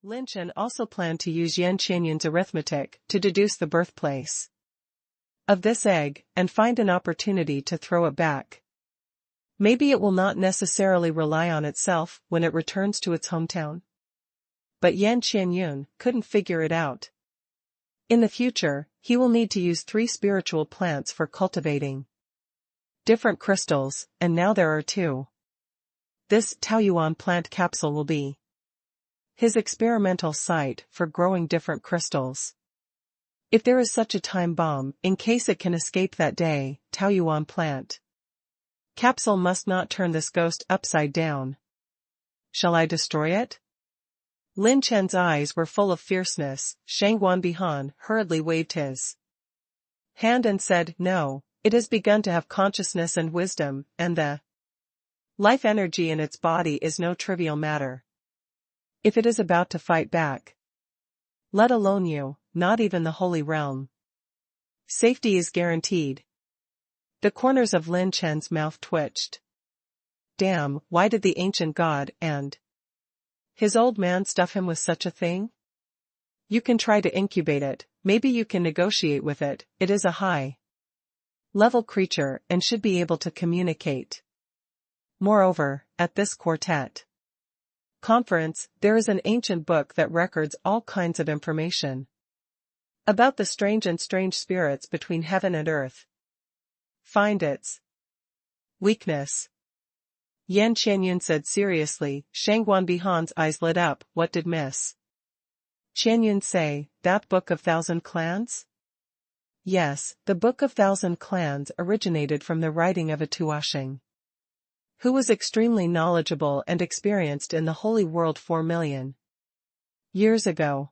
Lin Chen also planned to use Yan Qianyun's arithmetic to deduce the birthplace of this egg and find an opportunity to throw it back. Maybe it will not necessarily rely on itself when it returns to its hometown. But Yan Qianyun couldn't figure it out. In the future, he will need to use 3 spiritual plants for cultivating different crystals, and now there are 2. This Taoyuan plant capsule will be his experimental site for growing different crystals. If there is such a time bomb, in case it can escape that day, Taoyuan plant capsule must not turn this ghost upside down. Shall I destroy it? Lin Chen's eyes were full of fierceness. Shangguan Bihan hurriedly waved his hand and said, "No, it has begun to have consciousness and wisdom, and the life energy in its body is no trivial matter. If it is about to fight back, let alone you, not even the Holy Realm, safety is guaranteed." The corners of Lin Chen's mouth twitched. Damn, why did the ancient god and his old man stuff him with such a thing? You can try to incubate it, maybe you can negotiate with it, it is a high-level creature and should be able to communicate. Moreover, at this quartet conference, there is an ancient book that records all kinds of information about the strange spirits between heaven and earth. Find its weakness. Yan Qianyun said seriously. Shangguan Bihan's eyes lit up. What did Miss Qianyun say, that book of 1,000 clans? Yes, the book of 1,000 clans originated from the writing of a Tuoshing, who was extremely knowledgeable and experienced in the holy world 4 million years ago.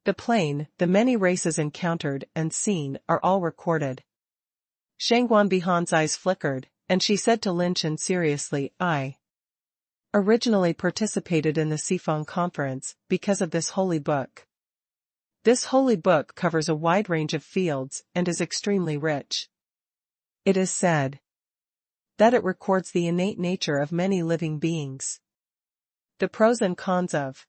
The plane, the many races encountered and seen are all recorded. Shangguan Bihan's eyes flickered, and she said to Lin Chen seriously, I originally participated in the Sifeng conference because of this holy book. This holy book covers a wide range of fields and is extremely rich. It is said that it records the innate nature of many living beings, the pros and cons of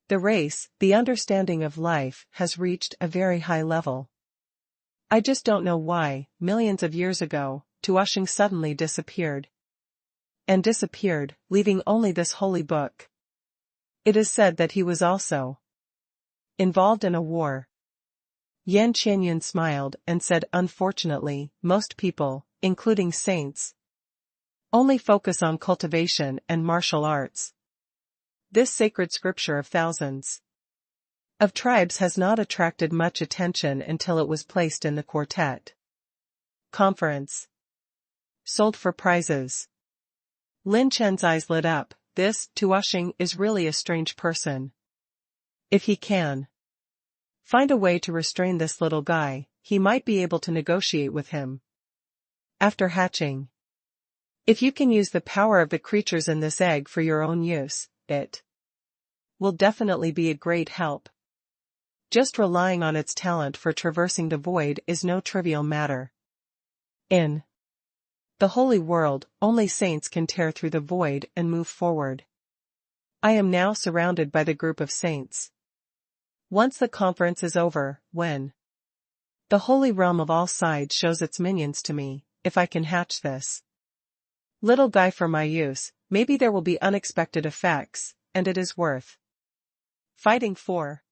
the race, the understanding of life has reached a very high level. I just don't know why, millions of years ago, Tuoshing suddenly disappeared. And disappeared, leaving only this holy book. It is said that he was also involved in a war. Yan Qianyun smiled and said, unfortunately, most people, including saints, only focus on cultivation and martial arts. This sacred scripture of thousands of tribes has not attracted much attention until it was placed in the quartet conference. Sold for prizes. Lin Chen's eyes lit up. This Tuoshing is really a strange person. If he can find a way to restrain this little guy, he might be able to negotiate with him. After hatching, if you can use the power of the creatures in this egg for your own use, it will definitely be a great help. Just relying on its talent for traversing the void is no trivial matter. In the holy world, only saints can tear through the void and move forward. I am now surrounded by the group of saints. Once the conference is over, when the holy realm of all sides shows its minions to me, if I can hatch this little guy for my use, maybe there will be unexpected effects, and it is worth fighting for.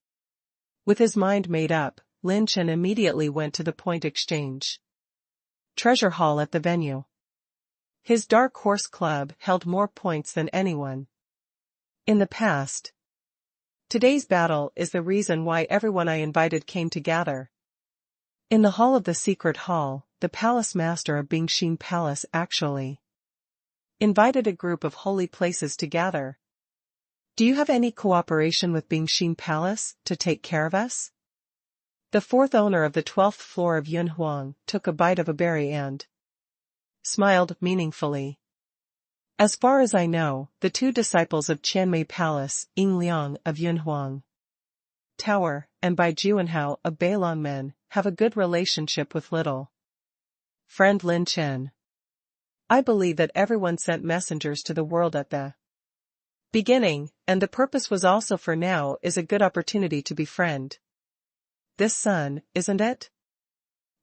With his mind made up, Lin Chen immediately went to the point exchange treasure hall at the venue. His Dark Horse Club held more points than anyone in the past. Today's battle is the reason why everyone I invited came to gather. In the hall of the secret hall, the palace master of Bingxin Palace actually invited a group of holy places to gather. Do you have any cooperation with Bingxin Palace to take care of us? The fourth owner of the 12th floor of Yunhuang took a bite of a berry and smiled meaningfully. As far as I know, the 2 disciples of Qianmei Palace, Ying Liang of Yunhuang Tower, and Bai Juanhao of Beilongmen, have a good relationship with little friend Lin Chen. I believe that everyone sent messengers to the world at the Beginning, and the purpose was also for now, is a good opportunity to befriend. This son, isn't it?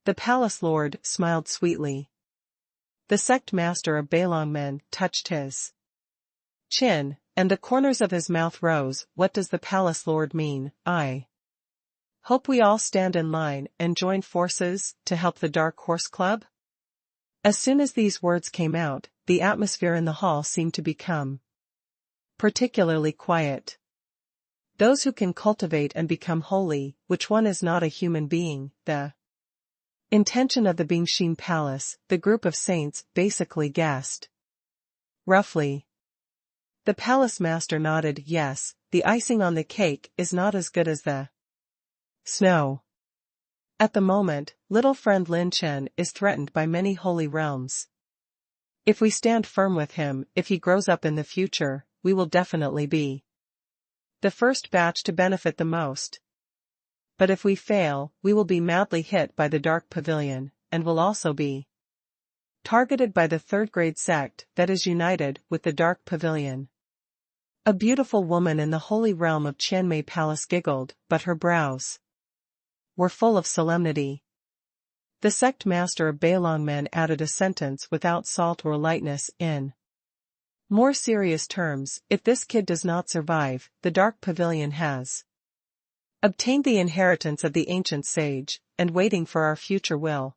The palace lord smiled sweetly. The sect master of Beilongmen touched his chin, and the corners of his mouth rose. What does the palace lord mean? I hope we all stand in line and join forces to help the Dark Horse Club? As soon as these words came out, the atmosphere in the hall seemed to become particularly quiet. Those who can cultivate and become holy, which one is not a human being, the intention of the Bingshin Palace, the group of saints, basically guessed. Roughly. The palace master nodded. Yes, the icing on the cake is not as good as the snow. At the moment, little friend Lin Chen is threatened by many holy realms. If we stand firm with him, if he grows up in the future, we will definitely be the first batch to benefit the most. But if we fail, we will be madly hit by the Dark Pavilion, and will also be targeted by the third-grade sect that is united with the Dark Pavilion. A beautiful woman in the holy realm of Qianmei Palace giggled, but her brows were full of solemnity. The sect master of Beilongmen added a sentence without salt or lightness in more serious terms. If this kid does not survive, the Dark Pavilion has obtained the inheritance of the ancient sage, and waiting for our future will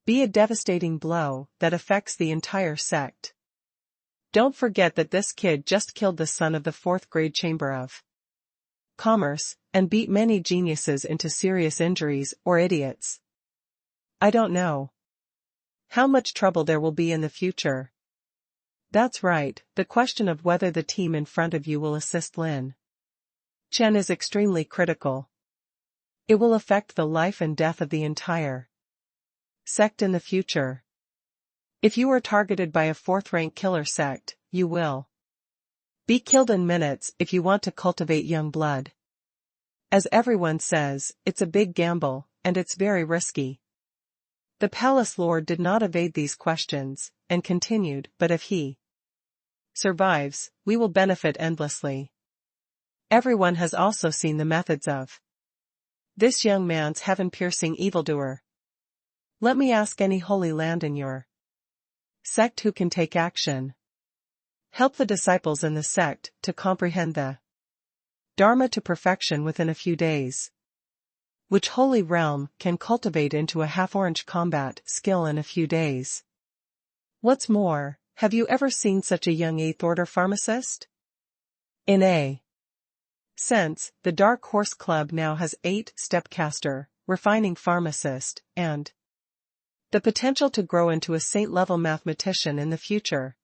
be a devastating blow that affects the entire sect. Don't forget that this kid just killed the son of the 4th grade chamber of commerce, and beat many geniuses into serious injuries or idiots. I don't know how much trouble there will be in the future. That's right, the question of whether the team in front of you will assist Lin Chen is extremely critical. It will affect the life and death of the entire sect in the future. If you are targeted by a 4th-rank killer sect, you will be killed in minutes. If you want to cultivate young blood, as everyone says, it's a big gamble, and it's very risky. The palace lord did not evade these questions, and continued, but if he survives, we will benefit endlessly. Everyone has also seen the methods of this young man's heaven-piercing evildoer. Let me ask any holy land in your sect who can take action. Help the disciples in the sect to comprehend the Dharma to perfection within a few days. Which holy realm can cultivate into a half-orange combat skill in a few days? What's more, have you ever seen such a young 8th-order pharmacist? In a sense, the Dark Horse Club now has 8 stepcaster, refining pharmacist, and the potential to grow into a saint-level mathematician in the future.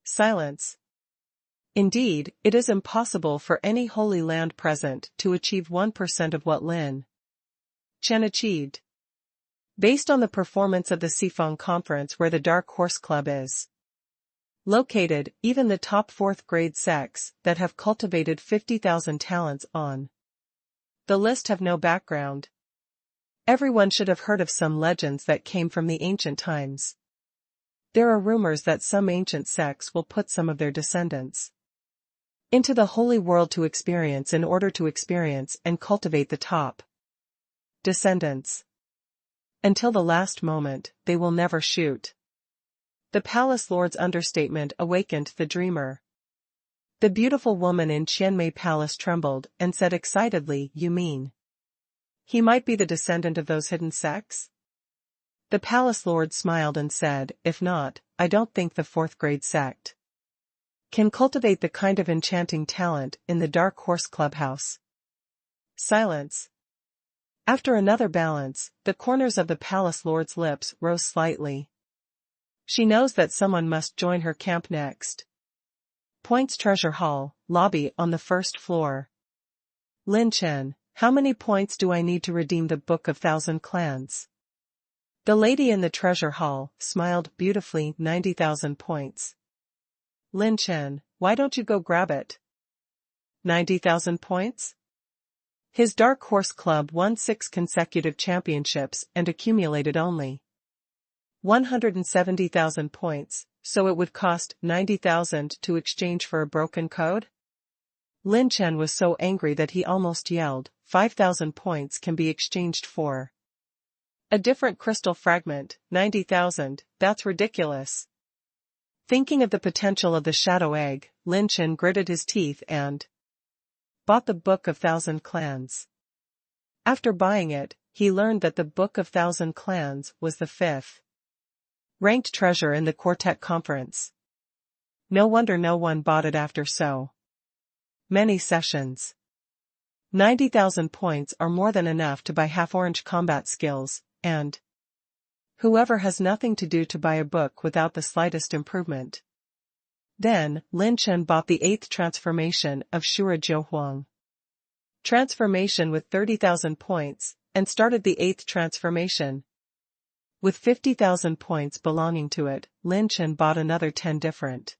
Silence. Indeed, it is impossible for any holy land present to achieve 1% of what Lin Chen achieved. Based on the performance of the Sifeng Conference where the Dark Horse Club is located, even the top 4th-grade sects that have cultivated 50,000 talents on the list have no background. Everyone should have heard of some legends that came from the ancient times. There are rumors that some ancient sects will put some of their descendants into the holy world to experience in order to experience and cultivate the top descendants. Until the last moment, they will never shoot. The palace lord's understatement awakened the dreamer. The beautiful woman in Qianmei Palace trembled and said excitedly, "You mean he might be the descendant of those hidden sects?" The palace lord smiled and said, "If not, I don't think the 4th-grade sect can cultivate the kind of enchanting talent in the Dark Horse Clubhouse." Silence. After another balance, the corners of the palace lord's lips rose slightly. She knows that someone must join her camp next. Points Treasure Hall, lobby on the 1st floor. Lin Chen, how many points do I need to redeem the Book of Thousand Clans? The lady in the treasure hall smiled beautifully. 90,000 points. Lin Chen, why don't you go grab it? 90,000 points? His Dark Horse Club won 6 consecutive championships and accumulated only 170,000 points, so it would cost 90,000 to exchange for a broken code? Lin Chen was so angry that he almost yelled, 5,000 points can be exchanged for a different crystal fragment, 90,000, that's ridiculous. Thinking of the potential of the shadow egg, Lin Chen gritted his teeth and bought the Book of Thousand Clans. After buying it, he learned that the Book of Thousand Clans was the 5th ranked treasure in the Quartet Conference. No wonder no one bought it after so many sessions. 90,000 points are more than enough to buy half-orange combat skills, and whoever has nothing to do to buy a book without the slightest improvement. Then, Lin Chen bought the 8th transformation of Shura Jiu Huang transformation with 30,000 points, and started the 8th transformation. With 50,000 points belonging to it, Lin Chen bought another 10 different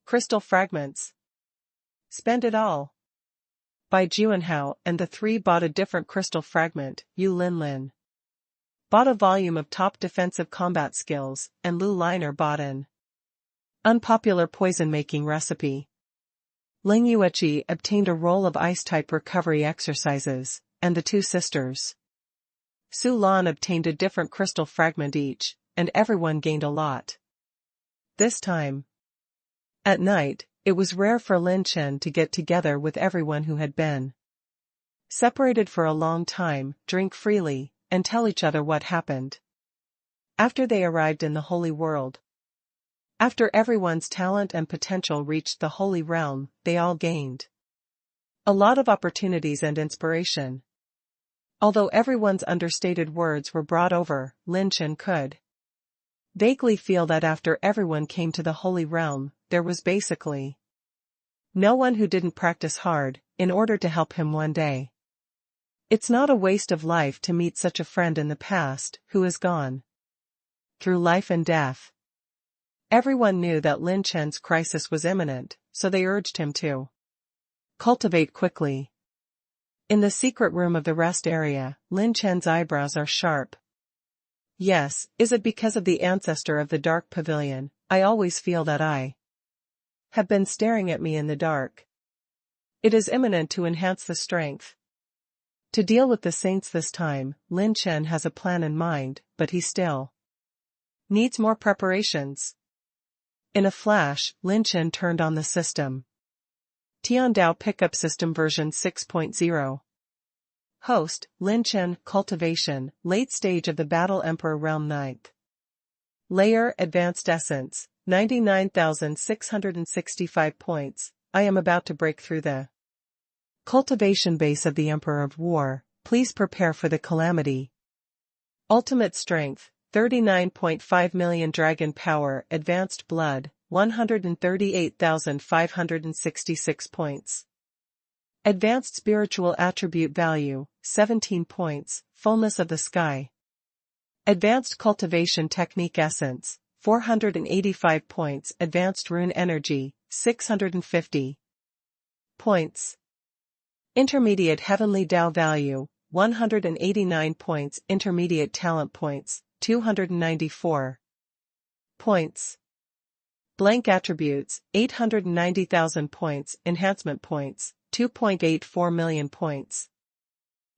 crystal fragments. Spend it all. Bai Juanhao and the 3 bought a different crystal fragment. Yu Lin bought a volume of top defensive combat skills, and Lu Liner bought an unpopular poison-making recipe. Ling Yueqi obtained a roll of ice-type recovery exercises, and the 2 sisters Su Lan obtained a different crystal fragment each, and everyone gained a lot. This time, at night, it was rare for Lin Chen to get together with everyone who had been separated for a long time, drink freely, and tell each other what happened after they arrived in the Holy World. After everyone's talent and potential reached the Holy Realm, they all gained a lot of opportunities and inspiration. Although everyone's understated words were brought over, Lin Chen could vaguely feel that after everyone came to the Holy Realm, there was basically no one who didn't practice hard, in order to help him one day. It's not a waste of life to meet such a friend in the past, who is gone through life and death. Everyone knew that Lin Chen's crisis was imminent, so they urged him to cultivate quickly. In the secret room of the rest area, Lin Chen's eyebrows are sharp. Yes, is it because of the ancestor of the dark pavilion? I always feel that I have been staring at me in the dark. It is imminent to enhance the strength. To deal with the saints this time, Lin Chen has a plan in mind, but he still needs more preparations. In a flash, Lin Chen turned on the system. Tiandao Pickup System version 6.0. Host, Lin Chen, Cultivation, Late Stage of the Battle Emperor Realm 9th. Layer, Advanced Essence, 99,665 points. I am about to break through the cultivation base of the Emperor of War. Please prepare for the calamity. Ultimate Strength, 39.5 million. Dragon Power, Advanced Blood, 138,566 points. Advanced Spiritual Attribute Value, 17 points, Fullness of the Sky. Advanced Cultivation Technique Essence, 485 points. Advanced Rune Energy, 650 points. Intermediate Heavenly Dao Value, 189 points. Intermediate Talent Points, 294 points. Blank Attributes, 890,000 points. Enhancement Points, 2.84 million points.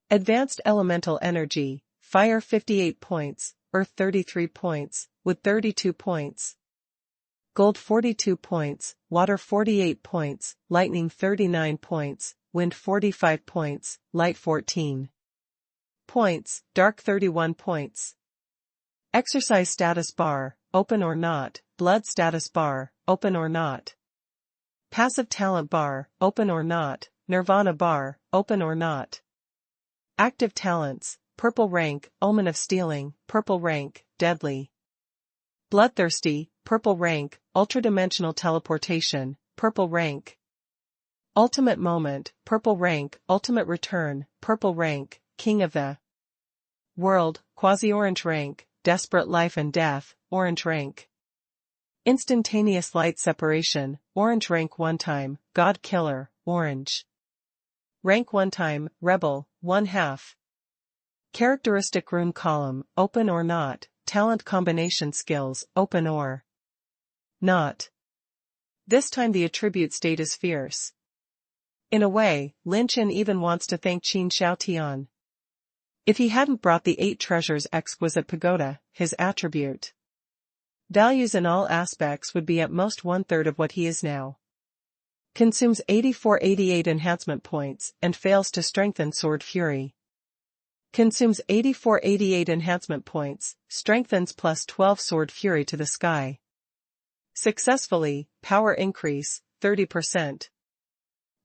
Advanced Elemental Energy, Fire 58 points, Earth 33 points, Wood 32 points. Gold 42 points, Water 48 points, Lightning 39 points, Wind 45 points, Light 14 points, Dark 31 points. Exercise Status Bar, Open or Not. Blood Status Bar, Open or Not. Passive Talent Bar, Open or Not. Nirvana Bar, Open or Not. Active Talents, Purple Rank, Omen of Stealing, Purple Rank, Deadly. Bloodthirsty, Purple Rank, Ultradimensional Teleportation, Purple Rank. Ultimate Moment, Purple Rank, Ultimate Return, Purple Rank, King of the World, Quasi-Orange Rank, Desperate Life and Death, Orange Rank. Instantaneous Light Separation, Orange Rank 1 time, God Killer, Orange. Rank 1 time, Rebel, 1/2. Characteristic Rune Column, Open or Not. Talent Combination Skills, Open or Not. This time the attribute state is fierce. In a way, Lin Chen even wants to thank Qin Xiaotian. If he hadn't brought the 8 treasures exquisite pagoda, his attribute values in all aspects would be at most 1/3 of what he is now. Consumes 84-88 enhancement points and fails to strengthen Sword Fury. Consumes 84-88 enhancement points, strengthens +12 Sword Fury to the sky. Successfully, power increase, 30%.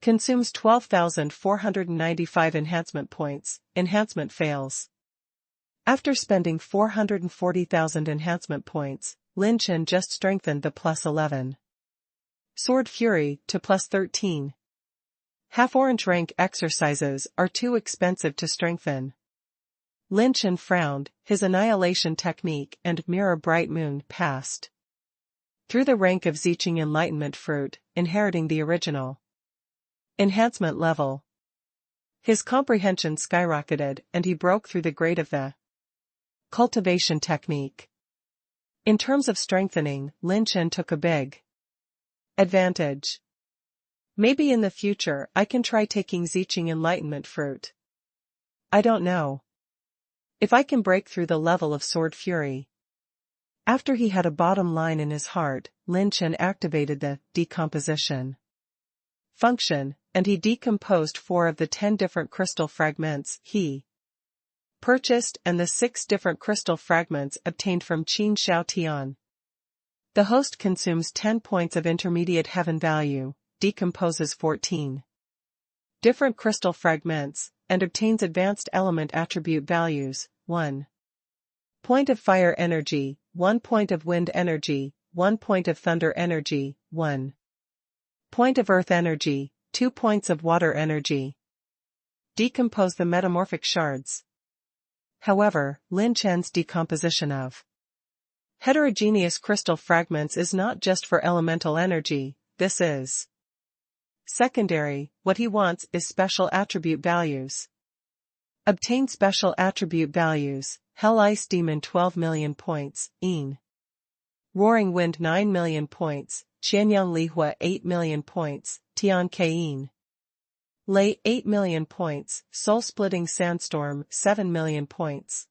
Consumes 12,495 enhancement points, enhancement fails. After spending 440,000 enhancement points, Lin Chen just strengthened the +11. Sword Fury to +13. Half-orange rank exercises are too expensive to strengthen. Lin Chen frowned, his annihilation technique and mirror bright moon passed through the rank of Ziqing enlightenment fruit, inheriting the original enhancement level. His comprehension skyrocketed and he broke through the grade of the cultivation technique. In terms of strengthening, Lin Chen took a big advantage. Maybe in the future I can try taking Ziqing enlightenment fruit. I don't know. If I can break through the level of Sword Fury. After he had a bottom line in his heart, Lin Chen activated the decomposition function, and he decomposed 4 of the 10 different crystal fragments he purchased and the 6 different crystal fragments obtained from Qin Xiaotian. The host consumes 10 points of intermediate heaven value, decomposes 14 different crystal fragments, and obtains advanced element attribute values, 1 point of fire energy, 1 point of wind energy, 1 point of thunder energy, 1 point of earth energy, 2 points of water energy. Decompose the metamorphic shards. However, Lin Chen's decomposition of heterogeneous crystal fragments is not just for elemental energy, this is secondary. What he wants is special attribute values. Obtain special attribute values, Hell Ice Demon 12 million points, Yin Roaring Wind 9 million points, Qianyang Lihua 8 million points, Tian Keyin Lei 8 million points, Soul-Splitting Sandstorm 7 million points.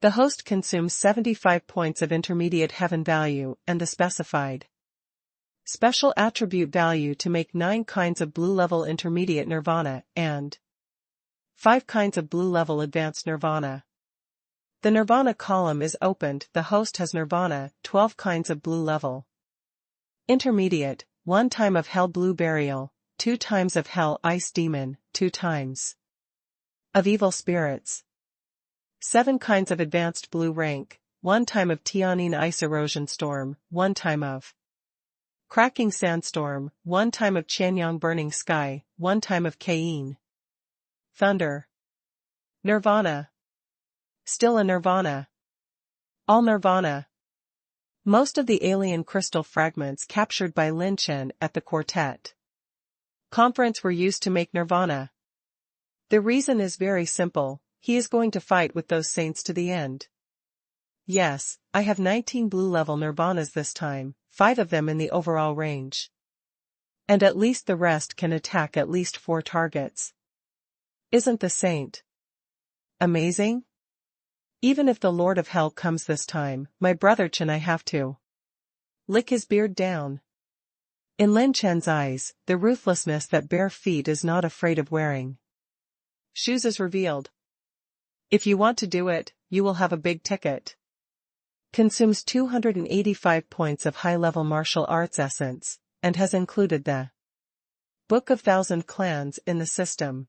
The host consumes 75 points of intermediate heaven value and the specified special attribute value to make 9 kinds of blue-level intermediate nirvana and 5 kinds of blue-level advanced nirvana. The nirvana column is opened. The host has nirvana, 12 kinds of blue-level intermediate, 1 time of hell blue burial, 2 times of hell ice demon, 2 times of evil spirits. 7 kinds of advanced blue rank, 1 time of Tianyin ice erosion storm, 1 time of cracking sandstorm, 1 time of Qianyang burning sky, 1 time of Keyin thunder. Nirvana. Still a nirvana. All nirvana. Most of the alien crystal fragments captured by Lin Chen at the quartet conference were used to make nirvana. The reason is very simple, he is going to fight with those saints to the end. Yes, I have 19 blue-level nirvanas this time, 5 of them in the overall range. And at least the rest can attack at least 4 targets. Isn't the saint amazing? Even if the Lord of Hell comes this time, my brother Chen, I have to lick his beard down. In Lin Chen's eyes, the ruthlessness that bare feet is not afraid of wearing shoes is revealed. If you want to do it, you will have a big ticket. Consumes 285 points of high-level martial arts essence, and has included the Book of Thousand Clans in the system.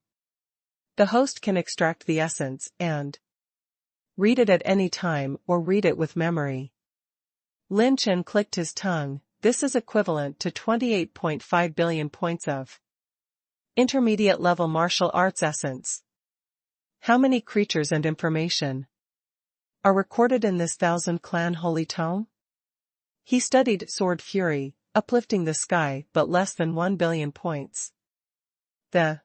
The host can extract the essence and read it at any time or read it with memory. Lin Chen clicked his tongue. This is equivalent to 28.5 billion points of intermediate level martial arts essence. How many creatures and information are recorded in this 1000 clan holy tome? He studied Sword Fury, uplifting the sky, but less than 1 billion points. The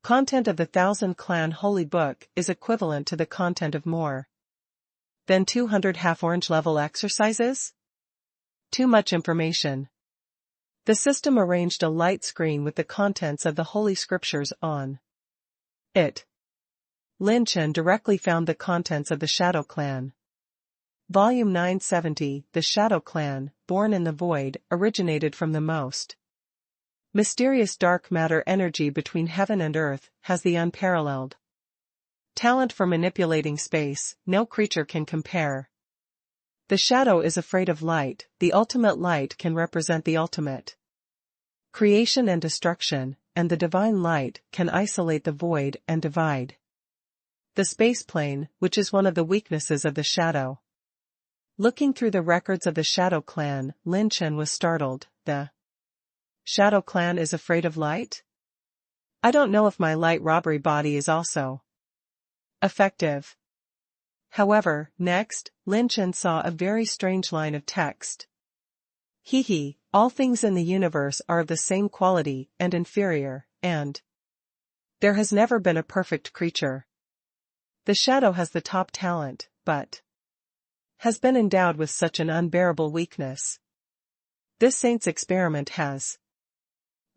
content of the 1000 clan holy book is equivalent to the content of more than 200 half-orange level exercises? Too much information. The system arranged a light screen with the contents of the Holy Scriptures on it. Lin Chen directly found the contents of the Shadow Clan. Volume 970, The Shadow Clan, born in the void, originated from the most mysterious dark matter energy between heaven and earth, has the unparalleled talent for manipulating space, no creature can compare. The shadow is afraid of light, the ultimate light can represent the ultimate creation and destruction, and the divine light can isolate the void and divide the space plane, which is one of the weaknesses of the shadow. Looking through the records of the Shadow Clan, Lin Chen was startled. The Shadow Clan is afraid of light? I don't know if my light robbery body is also effective. However, next, Lin Chen saw a very strange line of text. Hehe, all things in the universe are of the same quality and inferior, and there has never been a perfect creature. The shadow has the top talent, but has been endowed with such an unbearable weakness. This saint's experiment has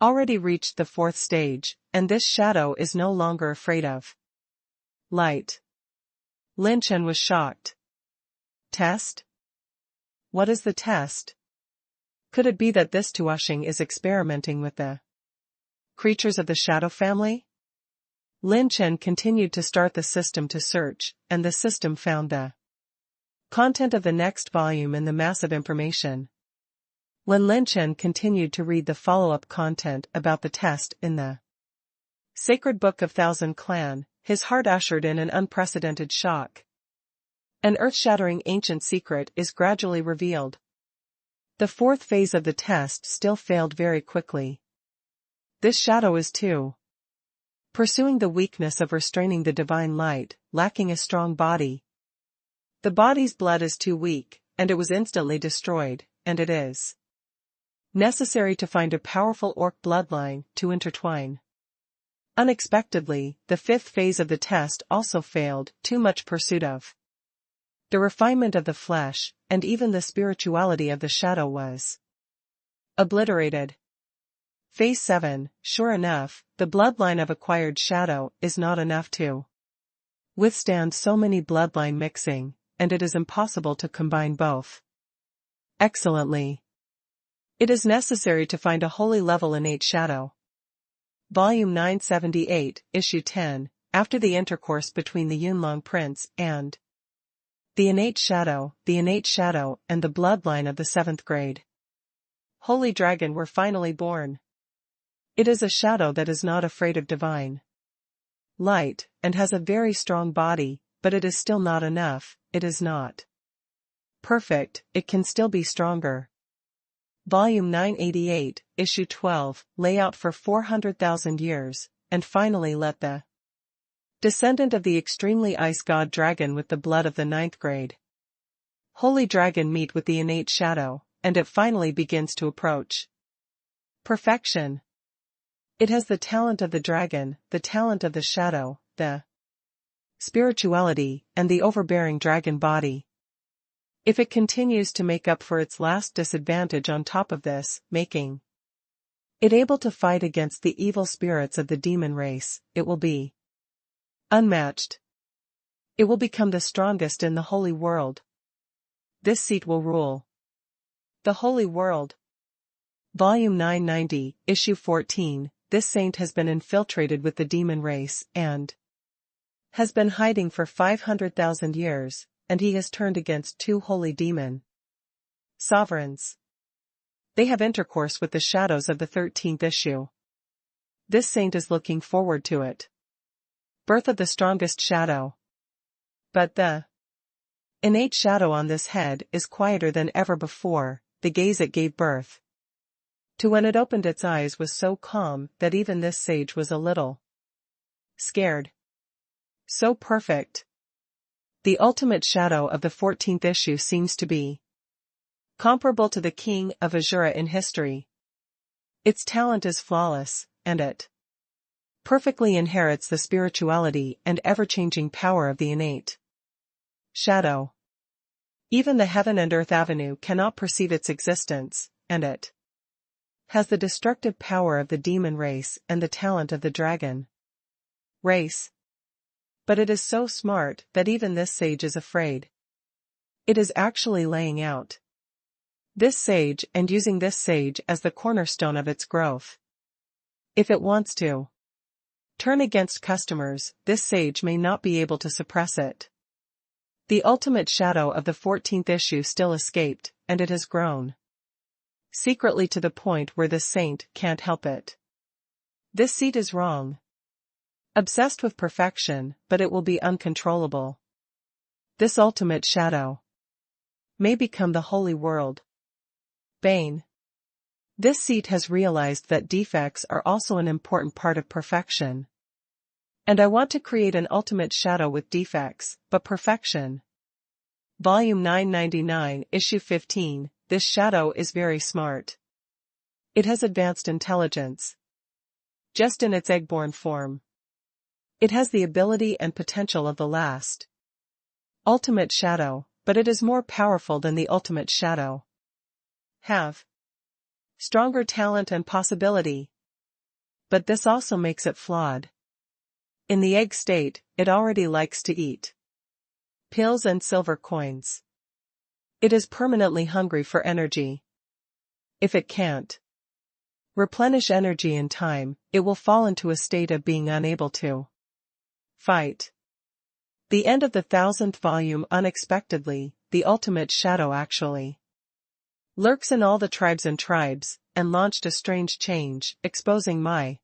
already reached the 4th stage, and this shadow is no longer afraid of light. Lin Chen was shocked. Test? What is the test? Could it be that this Tuoshing is experimenting with the creatures of the shadow family? Lin Chen continued to start the system to search, and the system found the content of the next volume in the massive information. When Lin Chen continued to read the follow-up content about the test in the Sacred Book of Thousand Clan, his heart ushered in an unprecedented shock. An earth-shattering ancient secret is gradually revealed. The 4th phase of the test still failed very quickly. This shadow is too pursuing the weakness of restraining the divine light, lacking a strong body. The body's blood is too weak, and it was instantly destroyed, and it is necessary to find a powerful orc bloodline to intertwine. Unexpectedly, the 5th phase of the test also failed, too much pursuit of the refinement of the flesh, and even the spirituality of the shadow was obliterated. Phase 7, sure enough, the bloodline of acquired shadow is not enough to withstand so many bloodline mixing, and it is impossible to combine both excellently. It is necessary to find a holy level innate shadow. Volume 978, Issue 10, after the intercourse between the Yunlong Prince and the innate shadow and the bloodline of the 7th grade Holy Dragon were finally born. It is a shadow that is not afraid of divine light, and has a very strong body, but it is still not enough, it is not perfect, it can still be stronger. Volume 988, Issue 12, Layout for 400,000 years, and finally let the descendant of the extremely ice god dragon with the blood of the 9th grade Holy Dragon meet with the innate shadow, and it finally begins to approach perfection. It has the talent of the dragon, the talent of the shadow, the spirituality, and the overbearing dragon body. If it continues to make up for its last disadvantage on top of this, making it able to fight against the evil spirits of the demon race, it will be unmatched. It will become the strongest in the holy world. This seat will rule the holy world. Volume 990, Issue 14, this saint has been infiltrated with the demon race and has been hiding for 500,000 years, and he has turned against 2 holy demon sovereigns. They have intercourse with the shadows of the 13th issue. This saint is looking forward to it. Birth of the strongest shadow. But the innate shadow on this head is quieter than ever before. The gaze it gave birth to when it opened its eyes was so calm that even this sage was a little scared. So perfect. The ultimate shadow of the 14th issue seems to be comparable to the king of Azura in history. Its talent is flawless, and it perfectly inherits the spirituality and ever-changing power of the innate shadow. Even the heaven and earth avenue cannot perceive its existence, and it has the destructive power of the demon race and the talent of the dragon race. But it is so smart that even this sage is afraid. It is actually laying out this sage and using this sage as the cornerstone of its growth. If it wants to turn against customers, this sage may not be able to suppress it. The ultimate shadow of the 14th issue still escaped, and it has grown secretly to the point where this saint can't help it. This seed is wrong. Obsessed with perfection, but it will be uncontrollable. This ultimate shadow may become the holy world. Bane. This seed has realized that defects are also an important part of perfection. And I want to create an ultimate shadow with defects, but perfection. Volume 999, Issue 15, this shadow is very smart. It has advanced intelligence. Just in its egg-born form. It has the ability and potential of the last ultimate shadow, but it is more powerful than the ultimate shadow. Have stronger talent and possibility. But this also makes it flawed. In the egg state, it already likes to eat pills and silver coins. It is permanently hungry for energy. If it can't replenish energy in time, it will fall into a state of being unable to fight. The end of the 1000th volume. Unexpectedly, the ultimate shadow actually lurks in all the tribes and launched a strange change, exposing my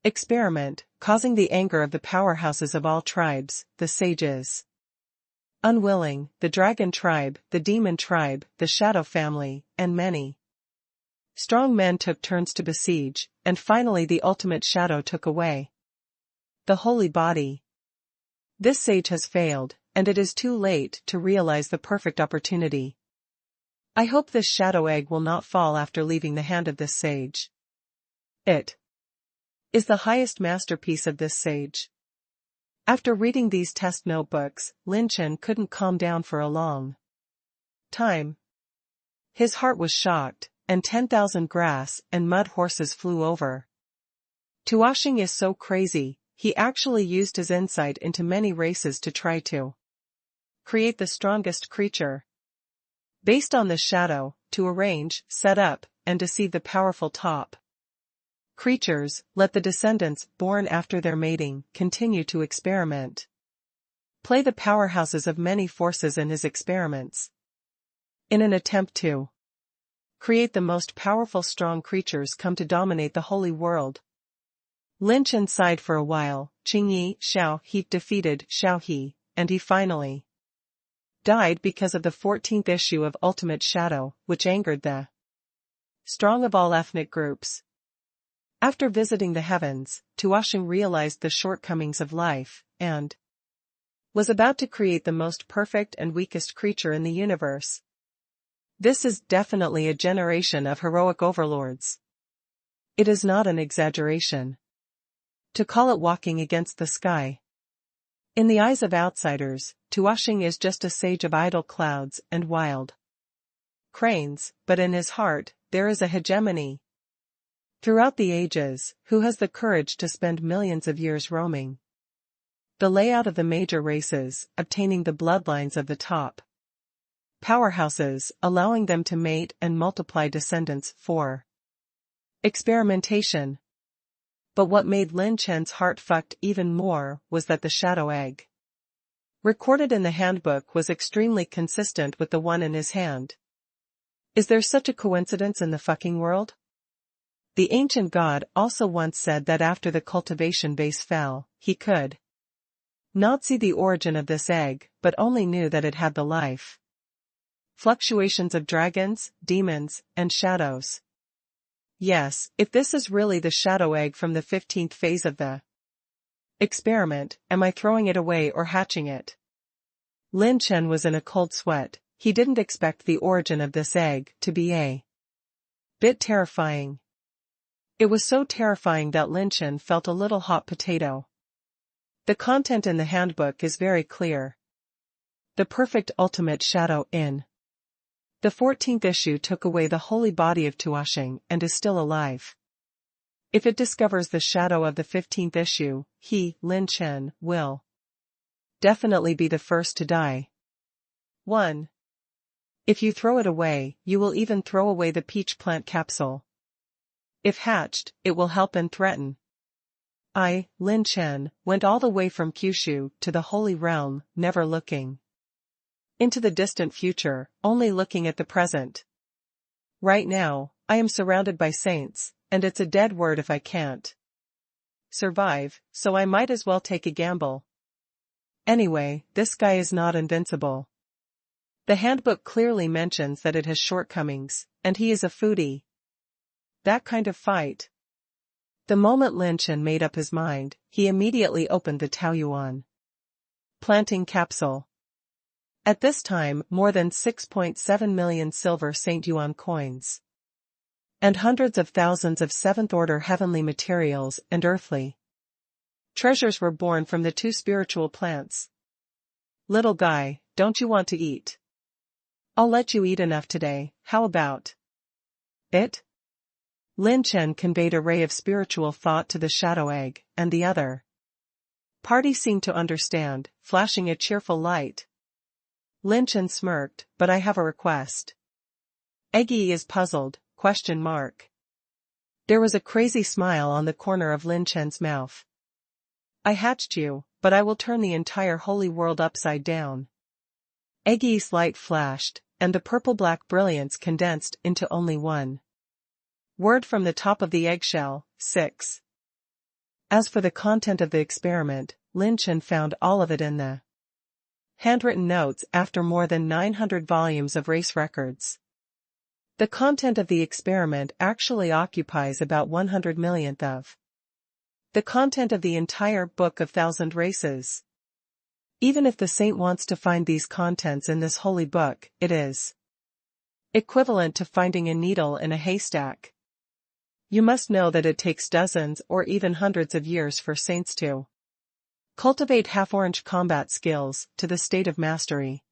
experiment, causing the anger of the powerhouses of all tribes, the sages unwilling, the dragon tribe, the demon tribe, the shadow family, and many strong men took turns to besiege, and finally the ultimate shadow took away the holy body. This sage has failed, and it is too late to realize the perfect opportunity. I hope this shadow egg will not fall after leaving the hand of this sage. It is the highest masterpiece of this sage. After reading these test notebooks, Lin Chen couldn't calm down for a long time. His heart was shocked, and 10,000 grass and mud horses flew over. Tuashing is so crazy, he actually used his insight into many races to try to create the strongest creature. Based on this shadow, to arrange, set up, and deceive the powerful top creatures, let the descendants, born after their mating, continue to experiment. Play the powerhouses of many forces in his experiments. In an attempt to create the most powerful strong creatures come to dominate the holy world. Lin Chen sighed for a while. Qingyi, Xiao He defeated Xiao He, and he finally died because of the 14th issue of Ultimate Shadow, which angered the strong of all ethnic groups. After visiting the heavens, Tuashing realized the shortcomings of life, and was about to create the most perfect and weakest creature in the universe. This is definitely a generation of heroic overlords. It is not an exaggeration to call it walking against the sky. In the eyes of outsiders, Tuashing is just a sage of idle clouds and wild cranes, but in his heart, there is a hegemony. Throughout the ages, who has the courage to spend millions of years roaming the layout of the major races, obtaining the bloodlines of the top powerhouses, allowing them to mate and multiply descendants for experimentation? But what made Lin Chen's heart fucked even more was that the shadow egg recorded in the handbook was extremely consistent with the one in his hand. Is there such a coincidence in the fucking world? The ancient god also once said that after the cultivation base fell, he could not see the origin of this egg, but only knew that it had the life fluctuations of dragons, demons, and shadows. Yes, if this is really the shadow egg from the 15th phase of the experiment, am I throwing it away or hatching it? Lin Chen was in a cold sweat. He didn't expect the origin of this egg to be a bit terrifying. It was so terrifying that Lin Chen felt a little hot potato. The content in the handbook is very clear. The perfect ultimate shadow in. The 14th issue took away the holy body of Tuashing and is still alive. If it discovers the shadow of the 15th issue, he, Lin Chen, will definitely be the first to die. 1. If you throw it away, you will even throw away the peach plant capsule. If hatched, it will help and threaten. I, Lin Chen, went all the way from Kyushu to the Holy Realm, never looking into the distant future, only looking at the present. Right now, I am surrounded by saints, and it's a dead word if I can't survive, so I might as well take a gamble. Anyway, this guy is not invincible. The handbook clearly mentions that it has shortcomings, and he is a foodie. That kind of fight. The moment Lin Chen made up his mind, he immediately opened the Taoyuan planting capsule. At this time, more than 6.7 million silver Saint Yuan coins and hundreds of thousands of 7th-order heavenly materials and earthly treasures were born from the 2 spiritual plants. Little guy, don't you want to eat? I'll let you eat enough today, how about it? Lin Chen conveyed a ray of spiritual thought to the shadow egg, and the other party seemed to understand, flashing a cheerful light. Lin Chen smirked, but I have a request. Eggy is puzzled, ? There was a crazy smile on the corner of Lin Chen's mouth. I hatched you, but I will turn the entire holy world upside down. Eggy's light flashed, and the purple-black brilliance condensed into only one word from the top of the eggshell, 6. As for the content of the experiment, Lin Chen found all of it in the handwritten notes after more than 900 volumes of race records. The content of the experiment actually occupies about 100 millionth of the content of the entire Book of Thousand Races. Even if the saint wants to find these contents in this holy book, it is equivalent to finding a needle in a haystack. You must know that it takes dozens or even hundreds of years for saints to cultivate half-orange combat skills to the state of mastery.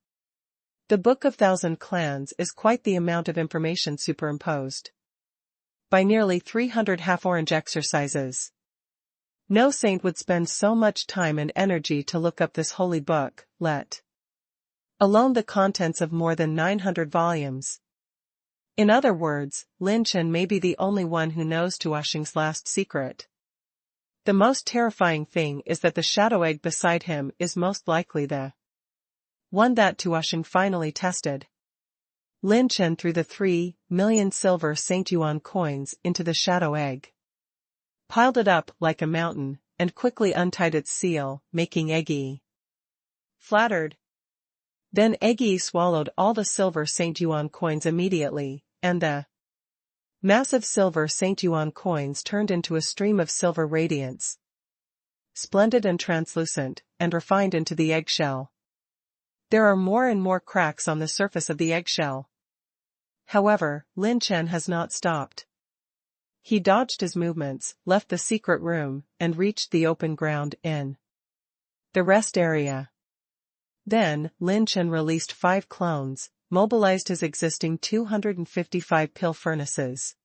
The Book of Thousand Clans is quite the amount of information superimposed by nearly 300 half-orange exercises. No saint would spend so much time and energy to look up this holy book, let alone the contents of more than 900 volumes. In other words, Lin Chen may be the only one who knows Tuashing's last secret. The most terrifying thing is that the shadow egg beside him is most likely the one that Tuashing finally tested. Lin Chen threw the 3 million silver Saint Yuan coins into the shadow egg, piled it up like a mountain, and quickly untied its seal, making Eggy flattered. Then Eggy swallowed all the silver Saint Yuan coins immediately, and the massive silver Saint Yuan coins turned into a stream of silver radiance, splendid and translucent, and refined into the eggshell. There are more and more cracks on the surface of the eggshell. However, Lin Chen has not stopped. He dodged his movements, left the secret room, and reached the open ground in the rest area. Then, Lin Chen released 5 clones, mobilized his existing 255 pill furnaces,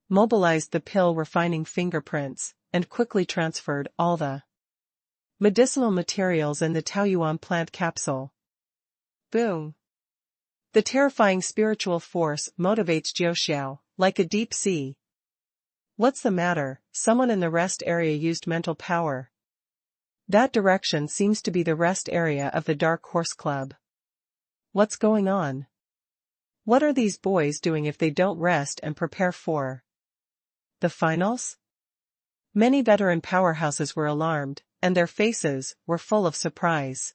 mobilized the pill refining fingerprints, and quickly transferred all the medicinal materials in the Taoyuan plant capsule. Boom! The terrifying spiritual force motivates Jiuxiao, like a deep sea. What's the matter? Someone in the rest area used mental power. That direction seems to be the rest area of the Dark Horse Club. What's going on? What are these boys doing if they don't rest and prepare for the finals? Many veteran powerhouses were alarmed, and their faces were full of surprise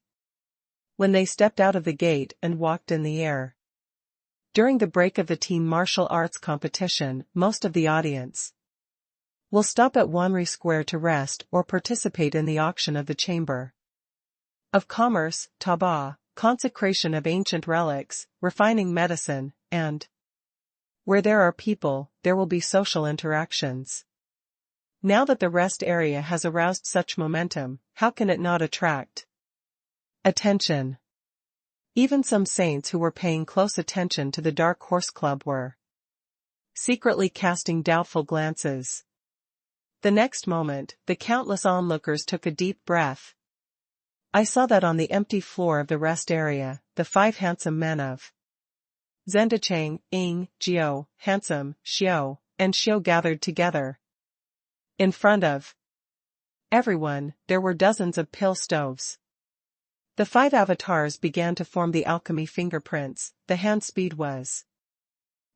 when they stepped out of the gate and walked in the air. During the break of the team martial arts competition, most of the audience will stop at Wanri Square to rest or participate in the auction of the Chamber of Commerce, Taba, consecration of ancient relics, refining medicine, and where there are people, there will be social interactions. Now that the rest area has aroused such momentum, how can it not attract attention? Even some saints who were paying close attention to the Dark Horse Club were secretly casting doubtful glances. The next moment, the countless onlookers took a deep breath. I saw that on the empty floor of the rest area, the 5 handsome men of Zendacheng, Ying, Jiao, Handsome, Xiao, and Xiao gathered together. In front of everyone, there were dozens of pill stoves. The 5 avatars began to form the alchemy fingerprints. The hand speed was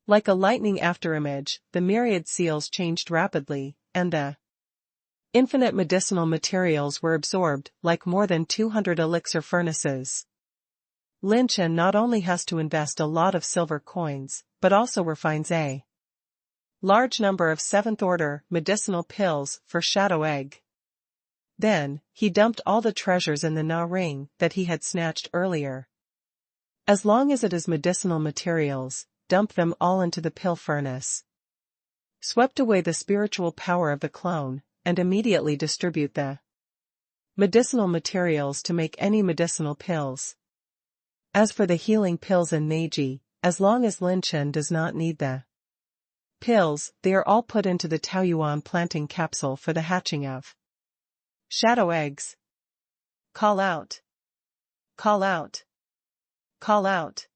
like a lightning afterimage. The myriad seals changed rapidly, and the infinite medicinal materials were absorbed like more than 200 elixir furnaces. Lin Chen not only has to invest a lot of silver coins, but also refines a large number of 7th order medicinal pills for Shadow Egg. Then, he dumped all the treasures in the Na ring that he had snatched earlier. As long as it is medicinal materials, dump them all into the pill furnace. Swept away the spiritual power of the clone, and immediately distribute the medicinal materials to make any medicinal pills. As for the healing pills in Neji, as long as Lin Chen does not need the pills, they are all put into the Taoyuan planting capsule for the hatching of shadow eggs. Call out. Call out. Call out.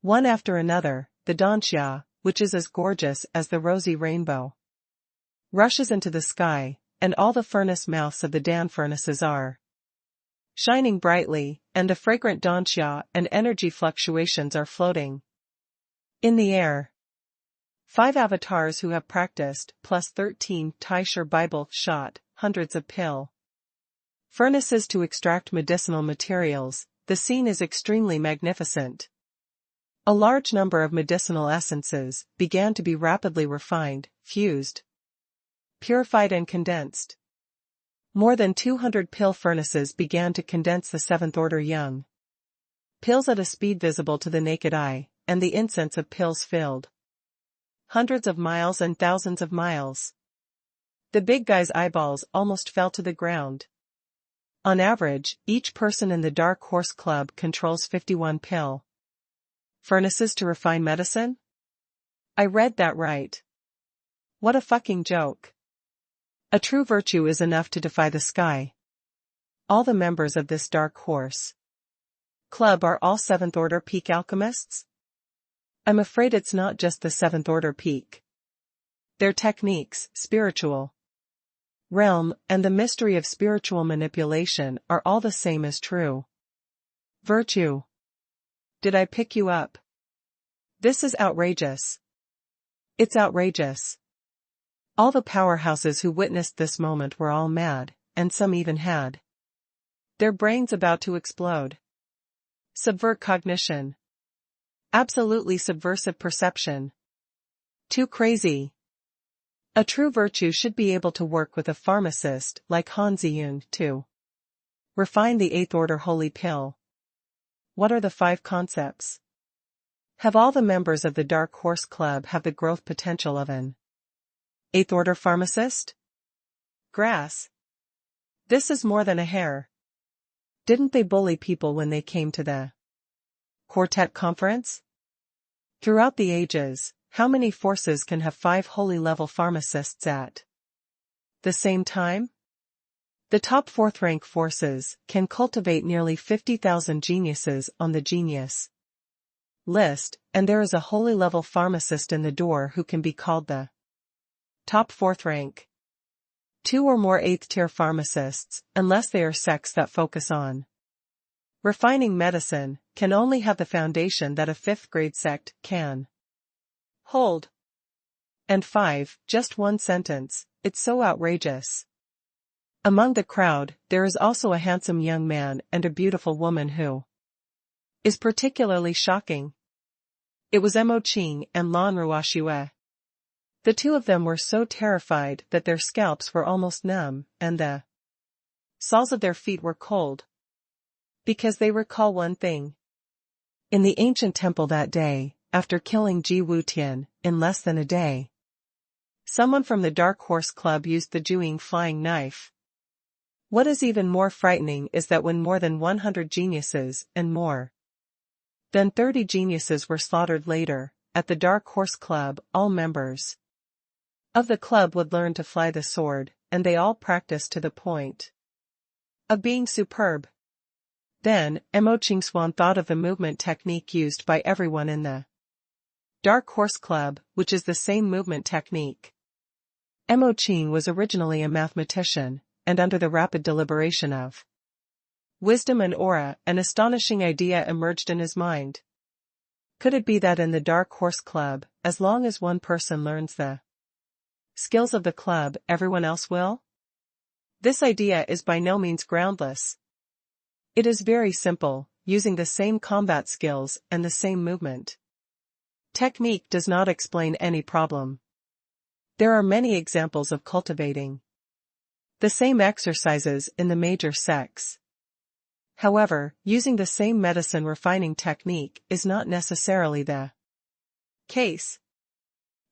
One after another, the Danxia, which is as gorgeous as the rosy rainbow, rushes into the sky, and all the furnace mouths of the Dan furnaces are shining brightly, and the fragrant Danxia and energy fluctuations are floating in the air. 5 avatars who have practiced, plus 13 Taisher Bible shot, hundreds of pill furnaces to extract medicinal materials. The scene is extremely magnificent. A large number of medicinal essences began to be rapidly refined, fused, purified and condensed. More than 200 pill furnaces began to condense the 7th order young pills at a speed visible to the naked eye, and the incense of pills filled hundreds of miles and thousands of miles. The big guy's eyeballs almost fell to the ground. On average, each person in the Dark Horse Club controls 51 pill furnaces to refine medicine? I read that right. What a fucking joke. A true virtue is enough to defy the sky. All the members of this Dark Horse Club are all 7th order peak alchemists? I'm afraid it's not just the 7th order peak. Their techniques, spiritual realm, and the mystery of spiritual manipulation are all the same as true virtue. Did I pick you up? This is outrageous. It's outrageous. All the powerhouses who witnessed this moment were all mad, and some even had their brains about to explode. Subvert cognition. Absolutely subversive perception. Too crazy. A true virtue should be able to work with a pharmacist like Han Ziyun to refine the 8th order holy pill. What are the 5 concepts? Have all the members of the Dark Horse Club have the growth potential of an 8th order pharmacist? Grass. This is more than a hair. Didn't they bully people when they came to the Quartet Conference? Throughout the ages, how many forces can have 5 holy level pharmacists at the same time? The top 4th rank forces can cultivate nearly 50,000 geniuses on the genius list, and there is a holy level pharmacist in the door who can be called the top 4th rank. 2 or more 8th tier pharmacists, unless they are sects that focus on refining medicine, can only have the foundation that a 5th grade sect can hold. And 5, just one sentence, it's so outrageous. Among the crowd, there is also a handsome young man and a beautiful woman who is particularly shocking. It was Mo Qing and Lan Ruoxue. The 2 of them were so terrified that their scalps were almost numb, and the soles of their feet were cold. Because they recall one thing. In the ancient temple that day, after killing Ji Wutian, in less than a day, someone from the Dark Horse Club used the Juing flying knife. What is even more frightening is that when more than 100 geniuses, and more, Then 30 geniuses were slaughtered later. At the Dark Horse Club, all members of the club would learn to fly the sword, and they all practiced to the point of being superb. Then, Mo Qingswan thought of the movement technique used by everyone in the Dark Horse Club, which is the same movement technique. Mo Qing was originally a mathematician, and under the rapid deliberation of wisdom and aura, an astonishing idea emerged in his mind. Could it be that in the Dark Horse Club, as long as one person learns the skills of the club, everyone else will? This idea is by no means groundless. It is very simple, using the same combat skills and the same movement technique does not explain any problem. There are many examples of cultivating the same exercises in the major sects. However, using the same medicine refining technique is not necessarily the case.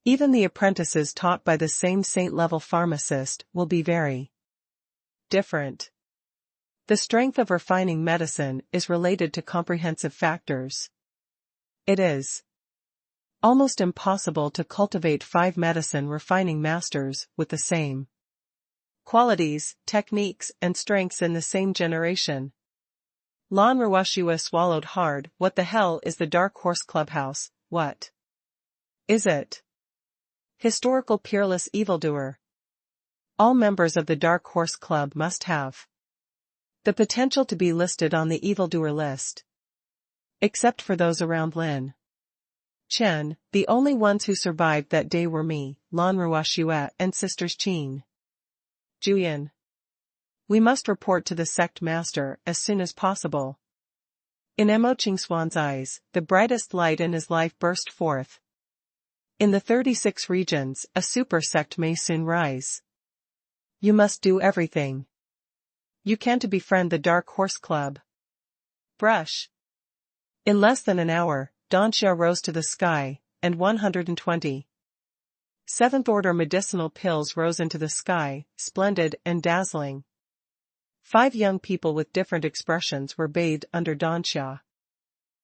Even the apprentices taught by the same saint-level pharmacist will be very different. The strength of refining medicine is related to comprehensive factors. It is almost impossible to cultivate 5 medicine refining masters with the same qualities, techniques, and strengths in the same generation. Lan Rawashua swallowed hard. What the hell is the Dark Horse Clubhouse? What is it? Historical Peerless Evildoer. All members of the Dark Horse Club must have the potential to be listed on the evildoer list. Except for those around Lin Chen, the only ones who survived that day were me, Lan Rawashua, and Sisters Qin Juyin. We must report to the sect master as soon as possible. In Mo Qingswan's eyes, the brightest light in his life burst forth. In the 36 regions, a super sect may soon rise. You must do everything you can to befriend the Dark Horse Club. Brush. In less than an hour, Danxia rose to the sky, and 120 seventh-order medicinal pills rose into the sky, splendid and dazzling. 5 young people with different expressions were bathed under Danxia,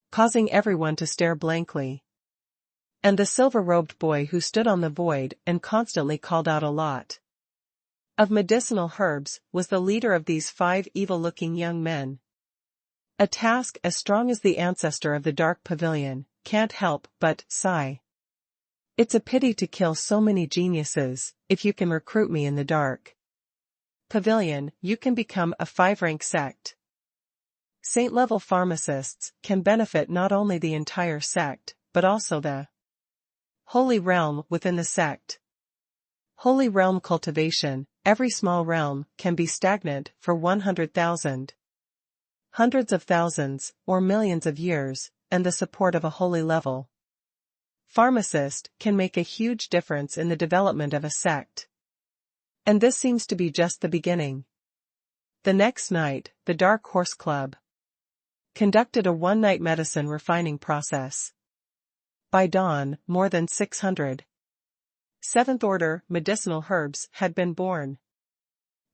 causing everyone to stare blankly. And the silver-robed boy who stood on the void and constantly called out a lot of medicinal herbs was the leader of these 5 evil-looking young men. A task as strong as the ancestor of the Dark Pavilion can't help but sigh. It's a pity to kill so many geniuses. If you can recruit me in the Dark Pavilion, you can become a 5-rank sect. Saint-level pharmacists can benefit not only the entire sect, but also the holy realm within the sect. Holy realm cultivation. Every small realm can be stagnant for 100,000, hundreds of thousands, or millions of years, and the support of a holy level pharmacist can make a huge difference in the development of a sect. And this seems to be just the beginning. The next night, the Dark Horse Club conducted a one-night medicine refining process. By dawn, more than 600 seventh-order medicinal herbs had been born.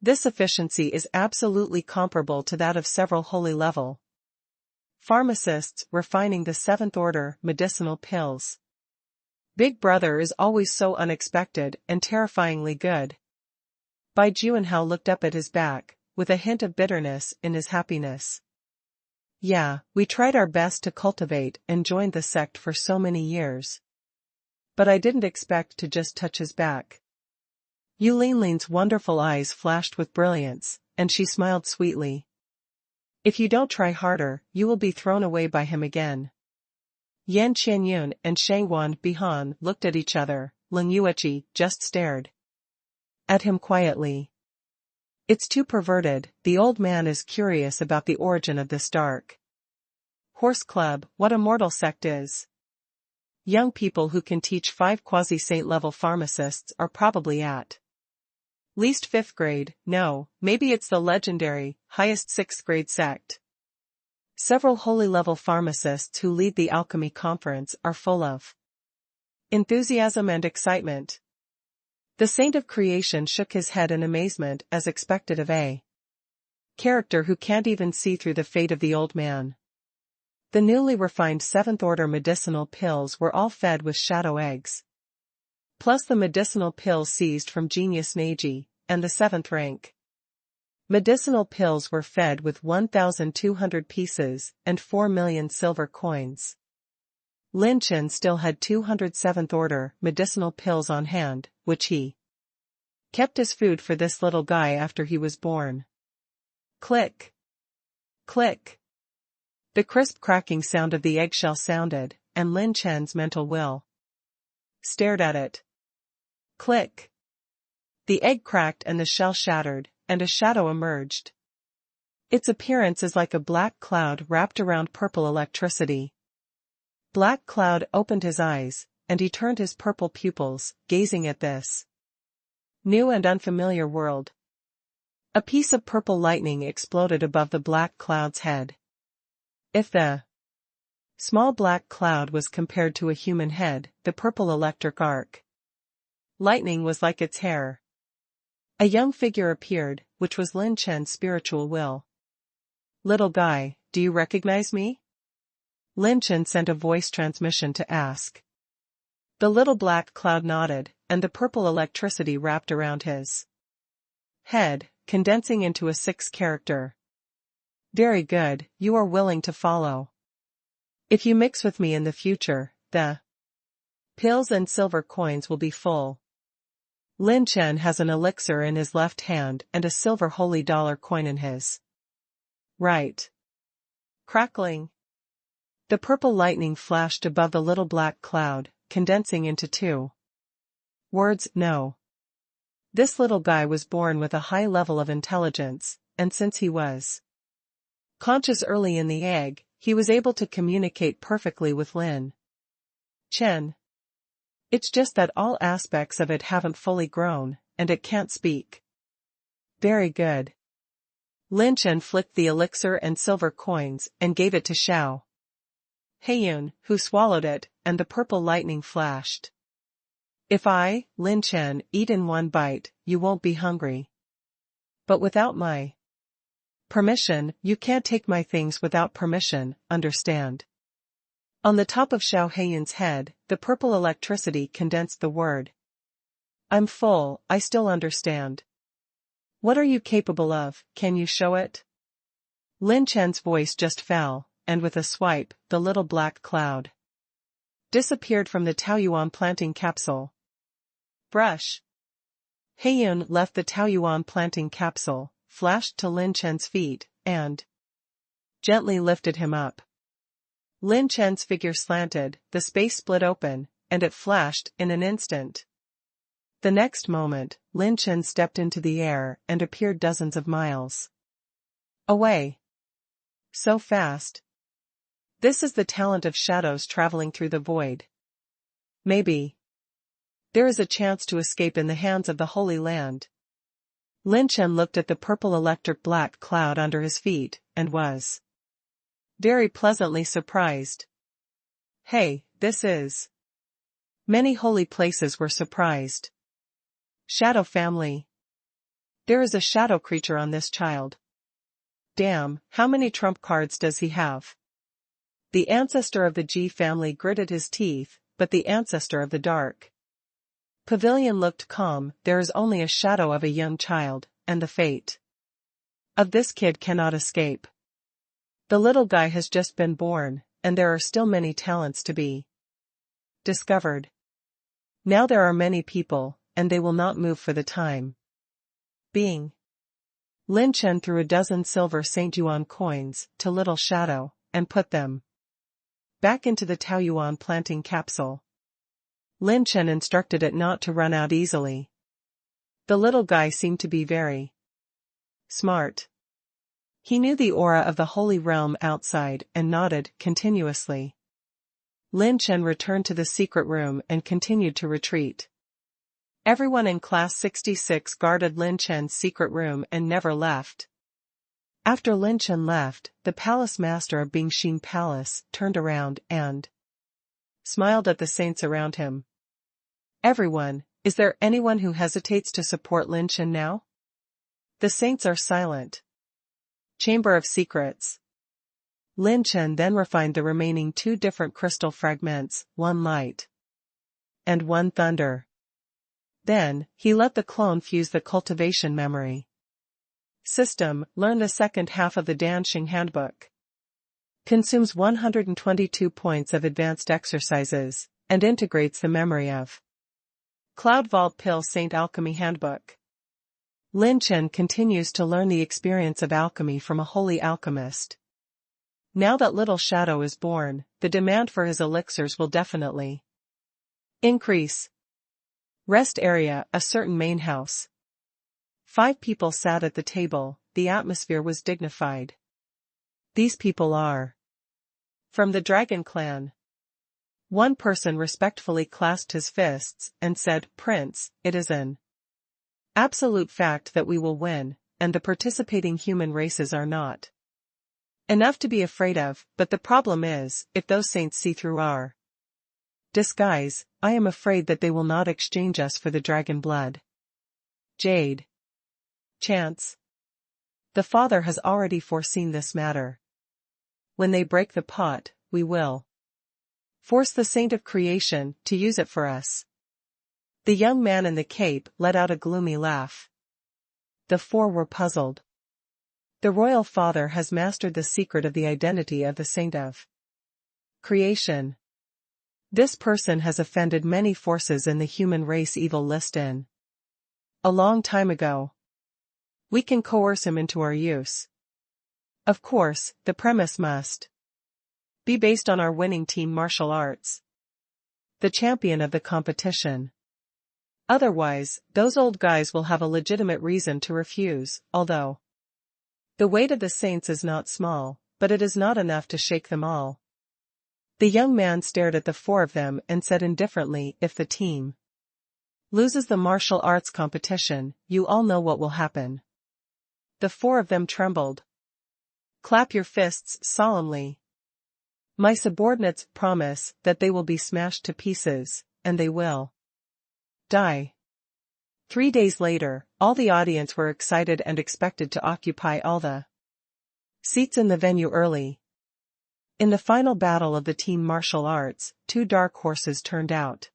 This efficiency is absolutely comparable to that of several holy-level pharmacists refining the 7th-order medicinal pills. Big Brother is always so unexpected and terrifyingly good. Bai Juanhao looked up at his back, with a hint of bitterness in his happiness. Yeah, we tried our best to cultivate and joined the sect for so many years. But I didn't expect to just touch his back. Yu Linlin's wonderful eyes flashed with brilliance, and she smiled sweetly. If you don't try harder, you will be thrown away by him again. Yan Qianyun and Shangwan Bihan looked at each other. Lin Yueqi just stared at him quietly. It's too perverted. The old man is curious about the origin of this Dark Horse Club, what a mortal sect is. Young people who can teach 5 quasi-saint level pharmacists are probably at least 5th grade. No, maybe it's the legendary, highest 6th grade sect. Several holy level pharmacists who lead the alchemy conference are full of enthusiasm and excitement. The saint of creation shook his head in amazement as expected of a character who can't even see through the fate of the old man. The newly refined 7th-order medicinal pills were all fed with shadow eggs. Plus the medicinal pills seized from Genius Neji, and the 7th rank. Medicinal pills were fed with 1,200 pieces and 4 million silver coins. Lin Chen still had 207th-order medicinal pills on hand, which he kept as food for this little guy after he was born. Click. Click. The crisp cracking sound of the eggshell sounded, and Lin Chen's mental will stared at it. Click. The egg cracked and the shell shattered, and a shadow emerged. Its appearance is like a black cloud wrapped around purple electricity. Black Cloud opened his eyes, and he turned his purple pupils, gazing at this new and unfamiliar world. A piece of purple lightning exploded above the black cloud's head. If the small black cloud was compared to a human head, the purple electric arc lightning was like its hair. A young figure appeared, which was Lin Chen's spiritual will. Little guy, do you recognize me? Lin Chen sent a voice transmission to ask. The little black cloud nodded, and the purple electricity wrapped around his head, condensing into a 6th character. Very good, you are willing to follow. If you mix with me in the future, the pills and silver coins will be full. Lin Chen has an elixir in his left hand and a silver holy dollar coin in his right. Crackling. The purple lightning flashed above the little black cloud, condensing into 2 words, no. This little guy was born with a high level of intelligence, and since he was conscious early in the egg, he was able to communicate perfectly with Lin Chen. It's just that all aspects of it haven't fully grown, and it can't speak. Very good. Lin Chen flicked the elixir and silver coins and gave it to Xiao Heiyun, who swallowed it, and the purple lightning flashed. If I, Lin Chen, eat in one bite, you won't be hungry. But without my permission, you can't take my things without permission, understand? On the top of Xiao Heiyun's head, the purple electricity condensed the word. I'm full, I still understand. What are you capable of, can you show it? Lin Chen's voice just fell, and with a swipe, the little black cloud disappeared from the Taoyuan planting capsule. Brush. Heiyun left the Taoyuan planting capsule, flashed to Lin Chen's feet, and gently lifted him up. Lin Chen's figure slanted, the space split open, and it flashed in an instant. The next moment, Lin Chen stepped into the air and appeared dozens of miles away. So fast. This is the talent of shadows traveling through the void. Maybe there is a chance to escape in the hands of the Holy Land. Lin Chen looked at the purple electric black cloud under his feet, and was very pleasantly surprised. Hey, this is. Many holy places were surprised. Shadow family. There is a shadow creature on this child. Damn, how many trump cards does he have? The ancestor of the Ji family gritted his teeth, but the ancestor of the dark pavilion looked calm. There is only a shadow of a young child, and the fate of this kid cannot escape. The little guy has just been born, and there are still many talents to be discovered. Now there are many people, and they will not move for the time being. Lin Chen threw a dozen silver St. Yuan coins to Little Shadow, and put them back into the Taoyuan planting capsule. Lin Chen instructed it not to run out easily. The little guy seemed to be very smart. He knew the aura of the holy realm outside and nodded continuously. Lin Chen returned to the secret room and continued to retreat. Everyone in Class 66 guarded Lin Chen's secret room and never left. After Lin Chen left, the palace master of Bingxin Palace turned around and smiled at the saints around him. Everyone, is there anyone who hesitates to support Lin Chen now? The saints are silent. Chamber of Secrets. Lin Chen then refined the remaining 2 different crystal fragments, 1 light and 1 thunder. Then, he let the clone fuse the cultivation memory system, learn the second half of the Dancing Handbook. Consumes 122 points of advanced exercises, and integrates the memory of Cloud Vault Pill Saint Alchemy Handbook. Lin Chen continues to learn the experience of alchemy from a holy alchemist. Now that Little Shadow is born, the demand for his elixirs will definitely increase. Rest area, a certain main house. 5 people sat at the table, the atmosphere was dignified. These people are from the Dragon Clan. One person respectfully clasped his fists and said, "Prince, it is an absolute fact that we will win, and the participating human races are not enough to be afraid of, but the problem is, if those saints see through our disguise, I am afraid that they will not exchange us for the dragon blood." Jade. Chance. The Father has already foreseen this matter. When they break the pot, we will force the Saint of Creation to use it for us. The young man in the cape let out a gloomy laugh. The 4 were puzzled. The Royal Father has mastered the secret of the identity of the Saint of Creation. This person has offended many forces in the human race evil list in a long time ago. We can coerce him into our use. Of course, the premise must be based on our winning team martial arts. The champion of the competition. Otherwise, those old guys will have a legitimate reason to refuse, although the weight of the saints is not small, but it is not enough to shake them all. The young man stared at the 4 of them and said indifferently, "If the team loses the martial arts competition, you all know what will happen." The 4 of them trembled. "Clap your fists solemnly. My subordinates promise that they will be smashed to pieces, and they will die." 3 days later, all the audience were excited and expected to occupy all the seats in the venue early. In the final battle of the team martial arts, 2 dark horses turned out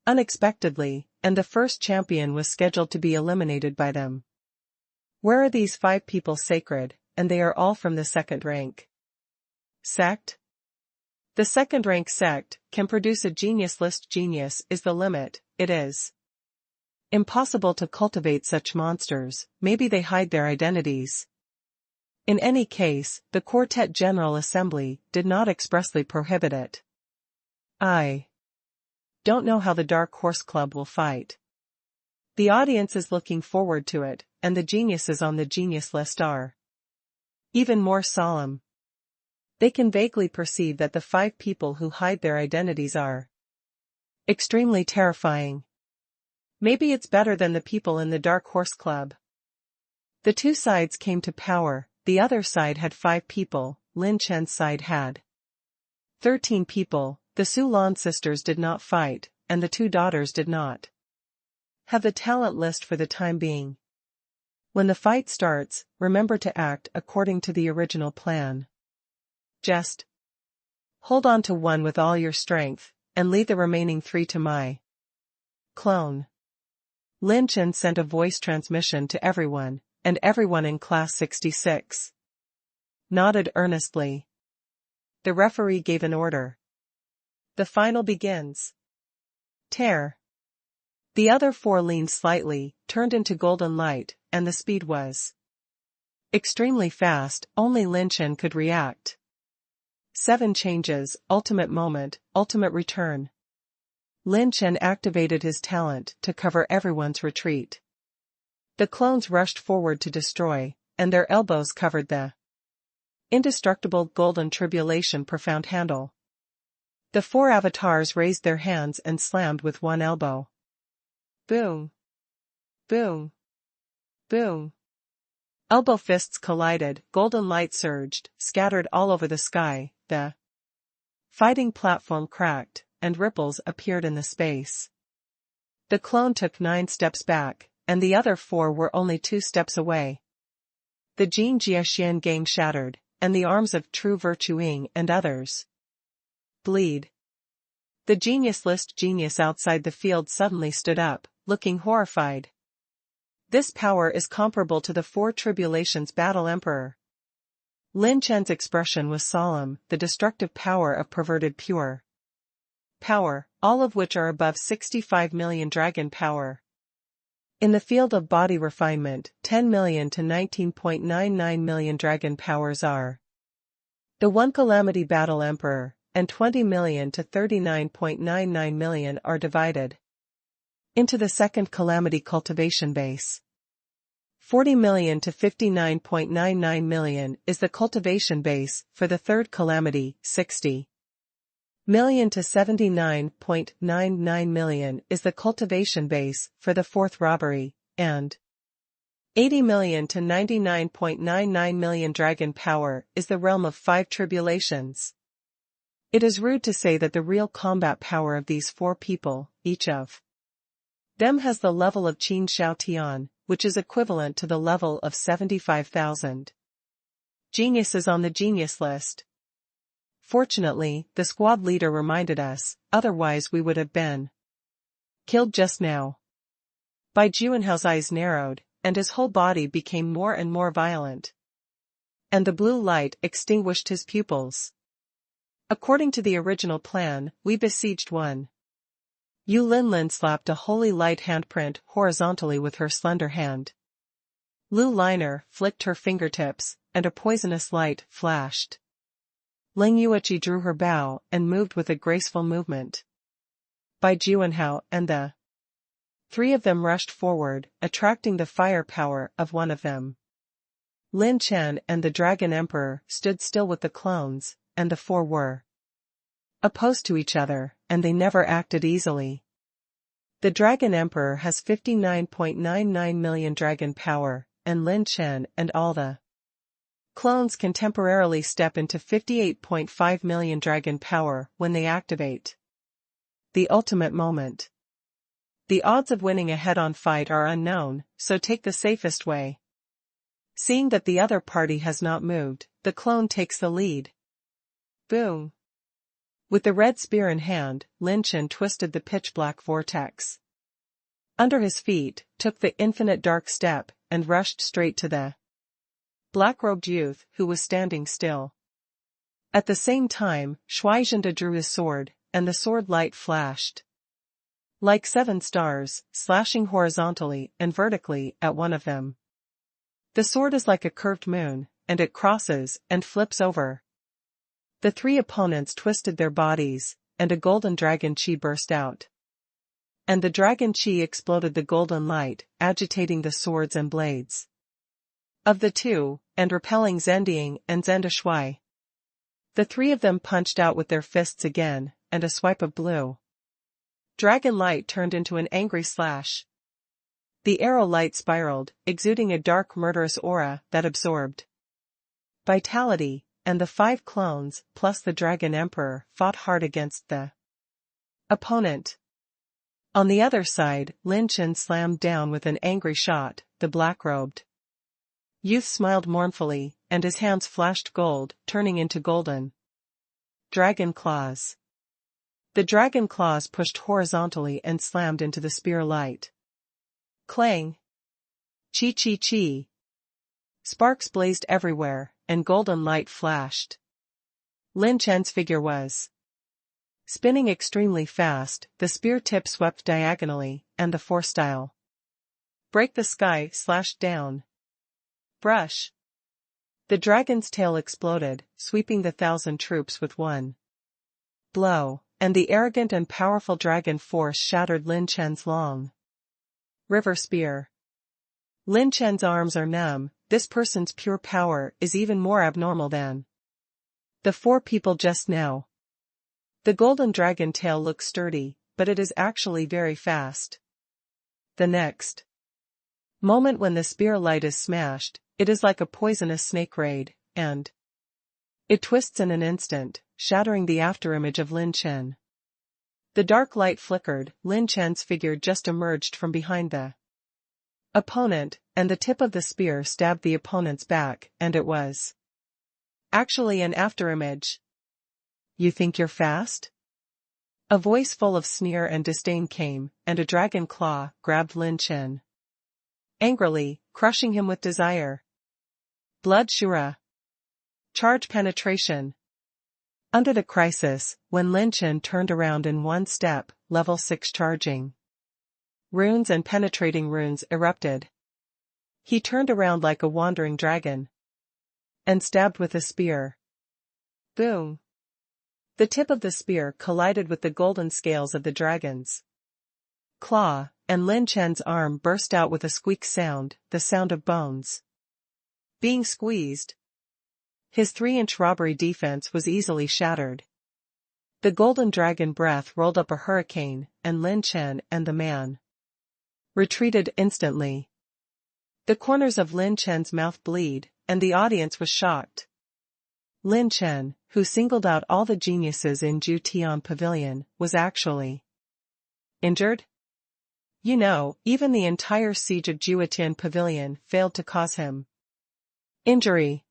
unexpectedly, and the first champion was scheduled to be eliminated by them. Where are these 5 people sacred, and they are all from the 2nd rank sect? The 2nd rank sect can produce a genius list. Genius is the limit. It is impossible to cultivate such monsters. Maybe they hide their identities. In any case, the Quartet General Assembly did not expressly prohibit it. I don't know how the Dark Horse Club will fight. The audience is looking forward to it, and the geniuses on the genius list are even more solemn. They can vaguely perceive that the 5 people who hide their identities are extremely terrifying. Maybe it's better than the people in the Dark Horse Club. The 2 sides came to power. The other side had 5 people, Lin Chen's side had 13 people. The Sulan sisters did not fight, and the 2 daughters did not have the talent list for the time being. When the fight starts, remember to act according to the original plan. Just hold on to one with all your strength, and leave the remaining 3 to my clone. Lin Chen sent a voice transmission to everyone, and everyone in class 66 nodded earnestly. The referee gave an order. The final begins. Tear. The other 4 leaned slightly, turned into golden light, and the speed was extremely fast. Only Lin Chen could react. 7 changes, ultimate moment, ultimate return. Lin Chen activated his talent to cover everyone's retreat. The clones rushed forward to destroy, and their elbows covered the indestructible golden tribulation profound handle. The 4 avatars raised their hands and slammed with one elbow. Boom. Boom. Boom. Elbow fists collided, golden light surged, scattered all over the sky, the fighting platform cracked, and ripples appeared in the space. The clone took 9 steps back, and the other 4 were only 2 steps away. The Jin Jiaxian gang shattered, and the arms of true virtuing and others. Bleed. The genius list genius outside the field suddenly stood up, looking horrified. This power is comparable to the Four Tribulations Battle Emperor. Lin Chen's expression was solemn, the destructive power of perverted pure power, all of which are above 65 million dragon power. In the field of body refinement, 10 million to 19.99 million dragon powers are the One Calamity Battle Emperor, and 20 million to 39.99 million are divided into the Second Calamity Cultivation Base. 40 million to 59.99 million is the cultivation base for the Third Calamity. 60 million to 79.99 million is the cultivation base for the Fourth Robbery, and 80 million to 99.99 million dragon power is the realm of Five Tribulations. It is rude to say that the real combat power of these four people, each of them has the level of Qin Shao Tian, which is equivalent to the level of 75,000 geniuses on the genius list. Fortunately, the squad leader reminded us, otherwise we would have been killed just now. Bai Juanhao's eyes narrowed, and his whole body became more and more violent. And the blue light extinguished his pupils. According to the original plan, we besieged one. Yu Linlin slapped a holy light handprint horizontally with her slender hand. Lu Liner flicked her fingertips, and a poisonous light flashed. Ling Yueqi drew her bow and moved with a graceful movement. Bai Juanhao and the three of them rushed forward, attracting the fire power of one of them. Lin Chen and the Dragon Emperor stood still with the clones, and the four were opposed to each other, and they never acted easily. The Dragon Emperor has 59.99 million dragon power, and Lin Chen and all the clones can temporarily step into 58.5 million dragon power when they activate the ultimate moment. The odds of winning a head-on fight are unknown, so take the safest way. Seeing that the other party has not moved, the clone takes the lead. Boom! With the red spear in hand, Lin Chen twisted the pitch-black vortex under his feet, took the infinite dark step, and rushed straight to the black-robed youth who was standing still. At the same time, Shuaizhenda drew his sword, and the sword light flashed like 7 stars, slashing horizontally and vertically at one of them. The sword is like a curved moon, and it crosses and flips over. The three opponents twisted their bodies, and a golden dragon chi burst out. And the dragon chi exploded the golden light, agitating the swords and blades of the two, and repelling Zendiang and Zenda Shui. The three of them punched out with their fists again, and a swipe of blue dragon light turned into an angry slash. The arrow light spiraled, exuding a dark murderous aura that absorbed vitality, and the 5 clones, plus the Dragon Emperor, fought hard against the opponent. On the other side, Lin Chen slammed down with an angry shot. The black-robed youth smiled mournfully, and his hands flashed gold, turning into golden dragon claws. The dragon claws pushed horizontally and slammed into the spear light. Clang! Chi chi chi! Sparks blazed everywhere, and golden light flashed. Lin Chen's figure was spinning extremely fast, the spear tip swept diagonally, and the 4-style break the sky slashed down. Brush! The dragon's tail exploded, sweeping the 1,000 troops with one blow, and the arrogant and powerful dragon force shattered Lin Chen's long river spear. Lin Chen's arms are numb. This person's pure power is even more abnormal than the 4 people just now. The golden dragon tail looks sturdy, but it is actually very fast. The next moment when the spear light is smashed, it is like a poisonous snake raid, and it twists in an instant, shattering the afterimage of Lin Chen. The dark light flickered, Lin Chen's figure just emerged from behind the opponent, and the tip of the spear stabbed the opponent's back, and it was actually an afterimage. You think you're fast? A voice full of sneer and disdain came, and a dragon claw grabbed Lin Chen. Angrily, crushing him with desire. Blood Shura. Charge penetration. Under the crisis, when Lin Chen turned around in one step, level 6 charging. Runes and penetrating runes erupted. He turned around like a wandering dragon. And stabbed with a spear. Boom. The tip of the spear collided with the golden scales of the dragon's claw, and Lin Chen's arm burst out with a squeak sound, the sound of bones being squeezed. His 3-inch robbery defense was easily shattered. The golden dragon breath rolled up a hurricane, and Lin Chen and the man retreated instantly. The corners of Lin Chen's mouth bleed, and the audience was shocked. Lin Chen, who singled out all the geniuses in Jutian Pavilion, was actually injured. You know, even the entire siege of Jutian Pavilion failed to cause him injury.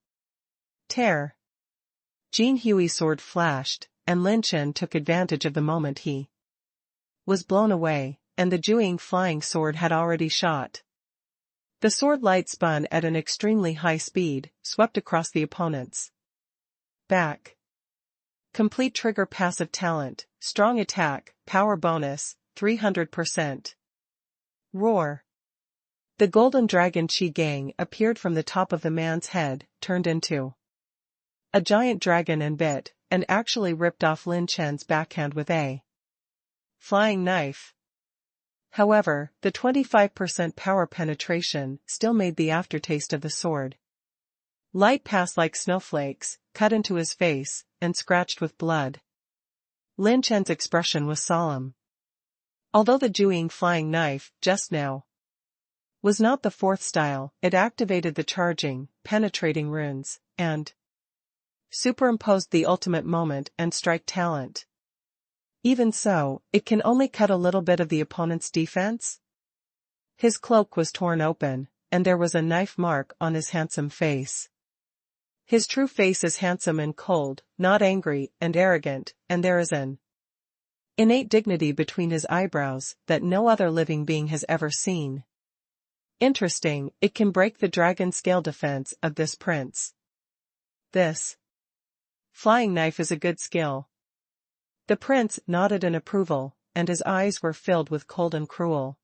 Tear. Jean Hui's sword flashed, and Lin Chen took advantage of the moment he was blown away, and the Juing flying sword had already shot. The sword light spun at an extremely high speed, swept across the opponent's back. Complete trigger passive talent, strong attack, power bonus, 300%. Roar. The golden dragon Qi Gang appeared from the top of the man's head, turned into a giant dragon and bit, and actually ripped off Lin Chen's backhand with a flying knife. However, the 25% power penetration still made the aftertaste of the sword. Light passed like snowflakes, cut into his face, and scratched with blood. Lin Chen's expression was solemn. Although the Juing flying knife, just now, was not the 4th style, it activated the charging, penetrating runes, and superimposed the ultimate moment and strike talent. Even so, it can only cut a little bit of the opponent's defense. His cloak was torn open, and there was a knife mark on his handsome face. His true face is handsome and cold, not angry and arrogant, and there is an innate dignity between his eyebrows that no other living being has ever seen. Interesting, it can break the dragon scale defense of this prince. This flying knife is a good skill. The prince nodded in approval, and his eyes were filled with cold and cruel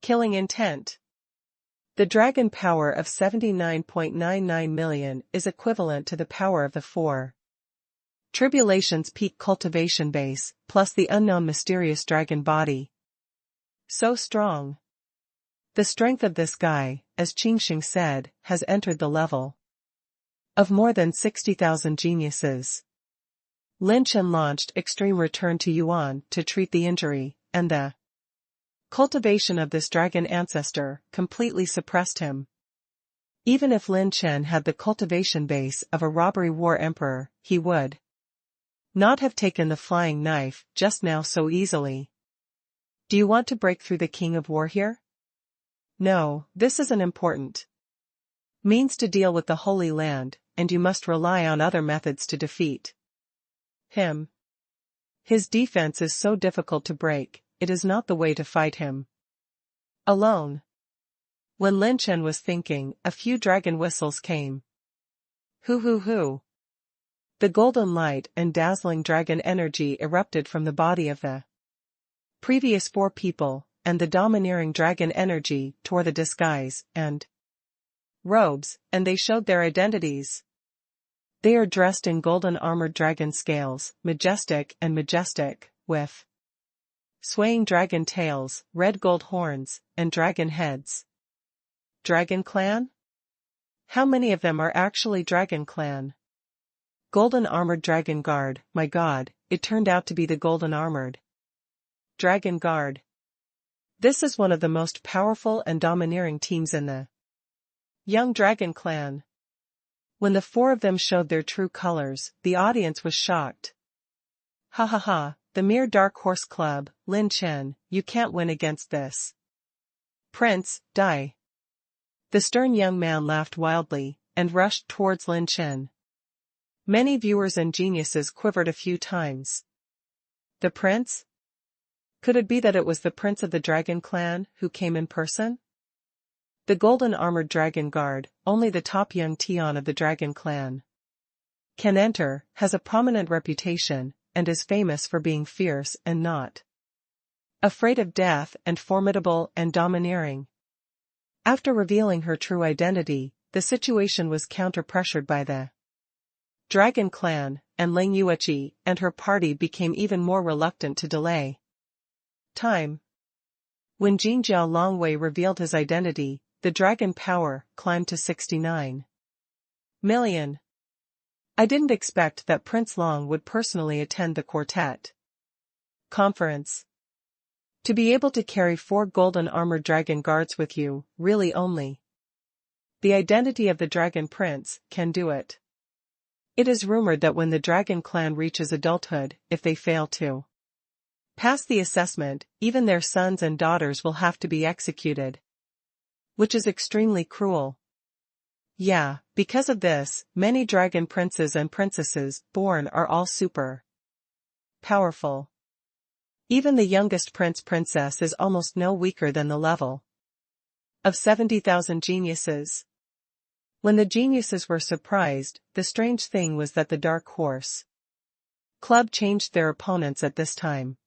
killing intent. The dragon power of 79.99 million is equivalent to the power of the 4 Tribulation's peak cultivation base, plus the unknown mysterious dragon body. So strong. The strength of this guy, as Qingxing said, has entered the level of more than 60,000 geniuses. Lin Chen launched Extreme Return to Yuan to treat the injury, and the cultivation of this dragon ancestor completely suppressed him. Even if Lin Chen had the cultivation base of a robbery war emperor, he would not have taken the flying knife just now so easily. Do you want to break through the king of war here? No, this is an important means to deal with the Holy Land, and you must rely on other methods to defeat him. His defense is so difficult to break, it is not the way to fight him alone. When Lin Chen was thinking, a few dragon whistles came. Hoo hoo hoo. The golden light and dazzling dragon energy erupted from the body of the previous 4 people, and the domineering dragon energy tore the disguise and robes, and they showed their identities. They are dressed in golden armored dragon scales, majestic, with swaying dragon tails, red gold horns, and dragon heads. Dragon Clan? How many of them are actually Dragon Clan? Golden armored dragon guard, my god, it turned out to be the golden armored dragon guard. This is one of the most powerful and domineering teams in the Young Dragon Clan. When the 4 of them showed their true colors, the audience was shocked. Ha ha ha, the mere Dark Horse Club, Lin Chen, you can't win against this prince, die. The stern young man laughed wildly, and rushed towards Lin Chen. Many viewers and geniuses quivered a few times. The prince? Could it be that it was the prince of the dragon clan who came in person? The golden armored dragon guard, only the top young Tian of the dragon clan can enter, has a prominent reputation, and is famous for being fierce and not afraid of death and formidable and domineering. After revealing her true identity, the situation was counter-pressured by the dragon clan, and Ling Yueqi and her party became even more reluctant to delay time. When Jin Jiao Longwei revealed his identity, the dragon power climbed to 69 million. I didn't expect that Prince Long would personally attend the quartet conference. To be able to carry 4 golden armored dragon guards with you, really only the identity of the dragon prince can do it. It is rumored that when the dragon clan reaches adulthood, if they fail to pass the assessment, even their sons and daughters will have to be executed. Which is extremely cruel. Yeah, because of this, many dragon princes and princesses born are all super powerful. Even the youngest prince/princess is almost no weaker than the level of 70,000 geniuses. When the geniuses were surprised, the strange thing was that the Dark Horse Club changed their opponents at this time.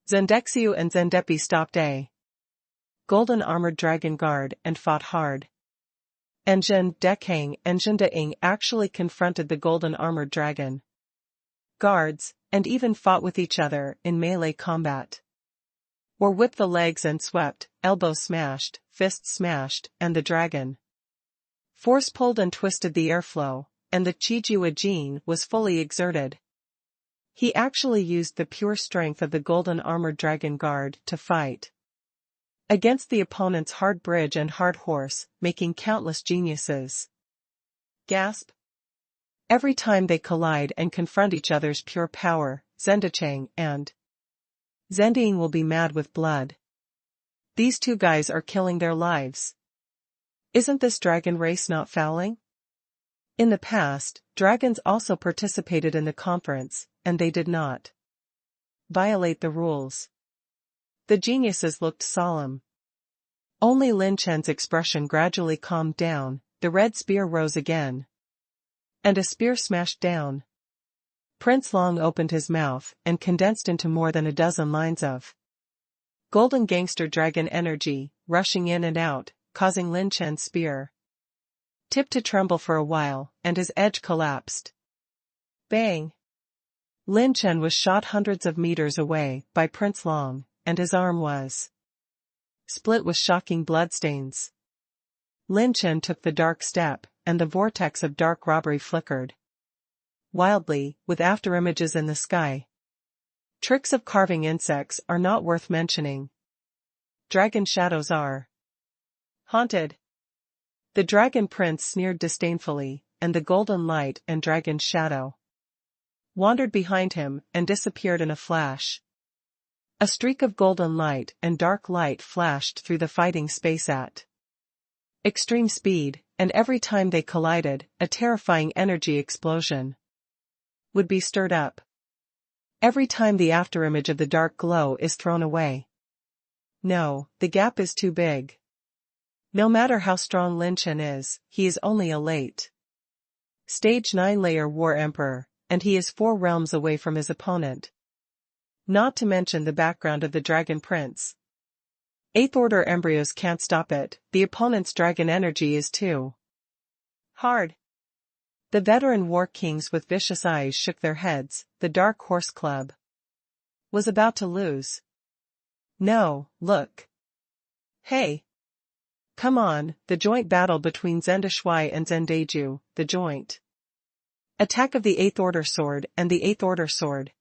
Zendexiu and Zendepi stopped a golden armored dragon guard and fought hard. And Zhen Dekang and Zhen Deing actually confronted the golden armored dragon guards, and even fought with each other in melee combat. Or whipped the legs and swept, elbows smashed, fists smashed, and the dragon force pulled and twisted the airflow, and the Qijua Jin was fully exerted. He actually used the pure strength of the golden armored dragon guard to fight against the opponent's hard bridge and hard horse, making countless geniuses gasp. Every time they collide and confront each other's pure power, Zendechang and Zending will be mad with blood. These 2 guys are killing their lives. Isn't this dragon race not fouling? In the past, dragons also participated in the conference, and they did not violate the rules. The geniuses looked solemn. Only Lin Chen's expression gradually calmed down, the red spear rose again. And a spear smashed down. Prince Long opened his mouth and condensed into more than a dozen lines of golden gangster dragon energy, rushing in and out, causing Lin Chen's spear tip to tremble for a while, and his edge collapsed. Bang! Lin Chen was shot hundreds of meters away by Prince Long, and his arm was split with shocking bloodstains. Lin Chen took the dark step, and the vortex of dark robbery flickered wildly, with afterimages in the sky. Tricks of carving insects are not worth mentioning. Dragon shadows are haunted. The dragon prince sneered disdainfully, and the golden light and dragon shadow wandered behind him and disappeared in a flash. A streak of golden light and dark light flashed through the fighting space at extreme speed, and every time they collided, a terrifying energy explosion would be stirred up. Every time the afterimage of the dark glow is thrown away. No, the gap is too big. No matter how strong Lin Chen is, he is only a late Stage 9 layer war emperor, and he is 4 realms away from his opponent. Not to mention the background of the dragon prince. 8th order embryos can't stop it, the opponent's dragon energy is too hard. The veteran war kings with vicious eyes shook their heads, the Dark Horse Club was about to lose. No, look. Hey! Come on, the joint battle between Zendeshui and Zendeju, the joint attack of the 8th order sword and the 8th order sword.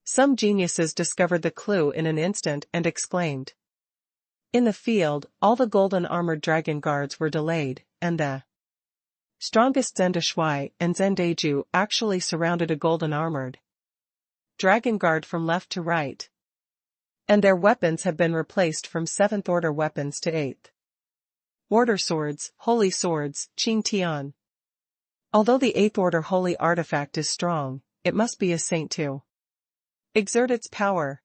Some geniuses discovered the clue in an instant and exclaimed. In the field, all the golden armored dragon guards were delayed, and the strongest Zendeshui and Zendeju actually surrounded a golden armored dragon guard from left to right. And their weapons have been replaced from 7th order weapons to 8th order swords, holy swords, Qing Tian. Although the 8th order holy artifact is strong, it must be a saint to exert its power.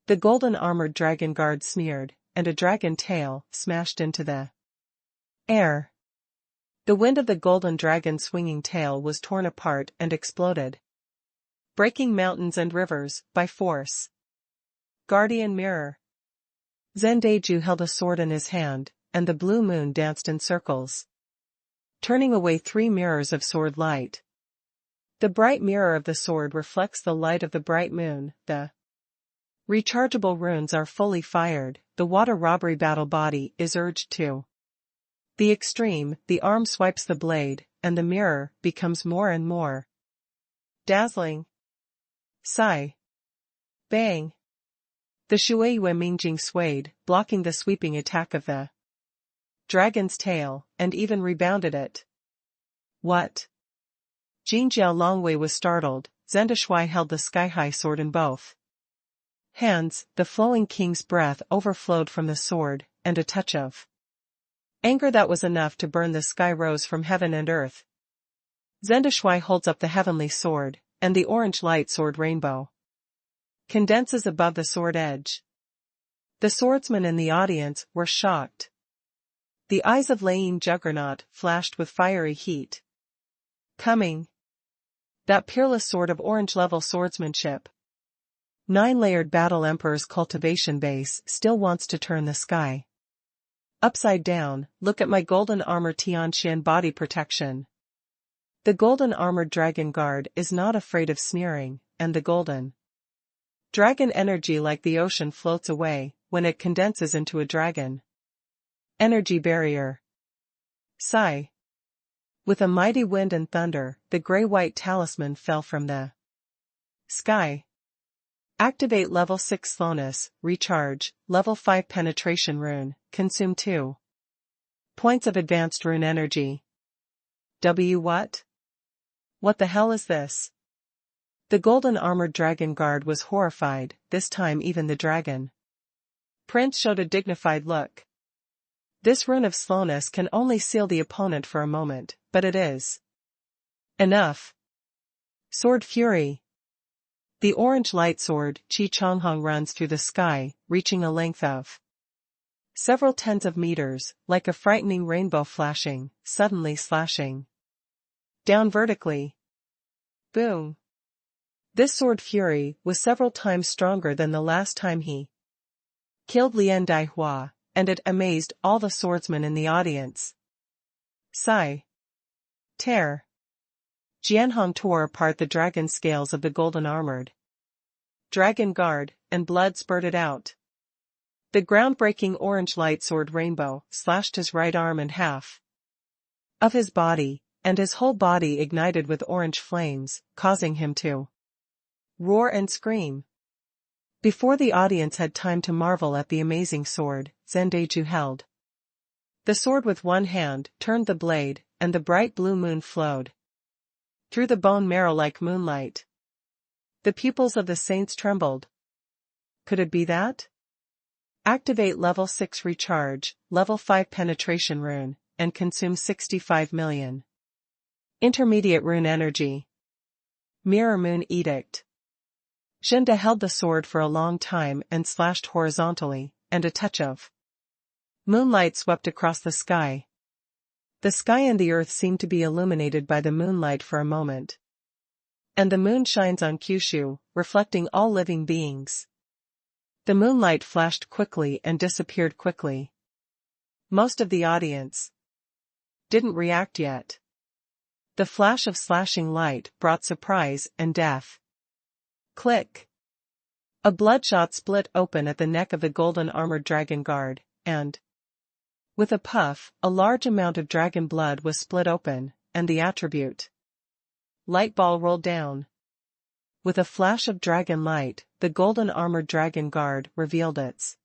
The golden armored dragon guard sneered, and a dragon tail smashed into the air. The wind of the golden dragon's swinging tail was torn apart and exploded, breaking mountains and rivers by force. Guardian mirror. Zhendeju held a sword in his hand, and the blue moon danced in circles, turning away 3 mirrors of sword light. The bright mirror of the sword reflects the light of the bright moon. The rechargeable runes are fully fired. The water robbery battle body is urged to the extreme. The arm swipes the blade, and the mirror becomes more and more dazzling. Sigh. Bang. The Shueiyue Mingjing swayed, blocking the sweeping attack of the dragon's tail, and even rebounded it. What? Jinjiao Longwei was startled. Zendeshuai held the sky-high sword in both hands. The flowing king's breath overflowed from the sword, and a touch of anger that was enough to burn the sky rose from heaven and earth. Zendeshuai holds up the heavenly sword, and the orange light sword rainbow condenses above the sword edge. The swordsmen in the audience were shocked. The eyes of Lin Juggernaut flashed with fiery heat. Coming. That peerless sword of orange-level swordsmanship. 9-layered battle emperor's cultivation base still wants to turn the sky upside down. Look at my golden armor Tianqian body protection. The golden armored dragon guard is not afraid of sneering, and the golden dragon energy like the ocean floats away when it condenses into a dragon energy barrier. Sigh. With a mighty wind and thunder, the gray-white talisman fell from the sky. Activate level 6 slowness, recharge, level 5 penetration rune, consume 2 points of advanced rune energy. What? What the hell is this? The golden armored dragon guard was horrified. This time even the dragon prince showed a dignified look. This rune of slowness can only seal the opponent for a moment, but it is enough. Sword Fury. The orange light sword, Qi Chonghong, runs through the sky, reaching a length of several tens of meters, like a frightening rainbow flashing, suddenly slashing down vertically. Boom. This sword fury was several times stronger than the last time he killed Lian Daihua, and it amazed all the swordsmen in the audience. Sigh. Tear. Jianhong tore apart the dragon scales of the golden armored dragon guard, and blood spurted out. The groundbreaking orange light sword rainbow slashed his right arm in half of his body, and his whole body ignited with orange flames, causing him to roar and scream. Before the audience had time to marvel at the amazing sword, Zhendeju held the sword with one hand, turned the blade, and the bright blue moon flowed through the bone marrow like moonlight. The pupils of the saints trembled. Could it be that? Activate level 6 recharge, level 5 penetration rune, and consume 65 million intermediate rune energy. Mirror Moon Edict. Zhenda held the sword for a long time and slashed horizontally, and a touch of moonlight swept across the sky. The sky and the earth seemed to be illuminated by the moonlight for a moment. And the moon shines on Kyushu, reflecting all living beings. The moonlight flashed quickly and disappeared quickly. Most of the audience didn't react yet. The flash of slashing light brought surprise and death. Click. A bloodshot split open at the neck of the golden armored dragon guard, and with a puff, a large amount of dragon blood was split open, and the attribute light ball rolled down. With a flash of dragon light, the golden armored dragon guard revealed its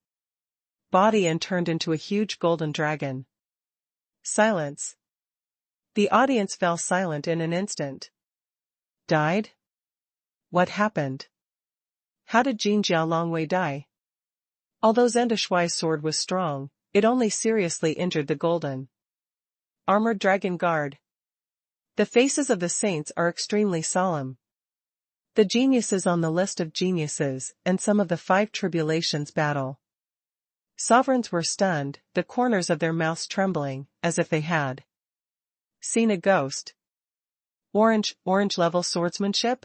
body and turned into a huge golden dragon. Silence. The audience fell silent in an instant. Died? What happened? How did Jinjiao Longwei die? Although Zendeshuai's sword was strong, it only seriously injured the golden armored dragon guard. The faces of the saints are extremely solemn. The geniuses on the list of geniuses and some of the 5 tribulations battle. Sovereigns were stunned, the corners of their mouths trembling, as if they had seen a ghost. Orange level swordsmanship?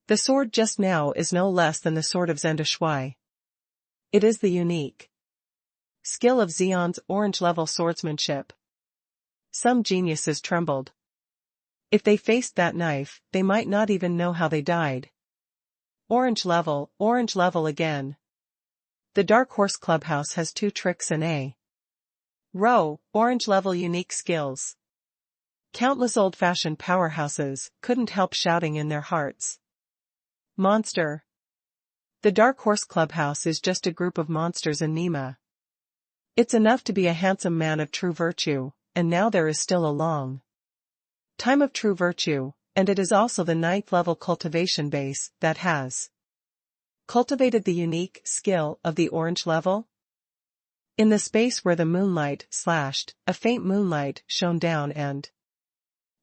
The sword just now is no less than the sword of Zhen Shui. It is the unique skill of Xion's orange level swordsmanship. Some geniuses trembled. If they faced that knife, they might not even know how they died. Orange level again. The Dark Horse Clubhouse has 2 tricks in a row, orange level unique skills. Countless old-fashioned powerhouses couldn't help shouting in their hearts. Monster. The Dark Horse Clubhouse is just a group of monsters in Nima. It's enough to be a handsome man of true virtue, and now there is still a long time of true virtue, and it is also the 9th level cultivation base that has cultivated the unique skill of the orange level. In the space where the moonlight slashed, a faint moonlight shone down and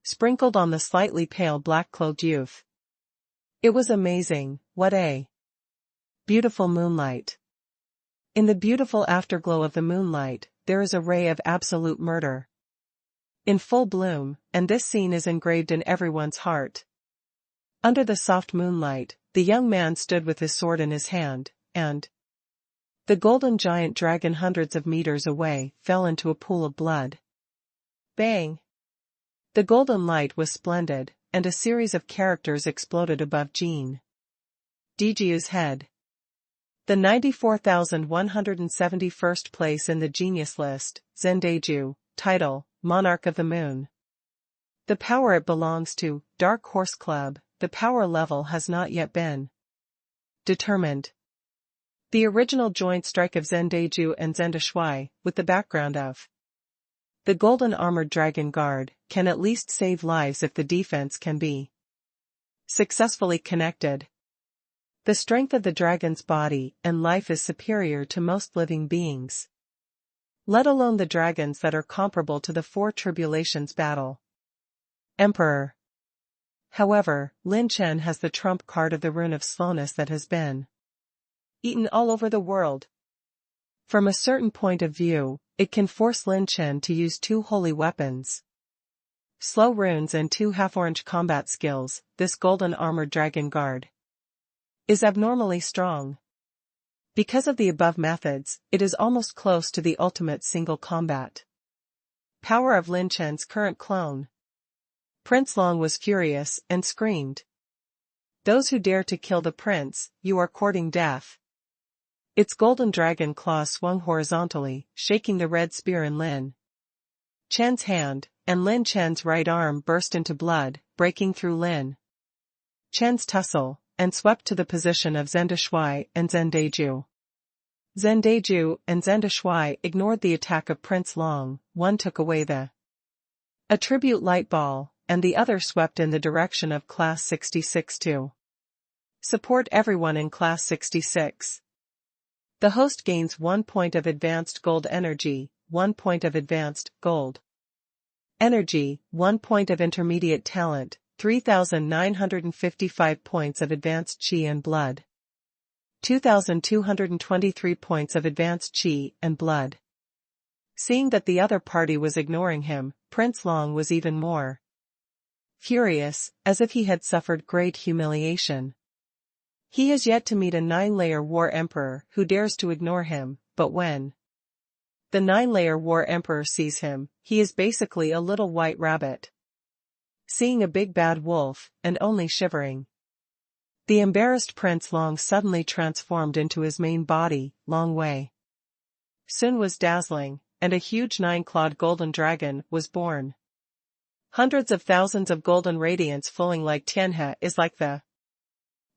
sprinkled on the slightly pale black-clothed youth. It was amazing. What a beautiful moonlight. In the beautiful afterglow of the moonlight, there is a ray of absolute murder in full bloom, and this scene is engraved in everyone's heart. Under the soft moonlight, the young man stood with his sword in his hand, and the golden giant dragon hundreds of meters away fell into a pool of blood. Bang! The golden light was splendid, and a series of characters exploded above Jean Dijiu's head. The 94,171st place in the genius list, Zhen Deju, title, Monarch of the Moon. The power it belongs to, Dark Horse Club, the power level has not yet been determined. The original joint strike of Zhen Deju and Zhen Shui, with the background of the golden armored dragon guard, can at least save lives if the defense can be successfully connected. The strength of the dragon's body and life is superior to most living beings, let alone the dragons that are comparable to the 4 tribulations battle. Emperor. However, Lin Chen has the trump card of the rune of slowness that has been eaten all over the world. From a certain point of view, it can force Lin Chen to use 2 holy weapons, slow runes and 2 half-orange combat skills. This golden armored dragon guard is abnormally strong. Because of the above methods, it is almost close to the ultimate single combat power of Lin Chen's current clone. Prince Long was furious and screamed, "Those who dare to kill the prince, you are courting death." Its golden dragon claws swung horizontally, shaking the red spear in Lin Chen's hand, and Lin Chen's right arm burst into blood, breaking through Lin Chen's tussle, and swept to the position of Zhen Shui and Zhen Deju. Zhen Deju and Zhen Shui ignored the attack of Prince Long. One took away the attribute light ball, and the other swept in the direction of Class 66 to support everyone in Class 66. The host gains 1 point of advanced gold energy, 1 point of advanced gold energy, 1 point of intermediate talent, 3,955 points of advanced qi and blood, 2,223 points of advanced qi and blood. Seeing that the other party was ignoring him, Prince Long was even more furious, as if he had suffered great humiliation. He has yet to meet a 9-layer war emperor who dares to ignore him, but when the 9-layer war emperor sees him, he is basically a little white rabbit seeing a big bad wolf, and only shivering. The embarrassed Prince Long suddenly transformed into his main body, Long Wei. Sun was dazzling, and a huge 9-clawed golden dragon was born. Hundreds of thousands of golden radiance flowing like Tianhe is like the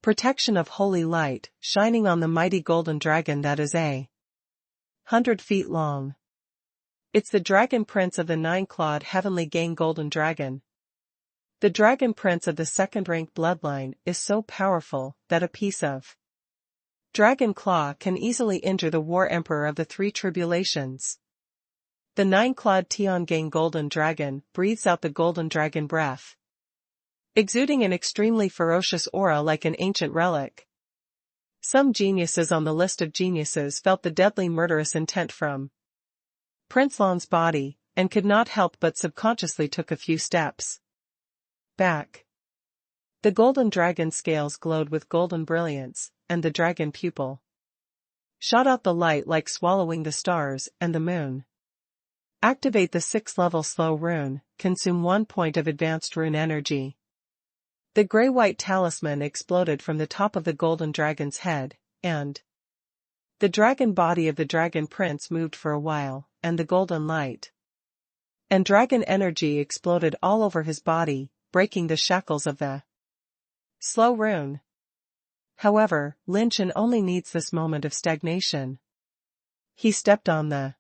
protection of holy light, shining on the mighty golden dragon that is 100 feet long. It's the dragon prince of the 9-clawed heavenly gang golden dragon. The dragon prince of the 2nd-rank bloodline is so powerful that a piece of dragon claw can easily injure the war emperor of the 3 tribulations. The 9-clawed Tiangang golden dragon breathes out the golden dragon breath, exuding an extremely ferocious aura like an ancient relic. Some geniuses on the list of geniuses felt the deadly murderous intent from Prince Long's body, and could not help but subconsciously took a few steps back. The golden dragon scales glowed with golden brilliance, and the dragon pupil shot out the light like swallowing the stars and the moon. Activate the 6th-level slow rune, consume 1 point of advanced rune energy. The gray-white talisman exploded from the top of the golden dragon's head, and the dragon body of the dragon prince moved for a while, and the golden light and dragon energy exploded all over his body, breaking the shackles of the slow rune. However, Lin Chen only needs this moment of stagnation. He stepped on the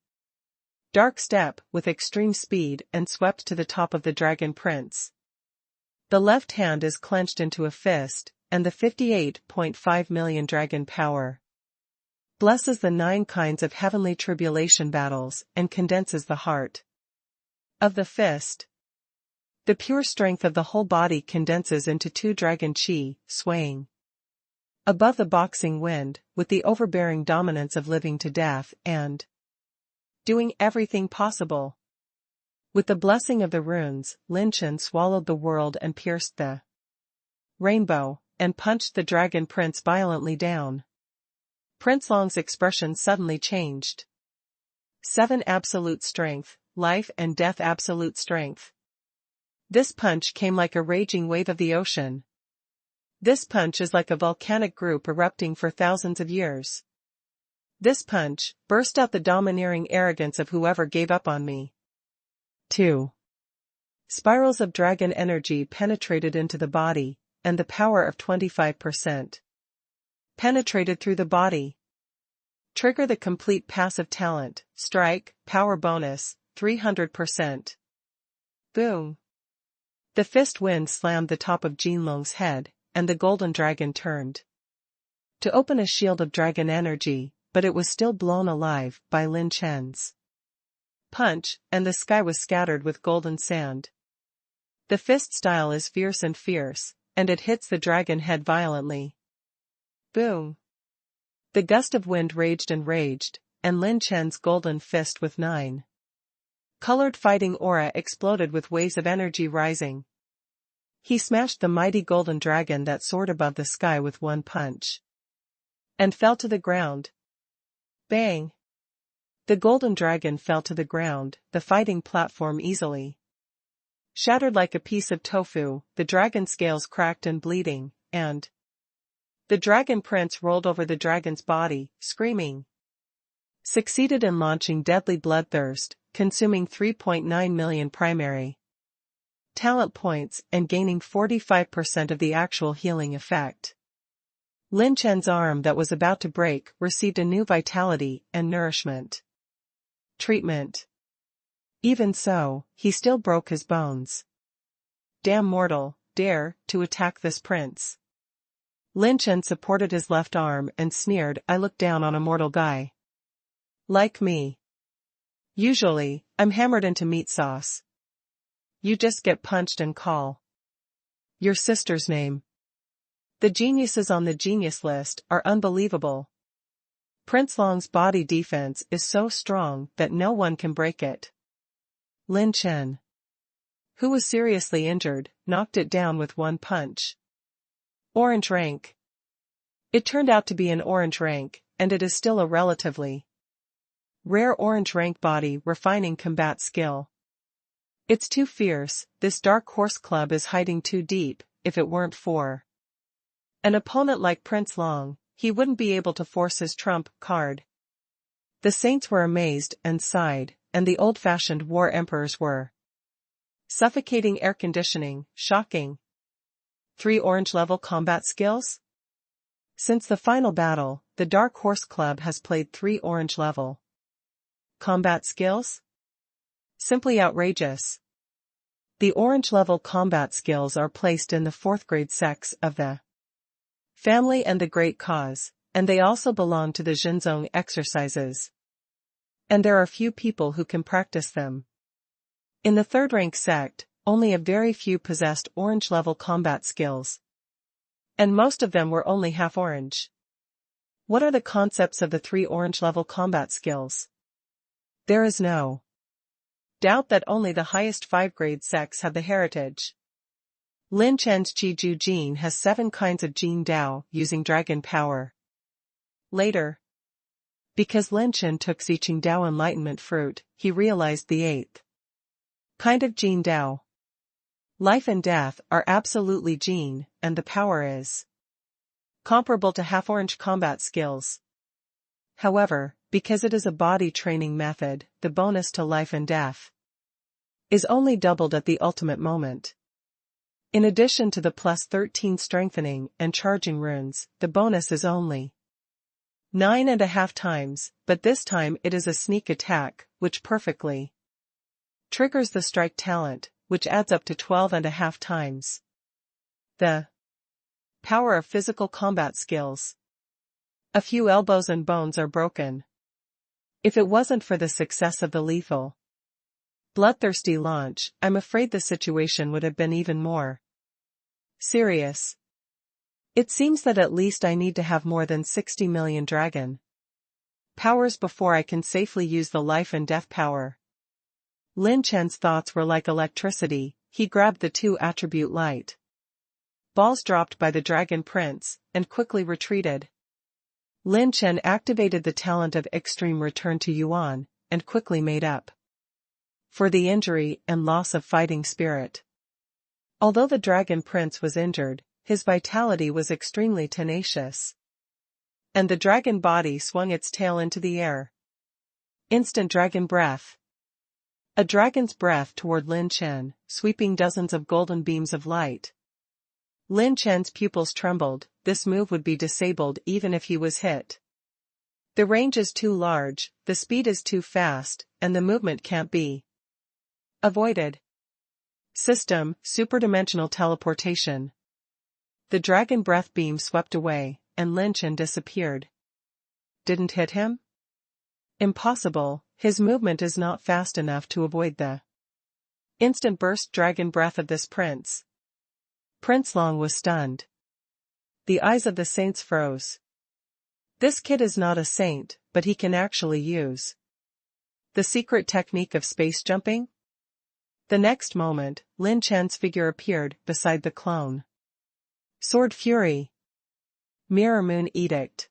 dark step with extreme speed and swept to the top of the dragon prince. The left hand is clenched into a fist, and the 58.5 million dragon power blesses the 9 kinds of heavenly tribulation battles and condenses the heart of the fist. The pure strength of the whole body condenses into 2 dragon chi, swaying above the boxing wind, with the overbearing dominance of living to death and doing everything possible. With the blessing of the runes, Lin Chen swallowed the world and pierced the rainbow, and punched the dragon prince violently down. Prince Long's expression suddenly changed. 7 absolute strength, life and death absolute strength. This punch came like a raging wave of the ocean. This punch is like a volcanic group erupting for thousands of years. This punch burst out the domineering arrogance of whoever gave up on me. 2. Spirals of dragon energy penetrated into the body, and the power of 25% penetrated through the body. Trigger the complete passive talent, strike, power bonus, 300%. Boom. The fist wind slammed the top of Jinlong's head, and the golden dragon turned to open a shield of dragon energy, but it was still blown alive by Lin Chen's punch, and the sky was scattered with golden sand. The fist style is fierce, and it hits the dragon head violently. Boom. The gust of wind raged, and Lin Chen's golden fist with 9 colored fighting aura exploded with waves of energy rising. He smashed the mighty golden dragon that soared above the sky with 1 punch, and fell to the ground. Bang! The golden dragon fell to the ground, the fighting platform easily shattered like a piece of tofu, the dragon scales cracked and bleeding, and the dragon prince rolled over the dragon's body, screaming. Succeeded in launching deadly bloodthirst, consuming 3.9 million primary talent points and gaining 45% of the actual healing effect. Lin Chen's arm that was about to break received a new vitality and nourishment treatment. Even so, he still broke his bones. Damn mortal, dare to attack this prince. Lin Chen supported his left arm and sneered, I look down on a mortal guy like me. Usually, I'm hammered into meat sauce. You just get punched and call your sister's name. The geniuses on the genius list are unbelievable. Prince Long's body defense is so strong that no one can break it. Lin Chen, who was seriously injured, knocked it down with 1 punch. Orange rank. It turned out to be an orange rank, and it is still a relatively rare orange rank body refining combat skill. It's too fierce, this dark horse club is hiding too deep. If it weren't for an opponent like Prince Long, he wouldn't be able to force his trump card. The saints were amazed and sighed, and the old-fashioned war emperors were suffocating. Air conditioning, shocking. 3 orange level combat skills? Since the final battle, the Dark Horse Club has played 3 orange level combat skills? Simply outrageous. The orange level combat skills are placed in the 4th grade sects of the family and the great cause, and they also belong to the Zhenzong exercises. And there are few people who can practice them. In the third-rank sect, only a very few possessed orange-level combat skills. And most of them were only half orange. What are the concepts of the 3 orange-level combat skills? There is no doubt that only the highest 5-grade sects have the heritage. Lin Chen's Qi Ju Jin has 7 kinds of Jin Dao using dragon power. Later, because Lin Chen took Xiqing Dao enlightenment fruit, he realized the 8th kind of Jin Dao. Life and death are absolutely Jin, and the power is comparable to half-orange combat skills. However, because it is a body training method, the bonus to life and death is only doubled at the ultimate moment. In addition to the plus 13 strengthening and charging runes, the bonus is only 9.5 times, but this time it is a sneak attack, which perfectly triggers the strike talent, which adds up to 12.5 times the power of physical combat skills. A few elbows and bones are broken. If it wasn't for the success of the lethal, bloodthirsty launch, I'm afraid the situation would have been even more serious. It seems that at least I need to have more than 60 million dragon powers before I can safely use the life and death power. Lin Chen's thoughts were like electricity. He grabbed the 2 attribute light balls dropped by the Dragon Prince, and quickly retreated. Lin Chen activated the talent of extreme return to Yuan, and quickly made up for the injury and loss of fighting spirit. Although the Dragon Prince was injured, his vitality was extremely tenacious. And the dragon body swung its tail into the air. Instant dragon breath. A dragon's breath toward Lin Chen, sweeping dozens of golden beams of light. Lin Chen's pupils trembled. This move would be disabled even if he was hit. The range is too large, the speed is too fast, and the movement can't be avoided. System, superdimensional teleportation. The dragon breath beam swept away, and Lin Chen disappeared. Didn't hit him? Impossible, his movement is not fast enough to avoid the instant burst dragon breath of this prince. Prince Long was stunned. The eyes of the saints froze. This kid is not a saint, but he can actually use the secret technique of space jumping? The next moment, Lin Chen's figure appeared beside the clone. Sword Fury. Mirror Moon Edict.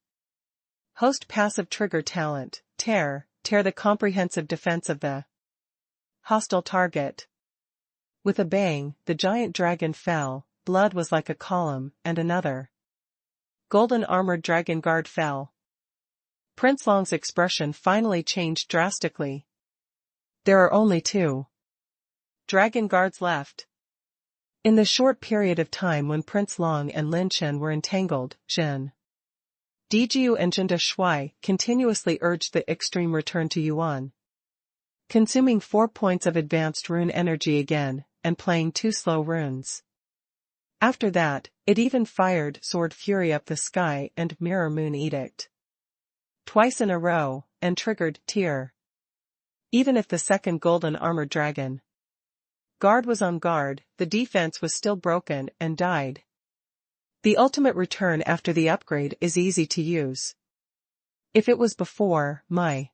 Host passive trigger talent, tear the comprehensive defense of the hostile target. With a bang, the giant dragon fell, blood was like a column, and another golden armored dragon guard fell. Prince Long's expression finally changed drastically. There are only 2 dragon guards left. In the short period of time when Prince Long and Lin Chen were entangled, Zhen Dijiu and Jinda Shui continuously urged the extreme return to Yuan, consuming 4 points of advanced rune energy again, and playing 2 slow runes. After that, it even fired Sword Fury up the sky and Mirror Moon Edict twice in a row, and triggered Tear. Even if the second golden armored dragon guard was on guard, the defense was still broken and died. The ultimate return after the upgrade is easy to use. If it was before, my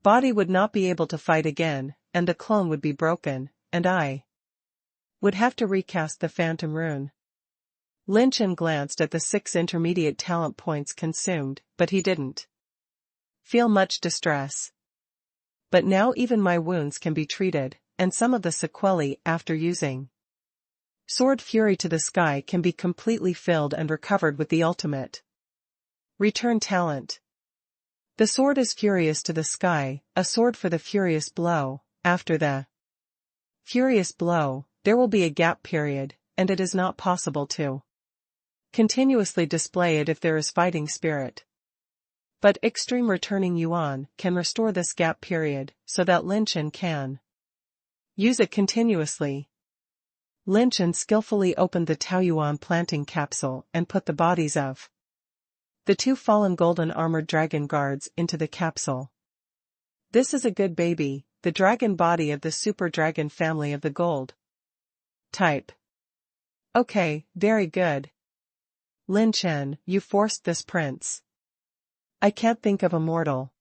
body would not be able to fight again, and the clone would be broken, and I would have to recast the Phantom Rune. Lin Chen glanced at the 6 intermediate talent points consumed, but he didn't feel much distress. But now even my wounds can be treated, and some of the sequelae after using Sword Fury to the sky can be completely filled and recovered with the ultimate return talent. The sword is furious to the sky, a sword for the furious blow. After the furious blow, there will be a gap period, and it is not possible to continuously display it if there is fighting spirit. But extreme returning Yuan can restore this gap period, so that Lin Chen can use it continuously. Lin Chen skillfully opened the Taoyuan planting capsule and put the bodies of the 2 fallen golden armored dragon guards into the capsule. This is a good baby, the dragon body of the super dragon family of the gold type. Okay, very good. Lin Chen, you forced this prince. I can't think of a mortal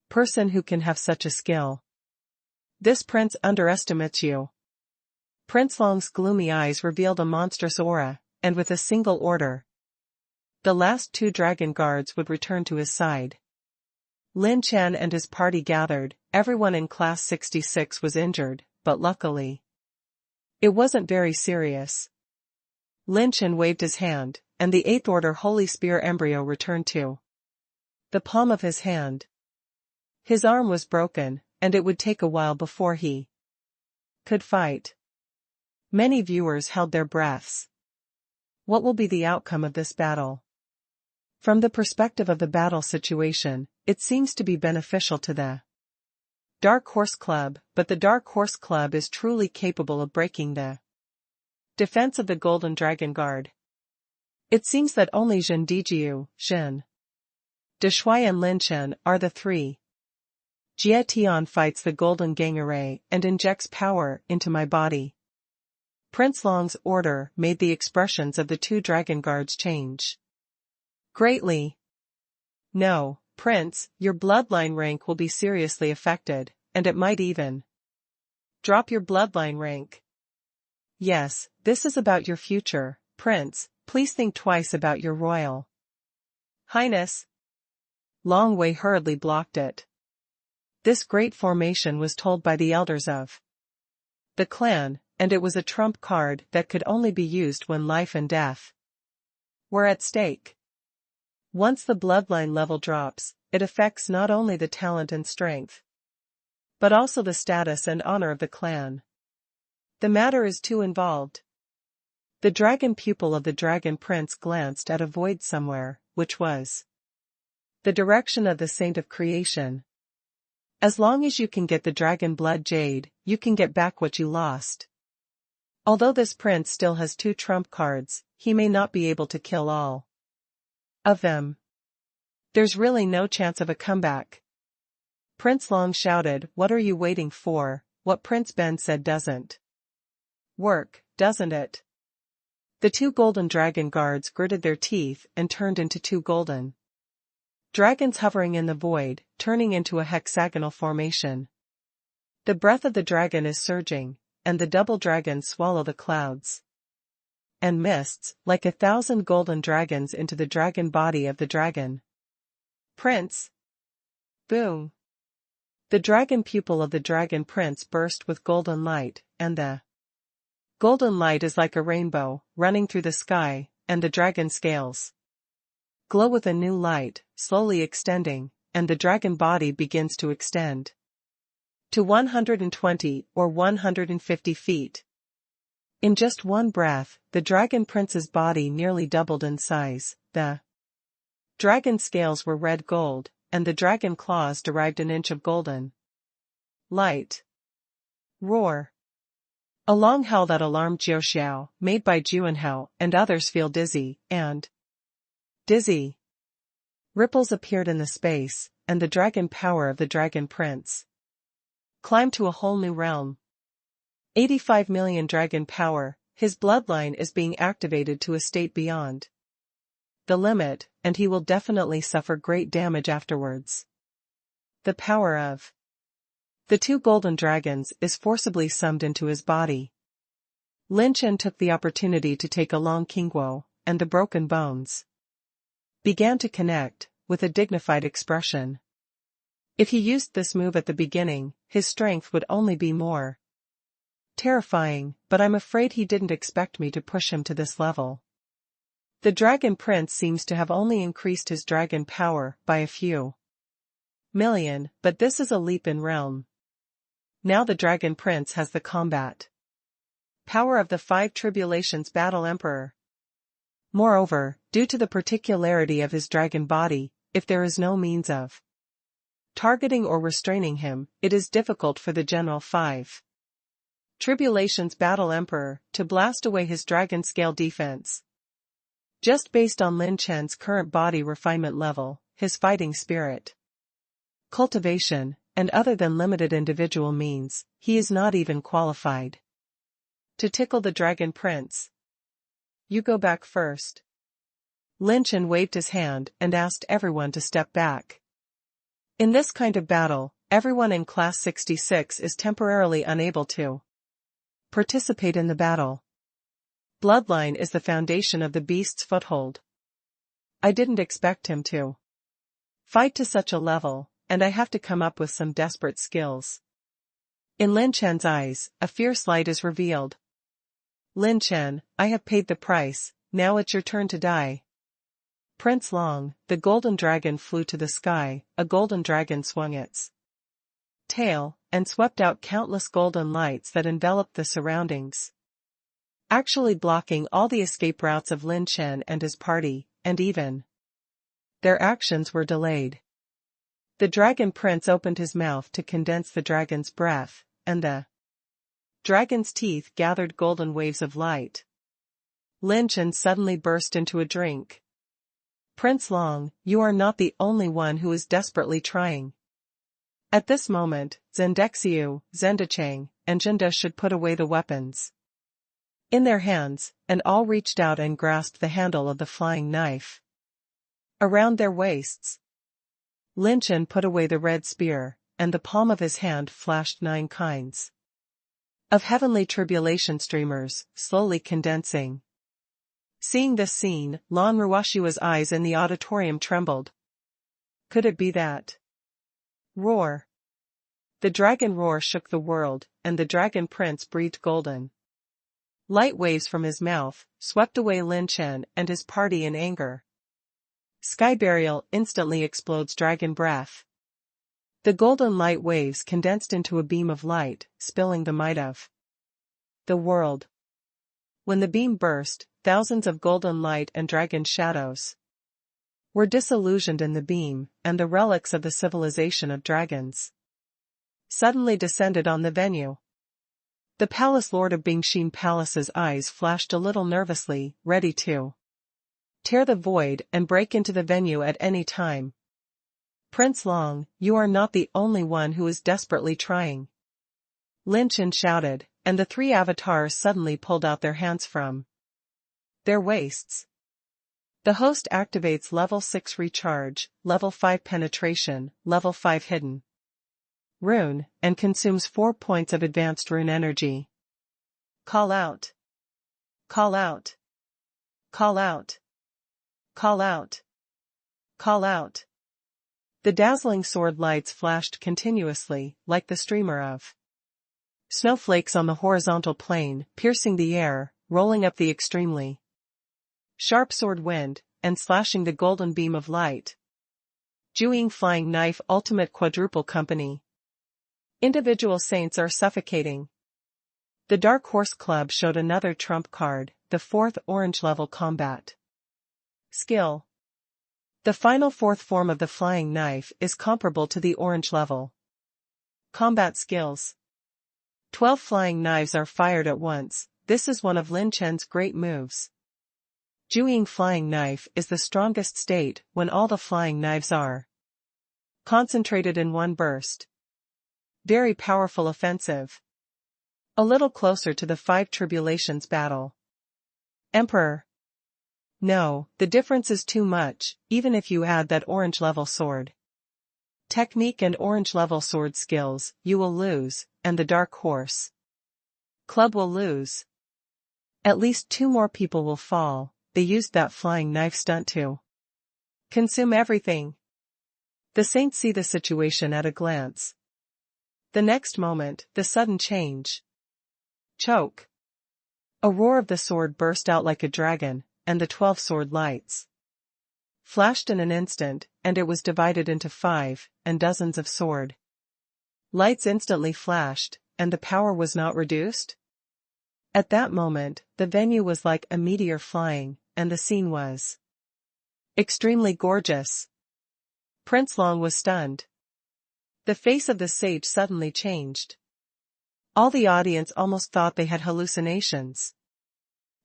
person who can have such a skill. This prince underestimates you. Prince Long's gloomy eyes revealed a monstrous aura, and with a single order, the last 2 dragon guards would return to his side. Lin Chen and his party gathered. Everyone in class 66 was injured, but luckily, it wasn't very serious. Lin Chen waved his hand, and the 8th order Holy Spear embryo returned to the palm of his hand. His arm was broken, and it would take a while before he could fight. Many viewers held their breaths. What will be the outcome of this battle? From the perspective of the battle situation, it seems to be beneficial to the Dark Horse Club, but the Dark Horse Club is truly capable of breaking the defense of the Golden Dragon Guard. It seems that only Zhen Dijiu, Shen Deshui and Lin Chen are the 3. Jie Tian fights the Golden Gang Array and injects power into my body. Prince Long's order made the expressions of the 2 dragon guards change greatly. No, Prince, your bloodline rank will be seriously affected, and it might even drop your bloodline rank. Yes, this is about your future, Prince, please think twice about your royal highness. Long Wei hurriedly blocked it. This great formation was told by the elders of the clan, and it was a trump card that could only be used when life and death were at stake. Once the bloodline level drops, it affects not only the talent and strength, but also the status and honor of the clan. The matter is too involved. The dragon pupil of the dragon prince glanced at a void somewhere, which was the direction of the saint of creation. As long as you can get the dragon blood jade, you can get back what you lost. Although this prince still has 2 trump cards, he may not be able to kill all of them. There's really no chance of a comeback. Prince Long shouted, "What are you waiting for?" What Prince Ben said doesn't work, doesn't it? The 2 golden dragon guards gritted their teeth and turned into 2 golden dragons hovering in the void, turning into a hexagonal formation. The breath of the dragon is surging, and the double dragons swallow the clouds and mists, like 1,000 golden dragons into the dragon body of the dragon prince. Boom! The dragon pupil of the dragon prince burst with golden light, and the golden light is like a rainbow, running through the sky, and the dragon scales glow with a new light, slowly extending, and the dragon body begins to extend to 120 or 150 feet. In just one breath, the dragon prince's body nearly doubled in size. The dragon scales were red gold, and the dragon claws derived an inch of golden light. Roar! A long howl that alarmed Jiu Xiao, made by Juanhao and others feel dizzy, and dizzy. Ripples appeared in the space, and the dragon power of the dragon prince climbed to a whole new realm. 85 million dragon power, his bloodline is being activated to a state beyond the limit, and he will definitely suffer great damage afterwards. The power of the 2 golden dragons is forcibly summed into his body. Lin Chen took the opportunity to take a long Qingguo, and the broken bones began to connect, with a dignified expression. If he used this move at the beginning, his strength would only be more terrifying, but I'm afraid he didn't expect me to push him to this level. The dragon prince seems to have only increased his dragon power by a few million, but this is a leap in realm. Now the dragon prince has the combat power of the 5 tribulations battle emperor. Moreover, due to the particularity of his dragon body, if there is no means of targeting or restraining him, it is difficult for the general 5 tribulations battle emperor to blast away his dragon scale defense. Just based on Lin Chen's current body refinement level, his fighting spirit, cultivation, and other than limited individual means, he is not even qualified to tickle the Dragon Prince. You go back first. Lin Chen waved his hand and asked everyone to step back. In this kind of battle, everyone in Class 66 is temporarily unable to participate in the battle. Bloodline is the foundation of the beast's foothold. I didn't expect him to fight to such a level, and I have to come up with some desperate skills. In Lin Chen's eyes, a fierce light is revealed. Lin Chen, I have paid the price, now it's your turn to die. Prince Long, the golden dragon flew to the sky, a golden dragon swung its tail, and swept out countless golden lights that enveloped the surroundings, actually blocking all the escape routes of Lin Chen and his party, and even their actions were delayed. The Dragon Prince opened his mouth to condense the dragon's breath, and the dragon's teeth gathered golden waves of light. Lin Chen suddenly burst into a drink. Prince Long, you are not the only one who is desperately trying. At this moment, Zhendexiu, Zhendachang, and Zhenda should put away the weapons in their hands, and all reached out and grasped the handle of the flying knife around their waists. Lin Chen put away the red spear, and the palm of his hand flashed 9 kinds of heavenly tribulation streamers, slowly condensing. Seeing this scene, Lan Ruoshiwa's eyes in the auditorium trembled. Could it be that roar? The dragon roar shook the world, and the Dragon Prince breathed golden light waves from his mouth, swept away Lin Chen and his party in anger. Sky Burial instantly explodes dragon breath. The golden light waves condensed into a beam of light, spilling the might of the world. When the beam burst, thousands of golden light and dragon shadows were disillusioned in the beam, and the relics of the civilization of dragons suddenly descended on the venue. The palace lord of Bingxin Palace's eyes flashed a little nervously, ready to tear the void and break into the venue at any time. Prince Long, you are not the only one who is desperately trying. Lin Chen shouted, and the 3 avatars suddenly pulled out their hands from their waists. The host activates level 6 recharge, level 5 penetration, level 5 hidden rune, and consumes 4 points of advanced rune energy. Call out. Call out. Call out. Call out. Call out. The dazzling sword lights flashed continuously, like the streamer of snowflakes on the horizontal plane, piercing the air, rolling up the extremely sharp sword wind, and slashing the golden beam of light. Juing Flying Knife Ultimate Quadruple Company. Individual saints are suffocating. The Dark Horse Club showed another trump card, the 4th orange level combat skill. The final 4th form of the flying knife is comparable to the orange level combat skills. 12 flying knives are fired at once. This is one of Lin Chen's great moves. Juing Flying Knife is the strongest state when all the flying knives are concentrated in one burst. Very powerful offensive. A little closer to the 5 tribulations battle. Emperor. No, the difference is too much, even if you add that orange level sword technique and orange level sword skills, you will lose, and the Dark Horse Club will lose. At least 2 more people will fall. They used that flying knife stunt to consume everything. The saints see the situation at a glance. The next moment, the sudden change. Choke. A roar of the sword burst out like a dragon, and the 12 sword lights flashed in an instant, and it was divided into 5, and dozens of sword lights instantly flashed, and the power was not reduced. At that moment, the venue was like a meteor flying, and the scene was extremely gorgeous. Prince Long was stunned. The face of the sage suddenly changed. All the audience almost thought they had hallucinations.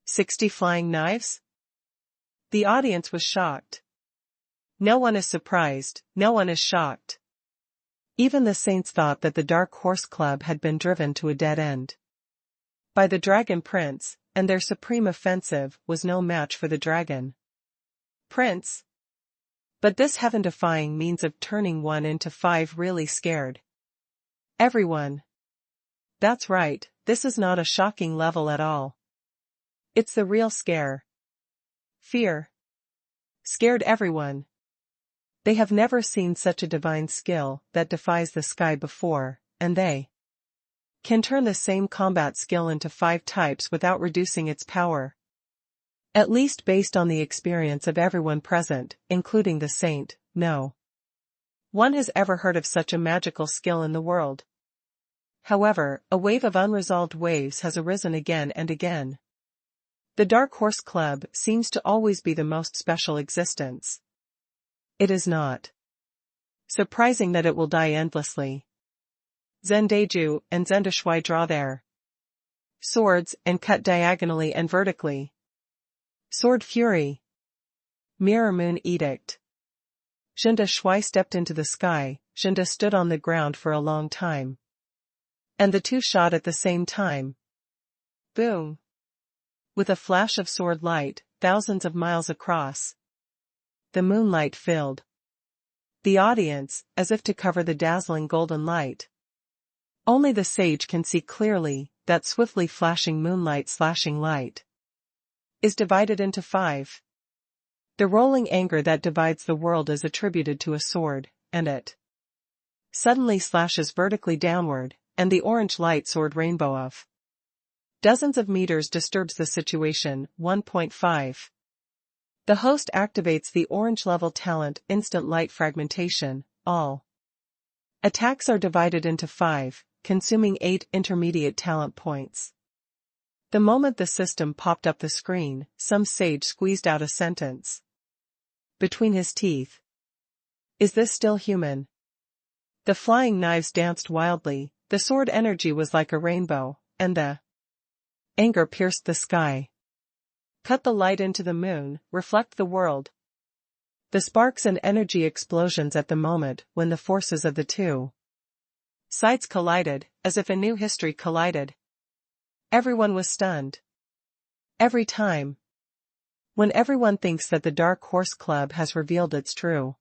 60 flying knives? The audience was shocked. No one is surprised, no one is shocked. Even the saints thought that the Dark Horse Club had been driven to a dead end by the Dragon Prince, and their supreme offensive was no match for the Dragon Prince. But this heaven-defying means of turning 1 into 5 really scared everyone. That's right, this is not a shocking level at all. It's the real scare. Fear. Scared everyone. They have never seen such a divine skill that defies the sky before, and they can turn the same combat skill into 5 types without reducing its power. At least based on the experience of everyone present, including the saint, no one has ever heard of such a magical skill in the world. However, a wave of unresolved waves has arisen again and again. The Dark Horse Club seems to always be the most special existence. It is not surprising that it will die endlessly. Zendeju and Zendashui draw their swords and cut diagonally and vertically. Sword Fury. Mirror Moon Edict. Zhenda Shui stepped into the sky, Zhenda stood on the ground for a long time. And the two shot at the same time. Boom. With a flash of sword light, thousands of miles across. The moonlight filled the audience, as if to cover the dazzling golden light. Only the sage can see clearly that swiftly flashing moonlight slashing light is divided into 5. The rolling anger that divides the world is attributed to a sword, and it suddenly slashes vertically downward, and the orange light sword rainbow of dozens of meters disturbs the situation. 1.5. The host activates the orange level talent instant light fragmentation. All attacks are divided into 5, consuming 8 intermediate talent points. The moment the system popped up the screen, some sage squeezed out a sentence between his teeth. Is this still human? The flying knives danced wildly, the sword energy was like a rainbow, and the anger pierced the sky. Cut the light into the moon, reflect the world. The sparks and energy explosions at the moment when the forces of the two sides collided, as if a new history collided. Everyone was stunned. Every time. When everyone thinks that the Dark Horse Club has revealed its true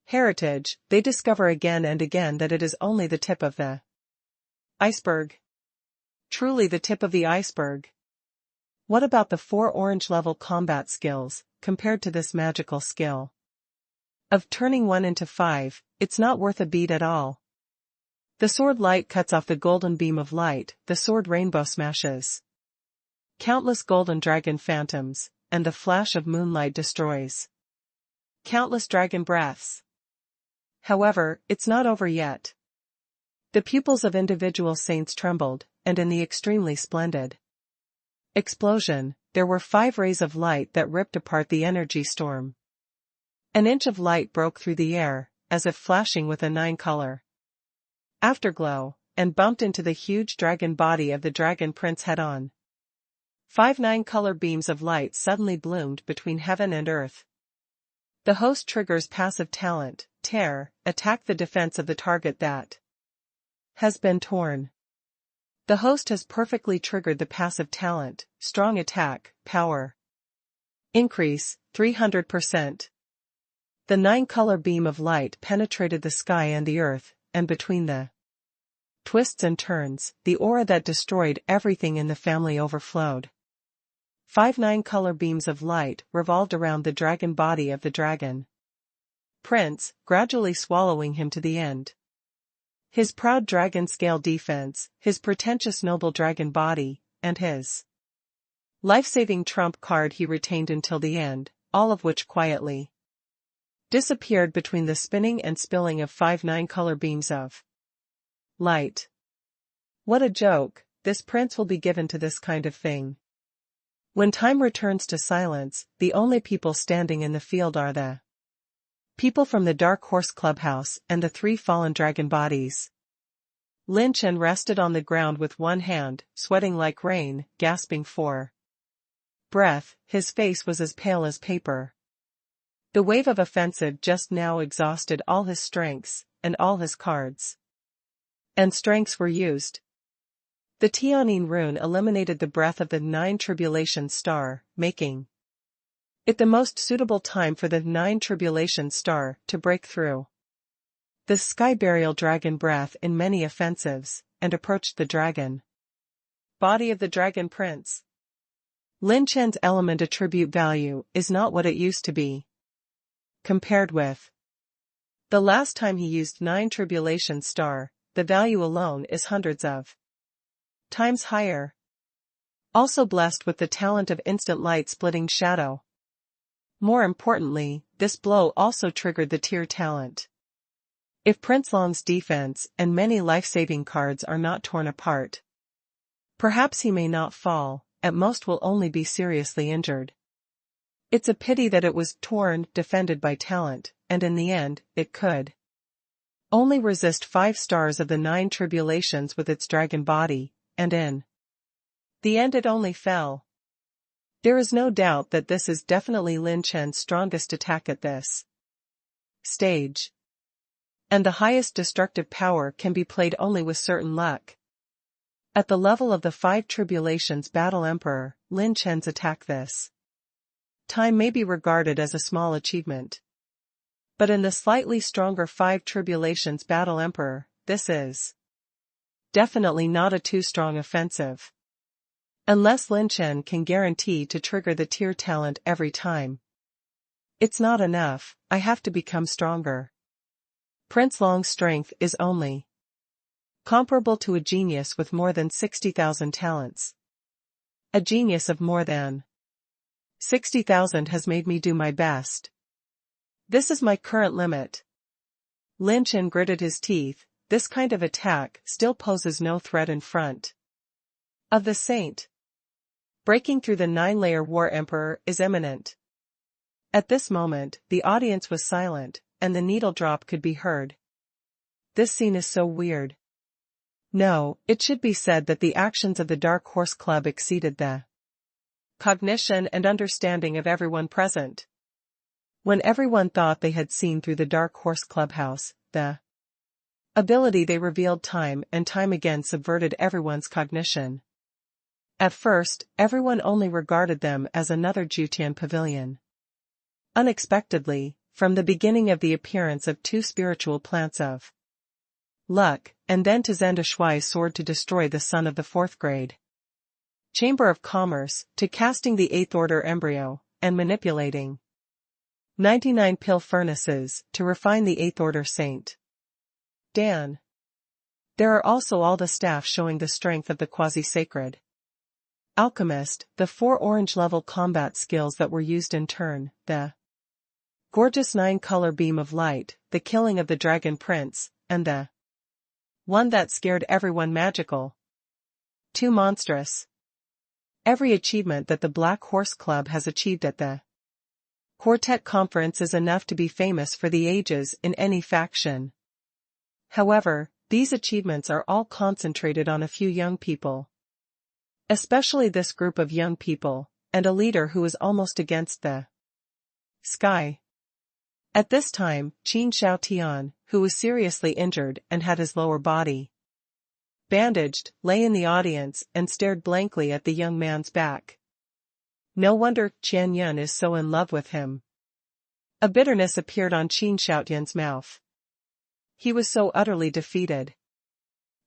heritage, they discover again and again that it is only the tip of the iceberg. Truly the tip of the iceberg. What about the 4 orange level combat skills, compared to this magical skill of turning 1 into 5, it's not worth a beat at all. The sword light cuts off the golden beam of light, the sword rainbow smashes countless golden dragon phantoms, and the flash of moonlight destroys countless dragon breaths. However, it's not over yet. The pupils of individual saints trembled, and in the extremely splendid explosion, there were 5 rays of light that ripped apart the energy storm. An inch of light broke through the air, as if flashing with a 9-color afterglow, and bumped into the huge dragon body of the Dragon Prince head-on. 5 9-color beams of light suddenly bloomed between heaven and earth. The host triggers passive talent, tear, attack the defense of the target that has been torn. The host has perfectly triggered the passive talent, strong attack, power increase, 300%. The 9-color beam of light penetrated the sky and the earth, and between the twists and turns, the aura that destroyed everything in the family overflowed. 5 9-color beams of light revolved around the dragon body of the Dragon Prince, gradually swallowing him to the end. His proud dragon-scale defense, his pretentious noble dragon body, and his life-saving trump card he retained until the end, all of which quietly disappeared between the spinning and spilling of 5 9-color beams of light. What a joke, this prince will be given to this kind of thing. When time returns to silence, the only people standing in the field are the people from the Dark Horse Clubhouse and the 3 fallen dragon bodies. Lin Chen rested on the ground with one hand, sweating like rain, gasping for breath, his face was as pale as paper. The wave of offensive just now exhausted all his strengths, and all his cards and strengths were used. The Tianyin rune eliminated the breath of the 9 tribulation star, making it the most suitable time for the 9 tribulation star to break through the sky burial dragon breath in many offensives, and approached the dragon body of the dragon prince. Lin Chen's element attribute value is not what it used to be. Compared with the last time he used 9 tribulation star, the value alone is hundreds of times higher. Also blessed with the talent of instant light splitting shadow. More importantly, this blow also triggered the tier talent. If Prince Long's defense and many life-saving cards are not torn apart, perhaps he may not fall, at most will only be seriously injured. It's a pity that it was torn, defended by talent, and in the end, it could only resist 5 stars of the 9 tribulations with its dragon body, and in the end it only fell. There is no doubt that this is definitely Lin Chen's strongest attack at this stage. And the highest destructive power can be played only with certain luck. At the level of the 5 tribulations battle emperor, Lin Chen's attack this time may be regarded as a small achievement. But in the slightly stronger 5 tribulations battle emperor, this is definitely not a too strong offensive. Unless Lin Chen can guarantee to trigger the tier talent every time. It's not enough, I have to become stronger. Prince Long's strength is only comparable to a genius with more than 60,000 talents. A genius of more than 60,000 has made me do my best. This is my current limit. Lin Chen gritted his teeth. This kind of attack still poses no threat in front of the saint. Breaking through the 9-layer war emperor is imminent. At this moment, the audience was silent, and the needle drop could be heard. This scene is so weird. No, it should be said that the actions of the Dark Horse Club exceeded the cognition and understanding of everyone present. When everyone thought they had seen through the Dark Horse Clubhouse, the ability they revealed time and time again subverted everyone's cognition. At first, everyone only regarded them as another Jutian pavilion. Unexpectedly, from the beginning of the appearance of 2 spiritual plants of luck, and then to Zenda Shuai's sword to destroy the son of the 4th grade Chamber of Commerce, to casting the 8th order embryo, and manipulating 99 pill furnaces, to refine the 8th order saint. Dan. There are also all the staff showing the strength of the quasi-sacred alchemist, the 4 orange-level combat skills that were used in turn, the gorgeous 9-color beam of light, the killing of the dragon prince, and the one that scared everyone magical. Too monstrous. Every achievement that the Black Horse Club has achieved at the Quartet Conference is enough to be famous for the ages in any faction. However, these achievements are all concentrated on a few young people. Especially this group of young people, and a leader who is almost against the sky. At this time, Qin Xiaotian, who was seriously injured and had his lower body bandaged, lay in the audience and stared blankly at the young man's back. No wonder Qian Yun is so in love with him. A bitterness appeared on Qin Xiaotian's mouth. He was so utterly defeated.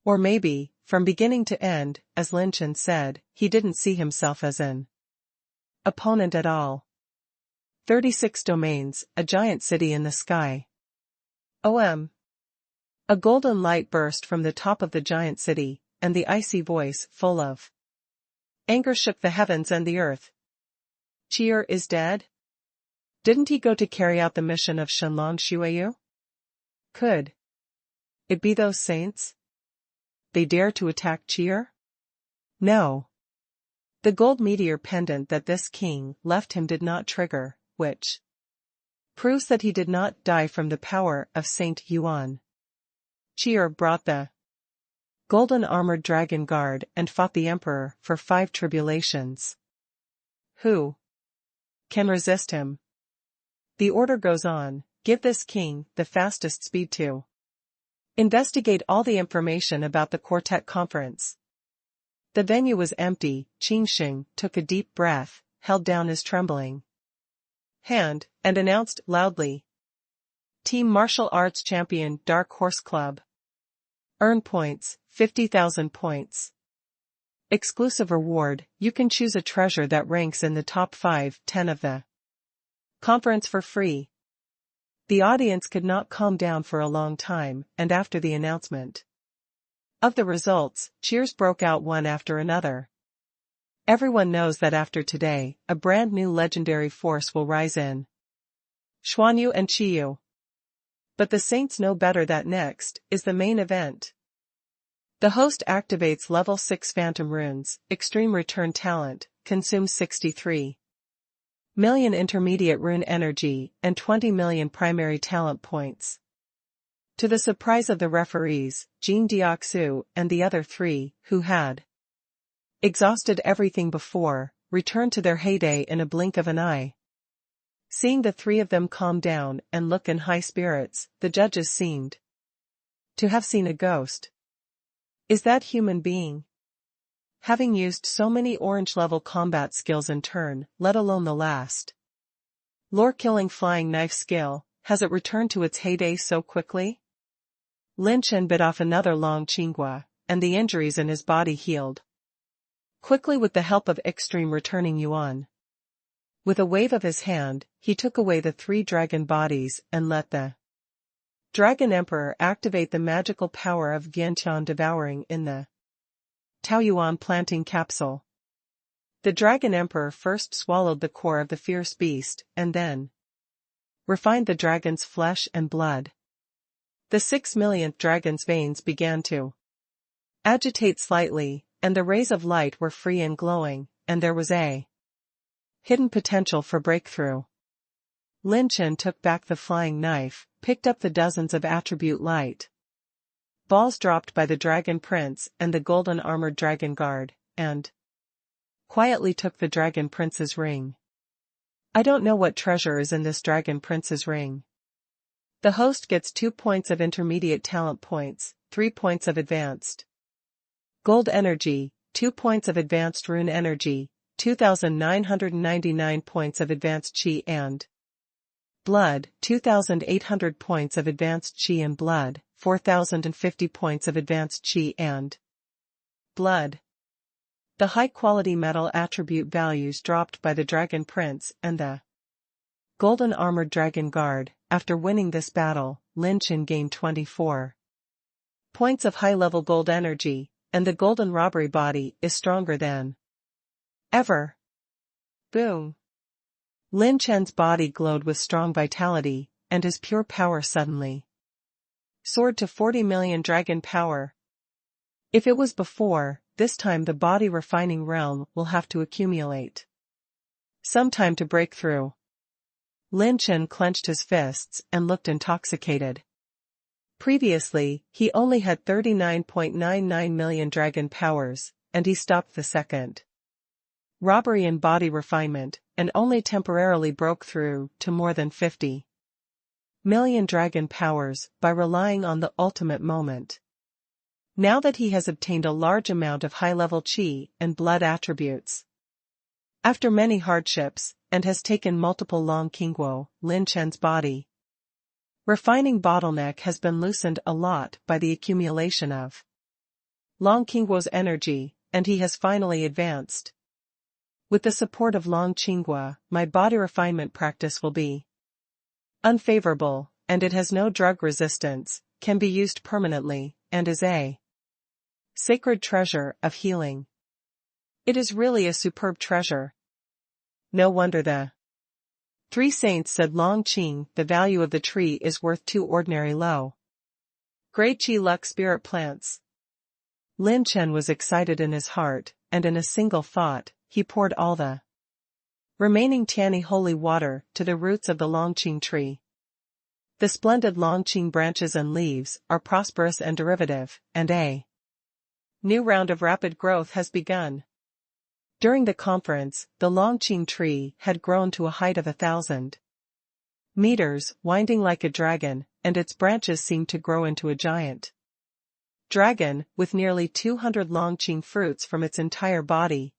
Or maybe, from beginning to end, as Lin Chen said, he didn't see himself as an opponent at all. 36 domains, a giant city in the sky. OM. A golden light burst from the top of the giant city, and the icy voice, full of anger, shook the heavens and the earth. Chi'er is dead? Didn't he go to carry out the mission of Shenlong Shuiyu? Could it be those saints? They dare to attack Chi'er? No. The gold meteor pendant that this king left him did not trigger, which proves that he did not die from the power of Saint Yuan. Chi'er brought the golden armored dragon guard and fought the emperor for 5 tribulations. Who can resist him? The order goes on, give this king the fastest speed to Investigate all the information about the quartet conference. The venue was empty. Qingxing took a deep breath, held down his trembling hand, and announced loudly. Team Martial Arts Champion Dark Horse Club. Earn points, 50,000 points. Exclusive reward, you can choose a treasure that ranks in the top 5-10 of the conference for free. The audience could not calm down for a long time, and after the announcement of the results, cheers broke out one after another. Everyone knows that after today, a brand new legendary force will rise in Xuanyu and Qiyu. But the saints know better that next is the main event. The host activates level 6 phantom runes, extreme return talent, consumes 63 million intermediate rune energy, and 20 million primary talent points. To the surprise of the referees, Jing Diaxu and the other three, who had exhausted everything before, returned to their heyday in a blink of an eye. Seeing the three of them calm down and look in high spirits, the judges seemed to have seen a ghost. Is that human being? Having used so many orange-level combat skills in turn, let alone the last lore-killing flying knife skill, has it returned to its heyday so quickly? Lin Chen bit off another long qinghua, and the injuries in his body healed quickly with the help of extreme returning yuan. With a wave of his hand, he took away the 3 dragon bodies and let the Dragon Emperor activate the magical power of Vientian devouring in the Taoyuan planting capsule. The Dragon Emperor first swallowed the core of the fierce beast and then refined the dragon's flesh and blood. The 6 millionth dragon's veins began to agitate slightly, and the rays of light were free and glowing, and there was a hidden potential for breakthrough. Lin Chen took back the flying knife, picked up the dozens of attribute light balls dropped by the Dragon Prince and the golden armored Dragon Guard, and quietly took the Dragon Prince's ring. I don't know what treasure is in this Dragon Prince's ring. The host gets 2 points of intermediate talent points, 3 points of advanced gold energy, 2 points of advanced rune energy, 2,999 points of advanced qi and blood, 2,800 points of advanced qi and blood, 4,050 points of advanced qi and blood. The high-quality metal attribute values dropped by the Dragon Prince and the golden armored Dragon Guard. After winning this battle, Lin Chen gained 24 points of high-level gold energy, and the golden robbery body is stronger than ever. Boom! Lin Chen's body glowed with strong vitality, and his pure power suddenly soared to 40 million dragon power. If it was before, this time the body refining realm will have to accumulate some time to break through. Lin Chen clenched his fists and looked intoxicated. Previously, he only had 39.99 million dragon powers, and he stopped the second robbery in body refinement, and only temporarily broke through to more than 50 million dragon powers by relying on the ultimate moment. Now that he has obtained a large amount of high-level qi and blood attributes, after many hardships, and has taken multiple long qingguo, Lin Chen's body refining bottleneck has been loosened a lot by the accumulation of long qingguo's energy, and he has finally advanced. With the support of long qinghua, my body refinement practice will be unfavorable, and it has no drug resistance, can be used permanently, and is a sacred treasure of healing. It is really a superb treasure. No wonder the 3 saints said Long Qing, the value of the tree is worth 2 ordinary low grade Qi luck spirit plants. Lin Chen was excited in his heart, and in a single thought, he poured all the remaining Tiani holy water to the roots of the Longqing tree. The splendid Longqing branches and leaves are prosperous and derivative, and a new round of rapid growth has begun. During the conference, the Longqing tree had grown to a height of 1,000 meters, winding like a dragon, and its branches seem to grow into a giant dragon, with nearly 200 long Qing fruits from its entire body.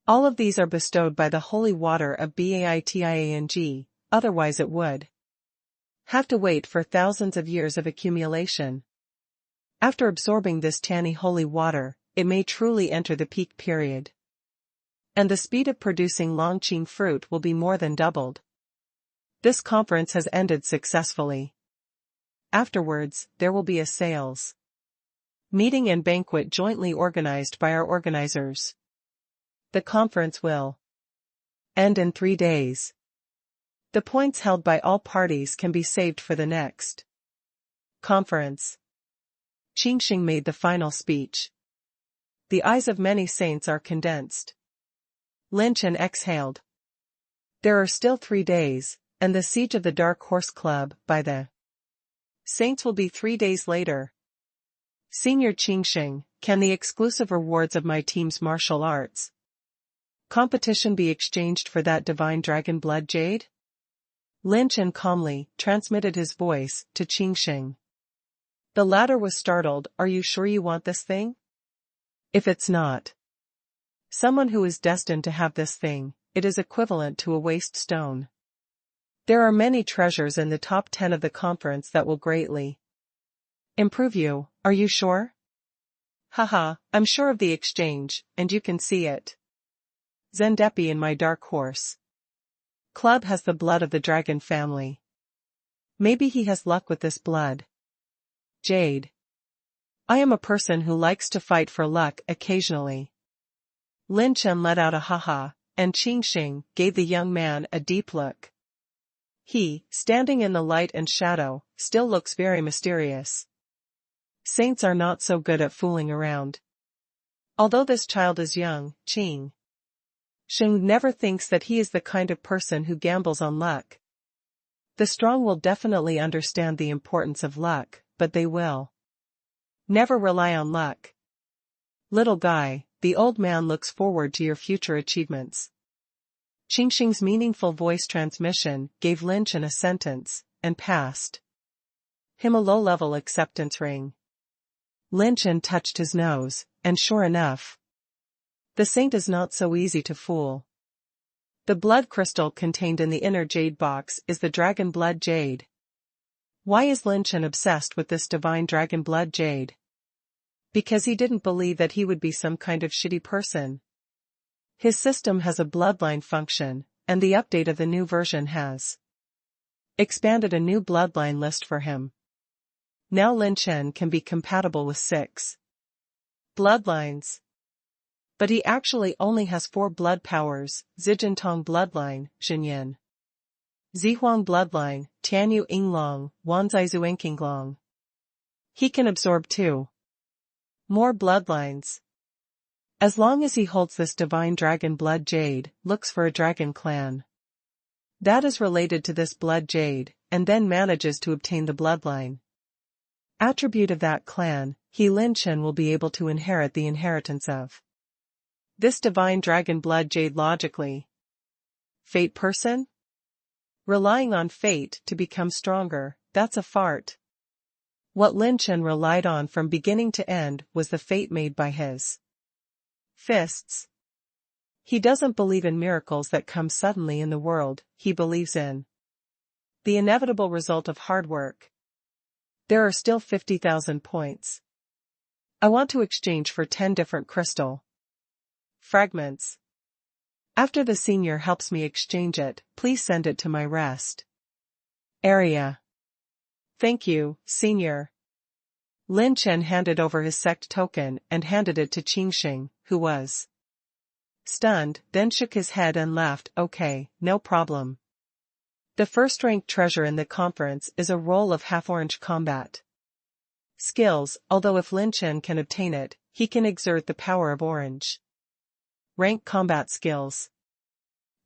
All of these are bestowed by the holy water of Baitiang, otherwise it would have to wait for thousands of years of accumulation. After absorbing this tanny holy water, it may truly enter the peak period. And the speed of producing long Qing fruit will be more than doubled. This conference has ended successfully. Afterwards, there will be a sales meeting and banquet jointly organized by our organizers. The conference will end in 3 days. The points held by all parties can be saved for the next conference. Qingxing made the final speech. The eyes of many saints are condensed. Lin Chen exhaled. There are still 3 days, and the siege of the Dark Horse Club by the saints will be 3 days later. Senior Qingxing, can the exclusive rewards of my team's martial arts competition be exchanged for that divine dragon blood jade? Lin Chen calmly transmitted his voice to Qingxing. The latter was startled. Are you sure you want this thing? If it's not someone who is destined to have this thing, it is equivalent to a waste stone. There are many treasures in the top 10 of the conference that will greatly improve you. Are you sure? Haha, I'm sure of the exchange, and you can see it. Zendepi in my dark horse club has the blood of the dragon family. Maybe he has luck with this blood jade. I am a person who likes to fight for luck occasionally. Lin Chen let out a haha, and Qingxing gave the young man a deep look. He, standing in the light and shadow, still looks very mysterious. Saints are not so good at fooling around. Although this child is young, Qingxing never thinks that he is the kind of person who gambles on luck. The strong will definitely understand the importance of luck, but they will never rely on luck. Little guy, the old man looks forward to your future achievements. Qingxing's meaningful voice transmission gave Lin Chen a sentence, and passed him a low-level acceptance ring. Lin Chen touched his nose, and sure enough, the saint is not so easy to fool. The blood crystal contained in the inner jade box is the dragon blood jade. Why is Lin Chen obsessed with this divine dragon blood jade? Because he didn't believe that he would be some kind of shitty person. His system has a bloodline function, and the update of the new version has expanded a new bloodline list for him. Now Lin Chen can be compatible with 6 bloodlines. But he actually only has 4 blood powers: Zijintong bloodline, Xinyan Zihuang bloodline, Tianyu Yinglong, Wanzai Zuenqinglong. He can absorb 2 more bloodlines. As long as he holds this divine dragon blood jade, looks for a dragon clan that is related to this blood jade, and then manages to obtain the bloodline attribute of that clan, he Lin Chen will be able to inherit the inheritance of this divine dragon blood jade logically. Fate person? Relying on fate to become stronger, that's a fart. What Lin Chen relied on from beginning to end was the fate made by his fists. He doesn't believe in miracles that come suddenly in the world, he believes in the inevitable result of hard work. There are still 50,000 points. I want to exchange for 10 different crystal fragments. After the senior helps me exchange it, please send it to my rest area. Thank you, senior. Lin Chen handed over his sect token and handed it to Qingxing, who was stunned, then shook his head and laughed. Okay, no problem. The first-ranked treasure in the conference is a roll of half-orange combat skills, although if Lin Chen can obtain it, he can exert the power of orange rank combat skills.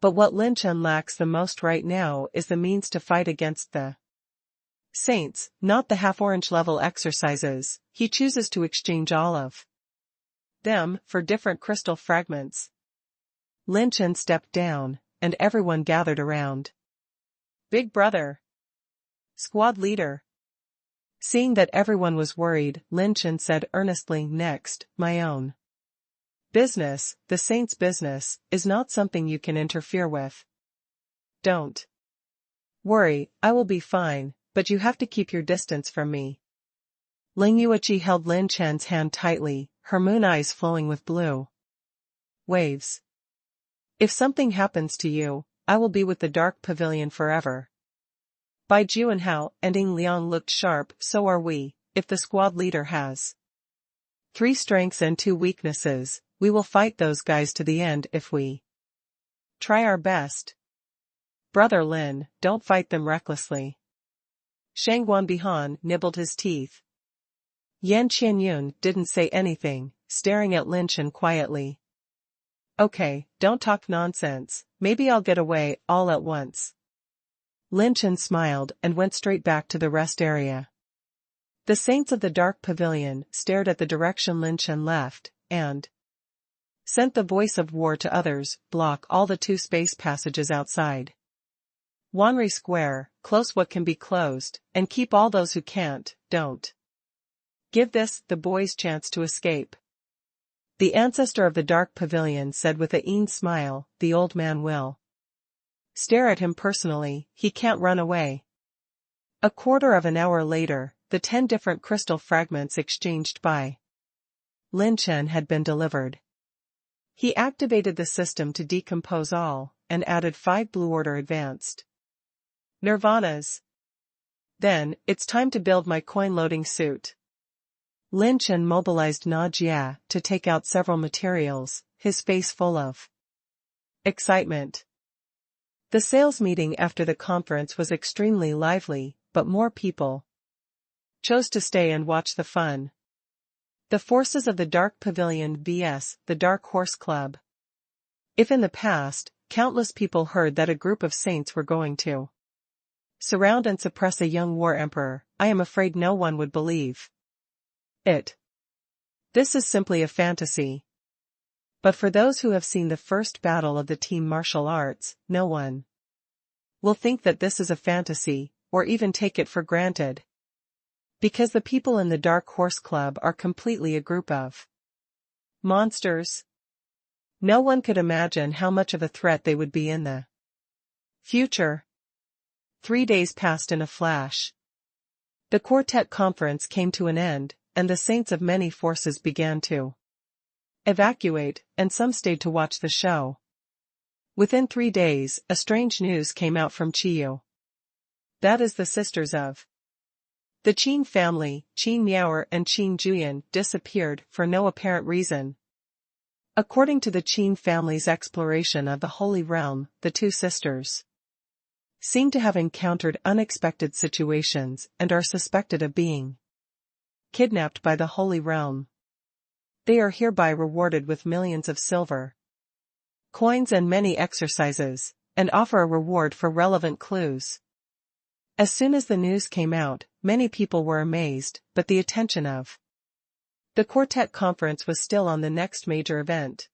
But what Lin Chen lacks the most right now is the means to fight against the saints, not the half-orange level exercises. He chooses to exchange all of them for different crystal fragments. Lin Chen stepped down, and everyone gathered around. Big brother. Squad leader. Seeing that everyone was worried, Lin Chen said earnestly, next, my own business, the saint's business, is not something you can interfere with. Don't worry, I will be fine, but you have to keep your distance from me. Ling Yuichi held Lin Chen's hand tightly, her moon eyes flowing with blue waves. If something happens to you, I will be with the Dark Pavilion forever. Bai Juanhao and Ying Liang looked sharp, so are we. If the squad leader has 3 strengths and 2 weaknesses, we will fight those guys to the end if we try our best. Brother Lin, don't fight them recklessly. Shang Guanbihan nibbled his teeth. Yan Qianyun didn't say anything, staring at Lin Chen quietly. Okay, don't talk nonsense, maybe I'll get away all at once. Lin Chen smiled and went straight back to the rest area. The saints of the Dark Pavilion stared at the direction Lin Chen left, and sent the voice of war to others, block all the 2 space passages outside Wanri Square, close what can be closed, and keep all those who can't, don't give the boys chance to escape. The ancestor of the Dark Pavilion said with a keen smile, the old man will stare at him personally, he can't run away. A quarter of an hour later, the 10 different crystal fragments exchanged by Lin Chen had been delivered. He activated the system to decompose all, and added 5 Blue Order Advanced Nirvanas. Then, it's time to build my coin-loading suit. Lin Chen mobilized Na Jia to take out several materials, his face full of excitement. The sales meeting after the conference was extremely lively, but more people chose to stay and watch the fun. The forces of the Dark Pavilion vs. the Dark Horse Club. If in the past, countless people heard that a group of saints were going to surround and suppress a young war emperor, I am afraid no one would believe it. This is simply a fantasy. But for those who have seen the first battle of the team martial arts, no one will think that this is a fantasy, or even take it for granted. Because the people in the Dark Horse Club are completely a group of monsters. No one could imagine how much of a threat they would be in the future. 3 days passed in a flash. The quartet conference came to an end, and the saints of many forces began to evacuate, and some stayed to watch the show. Within 3 days, a strange news came out from Chiyu. That is the sisters of the Qin family, Qin Miaoer and Qin Juyan, disappeared for no apparent reason. According to the Qin family's exploration of the Holy Realm, the 2 sisters seem to have encountered unexpected situations and are suspected of being kidnapped by the Holy Realm. They are hereby rewarded with millions of silver coins and many exercises, and offer a reward for relevant clues. As soon as the news came out, many people were amazed, but the attention of the quartet conference was still on the next major event.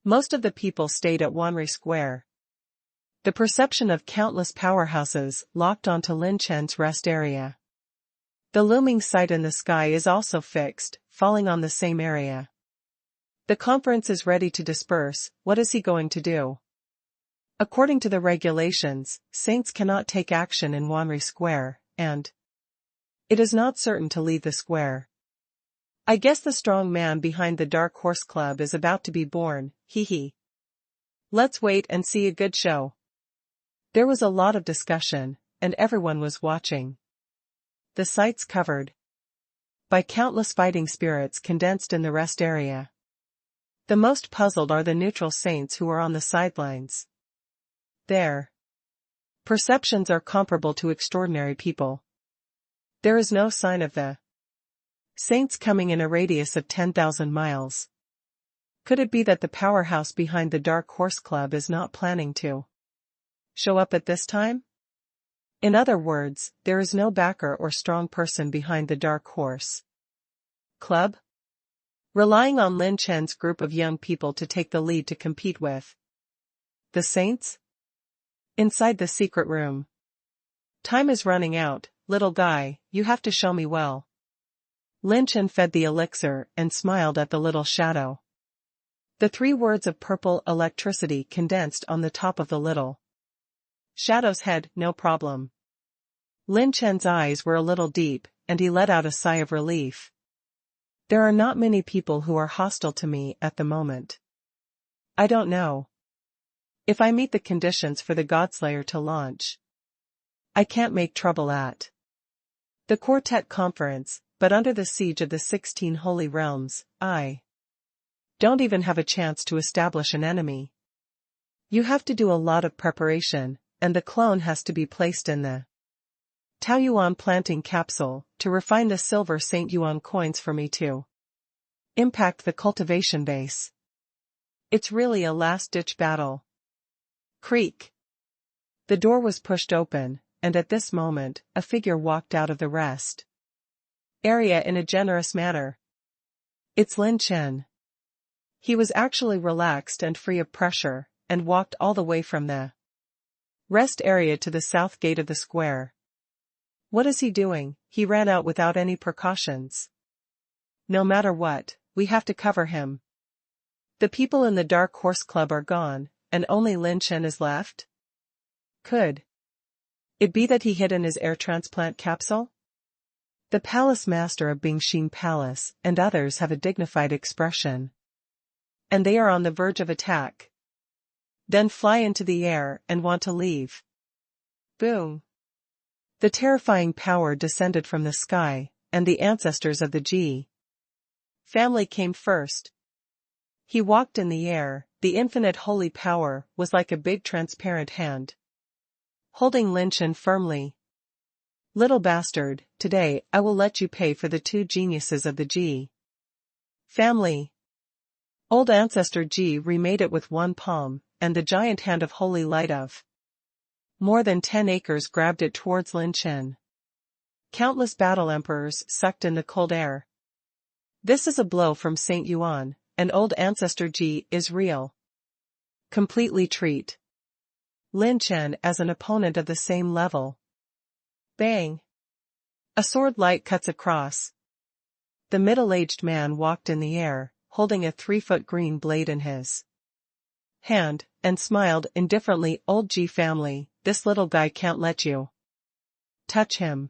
Most of the people stayed at Wanri Square. The perception of countless powerhouses locked onto Lin Chen's rest area. The looming sight in the sky is also fixed, falling on the same area. The conference is ready to disperse. What is he going to do? According to the regulations, saints cannot take action in Wanri Square, and it is not certain to leave the square. I guess the strong man behind the Dark Horse Club is about to be born, hee. Let's wait and see a good show. There was a lot of discussion, and everyone was watching. The sights covered by countless fighting spirits condensed in the rest area. The most puzzled are the neutral saints who are on the sidelines. Their perceptions are comparable to extraordinary people. There is no sign of the saints coming in a radius of 10,000 miles. Could it be that the powerhouse behind the Dark Horse Club is not planning to show up at this time? In other words, there is no backer or strong person behind the Dark Horse Club, relying on Lin Chen's group of young people to take the lead to compete with the saints. Inside the secret room, Time is running out, little guy, you have to show me well. Lin Chen fed the elixir and smiled at the little shadow. The 3 words of purple electricity condensed on the top of the little shadow's head, no problem. Lin Chen's eyes were a little deep, and he let out a sigh of relief. There are not many people who are hostile to me at the moment. I don't know. If I meet the conditions for the Godslayer to launch, I can't make trouble at the Quartet Conference, but under the siege of the 16 Holy Realms, I don't even have a chance to establish an enemy. You have to do a lot of preparation, and the clone has to be placed in the Taoyuan planting capsule, to refine the silver St. Yuan coins for me to impact the cultivation base. It's really a last-ditch battle. Creak. The door was pushed open, and at this moment, a figure walked out of the rest area in a generous manner. It's Lin Chen. He was actually relaxed and free of pressure, and walked all the way from the rest area to the south gate of the square. What is he doing? He ran out without any precautions. No matter what, we have to cover him. The people in the Dark Horse Club are gone, and only Lin Chen is left? Could it be that he hid in his air transplant capsule? The palace master of Bingxin Palace and others have a dignified expression, and they are on the verge of attack. Then fly into the air and want to leave. Boom. The terrifying power descended from the sky, and the ancestors of the Ji family came first. He walked in the air, the infinite holy power was like a big transparent hand, holding Lin Chen firmly. Little bastard, today I will let you pay for the 2 geniuses of the Ji family. Old ancestor Ji remade it with 1 palm, and the giant hand of holy light of more than 10 acres grabbed it towards Lin Chen. Countless battle emperors sucked in the cold air. This is a blow from St. Yuan, and old ancestor Ji is real. Completely treat Lin Chen as an opponent of the same level. Bang! A sword light cuts across. The middle-aged man walked in the air, holding a 3-foot green blade in his hand, and smiled indifferently. Old Ji family, this little guy can't let you touch him.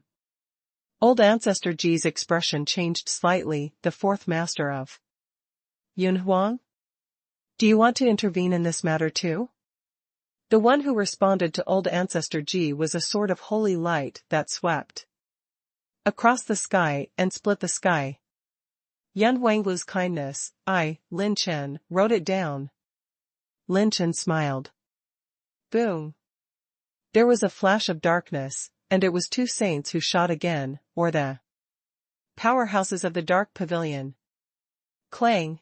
Old ancestor Ji's expression changed slightly. The 4th master of Yunhuang? Do you want to intervene in this matter too? The one who responded to old ancestor Ji was a sword of holy light that swept across the sky and split the sky. Yan Wanglu's kindness, I, Lin Chen, wrote it down. Lin Chen smiled. Boom. There was a flash of darkness, and it was 2 saints who shot again, or the powerhouses of the Dark Pavilion. Clang.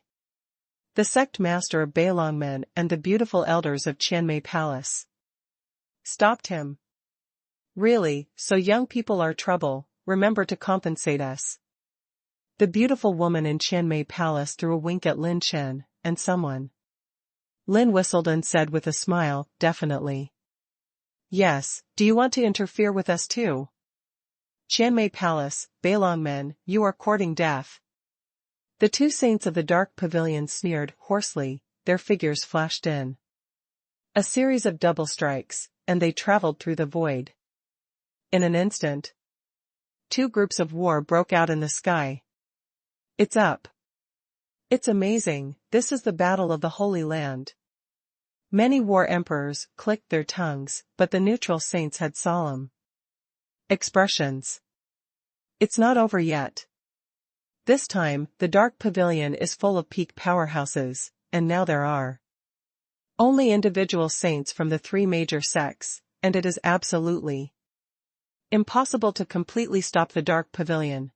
The sect master of Beilongmen and the beautiful elders of Qianmei Palace stopped him. Really, so young people are trouble, remember to compensate us. The beautiful woman in Qianmei Palace threw a wink at Lin Chen, and someone. Lin whistled and said with a smile, definitely. Yes, do you want to interfere with us too? Qianmei Palace, Beilongmen, you are courting death. The 2 saints of the Dark Pavilion sneered hoarsely, their figures flashed in a series of double strikes, and they traveled through the void. In an instant, 2 groups of war broke out in the sky. It's up. It's amazing, this is the battle of the Holy Land. Many war emperors clicked their tongues, but the neutral saints had solemn expressions. It's not over yet. This time, the Dark Pavilion is full of peak powerhouses, and now there are only individual saints from the 3 major sects, and it is absolutely impossible to completely stop the Dark Pavilion.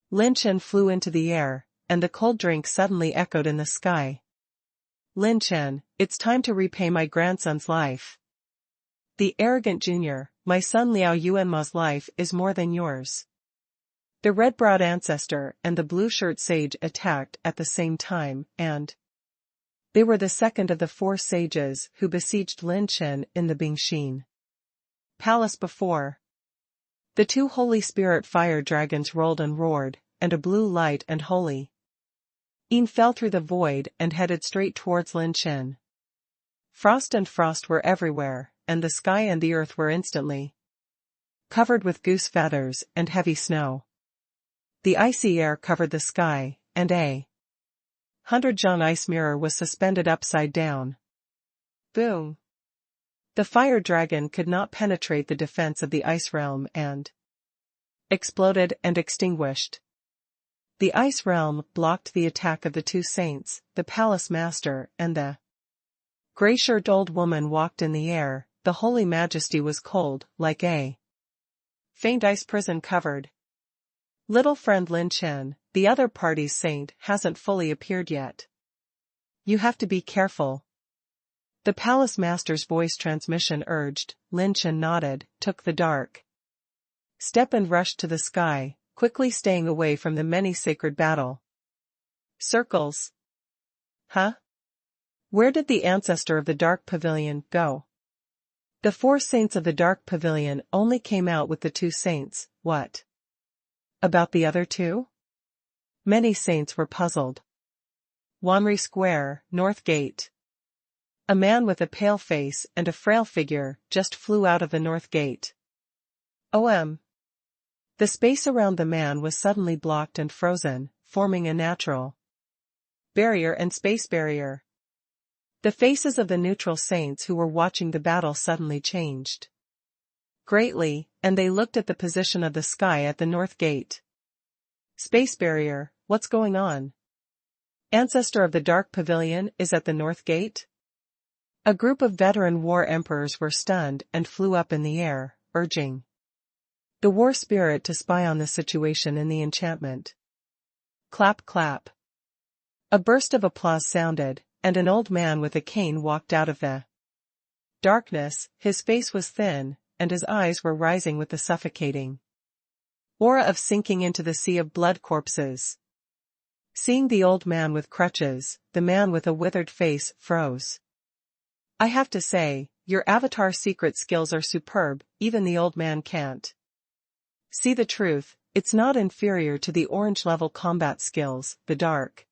Lin Chen flew into the air, and the cold drink suddenly echoed in the sky. Lin Chen, it's time to repay my grandson's life. The arrogant junior, my son Liao Yuanma's life is more than yours. The red-browed ancestor and the blue-shirt sage attacked at the same time, and they were the second of the 4 sages who besieged Lin Chen in the Bingxin Palace before. The two Holy Spirit fire dragons rolled and roared, and a blue light and holy Een fell through the void and headed straight towards Lin Chen. Frost and frost were everywhere, and the sky and the earth were instantly covered with goose feathers and heavy snow. The icy air covered the sky, and a 100-John ice mirror was suspended upside down. Boom! The fire dragon could not penetrate the defense of the ice realm and exploded and extinguished. The ice realm blocked the attack of the two saints, the palace master and the gray-shirted old woman walked in the air. The holy majesty was cold, like a faint ice prison covered. Little friend Lin Chen, the other party's saint, hasn't fully appeared yet. You have to be careful. The palace master's voice transmission urged. Lin Chen nodded, took the dark step and rushed to the sky, quickly staying away from the many sacred battle circles. Huh? Where did the ancestor of the Dark Pavilion go? The four saints of the Dark Pavilion only came out with the two saints. What about the other two? Many saints were puzzled. Wanri Square, North Gate. A man with a pale face and a frail figure just flew out of the North Gate. The space around the man was suddenly blocked and frozen, forming a natural barrier and space barrier. The faces of the neutral saints who were watching the battle suddenly changed greatly, and they looked at the position of the sky at the North Gate. Space barrier, what's going on? Ancestor of the Dark Pavilion is at the North Gate? A group of veteran war emperors were stunned and flew up in the air, urging the war spirit to spy on the situation in the enchantment. Clap clap. A burst of applause sounded, and an old man with a cane walked out of the darkness. His face was thin, and his eyes were rising with the suffocating aura of sinking into the sea of blood corpses. Seeing the old man with crutches, the man with a withered face froze. I have to say, your avatar secret skills are superb. Even the old man can't see the truth. It's not inferior to the orange level combat skills. The Dark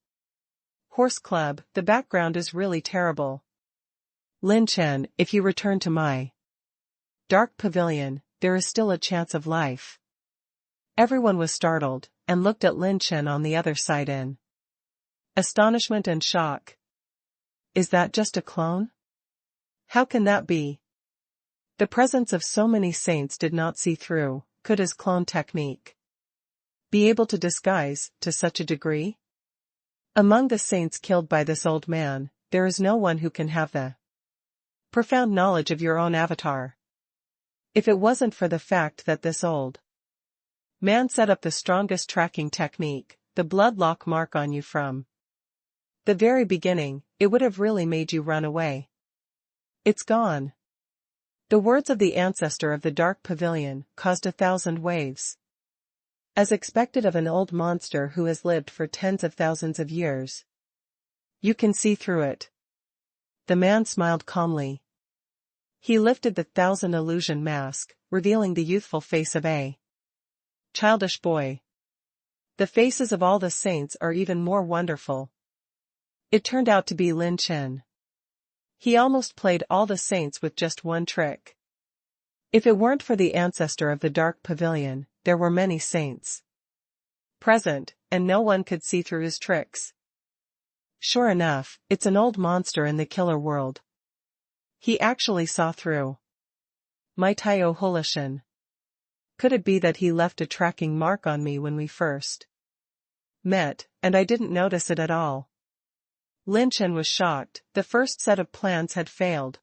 Horse Club, the background is really terrible. Lin Chen, if you return to my Dark Pavilion, there is still a chance of life. Everyone was startled, and looked at Lin Chen on the other side in astonishment and shock. Is that just a clone? How can that be? The presence of so many saints did not see through. Could his clone technique be able to disguise to such a degree? Among the saints killed by this old man, there is no one who can have the profound knowledge of your own avatar. If it wasn't for the fact that this old man set up the strongest tracking technique, the blood lock mark on you from the very beginning, it would have really made you run away. It's gone. The words of the ancestor of the Dark Pavilion caused 1,000 waves. As expected of an old monster who has lived for tens of thousands of years. You can see through it. The man smiled calmly. He lifted the 1,000 illusion mask, revealing the youthful face of a childish boy. The faces of all the saints are even more wonderful. It turned out to be Lin Chen. He almost played all the saints with just one trick. If it weren't for the ancestor of the Dark Pavilion, there were many saints present, and no one could see through his tricks. Sure enough, it's an old monster in the killer world. He actually saw through my Taio Holishin. Could it be that he left a tracking mark on me when we first met, and I didn't notice it at all? Lin Chen was shocked. The first set of plans had failed.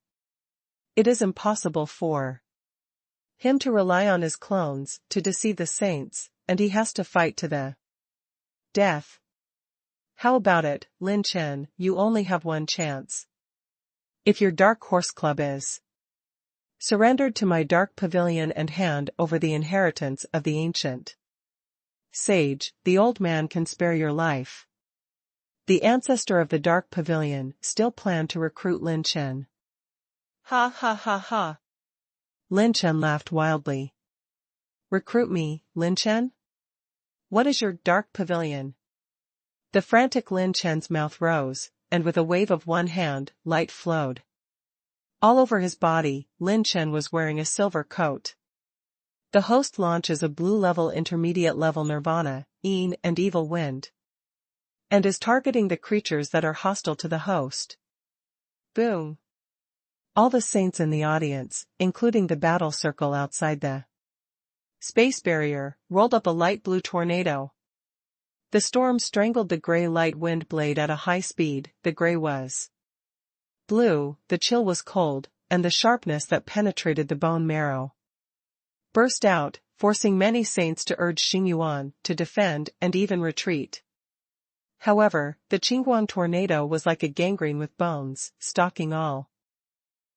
It is impossible for him to rely on his clones to deceive the saints, and he has to fight to the death. How about it, Lin Chen? You only have one chance. If your Dark Horse Club is surrendered to my Dark Pavilion and hand over the inheritance of the ancient sage, the old man can spare your life. The ancestor of the Dark Pavilion still planned to recruit Lin Chen. Ha ha ha ha. Lin Chen laughed wildly. Recruit me, Lin Chen? What is your dark pavilion? The frantic Lin Chen's mouth rose, and with a wave of one hand, light flowed. All over his body, Lin Chen was wearing a silver coat. The host launches a blue-level intermediate-level nirvana, Yin and evil wind, and is targeting the creatures that are hostile to the host. Boom! All the saints in the audience, including the battle circle outside the space barrier, rolled up a light blue tornado. The storm strangled the gray light wind blade at a high speed. The gray was blue, the chill was cold, and the sharpness that penetrated the bone marrow burst out, forcing many saints to urge Xingyuan to defend and even retreat. However, the Qingguang tornado was like a gangrene with bones, stalking all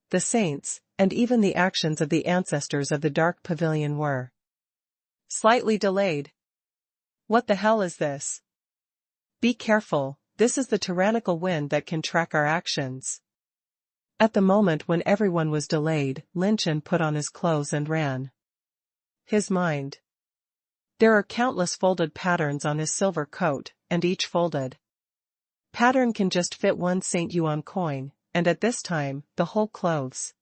the saints, and even the actions of the ancestors of the Dark Pavilion were slightly delayed. What the hell is this? Be careful, this is the tyrannical wind that can track our actions. At the moment when everyone was delayed, Lin Chen put on his clothes and ran. His mind. There are countless folded patterns on his silver coat, and each folded pattern can just fit one Saint Yuan coin, and at this time, the whole clothes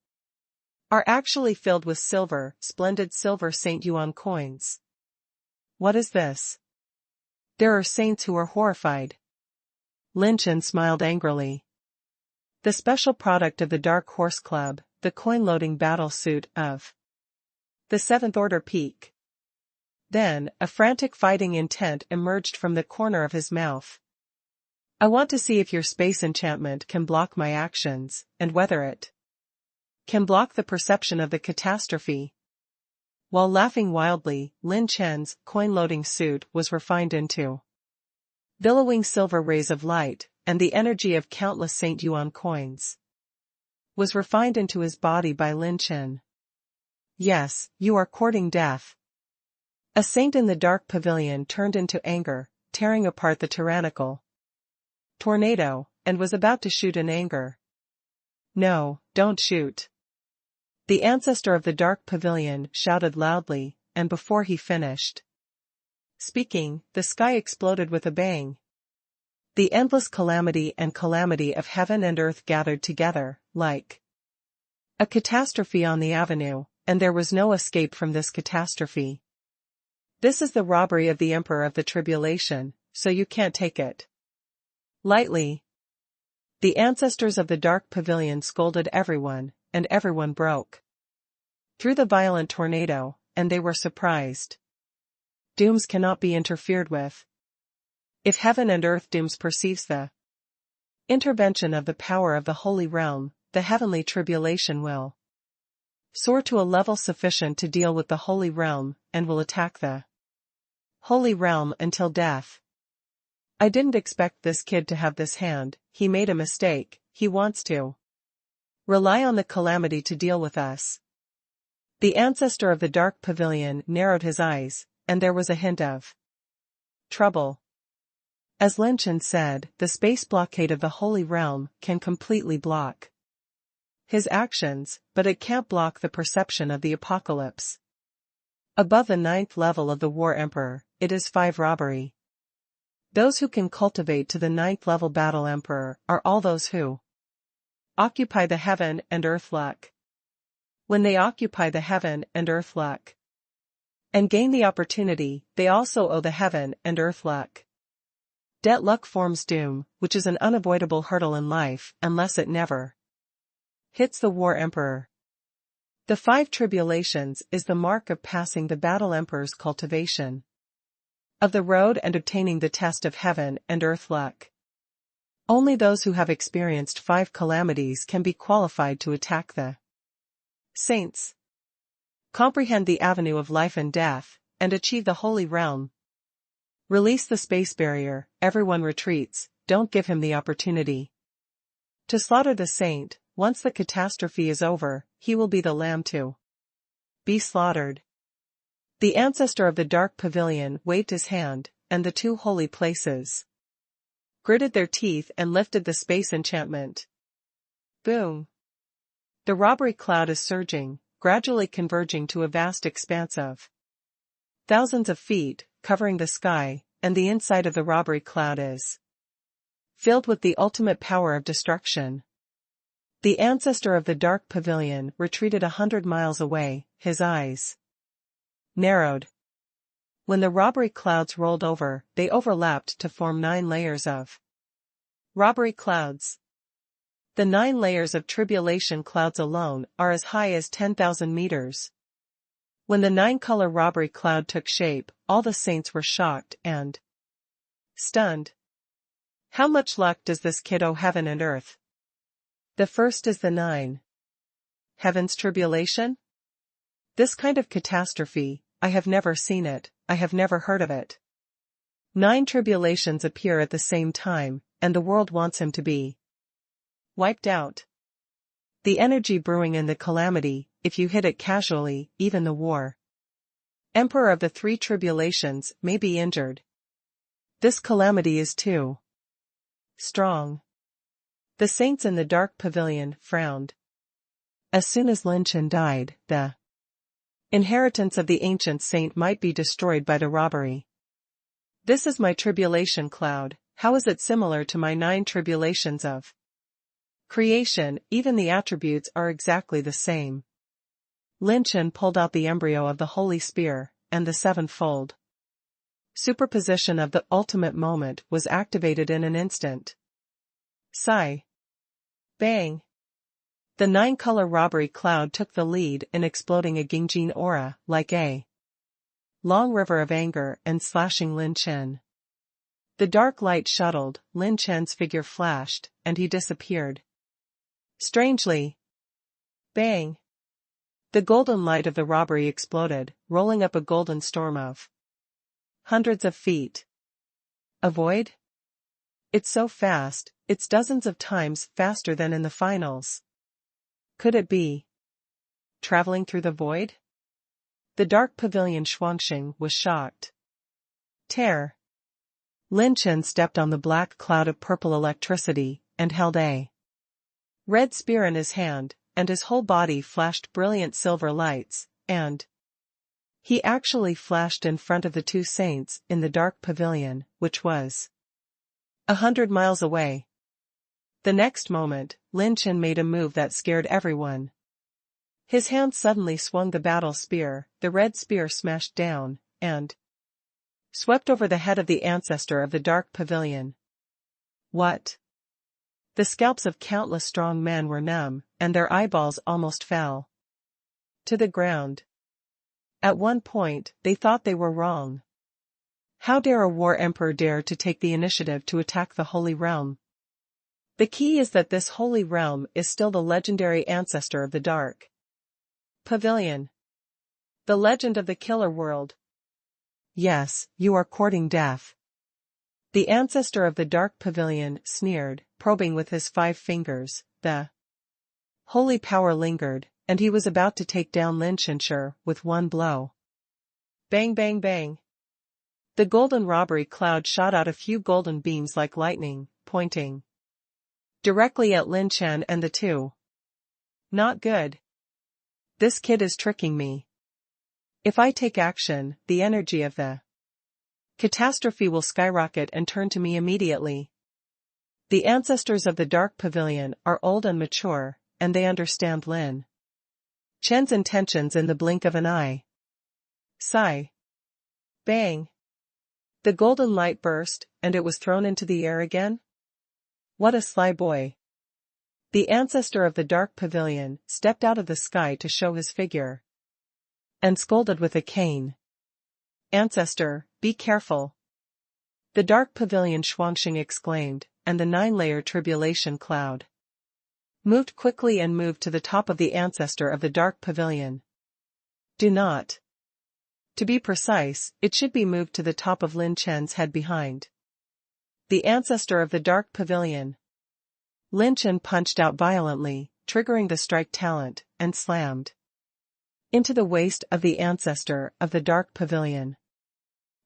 are actually filled with silver, splendid silver Saint Yuan coins. What is this? There are saints who are horrified. Lin Chen smiled angrily. The special product of the Dark Horse Club, the coin-loading battle suit of the Seventh Order Peak. Then, a frantic fighting intent emerged from the corner of his mouth. I want to see if your space enchantment can block my actions, and whether it can block the perception of the catastrophe. While laughing wildly, Lin Chen's coin-loading suit was refined into billowing silver rays of light, and the energy of countless Saint Yuan coins was refined into his body by Lin Chen. Yes, you are courting death. A saint in the Dark Pavilion turned into anger, tearing apart the tyrannical tornado, and was about to shoot in anger. No, don't shoot. The ancestor of the Dark Pavilion shouted loudly, and before he finished speaking, the sky exploded with a bang. The endless calamity and calamity of heaven and earth gathered together, like a catastrophe on the avenue, and there was no escape from this catastrophe. This is the robbery of the Emperor of the Tribulation, so you can't take it lightly. The ancestors of the Dark Pavilion scolded everyone, and everyone broke through the violent tornado, and they were surprised. Dooms cannot be interfered with. If heaven and earth dooms perceives the intervention of the power of the Holy Realm, the heavenly tribulation will soar to a level sufficient to deal with the Holy Realm, and will attack the Holy Realm until death. I didn't expect this kid to have this hand. He made a mistake. He wants to rely on the calamity to deal with us. The ancestor of the Dark Pavilion narrowed his eyes, and there was a hint of trouble. As Lin Chen said, the space blockade of the Holy Realm can completely block his actions, but it can't block the perception of the apocalypse. Above the 9th level of the War Emperor, it is 5 robbery. Those who can cultivate to the 9th level Battle Emperor are all those who occupy the heaven and earth luck. When they occupy the heaven and earth luck and gain the opportunity, they also owe the heaven and earth luck. Debt luck forms doom, which is an unavoidable hurdle in life, unless it never hits the War Emperor. The 5 tribulations is the mark of passing the Battle Emperor's cultivation of the road and obtaining the test of heaven and earth luck. Only those who have experienced 5 calamities can be qualified to attack the saints, comprehend the avenue of life and death, and achieve the Holy Realm. Release the space barrier, everyone retreats, don't give him the opportunity to slaughter the saint. Once the catastrophe is over, he will be the lamb to be slaughtered. The ancestor of the Dark Pavilion waved his hand, and the 2 holy places gritted their teeth and lifted the space enchantment. Boom! The robbery cloud is surging, gradually converging to a vast expanse of thousands of feet, covering the sky, and the inside of the robbery cloud is filled with the ultimate power of destruction. The ancestor of the dark pavilion retreated 100 miles away, his eyes narrowed. When the robbery clouds rolled over, they overlapped to form 9 layers of robbery clouds. The 9 layers of tribulation clouds alone are as high as 10,000 meters. When the 9-color robbery cloud took shape, all the saints were shocked and stunned. How much luck does this kid owe heaven and earth? The first is the 9. Heaven's tribulation? This kind of catastrophe, I have never seen it, I have never heard of it. 9 tribulations appear at the same time, and the world wants him to be wiped out. The energy brewing in the calamity, if you hit it casually, even the war emperor of the 3 tribulations may be injured. This calamity is too strong. The saints in the dark pavilion frowned. As soon as Lin Chen died, the inheritance of the ancient saint might be destroyed by the robbery. This is my tribulation cloud. How is it similar to my 9 tribulations of creation? Even the attributes are exactly the same. Lin Chen pulled out the embryo of the holy spear, and the 7-fold superposition of the ultimate moment was activated in an instant. Sigh. Bang. The 9-color robbery cloud took the lead in exploding a Gingjin aura, like a long river of anger and slashing Lin Chen. The dark light shuttled, Lin Chen's figure flashed, and he disappeared. Strangely. Bang. The golden light of the robbery exploded, rolling up a golden storm of hundreds of feet. A void? It's so fast, it's dozens of times faster than in the finals. Could it be traveling through the void? The dark pavilion Shuangxing was shocked. Tear. Lin Chen stepped on the black cloud of purple electricity, and held a red spear in his hand, and his whole body flashed brilliant silver lights, and he actually flashed in front of the 2 saints in the dark pavilion, which was 100 miles away. The next moment, Lin Chen made a move that scared everyone. His hand suddenly swung the battle spear, the red spear smashed down, and swept over the head of the ancestor of the dark pavilion. What? The scalps of countless strong men were numb, and their eyeballs almost fell to the ground. At one point, they thought they were wrong. How dare a war emperor dare to take the initiative to attack the Holy Realm? The key is that this Holy Realm is still the legendary ancestor of the Dark Pavilion. The legend of the killer world. Yes, you are courting death. The ancestor of the Dark Pavilion sneered, probing with his 5 fingers. The holy power lingered, and he was about to take down Lin Chen with one blow. Bang bang bang. The golden robbery cloud shot out a few golden beams like lightning, pointing directly at Lin Chen and the 2. Not good. This kid is tricking me. If I take action, the energy of the catastrophe will skyrocket and turn to me immediately. The ancestors of the Dark Pavilion are old and mature, and they understand Lin Chen's intentions in the blink of an eye. Sigh. Bang. The golden light burst, and it was thrown into the air again? What a sly boy. The ancestor of the Dark Pavilion stepped out of the sky to show his figure, and scolded with a cane. Ancestor, be careful. The Dark Pavilion Shuangxing exclaimed, and the 9-layer tribulation cloud moved quickly and moved to the top of the ancestor of the Dark Pavilion. Do not. To be precise, it should be moved to the top of Lin Chen's head behind the ancestor of the Dark Pavilion. Lin Chen punched out violently, triggering the strike talent, and slammed into the waist of the ancestor of the Dark Pavilion.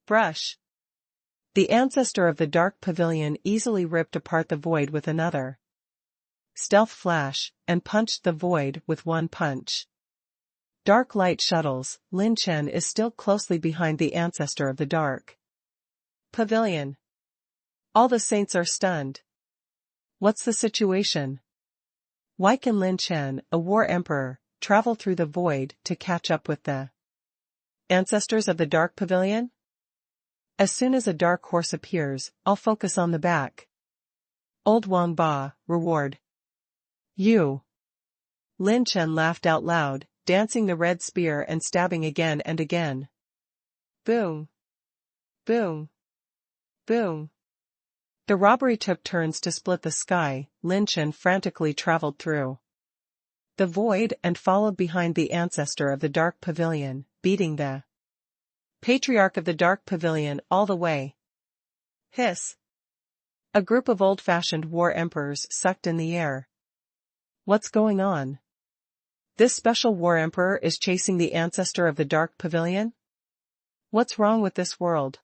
Brush. The ancestor of the Dark Pavilion easily ripped apart the void with another stealth flash, and punched the void with one punch. Dark light shuttles. Lin Chen is still closely behind the ancestor of the dark pavilion. All the saints are stunned. What's the situation? Why can Lin Chen, a war emperor, travel through the void to catch up with the ancestors of the dark pavilion? As soon as a dark horse appears, I'll focus on the back. Old Wang Ba, reward. You. Lin Chen laughed out loud, dancing the red spear and stabbing again and again. Boom. Boom. Boom. The robbery took turns to split the sky. Lin Chen frantically traveled through the void and followed behind the ancestor of the dark pavilion, beating the patriarch of the dark pavilion all the way. Hiss. A group of old-fashioned war emperors sucked in the air. What's going on? This special war emperor is chasing the ancestor of the dark pavilion? What's wrong with this world?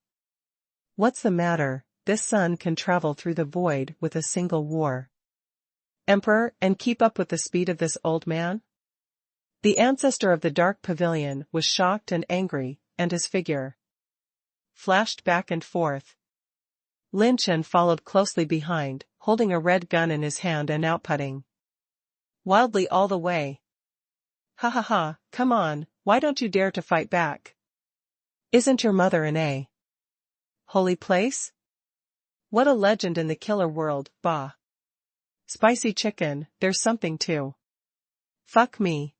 What's the matter? This sun can travel through the void with a single war emperor and keep up with the speed of this old man? The ancestor of the dark pavilion was shocked and angry, and his figure flashed back and forth. Lin Chen followed closely behind, holding a red gun in his hand and outputting wildly all the way. Ha ha ha, come on, why don't you dare to fight back? Isn't your mother in a holy place? What a legend in the killer world, bah. Spicy chicken, there's something to. Fuck me.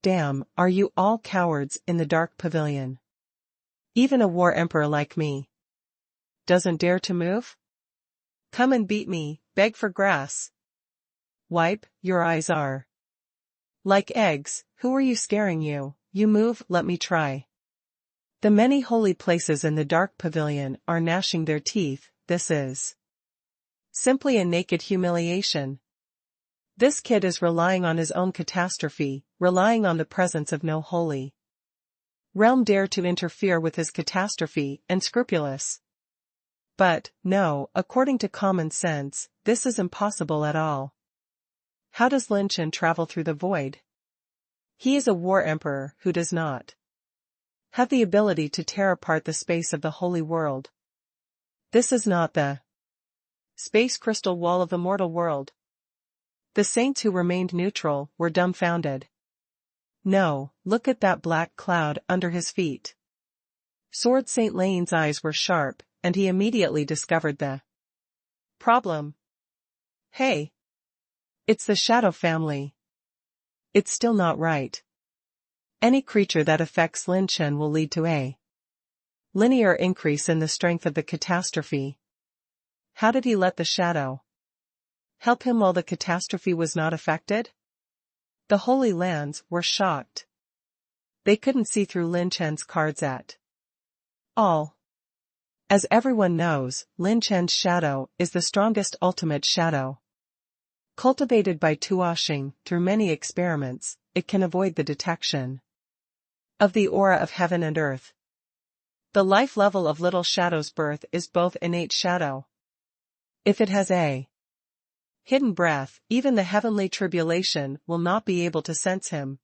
Damn, are you all cowards in the dark pavilion? Even a war emperor like me doesn't dare to move? Come and beat me, beg for grass. Wipe, your eyes are like eggs. Who are you scaring you? You move, let me try. The many holy places in the dark pavilion are gnashing their teeth. This is simply a naked humiliation. This kid is relying on his own catastrophe, relying on the presence of no holy realm dare to interfere with his catastrophe, and scrupulous. But, no, according to common sense, this is impossible at all. How does Lin Chen travel through the void? He is a war emperor who does not have the ability to tear apart the space of the holy world. This is not the space crystal wall of the mortal world. The saints who remained neutral were dumbfounded. No, look at that black cloud under his feet. Sword Saint Lane's eyes were sharp, and he immediately discovered the problem. Hey! It's the shadow family. It's still not right. Any creature that affects Lin Chen will lead to a linear increase in the strength of the catastrophe. How did he let the shadow help him while the catastrophe was not affected? The Holy Lands were shocked. They couldn't see through Lin Chen's cards at all. As everyone knows, Lin Chen's shadow is the strongest ultimate shadow. Cultivated by Tuoxing through many experiments, it can avoid the detection of the aura of heaven and earth. The life level of little shadow's birth is both innate shadow. If it has a hidden breath, even the heavenly tribulation will not be able to sense him.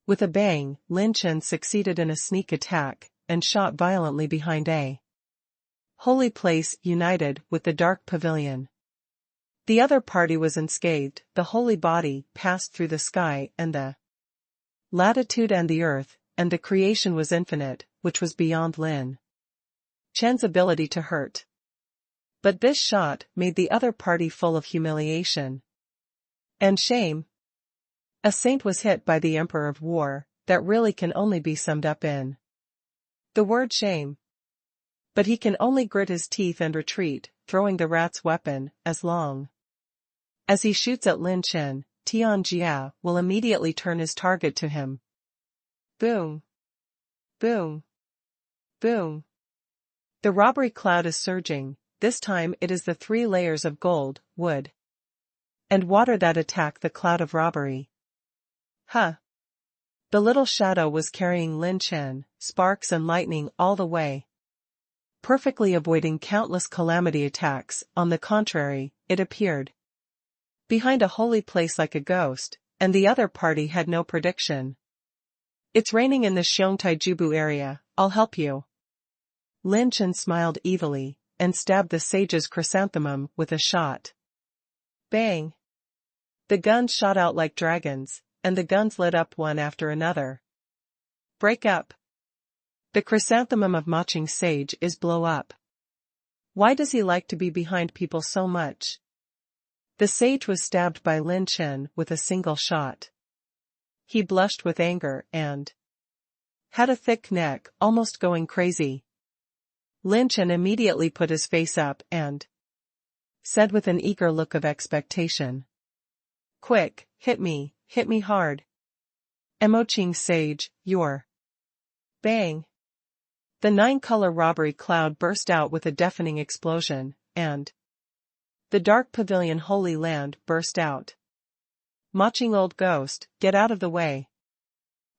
With a bang, Lin Chen succeeded in a sneak attack, and shot violently behind a holy place united with the dark pavilion. The other party was unscathed. The holy body passed through the sky and the latitude and the earth, and the creation was infinite, which was beyond Lin Chen's ability to hurt. But this shot made the other party full of humiliation and shame. A saint was hit by the Emperor of War, that really can only be summed up in the word shame. But he can only grit his teeth and retreat, throwing the rat's weapon, as long as he shoots at Lin Chen. Tian Jia will immediately turn his target to him. Boom. Boom. Boom. The robbery cloud is surging. This time it is the 3 layers of gold, wood, and water that attack the cloud of robbery. Huh. The little shadow was carrying Lin Chen, sparks and lightning all the way, perfectly avoiding countless calamity attacks. On the contrary, it appeared behind a holy place like a ghost, and the other party had no prediction It's raining in the Xiongtai-Jubu area, I'll help you. Lin Chen smiled evilly, and stabbed the sage's chrysanthemum with a shot. Bang! The guns shot out like dragons, and the guns lit up one after another. Break up! The chrysanthemum of Maching Sage is blow up. Why does he like to be behind people so much? The sage was stabbed by Lin Chen with a single shot. He blushed with anger and had a thick neck, almost going crazy. Lin Chen immediately put his face up and said with an eager look of expectation. Quick, hit me hard. Maching Sage, you're. Bang! The 9-color robbery cloud burst out with a deafening explosion, and the dark pavilion Holy Land burst out. Maching old ghost, get out of the way.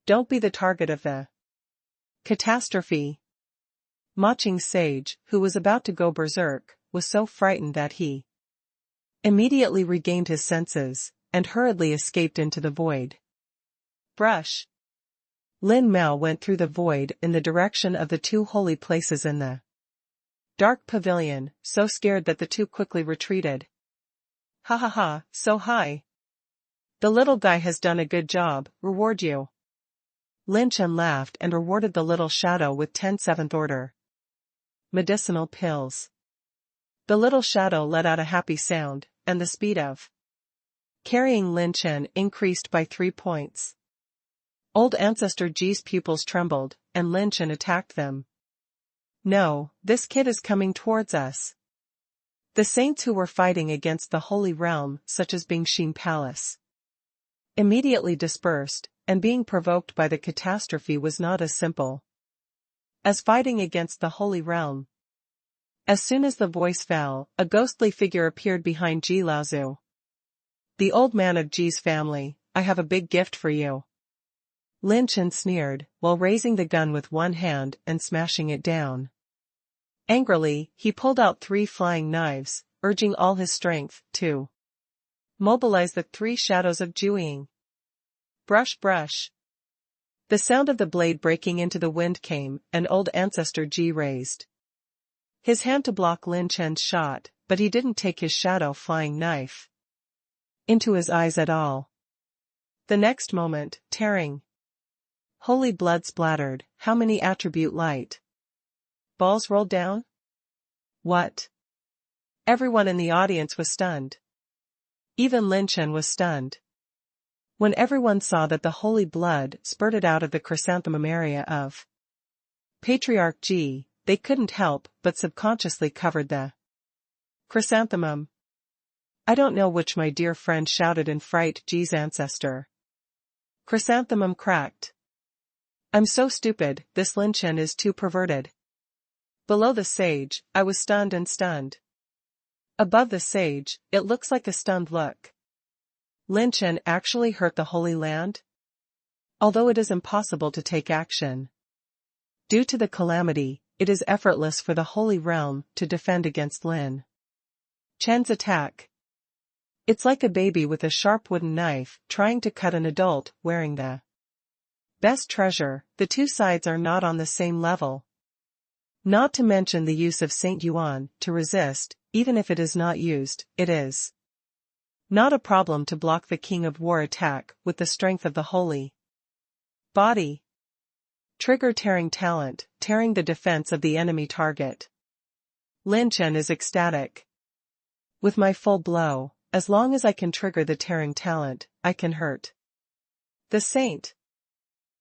Don't be the target of the catastrophe. Maching Sage, who was about to go berserk, was so frightened that he immediately regained his senses, and hurriedly escaped into the void. Brush! Lin Mao went through the void in the direction of the 2 holy places in the dark pavilion, so scared that the 2 quickly retreated. Ha ha ha, so high. The little guy has done a good job, reward you. Lin Chen laughed and rewarded the little shadow with 10 7th order medicinal pills. The little shadow let out a happy sound, and the speed of carrying Lin Chen increased by 3 points. Old Ancestor Ji's pupils trembled, and Lin Chen attacked them. No, this kid is coming towards us. The saints who were fighting against the holy realm, such as Bingxin Palace, immediately dispersed, and being provoked by the catastrophe was not as simple as fighting against the holy realm. As soon as the voice fell, a ghostly figure appeared behind Ji Laozu. The old man of Ji's family, I have a big gift for you. Lin Chen sneered, while raising the gun with one hand and smashing it down. Angrily, he pulled out 3 flying knives, urging all his strength to mobilize the 3 shadows of Jueying. Brush brush. The sound of the blade breaking into the wind came, and old Ancestor Ji raised his hand to block Lin Chen's shot, but he didn't take his shadow flying knife into his eyes at all. The next moment, tearing holy blood splattered. How many attribute light balls rolled down? What? Everyone in the audience was stunned. Even Lin Chen was stunned. When everyone saw that the holy blood spurted out of the chrysanthemum area of Patriarch Ji, they couldn't help but subconsciously covered the chrysanthemum. I don't know which, my dear friend shouted in fright. Ji's ancestor. Chrysanthemum cracked. I'm so stupid, this Lin Chen is too perverted. Below the sage, I was stunned and stunned. Above the sage, it looks like a stunned look. Lin Chen actually hurt the Holy Land? Although it is impossible to take action due to the calamity, it is effortless for the Holy Realm to defend against Lin Chen's attack. It's like a baby with a sharp wooden knife trying to cut an adult wearing the best treasure. The 2 sides are not on the same level. Not to mention the use of Saint Yuan to resist, even if it is not used, it is not a problem to block the King of War attack with the strength of the holy body. Trigger tearing talent, tearing the defense of the enemy target. Lin Chen is ecstatic. With my full blow, as long as I can trigger the tearing talent, I can hurt the saint.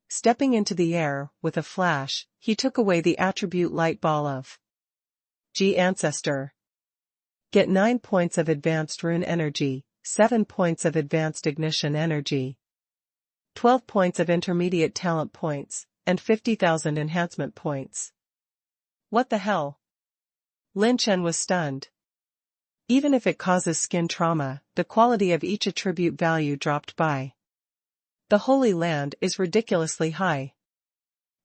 Stepping into the air, with a flash, he took away the attribute light ball of Ji Ancestor. Get 9 points of advanced rune energy, 7 points of advanced ignition energy, 12 points of intermediate talent points, and 50,000 enhancement points. What the hell? Lin Chen was stunned. Even if it causes skin trauma, the quality of each attribute value dropped by the Holy Land is ridiculously high.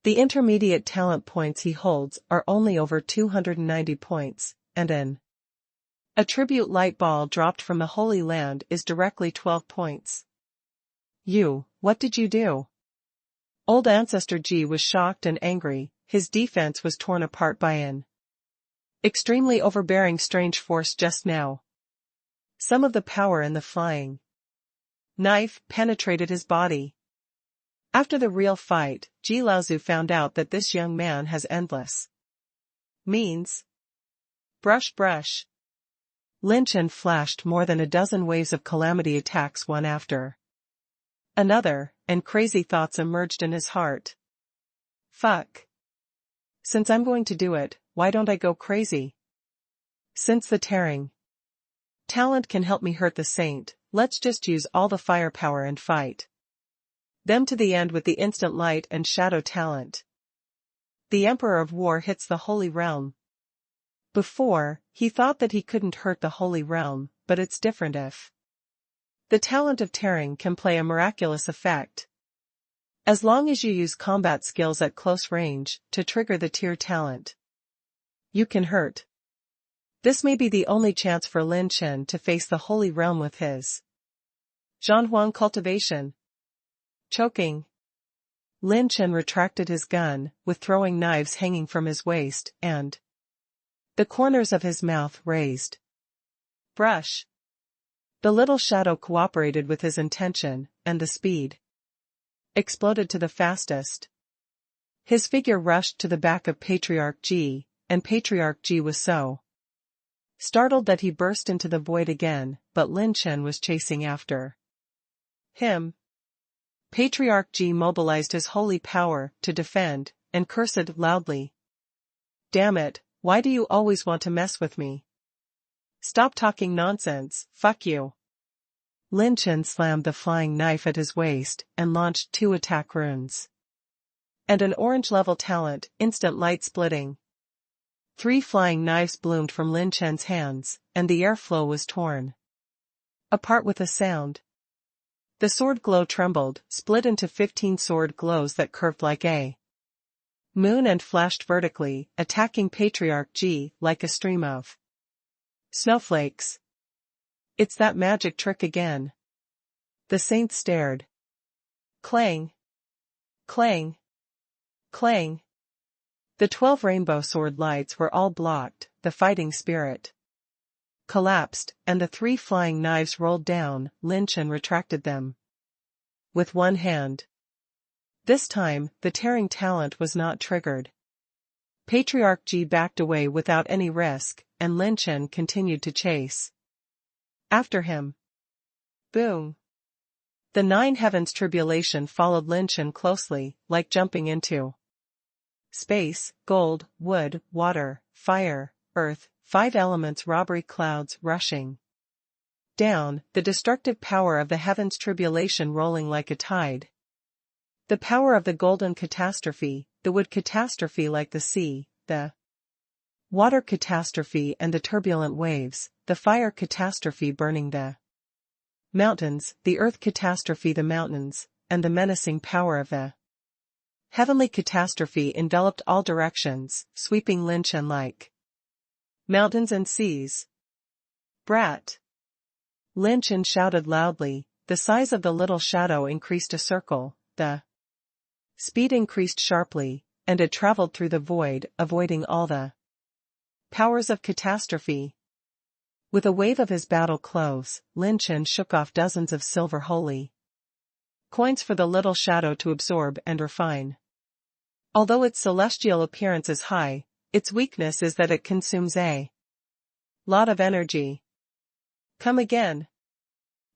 The intermediate talent points he holds are only over 290 points, and an attribute light ball dropped from the Holy Land is directly 12 points. What did you do? Old Ancestor Ji was shocked and angry, his defense was torn apart by an extremely overbearing strange force just now. Some of the power in the flying knife penetrated his body. After the real fight, Ji Laozu found out that this young man has endless means. Brush brush. Lin Chen flashed more than a dozen waves of calamity attacks one after another, and crazy thoughts emerged in his heart. Fuck. Since I'm going to do it, why don't I go crazy? Since the tearing talent can help me hurt the saint, let's just use all the firepower and fight them to the end with the instant light and shadow talent. The Emperor of War hits the Holy Realm. Before, he thought that he couldn't hurt the Holy Realm, but it's different if the talent of tearing can play a miraculous effect. As long as you use combat skills at close range to trigger the tear talent, you can hurt. This may be the only chance for Lin Chen to face the Holy Realm with his Zhanhuang cultivation. Choking. Lin Chen retracted his gun, with throwing knives hanging from his waist, and the corners of his mouth raised. Brush. The little shadow cooperated with his intention, and the speed exploded to the fastest. His figure rushed to the back of Patriarch Ji, and Patriarch Ji was so startled that he burst into the void again, but Lin Chen was chasing after him. Patriarch Ji mobilized his holy power to defend, and cursed loudly. Damn it, why do you always want to mess with me? Stop talking nonsense, fuck you. Lin Chen slammed the flying knife at his waist and launched 2 attack runes. And an orange-level talent, instant light splitting. 3 flying knives bloomed from Lin Chen's hands, and the airflow was torn apart with a sound. The sword glow trembled, split into 15 sword glows that curved like a moon and flashed vertically, attacking Patriarch Ji like a stream of snowflakes. It's that magic trick again. The saint stared. Clang. Clang. Clang. The 12 rainbow sword lights were all blocked, the fighting spirit collapsed, and the 3 flying knives rolled down. Lin Chen retracted them with one hand. This time, the tearing talent was not triggered. Patriarch Ji backed away without any risk, and Lin Chen continued to chase after him. Boom. The 9 heavens tribulation followed Lin Chen closely, like jumping into space, gold, wood, water, fire, earth, 5 elements robbery clouds rushing down, the destructive power of the heavens tribulation rolling like a tide. The power of the golden catastrophe, the wood catastrophe like the sea, the water catastrophe and the turbulent waves, the fire catastrophe burning the mountains, the earth catastrophe the mountains, and the menacing power of the heavenly catastrophe enveloped all directions, sweeping Lin Chen like mountains and seas. Brat! Lin Chen shouted loudly, the size of the little shadow increased a circle, the speed increased sharply, and it traveled through the void, avoiding all the powers of catastrophe. With a wave of his battle clothes, Lin Chen shook off dozens of silver holy coins for the little shadow to absorb and refine. Although its celestial appearance is high, its weakness is that it consumes a lot of energy. Come again.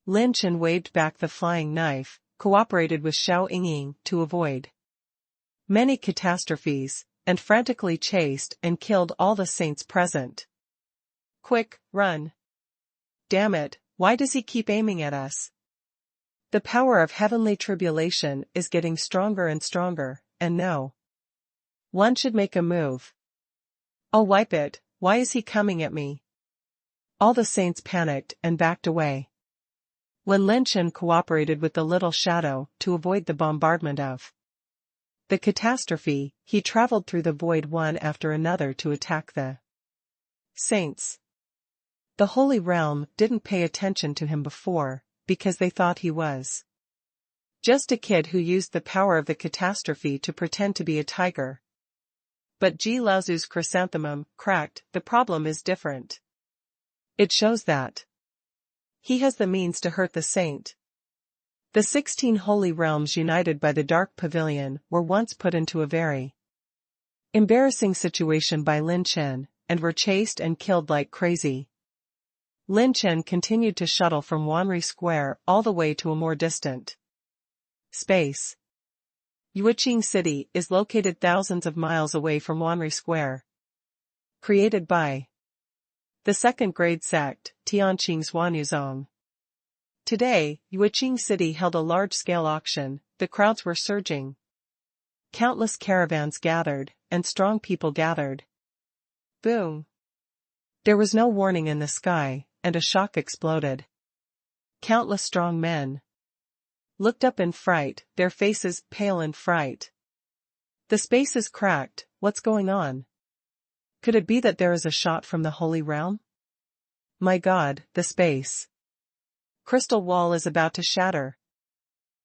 Lin Chen waved back the flying knife, cooperated with Xiao Yingying to avoid many catastrophes, and frantically chased and killed all the saints present. Quick, run. Damn it, why does he keep aiming at us? The power of heavenly tribulation is getting stronger and stronger, and no one should make a move. I'll wipe it, why is he coming at me? All the saints panicked and backed away. When Lin Chen cooperated with the little shadow to avoid the bombardment of the catastrophe, he traveled through the void one after another to attack the saints. The Holy Realm didn't pay attention to him before, because they thought he was Just a kid who used the power of the catastrophe to pretend to be a tiger. But Ji Laozu's chrysanthemum cracked. The problem is different. It shows that he has the means to hurt the saint. The 16 holy realms united by the Dark Pavilion were once put into a very embarrassing situation by Lin Chen, and were chased and killed like crazy. Lin Chen continued to shuttle from Wanri Square all the way to a more distant space. Yueqing City is located thousands of miles away from Wanri Square. Created by the second-grade sect, Tianqing's Wanyuzong. Today, Yueqing City held a large-scale auction. The crowds were surging. Countless caravans gathered, and strong people gathered. Boom! There was no warning in the sky, and a shock exploded. Countless strong men looked up in fright, their faces pale in fright. The space is cracked. What's going on? Could it be that there is a shot from the Holy Realm? My God, the space crystal wall is about to shatter.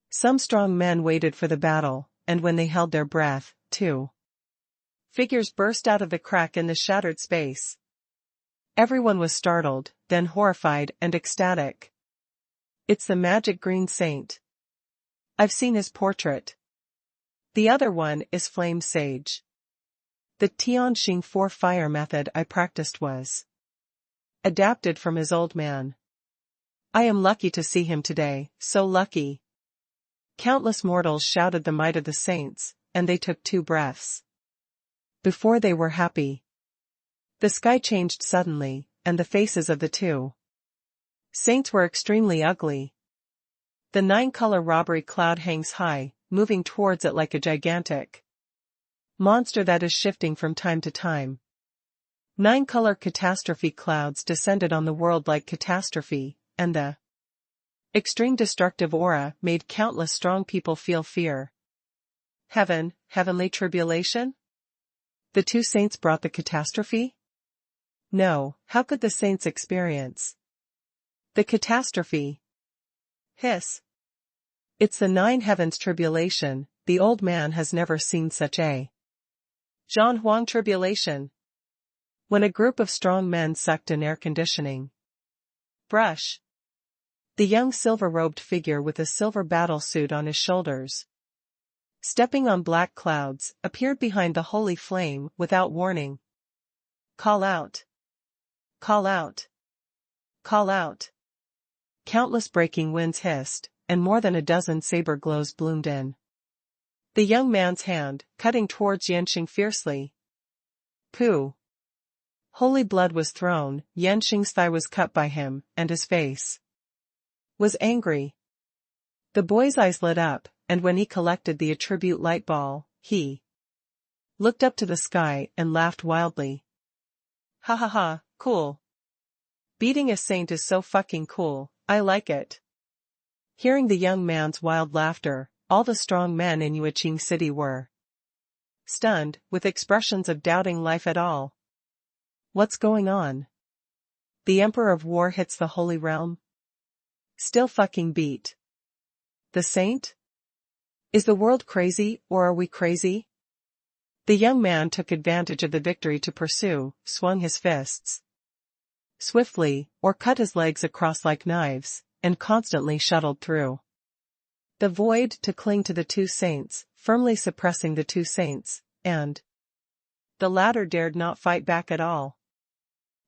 Some strong men waited for the battle, and when they held their breath, two figures burst out of the crack in the shattered space. Everyone was startled, then horrified and ecstatic. It's the magic green saint. I've seen his portrait. The other one is Flame Sage. The Tianqing 4 fire method I practiced was adapted from his old man. I am lucky to see him today, so lucky. Countless mortals shouted the might of the saints, and they took 2 breaths before they were happy. The sky changed suddenly, and the faces of the 2 saints were extremely ugly. The 9-color robbery cloud hangs high, moving towards it like a gigantic monster that is shifting from time to time. 9-color catastrophe clouds descended on the world like catastrophe, and the extreme destructive aura made countless strong people feel fear. Heavenly tribulation? The 2 saints brought the catastrophe? No, how could the saints experience the catastrophe? Hiss. It's the 9 heavens tribulation. The old man has never seen such a Zhanhuang tribulation. When a group of strong men sucked in air conditioning. Brush. The young silver-robed figure with a silver battle suit on his shoulders, stepping on black clouds, appeared behind the holy flame without warning. Call out. Call out. Call out. Countless breaking winds hissed, and more than a dozen saber glows bloomed in the young man's hand, cutting towards Yanqing fiercely. Pooh! Holy blood was thrown. Yanqing's thigh was cut by him, and his face was angry. The boy's eyes lit up, and when he collected the attribute light ball, he looked up to the sky and laughed wildly. Ha ha ha, cool. Beating a saint is so fucking cool, I like it. Hearing the young man's wild laughter, all the strong men in Yueqing City were stunned, with expressions of doubting life at all. What's going on? The Emperor of War hits the Holy Realm? Still fucking beat the saint? Is the world crazy, or are we crazy? The young man took advantage of the victory to pursue, swung his fists swiftly, or cut his legs across like knives, and constantly shuttled through the void to cling to the 2 saints, firmly suppressing the 2 saints, and the latter dared not fight back at all.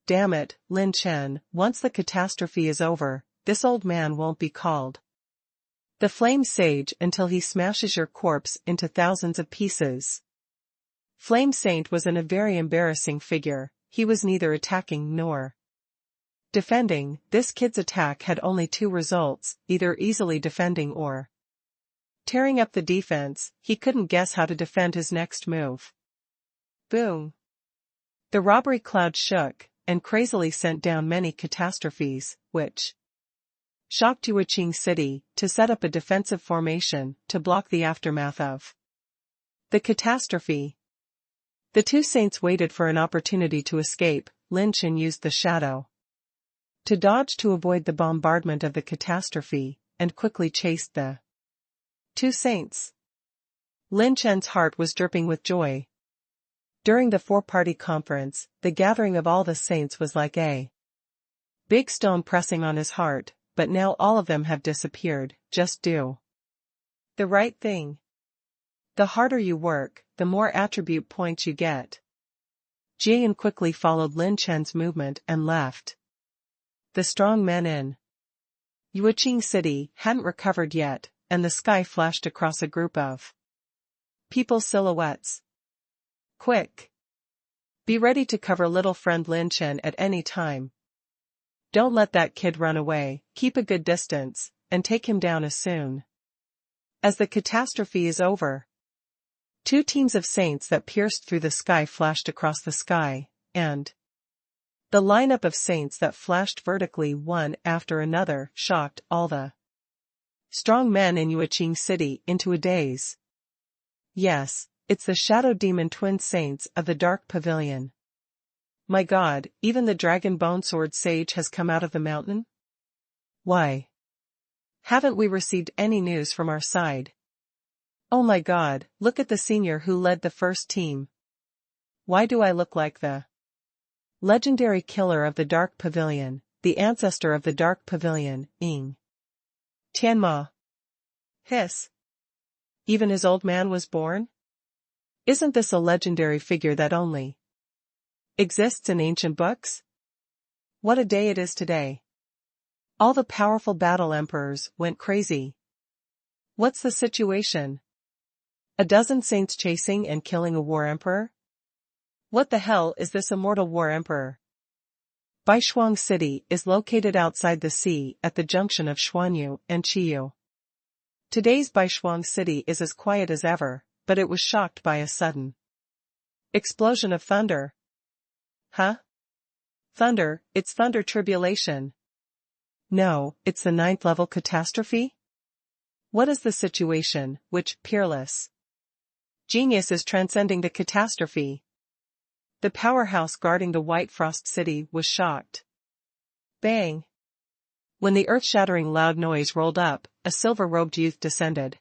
Damn it, Lin Chen, once the catastrophe is over, this old man won't be called the Flame Sage until he smashes your corpse into thousands of pieces. Flame Saint was in a very embarrassing figure. He was neither attacking nor defending. This kid's attack had only 2 results, either easily defending or tearing up the defense. He couldn't guess how to defend his next move. Boom! The robbery cloud shook, and crazily sent down many catastrophes, which shocked Yueqing City, to set up a defensive formation to block the aftermath of the catastrophe. The 2 saints waited for an opportunity to escape. Lin Chen used the shadow to dodge to avoid the bombardment of the catastrophe, and quickly chased the 2 saints. Lin Chen's heart was dripping with joy. During the four-party conference, the gathering of all the saints was like a big stone pressing on his heart, but now all of them have disappeared. Just do the right thing. The harder you work, the more attribute points you get. Jian quickly followed Lin Chen's movement and left. The strong men in Yuqing City hadn't recovered yet, and the sky flashed across a group of people's silhouettes. Quick! Be ready to cover little friend Lin Chen at any time. Don't let that kid run away, keep a good distance, and take him down as soon as the catastrophe is over. 2 teams of saints that pierced through the sky flashed across the sky, and the lineup of saints that flashed vertically one after another shocked all the strong men in Yuqing City into a daze. Yes, it's the shadow demon twin saints of the Dark Pavilion. My God, even the Dragon Bone Sword Sage has come out of the mountain? Why haven't we received any news from our side? Oh my God, look at the senior who led the first team. Why do I look like the legendary killer of the Dark Pavilion, the ancestor of the Dark Pavilion, Ying Tianma? Hiss. Even his old man was born? Isn't this a legendary figure that only exists in ancient books? What a day it is today. All the powerful battle emperors went crazy. What's the situation? A dozen saints chasing and killing a war emperor? What the hell is this immortal war emperor? Baishuang City is located outside the sea at the junction of Xuanyu and Qiyu. Today's Baishuang City is as quiet as ever, but it was shocked by a sudden explosion of thunder. Huh? Thunder, it's thunder tribulation. No, it's the 9th level catastrophe? What is the situation, which, Peerless genius is transcending the catastrophe? The powerhouse guarding the White Frost City was shocked. Bang! When the earth-shattering loud noise rolled up, a silver-robed youth descended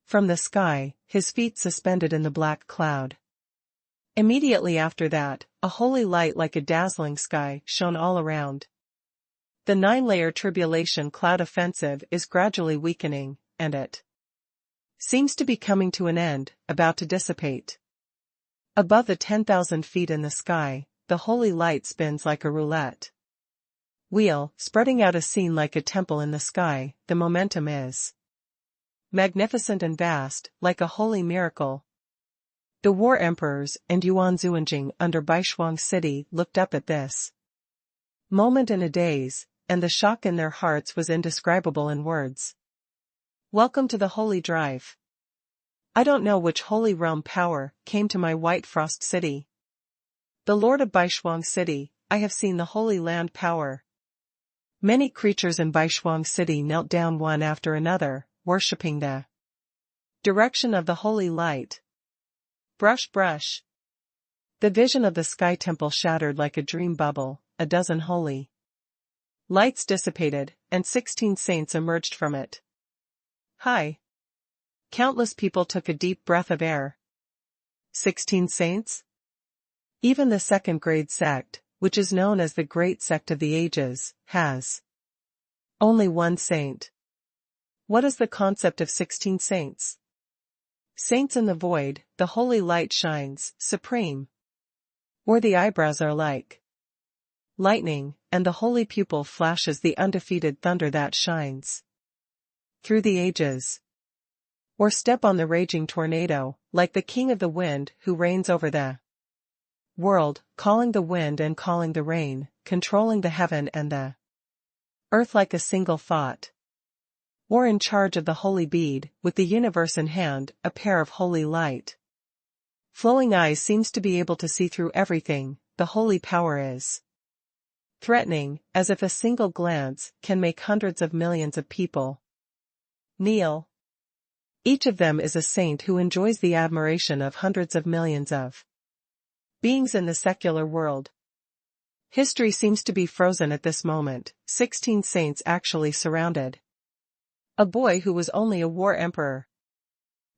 from the sky, his feet suspended in the black cloud. Immediately after that, a holy light like a dazzling sky shone all around. The 9-layer tribulation cloud offensive is gradually weakening, and it seems to be coming to an end, about to dissipate. Above the 10,000 feet in the sky, the holy light spins like a roulette wheel, spreading out a scene like a temple in the sky. The momentum is magnificent and vast, like a holy miracle. The war emperors and Yuan Zuanjing under Baishuang City looked up at this moment in a daze, and the shock in their hearts was indescribable in words. Welcome to the Holy Drive. I don't know which holy realm power came to my White Frost City. The Lord of Baishuang City, I have seen the Holy Land power. Many creatures in Baishuang City knelt down one after another, worshipping the direction of the holy light. Brush, brush. The vision of the sky temple shattered like a dream bubble. A dozen holy lights dissipated, and 16 saints emerged from it. Hi. Countless people took a deep breath of air. 16 saints? Even the second-grade sect, which is known as the Great Sect of the Ages, has only one saint. What is the concept of 16 saints? Saints in the void, the holy light shines, supreme. Or the eyebrows are like lightning, and the holy pupil flashes the undefeated thunder that shines through the ages. Or step on the raging tornado, like the king of the wind who reigns over the world, calling the wind and calling the rain, controlling the heaven and the earth like a single thought. Or in charge of the holy bead, with the universe in hand, a pair of holy light flowing eyes seems to be able to see through everything. The holy power is threatening, as if a single glance can make hundreds of millions of people kneel. Each of them is a saint who enjoys the admiration of hundreds of millions of beings in the secular world. History seems to be frozen at this moment. 16 saints actually surrounded A boy who was only a war emperor.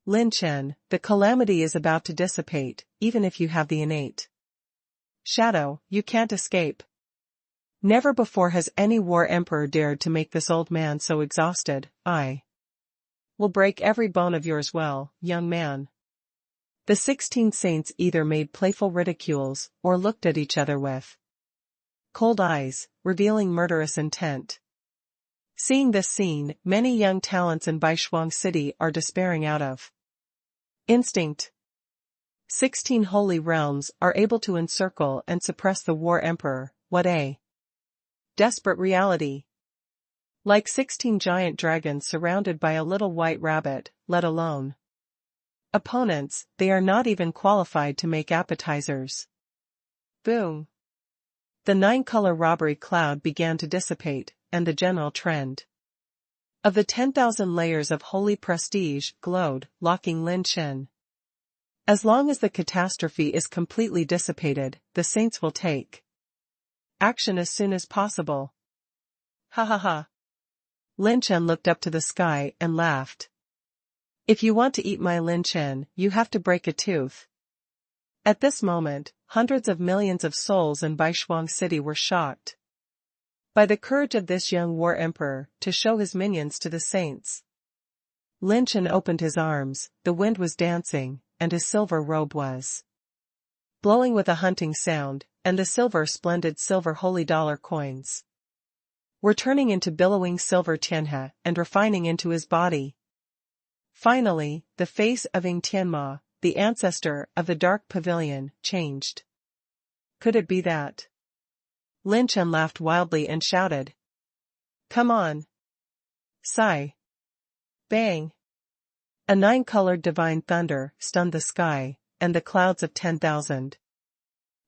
Lin Chen, the calamity is about to dissipate, even if you have the innate shadow, you can't escape. Never before has any war emperor dared to make this old man so exhausted. I will break every bone of yours well, young man. The 16 saints either made playful ridicules or looked at each other with cold eyes, revealing murderous intent. Seeing this scene, many young talents in Wang city are despairing out of instinct. 16 holy realms are able to encircle and suppress the war emperor. What a desperate reality. Like 16 giant dragons surrounded by a little white rabbit, let alone opponents, they are not even qualified to make appetizers. Boom. The 9-color robbery cloud began to dissipate, and the general trend of the 10,000 layers of holy prestige glowed, locking Lin Chen. As long as the catastrophe is completely dissipated, the saints will take action as soon as possible. Ha ha ha. Lin Chen looked up to the sky and laughed. If you want to eat my Lin Chen, you have to break a tooth. At this moment, hundreds of millions of souls in Wang city were shocked by the courage of this young war emperor to show his minions to the saints. Lin Chen opened his arms, the wind was dancing, and his silver robe was blowing with a hunting sound, and the splendid silver holy dollar coins were turning into billowing silver tianhe and refining into his body. Finally, the face of Ying Tianma, the ancestor of the dark pavilion, changed. Could it be that? Lin Chen laughed wildly and shouted. Come on. Sigh. Bang. A 9-colored divine thunder stunned the sky, and the clouds of 10,000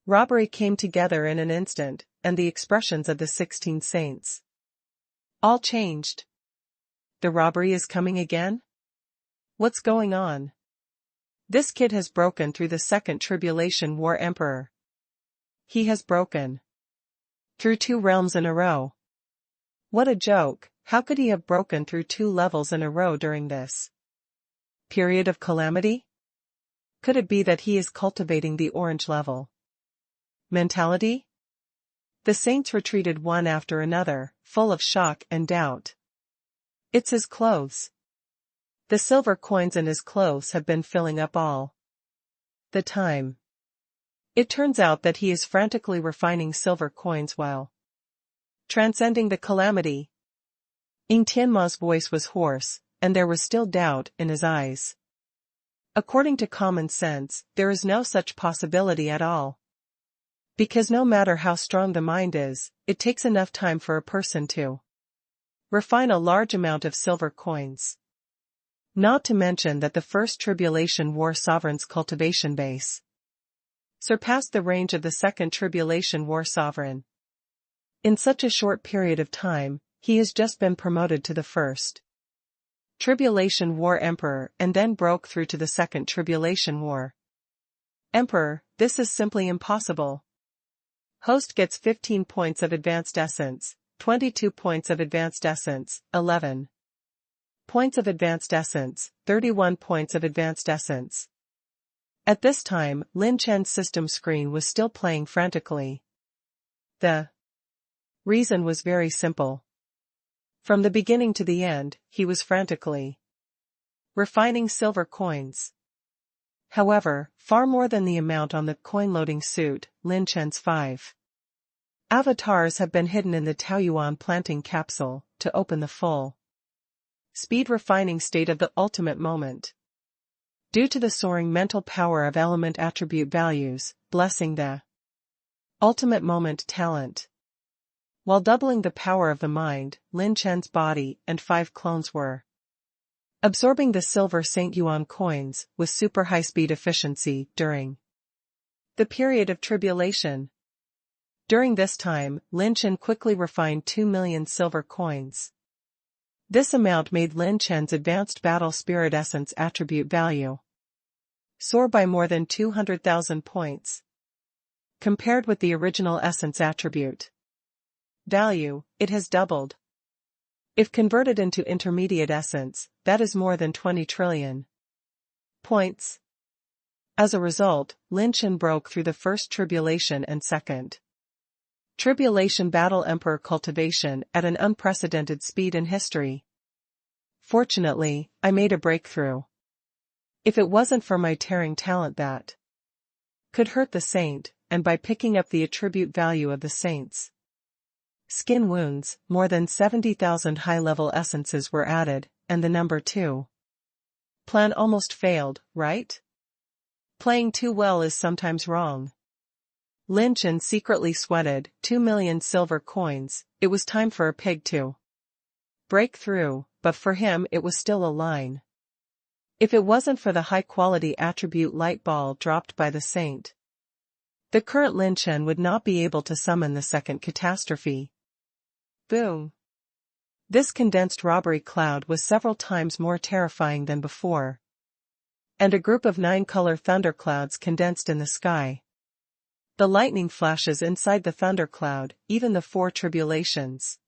robbery came together in an instant, and the expressions of the 16 saints all changed. The robbery is coming again? What's going on? This kid has broken through the second tribulation war emperor. He has broken through 2 realms in a row. What a joke, how could he have broken through 2 levels in a row during this period of calamity? Could it be that he is cultivating the orange level mentality? The saints retreated one after another, full of shock and doubt. It's his clothes. The silver coins in his clothes have been filling up all the time. It turns out that he is frantically refining silver coins while transcending the calamity. Ying Tianma's voice was hoarse, and there was still doubt in his eyes. According to common sense, there is no such possibility at all. Because no matter how strong the mind is, it takes enough time for a person to refine a large amount of silver coins. Not to mention that the first tribulation war sovereign's cultivation base surpassed the range of the second tribulation war sovereign. In such a short period of time, he has just been promoted to the first tribulation war emperor and then broke through to the second tribulation war emperor. This is simply impossible. Host gets 15 points of advanced essence, 22 points of advanced essence, 11 points of advanced essence, 31 points of advanced essence. At this time, Lin Chen's system screen was still playing frantically. The reason was very simple. From the beginning to the end, he was frantically refining silver coins. However, far more than the amount on the coin-loading suit, Lin Chen's 5 avatars have been hidden in the Taoyuan planting capsule to open the full speed refining state of the ultimate moment. Due to the soaring mental power of element attribute values, blessing the ultimate moment talent. While doubling the power of the mind, Lin Chen's body and 5 clones were absorbing the silver Saint Yuan coins with super high-speed efficiency during the period of tribulation. During this time, Lin Chen quickly refined 2 million silver coins. This amount made Lin Chen's advanced battle spirit essence attribute value soar by more than 200,000 points. Compared with the original essence attribute value, it has doubled. If converted into intermediate essence, that is more than 20 trillion points. As a result, Lin Chen broke through the first tribulation and second tribulation battle emperor cultivation at an unprecedented speed in history. Fortunately, I made a breakthrough. If it wasn't for my tearing talent that could hurt the saint, and by picking up the attribute value of the saint's skin wounds, more than 70,000 high-level essences were added, and the number 2 plan almost failed, right? Playing too well is sometimes wrong. Lin Chen secretly sweated 2 million silver coins. It was time for a pig to break through, but for him it was still a line. If it wasn't for the high-quality attribute light ball dropped by the saint, the current Lin Chen would not be able to summon the second catastrophe. Boom! This condensed robbery cloud was several times more terrifying than before. And a group of 9-color thunderclouds condensed in the sky. The lightning flashes inside the thundercloud, even the 4 tribulations.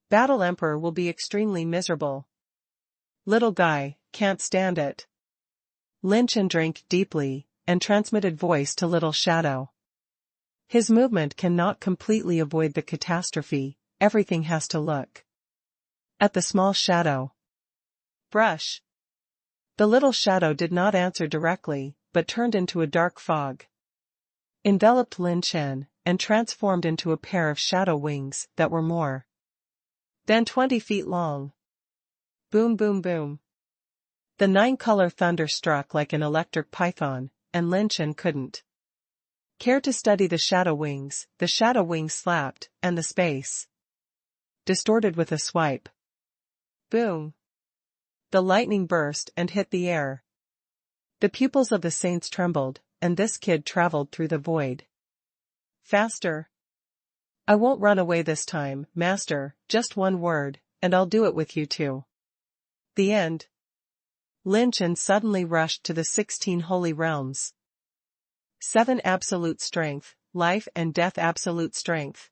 Battle Emperor will be extremely miserable. Little guy, can't stand it. Lin Chen drank deeply, and transmitted voice to Little Shadow. His movement cannot completely avoid the catastrophe, everything has to look at the small shadow. Brush. The little shadow did not answer directly, but turned into a dark fog. Enveloped Lin Chen, and transformed into a pair of shadow wings that were more than 20 feet long. Boom boom boom. The 9-color thunder struck like an electric python, and Lin Chen couldn't care to study the shadow wings. The shadow wings slapped, and the space distorted with a swipe. Boom. The lightning burst and hit the air. The pupils of the saints trembled, and this kid traveled through the void. Faster. I won't run away this time, master, just one word, and I'll do it with you too. The end. Lin Chen suddenly rushed to the 16 holy realms. 7 absolute strength, life and death absolute strength.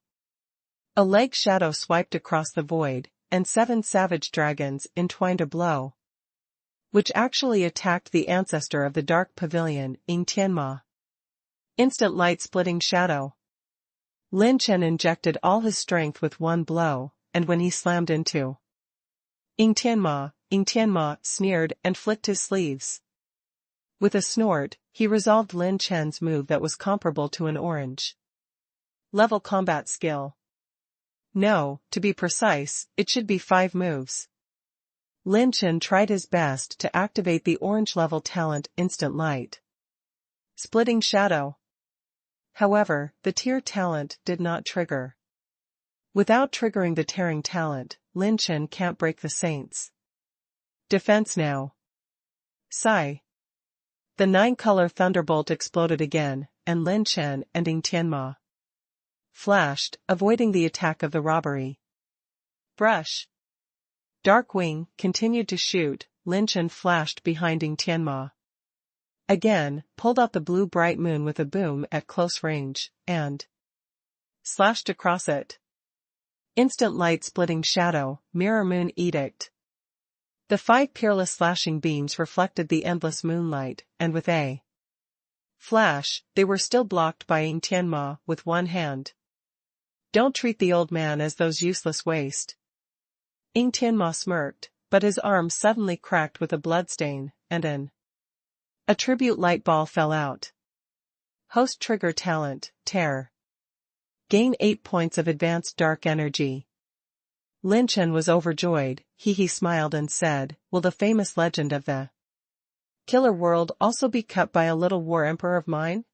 A leg shadow swiped across the void, and 7 savage dragons entwined a blow, which actually attacked the ancestor of the dark pavilion, Ying Tianma. Instant light-splitting shadow. Lin Chen injected all his strength with one blow, and when he slammed into Ying Tianma sneered and flicked his sleeves. With a snort, he resolved Lin Chen's move that was comparable to an orange level combat skill. No, to be precise, it should be 5 moves. Lin Chen tried his best to activate the orange level talent Instant Light Splitting Shadow. However, the tier talent did not trigger. Without triggering the tearing talent, Lin Chen can't break the saints' defense now. Sigh. The 9-color thunderbolt exploded again, and Lin Chen and Ying Tianma flashed, avoiding the attack of the robbery. Brush. Dark Wing continued to shoot. Lin Chen flashed behind Ying Tianma. Again, pulled out the blue bright moon with a boom at close range, and slashed across it. Instant light splitting shadow, mirror moon edict. The 5 peerless slashing beams reflected the endless moonlight, and with a flash, they were still blocked by Ying Tianma with one hand. Don't treat the old man as those useless waste. Ying Tianma smirked, but his arm suddenly cracked with a bloodstain, and an attribute light ball fell out. Host trigger talent, tear. Gain 8 points of advanced dark energy. Lin Chen was overjoyed. He smiled and said, will the famous legend of the killer world also be cut by a little war emperor of mine?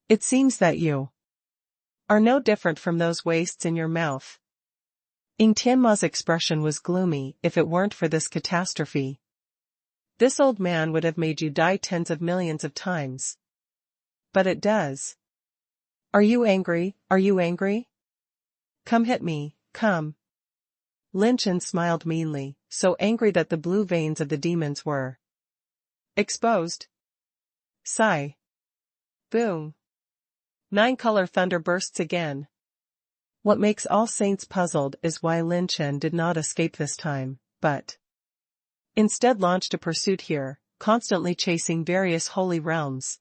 It seems that you are no different from those wastes in your mouth. Ying Tianma's expression was gloomy. If it weren't for this catastrophe, this old man would have made you die tens of millions of times. But it does. Are you angry? Are you angry? Come hit me, come. Lin Chen smiled meanly, so angry that the blue veins of the demons were exposed. Sigh. Boom. 9-color thunder bursts again. What makes all saints puzzled is why Lin Chen did not escape this time, but instead launched a pursuit here, constantly chasing various holy realms.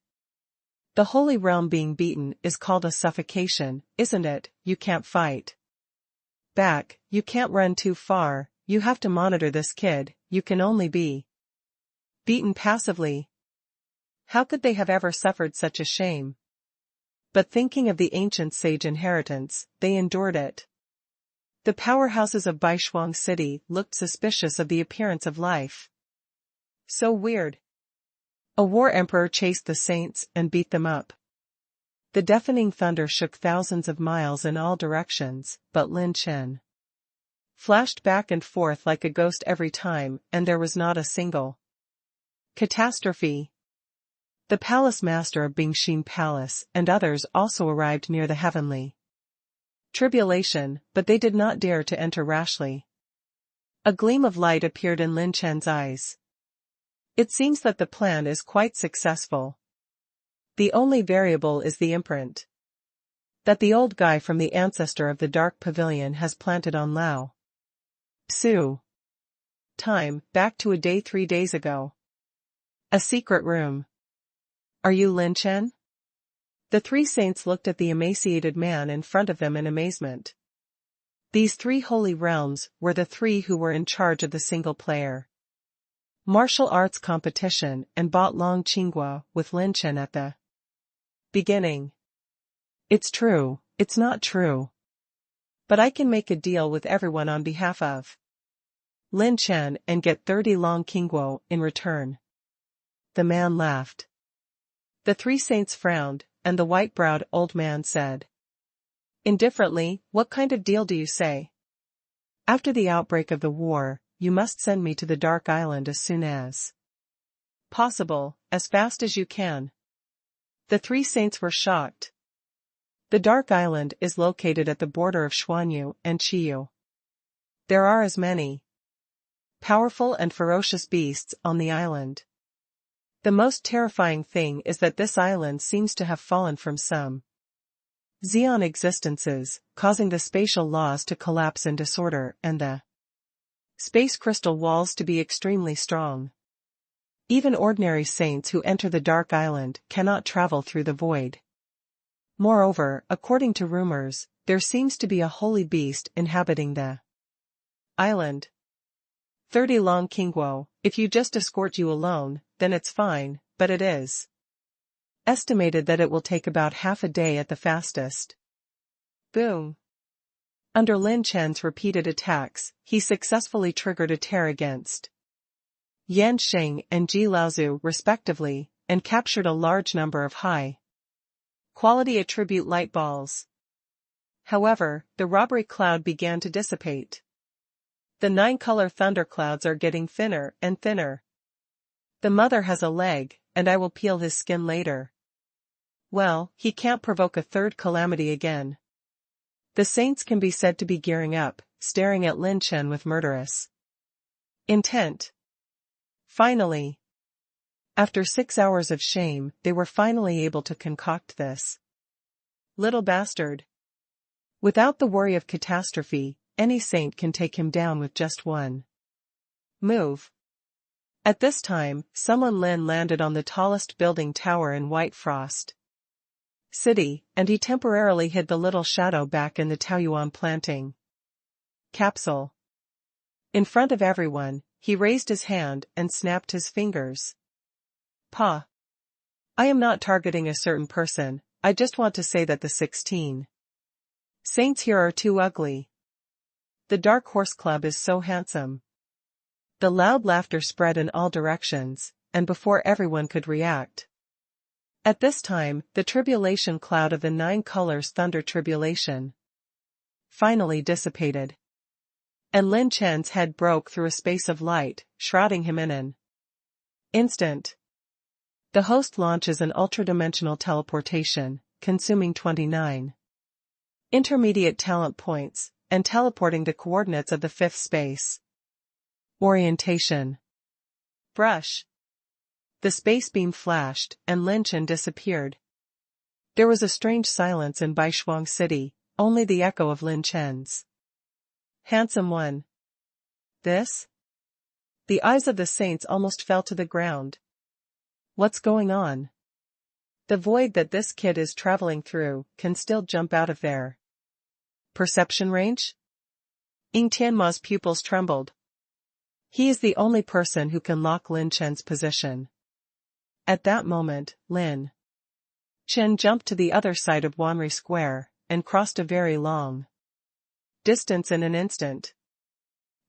The holy realm being beaten is called a suffocation, isn't it? You can't fight back, you can't run too far, you have to monitor this kid, you can only be beaten passively. How could they have ever suffered such a shame? But thinking of the ancient sage inheritance, they endured it. The powerhouses of Baishuang City looked suspicious of the appearance of life. So weird. A war emperor chased the saints and beat them up. The deafening thunder shook thousands of miles in all directions, but Lin Chen flashed back and forth like a ghost every time, and there was not a single catastrophe. The palace master of Bingshin Palace and others also arrived near the heavenly tribulation, but they did not dare to enter rashly. A gleam of light appeared in Lin Chen's eyes. It seems that the plan is quite successful. The only variable is the imprint that the old guy from the ancestor of the Dark Pavilion has planted on Lao Su. Time, back to a day 3 days ago. A secret room. Are you Lin Chen? The 3 saints looked at the emaciated man in front of them in amazement. These 3 holy realms were the 3 who were in charge of the single-player martial arts competition and bought Long Qinghua with Lin Chen at the beginning. It's true, it's not true. But I can make a deal with everyone on behalf of Lin Chen and get 30 Long Qinghua in return. The man laughed. The 3 saints frowned, and the white-browed old man said indifferently, "What kind of deal do you say? After the outbreak of the war, you must send me to the Dark Island as soon as possible, as fast as you can." The 3 saints were shocked. The Dark Island is located at the border of Xuanyu and Qiyu. There are as many powerful and ferocious beasts on the island. The most terrifying thing is that this island seems to have fallen from some Xeon existences, causing the spatial laws to collapse in disorder and the space crystal walls to be extremely strong. Even ordinary saints who enter the Dark Island cannot travel through the void. Moreover, according to rumors, there seems to be a holy beast inhabiting the island. 30 Long Qinghua, if you just escort you alone, then it's fine, but it is estimated that it will take about half a day at the fastest. Boom. Under Lin Chen's repeated attacks, he successfully triggered a tear against Yan Sheng and Ji Laozu respectively, and captured a large number of high-quality attribute light balls. However, the robbery cloud began to dissipate. The 9-color thunderclouds are getting thinner and thinner. The mother has a leg, and I will peel his skin later. Well, he can't provoke a 3rd calamity again. The saints can be said to be gearing up, staring at Lin Chen with murderous intent. Finally, after 6 hours of shame, they were finally able to concoct this little bastard. Without the worry of catastrophe, any saint can take him down with just one move. At this time, someone Lin landed on the tallest building tower in White Frost City, and he temporarily hid the little shadow back in the Taoyuan planting capsule. In front of everyone, he raised his hand and snapped his fingers. Pa. I am not targeting a certain person, I just want to say that the 16 saints here are too ugly. The Dark Horse Club is so handsome. The loud laughter spread in all directions, and before everyone could react. At this time, the tribulation cloud of the 9 colors thunder tribulation finally dissipated. And Lin Chen's head broke through a space of light, shrouding him in an instant. The host launches an ultra-dimensional teleportation, consuming 29 intermediate talent points, and teleporting the coordinates of the 5th space. Orientation. Brush. The space beam flashed, and Lin Chen disappeared. There was a strange silence in Baishuang City, only the echo of Lin Chen's. Handsome one. This? The eyes of the saints almost fell to the ground. What's going on? The void that this kid is traveling through can still jump out of there. Perception range? Ying Tianma's pupils trembled. He is the only person who can lock Lin Chen's position. At that moment, Lin Chen jumped to the other side of Wanri Square, and crossed a very long distance in an instant.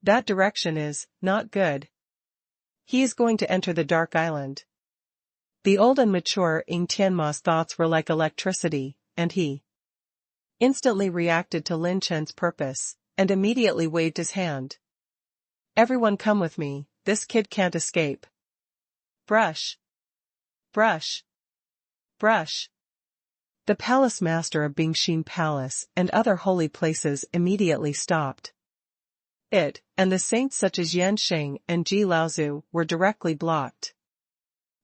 That direction is not good. He is going to enter the Dark Island. The old and mature Ying Tianma's thoughts were like electricity, and he instantly reacted to Lin Chen's purpose, and immediately waved his hand. Everyone come with me, this kid can't escape. Brush. Brush. Brush. The palace master of Bingshin Palace and other holy places immediately stopped. It, and the saints such as Yan Xing and Ji Laozu, were directly blocked.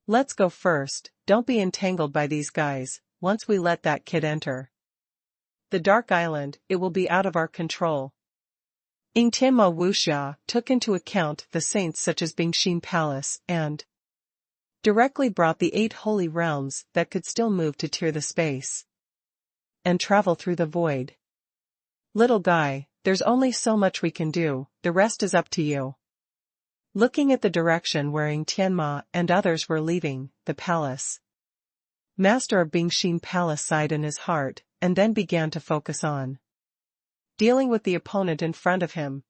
Let's go first, don't be entangled by these guys, once we let that kid enter the Dark Island, it will be out of our control. Ying Tianma Wuxia took into account the saints such as Bingshin Palace and directly brought the 8 holy realms that could still move to tear the space and travel through the void. Little guy, there's only so much we can do, the rest is up to you. Looking at the direction where Ying Tianma and others were leaving, the palace master of Bingshin Palace sighed in his heart, and then began to focus on dealing with the opponent in front of him.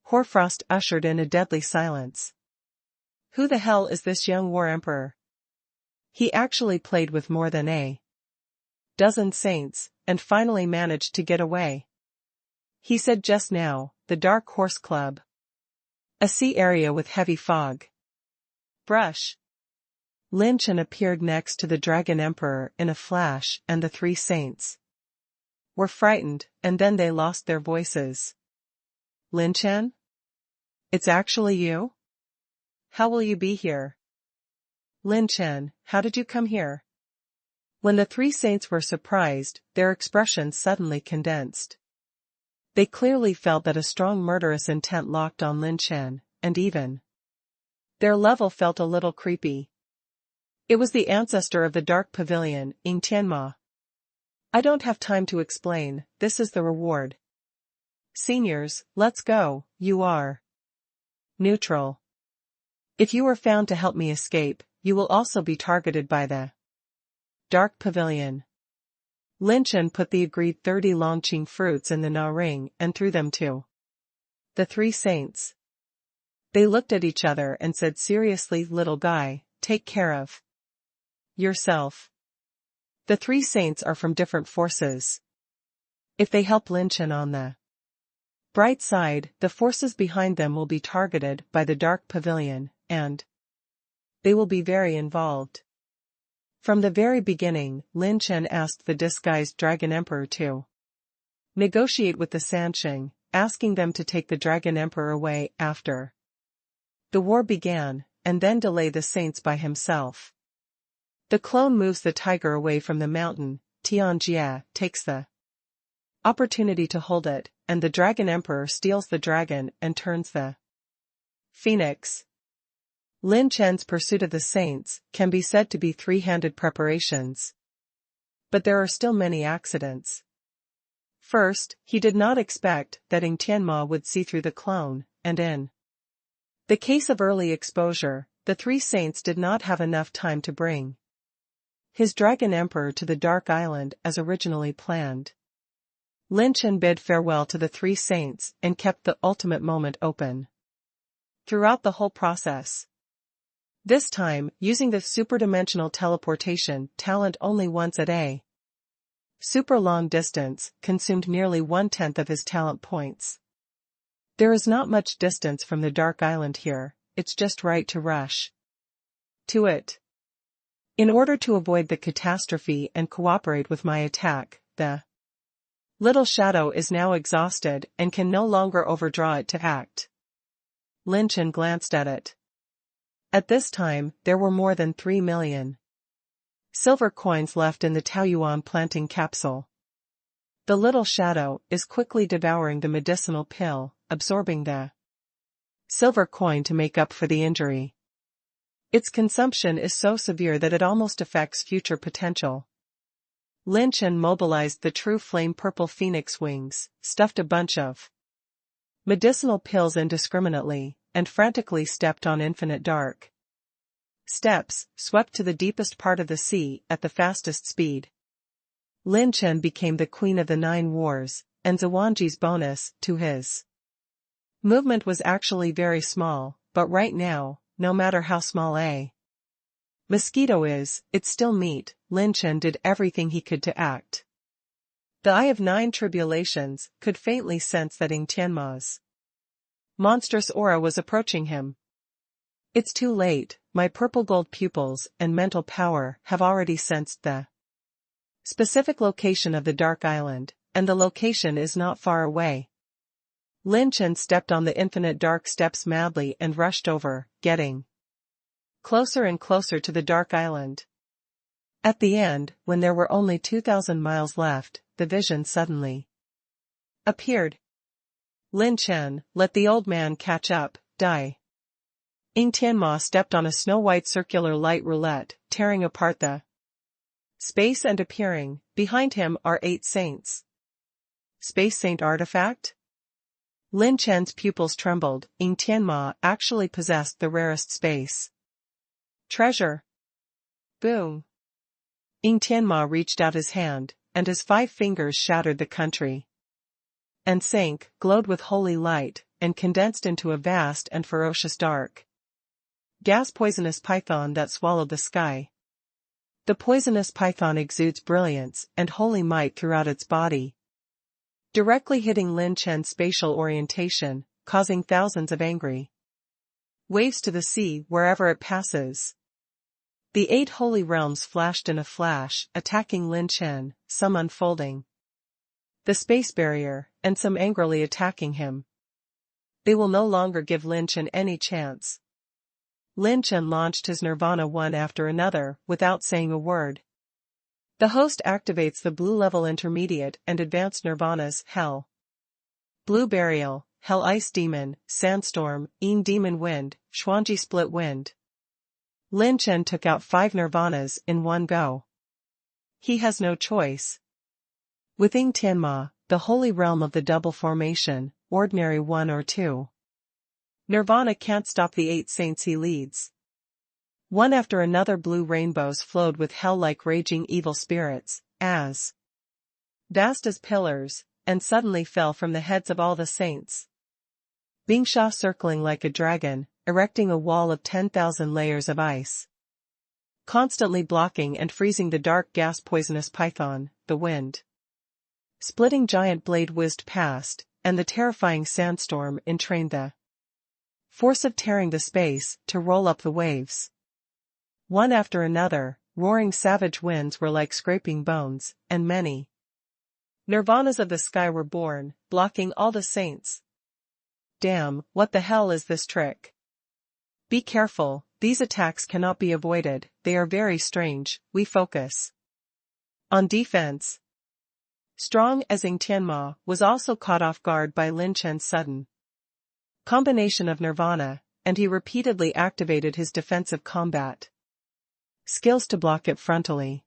Hoarfrost ushered in a deadly silence. Who the hell is this young war emperor? He actually played with more than a dozen saints, and finally managed to get away. He said just now, the Dark Horse Club. A sea area with heavy fog. Brush. Lin Chen appeared next to the Dragon Emperor in a flash, and the 3 saints were frightened, and then they lost their voices. Lin Chen? It's actually you? How will you be here? Lin Chen, how did you come here? When the 3 saints were surprised, their expressions suddenly condensed. They clearly felt that a strong murderous intent locked on Lin Chen, and even their level felt a little creepy. It was the ancestor of the Dark Pavilion, Ying Tianma. I don't have time to explain, this is the reward. Seniors, let's go, you are neutral. If you are found to help me escape, you will also be targeted by the Dark Pavilion. Lin Chen put the agreed 30 Longqing fruits in the Na ring and threw them to the 3 saints. They looked at each other and said seriously, little guy, take care of yourself. The 3 saints are from different forces. If they help Lin Chen on the bright side, the forces behind them will be targeted by the Dark Pavilion, and they will be very involved. From the very beginning, Lin Chen asked the disguised Dragon Emperor to negotiate with the Sanqing, asking them to take the Dragon Emperor away after the war began, and then delay the saints by himself. The clone moves the tiger away from the mountain, Tianjia takes the opportunity to hold it, and the Dragon Emperor steals the dragon and turns the phoenix. Lin Chen's pursuit of the saints can be said to be 3-handed preparations. But there are still many accidents. First, he did not expect that Ying Tianma would see through the clone, and in the case of early exposure, the 3 saints did not have enough time to bring his Dragon Emperor to the Dark Island as originally planned. Lin Chen bid farewell to the 3 saints and kept the ultimate moment open throughout the whole process. This time, using the superdimensional teleportation talent only once at a super long distance, consumed nearly 1/10 of his talent points. There is not much distance from the Dark Island here, it's just right to rush to it. In order to avoid the catastrophe and cooperate with my attack, the little shadow is now exhausted and can no longer overdraw it to act. Lin Chen glanced at it. At this time, there were more than 3 million silver coins left in the Taoyuan planting capsule. The little shadow is quickly devouring the medicinal pill, absorbing the silver coin to make up for the injury. Its consumption is so severe that it almost affects future potential. Lin Chen mobilized the true flame purple phoenix wings, stuffed a bunch of medicinal pills indiscriminately, and frantically stepped on infinite dark steps, swept to the deepest part of the sea at the fastest speed. Lin Chen became the queen of the 9 wars, and Zhuangji's bonus to his movement was actually very small, but right now, no matter how small a mosquito is, it's still meat. Lin Chen did everything he could to act. The Eye of 9 Tribulations could faintly sense that Ying Tianma's monstrous aura was approaching him. It's too late, my purple gold pupils and mental power have already sensed the specific location of the Dark Island, and the location is not far away. Lin Chen stepped on the infinite dark steps madly and rushed over, getting closer and closer to the Dark Island. At the end, when there were only 2,000 miles left, the vision suddenly appeared. Lin Chen, let the old man catch up, die. Ying Tianma stepped on a snow-white circular light roulette, tearing apart the space and appearing. Behind him are 8 saints. Space Saint artifact? Lin Chen's pupils trembled. Ying Tianma actually possessed the rarest space treasure. Boom. Ying Tianma reached out his hand, and his 5 fingers shattered the country and sank, glowed with holy light, and condensed into a vast and ferocious dark gas poisonous python that swallowed the sky. The poisonous python exudes brilliance and holy might throughout its body, directly hitting Lin Chen's spatial orientation, causing thousands of angry waves to the sea wherever it passes. The 8 holy realms flashed in a flash, attacking Lin Chen, some unfolding the space barrier, and some angrily attacking him. They will no longer give Lin Chen any chance. Lin Chen launched his nirvana one after another, without saying a word. The host activates the blue level intermediate and advanced nirvanas: Hell, Blue Burial, Hell Ice Demon, Sandstorm, Ying Demon Wind, Xuanji Split Wind. Lin Chen took out 5 nirvanas in one go. He has no choice. With Ying Tianma, the holy realm of the double formation, ordinary 1 or 2 nirvana can't stop the 8 saints he leads. One after another blue rainbows flowed with hell-like raging evil spirits, as vast as pillars, and suddenly fell from the heads of all the saints. Bingsha circling like a dragon, erecting a wall of 10,000 layers of ice, constantly blocking and freezing the dark gas poisonous python. The wind splitting giant blade whizzed past, and the terrifying sandstorm entrained the force of tearing the space to roll up the waves. One after another, roaring savage winds were like scraping bones, and many nirvanas of the sky were born, blocking all the saints. Damn, what the hell is this trick? Be careful, these attacks cannot be avoided, they are very strange. We focus on defense. Strong as Ying Tianma was also caught off guard by Lin Chen's sudden combination of nirvana, and he repeatedly activated his defensive combat skills to block it frontally.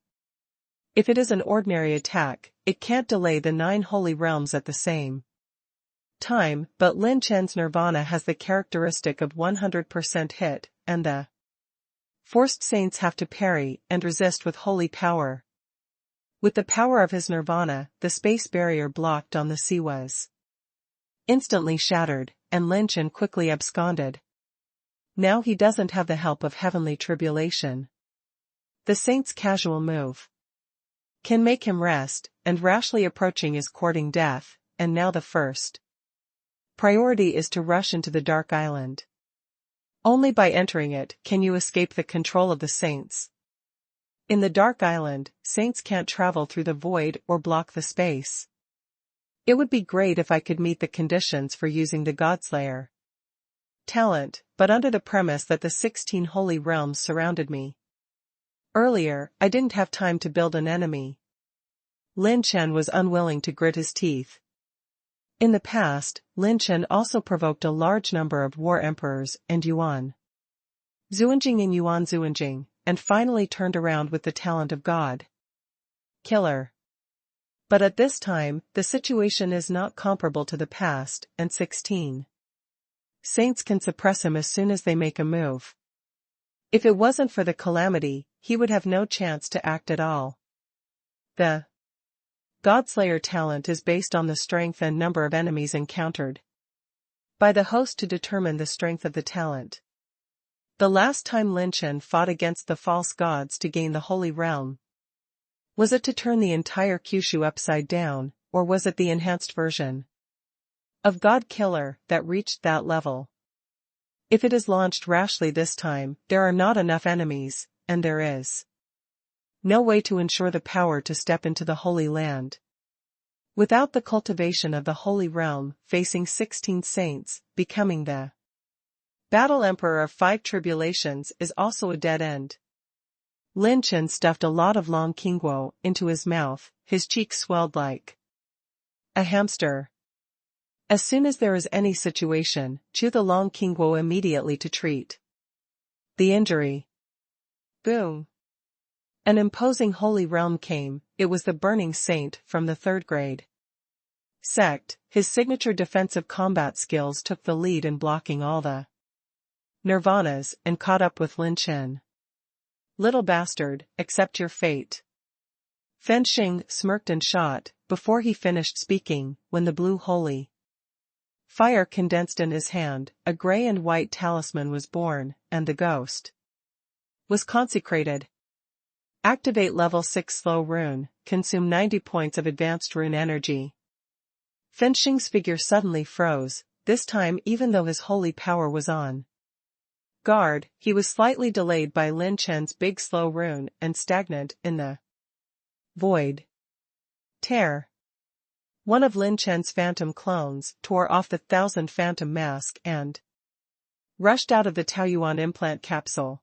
If it is an ordinary attack, it can't delay the 9 holy realms at the same time, but Lin Chen's nirvana has the characteristic of 100% hit, and the forced saints have to parry and resist with holy power. With the power of his nirvana, the space barrier blocked on the sea was instantly shattered, and Lin Chen quickly absconded. Now he doesn't have the help of heavenly tribulation. The saint's casual move can make him rest, and rashly approaching is courting death, and now the first priority is to rush into the Dark Island. Only by entering it can you escape the control of the saints. In the Dark Island, saints can't travel through the void or block the space. It would be great if I could meet the conditions for using the Godslayer talent, but under the premise that the 16 holy realms surrounded me. Earlier, I didn't have time to build an enemy. Lin Chen was unwilling to grit his teeth. In the past, Lin Chen also provoked a large number of war emperors and Yuan Xuanjing and Yuan Xuanjing, and finally turned around with the talent of God Killer. But at this time, the situation is not comparable to the past, and 16 saints can suppress him as soon as they make a move. If it wasn't for the calamity, he would have no chance to act at all. The Godslayer talent is based on the strength and number of enemies encountered by the host to determine the strength of the talent. The last time Lin Chen fought against the false gods to gain the Holy Realm, was it to turn the entire Kyushu upside down, or was it the enhanced version of God Killer that reached that level? If it is launched rashly this time, there are not enough enemies, and there is no way to ensure the power to step into the Holy Land. Without the cultivation of the Holy Realm, facing 16 saints, becoming the Battle Emperor of 5 Tribulations is also a dead end. Lin Chen stuffed a lot of long qingguo into his mouth, his cheeks swelled like a hamster. As soon as there is any situation, chew the long qingguo immediately to treat the injury. Boom! An imposing holy realm came. It was the Burning Saint from the 3rd grade sect. His signature defensive combat skills took the lead in blocking all the nirvanas and caught up with Lin Chen. Little bastard, accept your fate. Fenxing smirked and shot, before he finished speaking, when the blue holy fire condensed in his hand, a gray and white talisman was born, and the ghost was consecrated. Activate level 6 slow rune, consume 90 points of advanced rune energy. Fenxing's figure suddenly froze, this time even though his holy power was on guard, he was slightly delayed by Lin Chen's big slow rune and stagnant in the void. Tear. One of Lin Chen's phantom clones tore off the 1000 phantom mask and rushed out of the Taoyuan implant capsule.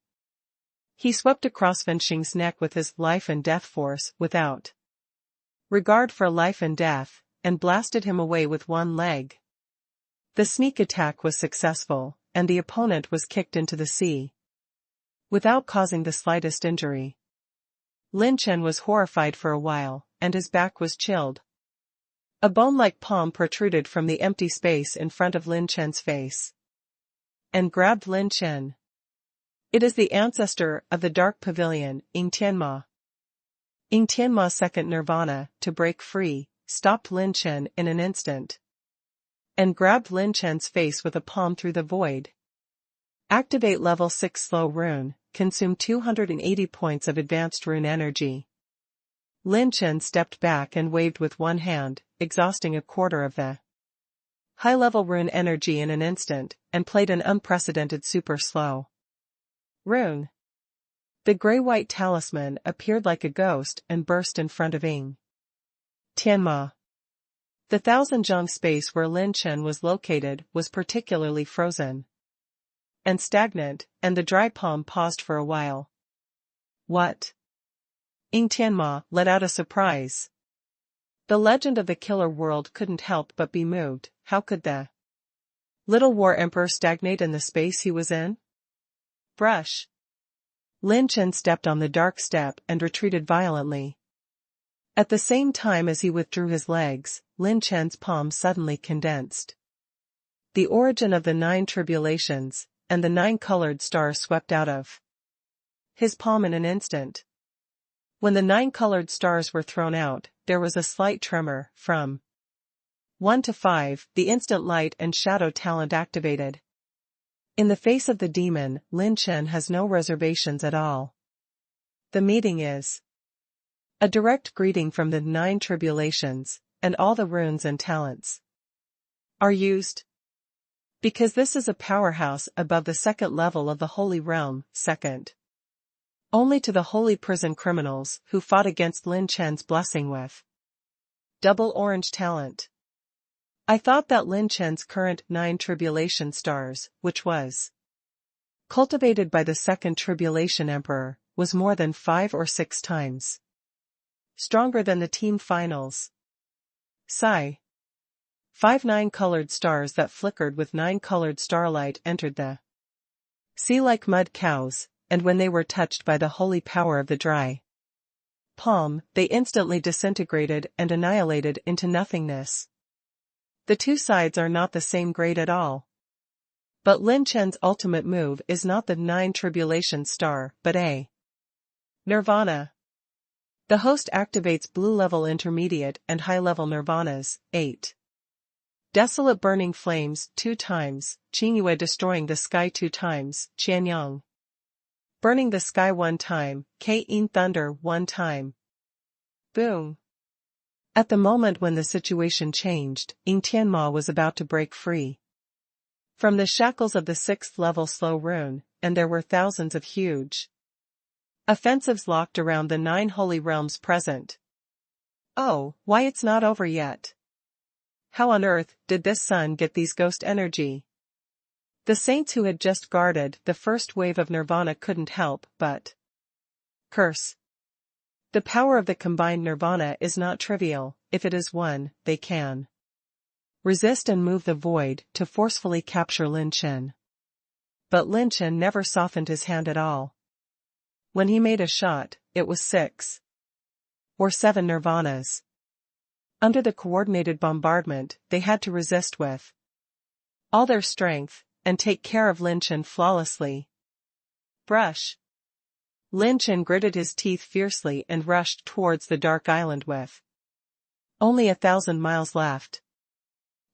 He swept across Fenxing's neck with his life and death force without regard for life and death, and blasted him away with one leg. The sneak attack was successful, and the opponent was kicked into the sea without causing the slightest injury. Lin Chen was horrified for a while, and his back was chilled. A bone-like palm protruded from the empty space in front of Lin Chen's face and grabbed Lin Chen. It is the ancestor of the Dark Pavilion, Ying Tianma. Ying Tianma's second nirvana, to break free, stopped Lin Chen in an instant and grabbed Lin Chen's face with a palm through the void. Activate level 6 slow rune, consume 280 points of advanced rune energy. Lin Chen stepped back and waved with one hand, exhausting a quarter of the high-level rune energy in an instant, and played an unprecedented super slow rune. The gray-white talisman appeared like a ghost and burst in front of Ying Tianma. The 1000-zhang space where Lin Chen was located was particularly frozen and stagnant, and the dry palm paused for a while. What? Ying Tianma let out a surprise. The legend of the killer world couldn't help but be moved. How could the little war emperor stagnate in the space he was in? Brush. Lin Chen stepped on the dark step and retreated violently. At the same time as he withdrew his legs, Lin Chen's palm suddenly condensed. The origin of the 9 tribulations, and the 9 colored stars swept out of his palm in an instant. When the 9 colored stars were thrown out, there was a slight tremor. From 1 to 5, the instant light and shadow talent activated. In the face of the demon, Lin Chen has no reservations at all. The meeting is a direct greeting from the 9 tribulations, and all the runes and talents are used. Because this is a powerhouse above the 2nd level of the Holy Realm, second only to the holy prison criminals who fought against Lin Chen's blessing with double orange talent. I thought that Lin Chen's current 9 tribulation stars, which was cultivated by the 2nd tribulation emperor, was more than 5 or 6 times Stronger than the team finals. Sigh. 5 9-colored stars that flickered with 9-colored starlight entered the sea like mud cows, and when they were touched by the holy power of the dry palm, they instantly disintegrated and annihilated into nothingness. The two sides are not the same grade at all. But Lin Chen's ultimate move is not the 9 tribulation star, but a nirvana. The host activates blue-level intermediate and high-level nirvanas, 8. Desolate burning flames 2 times, Qingyue destroying the sky 2 times, Qianyang. Burning the sky 1 time, Ke-in thunder 1 time. Boom. At the moment when the situation changed, Ying Tianma was about to break free from the shackles of the 6th level slow rune, and there were thousands of huge offensives locked around the 9 holy realms present. Oh, why it's not over yet? How on earth did this sun get these ghost energy? The saints who had just guarded the first wave of nirvana couldn't help but curse. The power of the combined nirvana is not trivial. If it is one, they can resist and move the void to forcefully capture Lin Chen. But Lin Chen never softened his hand at all. When he made a shot, it was 6 or 7 nirvanas. Under the coordinated bombardment, they had to resist with all their strength, and take care of Lin Chen flawlessly. Brush. Lin Chen gritted his teeth fiercely and rushed towards the dark island with only 1,000 miles left.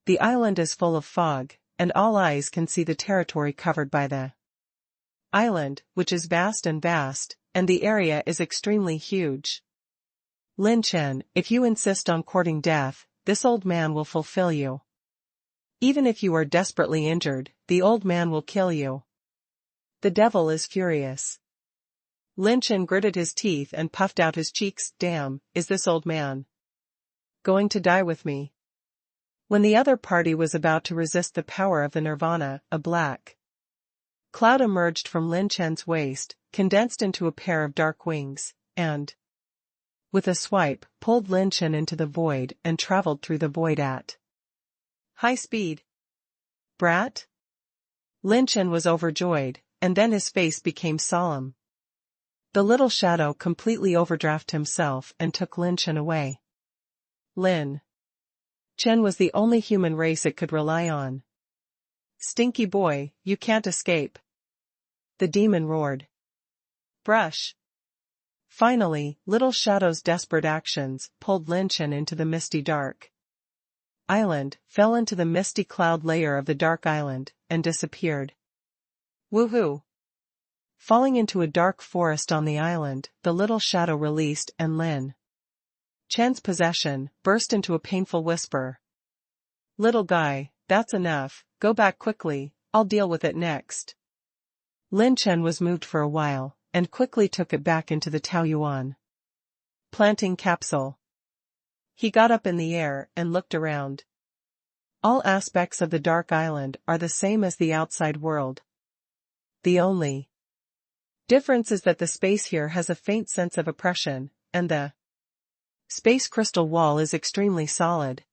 The island is full of fog, and all eyes can see the territory covered by the island, which is vast, and the area is extremely huge. Lin Chen, if you insist on courting death, this old man will fulfill you. Even if you are desperately injured, the old man will kill you. The devil is furious. Lin Chen gritted his teeth and puffed out his cheeks. Damn, is this old man going to die with me? When the other party was about to resist the power of the nirvana, a black cloud emerged from Lin Chen's waist, condensed into a pair of dark wings, and, with a swipe, pulled Lin Chen into the void and traveled through the void at high speed. Brat? Lin Chen was overjoyed, and then his face became solemn. The little shadow completely overdrafted himself and took Lin Chen away. Lin Chen was the only human race it could rely on. Stinky boy, you can't escape. The demon roared. Brush. Finally, Little Shadow's desperate actions pulled Lin Chen into the misty dark island, fell into the misty cloud layer of the dark island, and disappeared. Woohoo! Falling into a dark forest on the island, the little shadow released and Lin Chen's possession burst into a painful whisper. Little guy, that's enough, go back quickly, I'll deal with it next. Lin Chen was moved for a while, and quickly took it back into the Taoyuan planting capsule. He got up in the air and looked around. All aspects of the dark island are the same as the outside world. The only difference is that the space here has a faint sense of oppression, and the space crystal wall is extremely solid.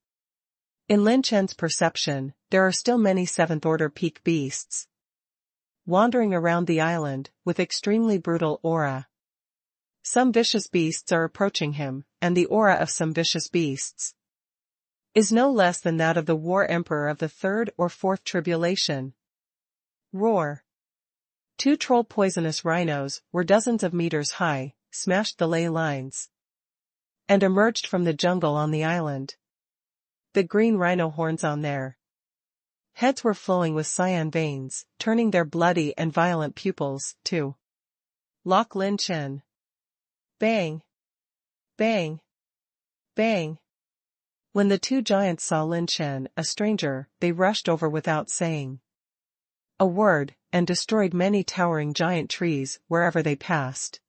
In Lin Chen's perception, there are still many 7th-order peak beasts wandering around the island with extremely brutal aura. Some vicious beasts are approaching him, and the aura of some vicious beasts is no less than that of the War Emperor of the 3rd or 4th Tribulation. Roar. 2 troll poisonous rhinos were dozens of meters high, smashed the ley lines, and emerged from the jungle on the island. The green rhino horns on their heads were flowing with cyan veins, turning their bloody and violent pupils to lock Lin Chen. Bang! Bang! Bang! When the 2 giants saw Lin Chen, a stranger, they rushed over without saying a word, and destroyed many towering giant trees wherever they passed.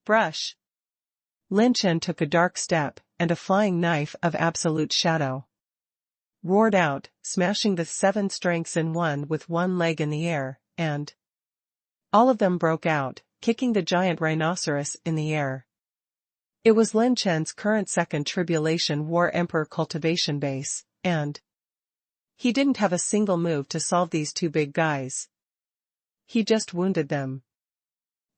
Brush! Lin Chen took a dark step, and a flying knife of absolute shadow roared out, smashing the 7 strengths in one with one leg in the air, and all of them broke out, kicking the giant rhinoceros in the air. It was Lin Chen's current second Tribulation War Emperor cultivation base, and he didn't have a single move to solve these two big guys. He just wounded them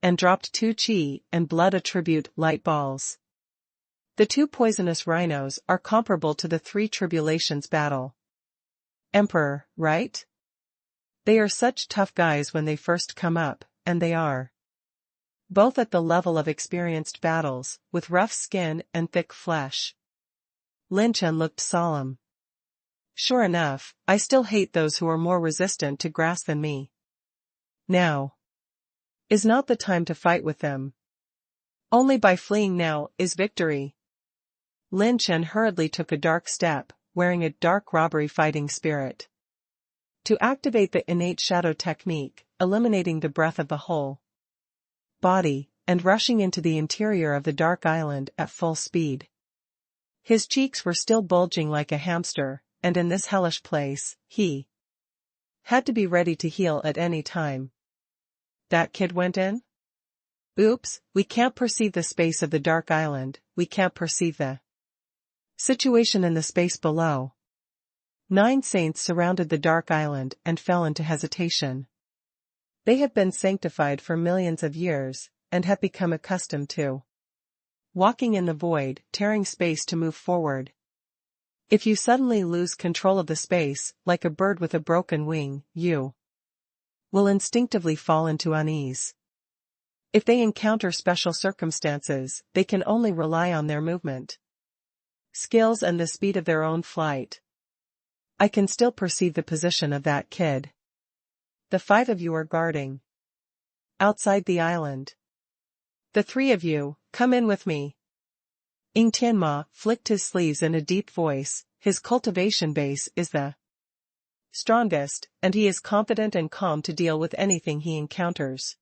and dropped 2 chi and blood attribute light balls. The 2 poisonous rhinos are comparable to the 3 Tribulations battle. Emperor, right? They are such tough guys when they first come up, and they are both at the level of experienced battles, with rough skin and thick flesh. Lin Chen looked solemn. Sure enough, I still hate those who are more resistant to grass than me. Now is not the time to fight with them. Only by fleeing now is victory. Lin Chen hurriedly took a dark step, wearing a dark robbery fighting spirit, to activate the innate shadow technique, eliminating the breath of the whole body, and rushing into the interior of the dark island at full speed. His cheeks were still bulging like a hamster, and in this hellish place, he had to be ready to heal at any time. That kid went in? Oops, we can't perceive the space of the dark island, we can't perceive the situation in the space below. 9 saints surrounded the dark island and fell into hesitation. They have been sanctified for millions of years, and have become accustomed to walking in the void, tearing space to move forward. If you suddenly lose control of the space, like a bird with a broken wing, you will instinctively fall into unease. If they encounter special circumstances, they can only rely on their movement skills and the speed of their own flight. I can still perceive the position of that kid. The 5 of you are guarding outside the island. The 3 of you, come in with me. Ying Tianma flicked his sleeves in a deep voice. His cultivation base is the strongest, and he is confident and calm to deal with anything he encounters.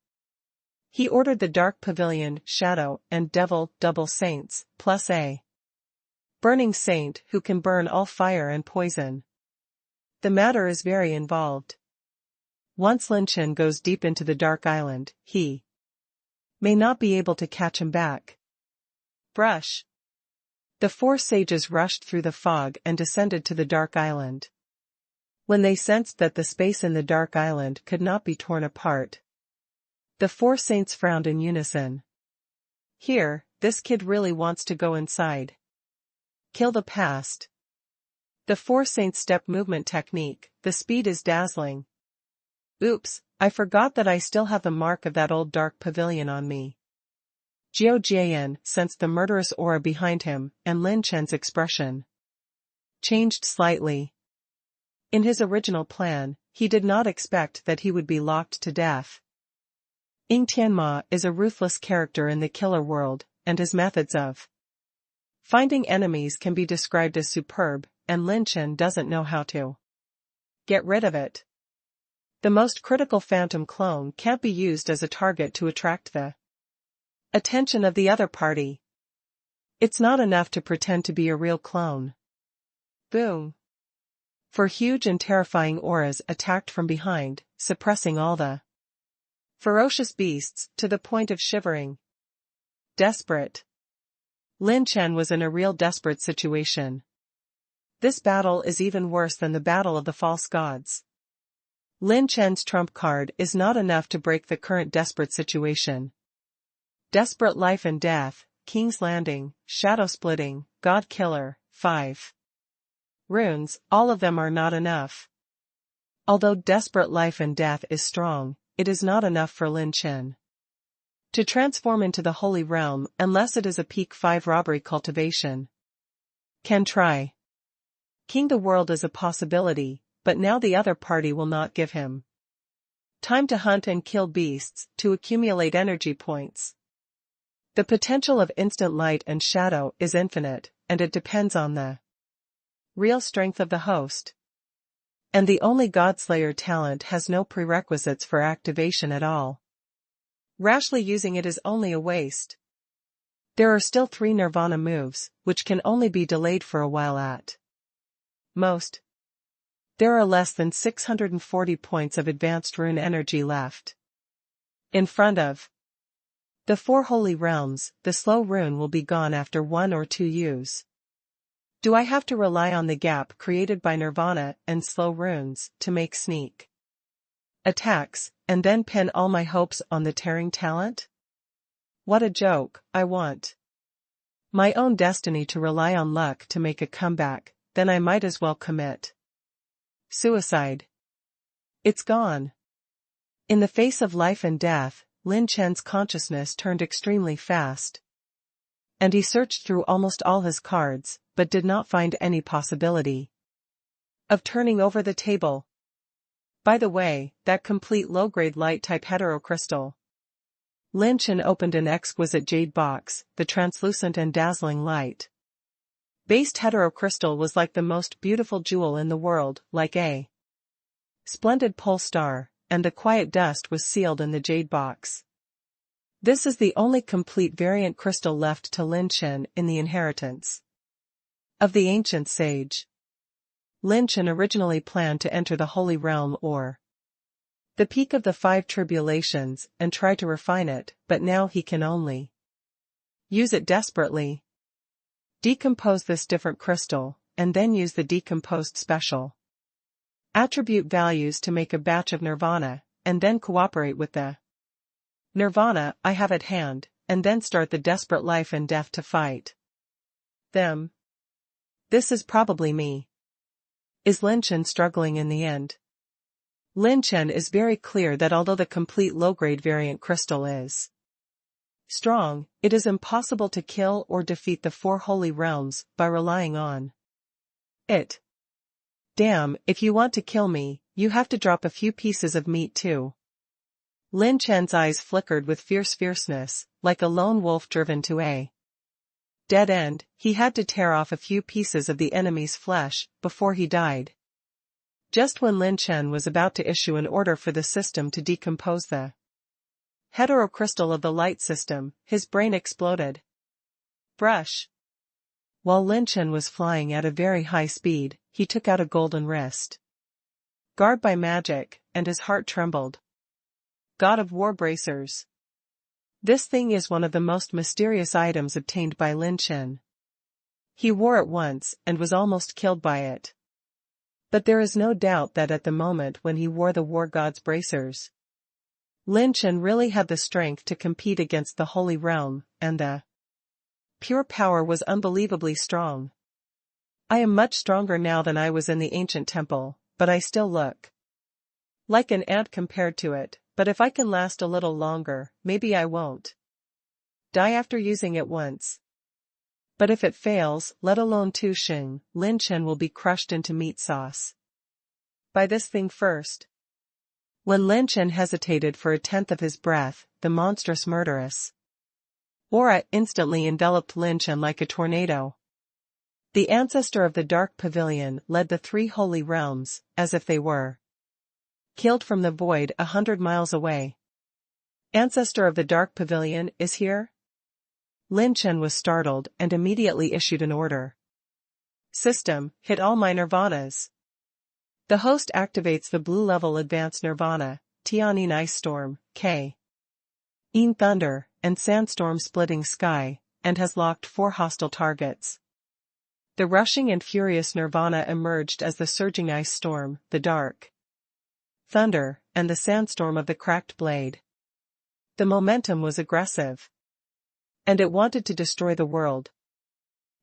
He ordered the Dark Pavilion, Shadow, and Devil double saints, plus a burning saint who can burn all fire and poison. The matter is very involved. Once Lin Chen goes deep into the dark island, he may not be able to catch him back. Brush. The 4 sages rushed through the fog and descended to the dark island. When they sensed that the space in the dark island could not be torn apart, the 4 saints frowned in unison. Here, this kid really wants to go inside. Kill the past. The 4 saints step movement technique, the speed is dazzling. Oops, I forgot that I still have the mark of that old dark pavilion on me. Jiao Jian sensed the murderous aura behind him, and Lin Chen's expression changed slightly. In his original plan, he did not expect that he would be locked to death. Ying Tianma is a ruthless character in the killer world, and his methods of finding enemies can be described as superb, and Lin Chen doesn't know how to get rid of it. The most critical phantom clone can't be used as a target to attract the attention of the other party. It's not enough to pretend to be a real clone. Boom. 4 huge and terrifying auras attacked from behind, suppressing all the ferocious beasts to the point of shivering. Desperate. Lin Chen was in a real desperate situation. This battle is even worse than the battle of the false gods. Lin Chen's trump card is not enough to break the current desperate situation. Desperate life and death, King's Landing, Shadow Splitting, God Killer, 5 runes, all of them are not enough. Although desperate life and death is strong, it is not enough for Lin Chen to transform into the Holy Realm unless it is a peak 5 robbery cultivation. Can try. King the world is a possibility, but now the other party will not give him time to hunt and kill beasts to accumulate energy points. The potential of instant light and shadow is infinite, and it depends on the real strength of the host. And the only Godslayer talent has no prerequisites for activation at all. Rashly using it is only a waste. There are still 3 Nirvana moves, which can only be delayed for a while at most. There are less than 640 points of advanced rune energy left. In front of The 4 holy realms, the slow rune will be gone after 1 or 2 use. Do I have to rely on the gap created by nirvana and slow runes to make sneak attacks, and then pin all my hopes on the tearing talent? What a joke. I want my own destiny to rely on luck to make a comeback, then I might as well commit suicide. It's gone. In the face of life and death, Lin Chen's consciousness turned extremely fast. And he searched through almost all his cards, but did not find any possibility of turning over the table. By the way, that complete low-grade light-type heterocrystal. Lin Chen opened an exquisite jade box, the translucent and dazzling light based heterocrystal was like the most beautiful jewel in the world, like a splendid pole star, and the quiet dust was sealed in the jade box. This is the only complete variant crystal left to Lin Chen in the inheritance of the ancient sage. Lin Chen originally planned to enter the Holy Realm or the peak of the 5 tribulations and try to refine it, but now he can only use it desperately. Decompose this different crystal, and then use the decomposed special attribute values to make a batch of nirvana, and then cooperate with the nirvana I have at hand, and then start the desperate life and death to fight them. This is probably me. Is Lin Chen struggling in the end? Lin Chen is very clear that although the complete low-grade variant crystal is strong, it is impossible to kill or defeat the 4 holy realms by relying on it. Damn, if you want to kill me, you have to drop a few pieces of meat too. Lin Chen's eyes flickered with fierceness, like a lone wolf driven to a dead end. He had to tear off a few pieces of the enemy's flesh before he died. Just when Lin Chen was about to issue an order for the system to decompose the heterocrystal of the light system, his brain exploded. Brush. While Lin Chen was flying at a very high speed, he took out a golden wrist guard by magic, and his heart trembled. God of War bracers. This thing is one of the most mysterious items obtained by Lin Chen. He wore it once and was almost killed by it. But there is no doubt that at the moment when he wore the War God's bracers, Lin Chen really had the strength to compete against the Holy Realm, and the pure power was unbelievably strong. I am much stronger now than I was in the ancient temple, but I still look like an ant compared to it, but if I can last a little longer, maybe I won't die after using it once. But if it fails, let alone Tu Xing, Lin Chen will be crushed into meat sauce by this thing first. When Lin Chen hesitated for a tenth of his breath, the monstrous murderous aura instantly enveloped Lin Chen like a tornado. The ancestor of the Dark Pavilion led the 3 holy realms, as if they were killed from the void 100 miles away. Ancestor of the Dark Pavilion is here? Lin Chen was startled and immediately issued an order. System, hit all my nirvanas. The host activates the blue-level advanced nirvana, Tianyin Ice Storm, K. Yin Thunder, and Sandstorm Splitting Sky, and has locked 4 hostile targets. The rushing and furious nirvana emerged as the surging ice storm, the dark thunder, and the sandstorm of the cracked blade. The momentum was aggressive. And it wanted to destroy the world.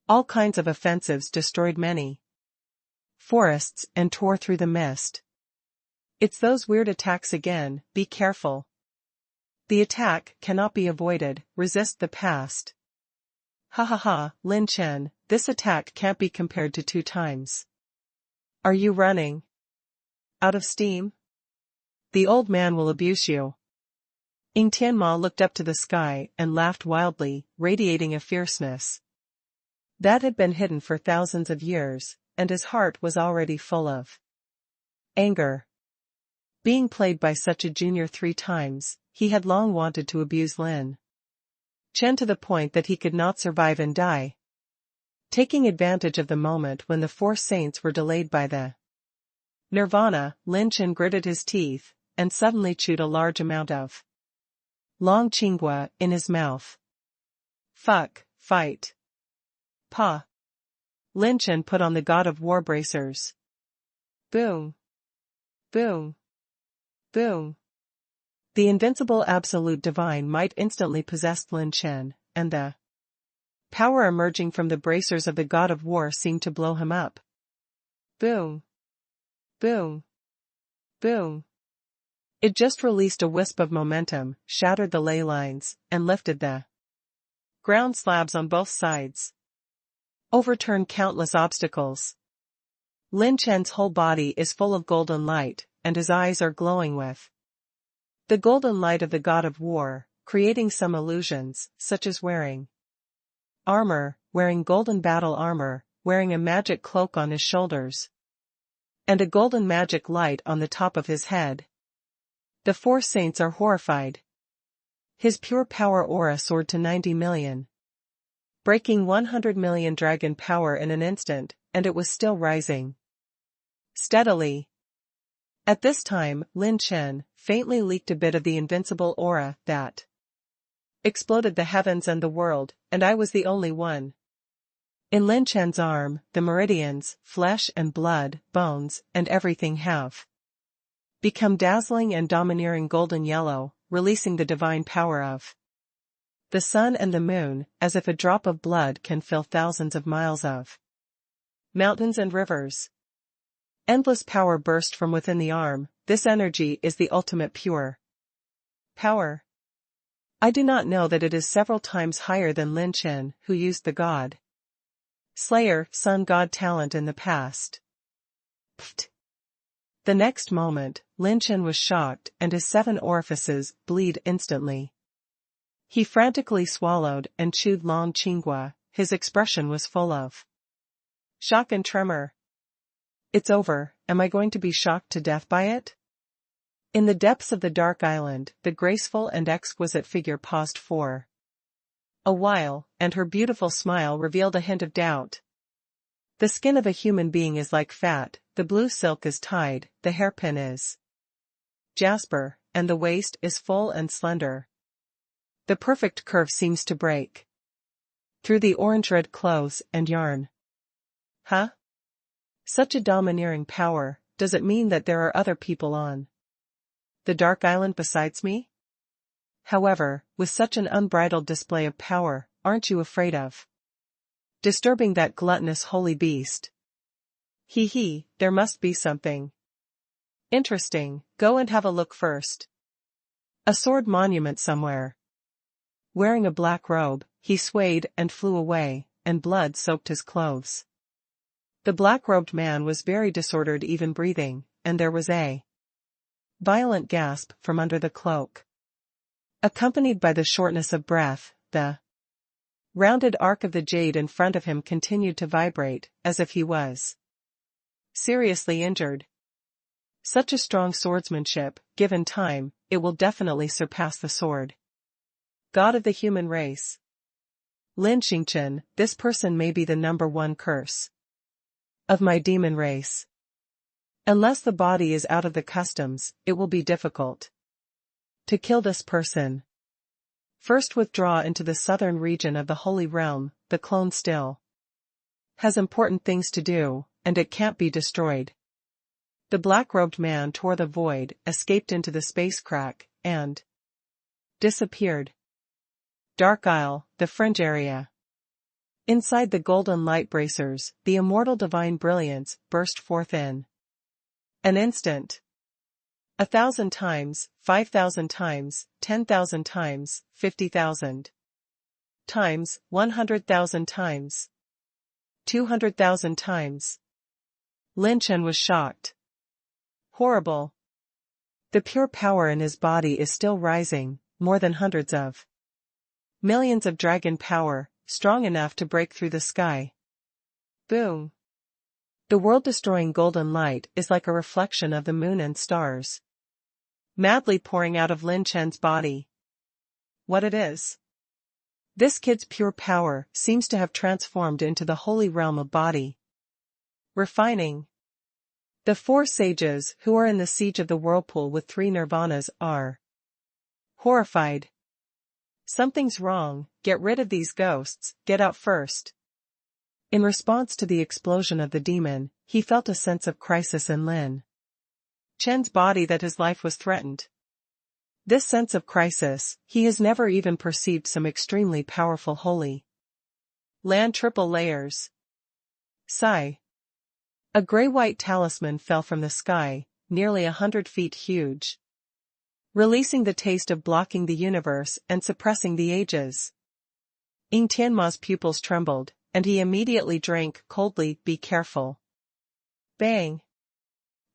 All kinds of offensives destroyed many forests and tore through the mist. It's those weird attacks again, be careful. The attack cannot be avoided, resist the past. Ha ha ha, Lin Chen, this attack can't be compared to 2 times. Are you running out of steam? The old man will abuse you. Ying Tianma looked up to the sky and laughed wildly, radiating a fierceness that had been hidden for thousands of years, and his heart was already full of anger. Being played by such a junior 3 times, he had long wanted to abuse Lin Chen to the point that he could not survive and die. Taking advantage of the moment when the 4 saints were delayed by the nirvana, Lin Chen gritted his teeth, and suddenly chewed a large amount of Long Qinghua in his mouth. Fuck, fight. Pa. Lin Chen put on the God of War bracers. Boom. Boom. Boom. The invincible absolute divine might instantly possessed Lin Chen, and the power emerging from the bracers of the God of War seemed to blow him up. Boom. Boom. Boom. It just released a wisp of momentum, shattered the ley lines, and lifted the ground slabs on both sides. Overturned countless obstacles. Lin Chen's whole body is full of golden light, and his eyes are glowing with the golden light of the God of War, creating some illusions, such as wearing armor, wearing golden battle armor, wearing a magic cloak on his shoulders, and a golden magic light on the top of his head. The four saints are horrified. His pure power aura soared to 90 million. Breaking 100 million dragon power in an instant, and it was still rising. Steadily. At this time, Lin Chen faintly leaked a bit of the invincible aura that exploded the heavens and the world, and I was the only one. In Lin Chen's arm, the meridians, flesh and blood, bones, and everything have become dazzling and domineering golden yellow, releasing the divine power of the sun and the moon, as if a drop of blood can fill thousands of miles of mountains and rivers. Endless power burst from within the arm. This energy is the ultimate pure power. I do not know that it is several times higher than Lin Chen, who used the God Slayer, Sun God talent in the past. Pfft. The next moment, Lin Chen was shocked and his 7 orifices bleed instantly. He frantically swallowed and chewed Long Qinghua. His expression was full of shock and tremor. It's over, am I going to be shocked to death by it? In the depths of the dark island, the graceful and exquisite figure paused for a while, and her beautiful smile revealed a hint of doubt. The skin of a human being is like fat, the blue silk is tied, the hairpin is jasper, and the waist is full and slender. The perfect curve seems to break through the orange-red clothes and yarn. Huh? Such a domineering power, does it mean that there are other people on the dark island besides me? However, with such an unbridled display of power, aren't you afraid of disturbing that gluttonous holy beast? Hee, there must be something interesting, go and have a look first. A sword monument somewhere. Wearing a black robe, he swayed and flew away, and blood soaked his clothes. The black-robed man was very disordered, even breathing, and there was a violent gasp from under the cloak. Accompanied by the shortness of breath, the rounded arc of the jade in front of him continued to vibrate, as if he was seriously injured. Such a strong swordsmanship, given time, it will definitely surpass the sword god of the human race. Lin Chen, this person may be the #1 curse of my demon race. Unless the body is out of the customs, it will be difficult to kill this person. First withdraw into the southern region of the Holy Realm. The clone still has important things to do, and it can't be destroyed. The black-robed man tore the void, escaped into the space crack, and disappeared. Dark Isle, the fringe area. Inside the golden light bracers, the immortal divine brilliance burst forth in an instant. 1,000 times, 5,000 times, 10,000 times, 50,000 times, 100,000 times, 200,000 times. Lin Chen was shocked. Horrible. The pure power in his body is still rising, more than hundreds of millions of dragon power, strong enough to break through the sky. Boom. The world-destroying golden light is like a reflection of the moon and stars, madly pouring out of Lin Chen's body. What it is? This kid's pure power seems to have transformed into the holy realm of body. Refining. The 4 sages who are in the siege of the whirlpool with 3 nirvanas are horrified. Something's wrong, get rid of these ghosts, get out first. In response to the explosion of the demon, he felt a sense of crisis in Lin Chen's body that his life was threatened. This sense of crisis, he has never even perceived some extremely powerful holy land triple layers. Sigh. A gray-white talisman fell from the sky, nearly 100 feet huge, releasing the taste of blocking the universe and suppressing the ages. Ying Tianma's pupils trembled, and he immediately drank coldly, be careful. Bang!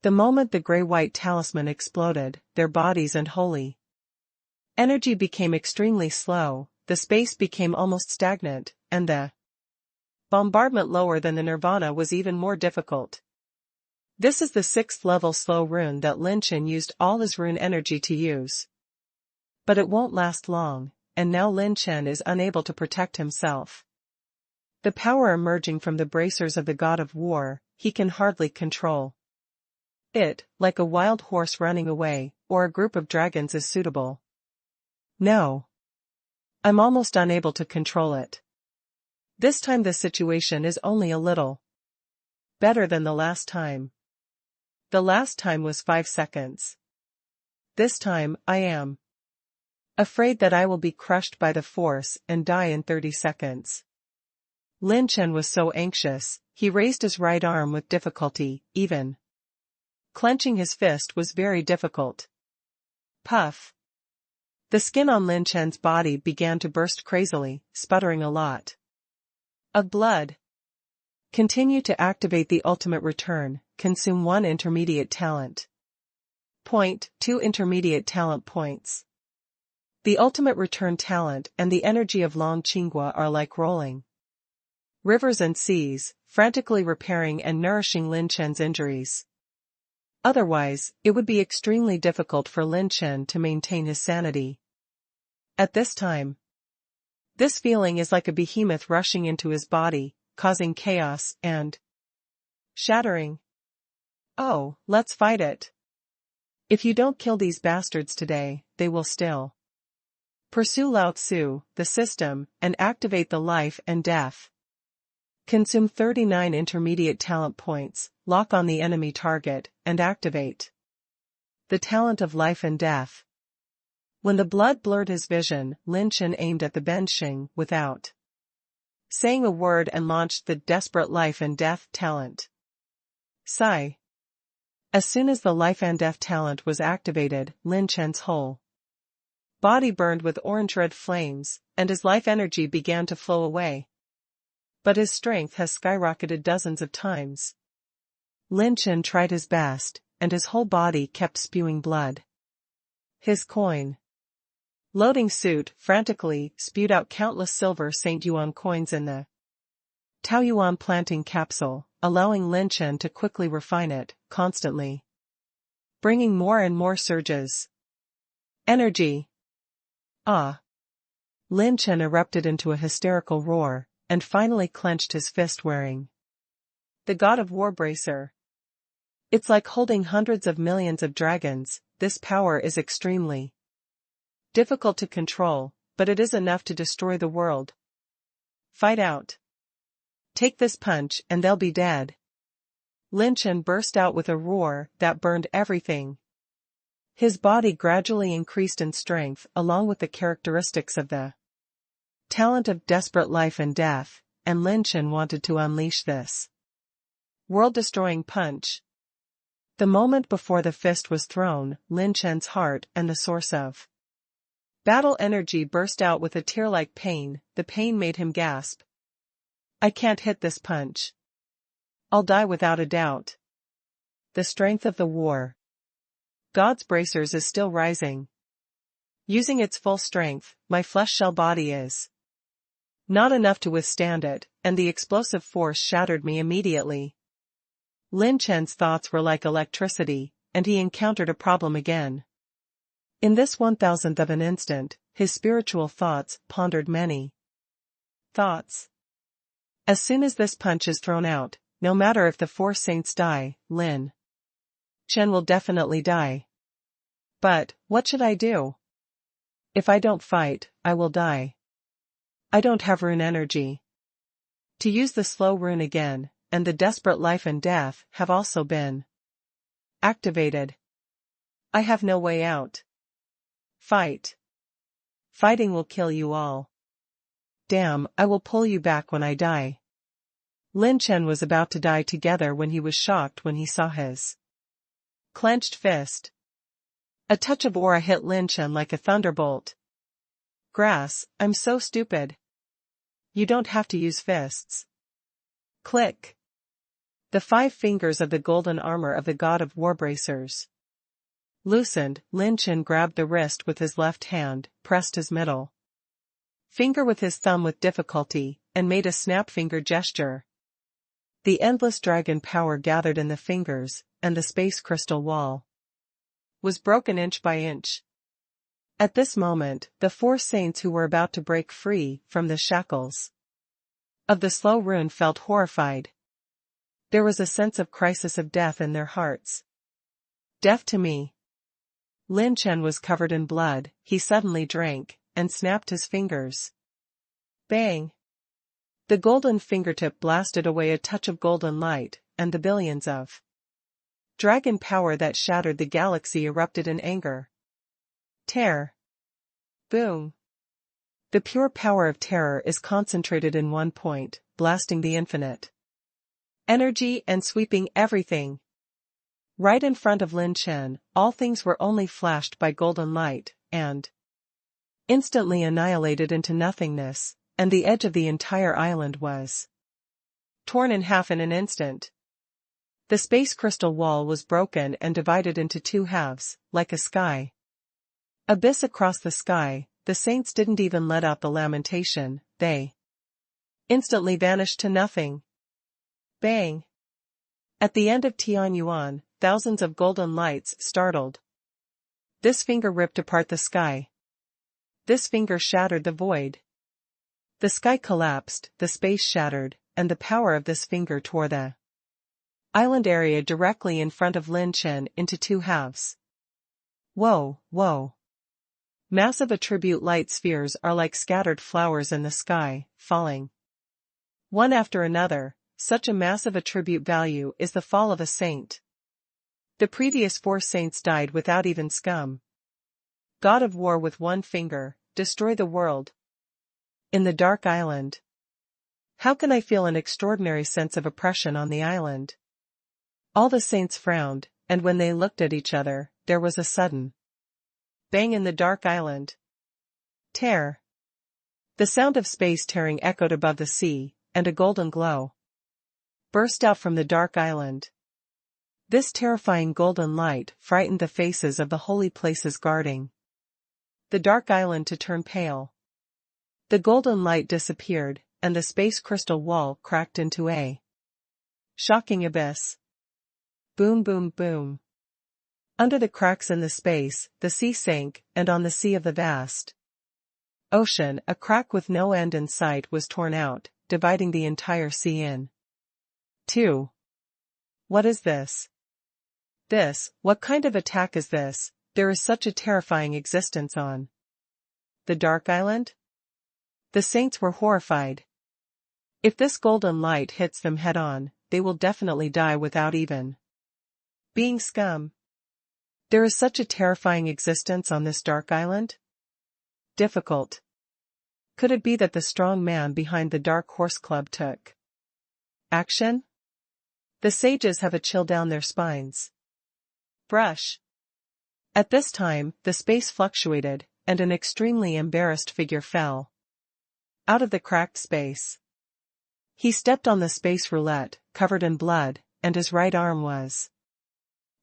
The moment the gray-white talisman exploded, their bodies and holy energy became extremely slow, the space became almost stagnant, and the bombardment lower than the nirvana was even more difficult. This is the 6th level slow rune that Lin Chen used all his rune energy to use. But it won't last long, and now Lin Chen is unable to protect himself. The power emerging from the bracers of the god of war, he can hardly control it, like a wild horse running away, or a group of dragons is suitable. No. I'm almost unable to control it. This time the situation is only a little better than the last time. The last time was 5 seconds. This time, I am afraid that I will be crushed by the force and die in 30 seconds. Lin Chen was so anxious, he raised his right arm with difficulty, even clenching his fist was very difficult. Puff. The skin on Lin Chen's body began to burst crazily, sputtering a lot of blood. Continue to activate the ultimate return, consume 1 intermediate talent point, 2 intermediate talent points. The ultimate return talent and the energy of Long Qinghua are like rolling rivers and seas, frantically repairing and nourishing Lin Chen's injuries. Otherwise, it would be extremely difficult for Lin Chen to maintain his sanity. At this time, this feeling is like a behemoth rushing into his body, causing chaos and shattering. Oh, let's fight it. If you don't kill these bastards today, they will still pursue Lao Tzu, the system, and activate the life and death. Consume 39 intermediate talent points, lock on the enemy target, and activate the talent of life and death. When the blood blurred his vision, Lin Chen aimed at the benching without saying a word and launched the desperate life and death talent. Sigh. As soon as the life and death talent was activated, Lin Chen's whole body burned with orange-red flames, and his life energy began to flow away. But his strength has skyrocketed dozens of times. Lin Chen tried his best, and his whole body kept spewing blood. His coin loading suit frantically spewed out countless silver St. Yuan coins in the Tao Yuan planting capsule, allowing Lin Chen to quickly refine it, constantly bringing more and more surges. Energy. Ah! Lin Chen erupted into a hysterical roar, and finally clenched his fist wearing the god of war bracer. It's like holding hundreds of millions of dragons. This power is extremely difficult to control, but it is enough to destroy the world. Fight out. Take this punch and they'll be dead. Lin Chen burst out with a roar that burned everything. His body gradually increased in strength along with the characteristics of the talent of desperate life and death, and Lin Chen wanted to unleash this world-destroying punch. The moment before the fist was thrown, Lin Chen's heart and the source of battle energy burst out with a tear-like pain. The pain made him gasp. I can't hit this punch. I'll die without a doubt. The strength of the war god's bracers is still rising. Using its full strength, my flesh shell body is not enough to withstand it, and the explosive force shattered me immediately. Lin Chen's thoughts were like electricity, and he encountered a problem again. In this 1,000th of an instant, his spiritual thoughts pondered many thoughts. As soon as this punch is thrown out, no matter if the 4 saints die, Lin Chen will definitely die. But, what should I do? If I don't fight, I will die. I don't have rune energy. To use the slow rune again, and the desperate life and death have also been activated. I have no way out. Fight. Fighting will kill you all. Damn, I will pull you back when I die. Lin Chen was about to die together when he was shocked when he saw his clenched fist. A touch of aura hit Lin Chen like a thunderbolt. Grass, I'm so stupid. You don't have to use fists. Click. The 5 fingers of the golden armor of the god of war bracers loosened. Lin Chen grabbed the wrist with his left hand, pressed his middle finger with his thumb with difficulty, and made a snap finger gesture. The endless dragon power gathered in the fingers, and the space crystal wall was broken inch by inch. At this moment, the 4 saints who were about to break free from the shackles of the slow rune felt horrified. There was a sense of crisis of death in their hearts. Death to me. Lin Chen was covered in blood. He suddenly drank, and snapped his fingers. Bang! The golden fingertip blasted away a touch of golden light, and the billions of dragon power that shattered the galaxy erupted in anger. Tear. Boom. The pure power of terror is concentrated in one point, blasting the infinite energy and sweeping everything. Right in front of Lin Chen, all things were only flashed by golden light, and instantly annihilated into nothingness, and the edge of the entire island was torn in half in an instant. The space crystal wall was broken and divided into 2 halves, like a sky abyss across the sky. The saints didn't even let out the lamentation, they instantly vanished to nothing. Bang! At the end of Tianyuan, thousands of golden lights startled. This finger ripped apart the sky. This finger shattered the void. The sky collapsed, the space shattered, and the power of this finger tore the island area directly in front of Lin Chen into 2 halves. Whoa, whoa. Massive attribute light spheres are like scattered flowers in the sky, falling one after another. Such a massive attribute value is the fall of a saint. The previous 4 saints died without even scum. God of war with 1 finger, destroy the world. In the dark island. How can I feel an extraordinary sense of oppression on the island? All the saints frowned, and when they looked at each other, there was a sudden bang in the dark island. Tear. The sound of space tearing echoed above the sea, and a golden glow burst out from the dark island. This terrifying golden light frightened the faces of the holy places guarding the dark island to turn pale. The golden light disappeared, and the space crystal wall cracked into a shocking abyss. Boom, boom, boom. Under the cracks in the space, the sea sank, and on the sea of the vast ocean, a crack with no end in sight was torn out, dividing the entire sea in 2. What is this? What kind of attack is this? There is such a terrifying existence on the dark island? The saints were horrified. If this golden light hits them head-on, they will definitely die without even being scum. There is such a terrifying existence on this dark island? Difficult. Could it be that the strong man behind the Dark Horse Club took action? The sages have a chill down their spines. Brush. At this time, the space fluctuated, and an extremely embarrassed figure fell out of the cracked space. He stepped on the space roulette, covered in blood, and his right arm was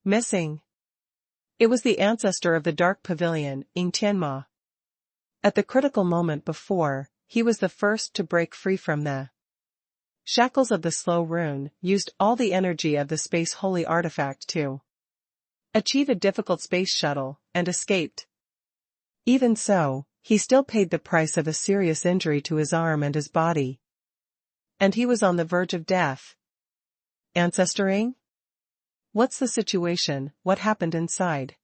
missing. It was the ancestor of the Dark Pavilion, Ying Tianma. At the critical moment before, he was the first to break free from the shackles of the slow rune, used all the energy of the space holy artifact to achieve a difficult space shuttle, and escaped. Even so, he still paid the price of a serious injury to his arm and his body. And he was on the verge of death. Ancestoring? What's the situation? What happened inside?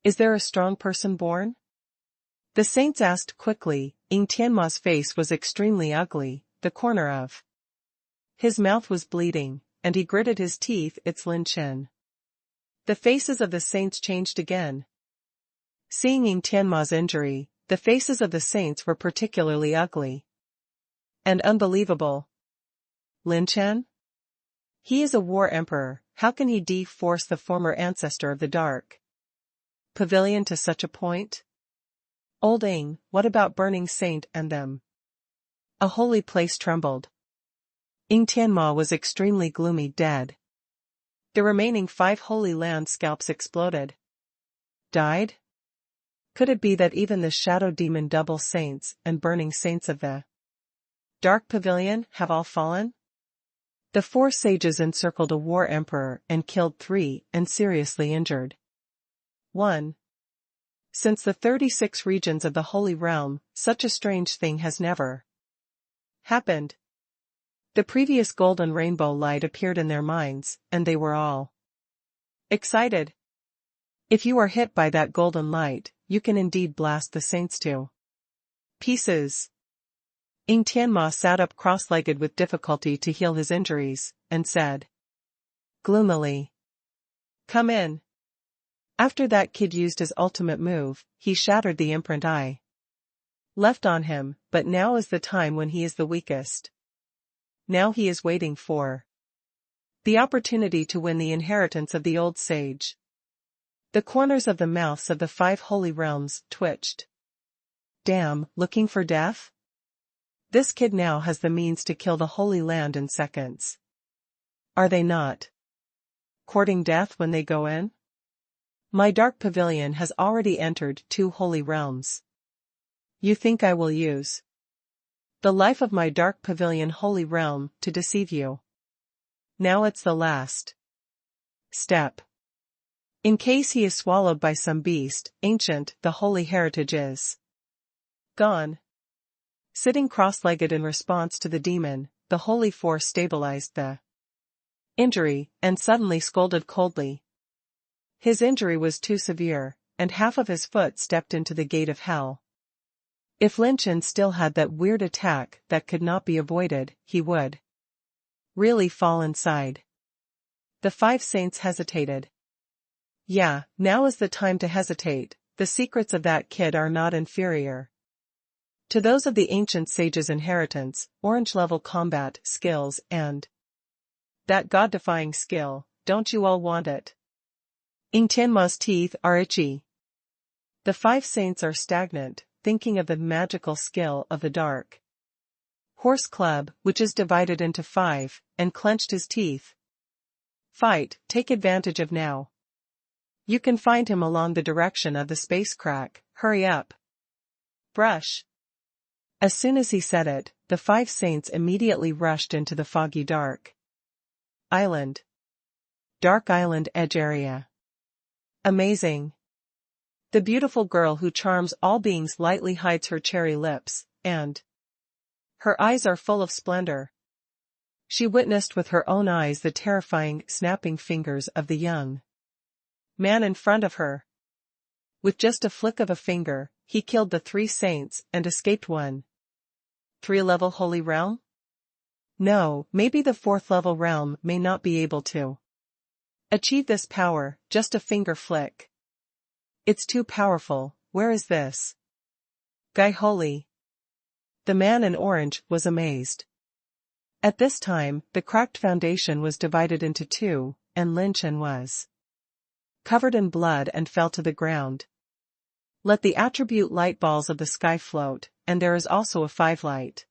Is there a strong person born? The saints asked quickly. Ying Tianma's face was extremely ugly, the corner of his mouth was bleeding, and he gritted his teeth. It's Lin Chen. The faces of the saints changed again. Seeing Ying Tianma's injury, the faces of the saints were particularly ugly and unbelievable. Lin Chen? He is a war emperor. How can he de-force the former ancestor of the Dark Pavilion to such a point? Old Ying, what about burning saint and them? A holy place trembled. Ying Tianma was extremely gloomy, dead. The remaining 5 Holy Land scalps exploded. Died? Could it be that even the shadow demon double saints and burning saints of the Dark Pavilion have all fallen? The 4 sages encircled a war emperor and killed 3 and seriously injured 1. Since the 36 regions of the Holy Realm, such a strange thing has never happened. The previous golden rainbow light appeared in their minds, and they were all excited. If you are hit by that golden light, you can indeed blast the saints to pieces. Ying Tianma sat up cross-legged with difficulty to heal his injuries, and said gloomily, "Come in." After that kid used his ultimate move, he shattered the imprint I left on him, but now is the time when he is the weakest. Now he is waiting for the opportunity to win the inheritance of the old sage. The corners of the mouths of the 5 holy realms twitched. Damn, looking for death? This kid now has the means to kill the Holy Land in seconds. Are they not courting death when they go in? My Dark Pavilion has already entered 2 holy realms. You think I will use the life of my Dark Pavilion Holy Realm to deceive you? Now it's the last step. In case he is swallowed by some beast, ancient, the holy heritage is gone. Sitting cross-legged in response to the demon, the holy force stabilized the injury, and suddenly scolded coldly. His injury was too severe, and half of his foot stepped into the gate of hell. If Lin Chen still had that weird attack that could not be avoided, he would really fall inside. The 5 saints hesitated. Yeah, now is the time to hesitate. The secrets of that kid are not inferior to those of the ancient sage's inheritance, orange-level combat skills and that god-defying skill. Don't you all want it? Ying Tianma's teeth are itchy. The 5 saints are stagnant, thinking of the magical skill of the Dark Horse Club, which is divided into 5, and clenched his teeth. Fight, take advantage of now. You can find him along the direction of the space crack. Hurry up. Brush. As soon as he said it, the 5 saints immediately rushed into the foggy dark island. Dark Island Edge Area. Amazing. The beautiful girl who charms all beings lightly hides her cherry lips, and her eyes are full of splendor. She witnessed with her own eyes the terrifying, snapping fingers of the young man in front of her. With just a flick of a finger, he killed the 3 saints and escaped 1. 3-level holy realm? No, maybe the 4th-level realm may not be able to achieve this power, just a finger flick. It's too powerful. Where is this guy holy? The man in orange was amazed. At this time, the cracked foundation was divided into 2, and Lin Chen was covered in blood and fell to the ground. Let the attribute light balls of the sky float, and there is also a 5-light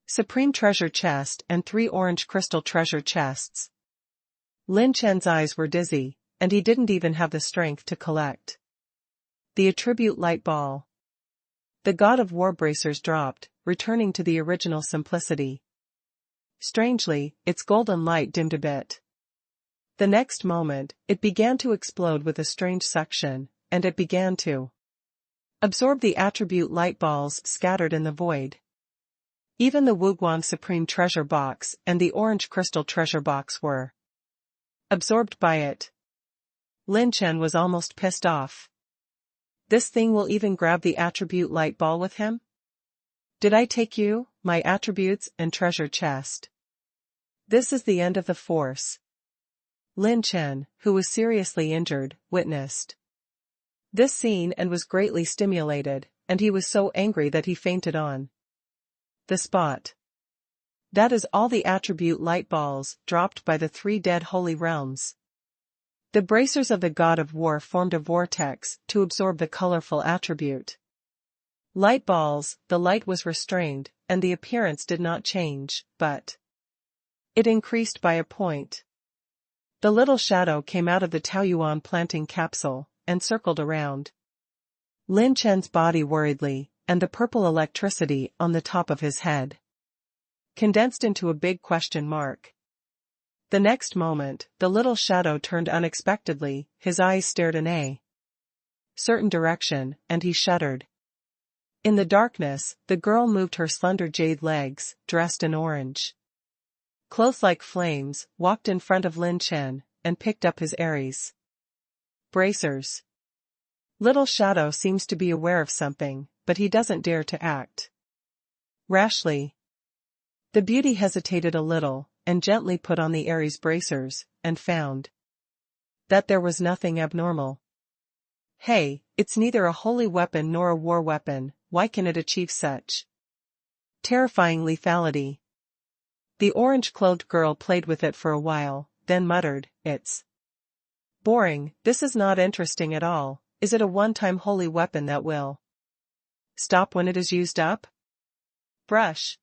supreme treasure chest and 3 orange crystal treasure chests. Lin Chen's eyes were dizzy, and he didn't even have the strength to collect the attribute light ball. The god of war bracers dropped, returning to the original simplicity. Strangely, its golden light dimmed a bit. The next moment, it began to explode with a strange suction, and it began to absorb the attribute light balls scattered in the void. Even the Wuguang Supreme Treasure Box and the Orange Crystal Treasure Box were absorbed by it. Lin Chen was almost pissed off. This thing will even grab the attribute light ball with him? Did I take you, my attributes and treasure chest? This is the end of the force. Lin Chen, who was seriously injured, witnessed this scene and was greatly stimulated, and he was so angry that he fainted on the spot. That is all the attribute light balls dropped by the 3 dead holy realms. The bracers of the god of war formed a vortex to absorb the colorful attribute light balls. The light was restrained, and the appearance did not change, but it increased by a point. The little shadow came out of the Taoyuan planting capsule, and circled around Lin Chen's body worriedly, and the purple electricity on the top of his head condensed into a big question mark. The next moment, the little shadow turned unexpectedly, his eyes stared in a certain direction, and he shuddered. In the darkness, the girl moved her slender jade legs, dressed in orange clothes like flames, walked in front of Lin Chen, and picked up his Aries bracers. Little shadow seems to be aware of something, but he doesn't dare to act rashly. The beauty hesitated a little, and gently put on the Aries bracers, and found that there was nothing abnormal. Hey, it's neither a holy weapon nor a war weapon, why can it achieve such terrifying lethality? The orange-clothed girl played with it for a while, then muttered, "It's boring, this is not interesting at all. Is it a one-time holy weapon that will stop when it is used up?" Brush.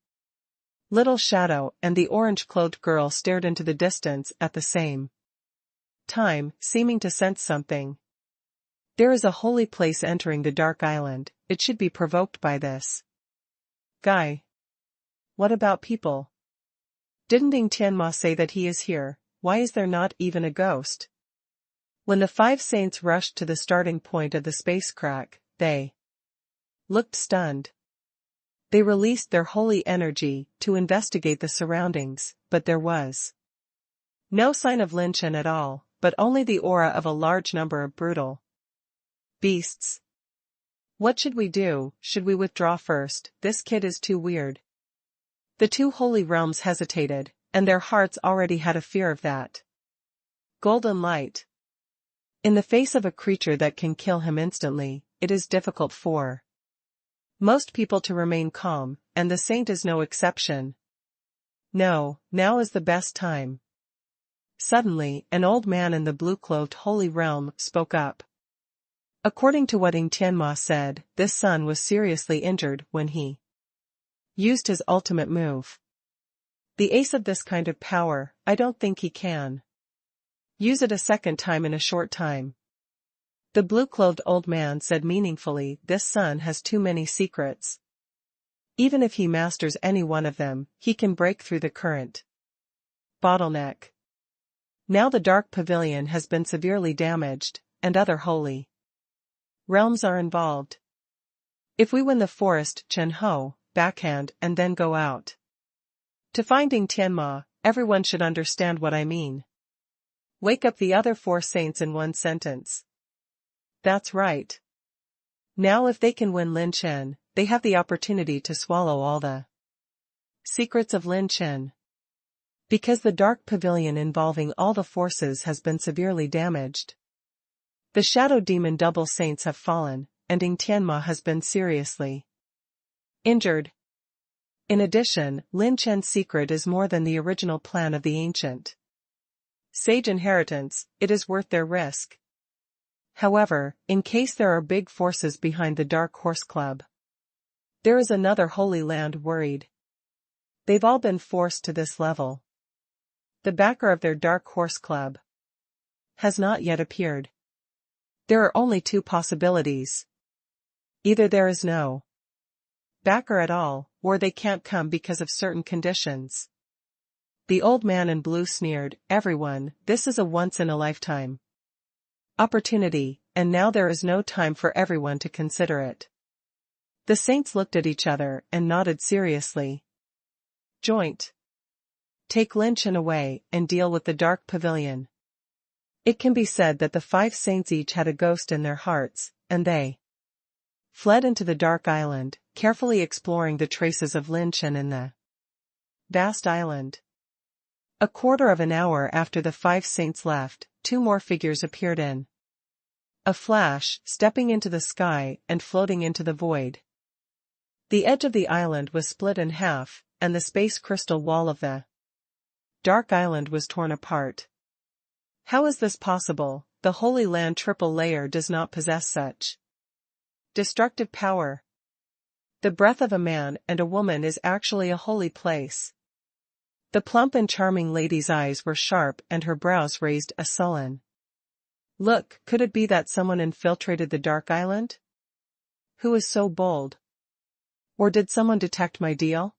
Little shadow and the orange-clothed girl stared into the distance at the same time, seeming to sense something. There is a holy place entering the dark island, it should be provoked by this guy. What about people? Didn't Ding Tianma say that he is here? Why is there not even a ghost? When the 5 saints rushed to the starting point of the space crack, they looked stunned. They released their holy energy to investigate the surroundings, but there was no sign of Lin Chen at all, but only the aura of a large number of brutal beasts. What should we do? Should we withdraw first? This kid is too weird. The 2 holy realms hesitated, and their hearts already had a fear of that golden light. In the face of a creature that can kill him instantly, it is difficult for most people to remain calm, and the saint is no exception. No, now is the best time. Suddenly, an old man in the blue-clothed holy realm spoke up. According to what Ying Tianma said, this son was seriously injured when he used his ultimate move. The ace of this kind of power, I don't think he can use it a second time in a short time. The blue-clothed old man said meaningfully, this son has too many secrets. Even if he masters any one of them, he can break through the current bottleneck. Now the dark pavilion has been severely damaged, and other holy realms are involved. If we win the forest, Chen Ho, backhand and then go out to finding Tianma, everyone should understand what I mean. Wake up the other 4 saints in one sentence. That's right. Now if they can win Lin Chen, they have the opportunity to swallow all the secrets of Lin Chen. Because the dark pavilion involving all the forces has been severely damaged. The shadow demon double saints have fallen, and Ying Tianma has been seriously injured. In addition, Lin Chen's secret is more than the original plan of the ancient sage inheritance, it is worth their risk. However, in case there are big forces behind the Dark Horse Club, there is another holy land worried. They've all been forced to this level. The backer of their Dark Horse Club has not yet appeared. There are only 2 possibilities. Either there is no backer at all, or they can't come because of certain conditions. The old man in blue sneered, everyone, this is a once-in-a-lifetime opportunity, and now there is no time for everyone to consider it. The saints looked at each other and nodded seriously. Joint. Take Lin Chen away and deal with the dark pavilion. It can be said that the 5 saints each had a ghost in their hearts, and they fled into the dark island, carefully exploring the traces of Lin Chen in the vast island. A quarter of an hour after the 5 saints left, 2 more figures appeared in a flash, stepping into the sky and floating into the void. The edge of the island was split in half, and the space crystal wall of the dark island was torn apart. How is this possible? The Holy Land triple layer does not possess such destructive power. The breath of a man and a woman is actually a holy place. The plump and charming lady's eyes were sharp and her brows raised a sullen look. Could it be that someone infiltrated the dark island? Who is so bold? Or did someone detect my deal?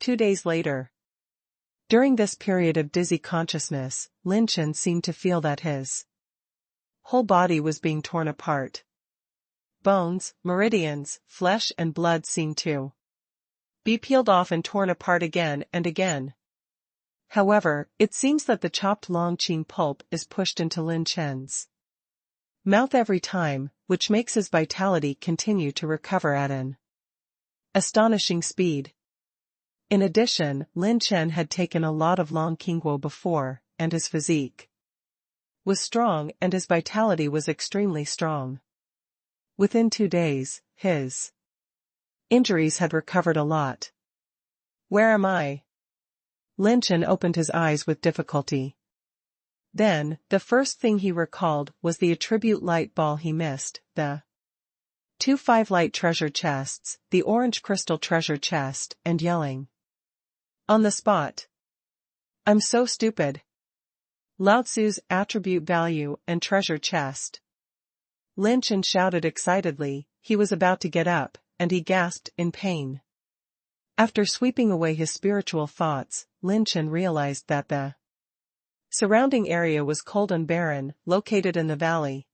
2 days later. During this period of dizzy consciousness, Lin Chen seemed to feel that his whole body was being torn apart. Bones, meridians, flesh and blood seemed to be peeled off and torn apart again and again. However, it seems that the chopped long qing pulp is pushed into Lin Chen's mouth every time, which makes his vitality continue to recover at an astonishing speed. In addition, Lin Chen had taken a lot of long qingguo before, and his physique was strong and his vitality was extremely strong. Within 2 days, his injuries had recovered a lot. Where am I? Lin Chen opened his eyes with difficulty. Then, the first thing he recalled was the attribute light ball he missed, the 2 5-light treasure chests, the orange crystal treasure chest, and yelling on the spot. I'm so stupid. Lao Tzu's attribute value and treasure chest. Lin Chen shouted excitedly. He was about to get up, and he gasped in pain. After sweeping away his spiritual thoughts, Lin Chen realized that the surrounding area was cold and barren, located in the valley.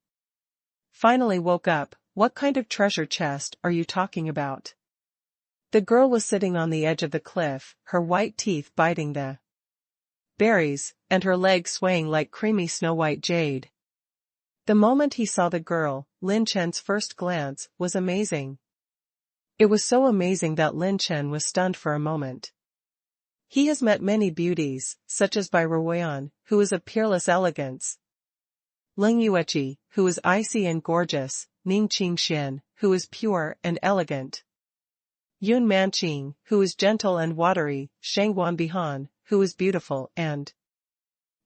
Finally woke up. What kind of treasure chest are you talking about? The girl was sitting on the edge of the cliff, her white teeth biting the berries, and her legs swaying like creamy snow-white jade. The moment he saw the girl, Lin Chen's first glance was amazing. It was so amazing that Lin Chen was stunned for a moment. He has met many beauties, such as Bai Ruoyan, who is of peerless elegance, Ling Yueqi, who is icy and gorgeous, Ning Qingxian, who is pure and elegant, Yun Manqing, who is gentle and watery, Shang Wanbihan, who is beautiful, and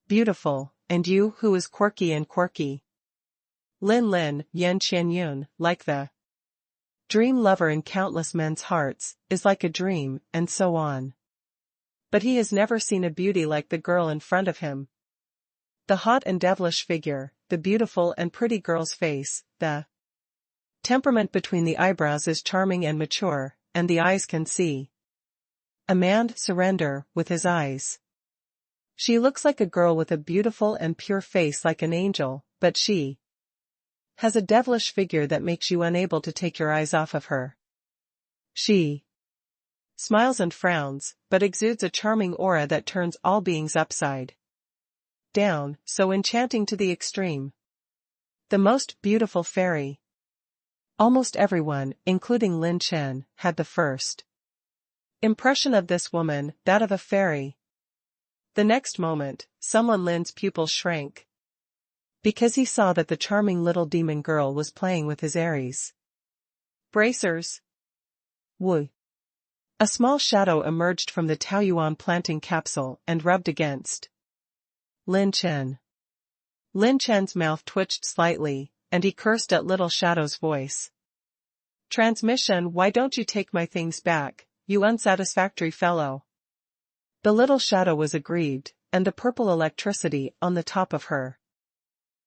you, who is quirky and quirky. Lin, Yan Qianyun, like the dream lover in countless men's hearts, is like a dream, and so on. But he has never seen a beauty like the girl in front of him. The hot and devilish figure, the beautiful and pretty girl's face, the temperament between the eyebrows is charming and mature, and the eyes can see a man surrender with his eyes. She looks like a girl with a beautiful and pure face like an angel, but she has a devilish figure that makes you unable to take your eyes off of her. She smiles and frowns, but exudes a charming aura that turns all beings upside down, so enchanting to the extreme. The most beautiful fairy. Almost everyone, including Lin Chen, had the first impression of this woman, that of a fairy. The next moment, Lin's pupils shrank, because he saw that the charming little demon girl was playing with his Aries bracers. Woo! A small shadow emerged from the Taoyuan planting capsule and rubbed against Lin Chen. Lin Chen's mouth twitched slightly, and he cursed at Little Shadow's voice. Transmission, why don't you take my things back, you unsatisfactory fellow? The Little Shadow was aggrieved, and the purple electricity on the top of her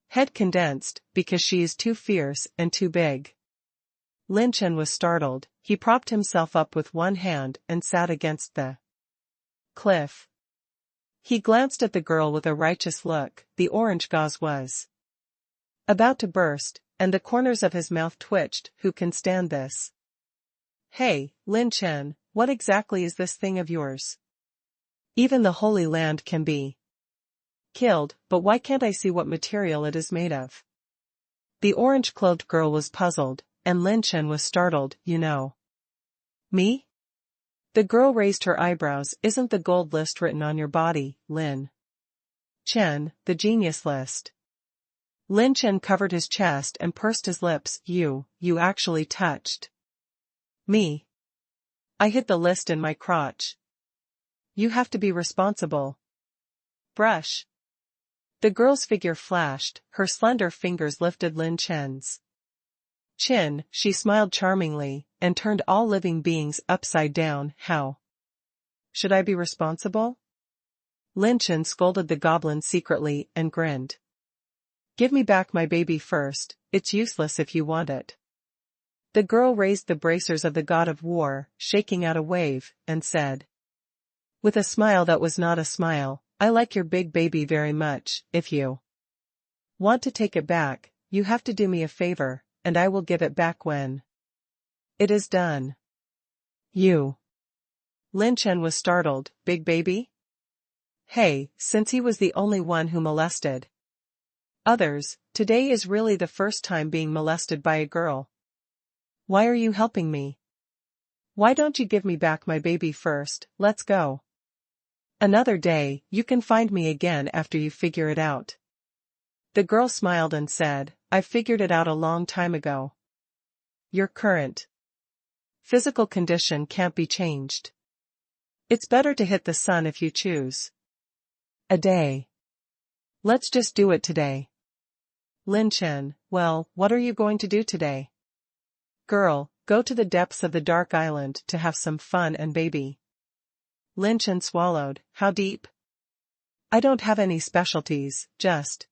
head condensed, because she is too fierce and too big. Lin Chen was startled. He propped himself up with one hand and sat against the cliff. He glanced at the girl with a righteous look. The orange gauze was about to burst, and the corners of his mouth twitched. Who can stand this? Hey, Lin Chen, what exactly is this thing of yours? Even the Holy Land can be killed, but why can't I see what material it is made of? The orange-clothed girl was puzzled. and Lin Chen was startled, you know. Me? The girl raised her eyebrows. Isn't the gold list written on your body, Lin Chen, the genius list? Lin Chen covered his chest and pursed his lips. You actually touched me. I hid the list in my crotch. You have to be responsible. Brush. The girl's figure flashed, her slender fingers lifted Lin Chen's chin. She smiled charmingly, and turned all living beings upside down. How should I be responsible? Lin Chen scolded the goblin secretly and grinned. Give me back my baby first, it's useless if you want it. The girl raised the bracers of the god of war, shaking out a wave, and said, with a smile that was not a smile, I like your big baby very much. If you want to take it back, you have to do me a favor, and I will give it back when it is done. You. Lin Chen was startled. Big baby? Hey, since he was the only one who molested others, today is really the first time being molested by a girl. Why are you helping me? Why don't you give me back my baby first? Let's go. Another day, you can find me again after you figure it out. The girl smiled and said, I figured it out a long time ago. Your current physical condition can't be changed. It's better to hit the sun if you choose a day. Let's just do it today. Lin Chen, well, what are you going to do today? Girl, go to the depths of the dark island to have some fun and baby. Lin Chen swallowed. How deep? I don't have any specialties, just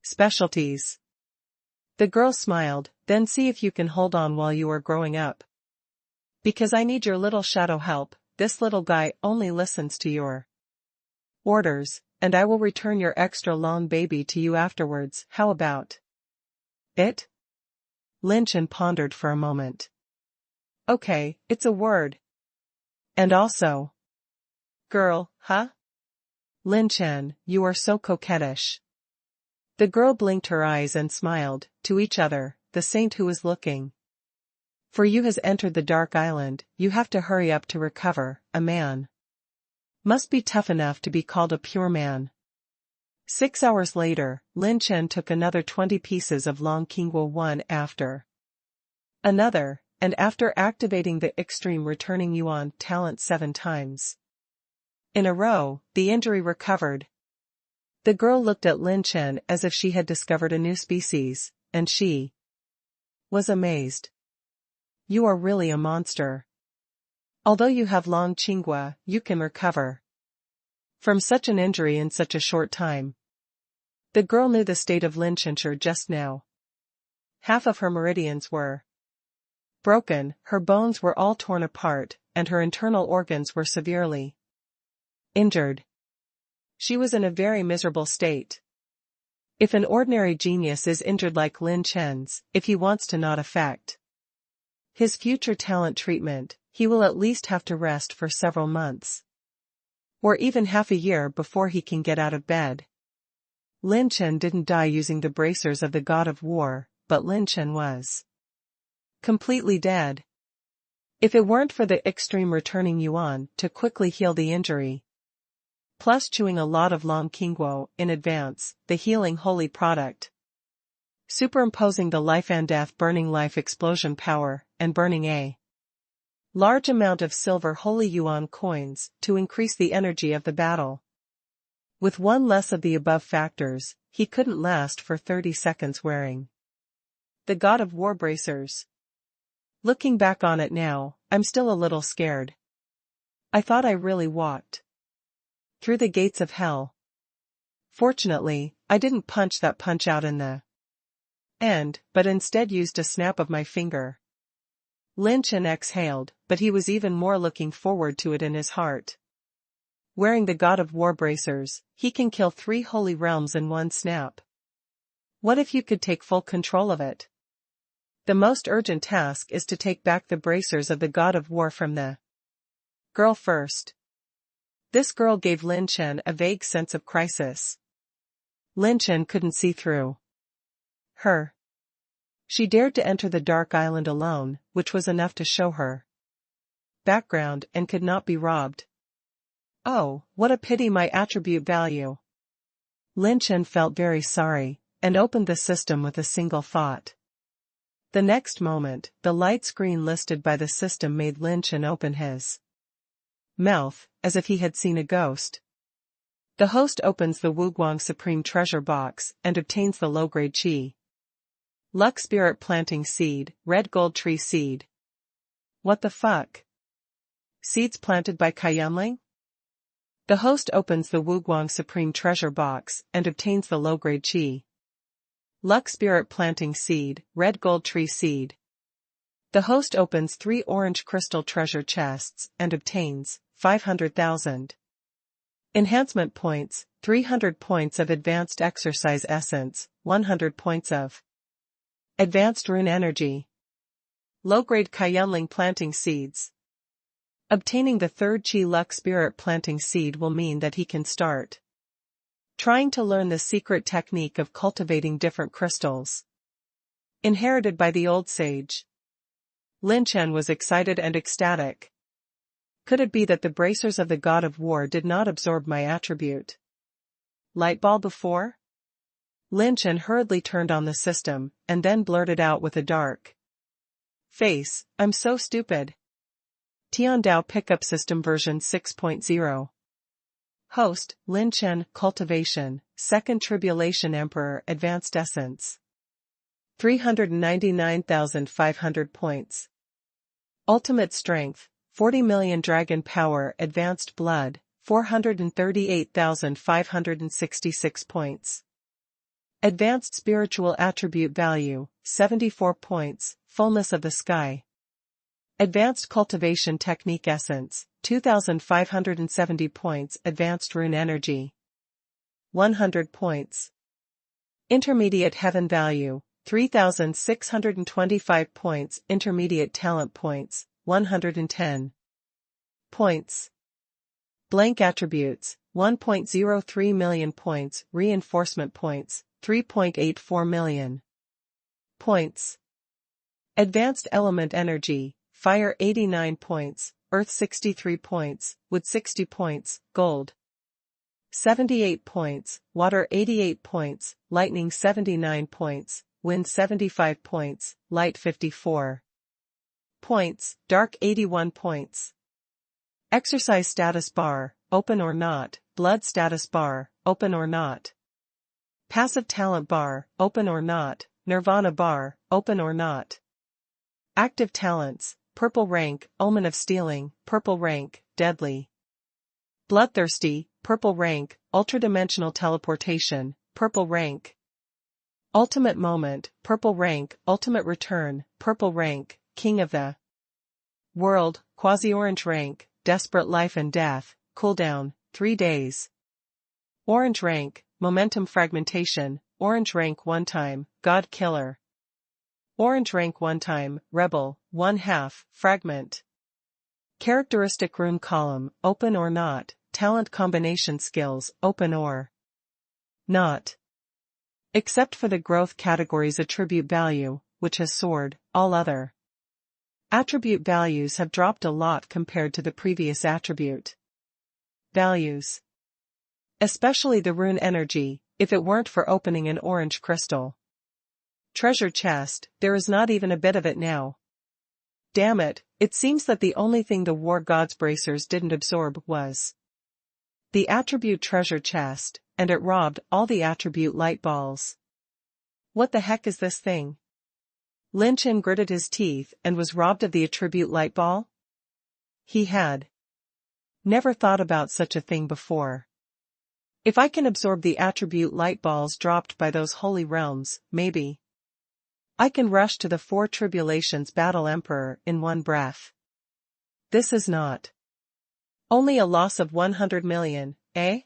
specialties. The girl smiled, then see if you can hold on while you are growing up. Because I need your little shadow help, this little guy only listens to your orders, and I will return your extra long baby to you afterwards. How about it? Lin Chen pondered for a moment. Okay, it's a word. And also, girl, huh? Lin Chen, you are so coquettish. The girl blinked her eyes and smiled, to each other, the saint who was looking for you has entered the dark island. You have to hurry up to recover. A man must be tough enough to be called a pure man. 6 hours later, Lin Chen took another 20 pieces of long Qingguo one after another, and after activating the extreme returning yuan talent 7 times in a row, the injury recovered. The girl looked at Lin Chen as if she had discovered a new species, and she was amazed. You are really a monster. Although you have long Qinghua, you can recover from such an injury in such a short time. The girl knew the state of Lin Chen just now. Half of her meridians were broken, her bones were all torn apart, and her internal organs were severely injured. She was in a very miserable state. If an ordinary genius is injured like Lin Chen's, if he wants to not affect his future talent treatment, he will at least have to rest for several months. Or even half a year before he can get out of bed. Lin Chen didn't die using the bracers of the god of war, but Lin Chen was completely dead. If it weren't for the extreme returning yuan to quickly heal the injury, plus chewing a lot of long Qingguo in advance, the healing holy product, superimposing the life and death burning life explosion power, and burning a large amount of silver holy yuan coins to increase the energy of the battle. With one less of the above factors, he couldn't last for 30 seconds wearing the god of war bracers. Looking back on it now, I'm still a little scared. I thought I really walked through the gates of hell. Fortunately, I didn't punch that punch out in the end, but instead used a snap of my finger. Lin Chen exhaled, but he was even more looking forward to it in his heart. Wearing the god of war bracers, he can kill 3 holy realms in one snap. What if you could take full control of it? The most urgent task is to take back the bracers of the god of war from the girl first. This girl gave Lin Chen a vague sense of crisis. Lin Chen couldn't see through her. She dared to enter the dark island alone, which was enough to show her background and could not be robbed. Oh, what a pity my attribute value. Lin Chen felt very sorry, and opened the system with a single thought. The next moment, the light screen listed by the system made Lin Chen open his mouth, as if he had seen a ghost. The host opens the Wugwang Supreme Treasure Box and obtains the low-grade Qi Luck Spirit Planting Seed, Red Gold Tree Seed. What the fuck? Seeds planted by Kayanling? The host opens the Wugwang Supreme Treasure Box and obtains the low-grade Qi Luck Spirit Planting Seed, Red Gold Tree Seed. The host opens 3 orange crystal treasure chests and obtains 500,000 enhancement points, 300 points of advanced exercise essence, 100 points of advanced rune energy. Low-grade Kayanling planting seeds. Obtaining the 3rd Qi Luck Spirit Planting Seed will mean that he can start trying to learn the secret technique of cultivating different crystals inherited by the old sage. Lin Chen was excited and ecstatic. Could it be that the bracers of the god of war did not absorb my attribute lightball before? Lin Chen hurriedly turned on the system, and then blurted out with a dark face, I'm so stupid. Tiandao Pickup System version 6.0. Host, Lin Chen, Cultivation, Second Tribulation Emperor Advanced Essence. 399,500 points. Ultimate Strength, 40 million Dragon Power Advanced Blood, 438,566 points. Advanced Spiritual Attribute Value, 74 points, Fullness of the Sky. Advanced Cultivation Technique Essence, 2,570 points. Advanced Rune Energy, 100 points. Intermediate Heaven Value, 3,625 points. Intermediate Talent Points, 110 points. Blank Attributes, 1.03 million points. Reinforcement Points, 3.84 million points. Advanced Element Energy, Fire 89 points, Earth 63 points, Wood 60 points, Gold 78 points, Water 88 points, Lightning 79 points, Wind 75 points, Light 54 points, Dark 81 points. Exercise Status Bar, Open or Not, Blood Status Bar, Open or Not. Passive Talent Bar, Open or Not, Nirvana Bar, Open or Not. Active Talents, Purple Rank, Omen of Stealing, Purple Rank, Deadly. Bloodthirsty, Purple Rank, Ultradimensional Teleportation, Purple Rank. Ultimate Moment, Purple Rank, Ultimate Return, Purple Rank, King of the World, Quasi-Orange Rank, Desperate Life and Death, Cooldown, 3 days. Orange Rank, Momentum Fragmentation, Orange Rank 1 time, God Killer. Orange Rank 1 time, Rebel, 1/2, Fragment. Characteristic Rune Column, Open or Not, Talent Combination Skills, Open or Not. Except for the Growth category's Attribute Value, which has soared, all other attribute values have dropped a lot compared to the previous attribute values. Especially the Rune Energy, if it weren't for opening an orange crystal treasure chest, there is not even a bit of it now. Damn it, it seems that the only thing the War God's bracers didn't absorb was the attribute treasure chest, and it robbed all the attribute light balls. What the heck is this thing? Lin Chen gritted his teeth and was robbed of the attribute light ball? He had never thought about such a thing before. If I can absorb the attribute light balls dropped by those holy realms, maybe I can rush to the 4 Tribulations Battle Emperor in one breath. This is not only a loss of 100 million, eh?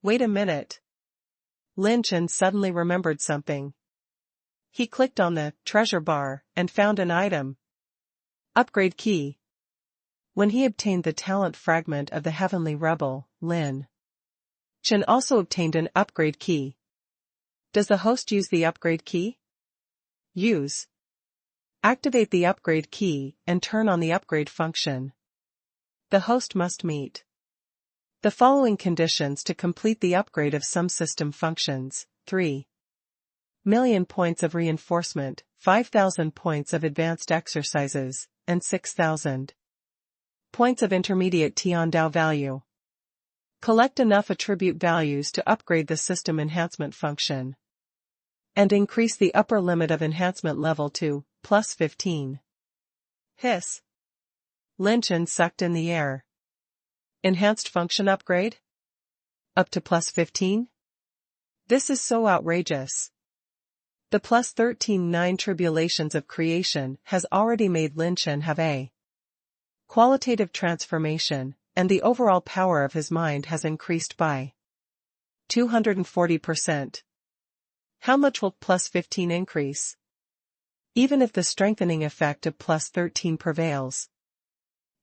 Wait a minute. Lin Chen suddenly remembered something. He clicked on the treasure bar and found an item. Upgrade Key. When he obtained the talent fragment of the Heavenly Rebel, Lin Chen also obtained an upgrade key. Does the host use the upgrade key? Use. Activate the upgrade key and turn on the upgrade function. The host must meet the following conditions to complete the upgrade of some system functions: 3 million points of reinforcement, 5,000 points of advanced exercises, and 6,000 points of intermediate Tiandao value. Collect enough attribute values to upgrade the system enhancement function. And increase the upper limit of enhancement level to +15. Hiss. Lin Chen sucked in the air. Enhanced function upgrade? Up to +15? This is so outrageous. The +13 tribulations of creation has already made Lin Chen have a qualitative transformation, and the overall power of his mind has increased by 240%. How much will +15 increase? Even if the strengthening effect of +13 prevails.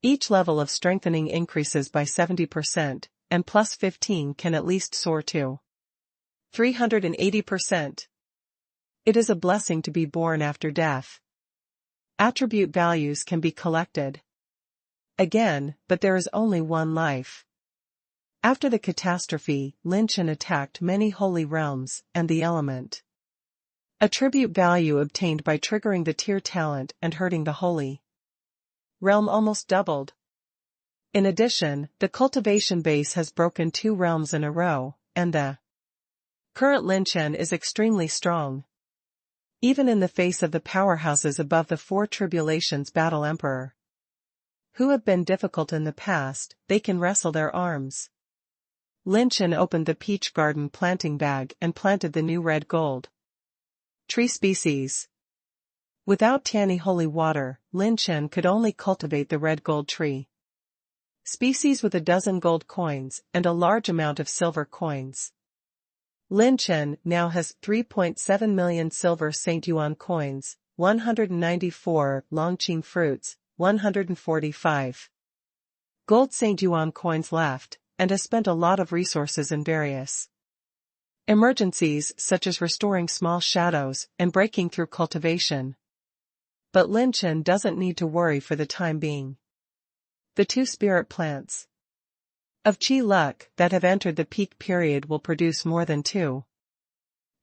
Each level of strengthening increases by 70%, and +15 can at least soar to 380%. It is a blessing to be born after death. Attribute values can be collected again, but there is only one life. After the catastrophe, Lin Chen attacked many holy realms and the element. Attribute value obtained by triggering the tier talent and hurting the holy realm almost doubled. In addition, the cultivation base has broken 2 realms in a row, and the current Lin Chen is extremely strong. Even in the face of the powerhouses above the 4 tribulations battle emperor, who have been difficult in the past, they can wrestle their arms. Lin Chen opened the peach garden planting bag and planted the new red gold tree species. Without Tiani holy water, Lin Chen could only cultivate the red gold tree species with a dozen gold coins and a large amount of silver coins. Lin Chen now has 3.7 million silver Saint Yuan coins, 194 Longqing fruits, 145 gold Saint Yuan coins left, and has spent a lot of resources in various emergencies such as restoring small shadows and breaking through cultivation. But Lin Chen doesn't need to worry for the time being. The 2 spirit plants of Qi luck that have entered the peak period will produce more than 2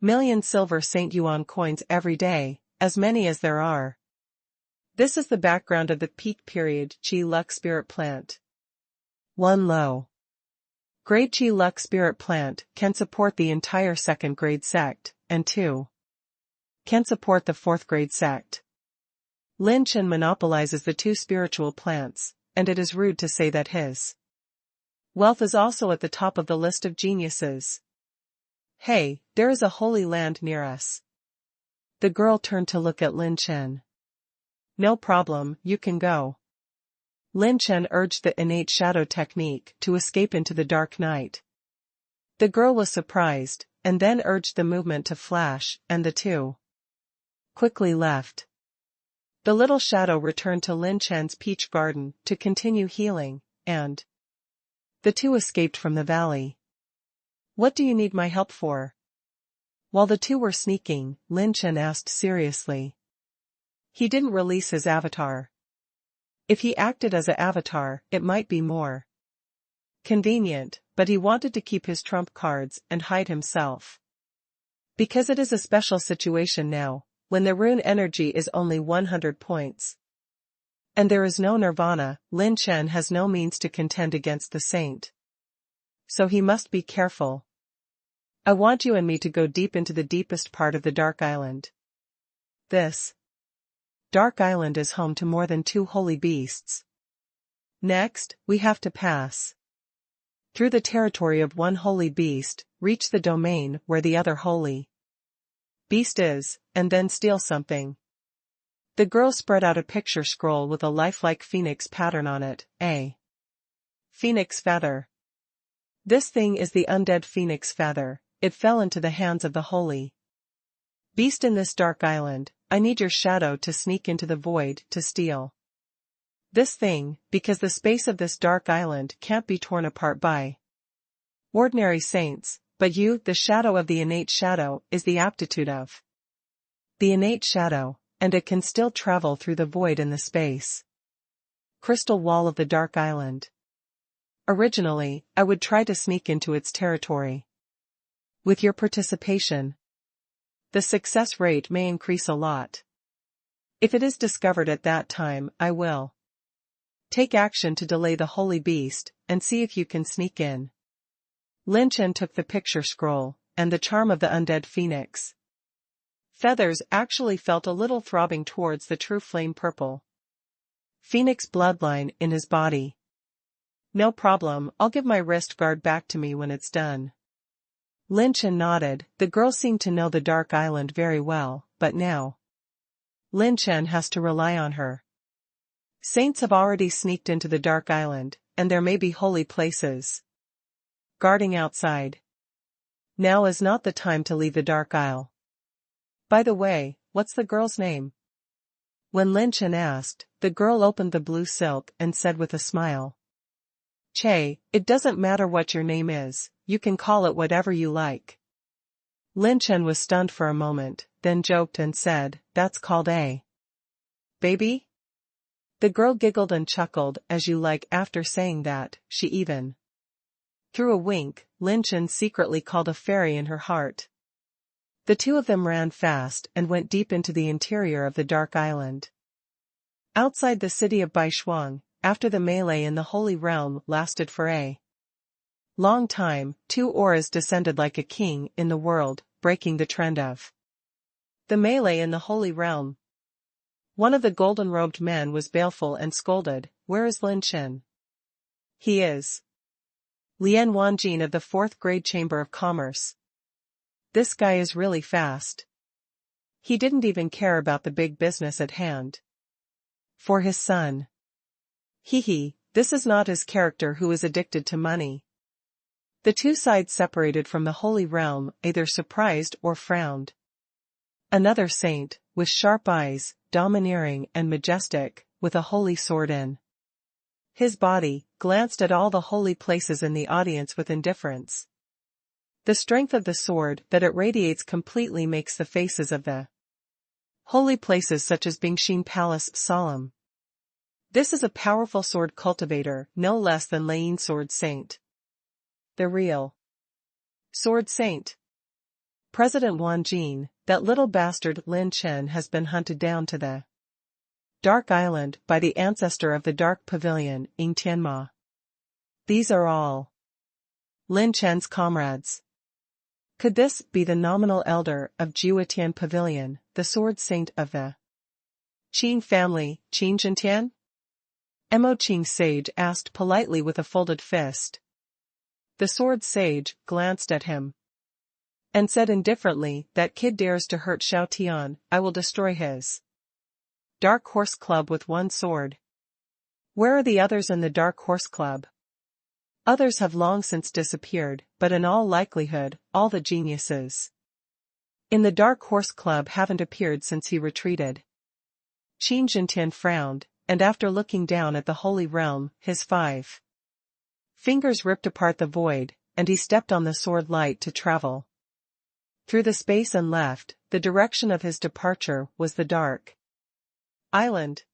million silver Saint Yuan coins every day, as many as there are. This is the background of the peak period Qi luck spirit plant. 1 low grade Qi luck spirit plant can support the entire 2nd grade sect, and 2 can support the 4th grade sect. Lin Chen monopolizes the 2 spiritual plants, and it is rude to say that his wealth is also at the top of the list of geniuses. Hey, there is a holy land near us. The girl turned to look at Lin Chen. No problem, you can go. Lin Chen urged the innate shadow technique to escape into the dark night. The girl was surprised, and then urged the movement to flash, and the 2 quickly left. The little shadow returned to Lin Chen's peach garden to continue healing, and the 2 escaped from the valley. What do you need my help for? While the 2 were sneaking, Lin Chen asked seriously. He didn't release his avatar. If he acted as an avatar, it might be more convenient, but he wanted to keep his trump cards and hide himself. Because it is a special situation now, when the rune energy is only 100 points. And there is no nirvana, Lin Chen has no means to contend against the saint. So he must be careful. I want you and me to go deep into the deepest part of the Dark Island. This Dark Island is home to more than 2 holy beasts. Next, we have to pass through the territory of 1 holy beast, reach the domain where the other holy beast is, and then steal something. The girl spread out a picture scroll with a lifelike phoenix pattern on it, a phoenix feather. This thing is the undead phoenix feather. It fell into the hands of the holy beast in this dark island. I need your shadow to sneak into the void to steal this thing, because the space of this dark island can't be torn apart by ordinary saints, but you, the shadow of the innate shadow, is the aptitude of The innate shadow, and it can still travel through the void in the space. Crystal wall of the Dark Island. Originally, I would try to sneak into its territory. With your participation, the success rate may increase a lot. If it is discovered at that time, I will take action to delay the holy beast, and see if you can sneak in. Lin Chen took the picture scroll, and the charm of the undead phoenix feathers actually felt a little throbbing towards the true flame purple phoenix bloodline in his body. No problem, I'll give my wrist guard back to me when it's done. Lin Chen nodded. The girl seemed to know the Dark Island very well, but now Lin Chen has to rely on her. Saints have already sneaked into the Dark Island, and there may be holy places guarding outside. Now is not the time to leave the Dark Isle. By the way, what's the girl's name? When Lin Chen asked, the girl opened the blue silk and said with a smile, Che, it doesn't matter what your name is, you can call it whatever you like. Lin Chen was stunned for a moment, then joked and said, that's called a baby? The girl giggled and chuckled. As you like. After saying that, she even threw a wink. Lin Chen secretly called a fairy in her heart. The two of them ran fast and went deep into the interior of the Dark Island. Outside the city of Baishuang, after the melee in the Holy Realm lasted for a long time, two auras descended like a king in the world, breaking the trend of the melee in the Holy Realm. One of the golden-robed men was baleful and scolded, "Where is Lin Chen?" "He is Lian Wanjin of the 4th grade Chamber of Commerce. This guy is really fast. He didn't even care about the big business at hand. For his son. Hee, this is not his character who is addicted to money." The two sides separated from the Holy Realm, either surprised or frowned. Another saint, with sharp eyes, domineering and majestic, with a holy sword in his body, glanced at all the holy places in the audience with indifference. The strength of the sword that it radiates completely makes the faces of the holy places such as Bingshin Palace solemn. This is a powerful sword cultivator, no less than Lin Sword Saint. The real Sword Saint. President Wang Jin, that little bastard Lin Chen has been hunted down to the Dark Island by the ancestor of the Dark Pavilion, Ying Tianma. These are all Lin Chen's comrades. Could this be the nominal elder of Jiutian Pavilion, the sword saint of the Qing family, Qing Zhentian? Mo Qing sage asked politely with a folded fist. The sword sage glanced at him and said indifferently, "That kid dares to hurt Xiao Tian, I will destroy his Dark Horse Club with one sword." Where are the others in the Dark Horse Club? Others have long since disappeared, but in all likelihood, all the geniuses in the Dark Horse Club haven't appeared since he retreated. Qin Jintian frowned, and after looking down at the Holy Realm, his 5 fingers ripped apart the void, and he stepped on the sword light to travel through the space and left. The direction of his departure was the Dark Island.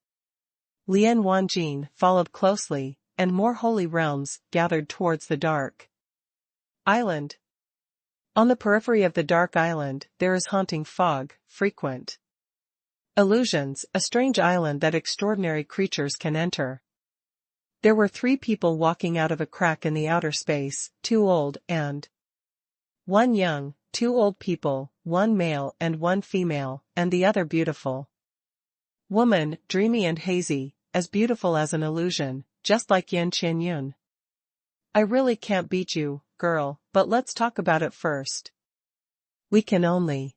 Lian Wanjin followed closely, and more holy realms gathered towards the Dark Island. On the periphery of the Dark Island, there is haunting fog, frequent illusions, a strange island that extraordinary creatures can enter. There were 3 people walking out of a crack in the outer space, 2 old and 1 young, 2 old people, 1 male and 1 female, and the other beautiful woman, dreamy and hazy, as beautiful as an illusion, just like Yan Qianyun. "I really can't beat you, girl, but let's talk about it first. We can only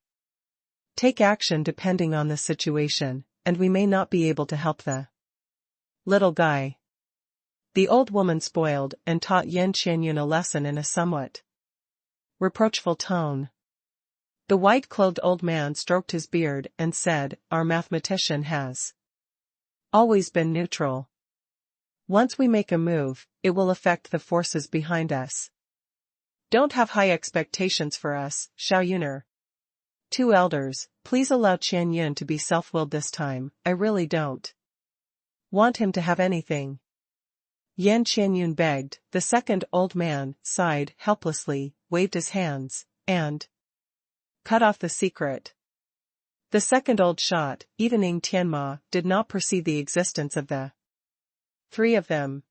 take action depending on the situation, and we may not be able to help the little guy." The old woman spoiled and taught Yan Qianyun a lesson in a somewhat reproachful tone. The white-clothed old man stroked his beard and said, "Our mathematician has always been neutral. Once we make a move, it will affect the forces behind us. Don't have high expectations for us, Xiao Yuner. Two elders, please allow Qian Yun to be self-willed this time, I really don't want him to have anything. Yan Qianyun begged. The second old man sighed helplessly, waved his hands, and cut off the secret. The second old shot, evening Tianma, did not perceive the existence of the three of them.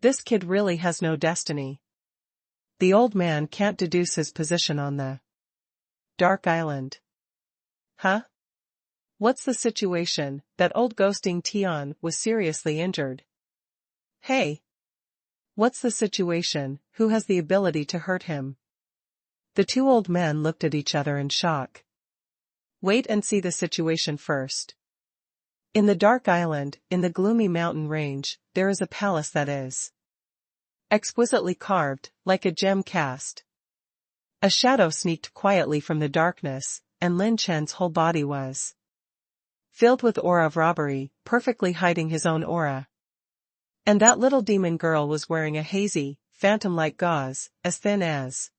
This kid really has no destiny. The old man can't deduce his position on the Dark Island. Huh? What's the situation? That old ghosting Tian was seriously injured. Hey! What's the situation? Who has the ability to hurt him? The two old men looked at each other in shock. Wait and see the situation first. In the Dark Island, in the gloomy mountain range, there is a palace that is exquisitely carved, like a gem cast. A shadow sneaked quietly from the darkness, and Lin Chen's whole body was filled with aura of robbery, perfectly hiding his own aura. And that little demon girl was wearing a hazy, phantom-like gauze, as thin as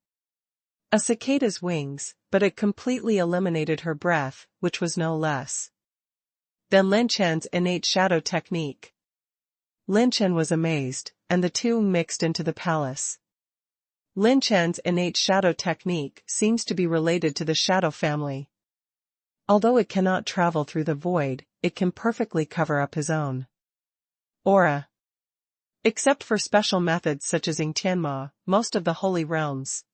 a cicada's wings, but it completely eliminated her breath, which was no less than Lin Chen's innate shadow technique. Lin Chen was amazed, and the two mixed into the palace. Lin Chen's innate shadow technique seems to be related to the shadow family. Although it cannot travel through the void, it can perfectly cover up his own aura. Except for special methods such as Tianma, most of the holy realms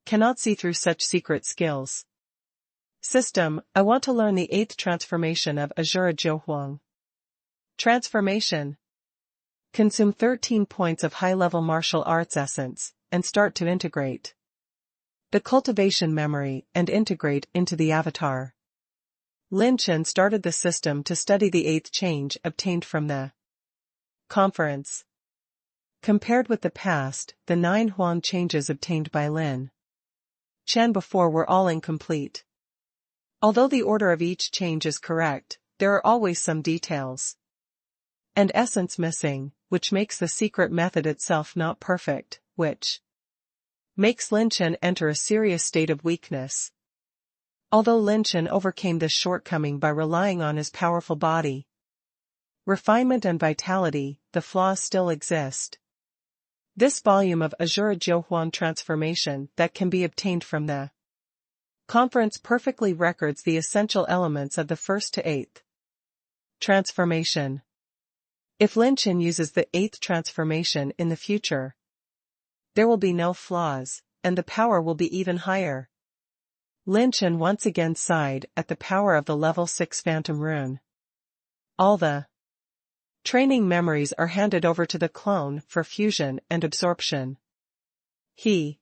cannot see through such secret skills. System, I want to learn the 8th transformation of Azura Jiuhuang. Transformation. Consume 13 points of high-level martial arts essence, and start to integrate the cultivation memory and integrate into the avatar. Lin Chen started the system to study the 8th change obtained from the conference. Compared with the past, the 9 Huang changes obtained by Lin Chen before were all incomplete. Although the order of each change is correct, there are always some details and essence missing, which makes the secret method itself not perfect, which makes Lin Chen enter a serious state of weakness. Although Lin Chen overcame this shortcoming by relying on his powerful body, refinement and vitality, the flaws still exist. This volume of Azura Jiuhuang transformation that can be obtained from the conference perfectly records the essential elements of the 1st to 8th transformation. If Lin Chen uses the 8th transformation in the future, there will be no flaws, and the power will be even higher. Lin Chen once again sighed at the power of the level 6 phantom rune. All the training memories are handed over to the clone for fusion and absorption. He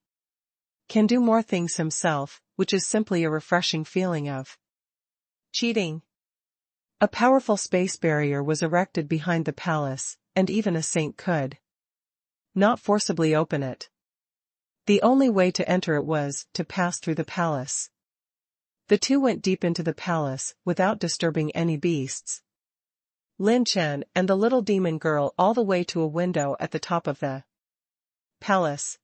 can do more things himself, which is simply a refreshing feeling of cheating. A powerful space barrier was erected behind the palace, and even a saint could not forcibly open it. The only way to enter it was to pass through the palace. The two went deep into the palace without disturbing any beasts. Lin Chen and the little demon girl all the way to a window at the top of the palace.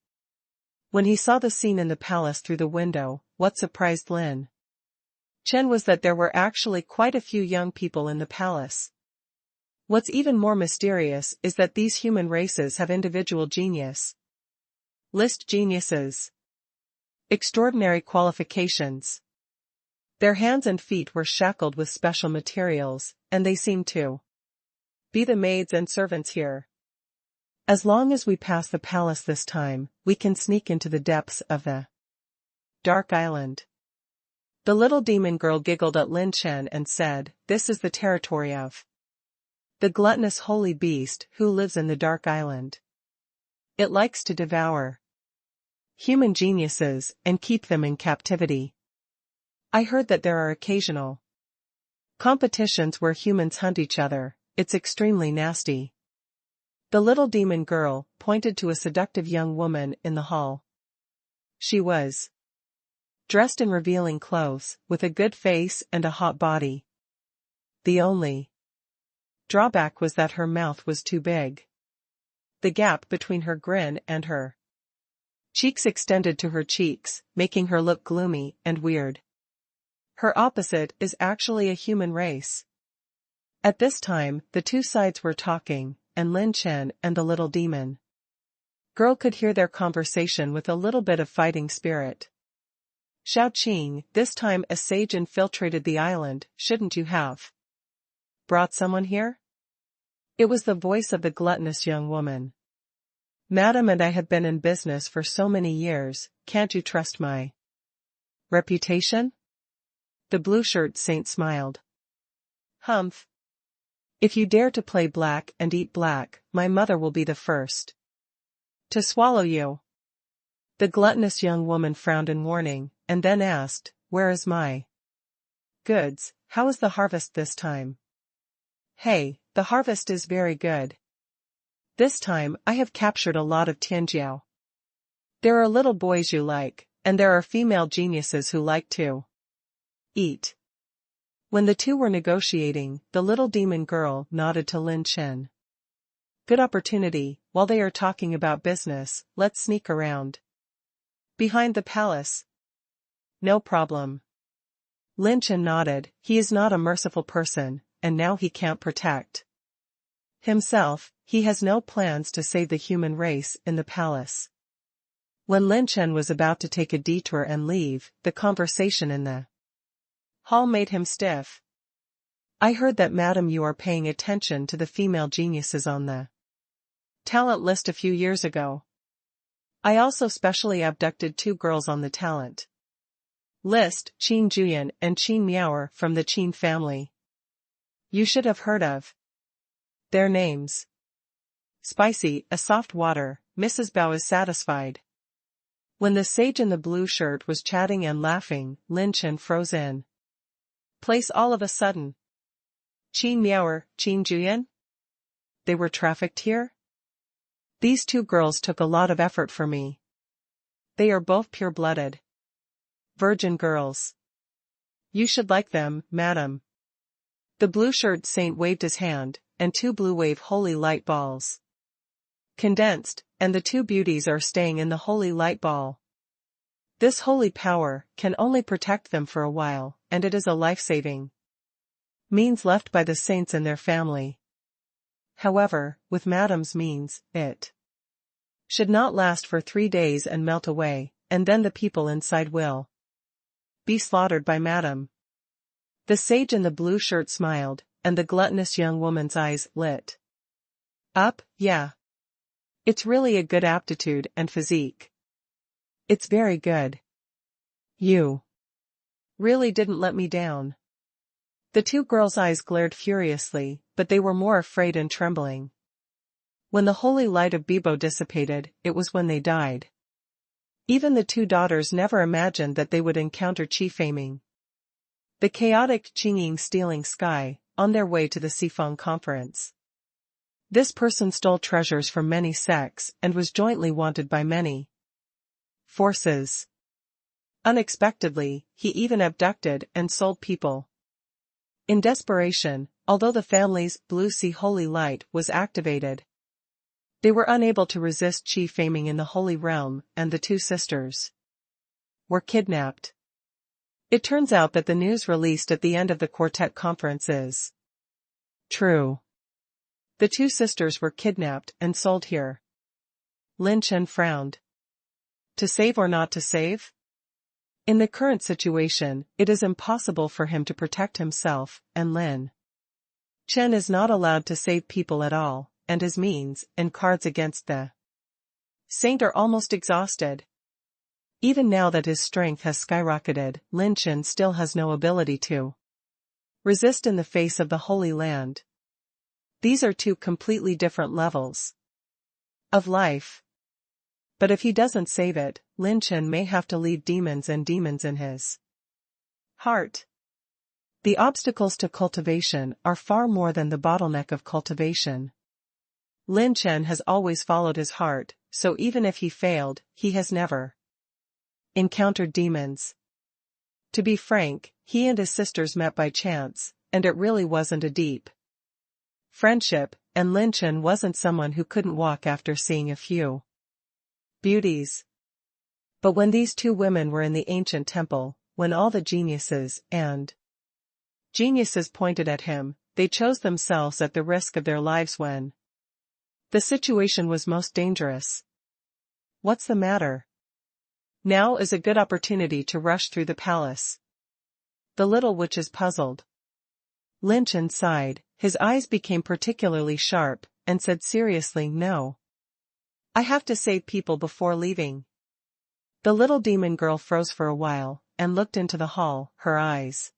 When he saw the scene in the palace through the window, what surprised Lin Chen was that there were actually quite a few young people in the palace. What's even more mysterious is that these human races have individual genius. List geniuses. Extraordinary qualifications. Their hands and feet were shackled with special materials, and they seemed to be the maids and servants here. As long as we pass the palace this time, we can sneak into the depths of the Dark Island. The little demon girl giggled at Lin Chen and said, "This is the territory of the gluttonous holy beast who lives in the Dark Island. It likes to devour human geniuses and keep them in captivity. I heard that there are occasional competitions where humans hunt each other. It's extremely nasty." The little demon girl pointed to a seductive young woman in the hall. She was dressed in revealing clothes, with a good face and a hot body. The only drawback was that her mouth was too big. The gap between her grin and her cheeks extended to her cheeks, making her look gloomy and weird. Her opposite is actually a human race. At this time, the two sides were talking, and Lin Chen and the little demon girl could hear their conversation with a little bit of fighting spirit. Xiao Qing, this time a sage infiltrated the island, shouldn't you have brought someone here? It was the voice of the gluttonous young woman. Madam, and I have been in business for so many years, can't you trust my reputation? The blue-shirt saint smiled. Humph. If you dare to play black and eat black, my mother will be the first to swallow you. The gluttonous young woman frowned in warning, and then asked, where is my goods? How is the harvest this time? Hey, the harvest is very good. This time, I have captured a lot of tianjiao. There are little boys you like, and there are female geniuses who like to eat. When the two were negotiating, the little demon girl nodded to Lin Chen. Good opportunity, while they are talking about business, let's sneak around behind the palace. No problem. Lin Chen nodded. He is not a merciful person, and now he can't protect himself. He has no plans to save the human race in the palace. When Lin Chen was about to take a detour and leave, the conversation in the hall made him stiff. I heard that, madam, you are paying attention to the female geniuses on the talent list a few years ago. I also specially abducted 2 girls on the talent list, Qin Juyan and Qin Miaoer from the Qin family. You should have heard of their names. Spicy, a soft water, Mrs. Bao is satisfied. When the sage in the blue shirt was chatting and laughing, Lin Chen froze in place all of a sudden. Qin Miaoer, Qin Juyan? They were trafficked here? These 2 girls took a lot of effort for me. They are both pure-blooded virgin girls. You should like them, madam. The blue-shirt saint waved his hand, and 2 blue wave holy light balls condensed, and the 2 beauties are staying in the holy light ball. This holy power can only protect them for a while, and it is a life-saving means left by the saints and their family. However, with madam's means, it should not last for 3 days and melt away, and then the people inside will be slaughtered by madam. The sage in the blue shirt smiled, and the gluttonous young woman's eyes lit up. Yeah. It's really a good aptitude and physique. It's very good. You really didn't let me down. The 2 girls' eyes glared furiously, but they were more afraid and trembling. When the holy light of Bibo dissipated, it was when they died. Even the 2 daughters never imagined that they would encounter Qi Faming, the chaotic Qingying stealing sky, on their way to the Sifeng conference. This person stole treasures from many sects and was jointly wanted by many forces. Unexpectedly, he even abducted and sold people. In desperation, although the family's blue sea holy light was activated, they were unable to resist Qi Faming in the holy realm, and the 2 sisters were kidnapped. It turns out that the news released at the end of the quartet conference is true. The 2 sisters were kidnapped and sold here. Lin Chen frowned. To save or not to save? In the current situation, it is impossible for him to protect himself, and Lin Chen is not allowed to save people at all, and his means and cards against the saint are almost exhausted. Even now that his strength has skyrocketed, Lin Chen still has no ability to resist in the face of the Holy Land. These are 2 completely different levels of life. But if he doesn't save it, Lin Chen may have to leave demons and demons in his heart. The obstacles to cultivation are far more than the bottleneck of cultivation. Lin Chen has always followed his heart, so even if he failed, he has never encountered demons. To be frank, he and his sisters met by chance, and it really wasn't a deep friendship, and Lin Chen wasn't someone who couldn't walk after seeing a few beauties. But when these 2 women were in the ancient temple, when all the geniuses pointed at him, they chose themselves at the risk of their lives when the situation was most dangerous. What's the matter? Now is a good opportunity to rush through the palace. The little witch is puzzled. Lin Chen sighed, his eyes became particularly sharp, and said seriously, no. I have to save people before leaving. The little demon girl froze for a while, and looked into the hall, her eyes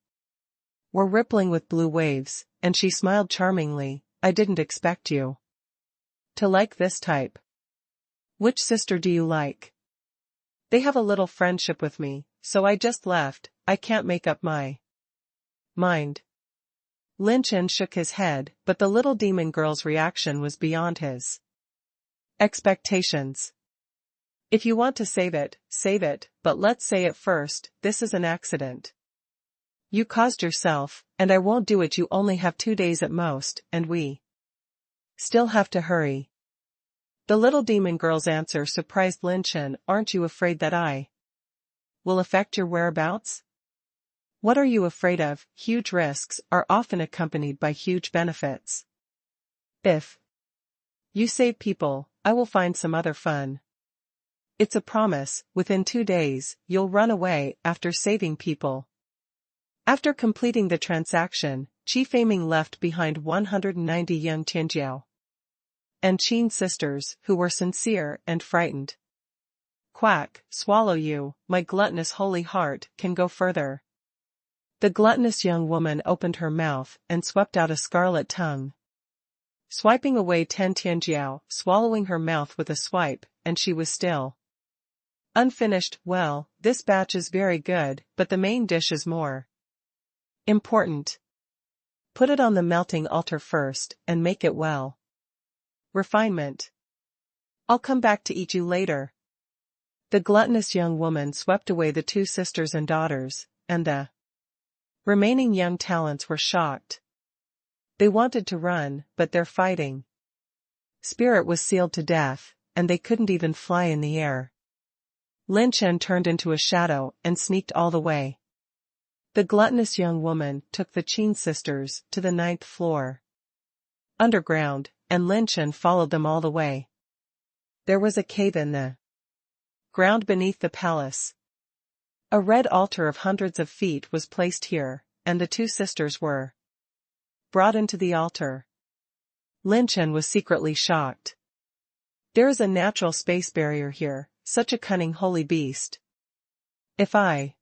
were rippling with blue waves, and she smiled charmingly. I didn't expect you to like this type. Which sister do you like? They have a little friendship with me, so I just left. I can't make up my mind. Lin Chen shook his head, but the little demon girl's reaction was beyond his expectations. If you want to save it, but let's say it first, this is an accident. You caused yourself, and I won't do it. You only have 2 days at most, and we still have to hurry. The little demon girl's answer surprised Lin Chen. Aren't you afraid that I will affect your whereabouts? What are you afraid of? Huge risks are often accompanied by huge benefits. If you save people, I will find some other fun. It's a promise. Within 2 days, you'll run away after saving people. After completing the transaction, Chief Aiming left behind 190 young Tianjiao and Qin sisters who were sincere and frightened. Quack, swallow you, my gluttonous holy heart can go further. The gluttonous young woman opened her mouth and swept out a scarlet tongue, swiping away 10 Tianjiao, swallowing her mouth with a swipe, and she was still unfinished. Well, this batch is very good, but the main dish is more important. Put it on the melting altar first, and make it well. Refinement. I'll come back to eat you later. The gluttonous young woman swept away the 2 sisters and daughters, and the remaining young talents were shocked. They wanted to run, but their fighting spirit was sealed to death, and they couldn't even fly in the air. Lin Chen turned into a shadow and sneaked all the way. The gluttonous young woman took the Qin sisters to the 9th floor underground, and Lin Chen followed them all the way. There was a cave in the ground beneath the palace. A red altar of hundreds of feet was placed here, and the 2 sisters were brought into the altar. Lin Chen was secretly shocked. There is a natural space barrier here, such a cunning holy beast. If I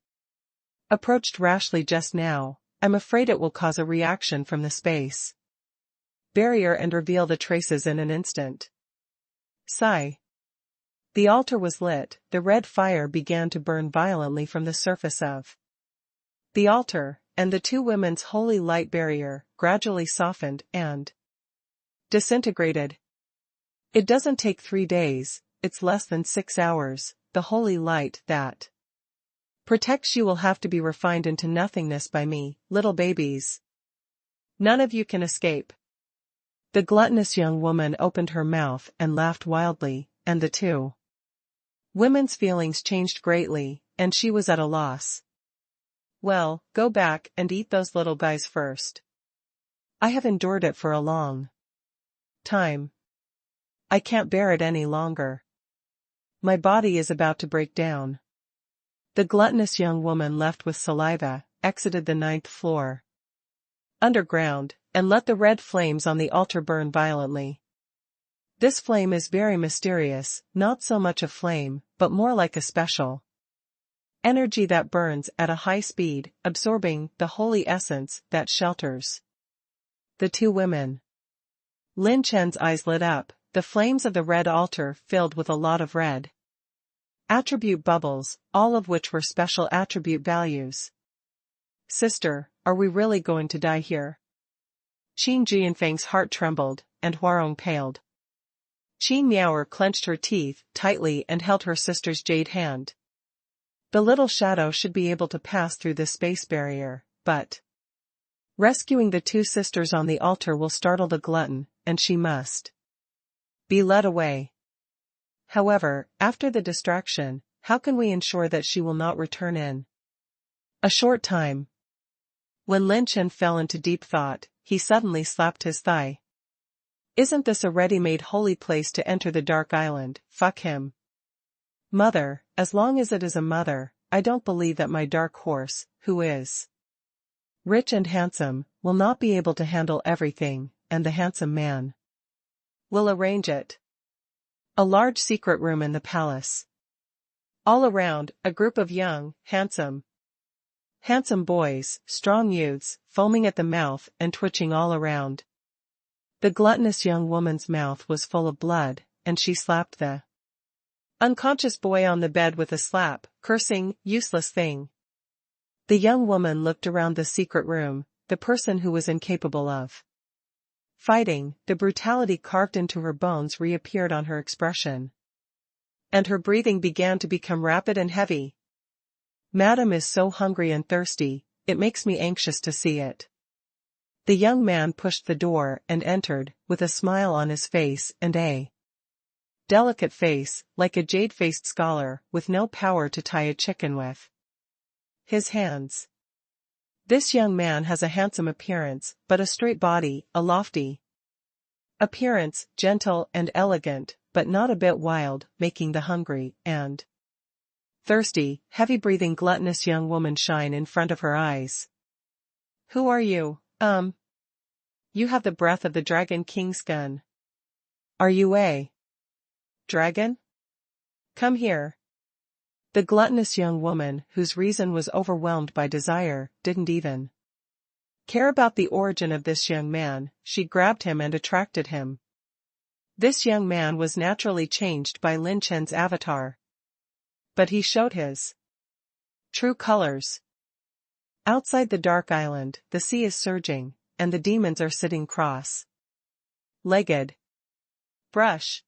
approached rashly just now, I'm afraid it will cause a reaction from the space barrier and reveal the traces in an instant. Sigh. The altar was lit. The red fire began to burn violently from the surface of the altar, and the 2 women's holy light barrier gradually softened and disintegrated. It doesn't take 3 days, it's less than 6 hours. The holy light that protects you will have to be refined into nothingness by me, little babies. None of you can escape. The gluttonous young woman opened her mouth and laughed wildly, and the 2 women's feelings changed greatly, and she was at a loss. Well, go back and eat those little guys first. I have endured it for a long time. I can't bear it any longer. My body is about to break down. The gluttonous young woman left with saliva, exited the 9th floor underground, and let the red flames on the altar burn violently. This flame is very mysterious, not so much a flame, but more like a special energy that burns at a high speed, absorbing the holy essence that shelters the 2 women. Lin Chen's eyes lit up. The flames of the red altar filled with a lot of red attribute bubbles, all of which were special attribute values. Sister, are we really going to die here? Qin Jianfeng's heart trembled, and Huarong paled. Qin Miaoer clenched her teeth tightly and held her sister's jade hand. The little shadow should be able to pass through the space barrier, but rescuing the 2 sisters on the altar will startle the glutton, and she must be led away. However, after the distraction, how can we ensure that she will not return in A short time. When Lin Chen fell into deep thought, he suddenly slapped his thigh. Isn't this a ready-made holy place to enter the Dark Island? Fuck him. Mother, as long as it is a mother, I don't believe that my dark horse, who is rich and handsome, will not be able to handle everything, and the handsome man will arrange it. A large secret room in the palace. All around, a group of young, handsome boys, strong youths, foaming at the mouth and twitching all around. The gluttonous young woman's mouth was full of blood, and she slapped the unconscious boy on the bed with a slap, cursing, "Useless thing." The young woman looked around the secret room, the person who was incapable of fighting, the brutality carved into her bones reappeared on her expression. And her breathing began to become rapid and heavy. Madam is so hungry and thirsty, it makes me anxious to see it. The young man pushed the door and entered, with a smile on his face and a delicate face, like a jade-faced scholar, with no power to tie a chicken with his hands. This young man has a handsome appearance, but a straight body, a lofty appearance, gentle and elegant, but not a bit wild, making the hungry and thirsty, heavy-breathing gluttonous young woman shine in front of her eyes. Who are you? You have the breath of the Dragon King's gun. Are you a dragon? Come here. The gluttonous young woman, whose reason was overwhelmed by desire, didn't even care about the origin of this young man. She grabbed him and attracted him. This young man was naturally changed by Lin Chen's avatar. But he showed his true colors. Outside the Dark Island, the sea is surging, and the demons are sitting cross-legged. Brush.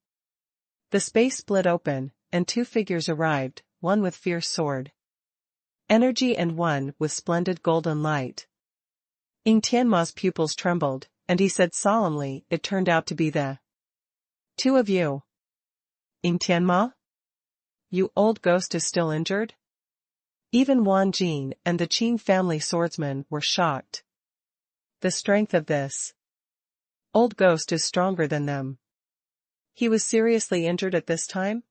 The space split open, and two figures arrived, one with fierce sword energy and one with splendid golden light. Ying Tianma's pupils trembled, and he said solemnly, "It turned out to be the two of you." Ying Tianma? You old ghost is still injured? Even Wang Jin and the Qin family swordsmen were shocked. The strength of this old ghost is stronger than them. He was seriously injured at this time?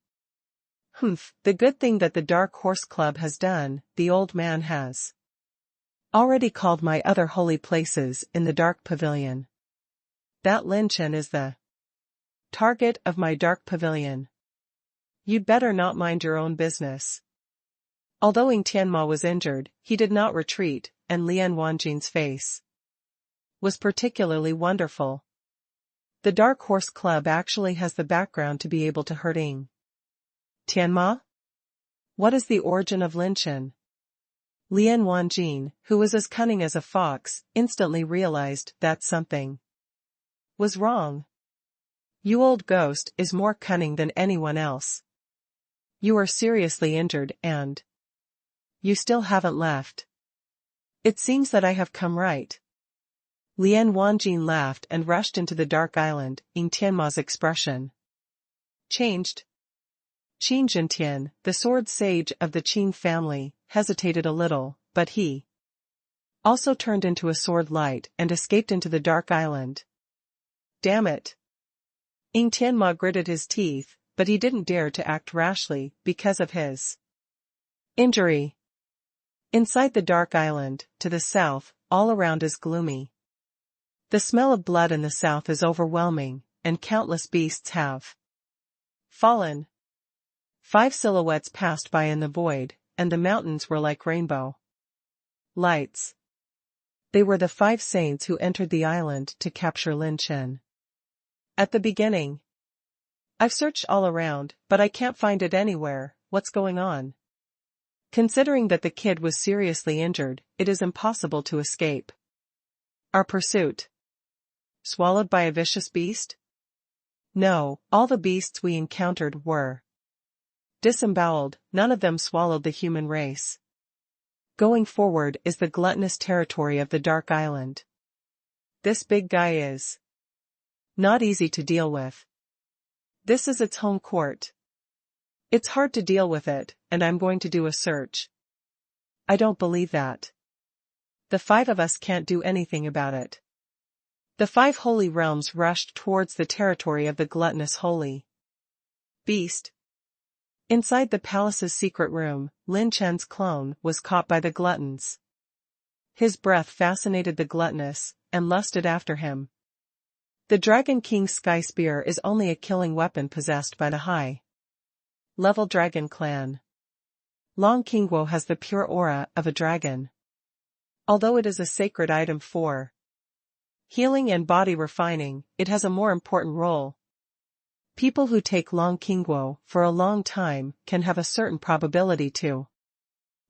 Humph, the good thing that the Dark Horse Club has done, the old man has already called my other holy places in the Dark Pavilion. That Lin Chen is the target of my Dark Pavilion. You'd better not mind your own business. Although Ying Tianma was injured, he did not retreat, and Lian Wanjin's face was particularly wonderful. The Dark Horse Club actually has the background to be able to hurt Ying Tianma? What is the origin of Lin Chen? Lian Wanjin, who was as cunning as a fox, instantly realized that something was wrong. You old ghost is more cunning than anyone else. You are seriously injured and you still haven't left. It seems that I have come right. Lian Wanjin laughed and rushed into the Dark Island. Ying Tianma's expression changed. Qin Zhentian, the sword sage of the Qin family, hesitated a little, but he also turned into a sword light and escaped into the Dark Island. Damn it. Ying Tianma gritted his teeth, but he didn't dare to act rashly because of his injury. Inside the Dark Island, to the south, all around is gloomy. The smell of blood in the south is overwhelming, and countless beasts have fallen. 5 silhouettes passed by in the void, and the mountains were like rainbow lights. They were the 5 saints who entered the island to capture Lin Chen. At the beginning, I've searched all around, but I can't find it anywhere. What's going on? Considering that the kid was seriously injured, it is impossible to escape. Our pursuit. Swallowed by a vicious beast? No, all the beasts we encountered were disemboweled, none of them swallowed the human race. Going forward is the gluttonous territory of the Dark Island. This big guy is not easy to deal with. This is its home court. It's hard to deal with it, and I'm going to do a search. I don't believe that. The 5 of us can't do anything about it. The 5 holy realms rushed towards the territory of the gluttonous holy beast. Inside the palace's secret room, Lin Chen's clone was caught by the gluttons. His breath fascinated the gluttonous, and lusted after him. The Dragon King's sky spear is only a killing weapon possessed by the high-level dragon clan. Long Qingguo has the pure aura of a dragon. Although it is a sacred item for healing and body refining, it has a more important role. People who take Long Qingguo for a long time can have a certain probability to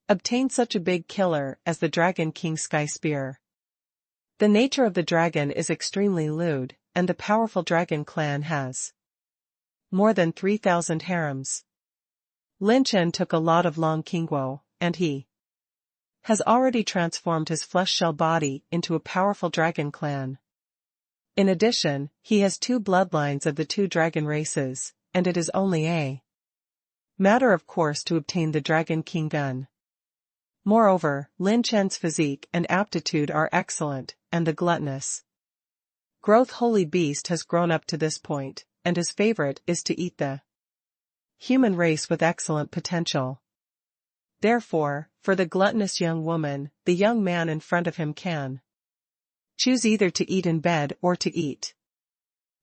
obtain such a big killer as the Dragon King's sky spear. The nature of the dragon is extremely lewd, and the powerful dragon clan has more than 3,000 harems. Lin Chen took a lot of Long Qingguo, and he has already transformed his flesh shell body into a powerful dragon clan. In addition, he has 2 bloodlines of the 2 dragon races, and it is only a matter of course to obtain the Dragon King gun. Moreover, Lin Chen's physique and aptitude are excellent, and the gluttonous growth holy beast has grown up to this point, and his favorite is to eat the human race with excellent potential. Therefore, for the gluttonous young woman, the young man in front of him can choose either to eat in bed or to eat.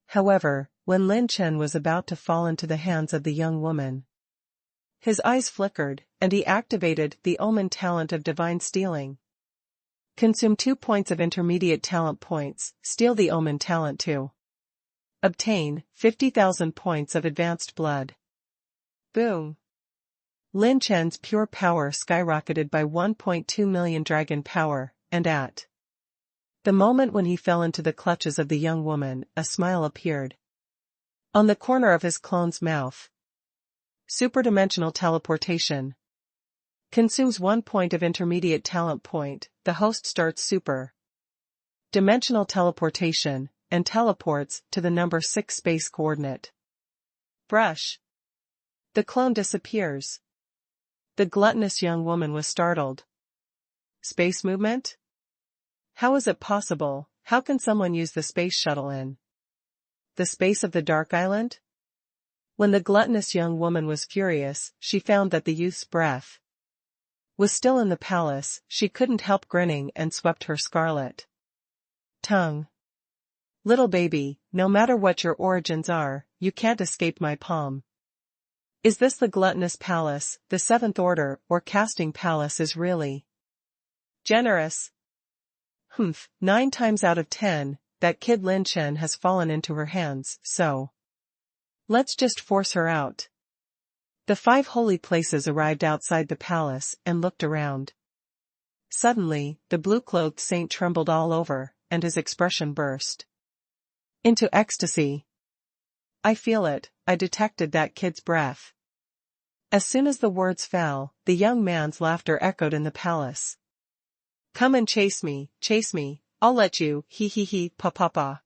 However, when Lin Chen was about to fall into the hands of the young woman, his eyes flickered, and he activated the omen talent of divine stealing. Consume 2 points of intermediate talent points, steal the omen talent to obtain 50,000 points of advanced blood. Boom! Lin Chen's pure power skyrocketed by 1.2 million dragon power, and at the moment when he fell into the clutches of the young woman, a smile appeared on the corner of his clone's mouth. Superdimensional teleportation. Consumes 1 point of intermediate talent point, the host starts super dimensional teleportation, and teleports to the number 6 space coordinate. Brush. The clone disappears. The gluttonous young woman was startled. Space movement? How is it possible? How can someone use the space shuttle in the space of the Dark Island? When the gluttonous young woman was furious, she found that the youth's breath was still in the palace. She couldn't help grinning and swept her scarlet tongue. Little baby, no matter what your origins are, you can't escape my palm. Is this the gluttonous palace? The 7th order or casting palace is really generous. 9 times out of 10, that kid Lin Chen has fallen into her hands, so let's just force her out. The 5 holy places arrived outside the palace and looked around. Suddenly, the blue-cloaked saint trembled all over, and his expression burst into ecstasy. I feel it, I detected that kid's breath. As soon as the words fell, the young man's laughter echoed in the palace. Come and chase me, I'll let you, he, pa.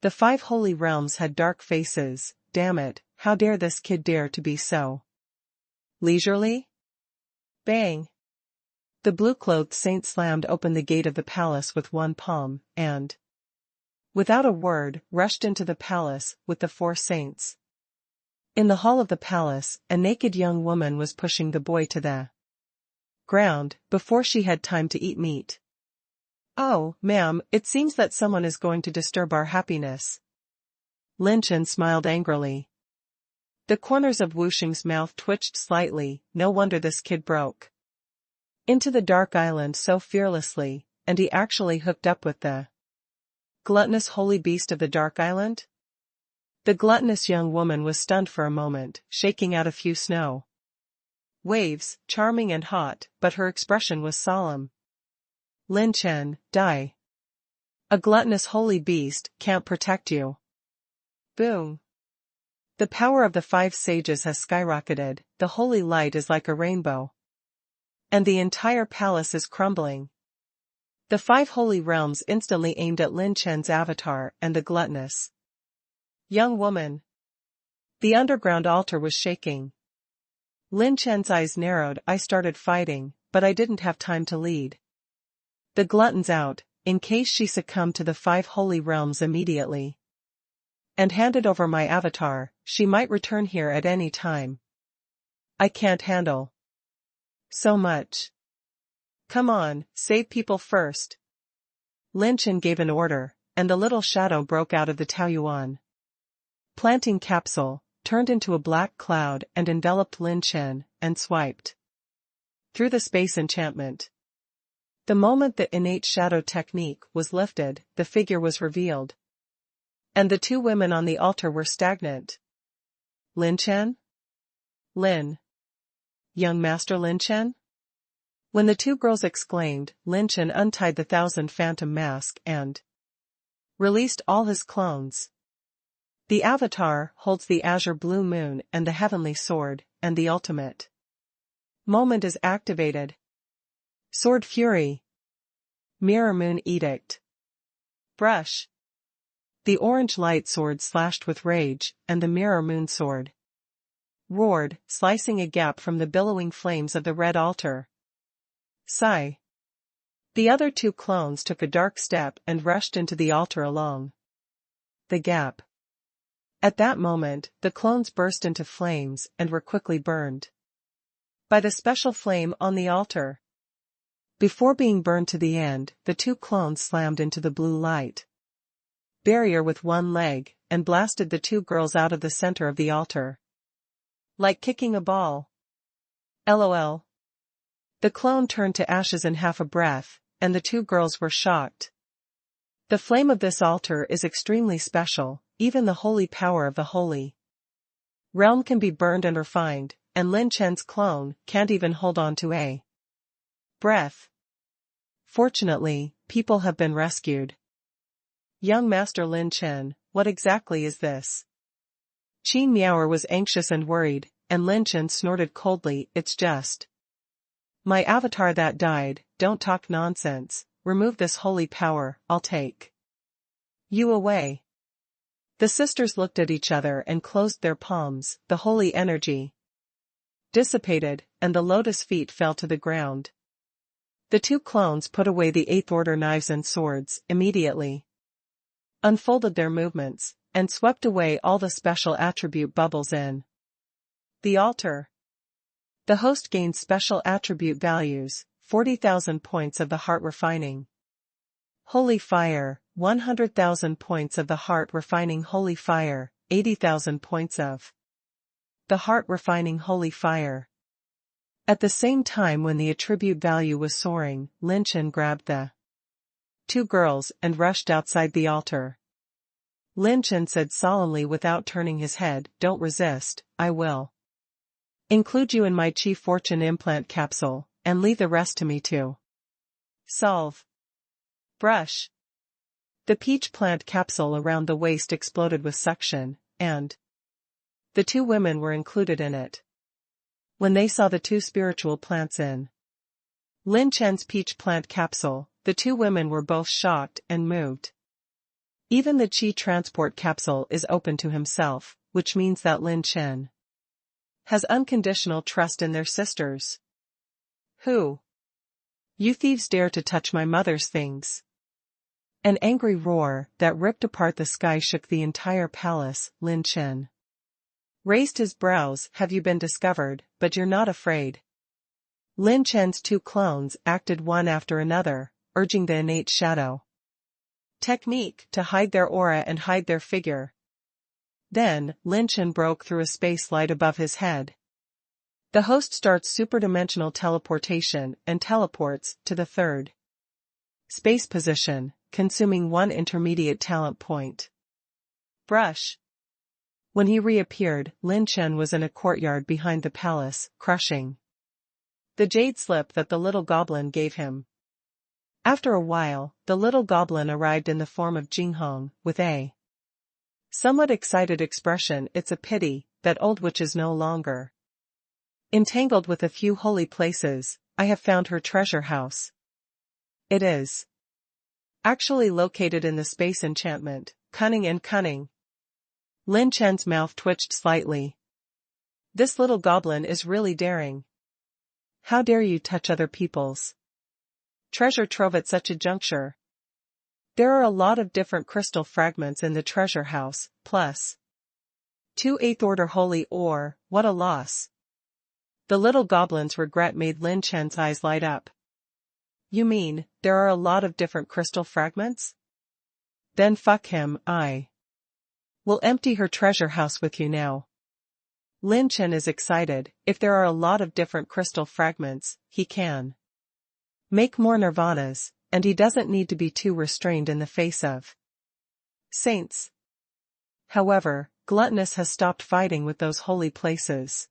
The 5 holy realms had dark faces. Damn it, how dare this kid dare to be so leisurely? Bang! The blue-clothed saint slammed open the gate of the palace with one palm, and, without a word, rushed into the palace with the 4 saints. In the hall of the palace, a naked young woman was pushing the boy to the ground, before she had time to eat meat. Oh, ma'am, it seems that someone is going to disturb our happiness. Lin Chen smiled angrily. The corners of Wu Xing's mouth twitched slightly. No wonder this kid broke into the Dark Island so fearlessly, and he actually hooked up with the gluttonous holy beast of the Dark Island? The gluttonous young woman was stunned for a moment, shaking out a few snow waves, charming and hot, but her expression was solemn. Lin Chen, die. A gluttonous holy beast can't protect you. Boom. The power of the 5 sages has skyrocketed. The holy light is like a rainbow, and the entire palace is crumbling. The 5 holy realms instantly aimed at Lin Chen's avatar and the gluttonous young woman. The underground altar was shaking. Lin Chen's eyes narrowed. I started fighting, but I didn't have time to lead the gluttons out, in case she succumbed to the 5 holy realms immediately. And handed over my avatar, she might return here at any time. I can't handle so much. Come on, save people first. Lin Chen gave an order, and the little shadow broke out of the Taoyuan planting capsule, turned into a black cloud and enveloped Lin Chen, and swiped through the space enchantment. The moment the innate shadow technique was lifted, the figure was revealed. And the 2 women on the altar were stagnant. Lin Chen? Lin. Young Master Lin Chen? When the 2 girls exclaimed, Lin Chen untied the 1,000 phantom mask and released all his clones. The avatar holds the azure blue moon and the heavenly sword, and the ultimate moment is activated. Sword Fury. Mirror Moon Edict. Brush. The orange light sword slashed with rage, and the mirror moon sword roared, slicing a gap from the billowing flames of the red altar. Sigh. The other 2 clones took a dark step and rushed into the altar along the gap. At that moment, the clones burst into flames and were quickly burned by the special flame on the altar. Before being burned to the end, the 2 clones slammed into the blue light barrier with 1 leg, and blasted the 2 girls out of the center of the altar. Like kicking a ball. LOL. The clone turned to ashes in half a breath, and the 2 girls were shocked. The flame of this altar is extremely special, even the holy power of the holy realm can be burned and refined, and Lin Chen's clone can't even hold on to a breath. Fortunately, people have been rescued. Young Master Lin Chen, what exactly is this? Qin Miaoer was anxious and worried, and Lin Chen snorted coldly, it's just my avatar that died, don't talk nonsense, remove this holy power, I'll take you away. The sisters looked at each other and closed their palms, the holy energy dissipated, and the lotus feet fell to the ground. The 2 clones put away the 8th order knives and swords, immediately unfolded their movements, and swept away all the special attribute bubbles in the altar. The host gained special attribute values, 40,000 points of the heart refining holy fire, 100,000 points of the heart refining holy fire, 80,000 points of the heart refining holy fire. At the same time when the attribute value was soaring, Lin Chen grabbed the 2 girls and rushed outside the altar. Lin Chen said solemnly without turning his head, don't resist, I will include you in my Chi Fortune implant capsule, and leave the rest to me to solve. Brush. The peach plant capsule around the waist exploded with suction, and the 2 women were included in it. When they saw the 2 spiritual plants in Lin Chen's peach plant capsule, the 2 women were both shocked and moved. Even the Qi transport capsule is open to himself, which means that Lin Chen has unconditional trust in their sisters. Who? You thieves dare to touch my mother's things. An angry roar that ripped apart the sky shook the entire palace. Lin Chen raised his brows. Have you been discovered? But you're not afraid. Lin Chen's 2 clones acted one after another, urging the innate shadow technique to hide their aura and hide their figure. Then, Lin Chen broke through a space light above his head. The host starts superdimensional teleportation and teleports to the 3rd space position, consuming 1 intermediate talent point. Brush. When he reappeared, Lin Chen was in a courtyard behind the palace, crushing the jade slip that the little goblin gave him. After a while, the little goblin arrived in the form of Jinghong, with a somewhat excited expression. It's a pity that old witch is no longer entangled with a few holy places. I have found her treasure house. It is actually located in the space enchantment. Cunning and cunning. Lin Chen's mouth twitched slightly. This little goblin is really daring. How dare you touch other people's treasure trove at such a juncture? There are a lot of different crystal fragments in the treasure house, plus 2 8th order holy ore. What a loss. The little goblin's regret made Lin Chen's eyes light up. You mean, there are a lot of different crystal fragments? Then fuck him, I will empty her treasure house with you now. Lin Chen is excited. If there are a lot of different crystal fragments, he can make more nirvanas, and he doesn't need to be too restrained in the face of saints. However, Gluttonous has stopped fighting with those holy places.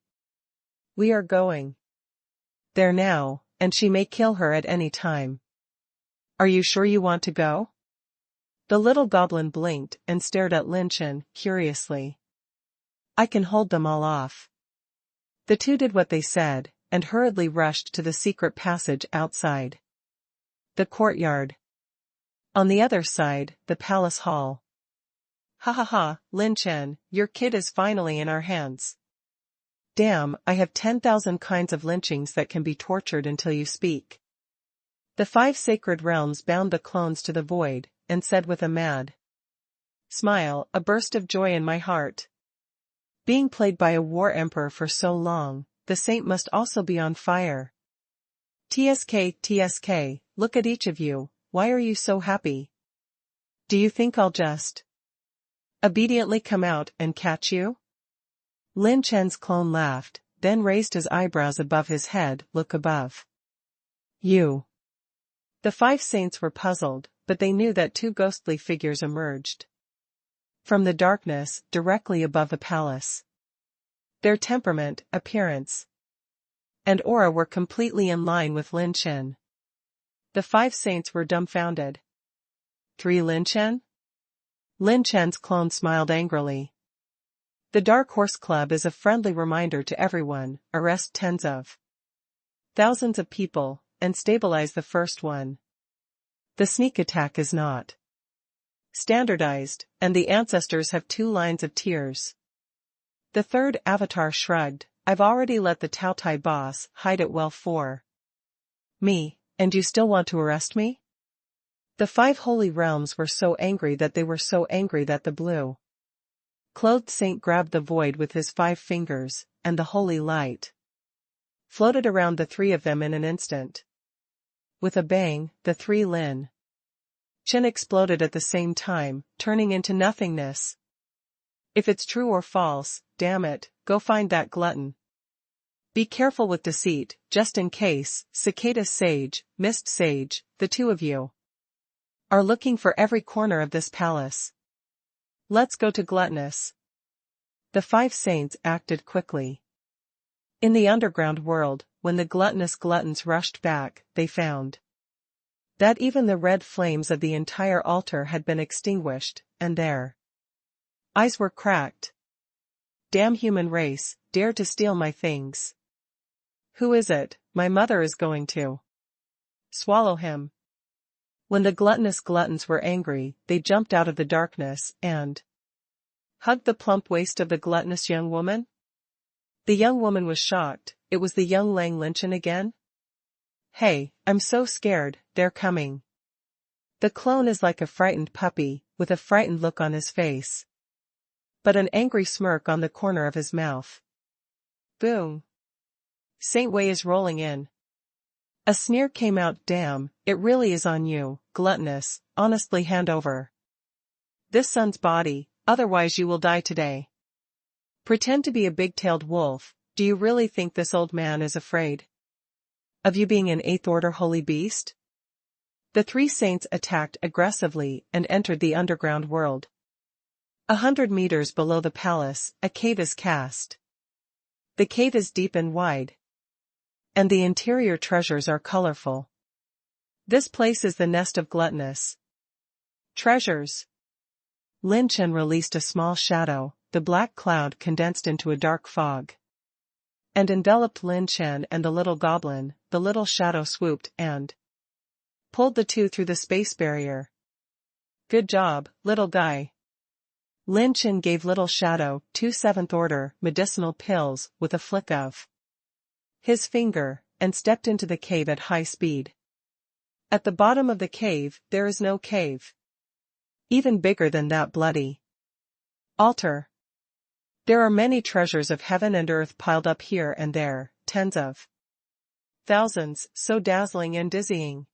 We are going there now, and she may kill her at any time. Are you sure you want to go? The little goblin blinked and stared at Lin Chen curiously. I can hold them all off. The two did what they said, and hurriedly rushed to the secret passage outside the courtyard. On the other side, the palace hall. Ha ha ha, Lin Chen, your kid is finally in our hands. Damn, I have 10,000 kinds of lynchings that can be tortured until you speak. The 5 sacred realms bound the clones to the void, and said with a mad smile, a burst of joy in my heart. Being played by a war emperor for so long, the saint must also be on fire. TSK, look at each of you, why are you so happy? Do you think I'll just obediently come out and catch you? Lin Chen's clone laughed, then raised his eyebrows above his head. Look above you. The 5 saints were puzzled, but they knew that 2 ghostly figures emerged from the darkness, directly above the palace. Their temperament, appearance, and aura were completely in line with Lin Chen. The 5 saints were dumbfounded. 3 Lin Chen? Lin Chen's clone smiled angrily. The Dark Horse Club is a friendly reminder to everyone, arrest tens of thousands of people, and stabilize the first one. The sneak attack is not standardized, and the ancestors have 2 lines of tears. The third avatar shrugged, I've already let the Tao Tai boss hide it well for me, and you still want to arrest me? The 5 holy realms were so angry that the blue clothed saint grabbed the void with his 5 fingers, and the holy light floated around the 3 of them in an instant. With a bang, the 3 Lin Chen exploded at the same time, turning into nothingness. If it's true or false, damn it, go find that glutton. Be careful with deceit, just in case. Cicada Sage, Mist Sage, the 2 of you are looking for every corner of this palace. Let's go to Gluttonous. The 5 saints acted quickly. In the underground world, when the gluttonous gluttons rushed back, they found that even the red flames of the entire altar had been extinguished, and their eyes were cracked. Damn human race, dare to steal my things. Who is it? My mother is going to swallow him. When the gluttonous gluttons were angry, they jumped out of the darkness and hugged the plump waist of the gluttonous young woman. The young woman was shocked. It was the young Lin Chen again? Hey, I'm so scared, they're coming. The clone is like a frightened puppy, with a frightened look on his face, but an angry smirk on the corner of his mouth. Boom. Saint Wei is rolling in. A sneer came out. Damn, it really is on you, gluttonous, honestly hand over this son's body, otherwise you will die today. Pretend to be a big-tailed wolf. Do you really think this old man is afraid of you being an 8th order holy beast? The 3 saints attacked aggressively and entered the underground world. 100 meters below the palace, a cave is cast. The cave is deep and wide, and the interior treasures are colorful. This place is the nest of gluttonous treasures. Lin Chen released a small shadow. The black cloud condensed into a dark fog and enveloped Lin Chen and the little goblin. The little shadow swooped and pulled the 2 through the space barrier. Good job, little guy. Lin Chen gave little shadow 2 7th order medicinal pills with a flick of his finger, and stepped into the cave at high speed. At the bottom of the cave, there is no cave. Even bigger than that bloody altar. There are many treasures of heaven and earth piled up here and there, tens of thousands, so dazzling and dizzying.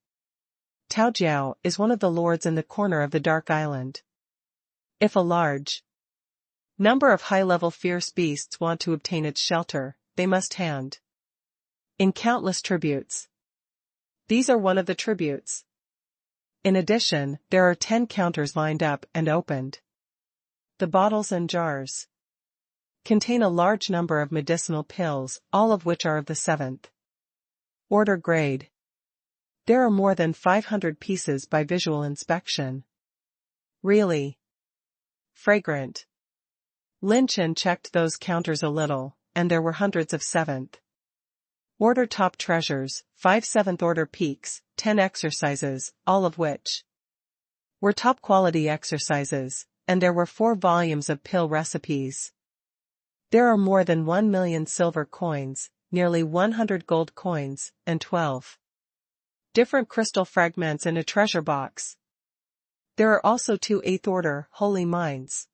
Tao Jiao is one of the lords in the corner of the dark island. If a large number of high-level fierce beasts want to obtain its shelter, they must hand in countless tributes. These are one of the tributes. In addition, there are 10 counters lined up and opened. The bottles and jars contain a large number of medicinal pills, all of which are of the 7th order grade. There are more than 500 pieces by visual inspection. Really fragrant. Lin Chen checked those counters a little, and there were hundreds of 7th order top treasures, 5 7th order peaks, 10 exercises, all of which were top quality exercises, and there were 4 volumes of pill recipes. There are more than 1 million silver coins, nearly 100 gold coins, and 12 different crystal fragments in a treasure box. There are also 2 8th order holy mines.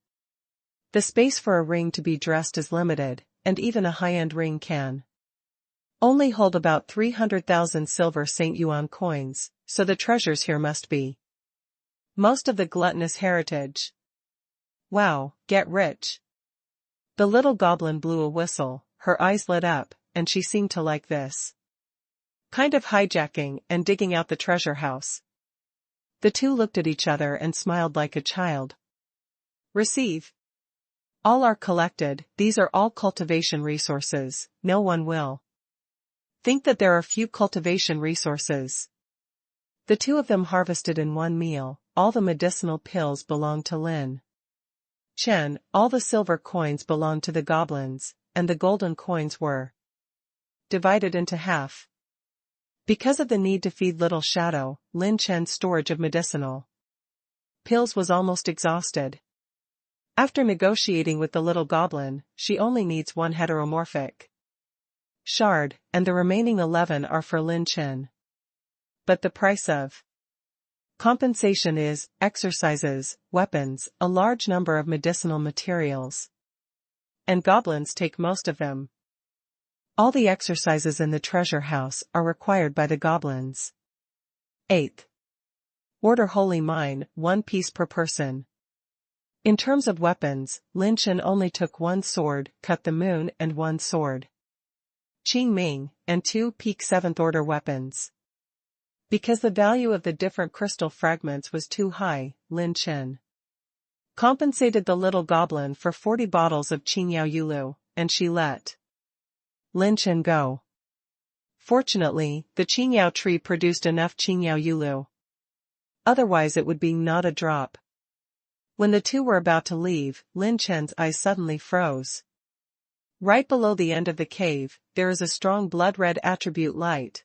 The space for a ring to be dressed is limited, and even a high-end ring can only hold about 300,000 silver St. Yuan coins, so the treasures here must be most of the gluttonous heritage. Wow, get rich. The little goblin blew a whistle, her eyes lit up, and she seemed to like this kind of hijacking and digging out the treasure house. The two looked at each other and smiled like a child. Receive. All are collected, these are all cultivation resources, no one will think that there are few cultivation resources. The 2 of them harvested in one meal. All the medicinal pills belong to Lin Chen, all the silver coins belonged to the goblins, and the golden coins were divided into half. Because of the need to feed Little Shadow, Lin Chen's storage of medicinal pills was almost exhausted. After negotiating with the little goblin, she only needs 1 heteromorphic shard, and the remaining 11 are for Lin Chen. But the price of compensation is exercises, weapons, a large number of medicinal materials. And goblins take most of them. All the exercises in the treasure house are required by the goblins. 8th order holy mine, 1 piece per person. In terms of weapons, Lin Chen only took 1 sword, cut the moon, and 1 sword Qing Ming, and 2 peak 7th order weapons. Because the value of the different crystal fragments was too high, Lin Chen compensated the little goblin for 40 bottles of Qingyao Yulu, and she let Lin Chen go. Fortunately, the Qingyao tree produced enough Qingyao Yulu. Otherwise it would be not a drop. When the 2 were about to leave, Lin Chen's eyes suddenly froze. Right below the end of the cave, there is a strong blood-red attribute light.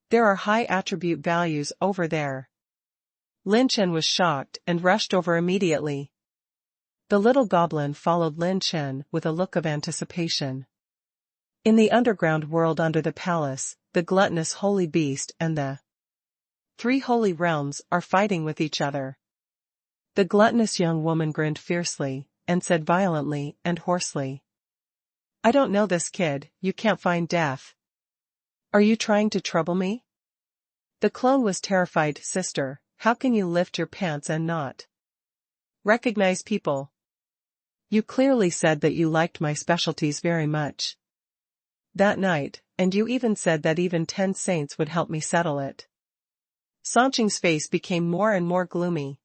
There are high attribute values over there. Lin Chen was shocked and rushed over immediately. The little goblin followed Lin Chen with a look of anticipation. In the underground world under the palace, the gluttonous holy beast and the 3 holy realms are fighting with each other. The gluttonous young woman grinned fiercely, and said violently and hoarsely, "I don't know this kid, you can't find death. Are you trying to trouble me?" The clone was terrified. "Sister, how can you lift your pants and not recognize people? You clearly said that you liked my specialties very much that night, and you even said that even 10 saints would help me settle it." Sanqing's face became more and more gloomy.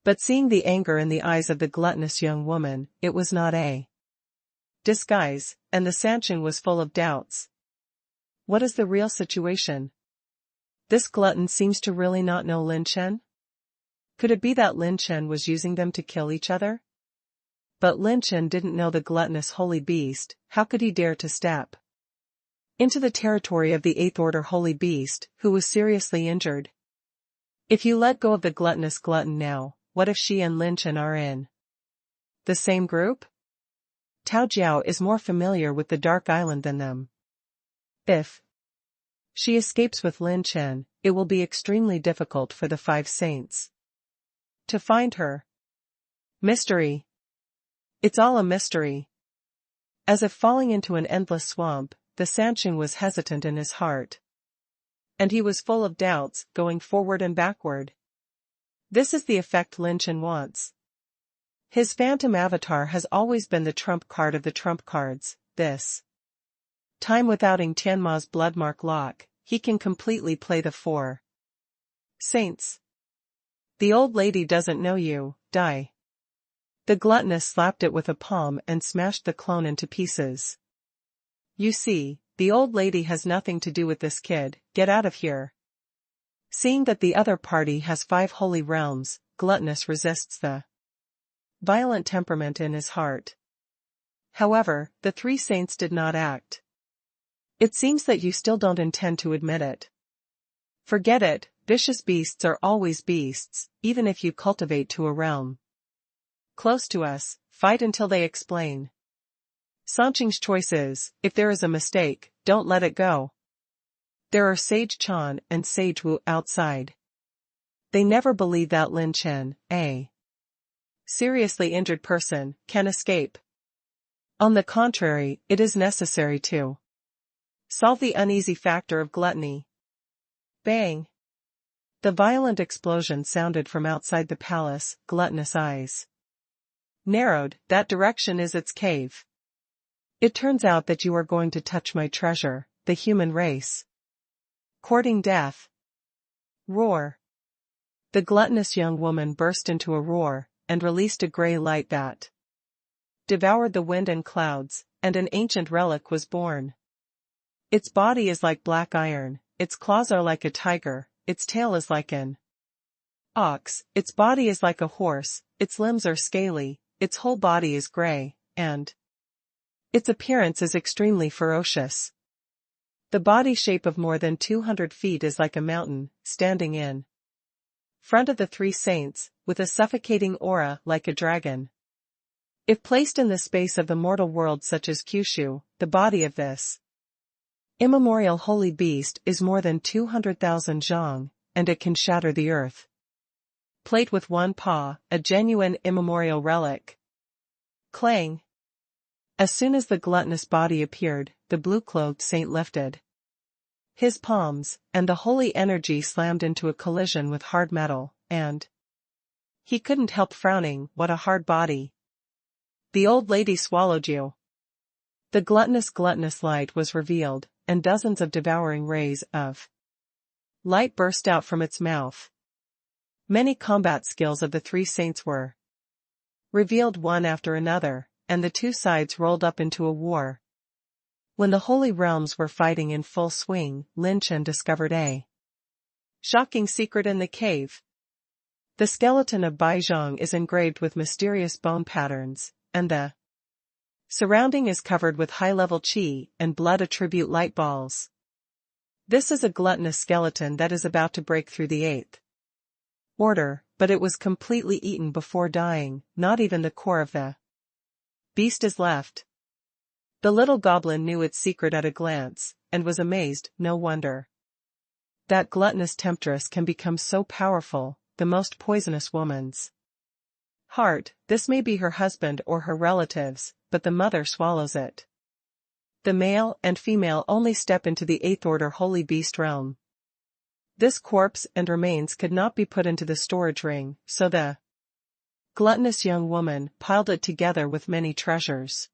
But seeing the anger in the eyes of the gluttonous young woman, it was not a disguise, and the Sanqing was full of doubts. What is the real situation? This glutton seems to really not know Lin Chen? Could it be that Lin Chen was using them to kill each other? But Lin Chen didn't know the gluttonous holy beast, how could he dare to step into the territory of the 8th order holy beast, who was seriously injured? If you let go of the gluttonous glutton now, what if she and Lin Chen are in the same group? Tao Jiao is more familiar with the Dark Island than them. If She escapes with Lin Chen, it will be extremely difficult for the 5 saints to find her. Mystery. It's all a mystery. As if falling into an endless swamp, the Sansheng was hesitant in his heart. And he was full of doubts, going forward and backward. This is the effect Lin Chen wants. His phantom avatar has always been the trump card of the trump cards. This time without Tianma's bloodmark lock, he can completely play the 4 saints. The old lady doesn't know you, die. The gluttonous slapped it with a palm and smashed the clone into pieces. You see, the old lady has nothing to do with this kid, get out of here. Seeing that the other party has 5 holy realms, gluttonous resists the violent temperament in his heart. However, the 3 saints did not act. It seems that you still don't intend to admit it. Forget it, vicious beasts are always beasts, even if you cultivate to a realm close to us, fight until they explain. Sansheng's choice is, if there is a mistake, don't let it go. There are Sage Chan and Sage Wu outside. They never believe that Lin Chen, a seriously injured person, can escape. On the contrary, it is necessary to solve the uneasy factor of gluttony. Bang! The violent explosion sounded from outside the palace, gluttonous eyes narrowed, that direction is its cave. It turns out that you are going to touch my treasure, the human race. Courting death. Roar. The gluttonous young woman burst into a roar, and released a grey light that devoured the wind and clouds, and an ancient relic was born. Its body is like black iron, its claws are like a tiger, its tail is like an ox, its body is like a horse, its limbs are scaly, its whole body is grey, and its appearance is extremely ferocious. The body shape of more than 200 feet is like a mountain, standing in front of the 3 saints, with a suffocating aura like a dragon. If placed in the space of the mortal world such as Kyushu, the body of this immemorial holy beast is more than 200,000 zhang, and it can shatter the earth. Plate with 1 paw, a genuine immemorial relic. Clang. As soon as the gluttonous body appeared, the blue-cloaked saint lifted his palms, and the holy energy slammed into a collision with hard metal, and he couldn't help frowning. What a hard body. The old lady swallowed you. The gluttonous light was revealed, and dozens of devouring rays of light burst out from its mouth. Many combat skills of the 3 saints were revealed one after another, and the 2 sides rolled up into a war. When the holy realms were fighting in full swing, Lin Chen discovered a shocking secret in the cave. The skeleton of Baizhang is engraved with mysterious bone patterns, and the surrounding is covered with high-level qi and blood attribute light balls. This is a gluttonous skeleton that is about to break through the 8th order, but it was completely eaten before dying, not even the core of the beast is left. The little goblin knew its secret at a glance, and was amazed. No wonder that gluttonous temptress can become so powerful, the most poisonous woman's heart. This may be her husband or her relatives, but the mother swallows it. The male and female only step into the 8th order holy beast realm. This corpse and remains could not be put into the storage ring, so the gluttonous young woman piled it together with many treasures.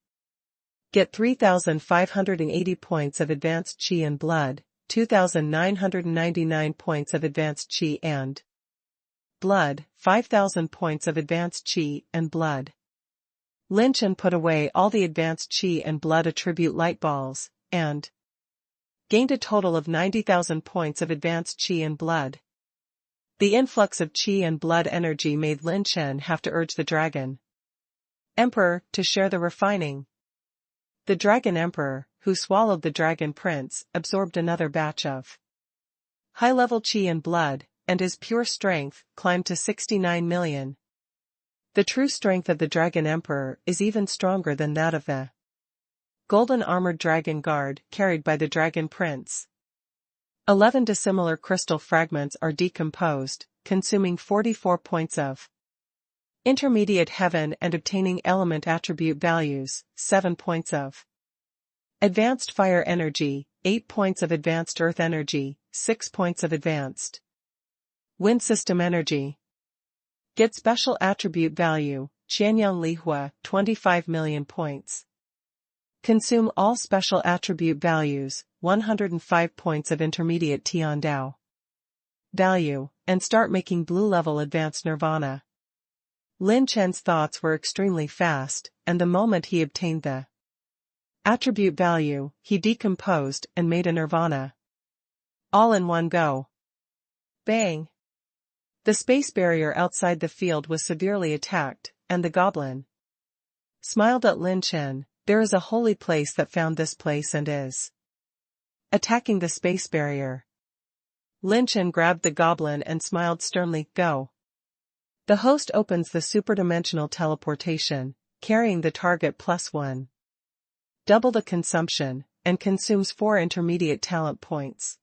Get 3,580 points of advanced qi and blood, 2,999 points of advanced qi and blood, 5,000 points of advanced qi and blood. Lin Chen put away all the advanced qi and blood attribute light balls, and gained a total of 90,000 points of advanced qi and blood. The influx of qi and blood energy made Lin Chen have to urge the Dragon Emperor to share the refining. The Dragon Emperor, who swallowed the Dragon Prince, absorbed another batch of high-level qi and blood, and his pure strength climbed to 69 million. The true strength of the Dragon Emperor is even stronger than that of the golden armored dragon guard carried by the Dragon Prince. 11 dissimilar crystal fragments are decomposed, consuming 44 points of intermediate heaven and obtaining element attribute values, 7 points of advanced fire energy, 8 points of advanced earth energy, 6 points of advanced wind system energy. Get special attribute value, Qianyang Lihua, 25 million points. Consume all special attribute values, 105 points of intermediate Tian Dao value, and start making blue-level advanced nirvana. Lin Chen's thoughts were extremely fast, and the moment he obtained the attribute value, he decomposed and made a nirvana. All in one go. Bang! The space barrier outside the field was severely attacked, and the goblin smiled at Lin Chen. There is a holy place that found this place and is attacking the space barrier. Lin Chen grabbed the goblin and smiled sternly. Go. The host opens the superdimensional teleportation, carrying the target +1. Double the consumption, and consumes 4 intermediate talent points.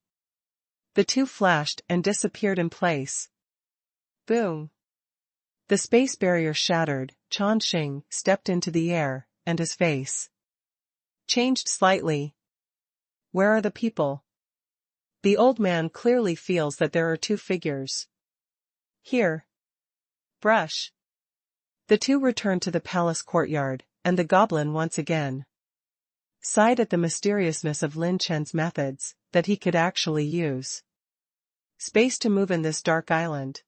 The two flashed and disappeared in place. Boom! The space barrier shattered. Chan Xing stepped into the air, and his face changed slightly. Where are the people? The old man clearly feels that there are two figures. Here. Brush. The two returned to the palace courtyard, and the goblin once again sighed at the mysteriousness of Lin Chen's methods, that he could actually use space to move in this dark island.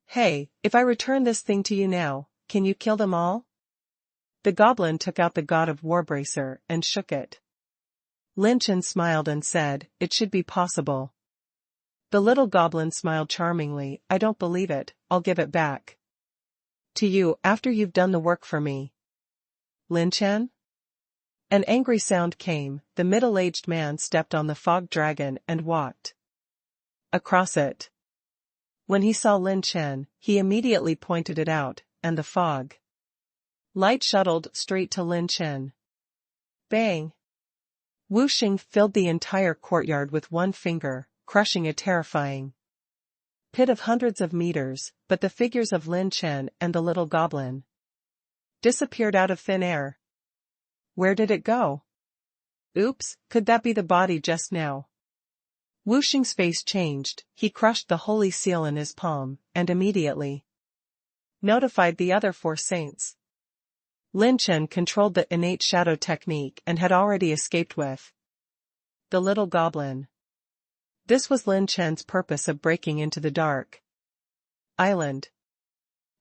Hey, if I return this thing to you now, can you kill them all? The goblin took out the God of War bracer and shook it. Lin Chen smiled and said, it should be possible. The little goblin smiled charmingly. I don't believe it, I'll give it back to you after you've done the work for me. Lin Chen? An angry sound came. The middle-aged man stepped on the fog dragon and walked across it. When he saw Lin Chen, he immediately pointed it out, and the fog light shuttled straight to Lin Chen. Bang! Wuxing filled the entire courtyard with one finger, crushing a terrifying pit of hundreds of meters, but the figures of Lin Chen and the little goblin disappeared out of thin air. Where did it go? Oops, could that be the body just now? Wuxing's face changed. He crushed the holy seal in his palm, and immediately notified the other 4 saints. Lin Chen controlled the innate shadow technique and had already escaped with the little goblin. This was Lin Chen's purpose of breaking into the dark island.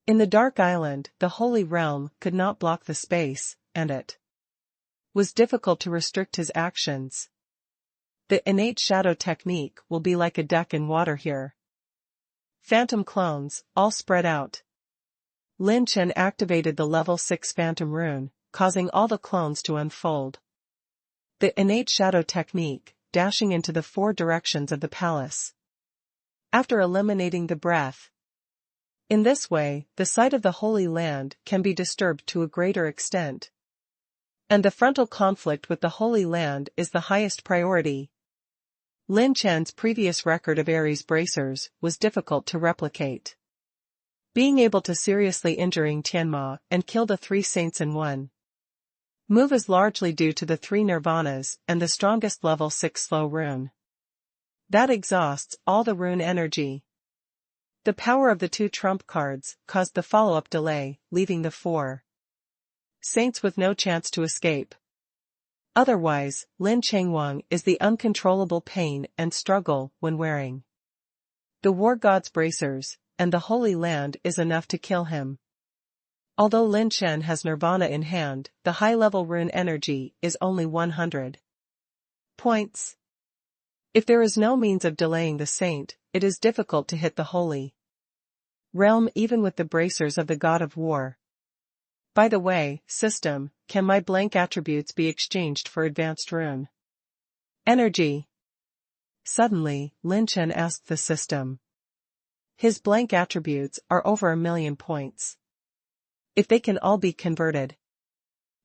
In the dark island, the holy realm could not block the space, and it was difficult to restrict his actions. The innate shadow technique will be like a duck in water here. Phantom clones, all spread out. Lin Chen activated the level 6 phantom rune, causing all the clones to unfold. The innate shadow technique, dashing into the 4 directions of the palace. After eliminating the breath. In this way, the sight of the Holy Land can be disturbed to a greater extent. And the frontal conflict with the Holy Land is the highest priority. Lin Chen's previous record of Ares bracers was difficult to replicate. Being able to seriously injuring Tianma and kill the 3 saints in one move is largely due to the 3 nirvanas and the strongest level 6 slow rune. That exhausts all the rune energy. The power of the 2 trump cards caused the follow-up delay, leaving the 4 saints with no chance to escape. Otherwise, Lin Chengwang is the uncontrollable pain and struggle when wearing the war god's bracers, and the Holy Land is enough to kill him. Although Lin Chen has nirvana in hand, the high-level rune energy is only 100 points. If there is no means of delaying the saint, it is difficult to hit the holy realm even with the bracers of the god of war. By the way, system, can my blank attributes be exchanged for advanced rune energy? Suddenly, Lin Chen asked the system. His blank attributes are over 1 million points. If they can all be converted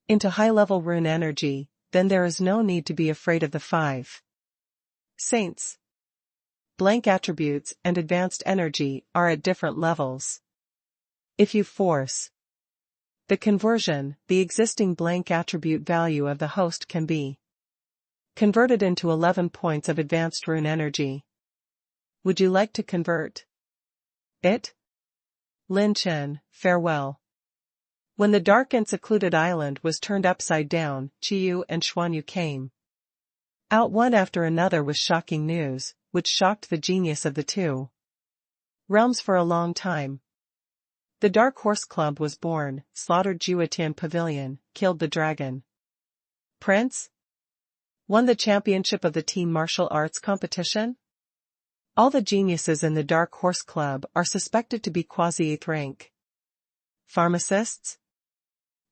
into high-level rune energy, then there is no need to be afraid of the 5 saints. blank attributes and advanced energy are at different levels. If you force the conversion, the existing blank attribute value of the host can be converted into 11 points of advanced rune energy. Would you like to convert it? Lin Chen, farewell. When the dark and secluded island was turned upside down, Qiyu and Xuanyu came out one after another with shocking news, which shocked the genius of the two realms for a long time. The Dark Horse Club was born, slaughtered Jiutian Pavilion, killed the dragon prince, won the championship of the team martial arts competition. All the geniuses in the Dark Horse Club are suspected to be quasi-8th rank pharmacists.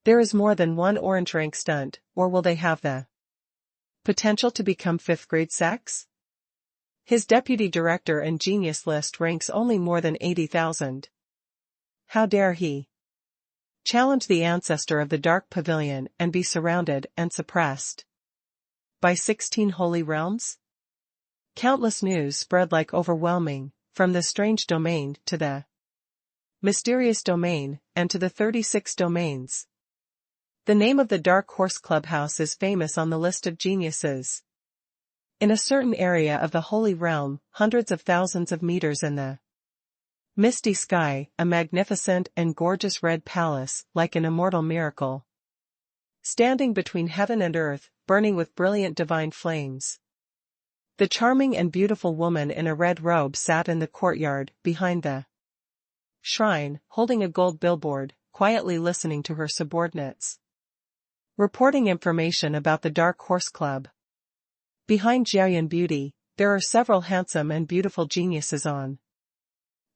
There is more than one orange rank stunt, or will they have the potential to become 5th grade sex? His deputy director and genius list ranks only more than 80,000. How dare he challenge the ancestor of the Dark Pavilion and be surrounded and suppressed by 16 holy realms? Countless news spread like overwhelming, from the strange domain to the mysterious domain, and to the 36 domains. The name of the Dark Horse Clubhouse is famous on the list of geniuses. In a certain area of the Holy Realm, hundreds of thousands of meters in the misty sky, a magnificent and gorgeous red palace, like an immortal miracle, standing between heaven and earth, burning with brilliant divine flames. The charming and beautiful woman in a red robe sat in the courtyard, behind the shrine, holding a gold billboard, quietly listening to her subordinates reporting information about the Dark Horse Club. Behind Jiaoyan Beauty, there are several handsome and beautiful geniuses on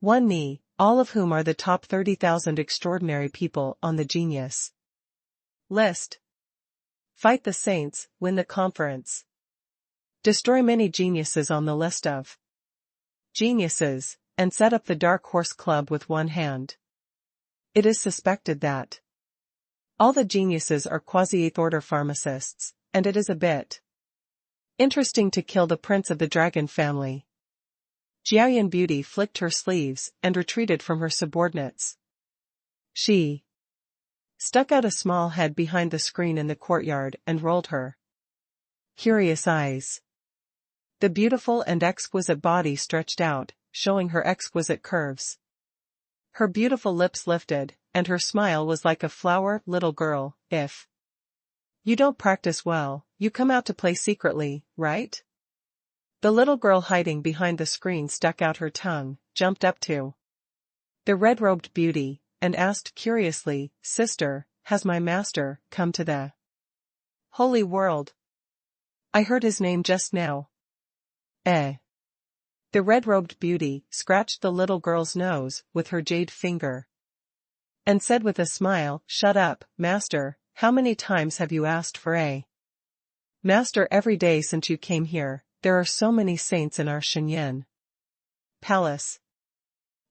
one knee, all of whom are the top 30,000 extraordinary people on the genius list. Fight the saints, win the conference. Destroy many geniuses on the list of geniuses, and set up the Dark Horse Club with one hand. It is suspected that all the geniuses are quasi-8th order pharmacists, and it is a bit interesting to kill the prince of the dragon family. Jiaoyan Beauty flicked her sleeves and retreated from her subordinates. She stuck out a small head behind the screen in the courtyard and rolled her curious eyes. The beautiful and exquisite body stretched out, showing her exquisite curves. Her beautiful lips lifted, and her smile was like a flower. Little girl, if you don't practice well, you come out to play secretly, right? The little girl hiding behind the screen stuck out her tongue, jumped up to the red-robed beauty, and asked curiously, "Sister, has my master come to the holy world? I heard his name just now." The red-robed beauty scratched the little girl's nose with her jade finger and said with a smile, "Shut up, master. How many times have you asked for a master every day since you came here? There are so many saints in our Shenyan palace.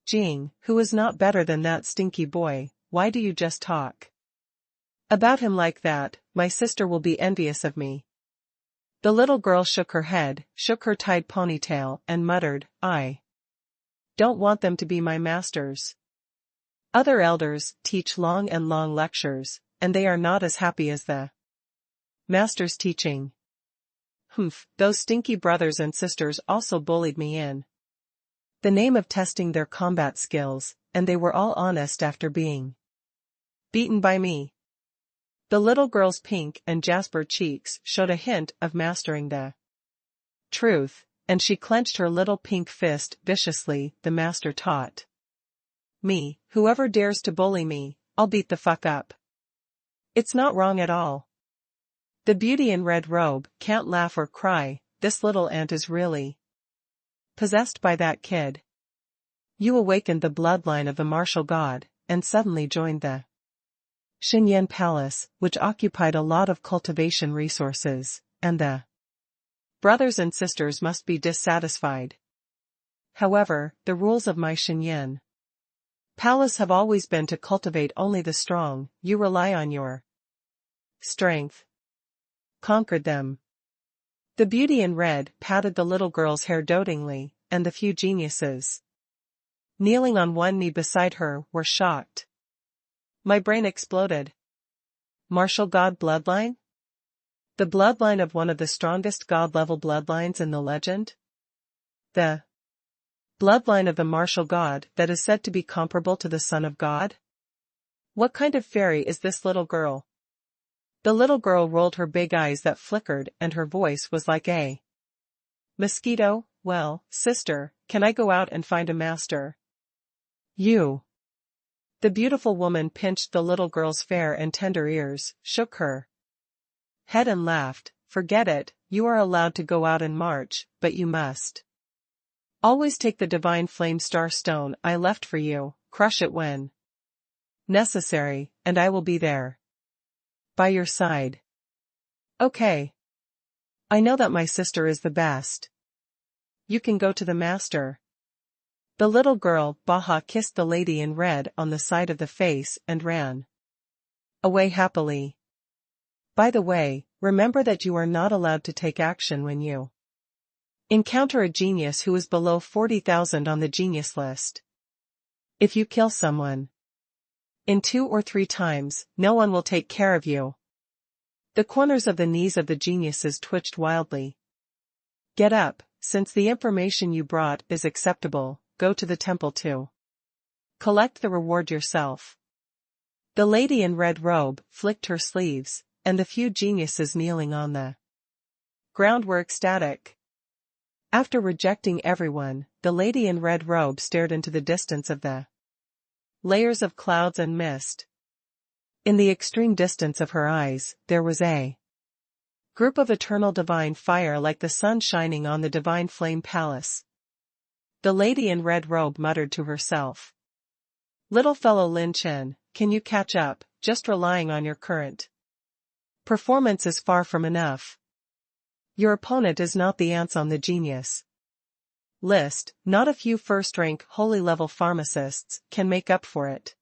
Jing, who is not better than that stinky boy, why do you just talk about him like that? My sister will be envious of me." The little girl shook her head, shook her tied ponytail, and muttered, "I don't want them to be my masters. Other elders teach long and long lectures, and they are not as happy as the master's teaching. Humph, those stinky brothers and sisters also bullied me in the name of testing their combat skills, and they were all honest after being beaten by me." The little girl's pink and jasper cheeks showed a hint of mastering the truth, and she clenched her little pink fist viciously. "The master taught me, whoever dares to bully me, I'll beat the fuck up. It's not wrong at all. The beauty in red robe can't laugh or cry. This little ant is really possessed by that kid." You awakened the bloodline of the martial god, and suddenly joined the Shenyan Palace, which occupied a lot of cultivation resources, and the brothers and sisters must be dissatisfied. However, the rules of my Shenyan Palace have always been to cultivate only the strong. You rely on your strength. Conquered them. The beauty in red patted the little girl's hair dotingly, and the few geniuses kneeling on one knee beside her were shocked. My brain exploded. Martial god bloodline? The bloodline of one of the strongest god-level bloodlines in the legend? The bloodline of the martial god that is said to be comparable to the son of God? What kind of fairy is this little girl? The little girl rolled her big eyes that flickered and her voice was like a mosquito. Well, sister, can I go out and find a master? You. The beautiful woman pinched the little girl's fair and tender ears, shook her head and laughed. Forget it, you are allowed to go out and march, but you must always take the divine flame star stone I left for you, crush it when necessary, and I will be there by your side. Okay. I know that my sister is the best. You can go to the master. The little girl, Baha, kissed the lady in red on the side of the face and ran away happily. By the way, remember that you are not allowed to take action when you encounter a genius who is below 40,000 on the genius list. If you kill someone in 2 or 3 times, no one will take care of you. The corners of the knees of the geniuses twitched wildly. Get up, since the information you brought is acceptable, go to the temple too. Collect the reward yourself. The lady in red robe flicked her sleeves, and the few geniuses kneeling on the ground were ecstatic. After rejecting everyone, the lady in red robe stared into the distance of the layers of clouds and mist. In the extreme distance of her eyes, there was a group of eternal divine fire like the sun shining on the divine flame palace. The lady in red robe muttered to herself. Little fellow Lin Chen, can you catch up? Just relying on your current performance is far from enough. Your opponent is not the ants on the genius list, not a few first-rank holy-level pharmacists can make up for it.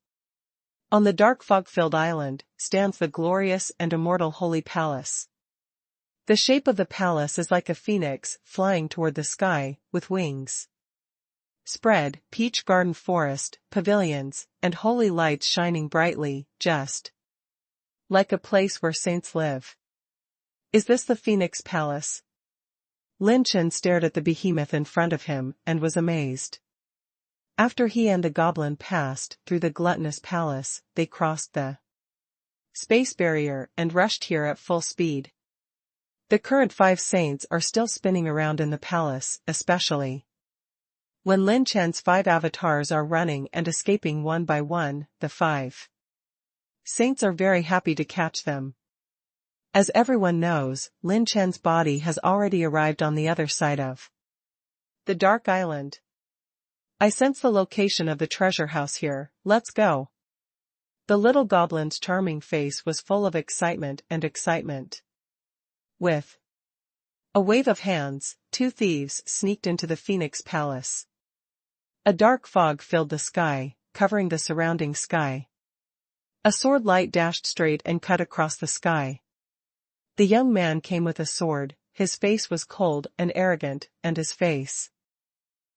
On the dark fog-filled island, stands the glorious and immortal Holy Palace. The shape of the palace is like a phoenix flying toward the sky, with wings spread, peach garden forest, pavilions, and holy lights shining brightly, just like a place where saints live. Is this the Phoenix Palace? Lin Chen stared at the behemoth in front of him and was amazed. After he and the goblin passed through the gluttonous palace, they crossed the space barrier and rushed here at full speed. The current 5 saints are still spinning around in the palace, especially when Lin Chen's 5 avatars are running and escaping one by one. The 5 saints are very happy to catch them. As everyone knows, Lin Chen's body has already arrived on the other side of the Dark Island. I sense the location of the treasure house here, let's go. The little goblin's charming face was full of excitement. With a wave of hands, 2 thieves sneaked into the Phoenix Palace. A dark fog filled the sky, covering the surrounding sky. A sword light dashed straight and cut across the sky. The young man came with a sword, his face was cold and arrogant, and his face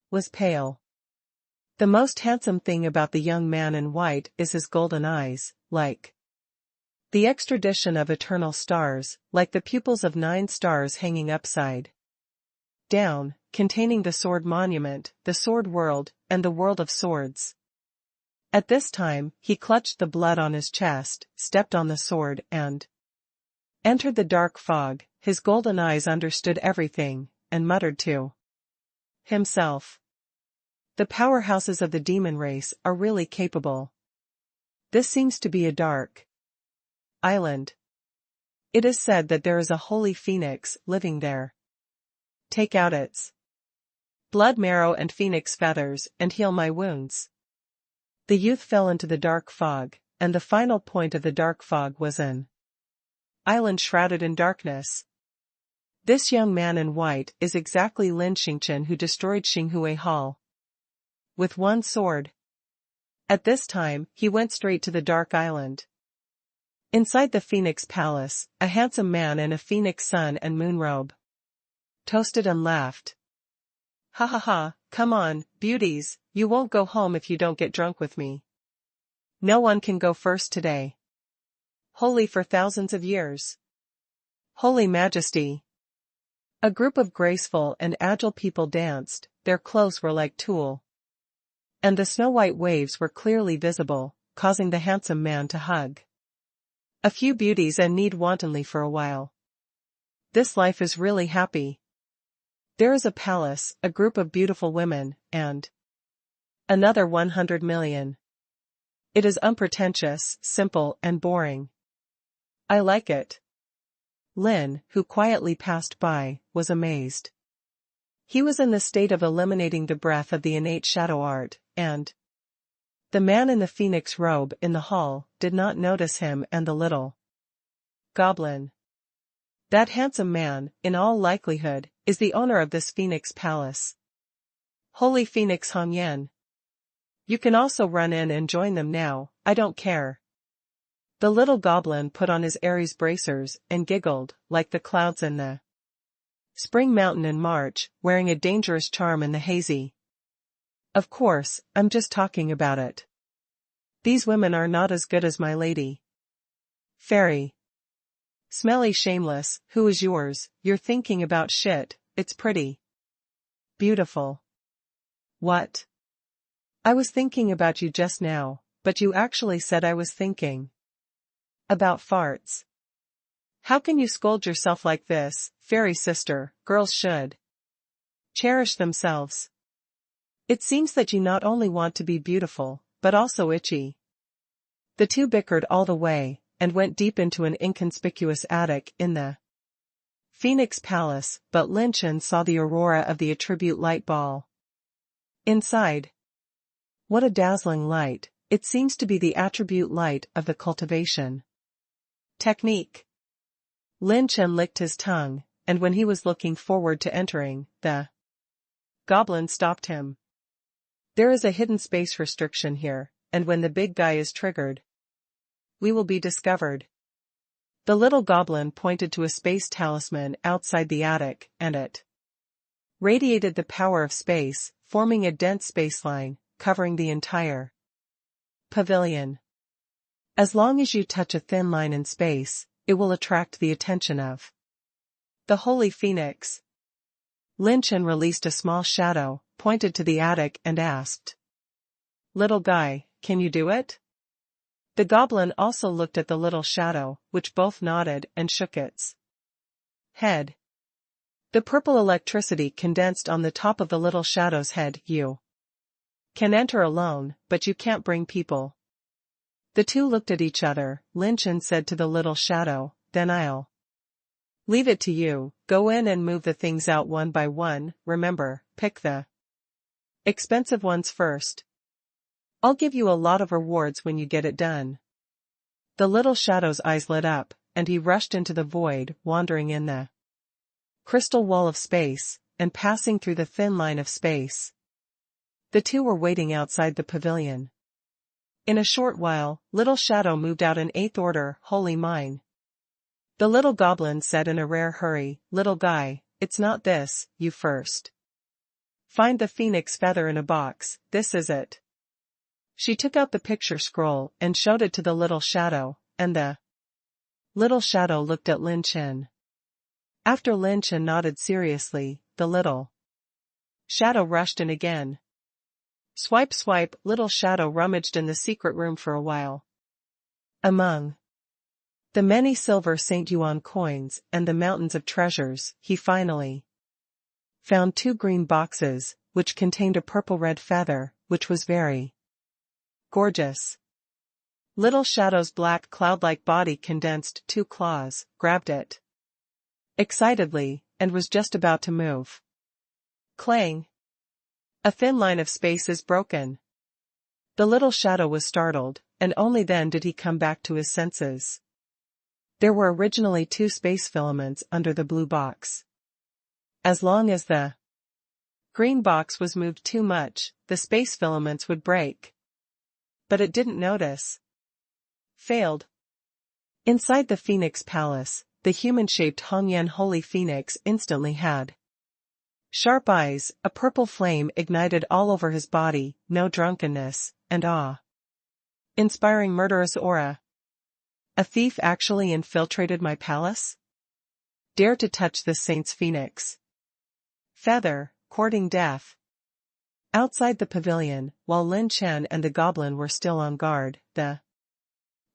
was pale. The most handsome thing about the young man in white is his golden eyes, like the extradition of eternal stars, like the pupils of 9 stars hanging upside down, containing the sword monument, the sword world, and the world of swords. At this time, he clutched the blood on his chest, stepped on the sword, and entered the dark fog. His golden eyes understood everything, and muttered to himself. The powerhouses of the demon race are really capable. This seems to be a dark island. It is said that there is a holy phoenix living there. Take out its blood marrow and phoenix feathers and heal my wounds. The youth fell into the dark fog, and the final point of the dark fog was an island shrouded in darkness. This young man in white is exactly Lin Chen who destroyed Xinghue Hall with one sword. At this time, he went straight to the dark island. Inside the Phoenix Palace, a handsome man in a phoenix sun and moon robe toasted and laughed. Ha ha ha, Come on, beauties, you won't go home if you don't get drunk with me. No one can go first today. Holy for thousands of years. Holy Majesty. A group of graceful and agile people danced, their clothes were like tulle. And the snow-white waves were clearly visible, causing the handsome man to hug a few beauties and knead wantonly for a while. This life is really happy. There is a palace, a group of beautiful women, and another 100 million. It is unpretentious, simple, and boring. I like it. Lin, who quietly passed by, was amazed. He was in the state of eliminating the breath of the innate shadow art, and the man in the phoenix robe in the hall did not notice him and the little goblin. That handsome man, in all likelihood, is the owner of this phoenix palace. Holy Phoenix Hongyan. You can also run in and join them now, I don't care. The little goblin put on his Aries bracers and giggled, like the clouds in the spring mountain in March, wearing a dangerous charm in the hazy. Of course, I'm just talking about it. These women are not as good as my lady. Fairy. Smelly shameless, who is yours? You're thinking about shit, it's pretty. Beautiful. What? I was thinking about you just now, but you actually said I was thinking about farts. How can you scold yourself like this, fairy sister? Girls should cherish themselves. It seems that you not only want to be beautiful, but also itchy. The two bickered all the way, and went deep into an inconspicuous attic in the Phoenix Palace, but Lin Chen saw the aurora of the attribute light ball. Inside. What a dazzling light, it seems to be the attribute light of the cultivation technique. Lin Chen licked his tongue, and when he was looking forward to entering, the goblin stopped him. There is a hidden space restriction here, and when the big guy is triggered, we will be discovered. The little goblin pointed to a space talisman outside the attic, and it radiated the power of space, forming a dense spaceline, covering the entire pavilion. As long as you touch a thin line in space, it will attract the attention of the Holy Phoenix. Lin Chen released a small shadow, pointed to the attic and asked, "Little guy, can you do it?" The goblin also looked at the little shadow, which both nodded and shook its head. The purple electricity condensed on the top of the little shadow's head. You can enter alone, but you can't bring people. The two looked at each other. Lin Chen said to the little shadow, "Then I'll leave it to you, go in and move the things out one by one, remember, pick the expensive ones first. I'll give you a lot of rewards when you get it done." The little shadow's eyes lit up, and he rushed into the void, wandering in the crystal wall of space, and passing through the thin line of space. The two were waiting outside the pavilion. In a short while, Little Shadow moved out in 8th order, holy mine. The little goblin said in a rare hurry, "Little guy, it's not this, you first find the phoenix feather in a box, this is it." She took out the picture scroll and showed it to the little shadow, and the little shadow looked at Lin Chen. After Lin Chen nodded seriously, the little shadow rushed in again. Swipe swipe, Little Shadow rummaged in the secret room for a while. Among the many silver St. Yuan coins and the mountains of treasures, he finally found 2 green boxes, which contained a purple-red feather, which was very gorgeous. Little Shadow's black cloud-like body condensed 2 claws, grabbed it excitedly, and was just about to move. Clang! A thin line of space is broken. The little shadow was startled, and only then did he come back to his senses. There were originally 2 space filaments under the blue box. As long as the green box was moved too much, the space filaments would break. But it didn't notice. Failed. Inside the Phoenix Palace, the human-shaped Hongyan Holy Phoenix instantly had Sharp eyes, a purple flame ignited all over his body, no drunkenness, and awe. Inspiring murderous aura. A thief actually infiltrated my palace? Dare to touch this saint's phoenix. Feather, courting death. Outside the pavilion, while Lin Chen and the goblin were still on guard, the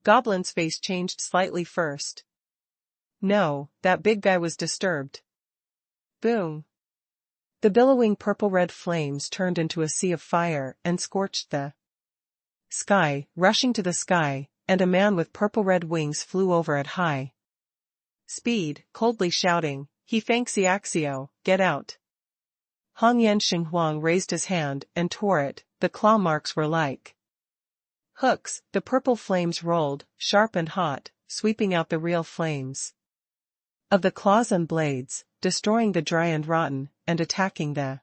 goblin's face changed slightly first. No, that big guy was disturbed. Boom. The billowing purple-red flames turned into a sea of fire and scorched the sky, rushing to the sky, and a man with purple-red wings flew over at high speed, coldly shouting, "He Feng Xiaxio, get out!" Huang raised his hand and tore it. The claw marks were like hooks. The purple flames rolled, sharp and hot, sweeping out the real flames of the claws and blades, destroying the dry and rotten, and attacking the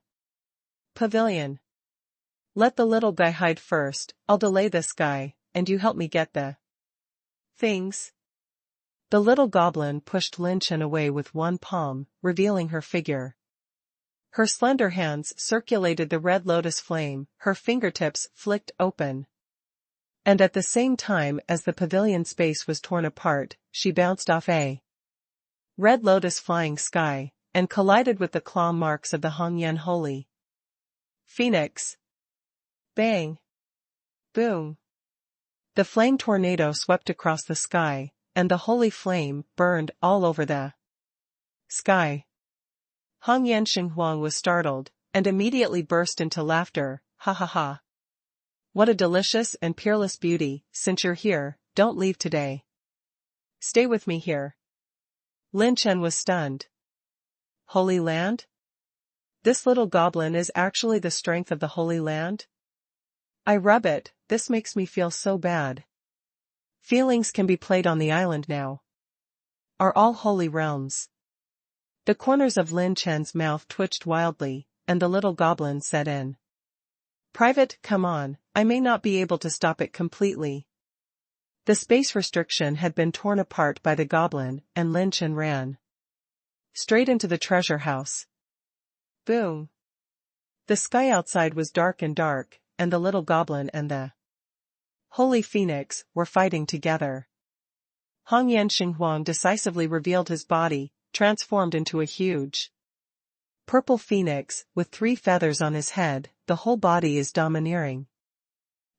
pavilion. Let the little guy hide first, I'll delay this guy, and you help me get the things. The little goblin pushed Lin Chen away with one palm, revealing her figure. Her slender hands circulated the red lotus flame, her fingertips flicked open. And at the same time as the pavilion space was torn apart, she bounced off a red lotus flying sky, and collided with the claw marks of the Hongyan Holy Phoenix. Bang! Boom! The flame tornado swept across the sky, and the holy flame burned all over the sky. Huang was startled, and immediately burst into laughter. Ha ha ha. What a delicious and peerless beauty. Since you're here, don't leave today. Stay with me here. Lin Chen was stunned. Holy Land? This little goblin is actually the strength of the Holy Land? I rub it, this makes me feel so bad. Feelings can be played on the island now. Are all holy realms. The corners of Lin Chen's mouth twitched wildly, and the little goblin set in. Private, come on, I may not be able to stop it completely. The space restriction had been torn apart by the goblin, and Lin Chen ran straight into the treasure house. Boom! The sky outside was dark, and the little goblin and the Holy Phoenix were fighting together. Huang decisively revealed his body, transformed into a huge purple phoenix, with 3 feathers on his head. The whole body is domineering.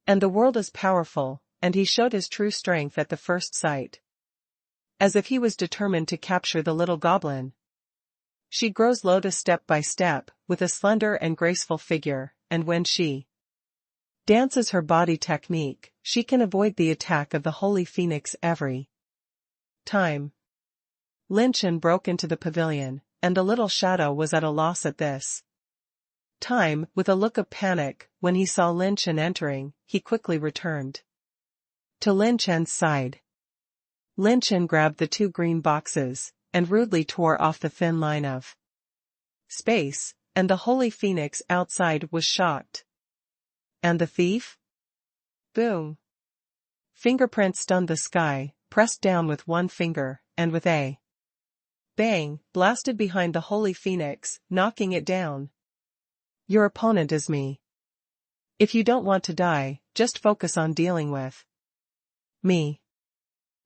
And the world is powerful, and he showed his true strength at the first sight. As if he was determined to capture the little goblin. She grows lotus step by step, with a slender and graceful figure, and when she dances her body technique, she can avoid the attack of the Holy Phoenix every time. Lin Chen broke into the pavilion, and the little shadow was at a loss at this time. With a look of panic, when he saw Lin Chen entering, he quickly returned to Lin Chen's side. Lin Chen grabbed the 2 green boxes, and rudely tore off the thin line of space, and the Holy Phoenix outside was shocked. And the thief? Boom! Fingerprints stunned the sky, pressed down with one finger, and with a bang, blasted behind the Holy Phoenix, knocking it down. Your opponent is me. If you don't want to die, just focus on dealing with me.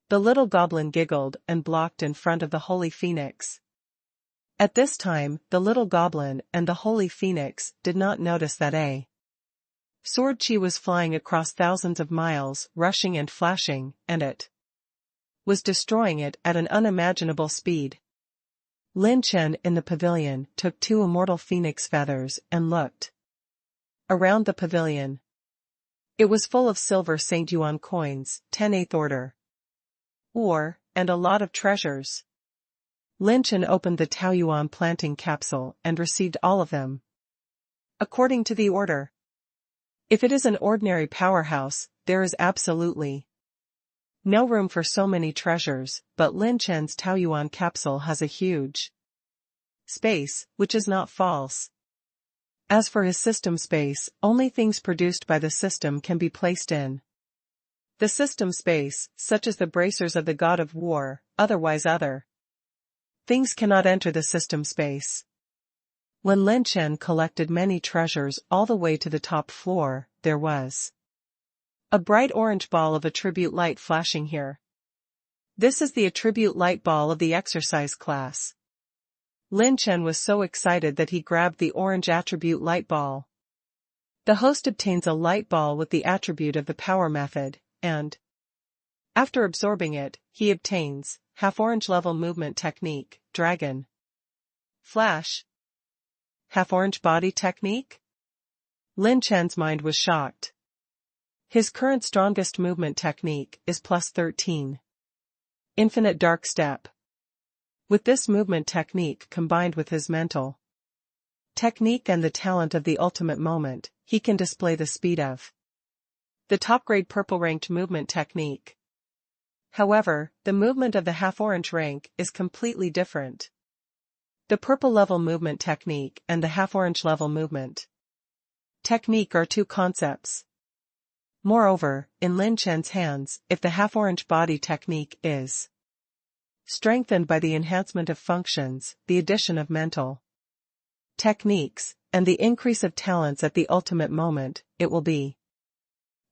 The little goblin giggled and blocked in front of the Holy Phoenix. At this time, the little goblin and the Holy Phoenix did not notice that a sword chi was flying across thousands of miles, rushing and flashing, and it was destroying it at an unimaginable speed. Lin Chen in the pavilion took 2 immortal phoenix feathers and looked around the pavilion. It was full of silver St. Yuan coins, 10th order ore, and a lot of treasures. Lin Chen opened the Taoyuan planting capsule and received all of them according to the order. If it is an ordinary powerhouse, there is absolutely no room for so many treasures, but Lin Chen's Taoyuan capsule has a huge space, which is not false. As for his system space, only things produced by the system can be placed in the system space, such as the bracers of the god of war. Otherwise other things cannot enter the system space. When Lin Chen collected many treasures all the way to the top floor, there was a bright orange ball of attribute light flashing here. This is the attribute light ball of the exercise class. Lin Chen was so excited that he grabbed the orange attribute light ball. The host obtains a light ball with the attribute of the power method, and after absorbing it, he obtains half-orange level movement technique, dragon, flash, half-orange body technique? Lin Chen's mind was shocked. His current strongest movement technique is plus 13. Infinite dark step. With this movement technique combined with his mental technique and the talent of the ultimate moment, he can display the speed of the top-grade purple-ranked movement technique. However, the movement of the half-orange rank is completely different. The purple-level movement technique and the half-orange level movement technique are two concepts. Moreover, in Lin Chen's hands, if the half-orange body technique is strengthened by the enhancement of functions, the addition of mental techniques, and the increase of talents at the ultimate moment, it will be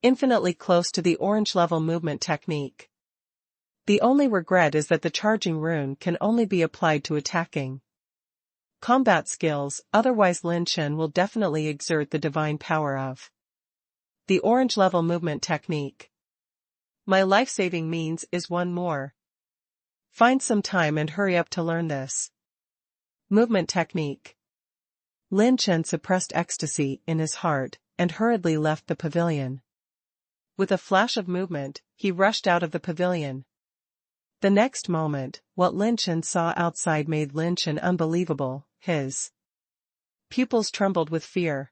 infinitely close to the orange level movement technique. The only regret is that the charging rune can only be applied to attacking combat skills, otherwise Lin Chen will definitely exert the divine power of the orange level movement technique. My life-saving means is one more. Find some time and hurry up to learn this movement technique. Lin Chen suppressed ecstasy in his heart and hurriedly left the pavilion. With a flash of movement, he rushed out of the pavilion. The next moment, what Lin Chen saw outside made Lin Chen unbelievable. His pupils trembled with fear.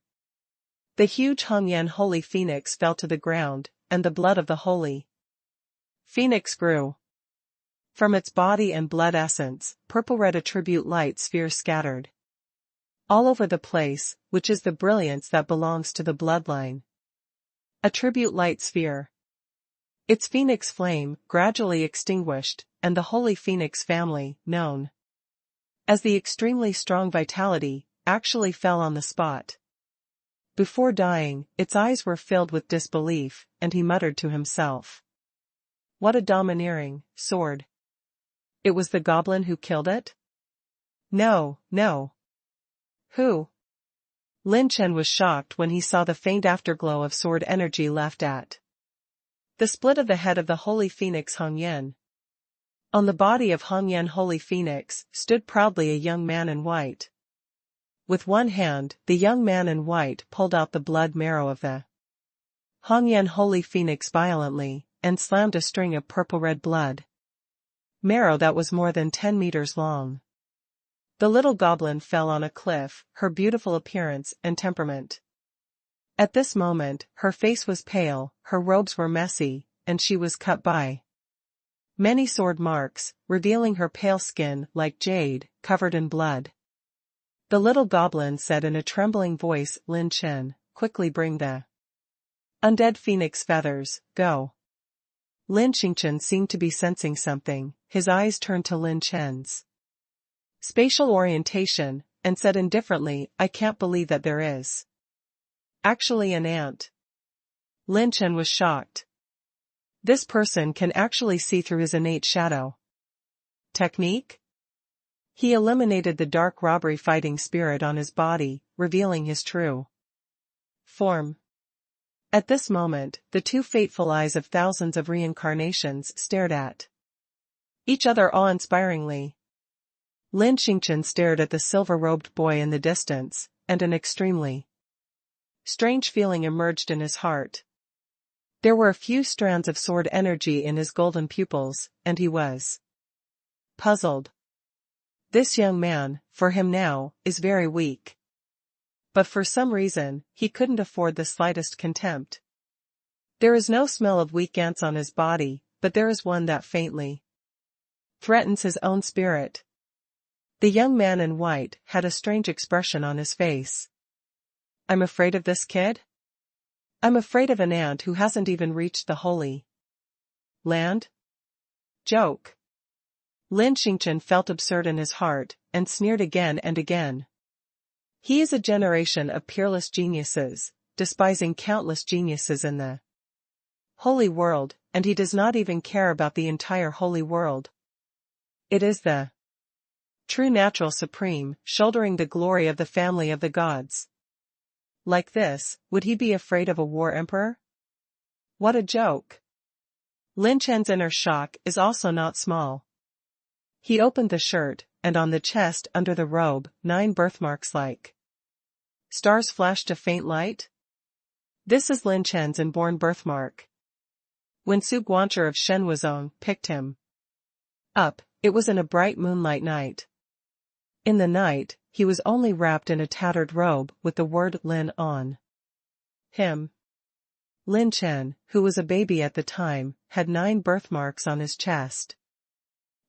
The huge Hongyan holy phoenix fell to the ground, and the blood of the holy phoenix grew. From its body and blood essence, purple-red attribute light spheres scattered all over the place, which is the brilliance that belongs to the bloodline. Attribute light sphere. Its phoenix flame gradually extinguished, and the holy phoenix family, known as the extremely strong vitality, actually fell on the spot. Before dying, its eyes were filled with disbelief, and he muttered to himself, "What a domineering sword! It was the goblin who killed it? No, no. Who?" Lin Chen was shocked when he saw the faint afterglow of sword energy left at the split of the head of the holy phoenix Hongyan. On the body of Hongyan holy phoenix stood proudly a young man in white. With one hand, the young man in white pulled out the blood marrow of the Hongyan holy phoenix violently, and slammed a string of purple-red blood marrow that was more than 10 meters long. The little goblin fell on a cliff, her beautiful appearance and temperament. At this moment, her face was pale, her robes were messy, and she was cut by many sword marks, revealing her pale skin like jade, covered in blood. The little goblin said in a trembling voice, "Lin Chen, quickly bring the undead phoenix feathers, go." Lin Chen seemed to be sensing something, his eyes turned to Lin Chen's spatial orientation, and said indifferently, "I can't believe that there is actually an ant." Lin Chen was shocked. This person can actually see through his innate shadow technique? He eliminated the dark robbery fighting spirit on his body, revealing his true form. At this moment, the two fateful eyes of thousands of reincarnations stared at each other awe-inspiringly. Lin Chen stared at the silver-robed boy in the distance, and an extremely strange feeling emerged in his heart. There were a few strands of sword energy in his golden pupils, and he was puzzled. This young man, for him now, is very weak. But for some reason, he couldn't afford the slightest contempt. There is no smell of weak ants on his body, but there is one that faintly threatens his own spirit. The young man in white had a strange expression on his face. "I'm afraid of this kid? I'm afraid of an ant who hasn't even reached the holy land?" Joke. Lin Chen felt absurd in his heart, and sneered again and again. He is a generation of peerless geniuses, despising countless geniuses in the holy world, and he does not even care about the entire holy world. It is the true natural supreme, shouldering the glory of the family of the gods. Like this, would he be afraid of a war emperor? What a joke! Lin Chen's inner shock is also not small. He opened the shirt, and on the chest under the robe, 9 birthmarks like stars flashed a faint light. This is Lin Chen's inborn birthmark. When Su Guancher of Shenwuzong picked him up, it was in a bright moonlight night. In the night, he was only wrapped in a tattered robe with the word Lin on him. Lin Chen, who was a baby at the time, had 9 birthmarks on his chest,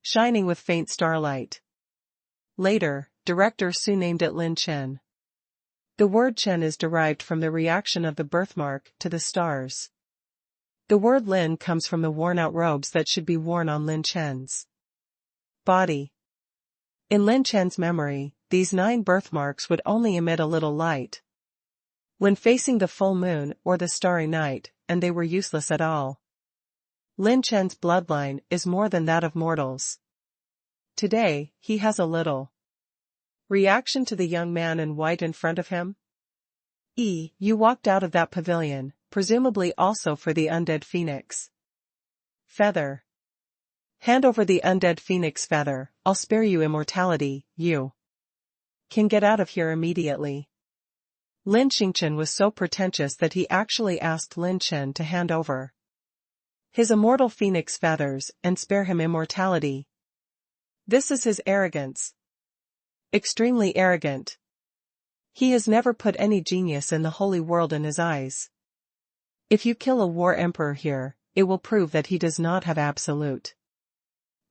shining with faint starlight. Later, director Su named it Lin Chen. The word Chen is derived from the reaction of the birthmark to the stars. The word Lin comes from the worn-out robes that should be worn on Lin Chen's body. In Lin Chen's memory, these 9 birthmarks would only emit a little light when facing the full moon or the starry night, and they were useless at all. Lin Chen's bloodline is more than that of mortals. Today, he has a little reaction to the young man in white in front of him. You walked out of that pavilion, presumably also for the undead phoenix feather. Hand over the undead phoenix feather, I'll spare you immortality, you can get out of here immediately. Lin Xingchen was so pretentious that he actually asked Lin Chen to hand over his immortal phoenix feathers and spare him immortality. This is his arrogance. Extremely arrogant. He has never put any genius in the holy world in his eyes. If you kill a war emperor here, it will prove that he does not have absolute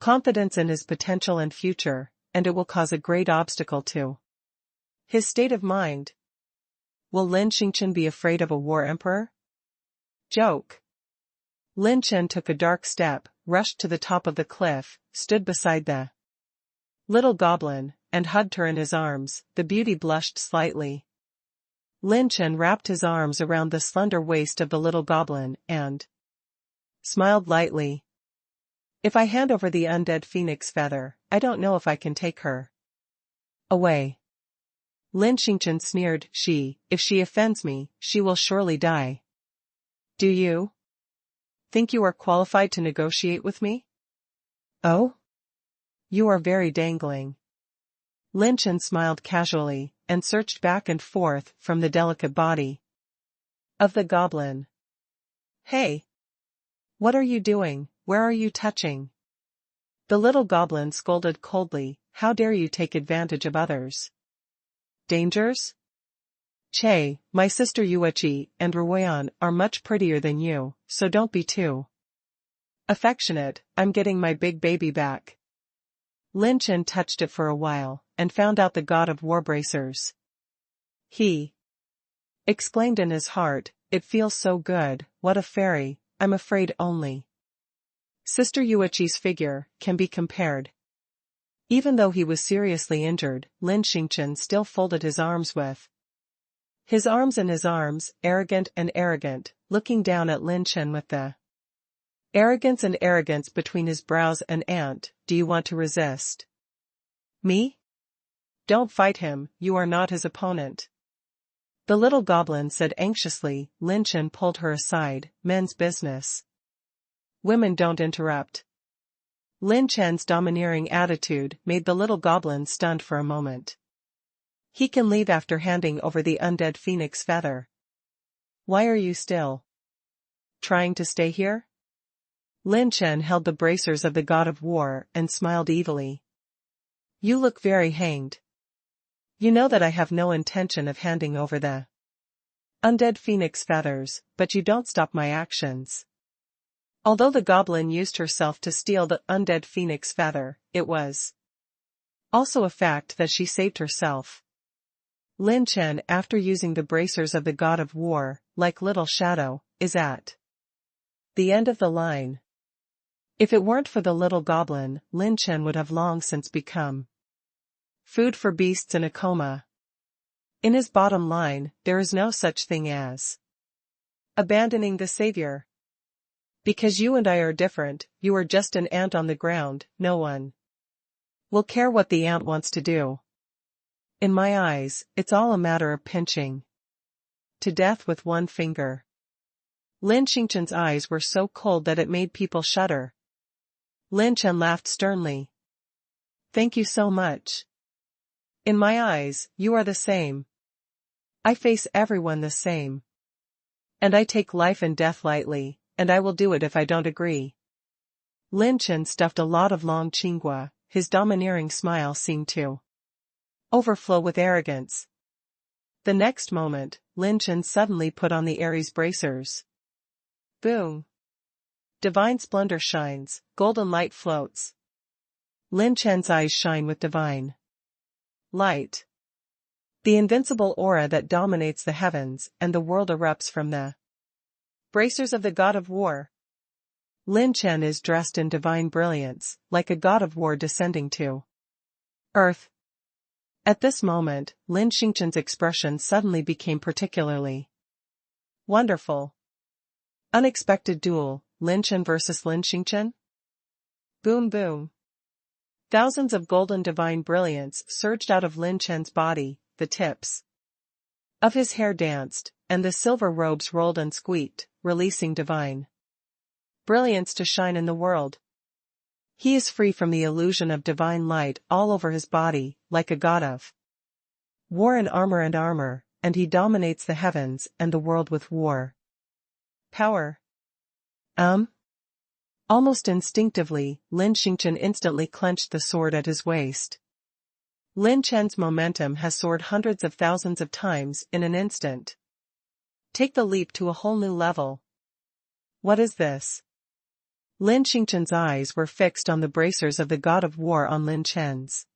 confidence in his potential and future, and it will cause a great obstacle to his state of mind. Will Lin Xingchen be afraid of a war emperor? Joke. Lin Chen took a dark step, rushed to the top of the cliff, stood beside the little goblin, and hugged her in his arms. The beauty blushed slightly. Lin Chen wrapped his arms around the slender waist of the little goblin, and smiled lightly. If I hand over the undead phoenix feather, I don't know if I can take her away. Lin Xingchen sneered, if she offends me, she will surely die. Do you think you are qualified to negotiate with me? Oh? You are very dangling. Lin Chen smiled casually, and searched back and forth from the delicate body of the goblin. Hey! What are you doing? Where are you touching? The little goblin scolded coldly, how dare you take advantage of others? Dangers? Che, my sister Yuechi and Ruoyan are much prettier than you, so don't be too affectionate. I'm getting my big baby back. Lin Chen touched it for a while, and found out the god of war bracers. He exclaimed in his heart, it feels so good, what a fairy, I'm afraid only Sister Yuechi's figure can be compared. Even though he was seriously injured, Lin Xingchen still folded his arms with his arms in his arms, arrogant, looking down at Lin Chen with the arrogance between his brows and aunt, do you want to resist me? Don't fight him, you are not his opponent. The little goblin said anxiously. Lin Chen pulled her aside, men's business. Women don't interrupt. Lin Chen's domineering attitude made the little goblin stunned for a moment. He can leave after handing over the undead phoenix feather. Why are you still trying to stay here? Lin Chen held the bracers of the god of war and smiled evilly. You look very hanged. You know that I have no intention of handing over the undead phoenix feathers, but you don't stop my actions. Although the goblin used herself to steal the undead phoenix feather, it was also a fact that she saved herself. Lin Chen, after using the bracers of the god of war, like little shadow, is at the end of the line. If it weren't for the little goblin, Lin Chen would have long since become food for beasts in a coma. In his bottom line, there is no such thing as abandoning the Savior. Because you and I are different, you are just an ant on the ground, no one will care what the ant wants to do. In my eyes, it's all a matter of pinching to death with one finger. Lin Chen's eyes were so cold that it made people shudder. Lin Chen laughed sternly. Thank you so much. In my eyes, you are the same. I face everyone the same. And I take life and death lightly, and I will do it if I don't agree. Lin Chen stuffed a lot of long chingua, his domineering smile seemed to overflow with arrogance. The next moment, Lin Chen suddenly put on the Aries bracers. Boom! Divine splendor shines, golden light floats. Lin Chen's eyes shine with divine light. The invincible aura that dominates the heavens and the world erupts from the bracers of the god of war. Lin Chen is dressed in divine brilliance, like a god of war descending to earth. At this moment, Lin Chen's expression suddenly became particularly wonderful. Unexpected duel, Lin Chen versus Lin Chen? Boom boom. Thousands of golden divine brilliance surged out of Lin Chen's body, the tips of his hair danced, and the silver robes rolled and squeaked, releasing divine brilliance to shine in the world. He is free from the illusion of divine light all over his body, like a god of war in armor, and he dominates the heavens and the world with war. Power. Almost instinctively, Lin Chen instantly clenched the sword at his waist. Lin Chen's momentum has soared hundreds of thousands of times in an instant. Take the leap to a whole new level. What is this? Lin Chen's eyes were fixed on the bracers of the god of war on Lin Chen's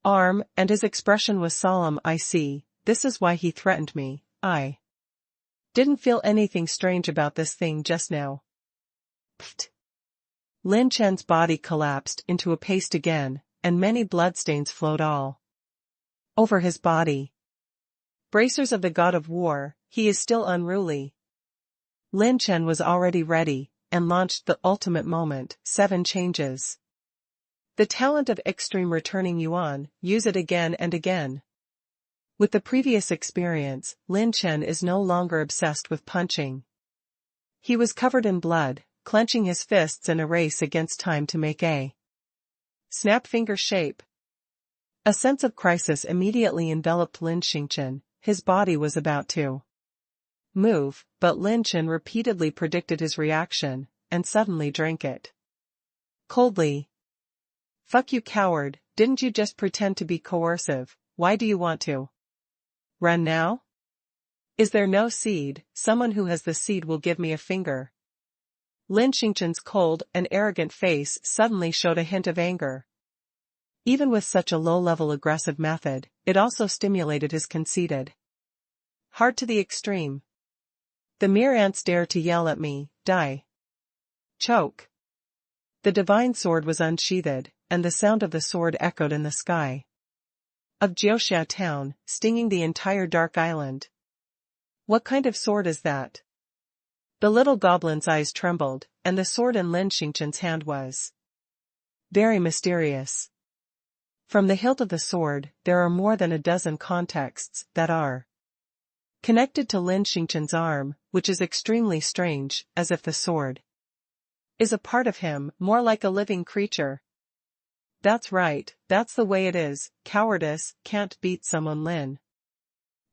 arm, and his expression was solemn. I see, this is why he threatened me. I didn't feel anything strange about this thing just now. Pfft. Lin Chen's body collapsed into a paste again, and many bloodstains flowed all over his body. Bracers of the god of war, he is still unruly. Lin Chen was already ready, and launched the ultimate moment, 7 changes. The talent of extreme returning yuan, use it again and again. With the previous experience, Lin Chen is no longer obsessed with punching. He was covered in blood, clenching his fists in a race against time to make a snap finger shape. A sense of crisis immediately enveloped Lin Chen. His body was about to move, but Lin Chen repeatedly predicted his reaction, and suddenly drank it coldly. Fuck you, coward, didn't you just pretend to be coercive? Why do you want to run now? Is there no seed? Someone who has the seed will give me a finger. Lin Chen's cold and arrogant face suddenly showed a hint of anger. Even with such a low-level aggressive method, it also stimulated his conceited heart to the extreme. The mere ants dare to yell at me, die. Choke. The divine sword was unsheathed, and the sound of the sword echoed in the sky of Jiuxia town, stinging the entire dark island. What kind of sword is that? The little goblin's eyes trembled, and the sword in Lin Chen's hand was very mysterious. From the hilt of the sword, there are more than a dozen contexts that are connected to Lin Chen's arm, which is extremely strange, as if the sword is a part of him, more like a living creature. That's right, that's the way it is, cowardice can't beat someone.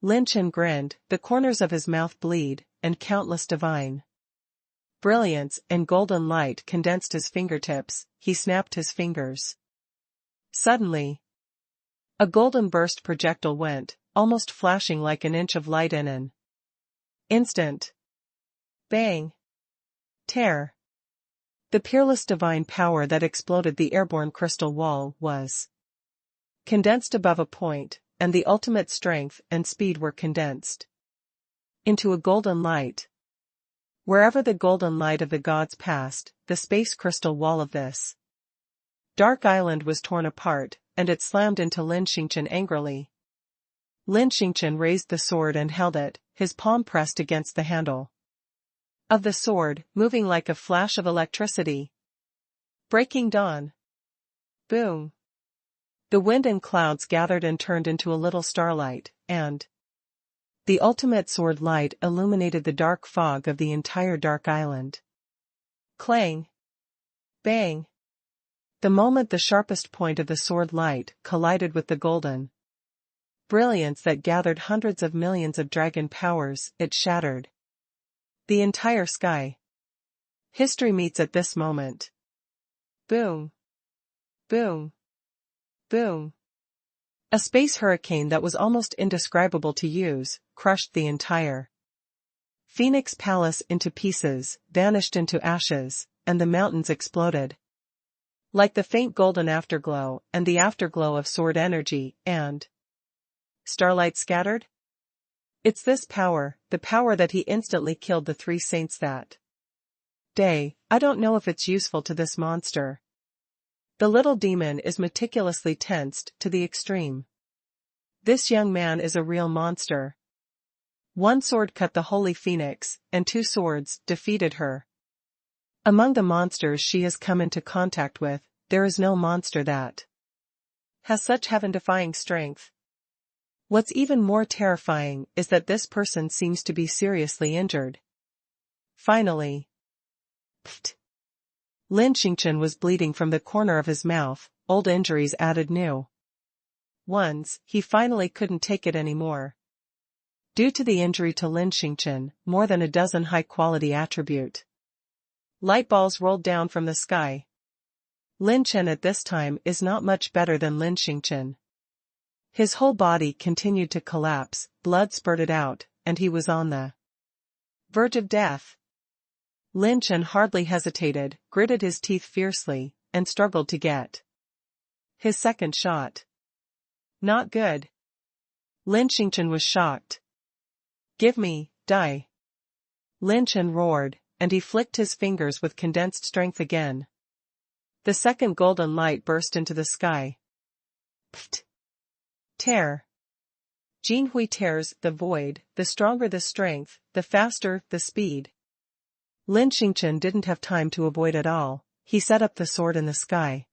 Lin Chen grinned, the corners of his mouth bleed, and countless divine brilliance and golden light condensed his fingertips. He snapped his fingers. Suddenly, a golden burst projectile went, almost flashing like an inch of light in an instant. Bang! Tear! The peerless divine power that exploded the airborne crystal wall was condensed above a point, and the ultimate strength and speed were condensed into a golden light. Wherever the golden light of the gods passed, the space crystal wall of this dark island was torn apart, and it slammed into Lin Chen angrily. Lin Chen raised the sword and held it, his palm pressed against the handle of the sword, moving like a flash of electricity. Breaking dawn. Boom. The wind and clouds gathered and turned into a little starlight, and the ultimate sword light illuminated the dark fog of the entire dark island. Clang. Bang. The moment the sharpest point of the sword light collided with the golden brilliance that gathered hundreds of millions of dragon powers, it shattered the entire sky. History meets at this moment. Boom. Boom. Boom. A space hurricane that was almost indescribable to use, crushed the entire Phoenix Palace into pieces, vanished into ashes, and the mountains exploded. Like the faint golden afterglow and the afterglow of sword energy and starlight scattered? It's this power, the power that he instantly killed the 3 saints that day. I don't know if it's useful to this monster. The little demon is meticulously tensed to the extreme. This young man is a real monster. 1 sword cut the holy phoenix, and 2 swords defeated her. Among the monsters she has come into contact with, there is no monster that has such heaven-defying strength. What's even more terrifying is that this person seems to be seriously injured. Finally. Pfft. Lin Chen was bleeding from the corner of his mouth, old injuries added new ones, he finally couldn't take it anymore. Due to the injury to Lin Chen, more than a dozen high-quality attribute light balls rolled down from the sky. Lin Chen at this time is not much better than Lin Chen. His whole body continued to collapse, blood spurted out, and he was on the verge of death. Lin Chen hardly hesitated, gritted his teeth fiercely, and struggled to get his second shot. Not good. Lin Chen was shocked. Give me, die. Lin Chen roared, and he flicked his fingers with condensed strength again. The second golden light burst into the sky. Pfft. Tear. Jinhui tears the void, the stronger the strength, the faster the speed. Lin Chen didn't have time to avoid at all, he set up the sword in the sky.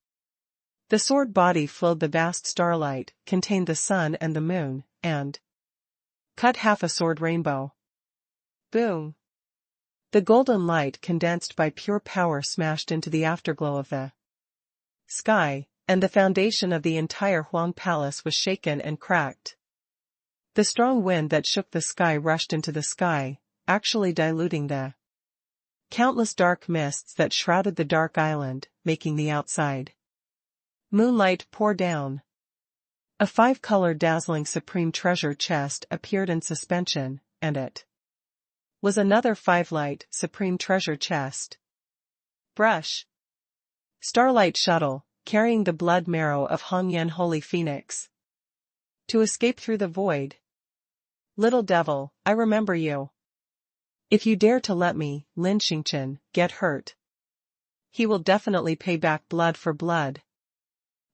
The sword body flowed the vast starlight, contained the sun and the moon, and cut half a sword rainbow. Boom. The golden light condensed by pure power smashed into the afterglow of the sky, and the foundation of the entire Wang Palace was shaken and cracked. The strong wind that shook the sky rushed into the sky, actually diluting the countless dark mists that shrouded the dark island, making the outside moonlight pour down. A 5-colored dazzling supreme treasure chest appeared in suspension, and it was another 5-light supreme treasure chest. Brush. Starlight shuttle, carrying the blood marrow of Hongyan Holy Phoenix. To escape through the void. Little devil, I remember you. If you dare to let me, Lin Chen, get hurt, he will definitely pay back blood for blood.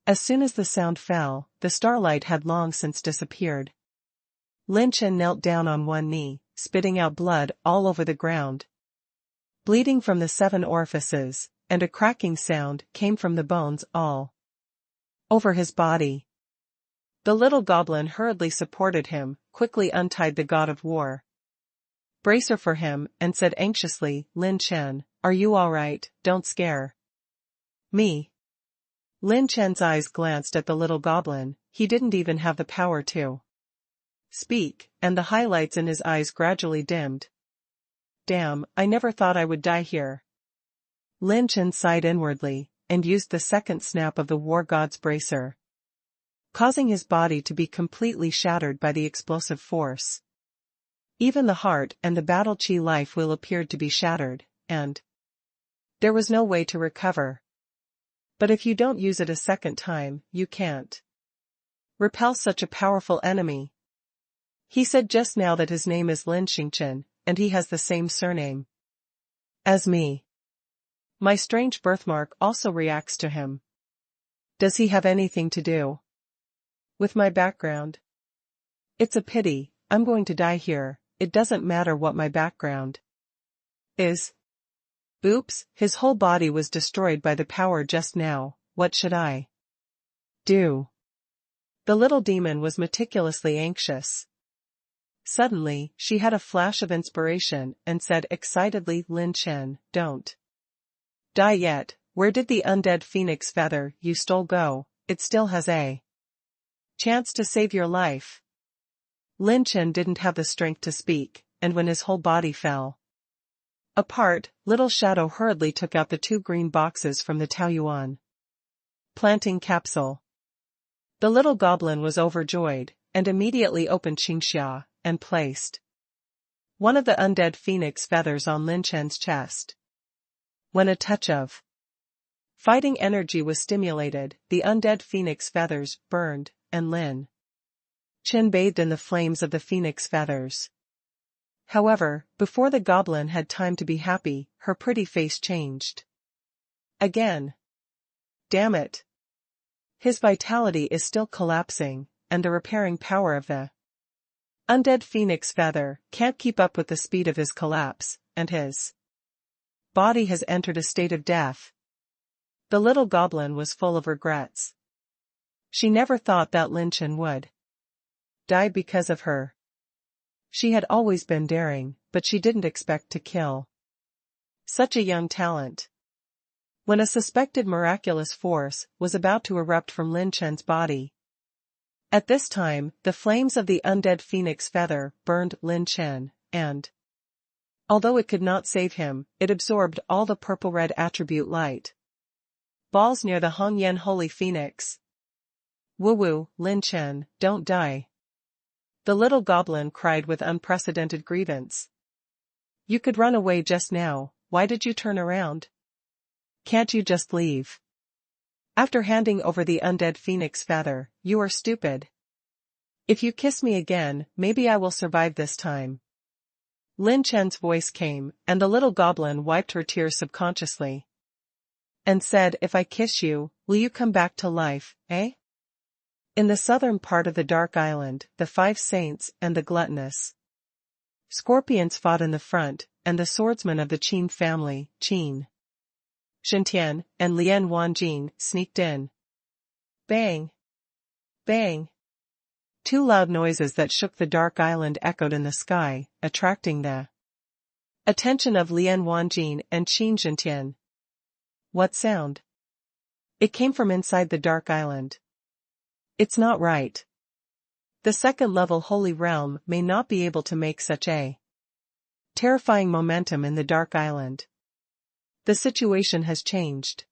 As soon as the sound fell, the starlight had long since disappeared. Lin Chen knelt down on one knee, spitting out blood all over the ground. Bleeding from the 7 orifices, and a cracking sound came from the bones all over his body. The little goblin hurriedly supported him, quickly untied the god of war bracer for him, and said anxiously, Lin Chen, are you all right? Don't scare me. Lin Chen's eyes glanced at the little goblin, he didn't even have the power to speak, and the highlights in his eyes gradually dimmed. Damn, I never thought I would die here. Lin Chen sighed inwardly, and used the second snap of the war god's bracer, causing his body to be completely shattered by the explosive force. Even the heart and the battle chi life will appeared to be shattered, and there was no way to recover. But if you don't use it a second time, you can't repel such a powerful enemy. He said just now that his name is Lin Chen, and he has the same surname as me. My strange birthmark also reacts to him. Does he have anything to do with my background? It's a pity, I'm going to die here, it doesn't matter what my background is. Oops, his whole body was destroyed by the power just now, what should I do? The little demon was meticulously anxious. Suddenly, she had a flash of inspiration and said excitedly, Lin Chen, don't die yet, where did the undead phoenix feather you stole go? It still has a chance to save your life. Lin Chen didn't have the strength to speak, and when his whole body fell apart, Little Shadow hurriedly took out the 2 green boxes from the Taoyuan planting capsule. The little goblin was overjoyed, and immediately opened Qingxia, and placed one of the undead phoenix feathers on Lin Chen's chest. When a touch of fighting energy was stimulated, the undead phoenix feathers burned, and Lin Chen bathed in the flames of the phoenix feathers. However, before the goblin had time to be happy, her pretty face changed again. Damn it! His vitality is still collapsing, and the repairing power of the undead phoenix feather can't keep up with the speed of his collapse, and his body has entered a state of death. The little goblin was full of regrets. She never thought that Lin Chen would die because of her. She had always been daring, but she didn't expect to kill such a young talent. When a suspected miraculous force was about to erupt from Lin Chen's body. At this time, the flames of the undead phoenix feather burned Lin Chen, and although it could not save him, it absorbed all the purple-red attribute light balls near the Hongyan holy phoenix. Woo-woo, Lin Chen, don't die. The little goblin cried with unprecedented grievance. You could run away just now, why did you turn around? Can't you just leave? After handing over the undead phoenix feather, you are stupid. If you kiss me again, maybe I will survive this time. Lin Chen's voice came, and the little goblin wiped her tears subconsciously. And said, if I kiss you, will you come back to life, eh? In the southern part of the Dark Island, the 5 saints and the gluttonous scorpions fought in the front, and the swordsmen of the Qin family, Qin Shintian, and Lian Wanjing, sneaked in. Bang! Bang! 2 loud noises that shook the Dark Island echoed in the sky, attracting the attention of Lian Wanjing and Qin Shintian. What sound? It came from inside the Dark Island. It's not right. The second-level Holy Realm may not be able to make such a terrifying momentum in the Dark Island. The situation has changed.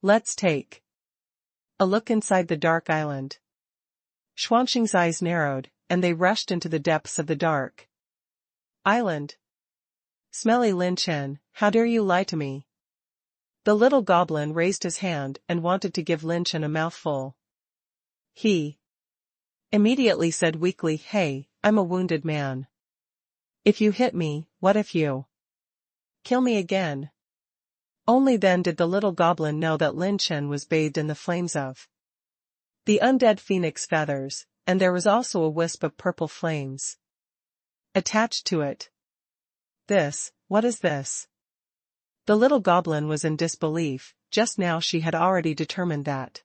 Let's take a look inside the Dark Island. Xuanxing's eyes narrowed, and they rushed into the depths of the Dark Island. Smelly Lin Chen, how dare you lie to me? The little goblin raised his hand and wanted to give Lin Chen a mouthful. He immediately said weakly, hey, I'm a wounded man. If you hit me, what if you kill me again? Only then did the little goblin know that Lin Chen was bathed in the flames of the undead phoenix feathers, and there was also a wisp of purple flames attached to it. What is this? The little goblin was in disbelief. Just now she had already determined that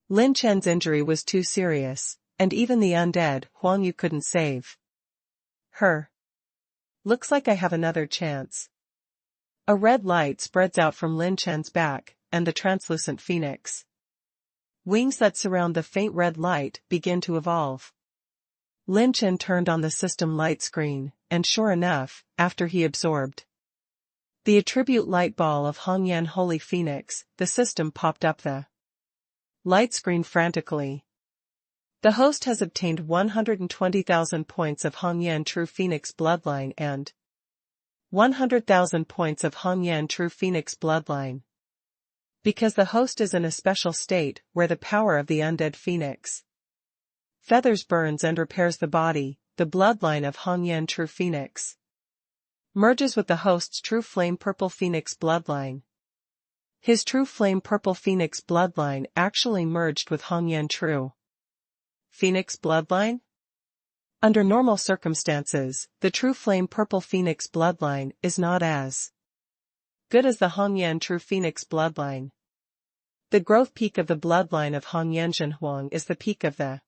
Lin Chen's injury was too serious, and even the undead Huang Yu couldn't save her. Looks like I have another chance. A red light spreads out from Lin Chen's back, and the translucent phoenix wings that surround the faint red light begin to evolve. Lin Chen turned on the system light screen, and sure enough, after he absorbed the attribute light ball of Hongyan Holy Phoenix, the system popped up the light screen frantically. The host has obtained 120,000 points of Hongyan True Phoenix Bloodline and 100,000 points of Hongyan True Phoenix Bloodline. Because the host is in a special state where the power of the undead phoenix feathers burns and repairs the body, the bloodline of Hongyan True Phoenix merges with the host's True Flame Purple Phoenix bloodline. His True Flame Purple Phoenix bloodline actually merged with Hongyan True Phoenix bloodline? Under normal circumstances, the true flame purple phoenix bloodline is not as good as the Hongyan true phoenix bloodline. The growth peak of the bloodline of Hongyan Huang is the peak of the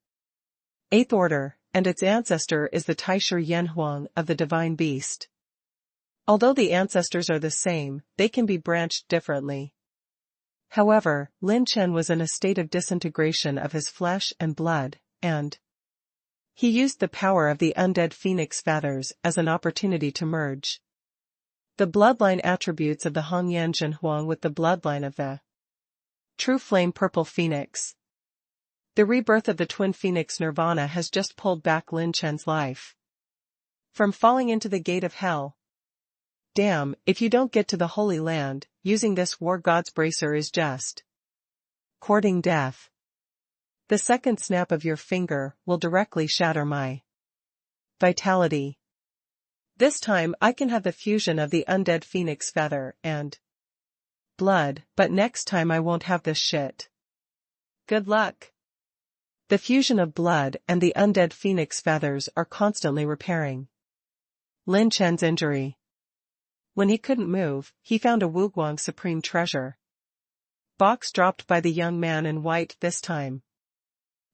8th order, and its ancestor is the Taishu Yan Huang of the divine beast. Although the ancestors are the same, they can be branched differently. However, Lin Chen was in a state of disintegration of his flesh and blood, and he used the power of the undead phoenix feathers as an opportunity to merge the bloodline attributes of the Hongyan Huang with the bloodline of the true flame purple phoenix. The rebirth of the twin phoenix nirvana has just pulled back Lin Chen's life from falling into the gate of hell. Damn, if you don't get to the Holy Land, using this war god's bracer is just courting death. The second snap of your finger will directly shatter my vitality. This time I can have the fusion of the undead phoenix feather and blood, but next time I won't have this shit. Good luck. The fusion of blood and the undead phoenix feathers are constantly repairing Lin Chen's injury. When he couldn't move, he found a Wuguang supreme treasure box dropped by the young man in white this time.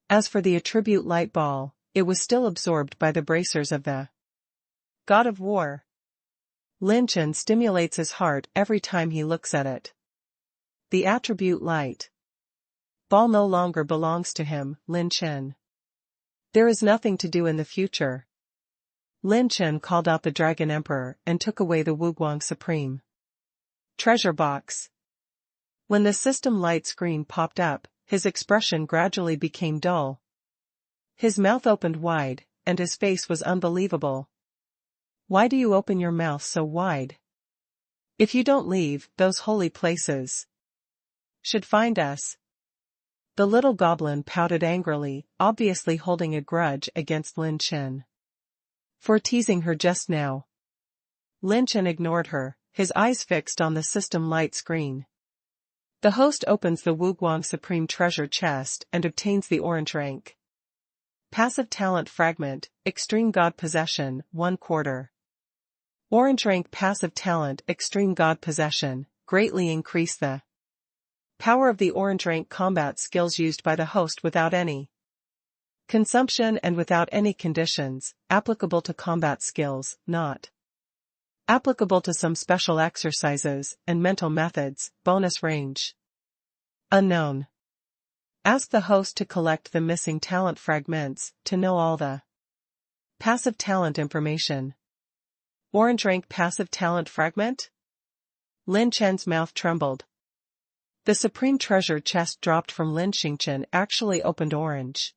As for the attribute light ball, it was still absorbed by the bracers of the god of war. Lin Chen stimulates his heart every time he looks at it. The attribute light ball no longer belongs to him, Lin Chen. There is nothing to do in the future. Lin Chen called out the Dragon Emperor and took away the Wuguang Supreme treasure box. When the system light screen popped up, his expression gradually became dull. His mouth opened wide, and his face was unbelievable. Why do you open your mouth so wide? If you don't leave, those holy places should find us. The little goblin pouted angrily, obviously holding a grudge against Lin Chen for teasing her just now. Lin Chen ignored her, his eyes fixed on the system light screen. The host opens the Wuguang Supreme Treasure chest and obtains the orange rank passive talent fragment, Extreme God Possession, 1/4. Orange rank passive talent Extreme God Possession, greatly increase the power of the orange rank combat skills used by the host without any consumption and without any conditions, applicable to combat skills, not applicable to some special exercises and mental methods, bonus range unknown. Ask the host to collect the missing talent fragments to know all the passive talent information. Orange rank passive talent fragment? Lin Chen's mouth trembled. The supreme treasure chest dropped from Lin Xingchen actually opened orange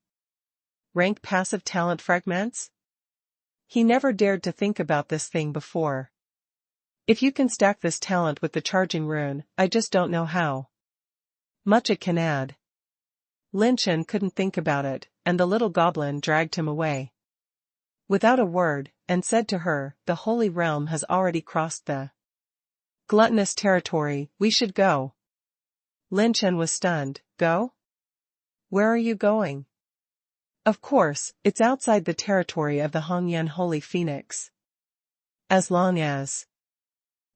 rank passive talent fragments? He never dared to think about this thing before. If you can stack this talent with the charging rune, I just don't know how much it can add. Lin Chen couldn't think about it, and the little goblin dragged him away without a word, and said to her, the Holy Realm has already crossed the gluttonous territory, we should go. Lin Chen was stunned. Go? Where are you going? Of course, it's outside the territory of the Hongyan Holy Phoenix. As long as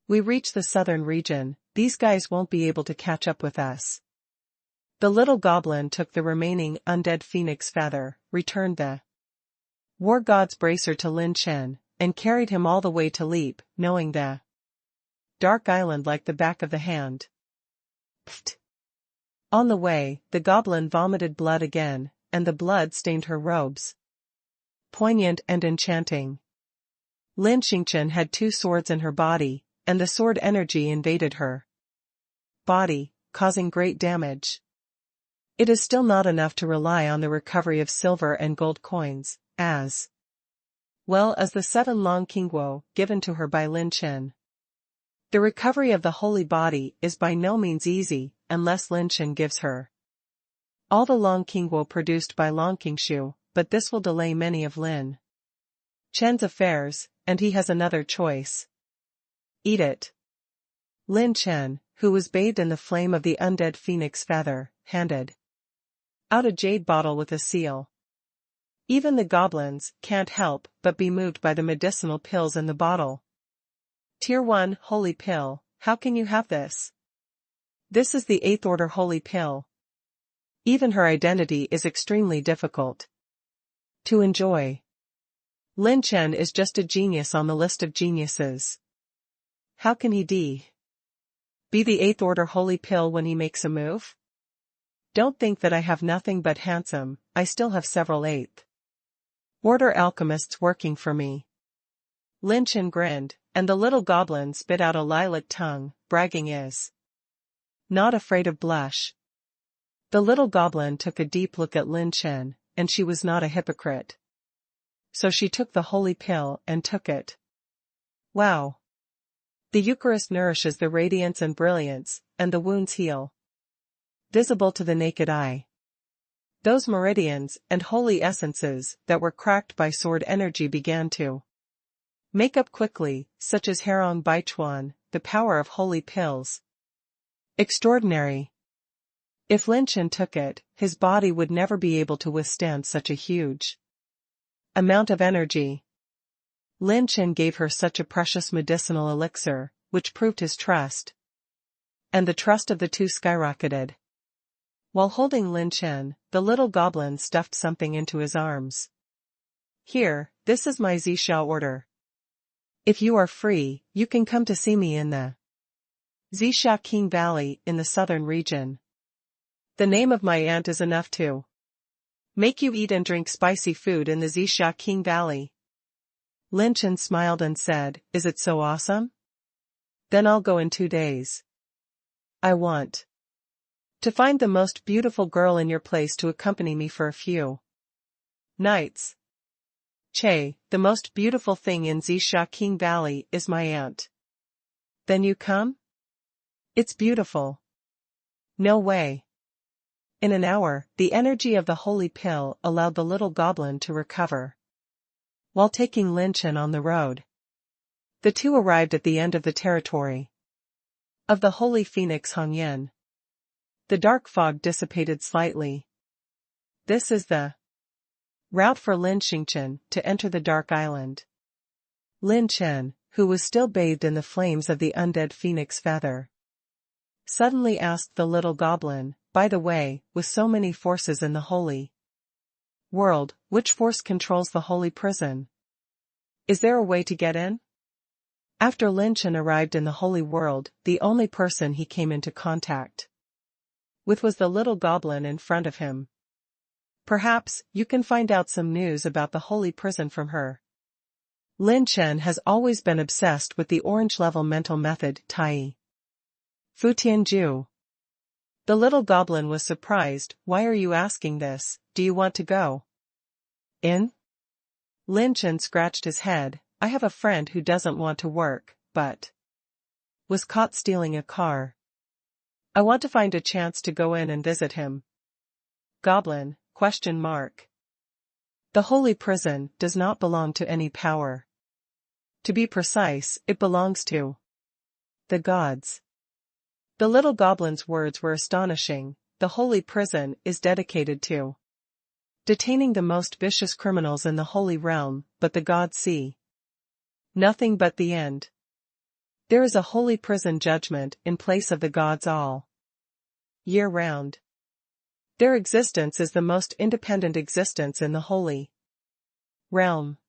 we reach the southern region, these guys won't be able to catch up with us. The little goblin took the remaining undead phoenix feather, returned the war god's bracer to Lin Chen, and carried him all the way to Leap, knowing the dark island like the back of the hand. Pfft. On the way, the goblin vomited blood again, and the blood stained her robes. Poignant and enchanting. Lin Xingchen had 2 swords in her body, and the sword energy invaded her body, causing great damage. It is still not enough to rely on the recovery of silver and gold coins, as well as the 7 long qingguo given to her by Lin Chen. The recovery of the holy body is by no means easy, unless Lin Chen gives her all the long qingguo produced by Long Qingshu, but this will delay many of Lin Chen's affairs, and he has another choice. Eat it. Lin Chen, who was bathed in the flame of the undead phoenix feather, handed out a jade bottle with a seal. Even the goblins can't help but be moved by the medicinal pills in the bottle. Tier 1 Holy Pill, how can you have this? This is the 8th order holy pill. Even her identity is extremely difficult to enjoy. Lin Chen is just a genius on the list of geniuses. How can he be the 8th order holy pill when he makes a move? Don't think that I have nothing but handsome, I still have several 8th order alchemists working for me. Lin Chen grinned, and the little goblin spit out a lilac tongue, bragging is not afraid of blush. The little goblin took a deep look at Lin Chen, and she was not a hypocrite. So she took the holy pill and took it. Wow! The Eucharist nourishes the radiance and brilliance, and the wounds heal. Visible to the naked eye. Those meridians and holy essences that were cracked by sword energy began to make up quickly, such as Herong Baichuan, the power of holy pills. Extraordinary. If Lin Chen took it, his body would never be able to withstand such a huge amount of energy. Lin Chen gave her such a precious medicinal elixir, which proved his trust. And the trust of the two skyrocketed. While holding Lin Chen, the little goblin stuffed something into his arms. Here, this is my Zixia order. If you are free, you can come to see me in the Zixia King Valley in the southern region. The name of my aunt is enough to make you eat and drink spicy food in the Zixia King Valley. Lin Chen smiled and said, is it so awesome? Then I'll go in 2 days. I want to find the most beautiful girl in your place to accompany me for a few nights. Che, the most beautiful thing in Zixia King Valley is my aunt. Then you come? It's beautiful. No way. In an hour, the energy of the holy pill allowed the little goblin to recover. While taking Lin Chen on the road, the two arrived at the end of the territory of the holy phoenix Hongyan. The dark fog dissipated slightly. This is the route for Lin Xingchen to enter the Dark Island. Lin Chen, who was still bathed in the flames of the undead phoenix feather, suddenly asked the little goblin, by the way, with so many forces in the holy world, which force controls the holy prison? Is there a way to get in? After Lin Chen arrived in the holy world, the only person he came into contact with was the little goblin in front of him. Perhaps you can find out some news about the holy prison from her. Lin Chen has always been obsessed with the orange-level mental method, Tai Fu Tianju. The little goblin was surprised. Why are you asking this? Do you want to go in? Lin Chen scratched his head. I have a friend who doesn't want to work, but was caught stealing a car. I want to find a chance to go in and visit him. Goblin? ? The holy prison does not belong to any power. To be precise, it belongs to the gods. The little goblin's words were astonishing. The holy prison is dedicated to detaining the most vicious criminals in the holy realm, but the gods see nothing but the end. There is a holy prison judgment in place of the gods all year round. Their existence is the most independent existence in the holy realm.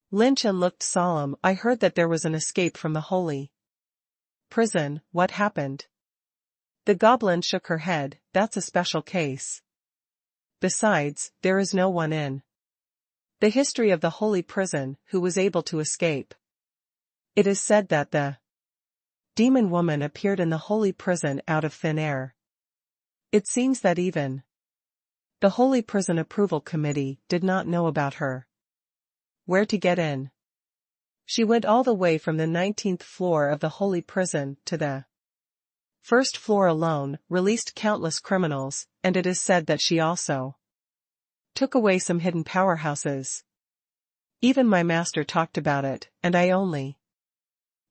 Lin Chen looked solemn. I heard that there was an escape from the holy prison. What happened? The goblin shook her head. That's a special case. Besides, there is no one in the history of the holy prison who was able to escape. It is said that the demon woman appeared in the holy prison out of thin air. It seems that even the holy prison approval committee did not know about her. Where to get in? She went all the way from the 19th floor of the holy prison to the first floor alone, released countless criminals, and it is said that she also took away some hidden powerhouses. Even my master talked about it, and I only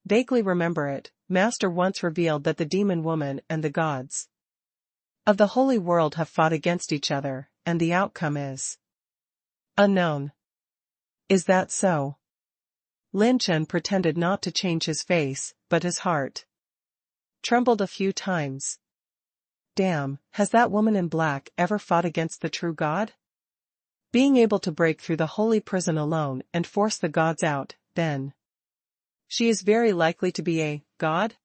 vaguely remember it. Master once revealed that the demon woman and the gods of the holy world have fought against each other, and the outcome is Unknown. Is that so? Lin Chen pretended not to change his face, but his heart trembled a few times. Damn, has that woman in black ever fought against the true God? Being able to break through the holy prison alone and force the gods out, then she is very likely to be a god?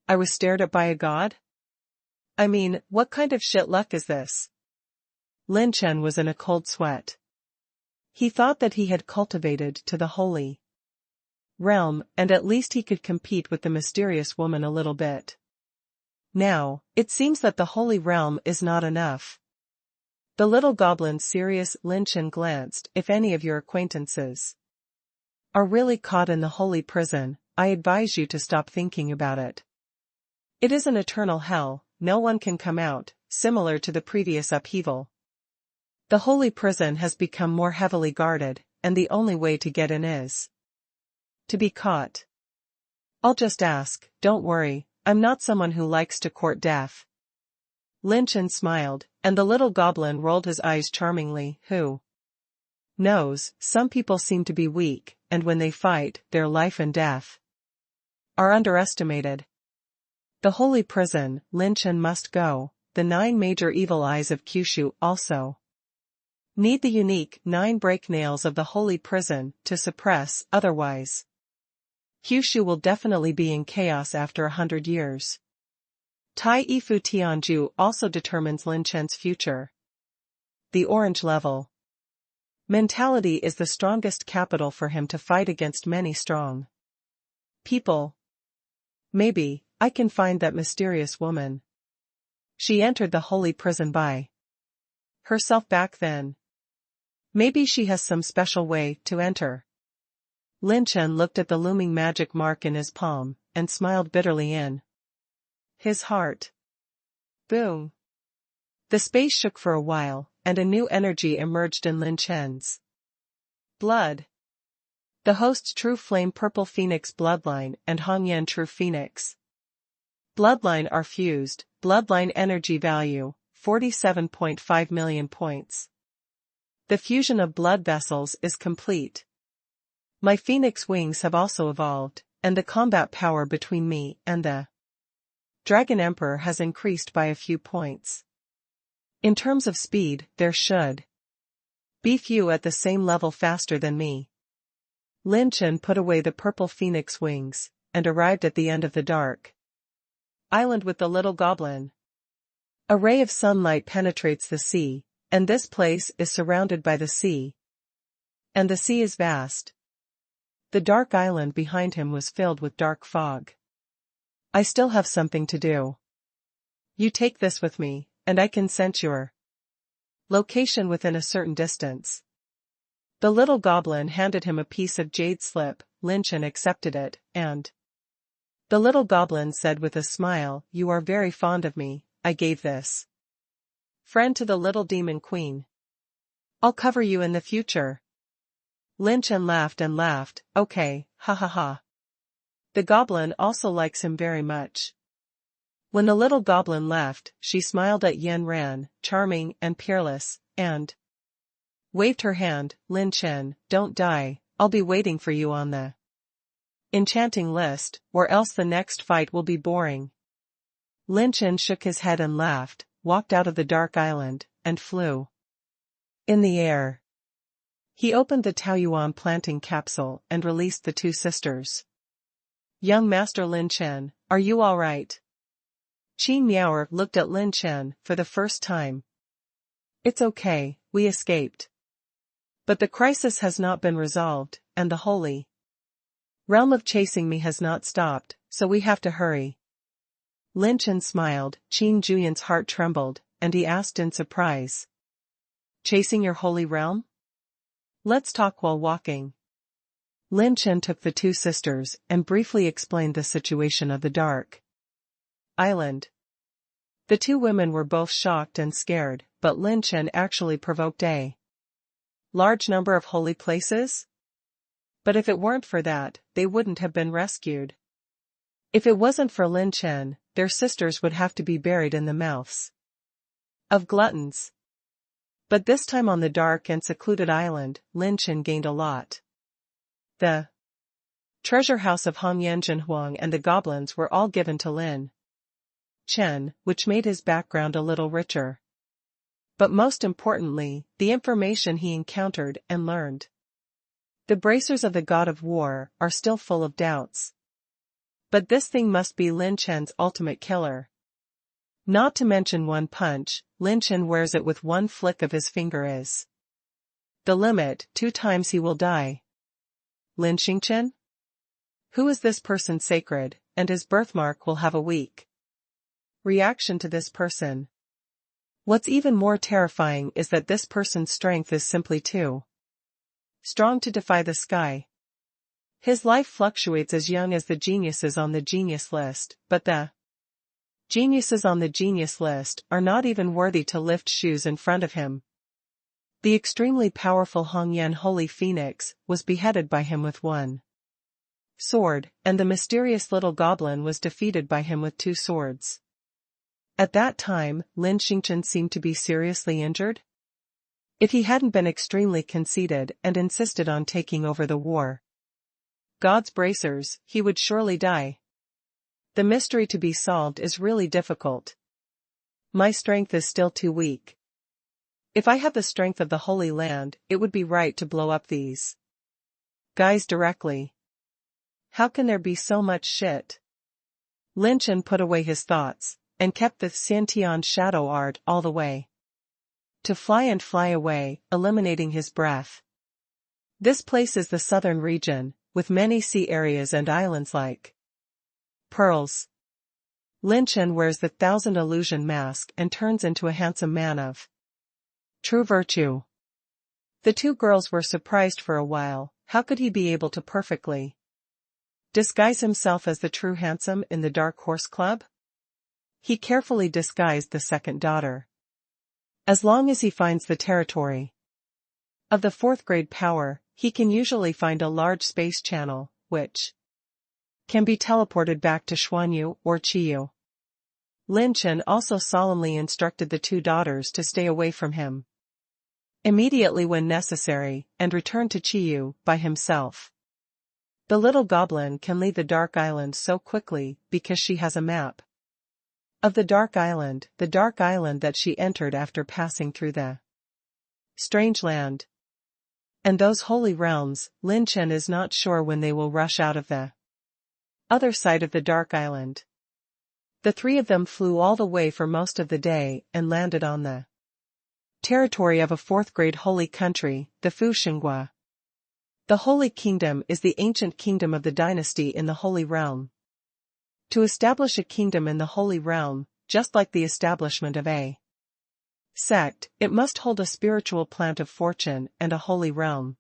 I was stared at by a god? I mean, what kind of shit luck is this? Lin Chen was in a cold sweat. He thought that he had cultivated to the holy realm, and at least he could compete with the mysterious woman a little bit. Now, it seems that the holy realm is not enough. The little goblin's serious Lin Chen glanced. If any of your acquaintances are really caught in the holy prison, I advise you to stop thinking about it. It is an eternal hell, no one can come out, similar to the previous upheaval. The holy prison has become more heavily guarded, and the only way to get in is to be caught. I'll just ask, don't worry, I'm not someone who likes to court death. Lin Chen smiled, and the little goblin rolled his eyes charmingly. Who knows, some people seem to be weak, and when they fight, their life and death are underestimated. The holy prison, Lin Chen must go. The 9 major evil eyes of Kyushu also need the unique 9 break nails of the holy prison to suppress, otherwise Kyushu will definitely be in chaos after 100 years. Tai Ifu Tianju also determines Lin Chen's future. The orange level mentality is the strongest capital for him to fight against many strong people. Maybe I can find that mysterious woman. She entered the holy prison by herself back then. Maybe she has some special way to enter. Lin Chen looked at the looming magic mark in his palm, and smiled bitterly in his heart. Boom. The space shook for a while, and a new energy emerged in Lin Chen's blood. The host's true flame purple phoenix bloodline and Hongyan true phoenix bloodline are fused. Bloodline energy value, 47.5 million points. The fusion of blood vessels is complete. My phoenix wings have also evolved, and the combat power between me and the Dragon Emperor has increased by a few points. In terms of speed, there should be few at the same level faster than me. Lin Chen put away the purple phoenix wings, and arrived at the end of the dark island with the little goblin. A ray of sunlight penetrates the sea, and this place is surrounded by the sea. And the sea is vast. The dark island behind him was filled with dark fog. I still have something to do. You take this with me, and I can sense your location within a certain distance. The little goblin handed him a piece of jade slip. Lin Chen accepted it, and the little goblin said with a smile, "You are very fond of me, I gave this friend to the little demon queen. I'll cover you in the future." Lin Chen laughed and laughed, "Okay, ha ha ha." The goblin also likes him very much. When the little goblin left, she smiled at Yan Ran, charming and peerless, and waved her hand. "Lin Chen, don't die, I'll be waiting for you on the enchanting list, or else the next fight will be boring." Lin Chen shook his head and laughed, walked out of the dark island, and flew in the air. He opened the Taoyuan planting capsule and released the 2 sisters. "Young Master Lin Chen, are you all right?" Qin Miaoer looked at Lin Chen for the first time. "It's okay, we escaped. But the crisis has not been resolved, and the holy realm of chasing me has not stopped, so we have to hurry." Lin Chen smiled. Qin Juyan's heart trembled, and he asked in surprise, "Chasing your holy realm? Let's talk while walking." Lin Chen took the 2 sisters and briefly explained the situation of the dark island. The 2 women were both shocked and scared, but Lin Chen actually provoked a large number of holy places? But if it weren't for that, they wouldn't have been rescued. If it wasn't for Lin Chen, their sisters would have to be buried in the mouths of gluttons. But this time on the dark and secluded island, Lin Chen gained a lot. The treasure house of Huang and the goblins were all given to Lin Chen, which made his background a little richer. But most importantly, the information he encountered and learned. The bracers of the god of war are still full of doubts. But this thing must be Lin Chen's ultimate killer. Not to mention one punch, Lin Chen wears it with one flick of his finger is the limit, 2 times he will die. Lin Chen? Who is this person sacred, and his birthmark will have a weak reaction to this person. What's even more terrifying is that this person's strength is simply too strong to defy the sky. His life fluctuates as young as the geniuses on the genius list, but the geniuses on the genius list are not even worthy to lift shoes in front of him. The extremely powerful Hongyan Holy Phoenix was beheaded by him with one sword, and the mysterious little goblin was defeated by him with 2 swords. At that time, Lin Chen seemed to be seriously injured. If he hadn't been extremely conceited and insisted on taking over the war god's bracers, he would surely die. The mystery to be solved is really difficult. My strength is still too weak. If I had the strength of the Holy Land, it would be right to blow up these guys directly. How can there be so much shit? Lin Chen put away his thoughts, and kept the Xiantian shadow art all the way to fly and fly away, eliminating his breath. This place is the southern region, with many sea areas and islands like pearls. Lin Chen wears the 1000 illusion mask and turns into a handsome man of true virtue. The 2 girls were surprised for a while. How could he be able to perfectly disguise himself as the true handsome in the Dark Horse Club? He carefully disguised the second daughter. As long as he finds the territory of the 4th grade power, he can usually find a large space channel, which can be teleported back to Xuanyu or Qiyu. Lin Chen also solemnly instructed the 2 daughters to stay away from him immediately when necessary, and return to Qiyu by himself. The little goblin can leave the Dark Island so quickly because she has a map of the dark island that she entered after passing through the strange land. And those holy realms, Lin Chen is not sure when they will rush out of the other side of the dark island. The 3 of them flew all the way for most of the day and landed on the territory of a 4th grade holy country, the Fu Xinghua. The Holy Kingdom is the ancient kingdom of the dynasty in the Holy Realm. To establish a kingdom in the Holy Realm, just like the establishment of a sect, it must hold a spiritual plant of fortune and a holy realm.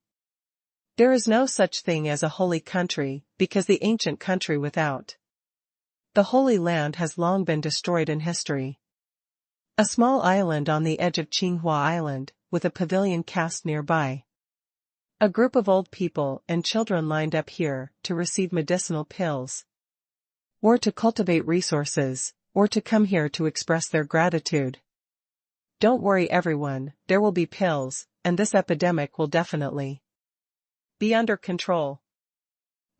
There is no such thing as a holy country, because the ancient country without the Holy Land has long been destroyed in history. A small island on the edge of Qinghua Island, with a pavilion cast nearby. A group of old people and children lined up here to receive medicinal pills, or to cultivate resources, or to come here to express their gratitude. Don't worry everyone, there will be pills, and this epidemic will definitely be under control.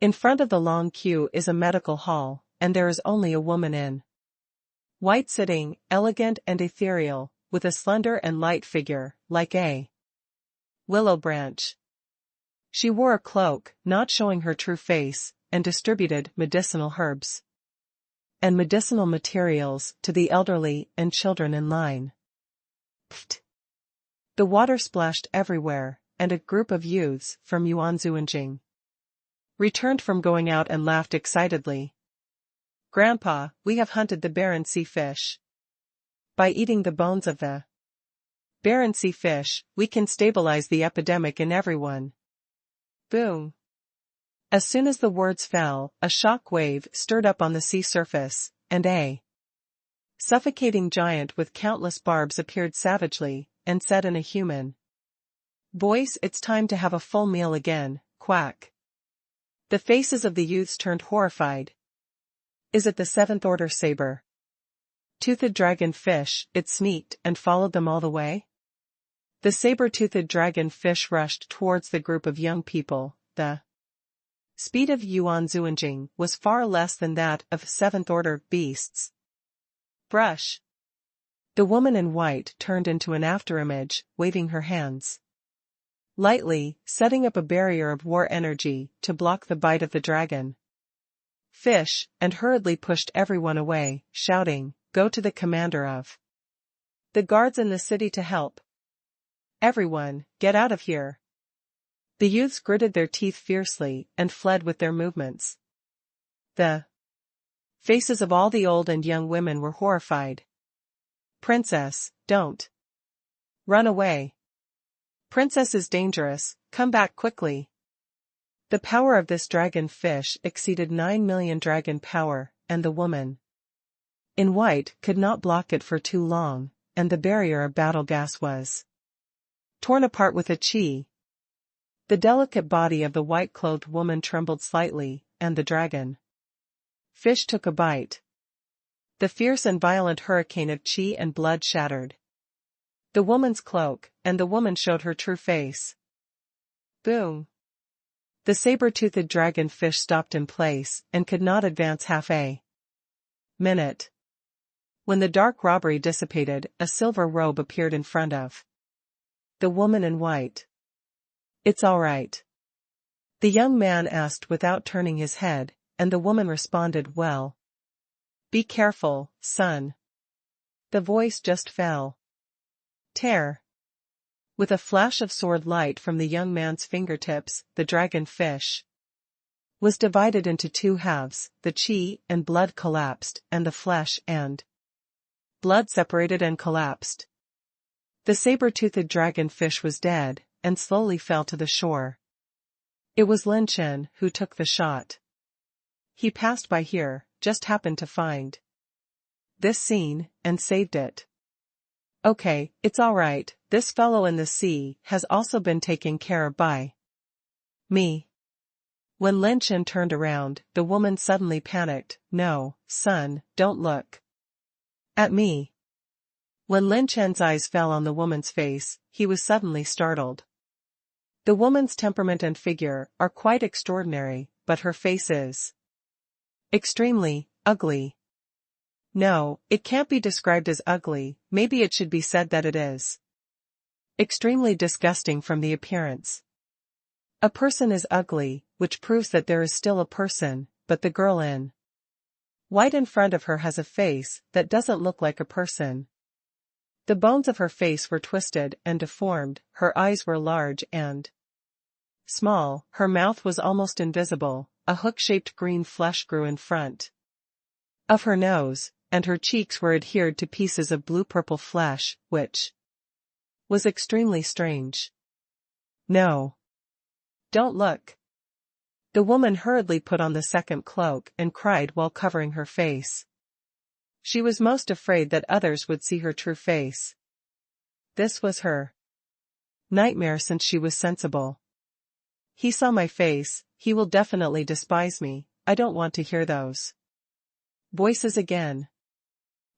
In front of the long queue is a medical hall, and there is only a woman in white sitting, elegant and ethereal, with a slender and light figure, like a willow branch. She wore a cloak, not showing her true face, and distributed medicinal herbs and medicinal materials to the elderly and children in line. Pfft. The water splashed everywhere, and a group of youths from Yuanzuanjing returned from going out and laughed excitedly. Grandpa, we have hunted the barren sea fish. By eating the bones of the barren sea fish, we can stabilize the epidemic in everyone. Boom. As soon as the words fell, a shock wave stirred up on the sea surface, and a suffocating giant with countless barbs appeared savagely, and said in a human voice, "It's time to have a full meal again, quack." The faces of the youths turned horrified. Is it the 7th order saber toothed dragon fish? It sneaked and followed them all the way? The saber-toothed dragon fish rushed towards the group of young people. The speed of Yuan Zuanjing was far less than that of seventh-order beasts. Brush. The woman in white turned into an afterimage, waving her hands lightly, setting up a barrier of war energy to block the bite of the dragon fish, and hurriedly pushed everyone away, shouting, "Go to the commander of the guards in the city to help. Everyone, get out of here." The youths gritted their teeth fiercely and fled with their movements. The faces of all the old and young women were horrified. "Princess, don't run away. Princess is dangerous, come back quickly." The power of this dragon fish exceeded 9 million dragon power, and the woman in white could not block it for too long, and the barrier of battle gas was torn apart with a chi. The delicate body of the white-clothed woman trembled slightly, and the dragon fish took a bite. The fierce and violent hurricane of chi and blood shattered the woman's cloak, and the woman showed her true face. Boom! The saber-toothed dragon fish stopped in place and could not advance half a minute. When the dark robbery dissipated, a silver robe appeared in front of the woman in white. "It's all right?" the young man asked without turning his head, and the woman responded, "Well, be careful, son." The voice just fell. Tear. With a flash of sword light from the young man's fingertips, the dragon fish was divided into two halves, the chi and blood collapsed, and the flesh and blood separated and collapsed. The saber-toothed dragon fish was dead, and slowly fell to the shore. It was Lin Chen who took the shot. He passed by here, just happened to find this scene, and saved it. "Okay, it's all right, this fellow in the sea has also been taken care of by me." When Lin Chen turned around, the woman suddenly panicked, "No, son, don't look at me." When Lin Chen's eyes fell on the woman's face, he was suddenly startled. The woman's temperament and figure are quite extraordinary, but her face is extremely ugly. No, it can't be described as ugly, maybe it should be said that it is extremely disgusting from the appearance. A person is ugly, which proves that there is still a person, but the girl in white in front of her has a face that doesn't look like a person. The bones of her face were twisted and deformed, her eyes were large and small, her mouth was almost invisible, a hook-shaped green flesh grew in front of her nose, and her cheeks were adhered to pieces of blue-purple flesh, which was extremely strange. "No. Don't look." The woman hurriedly put on the second cloak and cried while covering her face. She was most afraid that others would see her true face. This was her nightmare since she was sensible. "He saw my face, he will definitely despise me, I don't want to hear those voices again."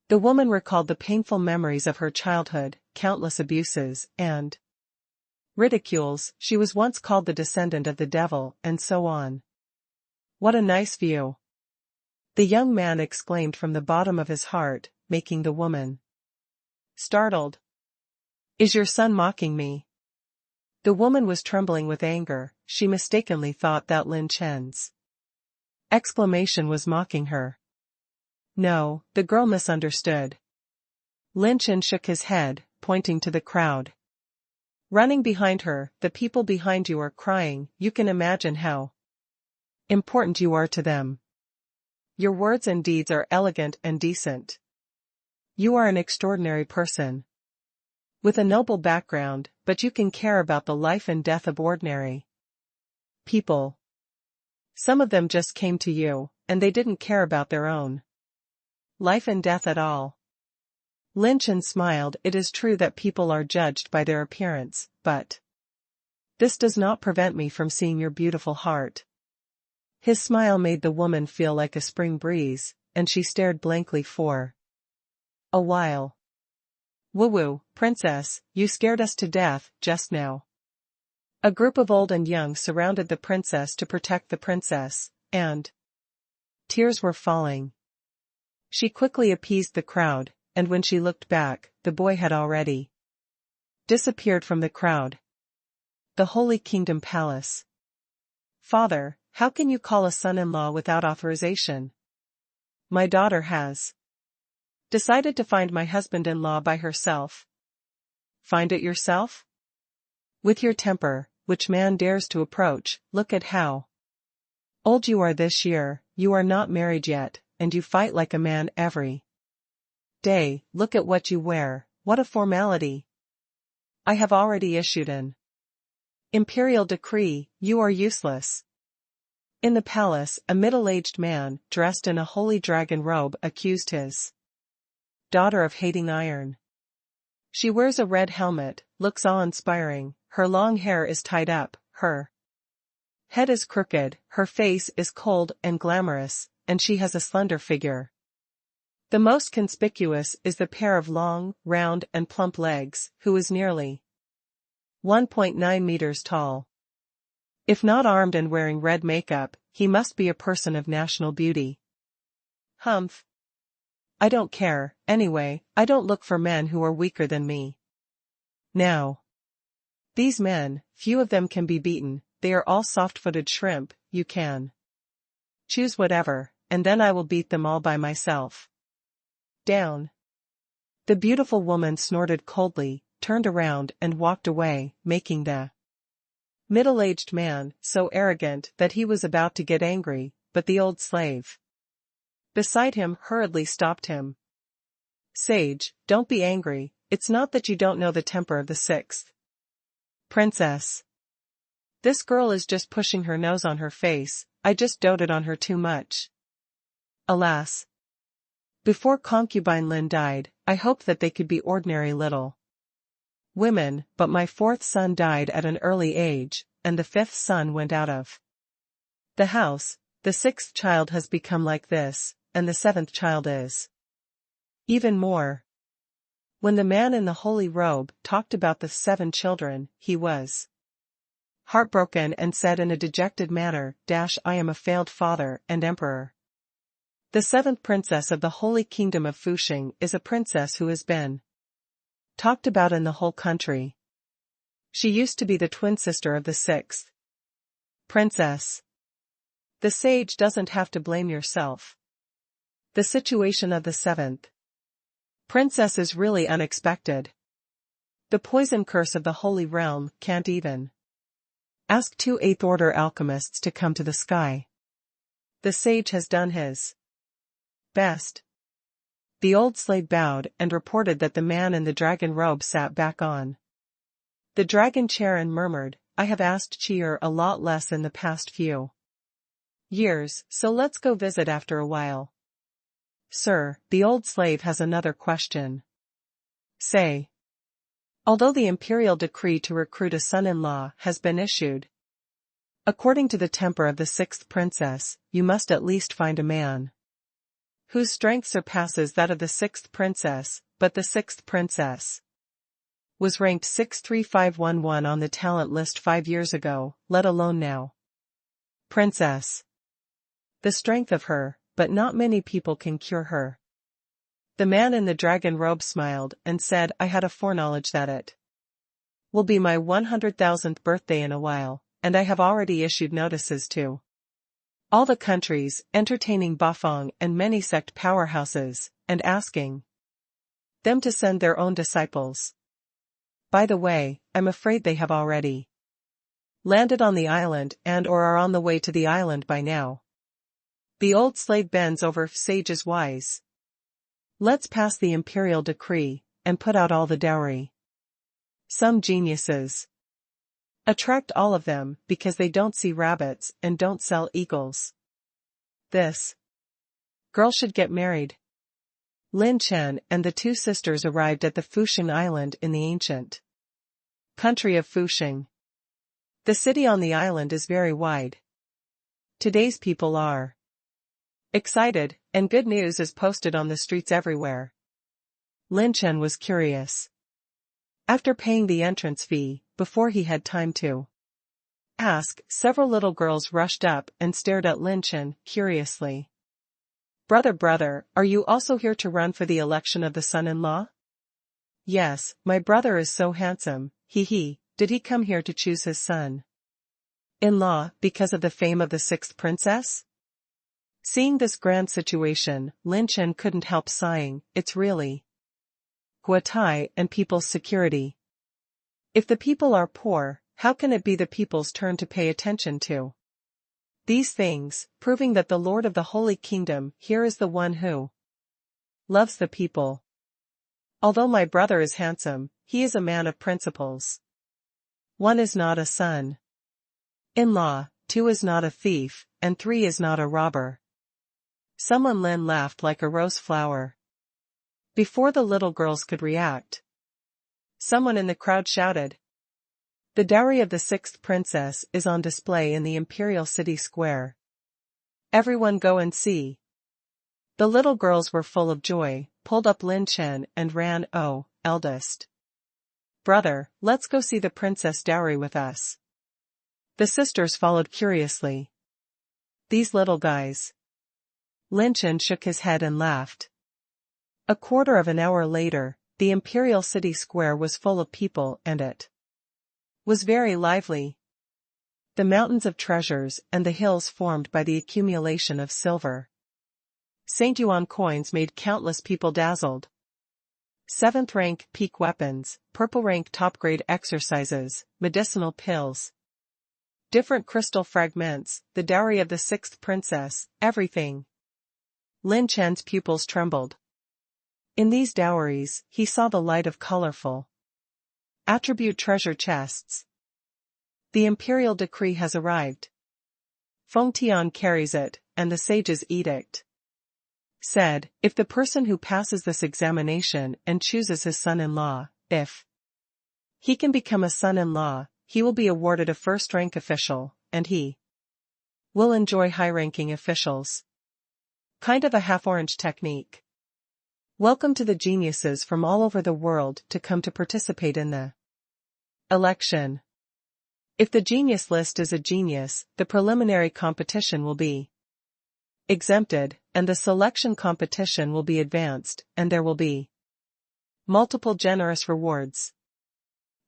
The woman recalled the painful memories of her childhood, countless abuses, and ridicules. She was once called the descendant of the devil, and so on. "What a nice view!" the young man exclaimed from the bottom of his heart, making the woman startled. "Is your son mocking me?" The woman was trembling with anger, she mistakenly thought that Lin Chen's exclamation was mocking her. No, the girl misunderstood. Lin Chen shook his head, pointing to the crowd running behind her. "The people behind you are crying, you can imagine how important you are to them. Your words and deeds are elegant and decent. You are an extraordinary person with a noble background, but you can care about the life and death of ordinary people. Some of them just came to you, and they didn't care about their own life and death at all." Lin Chen smiled. "It is true that people are judged by their appearance, but this does not prevent me from seeing your beautiful heart." His smile made the woman feel like a spring breeze, and she stared blankly for a while. Woo-woo, princess, you scared us to death just now. A group of old and young surrounded the princess to protect the princess, and tears were falling. She quickly appeased the crowd, and when she looked back, the boy had already disappeared from the crowd. The Holy Kingdom Palace. Father, how can you call a son-in-law without authorization? My daughter has decided to find my husband-in-law by herself. Find it yourself? With your temper, which man dares to approach? Look at how old you are this year, you are not married yet, and you fight like a man every day. Look at what you wear, what a formality. I have already issued an imperial decree, you are useless. In the palace, a middle-aged man, dressed in a holy dragon robe, accused his daughter of hating iron. She wears a red helmet, looks awe-inspiring, her long hair is tied up, her head is crooked, her face is cold and glamorous, and she has a slender figure. The most conspicuous is the pair of long, round and plump legs, who is nearly 1.9 meters tall. If not armed and wearing red makeup, he must be a person of national beauty. Humph. I don't care, anyway, I don't look for men who are weaker than me. Now, these men, few of them can be beaten, they are all soft-footed shrimp, you can choose whatever, and then I will beat them all by myself. Down. The beautiful woman snorted coldly, turned around and walked away, making the middle-aged man so arrogant that he was about to get angry, but the old slave beside him hurriedly stopped him. Sage, don't be angry, it's not that you don't know the temper of the sixth princess. This girl is just pushing her nose on her face, I just doted on her too much. Alas. Before concubine Lin died, I hoped that they could be ordinary little women, but my fourth son died at an early age, and the fifth son went out of the house, the sixth child has become like this, and the seventh child is even more. When the man in the holy robe talked about the 7 children, he was heartbroken and said in a dejected manner, I am a failed father and emperor. The 7th princess of the Holy Kingdom of Fuxing is a princess who has been talked about in the whole country. She used to be the twin sister of the 6th princess. The sage doesn't have to blame yourself. The situation of the 7th princess is really unexpected. The poison curse of the Holy Realm can't even ask 2 8th-order alchemists to come to the sky. The sage has done his best. The old slave bowed and reported that the man in the dragon robe sat back on the dragon chair and murmured, I have asked cheer a lot less in the past few years, so let's go visit after a while. Sir, the old slave has another question. Say. Although the imperial decree to recruit a son-in-law has been issued, according to the temper of the 6th princess, you must at least find a man whose strength surpasses that of the 6th princess, but the 6th princess was ranked 63511 on the talent list 5 years ago, let alone now. Princess. The strength of her, but not many people can cure her. The man in the dragon robe smiled and said, I had a foreknowledge that it will be my 100,000th birthday in a while, and I have already issued notices to all the countries, entertaining Bafang and many sect powerhouses, and asking them to send their own disciples. By the way, I'm afraid they have already landed on the island and or are on the way to the island by now. The old slave bends over, sage is wise. Let's pass the imperial decree, and put out all the dowry. Some geniuses attract all of them because they don't see rabbits and don't sell eagles. This girl should get married. Lin Chen and the 2 sisters arrived at the Fuxing Island in the ancient country of Fuxing. The city on the island is very wide. Today's people are excited, and good news is posted on the streets everywhere. Lin Chen was curious. After paying the entrance fee, before he had time to ask, several little girls rushed up and stared at Lin Chen curiously. Brother, are you also here to run for the election of the son-in-law? Yes, my brother is so handsome, he. Did he come here to choose his son-in-law because of the fame of the sixth princess? Seeing this grand situation, Lin Chen couldn't help sighing. It's really Guatai and people's security. If the people are poor, how can it be the people's turn to pay attention to these things, proving that the Lord of the Holy Kingdom here is the one who loves the people. Although my brother is handsome, he is a man of principles. 1 is not a son-in-law, 2 is not a thief, and 3 is not a robber. Someone Lin laughed like a rose flower. Before the little girls could react, someone in the crowd shouted, "The dowry of the sixth princess is on display in the Imperial City Square. Everyone go and see." The little girls were full of joy, pulled up Lin Chen and ran. "Oh, eldest brother, let's go see the princess dowry with us." The sisters followed curiously. "These little guys." Lin Chen shook his head and laughed. A quarter of an hour later, the Imperial City Square was full of people and it was very lively. The mountains of treasures and the hills formed by the accumulation of silver St. Yuan coins made countless people dazzled. 7th rank peak weapons, purple rank top grade exercises, medicinal pills, different crystal fragments, the dowry of the sixth princess, everything. Lin Chen's pupils trembled. In these dowries, he saw the light of colorful attribute treasure chests. The imperial decree has arrived. Feng Tian carries it, and the sage's edict said, if the person who passes this examination and chooses his son-in-law, if he can become a son-in-law, he will be awarded a first-rank official, and he will enjoy high-ranking officials. Kind of a half-orange technique. Welcome to the geniuses from all over the world to come to participate in the election. If the genius list is a genius, the preliminary competition will be exempted, and the selection competition will be advanced, and there will be multiple generous rewards.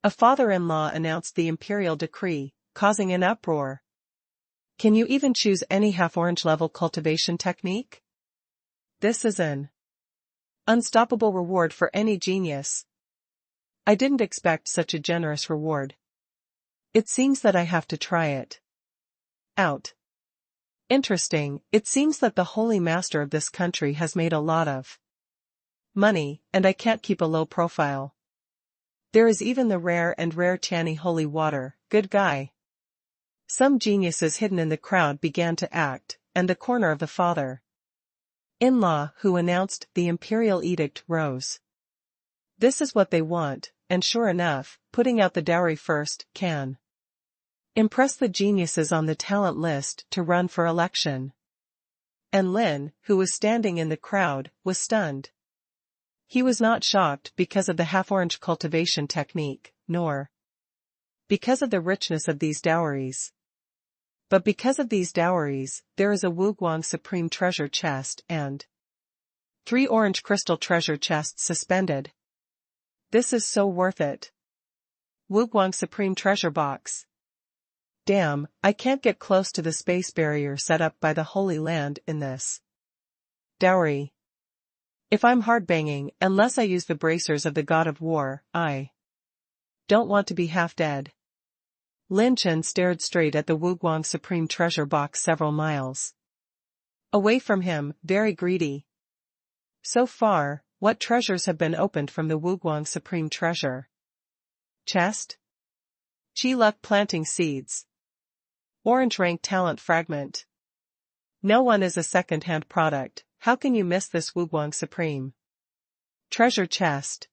A father-in-law announced the imperial decree, causing an uproar. Can you even choose any half-orange level cultivation technique? This is an unstoppable reward for any genius. I didn't expect such a generous reward. It seems that I have to try it out. Interesting, it seems that the holy master of this country has made a lot of money, and I can't keep a low profile. There is even the rare Tiani holy water, good guy. Some geniuses hidden in the crowd began to act, and the corner of the father-in-law who announced the imperial edict rose. This is what they want, and sure enough, putting out the dowry first can impress the geniuses on the talent list to run for election. And Lin, who was standing in the crowd, was stunned. He was not shocked because of the half-orange cultivation technique, nor because of the richness of these dowries. But because of these dowries, there is a Wuguang Supreme Treasure Chest and 3 orange crystal treasure chests suspended. This is so worth it. Wuguang Supreme Treasure Box. Damn, I can't get close to the space barrier set up by the Holy Land in this dowry. If I'm hard-banging, unless I use the bracers of the God of War, I don't want to be half dead. Lin Chen stared straight at the Wuguang Supreme Treasure Box several miles away from him, very greedy. So far, what treasures have been opened from the Wuguang Supreme Treasure chest? Chi Luck planting seeds. Orange rank talent fragment. No one is a second-hand product. How can you miss this Wuguang Supreme Treasure chest?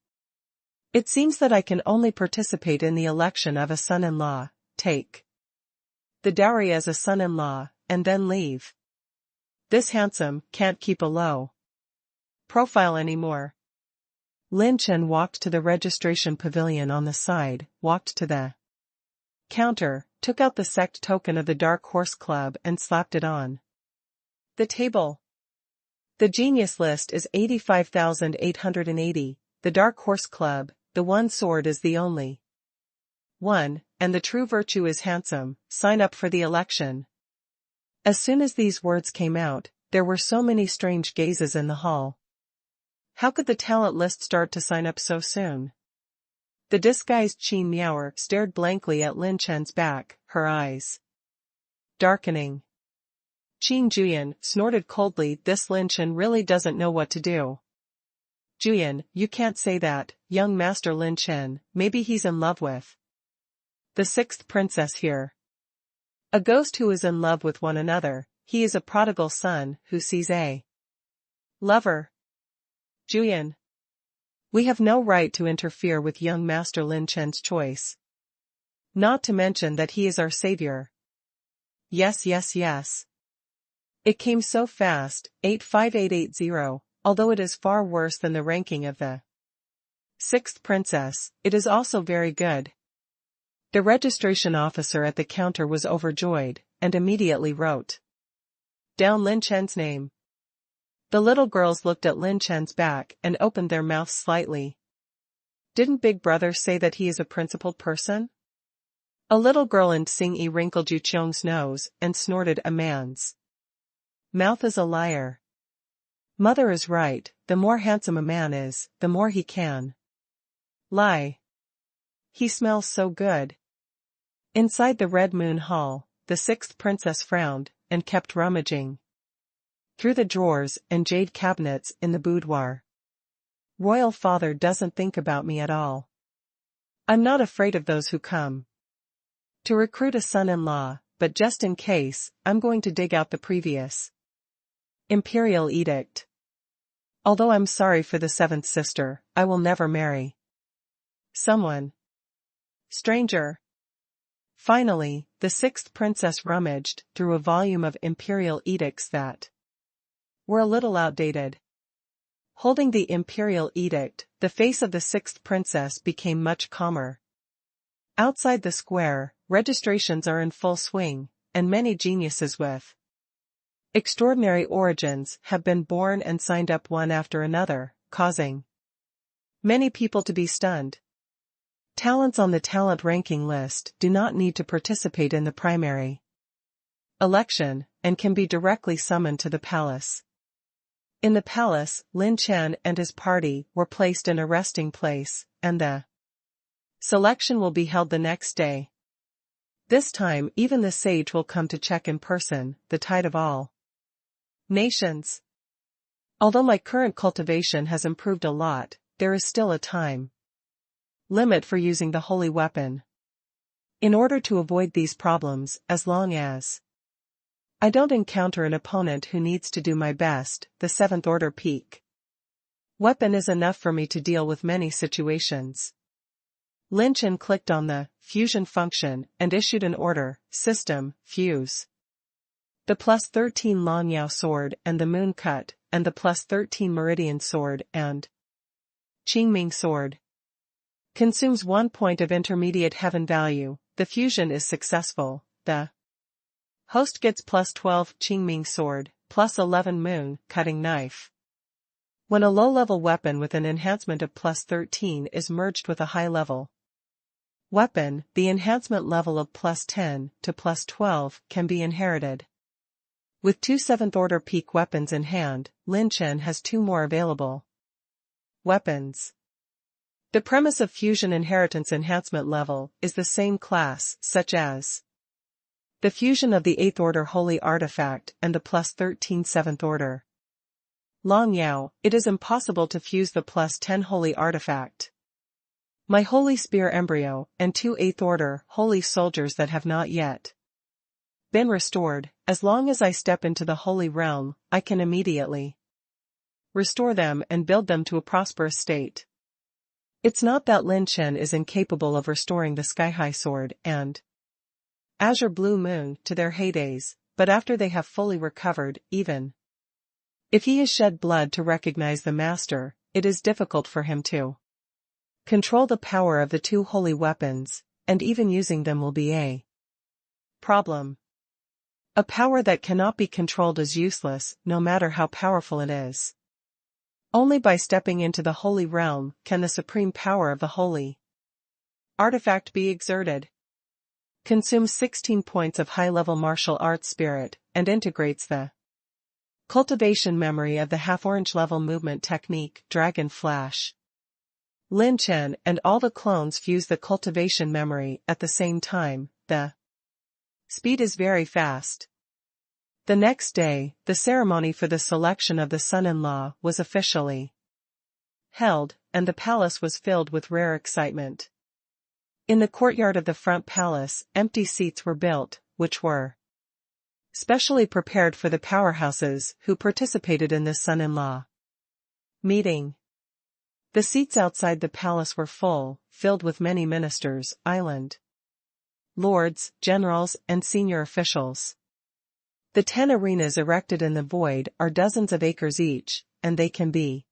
It seems that I can only participate in the election of a son-in-law, take the dowry as a son-in-law, and then leave. This handsome can't keep a low profile anymore. Lin Chen walked to the registration pavilion on the side, walked to the counter, took out the sect token of the Dark Horse Club and slapped it on the table. The genius list is 85,880, the Dark Horse Club, the one sword is the only one, and the true virtue is handsome, sign up for the election. As soon as these words came out, there were so many strange gazes in the hall. How could the talent list start to sign up so soon? The disguised Qin Miaoer stared blankly at Lin Chen's back, her eyes darkening. Qin Juyan snorted coldly, this Lin Chen really doesn't know what to do. Juyan, you can't say that, young Master Lin Chen, maybe he's in love with the sixth princess here. A ghost who is in love with one another, he is a prodigal son who sees a lover. Juyan. We have no right to interfere with young Master Lin Chen's choice. Not to mention that he is our savior. Yes, yes, yes. It came so fast, 85880, although it is far worse than the ranking of the sixth princess, it is also very good. The registration officer at the counter was overjoyed, and immediately wrote down Lin Chen's name. The little girls looked at Lin Chen's back and opened their mouths slightly. Didn't Big Brother say that he is a principled person? A little girl in Xingyi wrinkled Ju Qiong's nose and snorted, a man's mouth is a liar. Mother is right, the more handsome a man is, the more he can lie. He smells so good. Inside the Red Moon Hall, the sixth princess frowned, and kept rummaging through the drawers and jade cabinets in the boudoir. Royal father doesn't think about me at all. I'm not afraid of those who come to recruit a son-in-law, but just in case, I'm going to dig out the previous imperial edict. Although I'm sorry for the seventh sister, I will never marry someone stranger. Finally, the sixth princess rummaged through a volume of imperial edicts that were a little outdated. Holding the imperial edict, the face of the sixth princess became much calmer. Outside the square, registrations are in full swing, and many geniuses with extraordinary origins have been born and signed up one after another, causing many people to be stunned. Talents on the talent ranking list do not need to participate in the primary election, and can be directly summoned to the palace. In the palace, Lin Chen and his party were placed in a resting place, and the selection will be held the next day. This time even the sage will come to check in person, the tide of all nations. Although my current cultivation has improved a lot, there is still a time limit for using the holy weapon. In order to avoid these problems, as long as I don't encounter an opponent who needs to do my best, the seventh order peak weapon is enough for me to deal with many situations. Lin Chen clicked on the fusion function and issued an order, system, fuse the plus 13 Long Yao sword and the moon cut, and the plus 13 meridian sword and Qingming sword. Consumes 1 point of intermediate heaven value, the fusion is successful, the host gets plus 12 Qingming sword, plus 11 moon cutting knife. When a low-level weapon with an enhancement of plus 13 is merged with a high-level weapon, the enhancement level of plus 10 to plus 12 can be inherited. With 2 7th-order peak weapons in hand, Lin Chen has 2 more available weapons. The premise of fusion inheritance enhancement level is the same class, such as the fusion of the 8th order holy artifact and the plus 13 7th order Long Yao. It is impossible to fuse the plus 10 holy artifact, my holy spear embryo, and 2 8th order holy soldiers that have not yet been restored. As long as I step into the holy realm, I can immediately restore them and build them to a prosperous state. It's not that Lin Chen is incapable of restoring the sky-high sword and azure blue moon to their heydays, but after they have fully recovered, even if he has shed blood to recognize the master, it is difficult for him to control the power of the two holy weapons, and even using them will be a problem. A power that cannot be controlled is useless, no matter how powerful it is. Only by stepping into the holy realm can the supreme power of the holy artifact be exerted. Consumes 16 points of high-level martial arts spirit, and integrates the cultivation memory of the half-orange level movement technique, Dragon Flash. Lin Chen and all the clones fuse the cultivation memory at the same time. The speed is very fast. The next day, the ceremony for the selection of the son-in-law was officially held, and the palace was filled with rare excitement. In the courtyard of the front palace, empty seats were built, which were specially prepared for the powerhouses who participated in this son-in-law meeting. The seats outside the palace were full, filled with many ministers, island lords, generals, and senior officials. The 10 arenas erected in the void are dozens of acres each, and they can be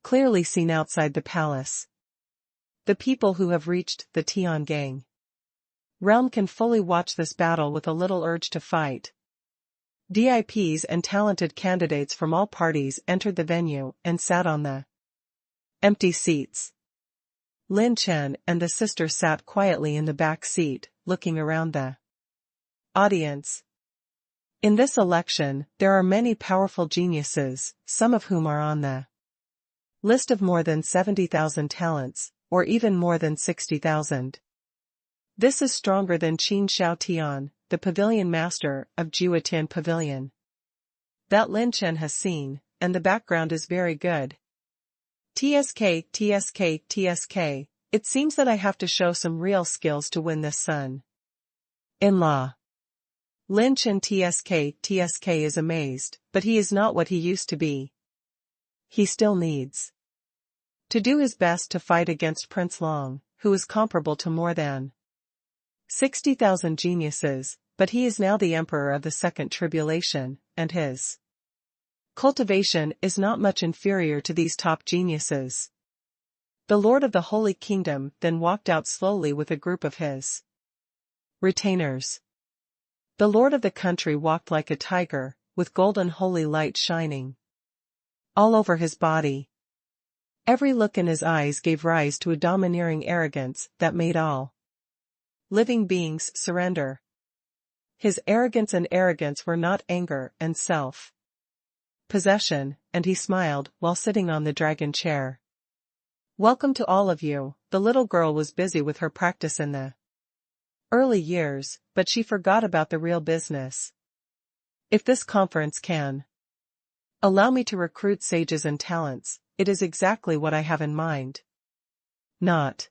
clearly seen outside the palace. The people who have reached the Tiangang realm can fully watch this battle with a little urge to fight. DIPs and talented candidates from all parties entered the venue and sat on the empty seats. Lin Chen and the sister sat quietly in the back seat, looking around the audience. In this election, there are many powerful geniuses, some of whom are on the list of more than 70,000 talents, or even more than 60,000. This is stronger than Qin Xiaotian, the pavilion master of Jiutian Pavilion, that Lin Chen has seen, and the background is very good. TSK, it seems that I have to show some real skills to win this son-in-law. Lin Chen TSK is amazed, but he is not what he used to be. He still needs to do his best to fight against Prince Long, who is comparable to more than 60,000 geniuses, but he is now the emperor of the second tribulation, and his cultivation is not much inferior to these top geniuses. The Lord of the Holy Kingdom then walked out slowly with a group of his retainers. The lord of the country walked like a tiger, with golden holy light shining all over his body. Every look in his eyes gave rise to a domineering arrogance that made all living beings surrender. His arrogance were not anger and self-possession, and he smiled while sitting on the dragon chair. Welcome to all of you. The little girl was busy with her practice in the early years, but she forgot about the real business. If this conference can allow me to recruit sages and talents, it is exactly what I have in mind. Not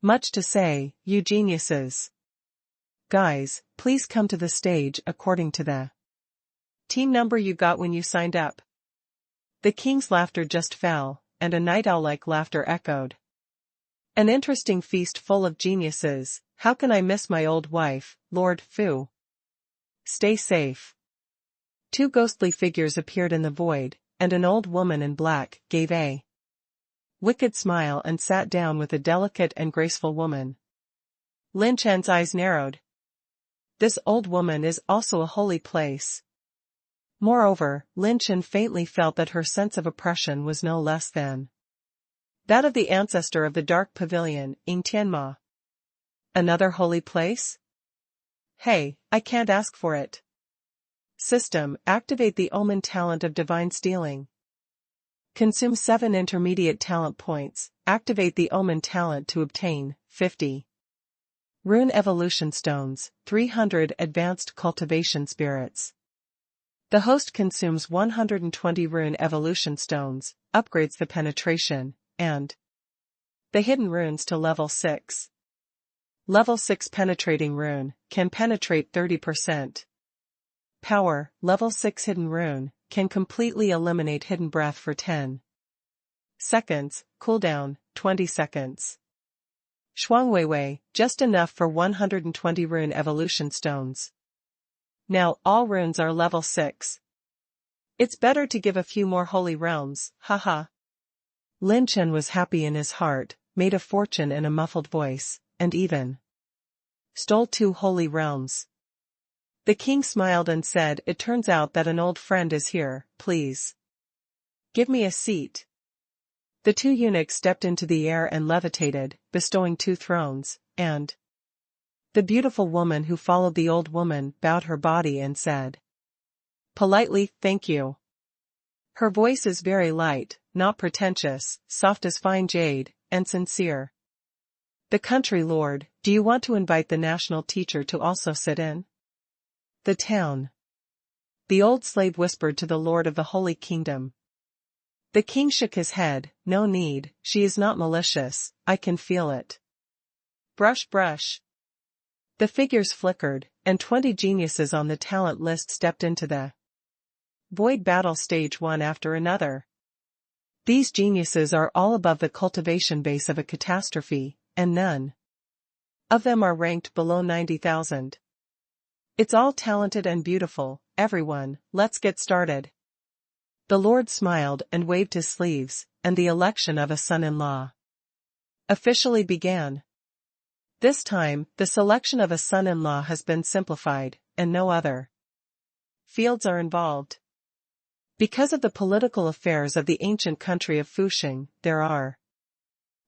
much to say, you geniuses. Guys, please come to the stage according to the team number you got when you signed up. The king's laughter just fell, and a night owl-like laughter echoed. An interesting feast full of geniuses. How can I miss my old wife, Lord Fu? Stay safe. 2 ghostly figures appeared in the void, and an old woman in black gave a wicked smile and sat down with a delicate and graceful woman. Lin Chen's eyes narrowed. This old woman is also a holy place. Moreover, Lin Chen faintly felt that her sense of oppression was no less than that of the ancestor of the dark pavilion, Ying Tianma. Another holy place? Hey, I can't ask for it. System, activate the Omen talent of divine stealing. Consume 7 intermediate talent points, activate the Omen talent to obtain 50 rune evolution stones, 300 advanced cultivation spirits. The host consumes 120 rune evolution stones, upgrades the penetration, and the hidden runes to level 6. Level 6 penetrating rune, can penetrate 30%. Power, level 6 hidden rune, can completely eliminate hidden breath for 10 seconds, cooldown, 20 seconds. Shuangweiwei, just enough for 120 rune evolution stones. Now all runes are level 6. It's better to give a few more holy realms, haha. Lin Chen was happy in his heart, made a fortune in a muffled voice, and even stole 2 holy realms. The king smiled and said, "It turns out that an old friend is here, please give me a seat." The 2 eunuchs stepped into the air and levitated, bestowing 2 thrones, and the beautiful woman who followed the old woman bowed her body and said politely, "Thank you." Her voice is very light, not pretentious, soft as fine jade, and sincere. "The country lord, do you want to invite the national teacher to also sit in the town?" the old slave whispered to the lord of the Holy Kingdom. The king shook his head, "No need, she is not malicious, I can feel it." Brush brush. The figures flickered, and 20 geniuses on the talent list stepped into the void battle stage one after another. These geniuses are all above the cultivation base of a catastrophe, and none of them are ranked below 90,000. It's all talented and beautiful, everyone, let's get started. The Lord smiled and waved his sleeves, and the election of a son-in-law officially began. This time, the selection of a son-in-law has been simplified, and no other fields are involved. Because of the political affairs of the ancient country of Fuxing, there are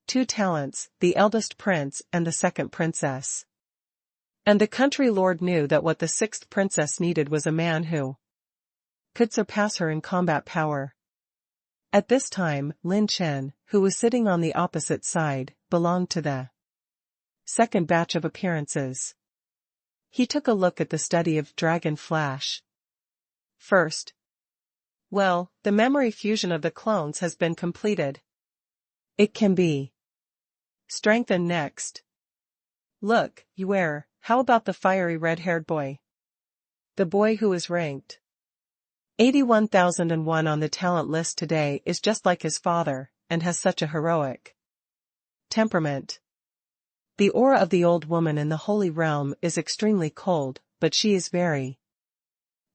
2 talents, the eldest prince and the second princess. And the country lord knew that what the 6th princess needed was a man who could surpass her in combat power. At this time, Lin Chen, who was sitting on the opposite side, belonged to the second batch of appearances. He took a look at the study of Dragon Flash. First, well, the memory fusion of the clones has been completed. It can be strengthened next. Look, Yuer, how about the fiery red-haired boy? The boy who is ranked 81,001 on the talent list today is just like his father, and has such a heroic temperament. The aura of the old woman in the holy realm is extremely cold, but she is very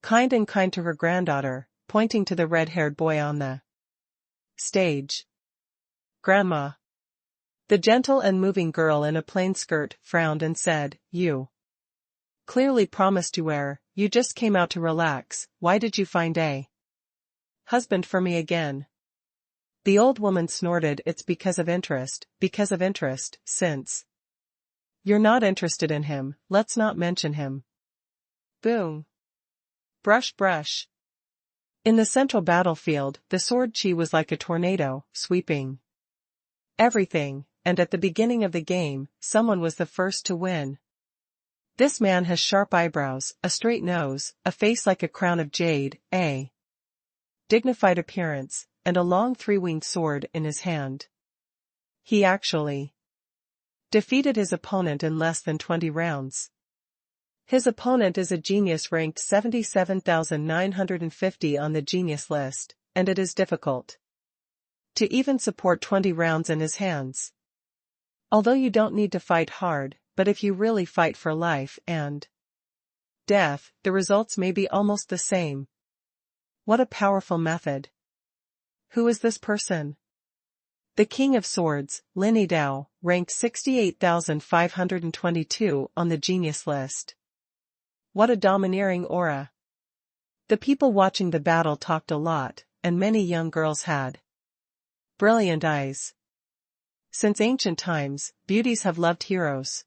kind to her granddaughter, pointing to the red-haired boy on the stage. Grandma. The gentle and moving girl in a plain skirt frowned and said, "You clearly promised to wear, you just came out to relax, why did you find a husband for me again?" The old woman snorted, "It's because of interest, since you're not interested in him, let's not mention him." Boom. Brush brush. In the central battlefield, the sword chi was like a tornado, sweeping everything, and at the beginning of the game, someone was the first to win. This man has sharp eyebrows, a straight nose, a face like a crown of jade, a dignified appearance, and a long 3-winged sword in his hand. He actually defeated his opponent in less than 20 rounds. His opponent is a genius ranked 77,950 on the genius list, and it is difficult to even support 20 rounds in his hands. Although you don't need to fight hard, but if you really fight for life and death, the results may be almost the same. What a powerful method. Who is this person? The King of Swords, Lin Dao, ranked 68,522 on the genius list. What a domineering aura. The people watching the battle talked a lot, and many young girls had brilliant eyes. Since ancient times, beauties have loved heroes.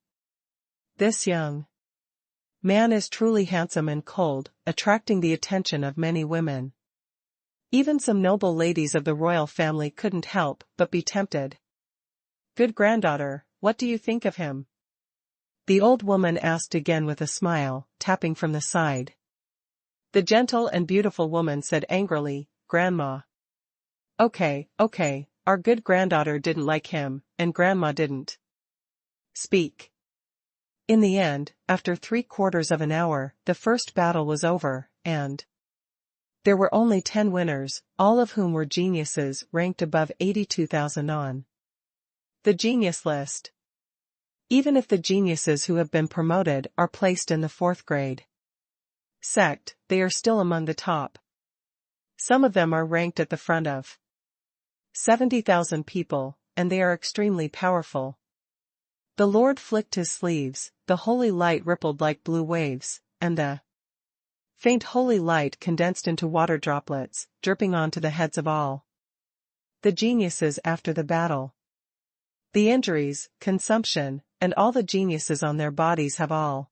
This young man is truly handsome and cold, attracting the attention of many women. Even some noble ladies of the royal family couldn't help but be tempted. Good granddaughter, what do you think of him? The old woman asked again with a smile, tapping from the side. The gentle and beautiful woman said angrily, Grandma. Okay, our good granddaughter didn't like him, and Grandma didn't speak. In the end, after 3/4 of an hour, the first battle was over, and there were only 10 winners, all of whom were geniuses ranked above 82,000 on the genius list. Even if the geniuses who have been promoted are placed in the 4th grade sect, they are still among the top. Some of them are ranked at the front of 70,000 people, and they are extremely powerful. The Lord flicked his sleeves, the holy light rippled like blue waves, and the faint holy light condensed into water droplets, dripping onto the heads of all the geniuses after the battle. The injuries, consumption, and all the geniuses on their bodies have all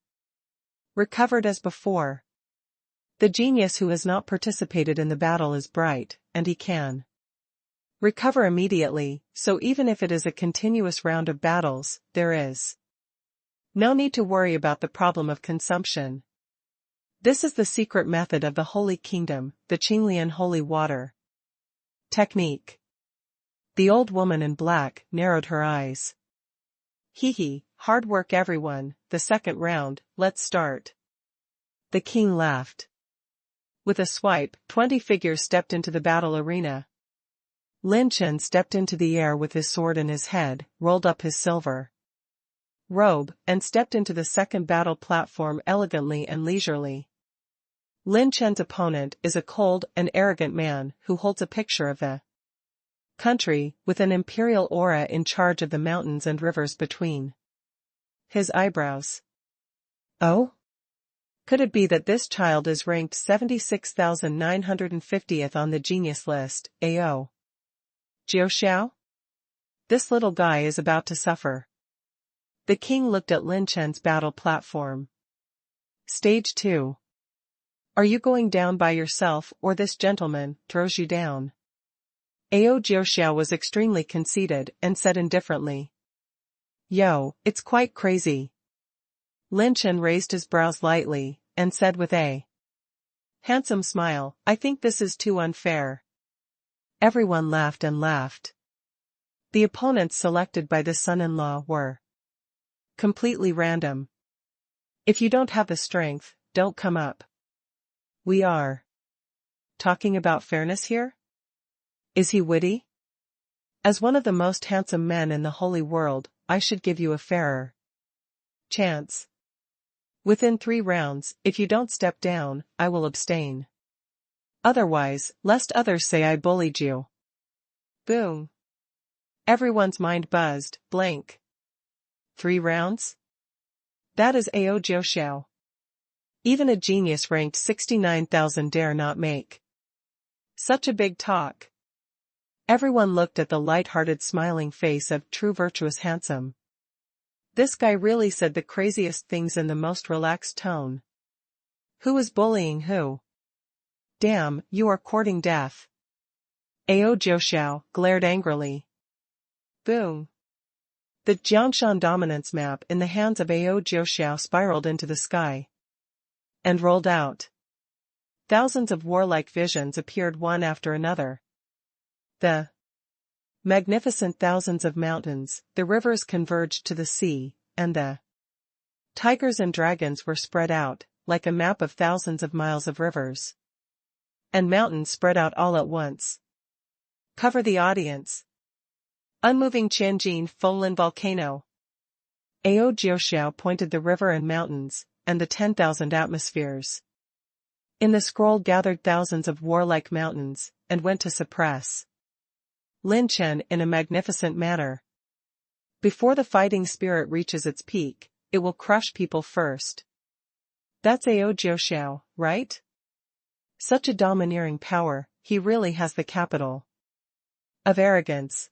recovered as before. The genius who has not participated in the battle is bright, and he can recover immediately, so even if it is a continuous round of battles, there is no need to worry about the problem of consumption. This is the secret method of the Holy Kingdom, the Qinglian Holy Water technique. The old woman in black narrowed her eyes. Hee, hard work everyone, the second round, let's start. The king laughed. With a swipe, 20 figures stepped into the battle arena. Lin Chen stepped into the air with his sword in his head, rolled up his silver robe, and stepped into the second battle platform elegantly and leisurely. Lin Chen's opponent is a cold and arrogant man who holds a picture of the country, with an imperial aura in charge of the mountains and rivers between his eyebrows. Oh? Could it be that this child is ranked 76,950th on the genius list, AO? Jiuxiao? This little guy is about to suffer. The king looked at Lin Chen's battle platform. Stage 2. Are you going down by yourself or this gentleman throws you down? Ao Jiuxiao was extremely conceited and said indifferently. Yo, it's quite crazy. Lin Chen raised his brows lightly, and said with a handsome smile, I think this is too unfair. Everyone laughed and laughed. The opponents selected by the son-in-law were completely random. If you don't have the strength, don't come up. We are talking about fairness here? Is he witty? As one of the most handsome men in the holy world, I should give you a fairer chance. Within 3 rounds, if you don't step down, I will abstain. Otherwise, lest others say I bullied you. Boom. Everyone's mind buzzed, blank. 3 rounds? That is Ao Jiuxiao. Even a genius ranked 69,000 dare not make such a big talk. Everyone looked at the light-hearted smiling face of true virtuous handsome. This guy really said the craziest things in the most relaxed tone. Who is bullying who? Damn, you are courting death. Ao Jiuxiao glared angrily. Boom. The Jiangshan dominance map in the hands of Ao Jiuxiao spiraled into the sky and rolled out. Thousands of warlike visions appeared one after another. The magnificent thousands of mountains, the rivers converged to the sea, and the tigers and dragons were spread out, like a map of thousands of miles of rivers and mountains spread out all at once. Cover the audience. Unmoving Tianjin Folin volcano. Ao Jiuxiao pointed the river and mountains, and the 10,000 atmospheres. In the scroll gathered thousands of warlike mountains, and went to suppress Lin Chen in a magnificent manner. Before the fighting spirit reaches its peak, it will crush people first. That's Ao Jiuxiao, right? Such a domineering power, he really has the capital of arrogance.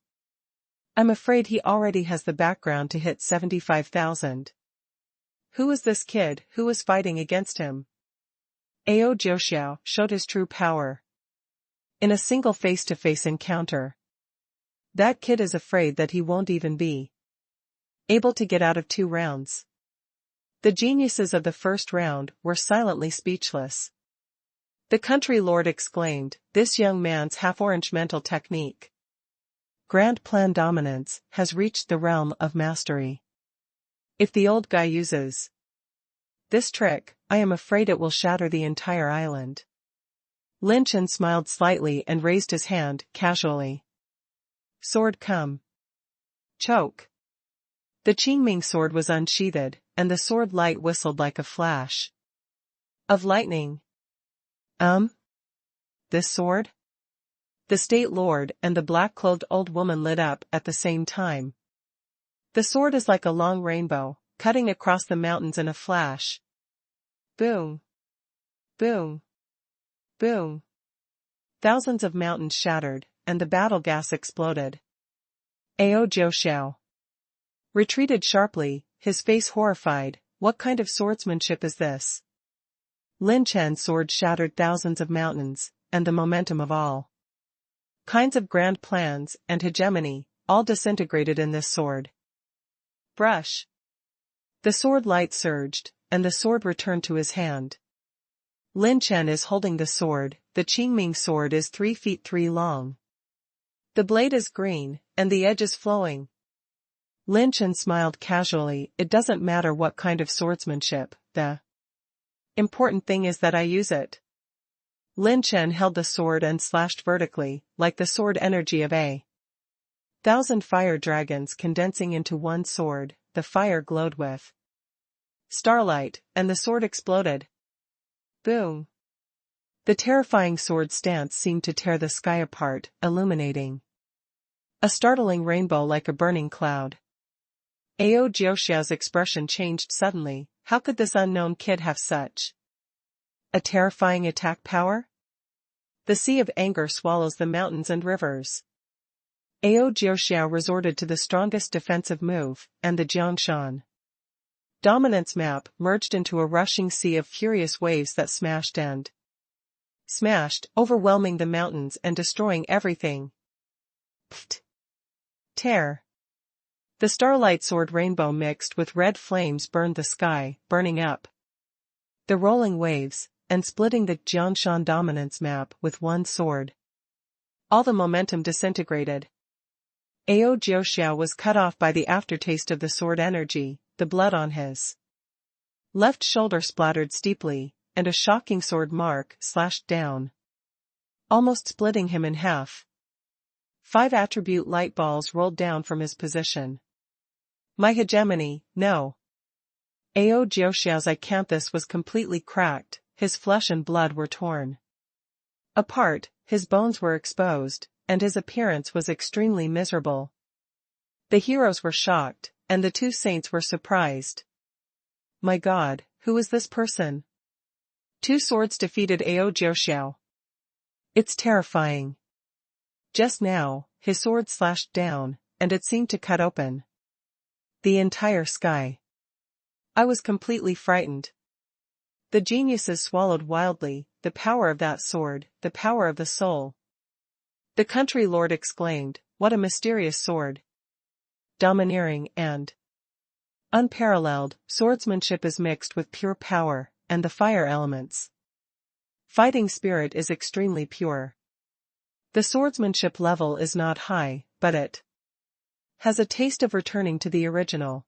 I'm afraid he already has the background to hit 75,000. Who is this kid who is fighting against him? Ao Jiuxiao showed his true power in a single face-to-face encounter. That kid is afraid that he won't even be able to get out of 2 rounds. The geniuses of the first round were silently speechless. The country lord exclaimed, this young man's half-orange mental technique, grand plan dominance, has reached the realm of mastery. If the old guy uses this trick, I am afraid it will shatter the entire island. Lin Chen smiled slightly and raised his hand, casually. Sword come. Choke. The Qingming sword was unsheathed, and the sword light whistled like a flash of lightning. This sword? The State Lord and the black-clothed old woman lit up at the same time. The sword is like a long rainbow, cutting across the mountains in a flash. Boom! Boom! Boom! Thousands of mountains shattered, and the battle gas exploded. Ao Jiuxiao retreated sharply, his face horrified. What kind of swordsmanship is this? Lin Chen's sword shattered thousands of mountains, and the momentum of all kinds of grand plans and hegemony, all disintegrated in this sword. Brush. The sword light surged, and the sword returned to his hand. Lin Chen is holding the sword. The Qingming sword is 3 feet 3 long. The blade is green, and the edge is flowing. Lin Chen smiled casually. It doesn't matter what kind of swordsmanship, the important thing is that I use it. Lin Chen held the sword and slashed vertically, like the sword energy of a thousand fire dragons condensing into one sword. The fire glowed with starlight, and the sword exploded. Boom! The terrifying sword stance seemed to tear the sky apart, illuminating a startling rainbow like a burning cloud. Ao Jiuxiao's expression changed suddenly. How could this unknown kid have such a terrifying attack power? The sea of anger swallows the mountains and rivers. Ao Jiuxiao resorted to the strongest defensive move, and the Jiangshan dominance map merged into a rushing sea of furious waves that smashed, overwhelming the mountains and destroying everything. Pfft! Tear! The starlight sword rainbow mixed with red flames burned the sky, burning up the rolling waves, and splitting the Jiangshan dominance map with one sword. All the momentum disintegrated. Ao Jiuxiao was cut off by the aftertaste of the sword energy. The blood on his left shoulder splattered steeply, and a shocking sword mark slashed down, almost splitting him in half. 5 attribute light balls rolled down from his position. My hegemony, no. Ao Jiuxiao's acanthus was completely cracked, his flesh and blood were torn apart, his bones were exposed, and his appearance was extremely miserable. The heroes were shocked, and the 2 saints were surprised. My God, who is this person? 2 swords defeated Ao Jiuxiao. It's terrifying. Just now, his sword slashed down, and it seemed to cut open the entire sky. I was completely frightened. The geniuses swallowed wildly. The power of that sword, the power of the soul. The country lord exclaimed, what a mysterious sword. Domineering and unparalleled, swordsmanship is mixed with pure power, and the fire elements. Fighting spirit is extremely pure. The swordsmanship level is not high, but it has a taste of returning to the original.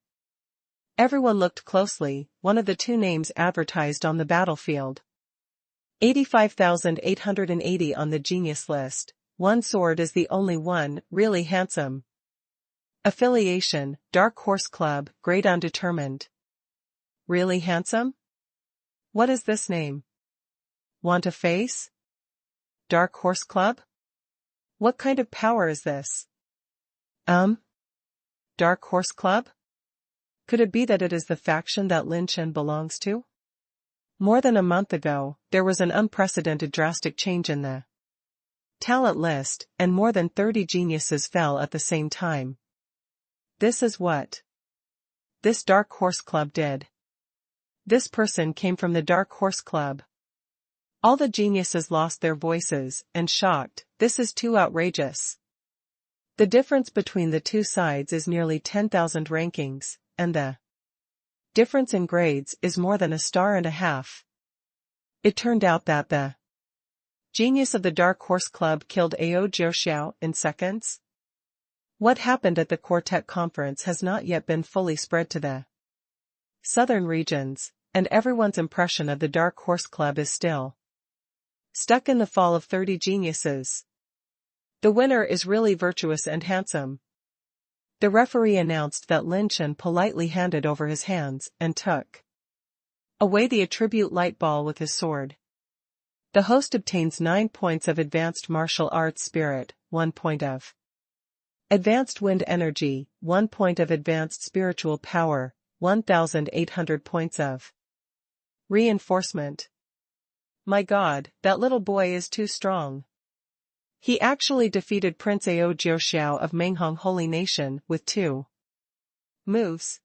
Everyone looked closely. One of the 2 names advertised on the battlefield. 85,880 on the genius list. One sword is the only one, really handsome. Affiliation, Dark Horse Club, grade undetermined. Really handsome? What is this name? Want a face? Dark Horse Club? What kind of power is this? Dark Horse Club? Could it be that it is the faction that Lin Chen belongs to? More than a month ago, there was an unprecedented drastic change in the talent list, and more than 30 geniuses fell at the same time. This is what this Dark Horse Club did. This person came from the Dark Horse Club. All the geniuses lost their voices, and shocked. This is too outrageous. The difference between the 2 sides is nearly 10,000 rankings, and the difference in grades is more than 1.5 stars. It turned out that the genius of the Dark Horse Club killed Ao Jiuxiao in seconds. What happened at the Quartet conference has not yet been fully spread to the southern regions, and everyone's impression of the Dark Horse Club is still stuck in the fall of 30 geniuses. The winner is really virtuous and handsome. The referee announced that Lin Chen politely handed over his hands and took away the attribute light ball with his sword. The host obtains 9 points of Advanced Martial Arts Spirit, 1 point of Advanced Wind Energy, 1 point of Advanced Spiritual Power, 1,800 points of Reinforcement. My God, that little boy is too strong. He actually defeated Prince Ao Jiuxiao of Menghong Holy Nation with 2 moves.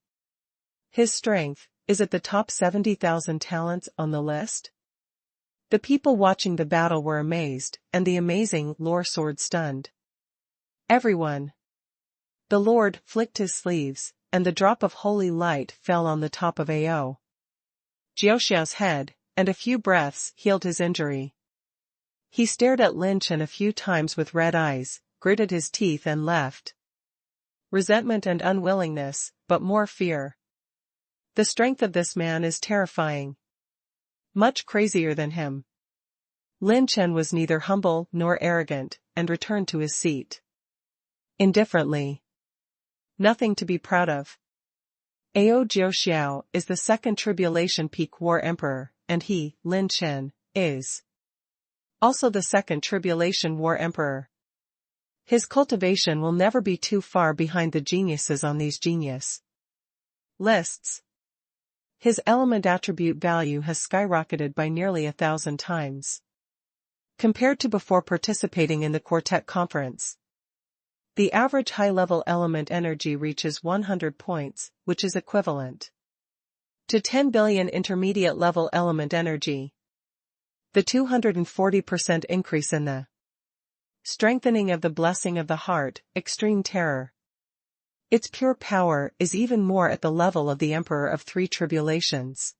His strength is at the top 70,000 talents on the list. The people watching the battle were amazed, and the amazing lore sword stunned everyone. The Lord flicked his sleeves, and the drop of holy light fell on the top of Ao Jiuxiao's head, and a few breaths healed his injury. He stared at Lin Chen a few times with red eyes, gritted his teeth and left. Resentment and unwillingness, but more fear. The strength of this man is terrifying. Much crazier than him. Lin Chen was neither humble nor arrogant, and returned to his seat indifferently. Nothing to be proud of. Ao Jiuxiao is the second Tribulation Peak War Emperor, and he, Lin Chen, is also the second Tribulation War Emperor. His cultivation will never be too far behind the geniuses on these genius lists. His element attribute value has skyrocketed by nearly 1,000 times compared to before participating in the Quartet Conference. The average high-level element energy reaches 100 points, which is equivalent to 10 billion intermediate-level element energy. The 240% increase in the strengthening of the blessing of the heart, extreme terror. Its pure power is even more at the level of the Emperor of 3 Tribulations.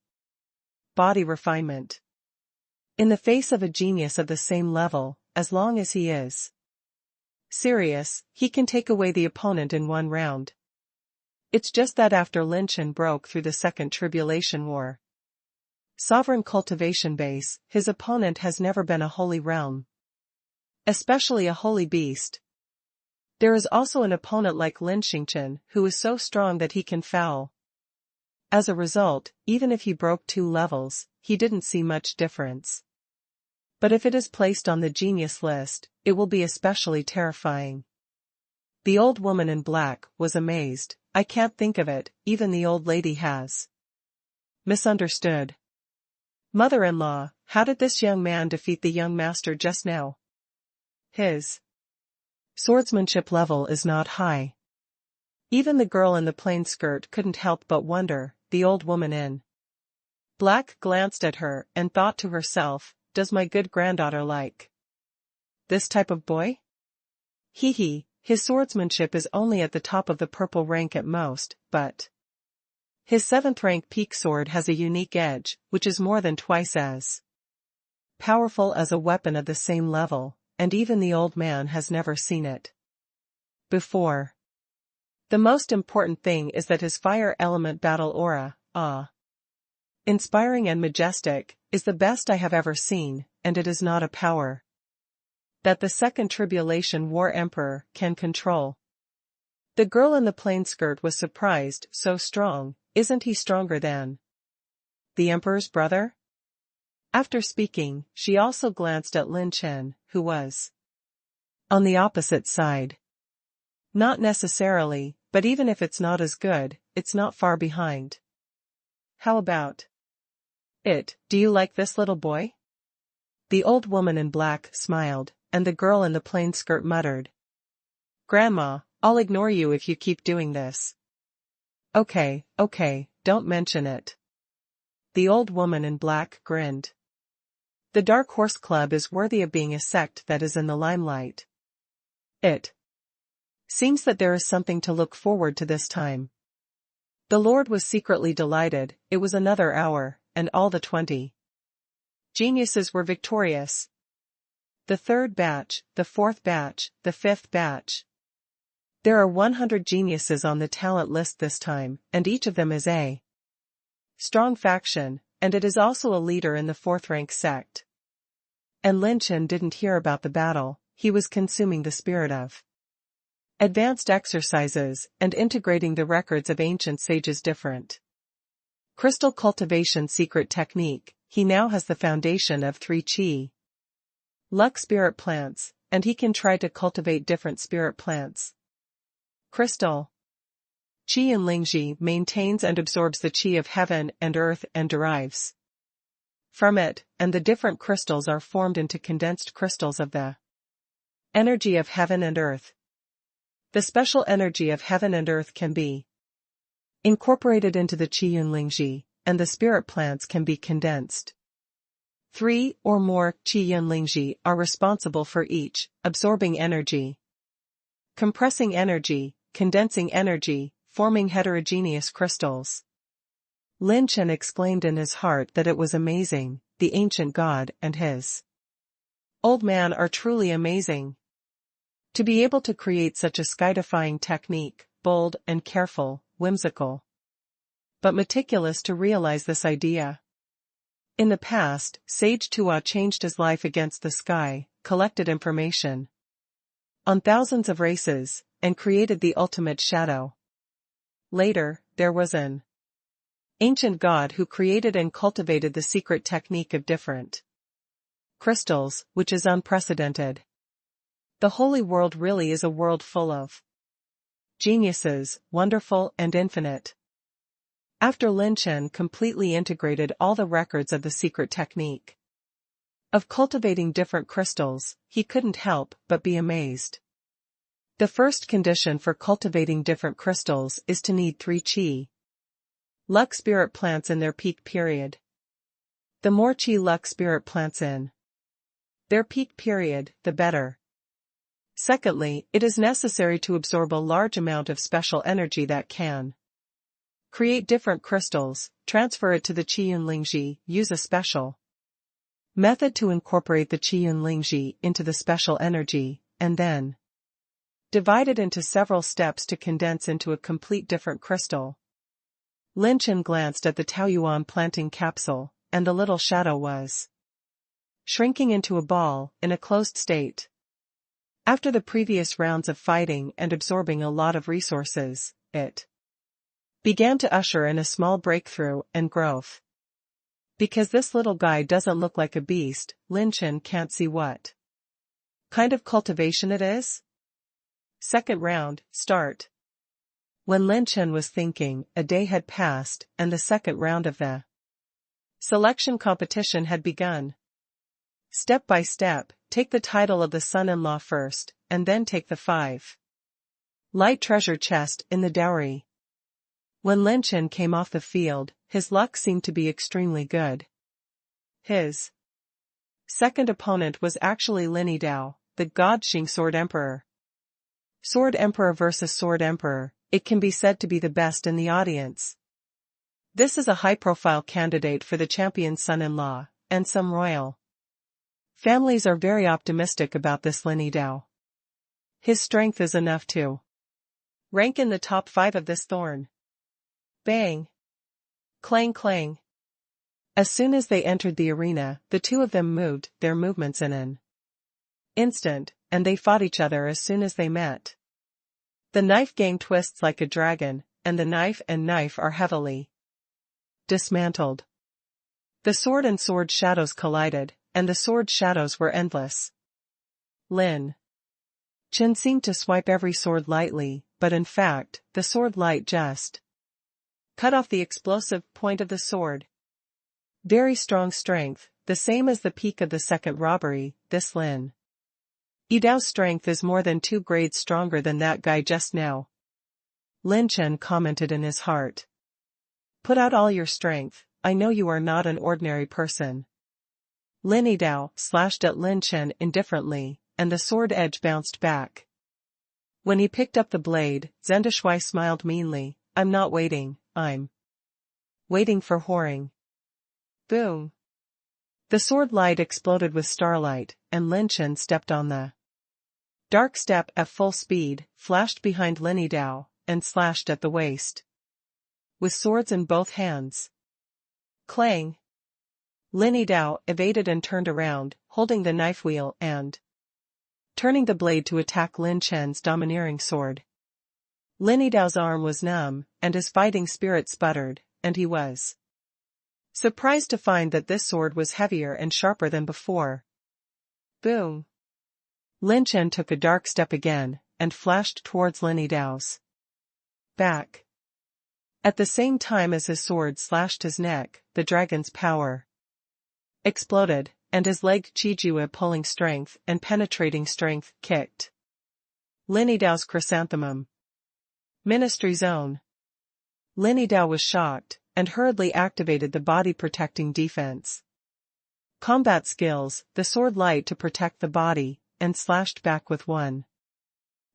Body refinement. In the face of a genius of the same level, as long as he is serious, he can take away the opponent in 1 round. It's just that after Lin Chen broke through the Second Tribulation War sovereign cultivation base, his opponent has never been a holy realm. Especially a holy beast. There is also an opponent like Lin Chen, who is so strong that he can foul. As a result, even if he broke 2 levels, he didn't see much difference. But if it is placed on the genius list, it will be especially terrifying. The old woman in black was amazed. I can't think of it, even the old lady has misunderstood. Mother-in-law, how did this young man defeat the young master just now? His swordsmanship level is not high. Even the girl in the plain skirt couldn't help but wonder. The old woman in black glanced at her and thought to herself, does my good granddaughter like this type of boy? Hee, his swordsmanship is only at the top of the purple rank at most, but his 7th rank peak sword has a unique edge, which is more than twice as powerful as a weapon of the same level, and even the old man has never seen it before. The most important thing is that his fire element battle aura, inspiring and majestic, is the best I have ever seen, and it is not a power that the Second Tribulation War Emperor can control. The girl in the plain skirt was surprised. So strong, isn't he stronger than the Emperor's brother? After speaking, she also glanced at Lin Chen, who was on the opposite side. Not necessarily, but even if it's not as good, it's not far behind. How about it? Do you like this little boy? The old woman in black smiled, and the girl in the plain skirt muttered, Grandma, I'll ignore you if you keep doing this. Okay, don't mention it. The old woman in black grinned. The Dark Horse Club is worthy of being a sect that is in the limelight. It seems that there is something to look forward to this time. The Lord was secretly delighted. It was another hour, and all the 20 geniuses were victorious. The 3rd batch, the 4th batch, the 5th batch. There are 100 geniuses on the talent list this time, and each of them is a strong faction, and it is also a leader in the 4th rank sect. And Lin Chen didn't hear about the battle. He was consuming the spirit of advanced exercises and integrating the records of ancient sages. Different crystal cultivation secret technique. He now has the foundation of 3 qi, luck spirit plants, and he can try to cultivate different spirit plants. Crystal. Qi in Lingji maintains and absorbs the qi of heaven and earth and derives from it, and the different crystals are formed into condensed crystals of the energy of heaven and earth. The special energy of heaven and earth can be incorporated into the qi in Lingji, and the spirit plants can be condensed. 3 or more qi yin lingji are responsible for each, absorbing energy, compressing energy, condensing energy, forming heterogeneous crystals. Lin Chen exclaimed in his heart that it was amazing. The ancient god and his old man are truly amazing. To be able to create such a sky-defying technique, bold and careful, whimsical, but meticulous to realize this idea. In the past, Sage Tua changed his life against the sky, collected information on thousands of races, and created the ultimate shadow. Later, there was an ancient god who created and cultivated the secret technique of different crystals, which is unprecedented. The holy world really is a world full of geniuses, wonderful and infinite. After Lin Chen completely integrated all the records of the secret technique of cultivating different crystals, he couldn't help but be amazed. The first condition for cultivating different crystals is to need 3 qi luck spirit plants in their peak period. The more qi luck spirit plants in their peak period, the better. Secondly, it is necessary to absorb a large amount of special energy that can create different crystals, transfer it to the qi yin lingji, use a special method to incorporate the qi yin lingji into the special energy, and then divide it into several steps to condense into a complete different crystal. Lin Chen glanced at the Taoyuan planting capsule, and the little shadow was shrinking into a ball, in a closed state. After the previous rounds of fighting and absorbing a lot of resources, it began to usher in a small breakthrough and growth. Because this little guy doesn't look like a beast, Lin Chen can't see what kind of cultivation it is. Second round, start. When Lin Chen was thinking, a day had passed, and the second round of the selection competition had begun. Step by step, take the title of the son-in-law first, and then take the 5 light treasure chest in the dowry. When Lin Chen came off the field, his luck seemed to be extremely good. His second opponent was actually Lin Dao, the God Xing Sword Emperor. Sword Emperor versus Sword Emperor, it can be said to be the best in the audience. This is a high-profile candidate for the champion's son-in-law, and some royal families are very optimistic about this Lin Dao. His strength is enough to rank in the top 5 of this thorn. Bang! Clang clang! As soon as they entered the arena, the two of them moved their movements in an instant, and they fought each other as soon as they met. The knife gang twists like a dragon, and the knife and knife are heavily dismantled. The sword and sword shadows collided, and the sword shadows were endless. Lin Chen seemed to swipe every sword lightly, but in fact, the sword light just cut off the explosive point of the sword. Very strong strength, the same as the peak of the second robbery. This Lin Dao's strength is more than 2 grades stronger than that guy just now. Lin Chen commented in his heart. Put out all your strength, I know you are not an ordinary person. Lin Dao slashed at Lin Chen indifferently, and the sword edge bounced back. When he picked up the blade, Zendishui smiled meanly. I'm not waiting, I'm waiting for whoring. Boom! The sword light exploded with starlight, and Lin Chen stepped on the dark step at full speed, flashed behind Lin Dao, and slashed at the waist with swords in both hands. Clang! Lin Dao evaded and turned around, holding the knife wheel and turning the blade to attack Lin Chen's domineering sword. Lin Dao's arm was numb, and his fighting spirit sputtered, and he was surprised to find that this sword was heavier and sharper than before. Boom. Lin Chen took a dark step again, and flashed towards Lin Dao's back. At the same time as his sword slashed his neck, the dragon's power exploded, and his leg Qijue pulling strength and penetrating strength kicked Lin Dao's chrysanthemum. Ministry zone. Lin Dao was shocked, and hurriedly activated the body-protecting defense. Combat skills, the sword light to protect the body, and slashed back with one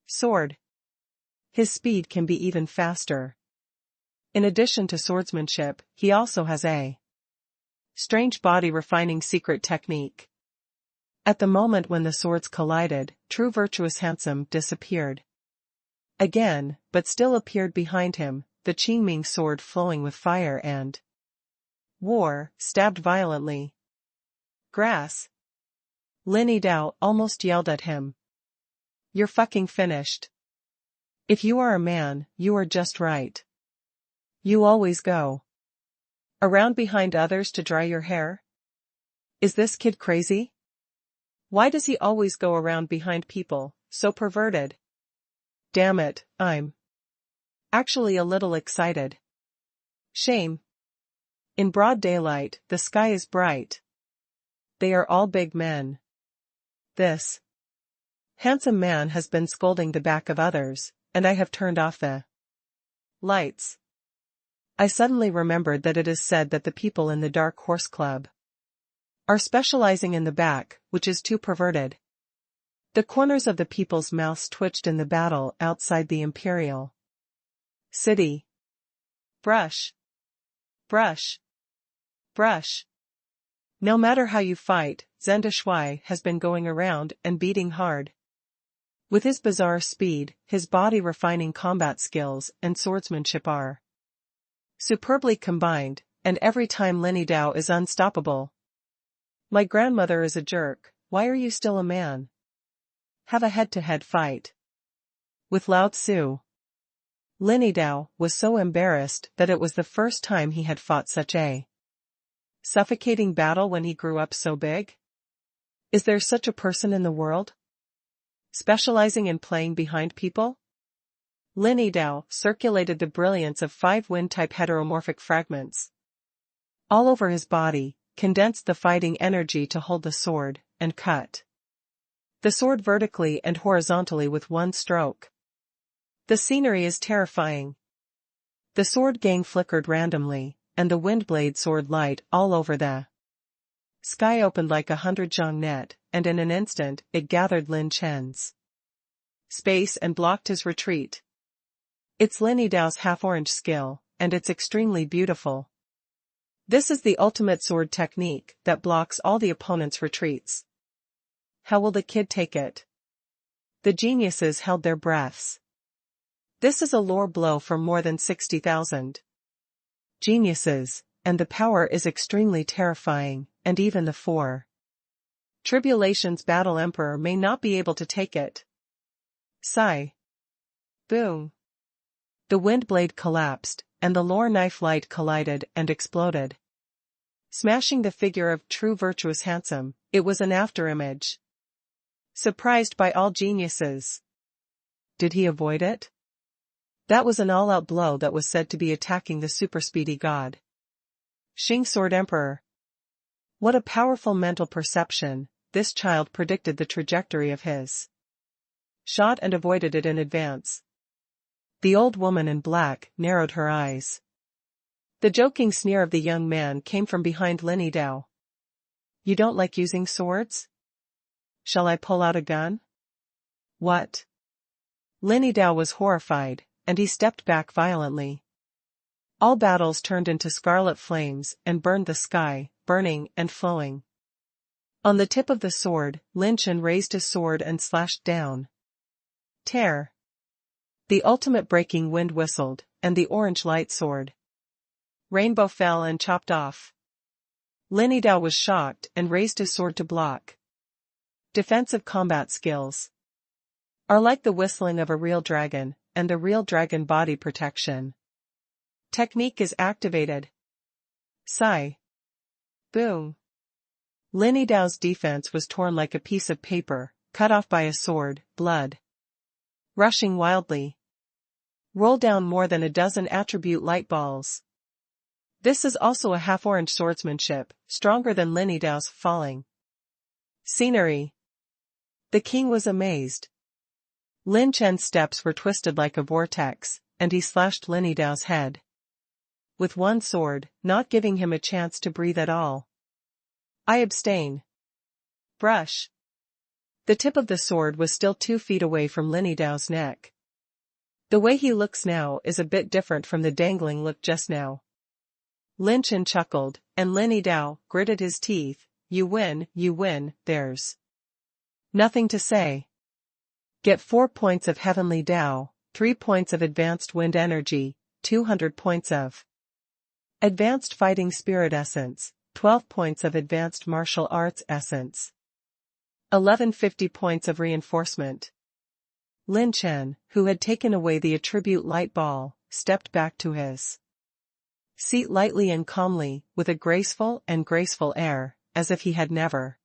sword. His speed can be even faster. In addition to swordsmanship, he also has a strange body-refining secret technique. At the moment when the swords collided, true virtuous handsome disappeared again, but still appeared behind him, the Qingming sword flowing with fire and war, stabbed violently. Grass. Lin Dao almost yelled at him. You're fucking finished. If you are a man, you are just right. You always go around behind others to dry your hair? Is this kid crazy? Why does he always go around behind people, so perverted? Damn it, I'm actually a little excited. Shame. In broad daylight, the sky is bright. They are all big men. This handsome man has been scolding the back of others, and I have turned off the lights. I suddenly remembered that it is said that the people in the Dark Horse Club are specializing in the back, which is too perverted. The corners of the people's mouths twitched in the battle outside the imperial city. Brush. Brush. Brush. No matter how you fight, Zenda Shui has been going around and beating hard. With his bizarre speed, his body-refining combat skills and swordsmanship are superbly combined, and every time Lin Dao is unstoppable. My grandmother is a jerk, why are you still a man? Have a head-to-head fight with Lao Tzu. Lin Dao was so embarrassed that it was the first time he had fought such a suffocating battle when he grew up so big. Is there such a person in the world? Specializing in playing behind people? Lin Dao circulated the brilliance of 5 wind-type heteromorphic fragments all over his body, condensed the fighting energy to hold the sword, and cut the sword vertically and horizontally with one stroke. The scenery is terrifying. The sword gang flickered randomly, and the windblade sword light all over the sky opened like a 100-jong net, and in an instant it gathered Lin Chen's space and blocked his retreat. It's Lin Dao's half-orange skill, and it's extremely beautiful. This is the ultimate sword technique that blocks all the opponent's retreats. How will the kid take it? The geniuses held their breaths. This is a lore blow for more than 60,000 geniuses, and the power is extremely terrifying, and even the 4 Tribulations Battle Emperor may not be able to take it. Sigh. Boom. The wind blade collapsed, and the lore knife light collided and exploded, smashing the figure of true virtuous handsome. It was an afterimage. Surprised by all geniuses. Did he avoid it? That was an all-out blow that was said to be attacking the super-speedy god. Xing Sword Emperor. What a powerful mental perception, this child predicted the trajectory of his shot and avoided it in advance. The old woman in black narrowed her eyes. The joking sneer of the young man came from behind Lin Dao. You don't like using swords? Shall I pull out a gun? What? Lin Dao was horrified, and he stepped back violently. All battles turned into scarlet flames and burned the sky, burning and flowing. On the tip of the sword, Lin Chen raised his sword and slashed down. Tear. The ultimate breaking wind whistled, and the orange light sword rainbow fell and chopped off. Lin Dao was shocked and raised his sword to block. Defensive combat skills are like the whistling of a real dragon, and the real dragon body protection technique is activated. Sigh. Boom. Lin Dao's defense was torn like a piece of paper, cut off by a sword, blood rushing wildly. Roll down more than a dozen attribute light balls. This is also a half-orange swordsmanship, stronger than Lin Dao's falling scenery. The king was amazed. Lin Chen's steps were twisted like a vortex, and he slashed Lin Dao's head with one sword, not giving him a chance to breathe at all. I abstain. Brush. The tip of the sword was still 2 feet away from Lin Dao's neck. The way he looks now is a bit different from the dangling look just now. Lin Chen chuckled, and Lin Dao gritted his teeth. You win, there's nothing to say. Get 4 points of Heavenly Dao, 3 points of Advanced Wind Energy, 200 points of Advanced Fighting Spirit Essence, 12 points of Advanced Martial Arts Essence, 1150 points of Reinforcement. Lin Chen, who had taken away the attribute light ball, stepped back to his seat lightly and calmly, with a graceful air, as if he had never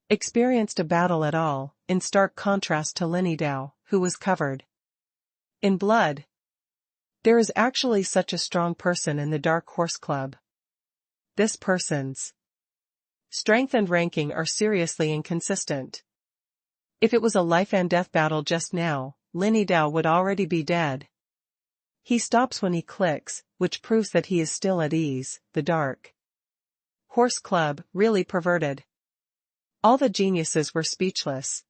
experienced a battle at all, in stark contrast to Lin Dao, who was covered in blood. There is actually such a strong person in the Dark Horse Club. This person's strength and ranking are seriously inconsistent. If it was a life and death battle just now, Lin Dao would already be dead. He stops when he clicks, which proves that he is still at ease. The Dark Horse Club, really perverted. All the geniuses were speechless.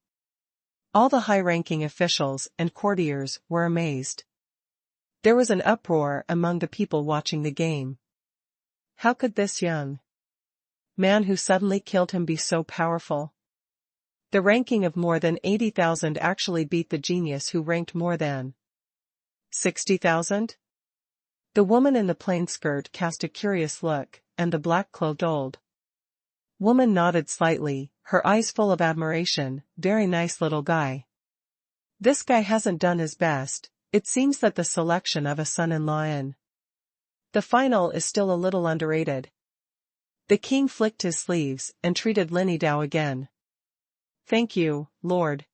All the high-ranking officials and courtiers were amazed. There was an uproar among the people watching the game. How could this young man who suddenly killed him be so powerful? The ranking of more than 80,000 actually beat the genius who ranked more than 60,000? The woman in the plain skirt cast a curious look, and the black-clothed old woman nodded slightly, her eyes full of admiration. Very nice little guy. This guy hasn't done his best. It seems that the selection of a son-in-law in the final is still a little underrated. The king flicked his sleeves and treated Lin Dao again. Thank you, Lord.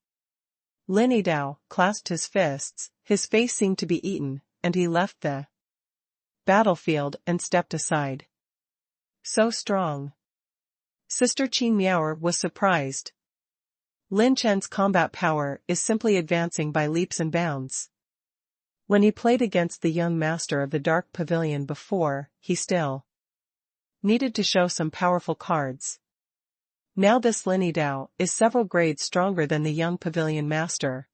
Lin Dao clasped his fists, his face seemed to be eaten, and he left the battlefield and stepped aside. So strong. Sister Qin Miaoer was surprised. Lin Chen's combat power is simply advancing by leaps and bounds. When he played against the young master of the Dark Pavilion before, he still needed to show some powerful cards. Now this Lin Dao is several grades stronger than the young pavilion master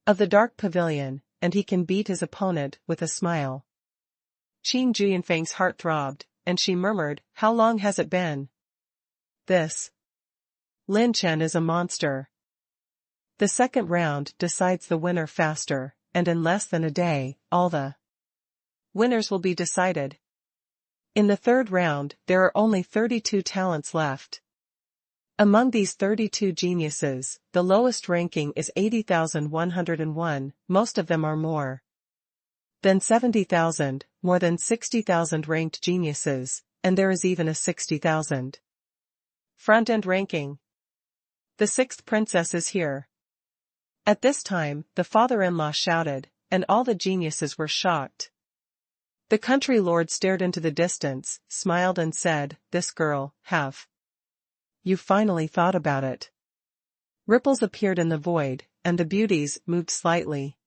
of the Dark Pavilion, and he can beat his opponent with a smile. Qin Juyanfang's heart throbbed, and she murmured, how long has it been? This Lin Chen is a monster. The second round decides the winner faster, and in less than a day, all the winners will be decided. In the third round, there are only 32 talents left. Among these 32 geniuses, the lowest ranking is 80,101, most of them are more than 70,000, more than 60,000 ranked geniuses, and there is even a 60,000 front-end ranking. The sixth princess is here. At this time, the father-in-law shouted, and all the geniuses were shocked. The country lord stared into the distance, smiled and said, this girl, have you finally thought about it? Ripples appeared in the void, and the beauties moved slightly.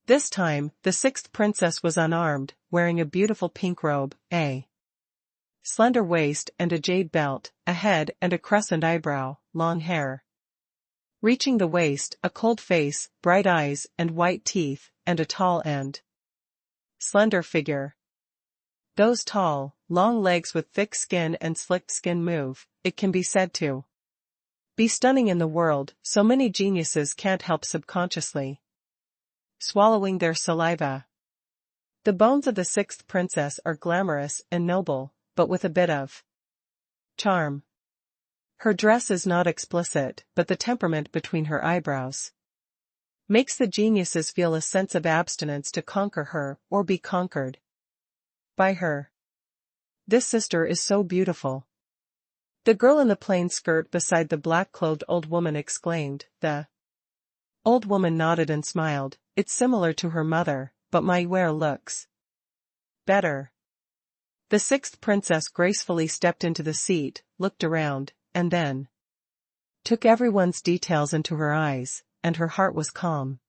This time, the sixth princess was unarmed, wearing a beautiful pink robe, a slender waist and a jade belt, a head and a crescent eyebrow, long hair reaching the waist, a cold face, bright eyes and white teeth, and a tall and slender figure. Those tall, long legs with thick skin and slicked skin move, it can be said to be stunning in the world, so many geniuses can't help subconsciously swallowing their saliva. The bones of the sixth princess are glamorous and noble, but with a bit of charm. Her dress is not explicit, but the temperament between her eyebrows makes the geniuses feel a sense of abstinence to conquer her or be conquered by her. This sister is so beautiful. The girl in the plain skirt beside the black-clothed old woman exclaimed. The old woman nodded and smiled. It's similar to her mother, but my wear looks better. The sixth princess gracefully stepped into the seat, looked around, and then took everyone's details into her eyes, and her heart was calm.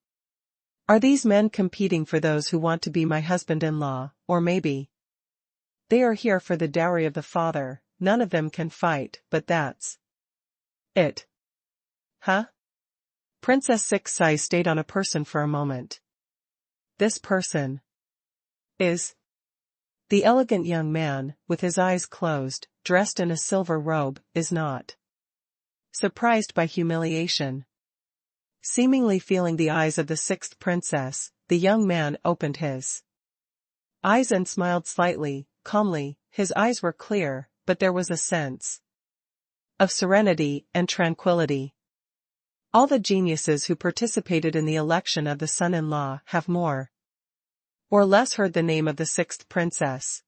Are these men competing for those who want to be my husband-in-law, or maybe they are here for the dowry of the father? None of them can fight, but that's it. Huh? Princess Six's eyes stayed on a person for a moment. This person is the elegant young man, with his eyes closed, dressed in a silver robe, is not surprised by humiliation. Seemingly feeling the eyes of the sixth princess, the young man opened his eyes and smiled slightly, calmly. His eyes were clear, but there was a sense of serenity and tranquility. All the geniuses who participated in the election of the son-in-law have more or less heard the name of the sixth princess.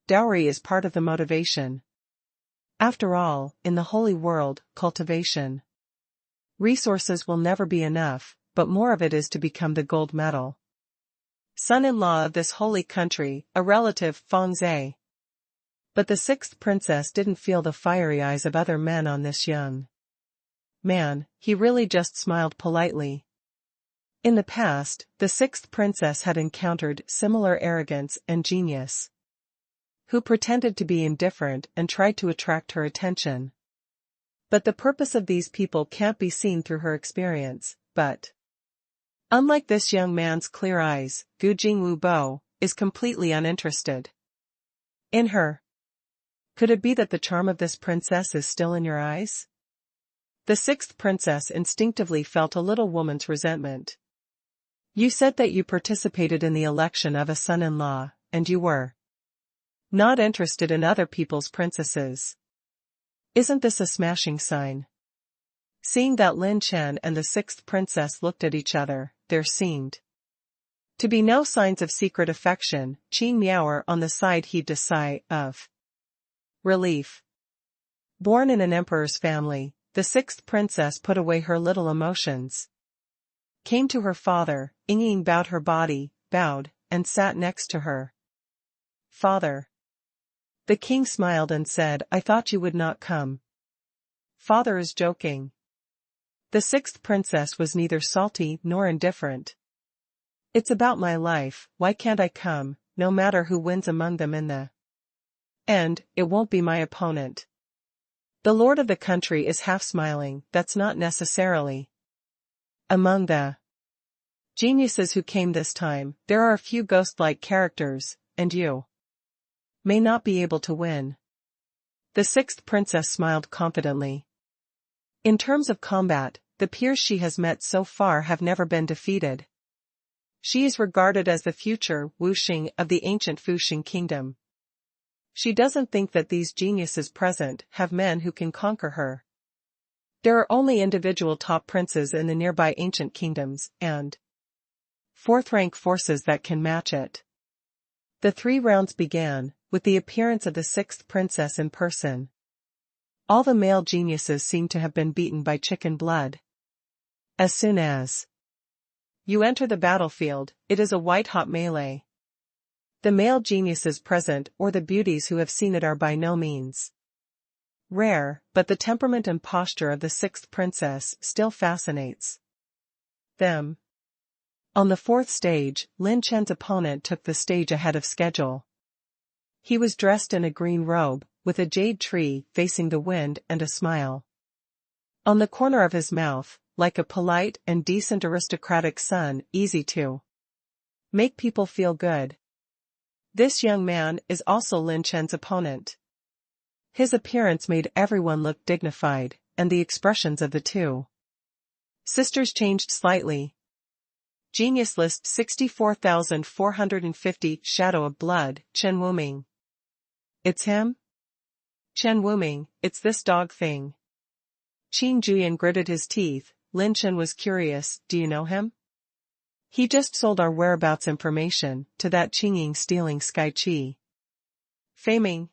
Dowry is part of the motivation. After all, in the holy world, cultivation resources will never be enough, but more of it is to become the gold medal son-in-law of this holy country, a relative, Fangzhe. But the sixth princess didn't feel the fiery eyes of other men on this young man. He really just smiled politely. In the past, the sixth princess had encountered similar arrogance and genius who pretended to be indifferent and tried to attract her attention. But the purpose of these people can't be seen through her experience, but unlike this young man's clear eyes, Gu Jingwu Bo is completely uninterested in her. Could it be that the charm of this princess is still in your eyes? The sixth princess instinctively felt a little woman's resentment. You said that you participated in the election of a son-in-law, and you were not interested in other people's princesses. Isn't this a smashing sign? Seeing that Lin Chen and the sixth princess looked at each other, there seemed to be no signs of secret affection. Qing Miaoer on the side heaved a sigh of relief. Born in an emperor's family, the sixth princess put away her little emotions, came to her father. Ying bowed her body, bowed, and sat next to her father. The king smiled and said, I thought you would not come. Father is joking. The sixth princess was neither salty nor indifferent. It's about my life, why can't I come? No matter who wins among them in the end, it won't be my opponent. The lord of the country is half smiling. That's not necessarily among the geniuses who came this time. There are a few ghost-like characters, and you may not be able to win. The sixth princess smiled confidently. In terms of combat, the peers she has met so far have never been defeated. She is regarded as the future Wuxing of the ancient Fuxing kingdom. She doesn't think that these geniuses present have men who can conquer her. There are only individual top princes in the nearby ancient kingdoms, and fourth-rank forces that can match it. The 3 rounds began, with the appearance of the sixth princess in person. All the male geniuses seemed to have been beaten by chicken blood. As soon as you enter the battlefield, it is a white-hot melee. The male geniuses present or the beauties who have seen it are by no means rare, but the temperament and posture of the sixth princess still fascinates them. On the 4th stage, Lin Chen's opponent took the stage ahead of schedule. He was dressed in a green robe, with a jade tree facing the wind and a smile on the corner of his mouth, like a polite and decent aristocratic son, easy to make people feel good. This young man is also Lin Chen's opponent. His appearance made everyone look dignified, and the expressions of the 2 sisters changed slightly. Genius list 64,450. Shadow of blood, Chen Wuming. It's him? Chen Wuming, it's this dog thing. Qin Juyan gritted his teeth. Lin Chen was curious, do you know him? He just sold our whereabouts information to that Qingying stealing Sky Chi. Faming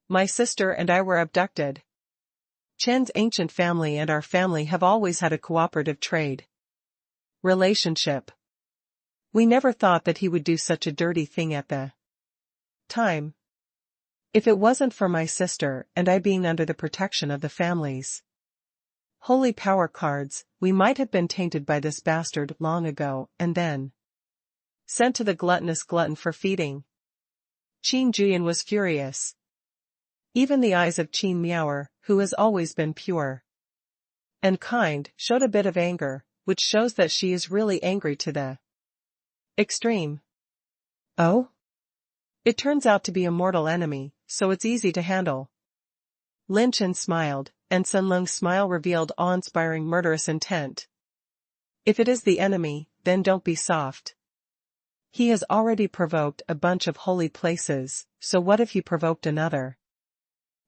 My sister and I were abducted. Chen's ancient family and our family have always had a cooperative trade relationship. We never thought that he would do such a dirty thing at the time. If it wasn't for my sister and I being under the protection of the family's holy power cards, we might have been tainted by this bastard long ago and then sent to the gluttonous glutton for feeding. Qin Juyan was furious. Even the eyes of Qin Miaoer, who has always been pure and kind, showed a bit of anger, which shows that she is really angry to the extreme. Oh? It turns out to be a mortal enemy, so it's easy to handle. Lin Chen smiled, and Sun Lung's smile revealed awe-inspiring murderous intent. If it is the enemy, then don't be soft. He has already provoked a bunch of holy places, so what if he provoked another?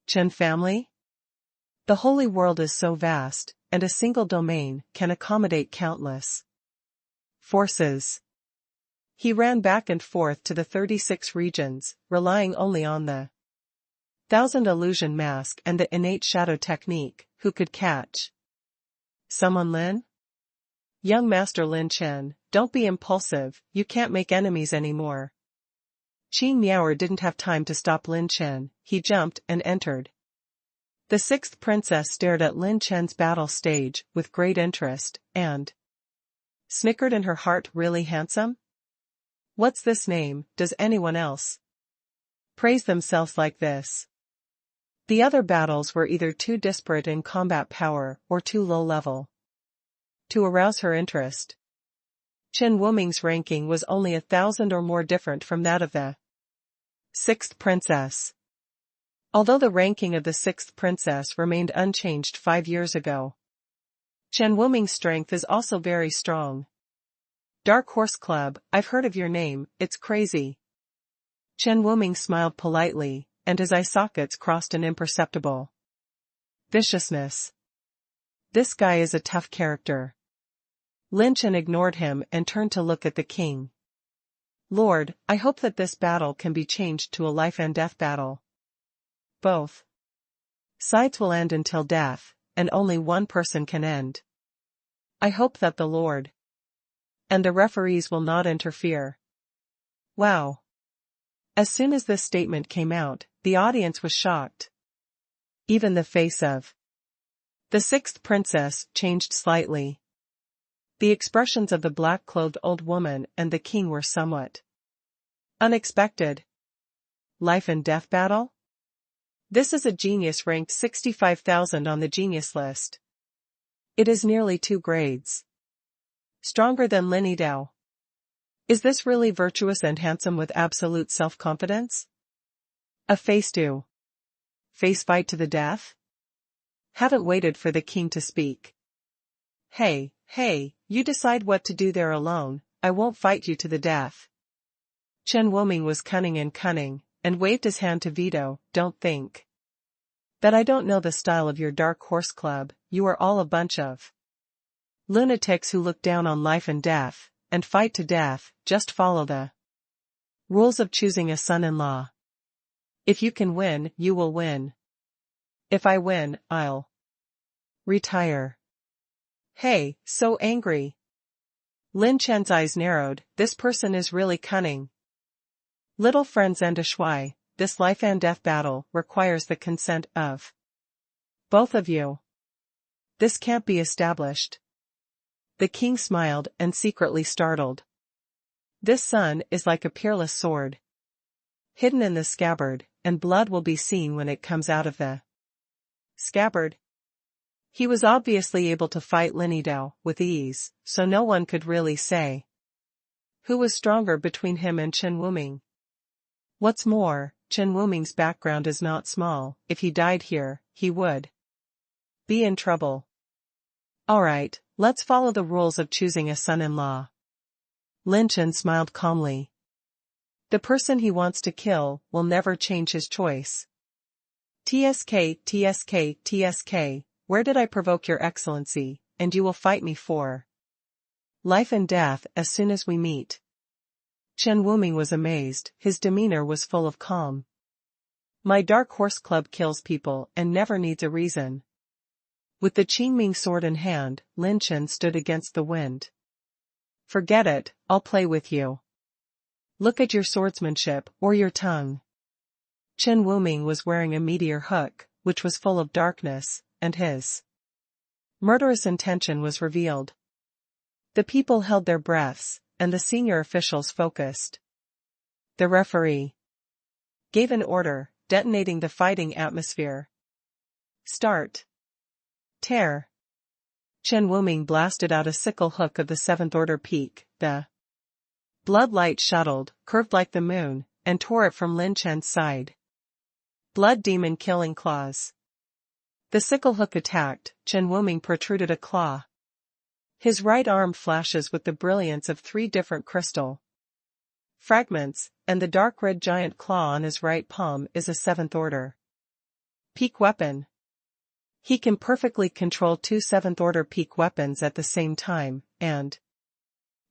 Chen family? The holy world is so vast, and a single domain can accommodate countless forces. He ran back and forth to the 36 regions, relying only on the 1000 illusion mask and the innate shadow technique. Who could catch someone? Lin? Young Master Lin Chen, don't be impulsive, you can't make enemies anymore. Qin Miaoer didn't have time to stop Lin Chen, he jumped and entered. The sixth princess stared at Lin Chen's battle stage with great interest, and snickered in her heart. Really handsome? What's this name? Does anyone else praise themselves like this? The other battles were either too disparate in combat power or too low level to arouse her interest. Chen Wuming's ranking was only 1,000 or more different from that of the sixth princess. Although the ranking of the sixth princess remained unchanged 5 years ago, Chen Wuming's strength is also very strong. Dark Horse Club, I've heard of your name, it's crazy. Chen Wuming smiled politely, and his eye sockets crossed an imperceptible viciousness. This guy is a tough character. Lin Chen ignored him and turned to look at the king. Lord, I hope that this battle can be changed to a life and death battle. Both sides will end until death, and only one person can end. I hope that the Lord and the referees will not interfere. Wow. As soon as this statement came out, the audience was shocked. Even the face of the sixth princess changed slightly. The expressions of the black-clothed old woman and the king were somewhat unexpected. Life and death battle? This is a genius ranked 65,000 on the genius list. It is nearly 2 grades stronger than Lin Dao. Is this really virtuous and handsome with absolute self-confidence? A face fight to the death? Haven't waited for the king to speak. Hey, you decide what to do there alone, I won't fight you to the death. Chen Wuming was cunning, and waved his hand to veto. Don't think that I don't know the style of your Dark Horse Club, you are all a bunch of lunatics who look down on life and death, and fight to death. Just follow the rules of choosing a son-in-law. If you can win, you will win. If I win, I'll retire. Hey, so angry. Lin Chen's eyes narrowed, this person is really cunning. Little friend Zenda Shui, this life and death battle requires the consent of both of you. This can't be established. The king smiled and secretly startled. This sun is like a peerless sword, hidden in the scabbard, and blood will be seen when it comes out of the scabbard. He was obviously able to fight Lin Dao with ease, so no one could really say who was stronger between him and Chen Wuming. What's more, Chen Wuming's background is not small. If he died here, he would be in trouble. Alright, let's follow the rules of choosing a son-in-law. Lin Chen smiled calmly. The person he wants to kill will never change his choice. TSK, where did I provoke your excellency, and you will fight me for life and death as soon as we meet. Chen Wuming was amazed, his demeanor was full of calm. My dark horse club kills people and never needs a reason. With the Qingming sword in hand, Lin Chen stood against the wind. Forget it, I'll play with you. Look at your swordsmanship, or your tongue. Chen Wuming was wearing a meteor hook, which was full of darkness, and his murderous intention was revealed. The people held their breaths, and the senior officials focused. The referee gave an order, detonating the fighting atmosphere. Start. Tear. Chen Wuming blasted out a sickle hook of the seventh order peak. The blood light shuttled, curved like the moon, and tore it from Lin Chen's side. Blood demon killing claws. The sickle hook attacked, Chen Wuming protruded a claw. His right arm flashes with the brilliance of 3 different crystal fragments, and the dark red giant claw on his right palm is a 7th order peak weapon. He can perfectly control 2 7th order peak weapons at the same time, and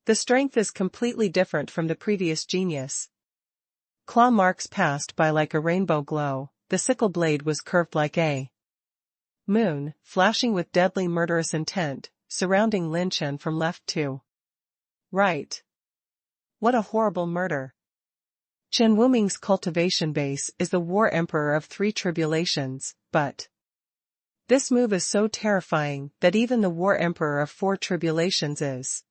the strength is completely different from the previous genius. Claw marks passed by like a rainbow glow, the sickle blade was curved like a moon, flashing with deadly murderous intent, surrounding Lin Chen from left to right. What a horrible murder. Chen Wuming's cultivation base is the War Emperor of 3 tribulations, but this move is so terrifying that even the War Emperor of 4 tribulations is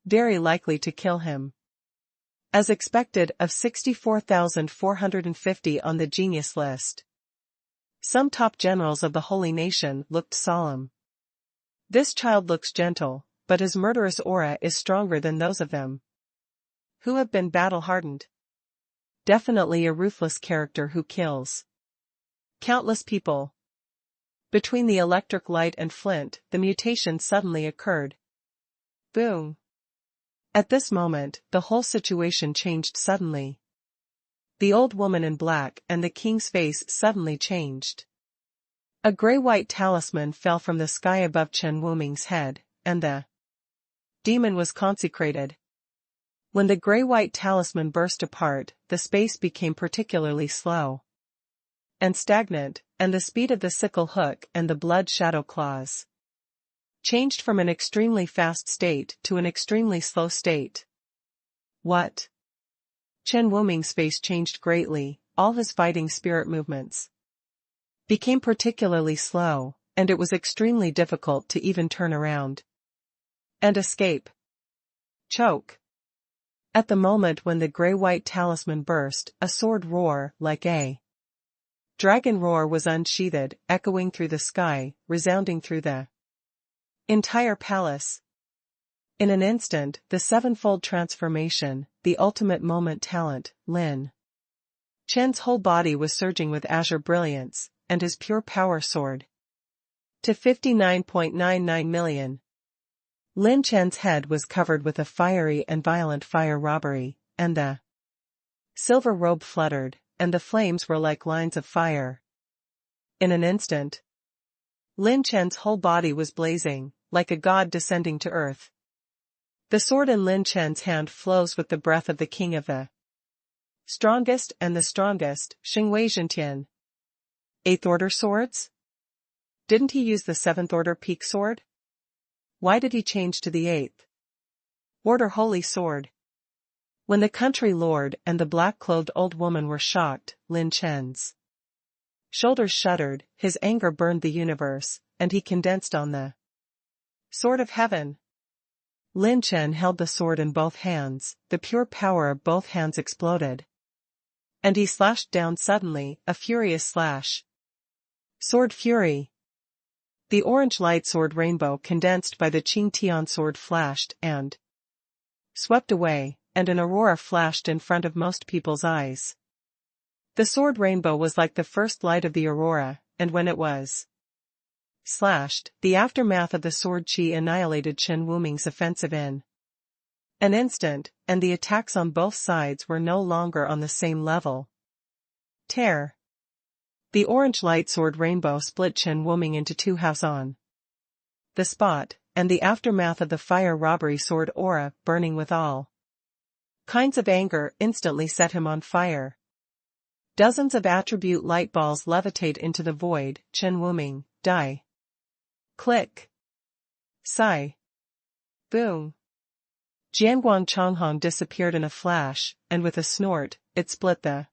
very likely to kill him. As expected, of 64,450 on the genius list, some top generals of the Holy Nation looked solemn. This child looks gentle, but his murderous aura is stronger than those of them who have been battle-hardened. Definitely a ruthless character who kills countless people. Between the electric light and flint, the mutation suddenly occurred. Boom. At this moment, the whole situation changed suddenly. The old woman in black and the king's face suddenly changed. A gray-white talisman fell from the sky above Chen Wuming's head, and the demon was consecrated. When the gray-white talisman burst apart, the space became particularly slow and stagnant, and the speed of the sickle hook and the blood shadow claws changed from an extremely fast state to an extremely slow state. What? Chen Wuming's face changed greatly, all his fighting spirit movements became particularly slow, and it was extremely difficult to even turn around and escape. Choke. At the moment when the gray-white talisman burst, a sword roar, like a dragon roar, was unsheathed, echoing through the sky, resounding through the entire palace. In an instant, the sevenfold transformation, the ultimate moment talent, Lin Chen's whole body was surging with azure brilliance, and his pure power soared to 59.99 million. Lin Chen's head was covered with a fiery and violent fire robbery, and the silver robe fluttered, and the flames were like lines of fire. In an instant, Lin Chen's whole body was blazing, like a god descending to earth. The sword in Lin Chen's hand flows with the breath of the king of the strongest and the strongest, Xingwei Zhentian. 8th order swords? Didn't he use the 7th order peak sword? Why did he change to the 8th order holy sword? When the country lord and the black-clothed old woman were shocked, Lin Chen's shoulders shuddered, his anger burned the universe, and he condensed on the sword of heaven. Lin Chen held the sword in both hands, the pure power of both hands exploded, and he slashed down suddenly, a furious slash. Sword fury. The orange light sword rainbow condensed by the Qing Tian sword flashed and swept away, and an aurora flashed in front of most people's eyes. The sword rainbow was like the first light of the aurora, and when it was slashed, the aftermath of the sword qi annihilated Chen Wuming's offensive in an instant, and the attacks on both sides were no longer on the same level. Tear. The orange light sword rainbow split Chen Wuming into 2 halves on the spot, and the aftermath of the fire robbery sword aura, burning with all kinds of anger, instantly set him on fire. Dozens of attribute light balls levitate into the void. Chen Wuming, die. Click. Sigh. Boom. Jianguang Chonghong disappeared in a flash, and with a snort, it split the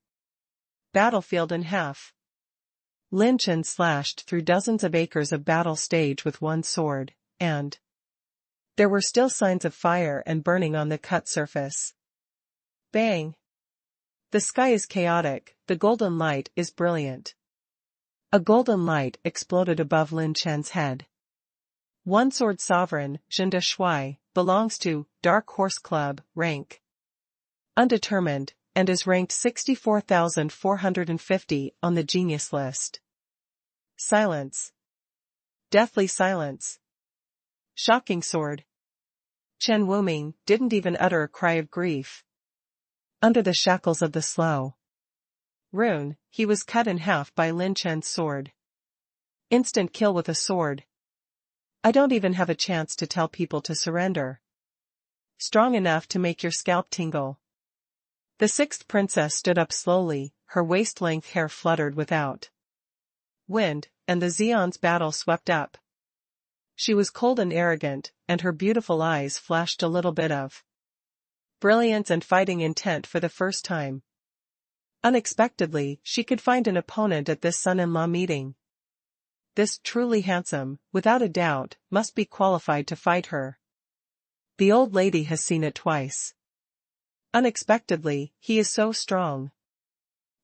battlefield in half. Lin Chen slashed through dozens of acres of battle stage with one sword, and there were still signs of fire and burning on the cut surface. Bang! The sky is chaotic, the golden light is brilliant. A golden light exploded above Lin Chen's head. One sword sovereign, Zhenda Shui, belongs to Dark Horse Club, rank undetermined, and is ranked 64,450 on the genius list. Silence. Deathly silence. Shocking sword. Chen Wuming didn't even utter a cry of grief. Under the shackles of the slow rune, he was cut in half by Lin Chen's sword. Instant kill with a sword. I don't even have a chance to tell people to surrender. Strong enough to make your scalp tingle. The sixth princess stood up slowly, her waist-length hair fluttered without wind, and the Xion's battle swept up. She was cold and arrogant, and her beautiful eyes flashed a little bit of brilliance and fighting intent for the first time. Unexpectedly, she could find an opponent at this son-in-law meeting. This truly handsome, without a doubt, must be qualified to fight her. The old lady has seen it twice. Unexpectedly, he is so strong.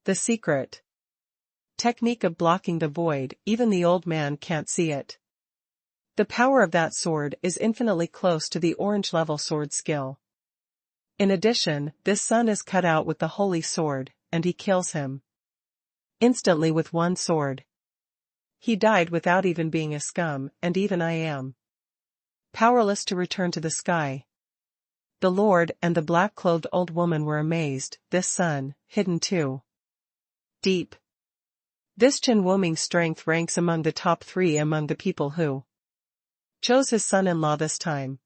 The secret technique of blocking the void, even the old man can't see it. The power of that sword is infinitely close to the orange-level sword skill. In addition, this son is cut out with the holy sword, and he kills him instantly with one sword. He died without even being a scum, and even I am powerless to return to the sky. The Lord and the black-clothed old woman were amazed. This son, hidden too deep. This Chen Wuming's strength ranks among the top 3 among the people who chose his son-in-law this time.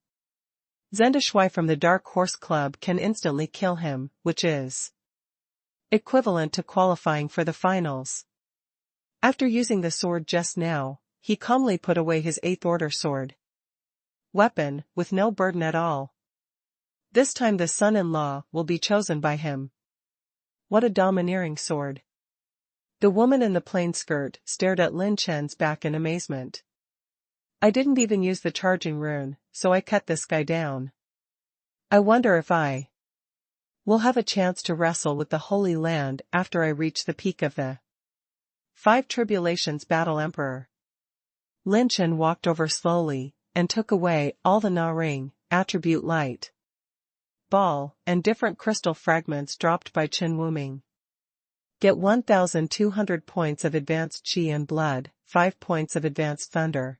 Zhenda Shui from the Dark Horse Club can instantly kill him, which is equivalent to qualifying for the finals. After using the sword just now, he calmly put away his 8th order sword weapon, with no burden at all. This time the son-in-law will be chosen by him. What a domineering sword. The woman in the plain skirt stared at Lin Chen's back in amazement. I didn't even use the charging rune, so I cut this guy down. I wonder if I will have a chance to wrestle with the Holy Land after I reach the peak of the 5 Tribulations Battle Emperor. Lin Chen walked over slowly, and took away all the Na Ring, attribute light ball, and different crystal fragments dropped by Chen Wuming. Get 1,200 points of advanced Qi and blood, 5 points of advanced thunder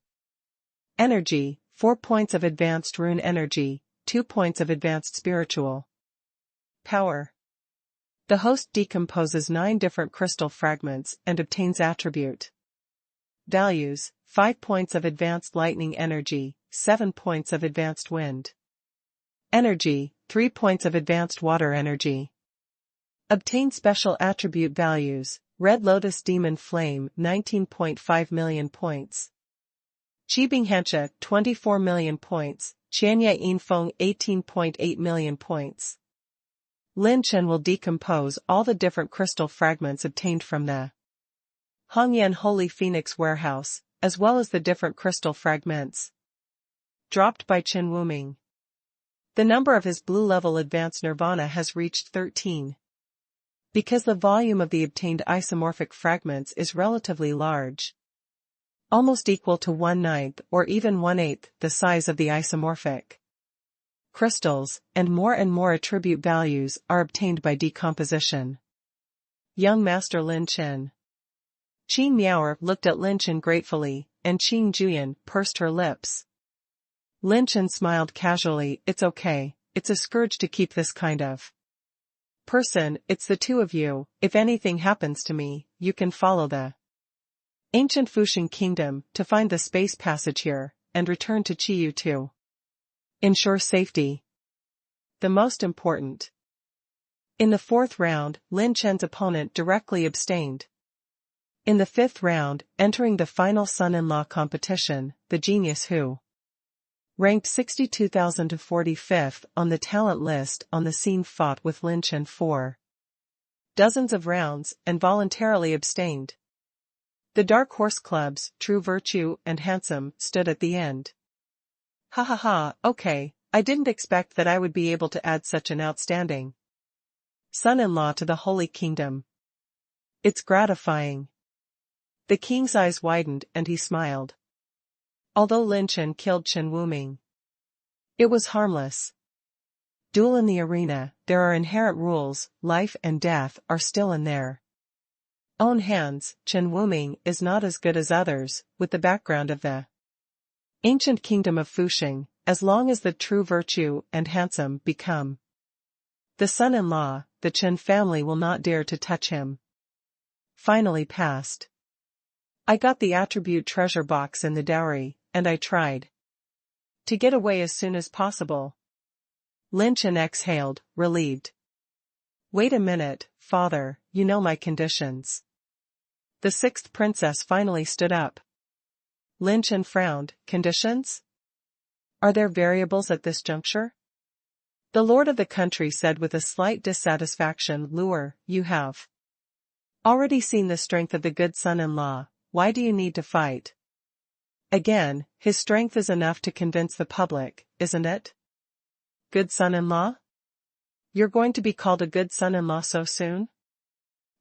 energy, 4 points of advanced rune energy, 2 points of advanced spiritual power. The host decomposes 9 different crystal fragments and obtains attribute values, 5 points of advanced lightning energy, 7 points of advanced wind energy, 3 points of advanced water energy. Obtain special attribute values, Red Lotus Demon Flame 19.5 million points. Qibing Hancha 24 million points, Qianya Yinfeng 18.8 million points. Lin Chen will decompose all the different crystal fragments obtained from the Hongyan Holy Phoenix Warehouse, as well as the different crystal fragments dropped by Chen Wuming. The number of his blue-level advanced nirvana has reached 13. Because the volume of the obtained isomorphic fragments is relatively large, almost equal to 1/9 or even 1/8 the size of the isomorphic crystals, and more attribute values are obtained by decomposition. Young Master Lin Chen. Qin Miaoer looked at Lin Chen gratefully, and Qin Juyan pursed her lips. Lin Chen smiled casually. It's okay, it's a scourge to keep this kind of person, it's the 2 of you. If anything happens to me, you can follow the ancient Fuxian kingdom to find the space passage here, and return to Qiyu to ensure safety. The most important In the fourth round, Lin Chen's opponent directly abstained. In the fifth round, entering the final son-in-law competition, the genius who ranked 62,000 to 45th on the talent list on the scene fought with Lin Chen for dozens of rounds and voluntarily abstained. The dark horse clubs, True Virtue and Handsome, stood at the end. Ha ha ha, okay, I didn't expect that I would be able to add such an outstanding son-in-law to the Holy Kingdom. It's gratifying. The king's eyes widened and he smiled. Although Lin Chen killed Chen Wuming, it was harmless. Duel in the arena, there are inherent rules, life and death are still in their own hands. Chen Wuming is not as good as others, with the background of the ancient kingdom of Fuxing, as long as the True Virtue and Handsome become the son-in-law, the Chen family will not dare to touch him. Finally passed. I got the attribute treasure box in the dowry, and I tried to get away as soon as possible. Lin Chen exhaled, relieved. Wait a minute, father, you know my conditions. The sixth princess finally stood up. Lin Chen frowned. Conditions? Are there variables at this juncture? The lord of the country said with a slight dissatisfaction. Lure, you have already seen the strength of the good son-in-law, why do you need to fight? Again, his strength is enough to convince the public, isn't it? Good son-in-law? You're going to be called a good son-in-law so soon?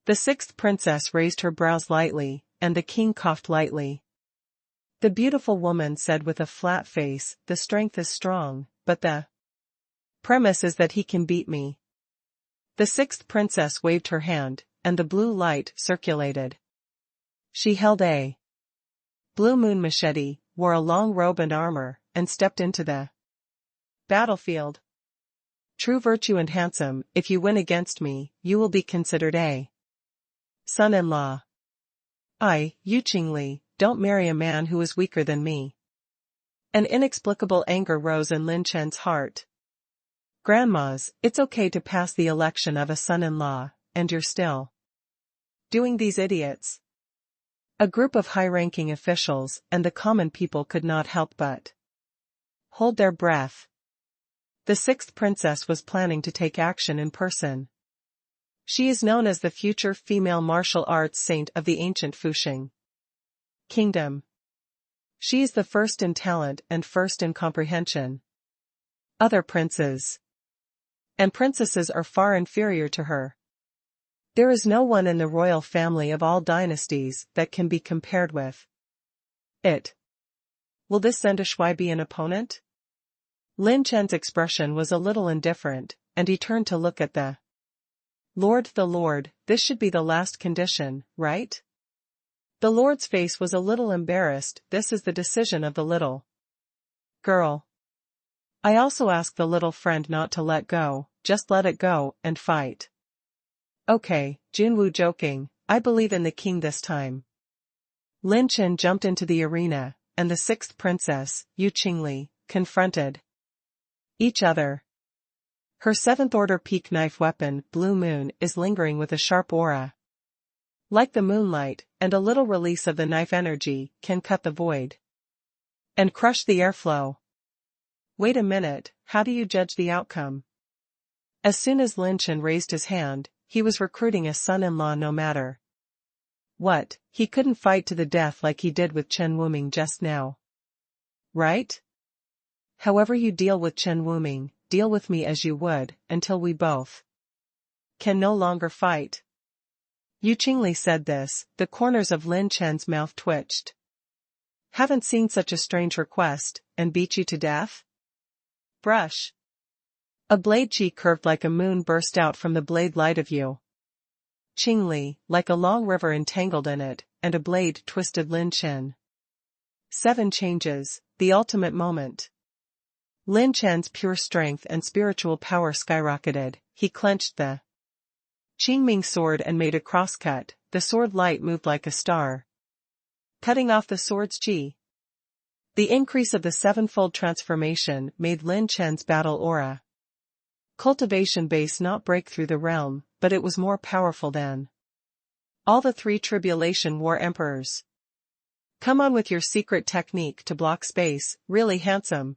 The sixth princess raised her brows lightly, and the king coughed lightly. The beautiful woman said with a flat face, the strength is strong, but the premise is that he can beat me. The sixth princess waved her hand, and the blue light circulated. She held a blue moon machete, wore a long robe and armor, and stepped into the battlefield. True Virtue and Handsome, if you win against me, you will be considered a son-in-law. Yu Qingli, don't marry a man who is weaker than me. An inexplicable anger rose in Lin Chen's heart. Grandmas, it's okay to pass the election of a son-in-law, and you're still doing these idiots. A group of high-ranking officials and the common people could not help but hold their breath. The sixth princess was planning to take action in person. She is known as the future female martial arts saint of the ancient Fuxing kingdom. She is the first in talent and first in comprehension. Other princes and princesses are far inferior to her. There is no one in the royal family of all dynasties that can be compared with it. Will this Zenda Shui be an opponent? Lin Chen's expression was a little indifferent, and he turned to look at the Lord, this should be the last condition, right? The Lord's face was a little embarrassed. This is the decision of the little girl. I also ask the little friend not to let go, just let it go, and fight. Okay, Junwu joking, I believe in the king this time. Lin Chen jumped into the arena, and the sixth princess, Yu Qingli, confronted each other. Her seventh-order peak knife weapon, Blue Moon, is lingering with a sharp aura. Like the moonlight, and a little release of the knife energy can cut the void and crush the airflow. Wait a minute, how do you judge the outcome? As soon as Lin Chen raised his hand, he was recruiting a son-in-law no matter what. He couldn't fight to the death like he did with Chen Wuming just now. Right? However you deal with Chen Wuming, deal with me as you would, until we both can no longer fight. Yu Qingli said this, the corners of Lin Chen's mouth twitched. Haven't seen such a strange request, and beat you to death? Brush. A blade chi curved like a moon burst out from the blade light of Yu Qingli, like a long river entangled in it, and a blade twisted Lin Chen. 7 changes, the ultimate moment. Lin Chen's pure strength and spiritual power skyrocketed. He clenched the Qingming sword and made a crosscut. The sword light moved like a star, cutting off the sword's chi. The increase of the sevenfold transformation made Lin Chen's battle aura Cultivation base not break through the realm, but it was more powerful than all the 3 Tribulation War Emperors. Come on with your secret technique to block space, really handsome.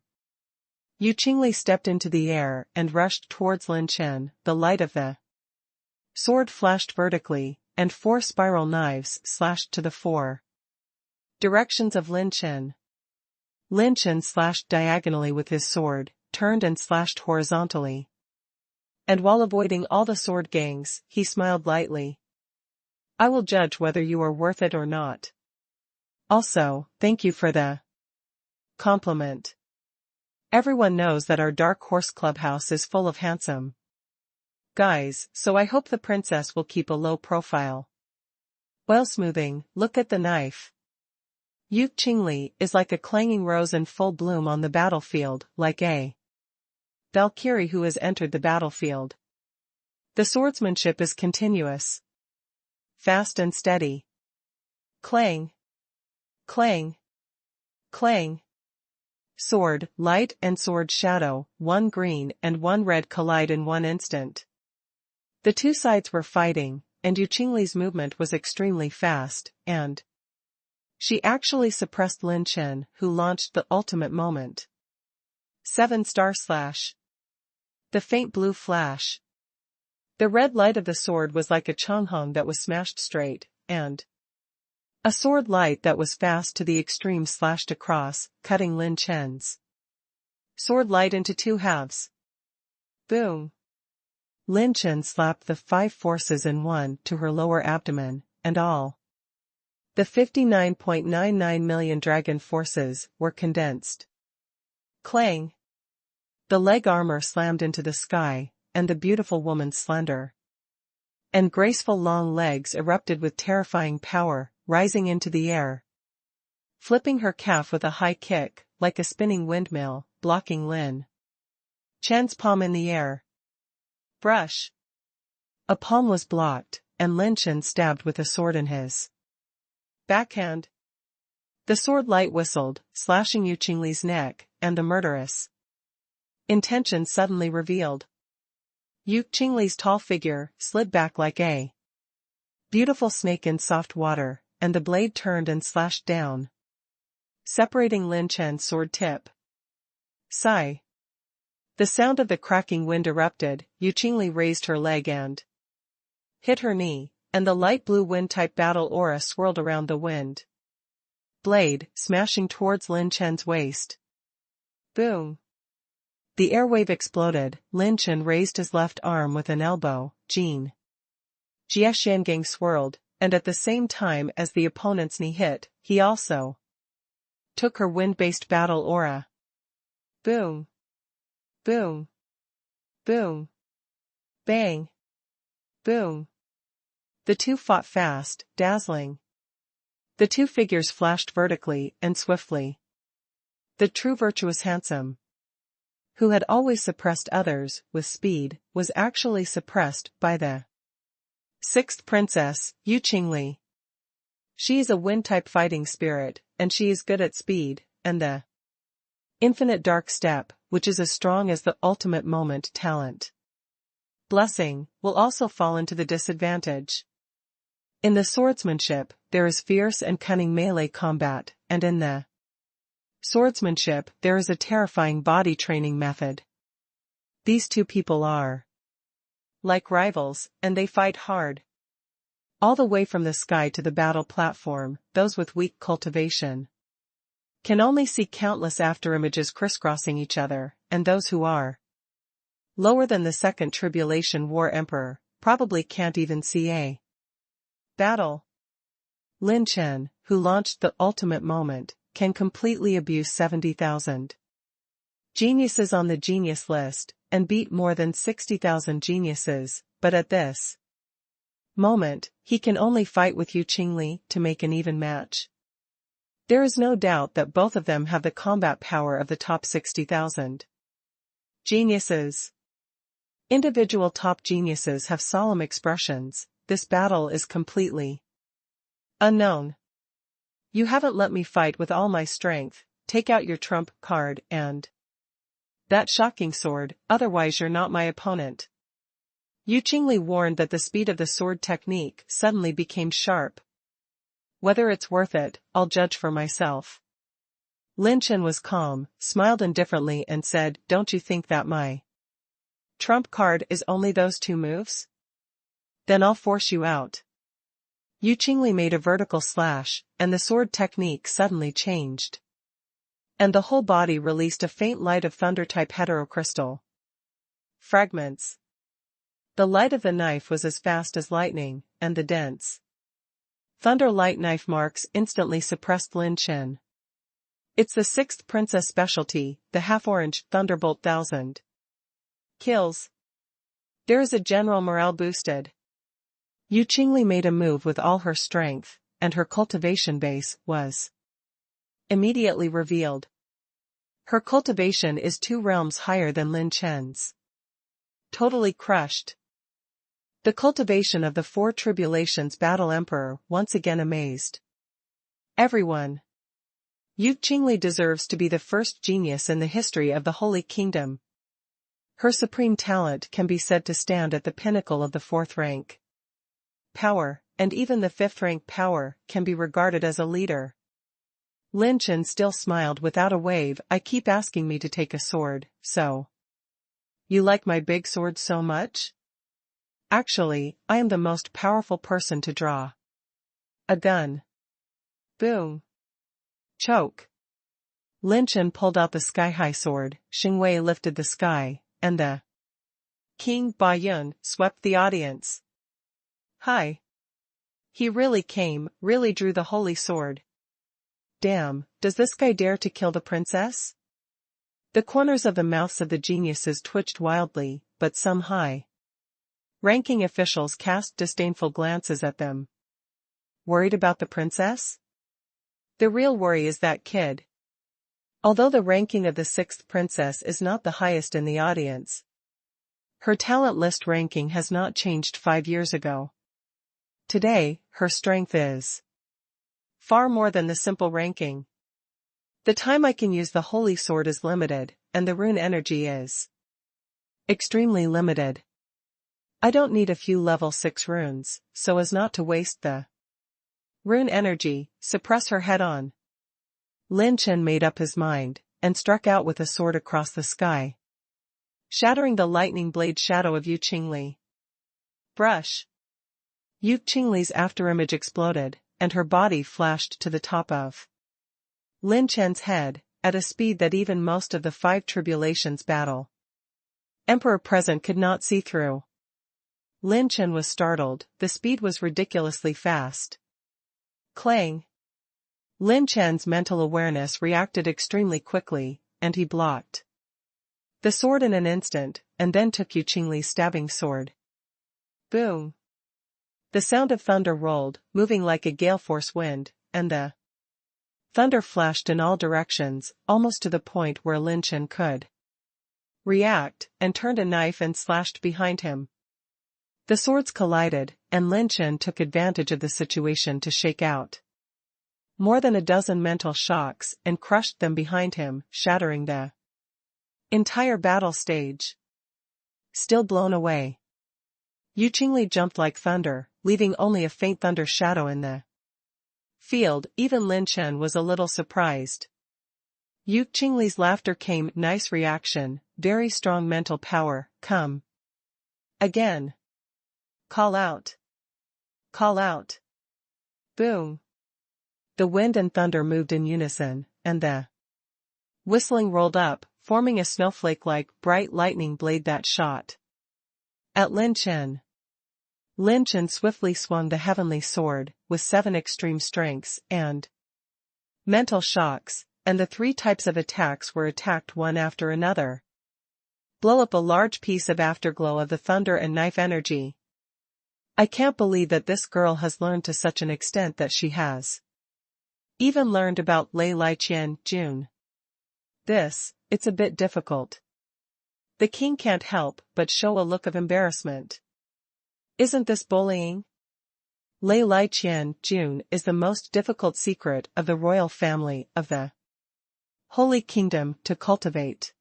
Yu Qingli stepped into the air and rushed towards Lin Chen. The light of the sword flashed vertically, and 4 spiral knives slashed to the 4 directions of Lin Chen. Lin Chen slashed diagonally with his sword, turned and slashed horizontally. And while avoiding all the sword gangs, he smiled lightly. I will judge whether you are worth it or not. Also, thank you for the compliment. Everyone knows that our Dark Horse Clubhouse is full of handsome guys, so I hope the princess will keep a low profile. While smoothing, look at the knife. Yu Qingli is like a clanging rose in full bloom on the battlefield, like a Valkyrie who has entered the battlefield. The swordsmanship is continuous, fast and steady. Clang, clang, clang. Sword, light and sword shadow, 1 green and 1 red collide in 1 instant. The 2 sides were fighting, and Yu Qingli's movement was extremely fast, and she actually suppressed Lin Chen, who launched the ultimate moment. 7-star slash. The faint blue flash. The red light of the sword was like a changhong that was smashed straight, and a sword light that was fast to the extreme slashed across, cutting Lin Chen's sword light into 2 halves. Boom. Lin Chen slapped the 5 forces in 1 to her lower abdomen, and all the 59.99 million dragon forces were condensed. Clang. The leg armor slammed into the sky, and the beautiful woman's slender and graceful long legs erupted with terrifying power, rising into the air, flipping her calf with a high kick, like a spinning windmill, blocking Lin Chen's palm in the air. Brush. A palm was blocked, and Lin Chen stabbed with a sword in his backhand. The sword light whistled, slashing Yu Qingli's neck, and the murderous intention suddenly revealed. Yu Qingli's tall figure slid back like a beautiful snake in soft water, and the blade turned and slashed down, separating Lin Chen's sword tip. Sigh. The sound of the cracking wind erupted. Yu Qingli raised her leg and hit her knee, and the light blue wind-type battle aura swirled around the wind blade, smashing towards Lin Chen's waist. Boom. The airwave exploded. Lin Chen raised his left arm with an elbow. Jia Xiangang swirled, and at the same time as the opponent's knee hit, he also took her wind-based battle aura. Boom. Boom. Boom. Bang. Boom. The 2 fought fast, dazzling. The 2 figures flashed vertically and swiftly. The true virtuous handsome, who had always suppressed others with speed, was actually suppressed by the 6th princess, Yu Qingli. She is a wind-type fighting spirit, and she is good at speed, and the infinite dark step, which is as strong as the ultimate moment talent. Blessing, will also fall into the disadvantage. In the swordsmanship, there is fierce and cunning melee combat, and in the swordsmanship, there is a terrifying body training method. These 2 people are like rivals, and they fight hard. All the way from the sky to the battle platform, those with weak cultivation can only see countless afterimages crisscrossing each other, and those who are lower than the 2nd Tribulation War Emperor probably can't even see a battle. Lin Chen, who launched the ultimate moment, can completely abuse 70,000 geniuses on the genius list, and beat more than 60,000 geniuses, but at this moment, he can only fight with Yu Qingli to make an even match. There is no doubt that both of them have the combat power of the top 60,000 geniuses. Individual top geniuses have solemn expressions. This battle is completely unknown. You haven't let me fight with all my strength. Take out your trump card and That shocking sword, otherwise you're not my opponent. Yu Qingli warned that the speed of the sword technique suddenly became sharp. Whether it's worth it, I'll judge for myself. Lin Chen was calm, smiled indifferently and said, don't you think that my trump card is only those 2 moves? Then I'll force you out. Yu Qingli made a vertical slash, and the sword technique suddenly changed. And the whole body released a faint light of thunder-type heterocrystal fragments. The light of the knife was as fast as lightning, and the dense thunder light knife marks instantly suppressed Lin Chen. It's the 6th princess specialty, the half-orange Thunderbolt 1000. Kills. There is a general morale boosted. Yu Qingli made a move with all her strength, and her cultivation base was immediately revealed. Her cultivation is 2 realms higher than Lin Chen's. Totally crushed. The cultivation of the 4 Tribulations Battle Emperor once again amazed everyone. Yu Qingli deserves to be the first genius in the history of the Holy Kingdom. Her supreme talent can be said to stand at the pinnacle of the 4th rank power, and even the 5th rank power can be regarded as a leader. Lin Chen still smiled without a wave. I keep asking me to take a sword, so. You like my big sword so much? Actually, I am the most powerful person to draw a gun. Boom. Choke. Lin Chen pulled out the sky-high sword, Xingwei lifted the sky, and the King Ba Yun swept the audience. Hi. He really came, really drew the holy sword. Damn, does this guy dare to kill the princess? The corners of the mouths of the geniuses twitched wildly, but some high-ranking officials cast disdainful glances at them. Worried about the princess? The real worry is that kid. Although the ranking of the 6th princess is not the highest in the audience, her talent list ranking has not changed 5 years ago. Today, her strength is far more than the simple ranking. The time I can use the holy sword is limited, and the rune energy is extremely limited. I don't need a few level 6 runes, so as not to waste the rune energy, suppress her head on. Lin Chen made up his mind, and struck out with a sword across the sky, shattering the lightning blade shadow of Yu Qingli. Brush. Yu Qingli's afterimage exploded, and her body flashed to the top of Lin Chen's head, at a speed that even most of the 5 Tribulations battle Emperor present could not see through. Lin Chen was startled, the speed was ridiculously fast. Clang. Lin Chen's mental awareness reacted extremely quickly, and he blocked the sword in an instant, and then took Yu Qingli's stabbing sword. Boom. The sound of thunder rolled, moving like a gale-force wind, and the thunder flashed in all directions, almost to the point where Lin Chen could react, and turned a knife and slashed behind him. The swords collided, and Lin Chen took advantage of the situation to shake out more than a dozen mental shocks and crushed them behind him, shattering the entire battle stage. Still blown away, Yu Qingli jumped like thunder, leaving only a faint thunder shadow in the field. Even Lin Chen was a little surprised. Yu Qingli's laughter came. Nice reaction, very strong mental power. Come again. Call out. Call out. Boom. The wind and thunder moved in unison, and the whistling rolled up, forming a snowflake-like bright lightning blade that shot at Lin Chen. Lin Chen swiftly swung the heavenly sword, with 7 extreme strengths and mental shocks, and the 3 types of attacks were attacked one after another. Blow up a large piece of afterglow of the thunder and knife energy. I can't believe that this girl has learned to such an extent that she has even learned about Lei Lai Qian Jun. It's a bit difficult. The king can't help but show a look of embarrassment. Isn't this bullying? Lei Lai Qian Jun is the most difficult secret of the royal family of the Holy Kingdom to cultivate.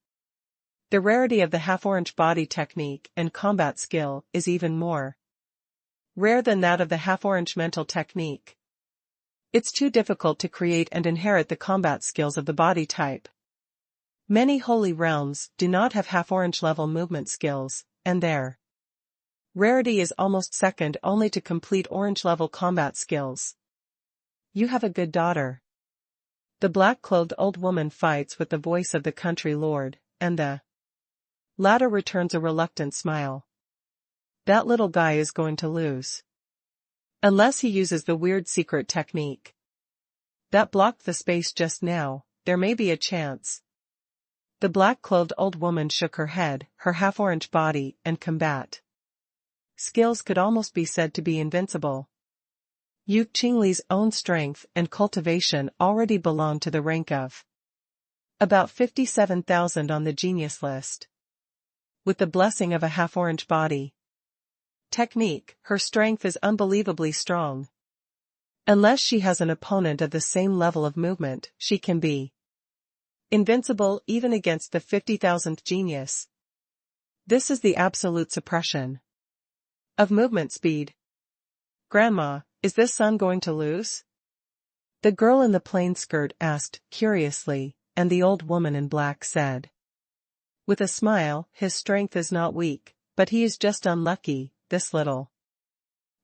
The rarity of the half-orange body technique and combat skill is even more rare than that of the half-orange mental technique. It's too difficult to create and inherit the combat skills of the body type. Many holy realms do not have half-orange level movement skills, and their rarity is almost second only to complete orange level combat skills. You have a good daughter. The black-clothed old woman fights with the voice of the country lord, and the latter returns a reluctant smile. That little guy is going to lose. Unless he uses the weird secret technique that blocked the space just now, there may be a chance. The black-clothed old woman shook her head, her half-orange body and combat skills could almost be said to be invincible. Yu Qingli's own strength and cultivation already belonged to the rank of about 57,000 on the genius list. With the blessing of a half-orange body technique, her strength is unbelievably strong. Unless she has an opponent of the same level of movement, she can be invincible even against the 50,000th genius. This is the absolute suppression of movement speed. Grandma, is this son going to lose? The girl in the plain skirt asked, curiously, and the old woman in black said with a smile, his strength is not weak, but he is just unlucky. This little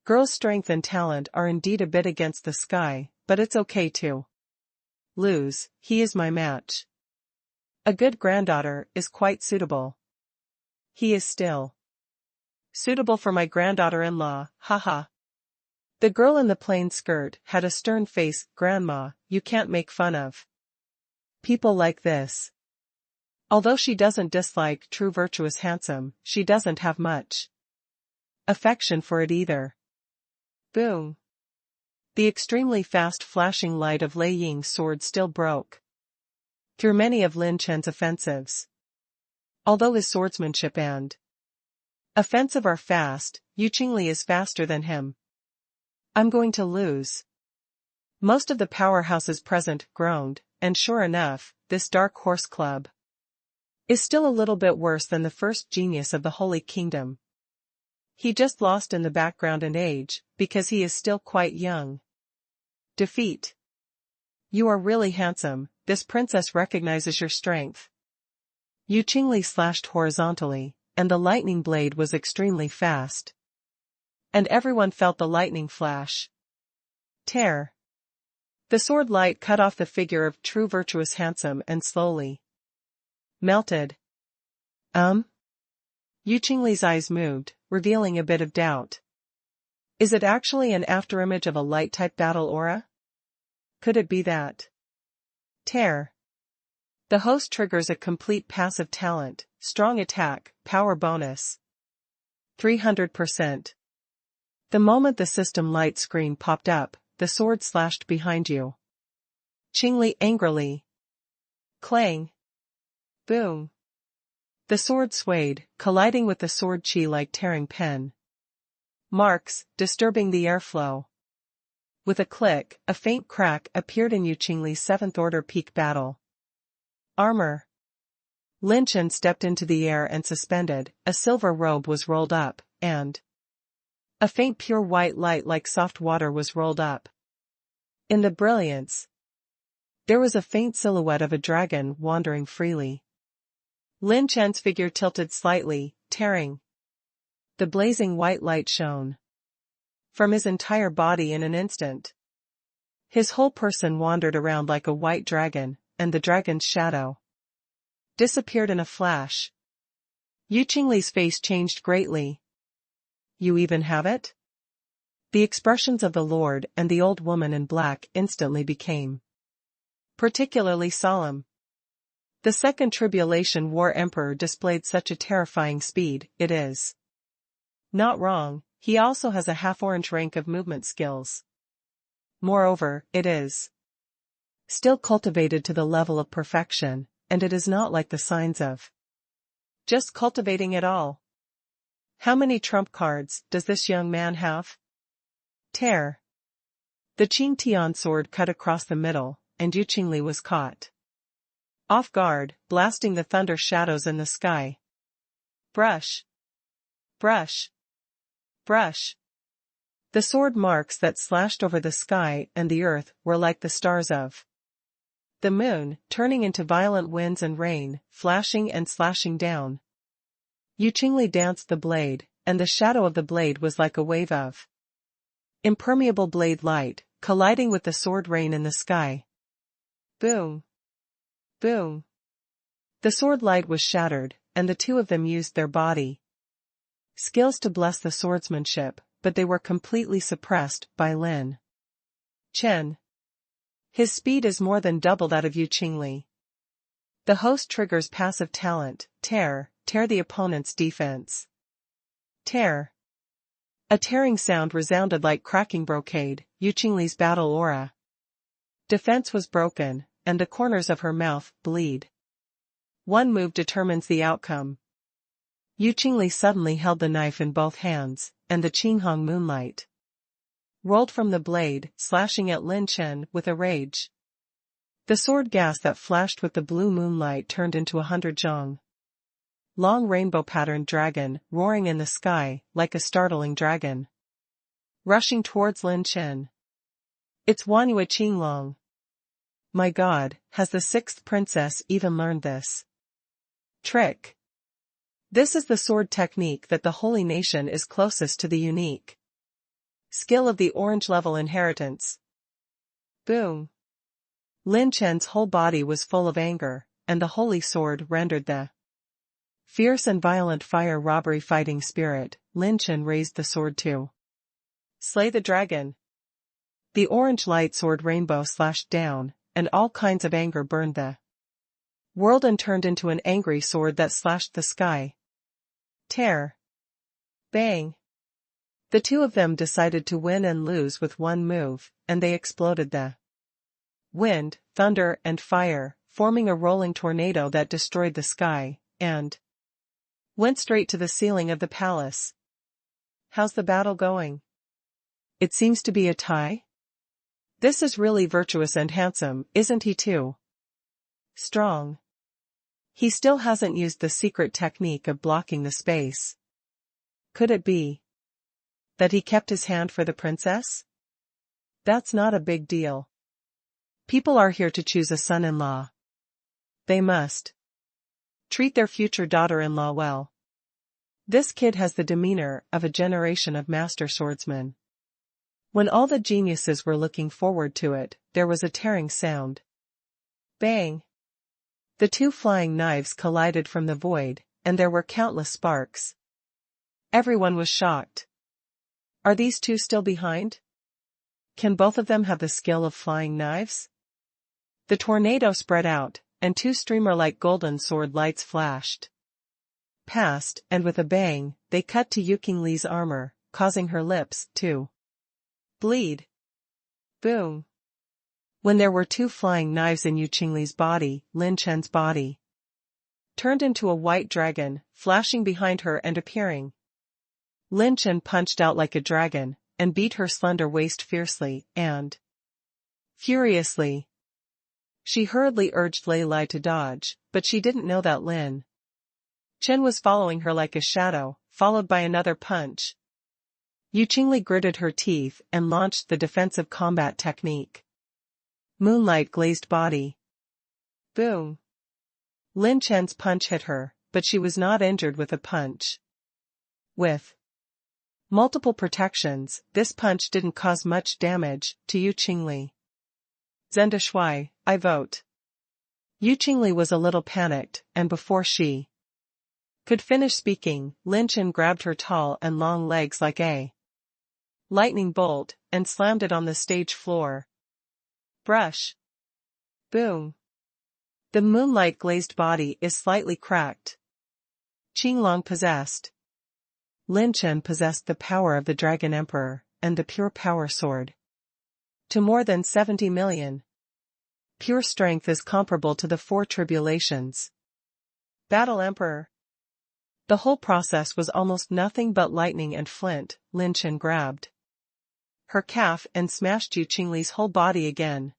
girl's strength and talent are indeed a bit against the sky, but it's okay to lose. He is my match. A good granddaughter is quite suitable. He is still suitable for my granddaughter-in-law, haha. The girl in the plain skirt had a stern face. Grandma, you can't make fun of people like this. Although she doesn't dislike true virtuous handsome, she doesn't have much affection for it either. Boom. The extremely fast flashing light of Lei Ying's sword still broke through many of Lin Chen's offensives. Although his swordsmanship and offensive are fast, Yu Qingli is faster than him. I'm going to lose. Most of the powerhouses present groaned, and sure enough, this dark horse club is still a little bit worse than the first genius of the Holy Kingdom. He just lost in the background and age, because he is still quite young. Defeat. You are really handsome, this princess recognizes your strength. Yu Qingli slashed horizontally, and the lightning blade was extremely fast. And everyone felt the lightning flash. Tear. The sword light cut off the figure of true virtuous handsome and slowly melted. Yu Qingli's eyes moved, revealing a bit of doubt. Is it actually an afterimage of a light-type battle aura? Could it be that? Tear. The host triggers a complete passive talent, strong attack, power bonus 300%. The moment the system light screen popped up, the sword slashed behind you. Qingli angrily. Clang. Boom. The sword swayed, colliding with the sword chi like tearing pen marks, disturbing the airflow. With a click, a faint crack appeared in Yu Qingli's 7th order peak battle armor. Lin Chen stepped into the air and suspended, a silver robe was rolled up, and a faint pure white light like soft water was rolled up. In the brilliance, there was a faint silhouette of a dragon wandering freely. Lin Chen's figure tilted slightly, tearing. The blazing white light shone from his entire body in an instant. His whole person wandered around like a white dragon, and the dragon's shadow disappeared in a flash. Yu Qingli's face changed greatly. You even have it? The expressions of the Lord and the old woman in black instantly became particularly solemn. The Second Tribulation War Emperor displayed such a terrifying speed, it is not wrong, he also has a half-orange rank of movement skills. Moreover, it is still cultivated to the level of perfection, and it is not like the signs of just cultivating it all. How many trump cards does this young man have? Tear. The Qing Tian sword cut across the middle, and Yu Qingli was caught Off guard, blasting the thunder shadows in the sky. Brush. Brush. Brush. The sword marks that slashed over the sky and the earth were like the stars of the moon, turning into violent winds and rain, flashing and slashing down. Yu Qingli danced the blade, and the shadow of the blade was like a wave of impermeable blade light, colliding with the sword rain in the sky. Boom. Boom. The sword light was shattered, and the two of them used their body skills to bless the swordsmanship, but they were completely suppressed by Lin Chen. His speed is more than double that of Yu Qingli. The host triggers passive talent, tear the opponent's defense. Tear. A tearing sound resounded like cracking brocade, Yu Qingli's battle aura. Defense was broken, and the corners of her mouth bleed. One move determines the outcome. Yu Qingli suddenly held the knife in both hands, and the Qinghong moonlight rolled from the blade, slashing at Lin Chen with a rage. The sword gas that flashed with the blue moonlight turned into 100 zhong. Long rainbow-patterned dragon, roaring in the sky, like a startling dragon. Rushing towards Lin Chen. It's Wanyue Qinglong. My God, has the sixth princess even learned this trick? This is the sword technique that the holy nation is closest to the unique skill of the orange-level inheritance. Boom. Lin Chen's whole body was full of anger, and the holy sword rendered the fierce and violent fire robbery fighting spirit. Lin Chen raised the sword to slay the dragon. The orange light sword rainbow slashed down, and all kinds of anger burned the world and turned into an angry sword that slashed the sky. Tear. Bang. The two of them decided to win and lose with one move, and they exploded the wind, thunder, and fire, forming a rolling tornado that destroyed the sky, and went straight to the ceiling of the palace. How's the battle going? It seems to be a tie? This is really virtuous and handsome, isn't he too? Strong. He still hasn't used the secret technique of blocking the space. Could it be that he kept his hand for the princess? That's not a big deal. People are here to choose a son-in-law. They must treat their future daughter-in-law well. This kid has the demeanor of a generation of master swordsmen. When all the geniuses were looking forward to it, there was a tearing sound. Bang! The two flying knives collided from the void, and there were countless sparks. Everyone was shocked. Are these two still behind? Can both of them have the skill of flying knives? The tornado spread out, and two streamer-like golden sword lights flashed past, and with a bang, they cut to Yu Qingli's armor, causing her lips to bleed. Boom. When there were two flying knives in Yu Qingli's body, Lin Chen's body turned into a white dragon, flashing behind her and appearing. Lin Chen punched out like a dragon, and beat her slender waist fiercely, and furiously. She hurriedly urged Lei Lai to dodge, but she didn't know that Lin Chen was following her like a shadow, followed by another punch. Yu Qingli gritted her teeth and launched the defensive combat technique. Moonlight glazed body. Boom. Lin Chen's punch hit her, but she was not injured with a punch. With multiple protections, this punch didn't cause much damage to Yu Qingli. Zenda Shui, I vote. Yu Qingli was a little panicked, and before she could finish speaking, Lin Chen grabbed her tall and long legs like a lightning bolt, and slammed it on the stage floor. Brush. Boom. The moonlight glazed body is slightly cracked. Qinglong possessed. Lin Chen possessed the power of the Dragon Emperor, and the pure power sword. To more than 70 million. Pure strength is comparable to the four tribulations. Battle Emperor. The whole process was almost nothing but lightning and flint. Lin Chen grabbed her calf and smashed Yu Qingli's whole body again.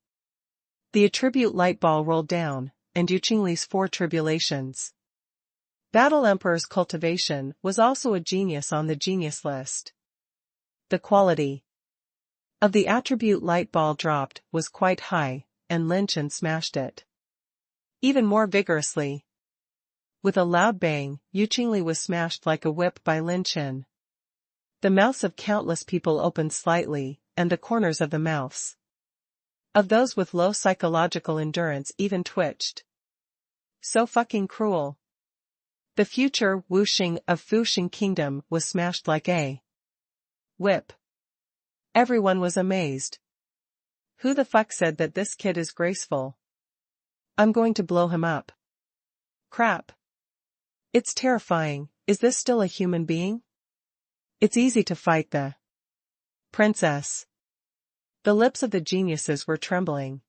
The attribute light ball rolled down, and Yu Qingli's 4 tribulations. Battle Emperor's cultivation was also a genius on the genius list. The quality of the attribute light ball dropped was quite high, and Lin Chen smashed it even more vigorously. With a loud bang, Yu Qingli was smashed like a whip by Lin Chen. The mouths of countless people opened slightly, and the corners of the mouths of those with low psychological endurance even twitched. So fucking cruel. The future Wuxing of Fuxing Kingdom was smashed like a whip. Everyone was amazed. Who the fuck said that this kid is graceful? I'm going to blow him up. Crap. It's terrifying. Is this still a human being? It's easy to fight the princess. The lips of the geniuses were trembling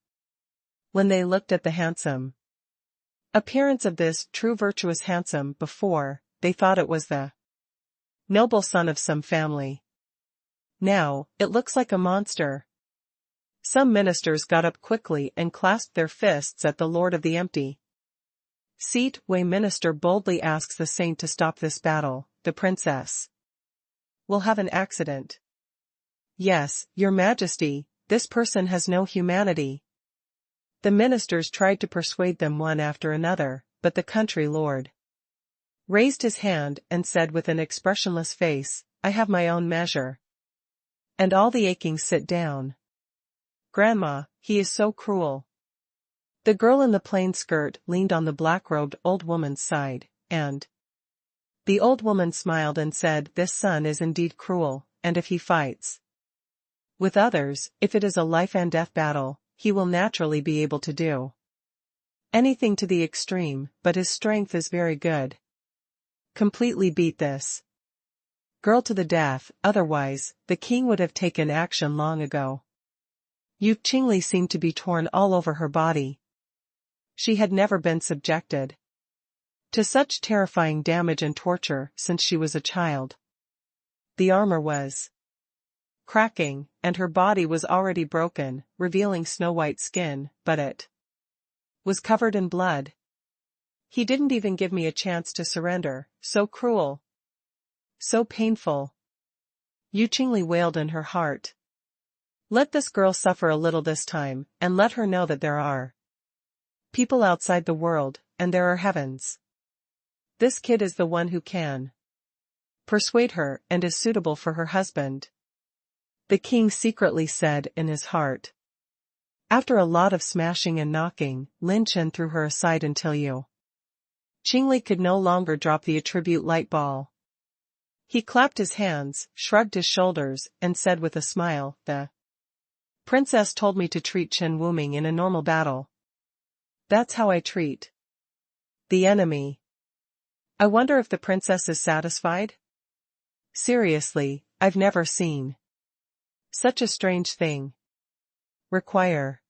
when they looked at the handsome appearance of this true virtuous handsome. Before, they thought it was the noble son of some family. Now, it looks like a monster. Some ministers got up quickly and clasped their fists at the Lord of the Empty Seat. Wei minister boldly asks the saint to stop this battle. The princess will have an accident. Yes, your majesty, this person has no humanity. The ministers tried to persuade them one after another, but the country lord raised his hand and said with an expressionless face, I have my own measure. And all the aching sit down. Grandma, he is so cruel. The girl in the plain skirt leaned on the black-robed old woman's side, and the old woman smiled and said, this son is indeed cruel, and if he fights with others, if it is a life-and-death battle, he will naturally be able to do anything to the extreme, but his strength is very good. Completely beat this girl to the death, otherwise, the king would have taken action long ago. Yu Qingli seemed to be torn all over her body. She had never been subjected to such terrifying damage and torture since she was a child. The armor was cracking, and her body was already broken, revealing snow-white skin, but it was covered in blood. He didn't even give me a chance to surrender, so cruel. So painful. Yu Qingli wailed in her heart. Let this girl suffer a little this time, and let her know that there are people outside the world, and there are heavens. This kid is the one who can persuade her and is suitable for her husband. The king secretly said in his heart. After a lot of smashing and knocking, Lin Chen threw her aside until Yu Qingli could no longer drop the attribute light ball. He clapped his hands, shrugged his shoulders, and said with a smile, the princess told me to treat Chen Wuming in a normal battle. That's how I treat the enemy. I wonder if the princess is satisfied? Seriously, I've never seen such a strange thing. Require.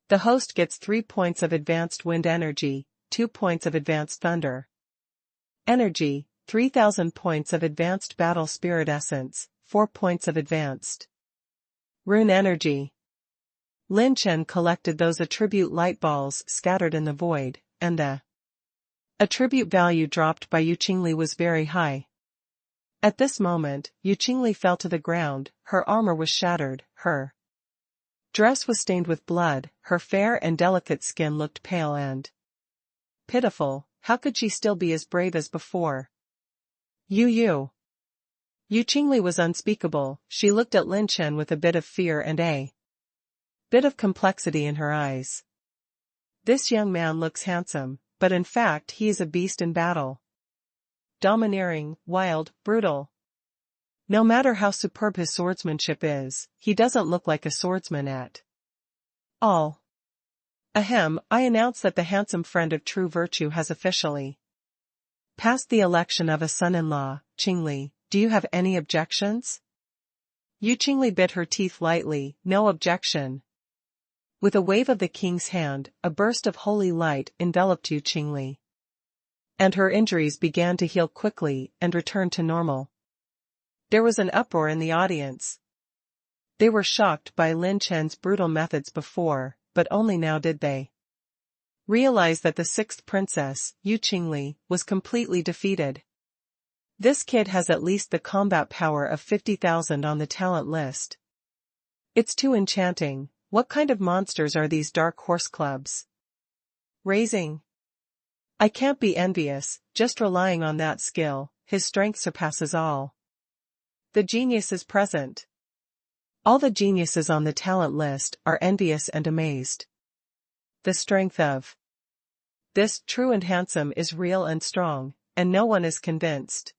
The host gets 3 points of advanced wind energy, 2 points of advanced thunder energy, 3,000 points of advanced battle spirit essence, 4 points of advanced rune energy. Lin Chen collected those attribute light balls scattered in the void, and the attribute value dropped by Yu Qingli was very high. At this moment, Yu Qingli fell to the ground, her armor was shattered, her dress was stained with blood, her fair and delicate skin looked pale and pitiful. How could she still be as brave as before? Yu Qingli was unspeakable. She looked at Lin Chen with a bit of fear and a bit of complexity in her eyes. This young man looks handsome, but in fact he is a beast in battle. Domineering, wild, brutal. No matter how superb his swordsmanship is, he doesn't look like a swordsman at all. Ahem, I announce that the handsome friend of true virtue has officially passed the election of a son-in-law. Qingli, do you have any objections? Yu Qingli bit her teeth lightly, no objection. With a wave of the king's hand, a burst of holy light enveloped Yu Qingli. And her injuries began to heal quickly and return to normal. There was an uproar in the audience. They were shocked by Lin Chen's brutal methods before, but only now did they realized that the sixth princess, Yu Qingli, was completely defeated. This kid has at least the combat power of 50,000 on the talent list. It's too enchanting. What kind of monsters are these dark horse clubs raising? I can't be envious, just relying on that skill, his strength surpasses all. The genius is present. All the geniuses on the talent list are envious and amazed. The strength of this true and handsome is real and strong, and no one is convinced.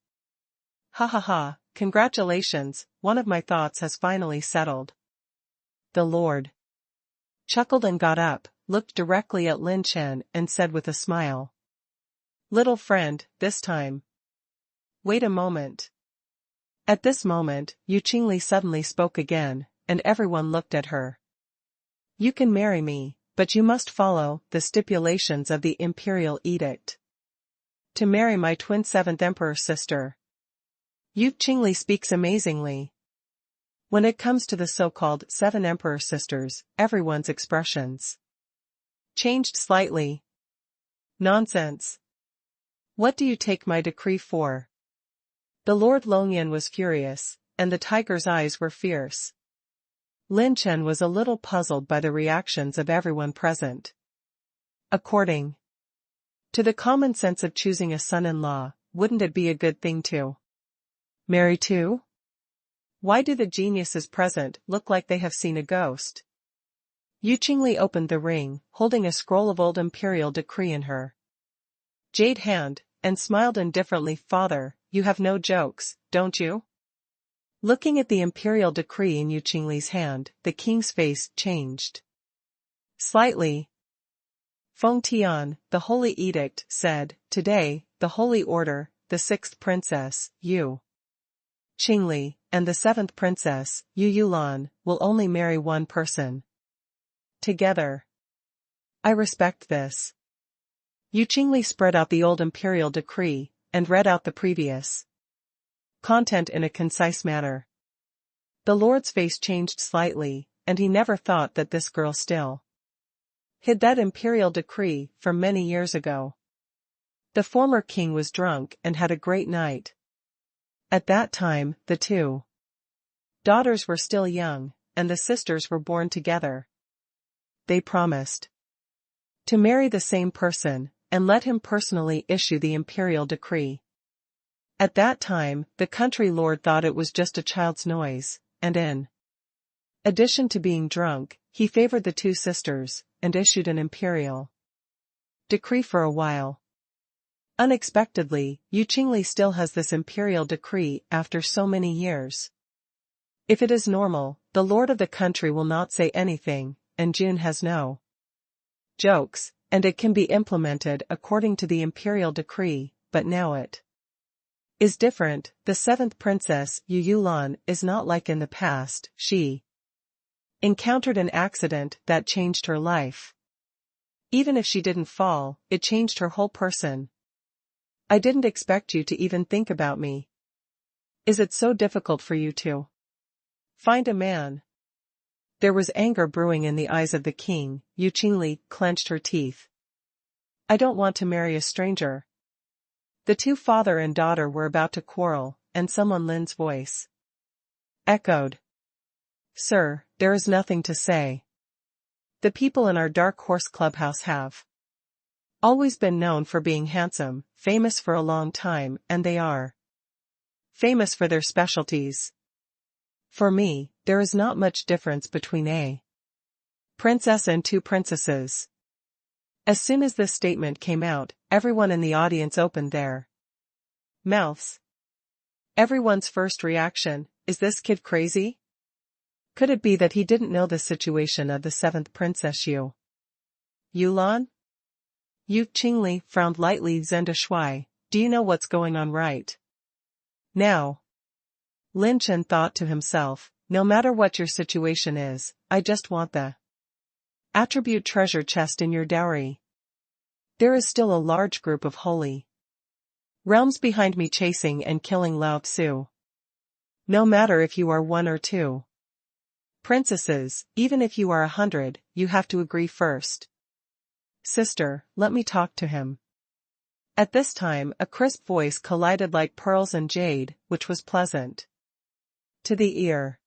Ha ha ha, congratulations, one of my thoughts has finally settled. The Lord chuckled and got up, looked directly at Lin Chen and said with a smile. Little friend, this time. Wait a moment. At this moment, Yu Qingli suddenly spoke again, and everyone looked at her. You can marry me, but you must follow the stipulations of the imperial edict. To marry my twin seventh emperor sister. Yu Qingli speaks amazingly. When it comes to the so-called seven emperor sisters, everyone's expressions changed slightly. Nonsense. What do you take my decree for? The Lord Longyan was furious, and the tiger's eyes were fierce. Lin Chen was a little puzzled by the reactions of everyone present. According to the common sense of choosing a son-in-law, wouldn't it be a good thing to marry too? Why do the geniuses present look like they have seen a ghost? Yu Qingli opened the ring, holding a scroll of old imperial decree in her jade hand, and smiled indifferently. Father, you have no jokes, don't you? Looking at the imperial decree in Yu Qingli's hand, the king's face changed slightly. Feng Tian, the holy edict, said, today, the holy order, the sixth princess, Yu Qingli, and the seventh princess, Yu Yulan, will only marry one person together. I respect this. Yu Qingli spread out the old imperial decree, and read out the previous content in a concise manner. The Lord's face changed slightly, and he never thought that this girl still hid that imperial decree from many years ago. The former king was drunk and had a great night. At that time, the two daughters were still young, and the sisters were born together. They promised to marry the same person, and let him personally issue the imperial decree. At that time, the country lord thought it was just a child's noise, and in addition to being drunk, he favored the two sisters, and issued an imperial decree for a while. Unexpectedly, Yu Qingli still has this imperial decree after so many years. If it is normal, the lord of the country will not say anything, and June has no jokes, and it can be implemented according to the imperial decree, but now it is different. The seventh princess, Yu Yulan, is not like in the past. She encountered an accident that changed her life. Even if she didn't fall, it changed her whole person. I didn't expect you to even think about me. Is it so difficult for you to find a man? There was anger brewing in the eyes of the king. Yu Qingli clenched her teeth. I don't want to marry a stranger. The two father and daughter were about to quarrel, and someone Lin's voice echoed. Sir, there is nothing to say. The people in our dark horse clubhouse have always been known for being handsome, famous for a long time, and they are famous for their specialties. For me, there is not much difference between a princess and two princesses. As soon as this statement came out, everyone in the audience opened their mouths. Everyone's first reaction, is this kid crazy? Could it be that he didn't know the situation of the seventh princess Yu Yulan? Yu Qingli frowned lightly. Zenda Shui, do you know what's going on right now? Lin Chen thought to himself, no matter what your situation is, I just want the attribute treasure chest in your dowry. There is still a large group of holy realms behind me chasing and killing Lao Tzu. No matter if you are one or two princesses, even if you are 100, you have to agree first. Sister, let me talk to him. At this time a crisp voice collided like pearls and jade, which was pleasant to the ear.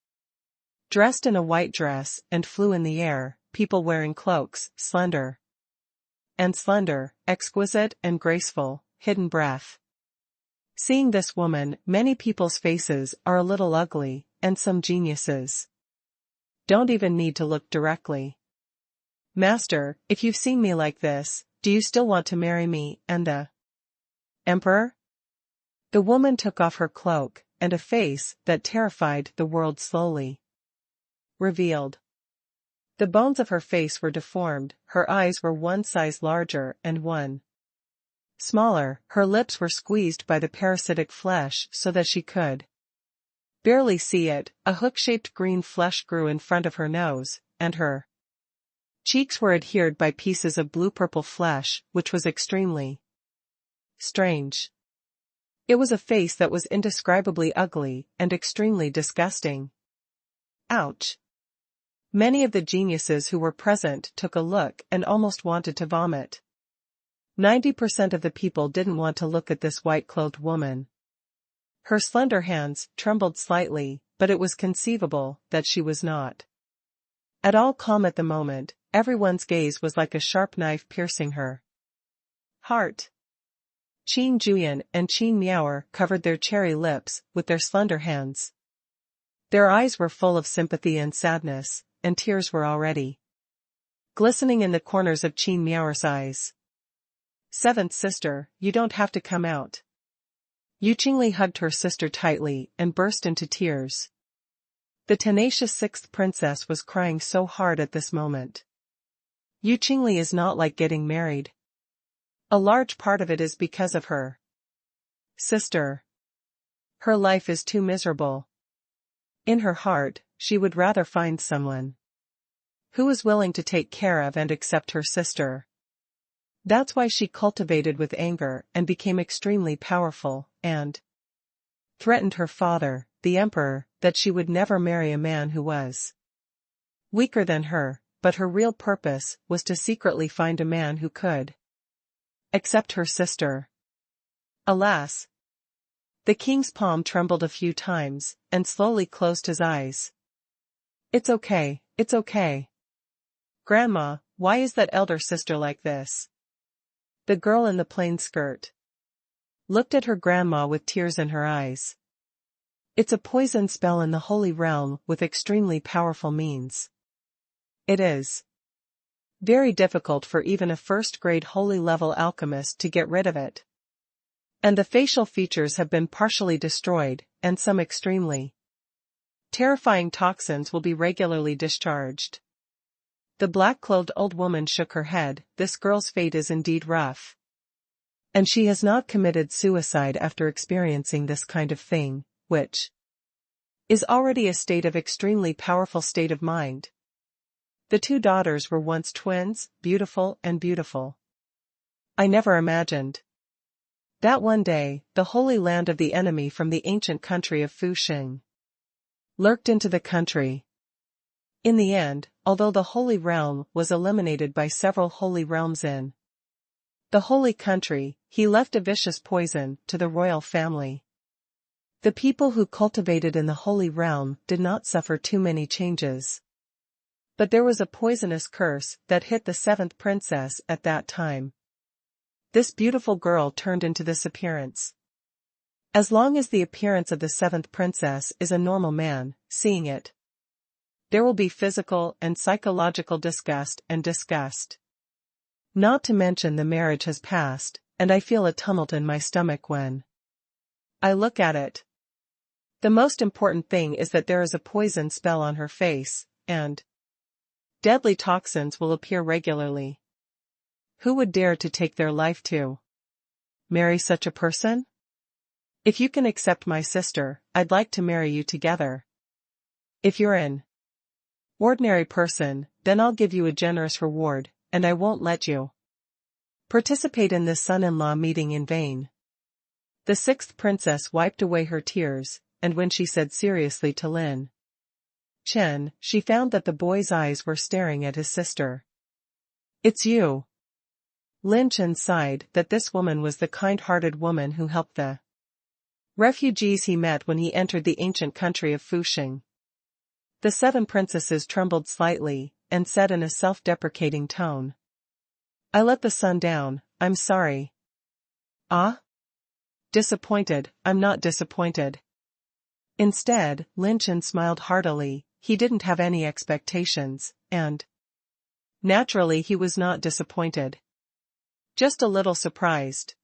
Dressed in a white dress and flew in the air, people wearing cloaks, slender, exquisite and graceful, hidden breath. Seeing this woman, many people's faces are a little ugly, and some geniuses don't even need to look directly. Master, if you've seen me like this, do you still want to marry me and the Emperor? The woman took off her cloak, and a face that terrified the world slowly revealed. The bones of her face were deformed, her eyes were one size larger and one smaller, her lips were squeezed by the parasitic flesh so that she could barely see it, a hook-shaped green flesh grew in front of her nose, and her cheeks were adhered by pieces of blue-purple flesh, which was extremely strange. It was a face that was indescribably ugly and extremely disgusting. Ouch! Many of the geniuses who were present took a look and almost wanted to vomit. 90% of the people didn't want to look at this white-clothed woman. Her slender hands trembled slightly, but it was conceivable that she was not at all calm at the moment. Everyone's gaze was like a sharp knife piercing her heart. Qin Juyan and Qin Miaoer covered their cherry lips with their slender hands. Their eyes were full of sympathy and sadness, and tears were already glistening in the corners of Qin Miaoer's eyes. Seventh sister, you don't have to come out. Yu Qingli hugged her sister tightly and burst into tears. The tenacious sixth princess was crying so hard at this moment. Yu Qingli is not like getting married. A large part of it is because of her sister. Her life is too miserable. In her heart, she would rather find someone who was willing to take care of and accept her sister. That's why she cultivated with anger and became extremely powerful, and threatened her father, the emperor, that she would never marry a man who was weaker than her, but her real purpose was to secretly find a man who could accept her sister. Alas! The king's palm trembled a few times, and slowly closed his eyes. It's okay, it's okay. Grandma, why is that elder sister like this? The girl in the plain skirt looked at her grandma with tears in her eyes. It's a poison spell in the holy realm with extremely powerful means. It is very difficult for even a first-grade holy-level alchemist to get rid of it. And the facial features have been partially destroyed, and some extremely terrifying toxins will be regularly discharged. The black-clothed old woman shook her head. This girl's fate is indeed rough. And she has not committed suicide after experiencing this kind of thing, which is already a state of extremely powerful state of mind. The two daughters were once twins, beautiful and beautiful. I never imagined that one day, the holy land of the enemy from the ancient country of Fuxing lurked into the country. In the end, although the holy realm was eliminated by several holy realms in the holy country, he left a vicious poison to the royal family. The people who cultivated in the holy realm did not suffer too many changes. But there was a poisonous curse that hit the seventh princess at that time. This beautiful girl turned into this appearance. As long as the appearance of the seventh princess is a normal man, seeing it, there will be physical and psychological disgust. Not to mention the marriage has passed, and I feel a tumult in my stomach when I look at it. The most important thing is that there is a poison spell on her face, and deadly toxins will appear regularly. Who would dare to take their life to marry such a person? If you can accept my sister, I'd like to marry you together. If you're an ordinary person, then I'll give you a generous reward, and I won't let you participate in this son-in-law meeting in vain. The sixth princess wiped away her tears, and when she said seriously to Lin Chen, she found that the boy's eyes were staring at his sister. It's you. Lin Chen sighed that this woman was the kind-hearted woman who helped the refugees he met when he entered the ancient country of Fuxing. The 7 princesses trembled slightly, and said in a self-deprecating tone, "I let the sun down, I'm sorry." "Ah? Disappointed, I'm not disappointed." Instead, Lin Chen smiled heartily. He didn't have any expectations, and naturally he was not disappointed. Just a little surprised.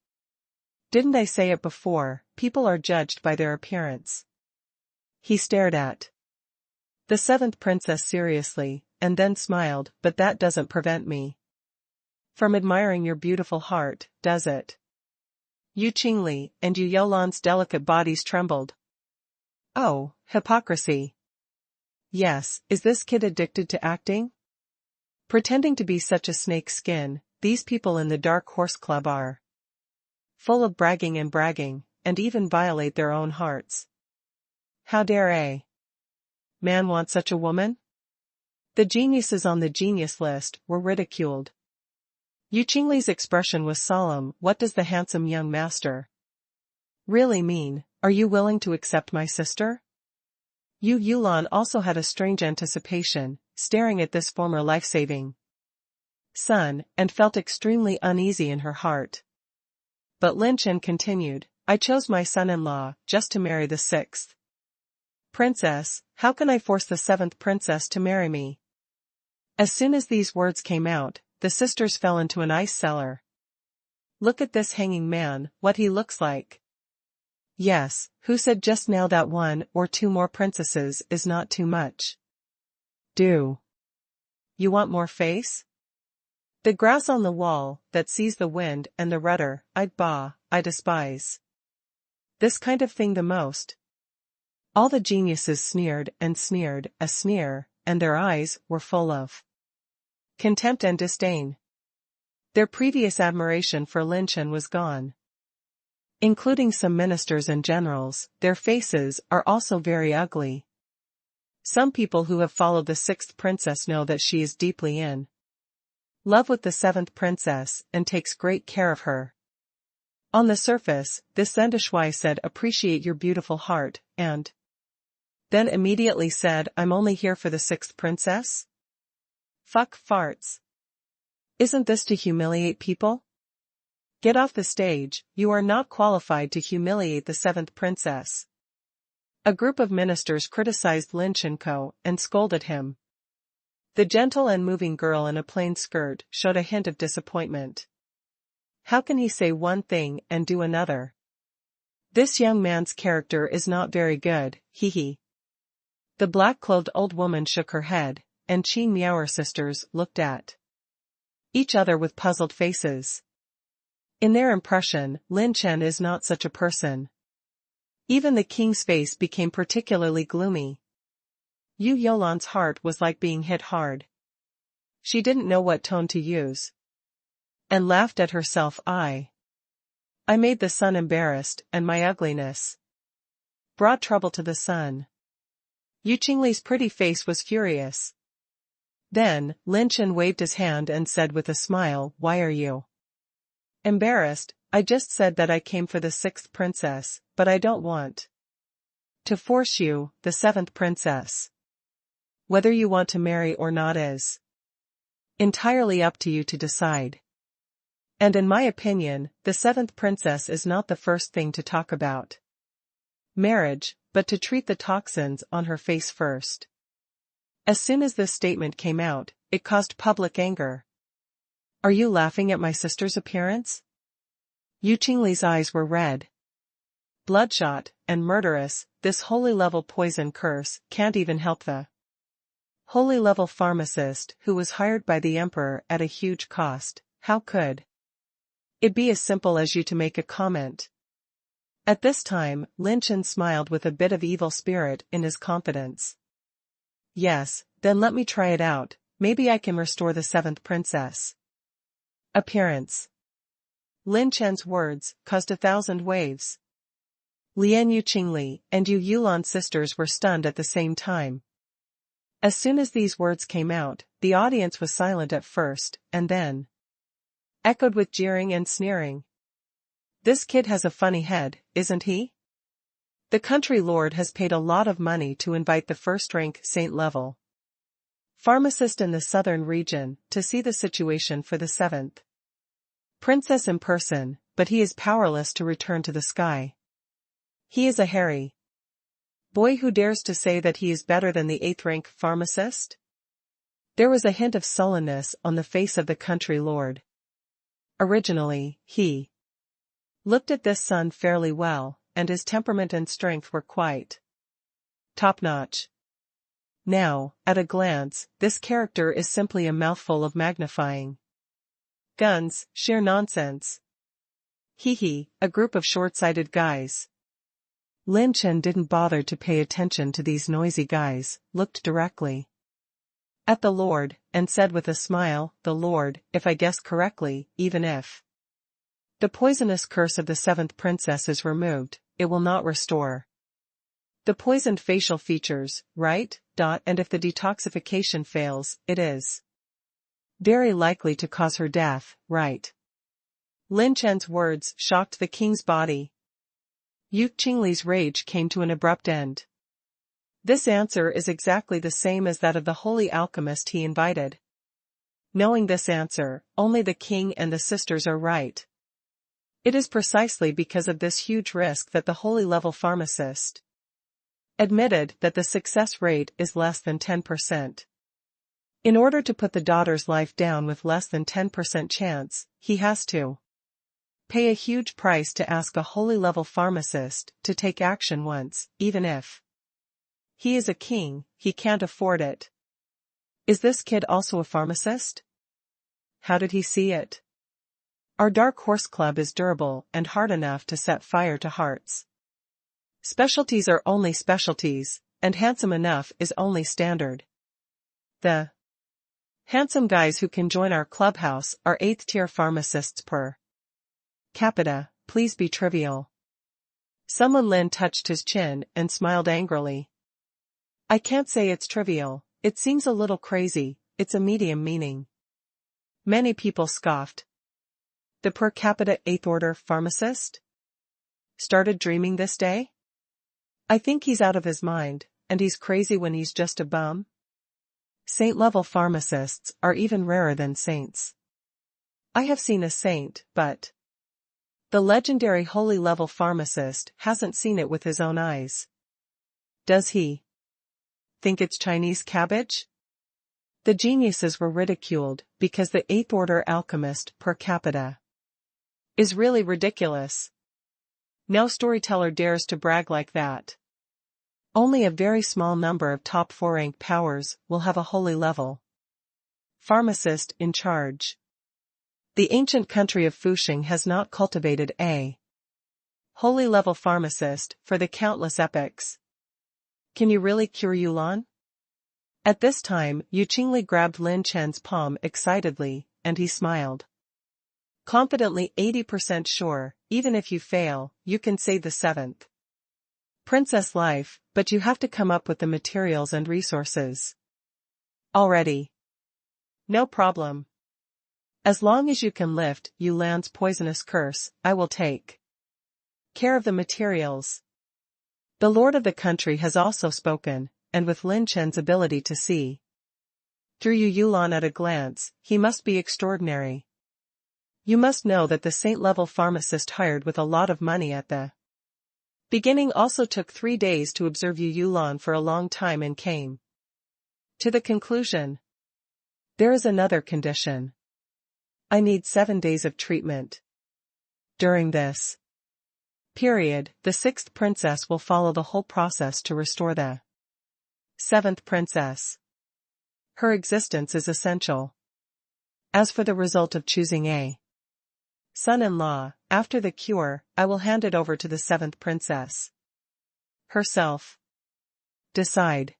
"Didn't I say it before, people are judged by their appearance?" He stared at the 7th princess seriously, and then smiled. "But that doesn't prevent me from admiring your beautiful heart, does it?" Yu Qingli and Yu Youlan's delicate bodies trembled. Oh, hypocrisy. Yes, is this kid addicted to acting? Pretending to be such a snake skin, these people in the Dark Horse Club are full of bragging, and even violate their own hearts. How dare a man want such a woman? The geniuses on the genius list were ridiculed. Yu Qingli's expression was solemn. "What does the handsome young master really mean? Are you willing to accept my sister?" Yu Yulan also had a strange anticipation, staring at this former life-saving son, and felt extremely uneasy in her heart. But Lin Chen continued, "I chose my son-in-law just to marry the 6th princess. How can I force the 7th princess to marry me?" As soon as these words came out, the sisters fell into an ice cellar. "Look at this hanging man, what he looks like." "Yes, who said just now that 1 or 2 more princesses is not too much? Do you want more face? The grass on the wall, that sees the wind and the rudder, I despise this kind of thing the most." All the geniuses sneered and sneered, a sneer, and their eyes were full of contempt and disdain. Their previous admiration for Lin Chen was gone. Including some ministers and generals, their faces are also very ugly. Some people who have followed the 6th princess know that she is deeply in love with the 7th princess, and takes great care of her. On the surface, this Zendishui said, "Appreciate your beautiful heart," and then immediately said, "I'm only here for the 6th princess?" Fuck farts. Isn't this to humiliate people? Get off the stage, you are not qualified to humiliate the 7th princess. A group of ministers criticized Lin Chen and scolded him. The gentle and moving girl in a plain skirt showed a hint of disappointment. How can he say one thing and do another? This young man's character is not very good, hee. The black-clothed old woman shook her head, and Qin Miaoer sisters looked at each other with puzzled faces. In their impression, Lin Chen is not such a person. Even the king's face became particularly gloomy. Yu Youlan's heart was like being hit hard. She didn't know what tone to use, and laughed at herself. I made the sun embarrassed, and my ugliness brought trouble to the sun. Yu Qingli's pretty face was furious. Then, Lin Chen waved his hand and said with a smile, "Why are you embarrassed? I just said that I came for the 6th princess, but I don't want to force you, the 7th princess. Whether you want to marry or not is entirely up to you to decide. And in my opinion, the 7th princess is not the first thing to talk about marriage, but to treat the toxins on her face first." As soon as this statement came out, it caused public anger. "Are you laughing at my sister's appearance?" Yu Qingli's eyes were red, bloodshot, and murderous. This holy-level poison curse can't even help the holy-level pharmacist who was hired by the emperor at a huge cost. How could it be as simple as you to make a comment? At this time, Lin Chen smiled with a bit of evil spirit in his confidence. "Yes, then let me try it out, maybe I can restore the 7th princess." Appearance. Lin Chen's words caused 1,000 waves. Lian Yu Qingli and Yu Yulan sisters were stunned at the same time. As soon as these words came out, the audience was silent at first, and then echoed with jeering and sneering. This kid has a funny head, isn't he? The country lord has paid a lot of money to invite the first-rank saint-level pharmacist in the southern region to see the situation for the 7th princess in person, but he is powerless to return to the sky. He is a hairy boy who dares to say that he is better than the 8th-rank pharmacist? There was a hint of sullenness on the face of the country lord. Originally, he looked at this son fairly well, and his temperament and strength were quite top-notch. Now, at a glance, this character is simply a mouthful of magnifying guns, sheer nonsense. Hee, a group of short-sighted guys. Lin Chen didn't bother to pay attention to these noisy guys, looked directly at the Lord, and said with a smile, "The Lord, if I guess correctly, even if the poisonous curse of the 7th princess is removed, it will not restore the poisoned facial features, right? And if the detoxification fails, it is very likely to cause her death, right?" Lin Chen's words shocked the king's body. Yu Qingli's rage came to an abrupt end. This answer is exactly the same as that of the holy alchemist he invited. Knowing this answer, only the king and the sisters are right. It is precisely because of this huge risk that the holy level pharmacist admitted that the success rate is less than 10%. In order to put the daughter's life down with less than 10% chance, he has to pay a huge price to ask a holy level pharmacist to take action once, even if he is a king, he can't afford it. Is this kid also a pharmacist? How did he see it? Our Dark Horse Club is durable and hard enough to set fire to hearts. Specialties are only specialties, and handsome enough is only standard. The handsome guys who can join our clubhouse are 8th-tier pharmacists per capita, please be trivial. Someone Lin touched his chin and smiled angrily. I can't say it's trivial, it seems a little crazy, it's a medium meaning. Many people scoffed. The per capita 8th-order pharmacist started dreaming this day? I think he's out of his mind, and he's crazy when he's just a bum. Saint-level pharmacists are even rarer than saints. I have seen a saint, but the legendary holy-level pharmacist hasn't seen it with his own eyes. Does he think it's Chinese cabbage? The geniuses were ridiculed because the 8th-order alchemist per capita is really ridiculous. No storyteller dares to brag like that. Only a very small number of top 4-rank powers will have a holy level pharmacist in charge. The ancient country of Fuxing has not cultivated a holy level pharmacist for the countless epochs. Can you really cure Yulan? At this time, Yu Qingli grabbed Lin Chen's palm excitedly, and he smiled. Confidently 80% sure, even if you fail, you can save the 7th princess life, but you have to come up with the materials and resources. Already. No problem. As long as you can lift Yulan's poisonous curse, I will take care of the materials. The lord of the country has also spoken, and with Lin Chen's ability to see through Yulan at a glance, he must be extraordinary. You must know that the saint-level pharmacist hired with a lot of money at the beginning also took 3 days to observe Yulan for a long time and came to the conclusion. There is another condition. I need 7 days of treatment. During this period, the 6th princess will follow the whole process to restore the 7th princess. Her existence is essential. As for the result of choosing a son-in-law, after the cure, I will hand it over to the 7th princess herself. Decide.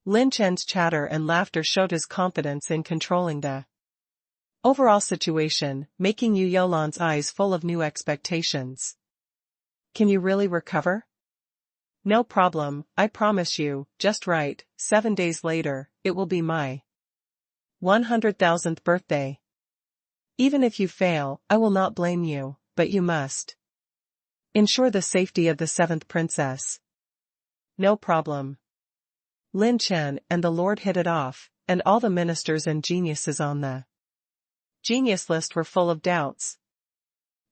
Lin Chen's chatter and laughter showed his confidence in controlling the overall situation, making Yulan's eyes full of new expectations. Can you really recover? No problem, I promise you, just right. 7 days later, it will be my 100,000th birthday. Even if you fail, I will not blame you, but you must ensure the safety of the seventh princess. No problem. Lin Chen and the Lord hit it off, and all the ministers and geniuses on the genius list were full of doubts.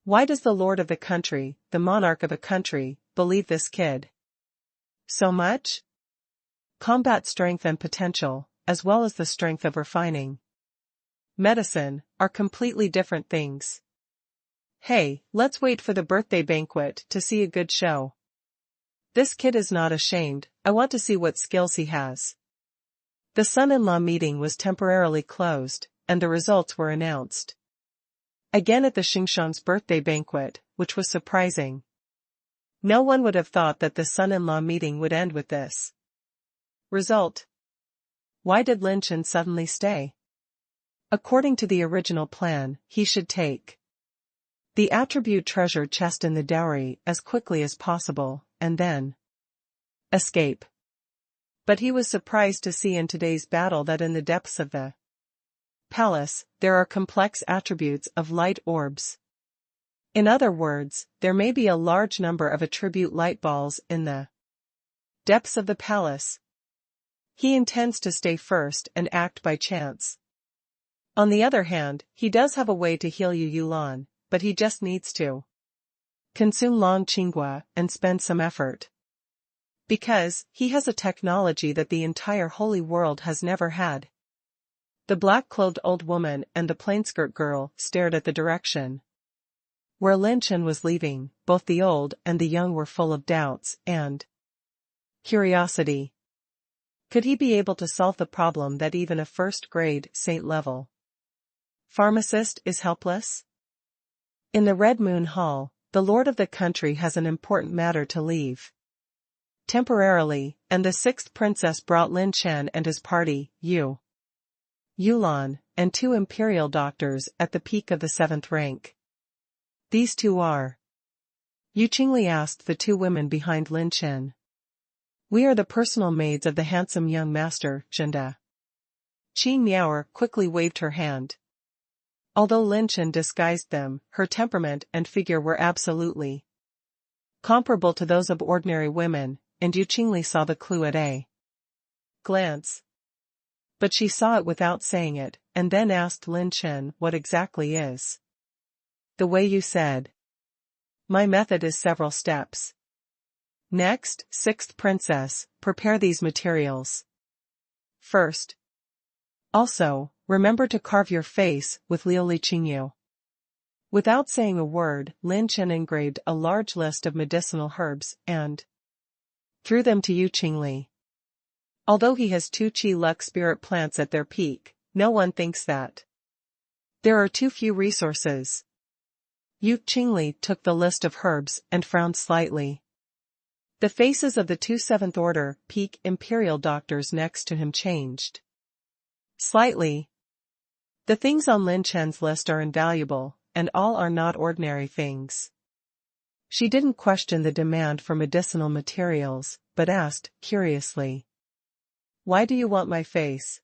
Why does the lord of the country, the monarch of a country, believe this kid so much? Combat strength and potential, as well as the strength of refining medicine, are completely different things. Hey, let's wait for the birthday banquet to see a good show. This kid is not ashamed, I want to see what skills he has. The son-in-law meeting was temporarily closed, and the results were announced again at the Xingshan's birthday banquet, which was surprising. No one would have thought that the son-in-law meeting would end with this result. Why did Lin Chen suddenly stay? According to the original plan, he should take the attribute treasure chest in the dowry as quickly as possible, and then escape. But he was surprised to see in today's battle that in the depths of the palace, there are complex attributes of light orbs. In other words, there may be a large number of attribute light balls in the depths of the palace. He intends to stay first and act by chance. On the other hand, he does have a way to heal Yu Yulan, but he just needs to consume Long Qinghua and spend some effort. Because, he has a technology that the entire holy world has never had. The black-clothed old woman and the plain-skirt girl stared at the direction where Lin Chen was leaving. Both the old and the young were full of doubts and curiosity. Could he be able to solve the problem that even a first-grade saint-level pharmacist is helpless? In the Red Moon Hall, the lord of the country has an important matter to leave temporarily, and the sixth princess brought Lin Chen and his party, Yu Yulan, and 2 imperial doctors at the peak of the 7th rank. These two are. Yu Qingli asked the 2 women behind Lin Chen. We are the personal maids of the handsome young master, Zhenda. Qi Miaoer quickly waved her hand. Although Lin Chen disguised them, her temperament and figure were absolutely comparable to those of ordinary women, and Yu Qingli saw the clue at a glance. But she saw it without saying it, and then asked Lin Chen what exactly is the way you said. My method is several steps. Next, sixth princess, prepare these materials. First. Also, remember to carve your face with Liuli Qingyu. Without saying a word, Lin Chen engraved a large list of medicinal herbs and threw them to Yu Qingli. Although he has 2 Qi Luck spirit plants at their peak, no one thinks that there are too few resources. Yu Qingli took the list of herbs and frowned slightly. The faces of the 2 7th Order peak imperial doctors next to him changed slightly. The things on Lin Chen's list are invaluable, and all are not ordinary things. She didn't question the demand for medicinal materials, but asked, curiously, why do you want my face?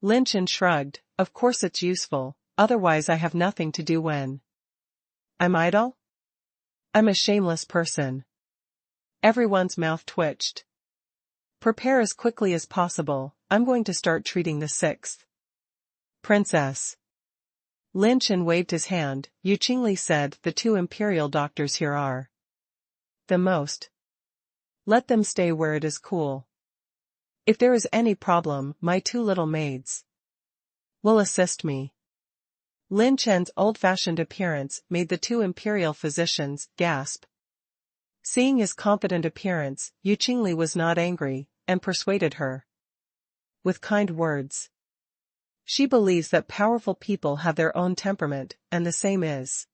Lin Chen shrugged, of course it's useful, otherwise I have nothing to do when I'm idle? I'm a shameless person. Everyone's mouth twitched. Prepare as quickly as possible, I'm going to start treating the 6th princess. Lin Chen waved his hand. Yu Qingli said, the 2 imperial doctors here are the most. Let them stay where it is cool. If there is any problem, my 2 little maids will assist me. Lin Chen's old-fashioned appearance made the 2 imperial physicians gasp. Seeing his confident appearance, Yu Qingli was not angry, and persuaded her with kind words. She believes that powerful people have their own temperament, and the same is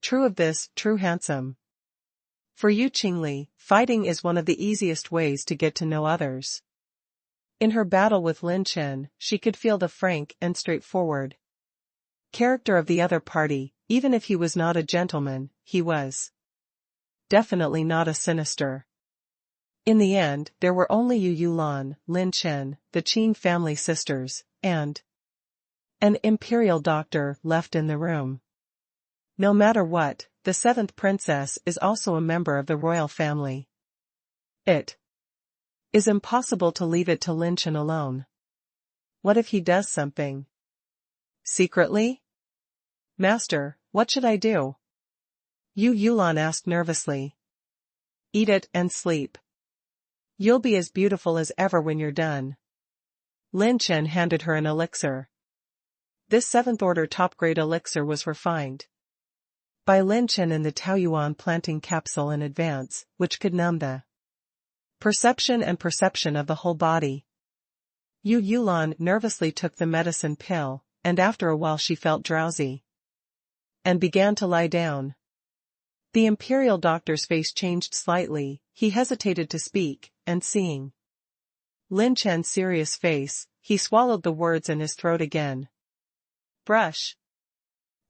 true of this true handsome. For Yu Qingli, fighting is one of the easiest ways to get to know others. In her battle with Lin Chen, she could feel the frank and straightforward character of the other party. Even if he was not a gentleman, he was definitely not a sinister. In the end, there were only Yu Yulan, Lin Chen, the Qing family sisters, and An imperial doctor left in the room. No matter what, the seventh princess is also a member of the royal family. It is impossible to leave it to Lin Chen alone. What if he does something secretly? Master, what should I do? Yu Yulan asked nervously. Eat it and sleep. You'll be as beautiful as ever when you're done. Lin Chen handed her an elixir. This seventh order top-grade elixir was refined by Lin Chen in the Taoyuan planting capsule in advance, which could numb the perception of the whole body. Yu Yulan nervously took the medicine pill, and after a while she felt drowsy and began to lie down. The imperial doctor's face changed slightly. He hesitated to speak, and seeing Lin Chen's serious face, he swallowed the words in his throat again. Brush.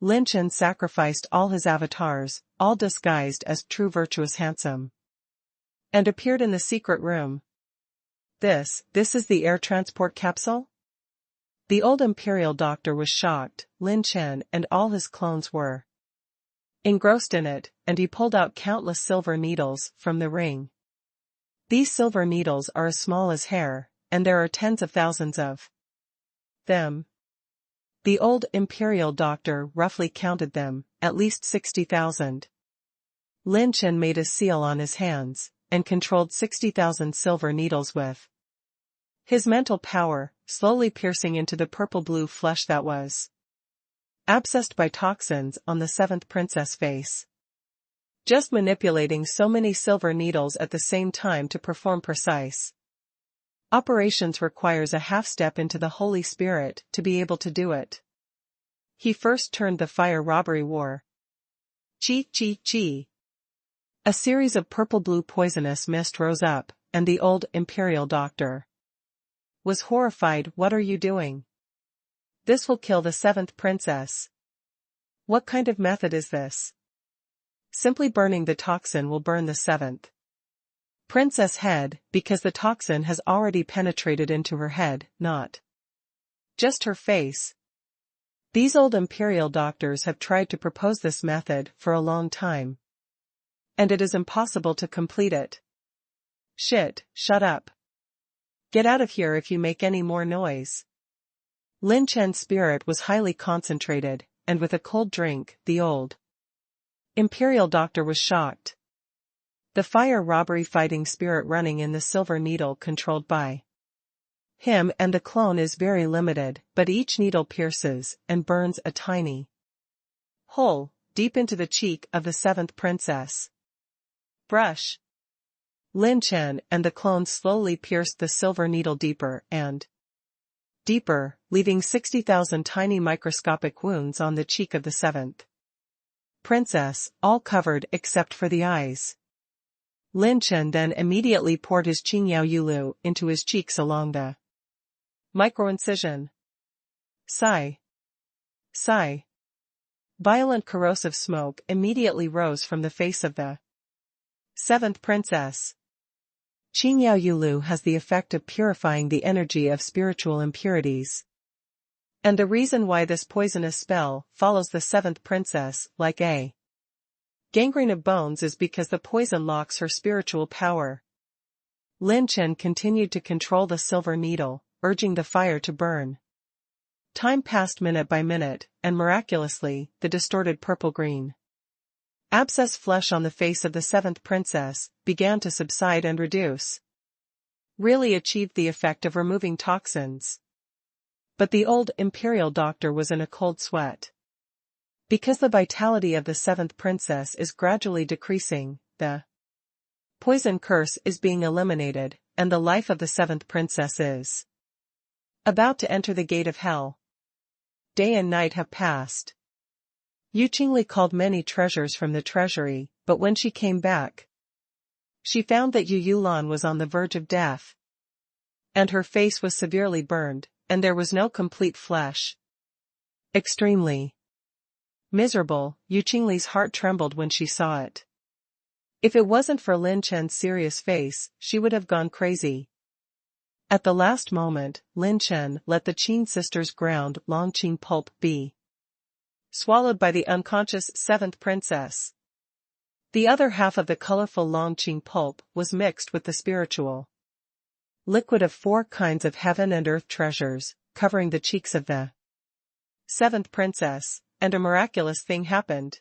Lin Chen sacrificed all his avatars, all disguised as true virtuous handsome, and appeared in the secret room. This is the air transport capsule? The old imperial doctor was shocked. Lin Chen and all his clones were engrossed in it, and he pulled out countless silver needles from the ring. These silver needles are as small as hair, and there are tens of thousands of them. The old imperial doctor roughly counted them, at least 60,000. Lin Chen made a seal on his hands, and controlled 60,000 silver needles with his mental power, slowly piercing into the purple-blue flesh that was abscessed by toxins on the seventh princess face. Just manipulating so many silver needles at the same time to perform precise operations requires a half-step into the Holy Spirit to be able to do it. He first turned the fire robbery war. Chi chi chi. A series of purple-blue poisonous mist rose up, and the old imperial doctor was horrified. What are you doing? This will kill the seventh princess. What kind of method is this? Simply burning the toxin will burn the seventh princess head, because the toxin has already penetrated into her head, not just her face. These old imperial doctors have tried to propose this method for a long time, and it is impossible to complete it. Shut up. Get out of here if you make any more noise. Lin Chen's spirit was highly concentrated, and with a cold drink, the old imperial doctor was shocked. The fire robbery fighting spirit running in the silver needle controlled by him and the clone is very limited, but each needle pierces and burns a tiny hole deep into the cheek of the seventh princess. Brush. Lin Chen and the clone slowly pierced the silver needle deeper and deeper, leaving 60,000 tiny microscopic wounds on the cheek of the seventh princess, all covered except for the eyes. Lin Chen then immediately poured his Qingyao Yulu into his cheeks along the microincision. Sigh. Violent corrosive smoke immediately rose from the face of the seventh princess. Qingyao Yulu has the effect of purifying the energy of spiritual impurities. And the reason why this poisonous spell follows the seventh princess like a gangrene of bones is because the poison locks her spiritual power. Lin Chen continued to control the silver needle, urging the fire to burn. Time passed minute by minute, and miraculously, the distorted purple-green abscess flesh on the face of the seventh princess began to subside and reduce. Really achieved the effect of removing toxins. But the old imperial doctor was in a cold sweat. Because the vitality of the seventh princess is gradually decreasing, the poison curse is being eliminated, and the life of the seventh princess is about to enter the gate of hell. Day and night have passed. Yu Qingli called many treasures from the treasury, but when she came back, she found that Yu Yulan was on the verge of death, and her face was severely burned, and there was no complete flesh. Extremely miserable, Yu Qingli's heart trembled when she saw it. If it wasn't for Lin Chen's serious face, she would have gone crazy. At the last moment, Lin Chen let the Qin sisters' ground Longqing pulp be swallowed by the unconscious seventh princess. The other half of the colorful Longqing pulp was mixed with the spiritual liquid of 4 kinds of heaven and earth treasures, covering the cheeks of the seventh princess, and a miraculous thing happened.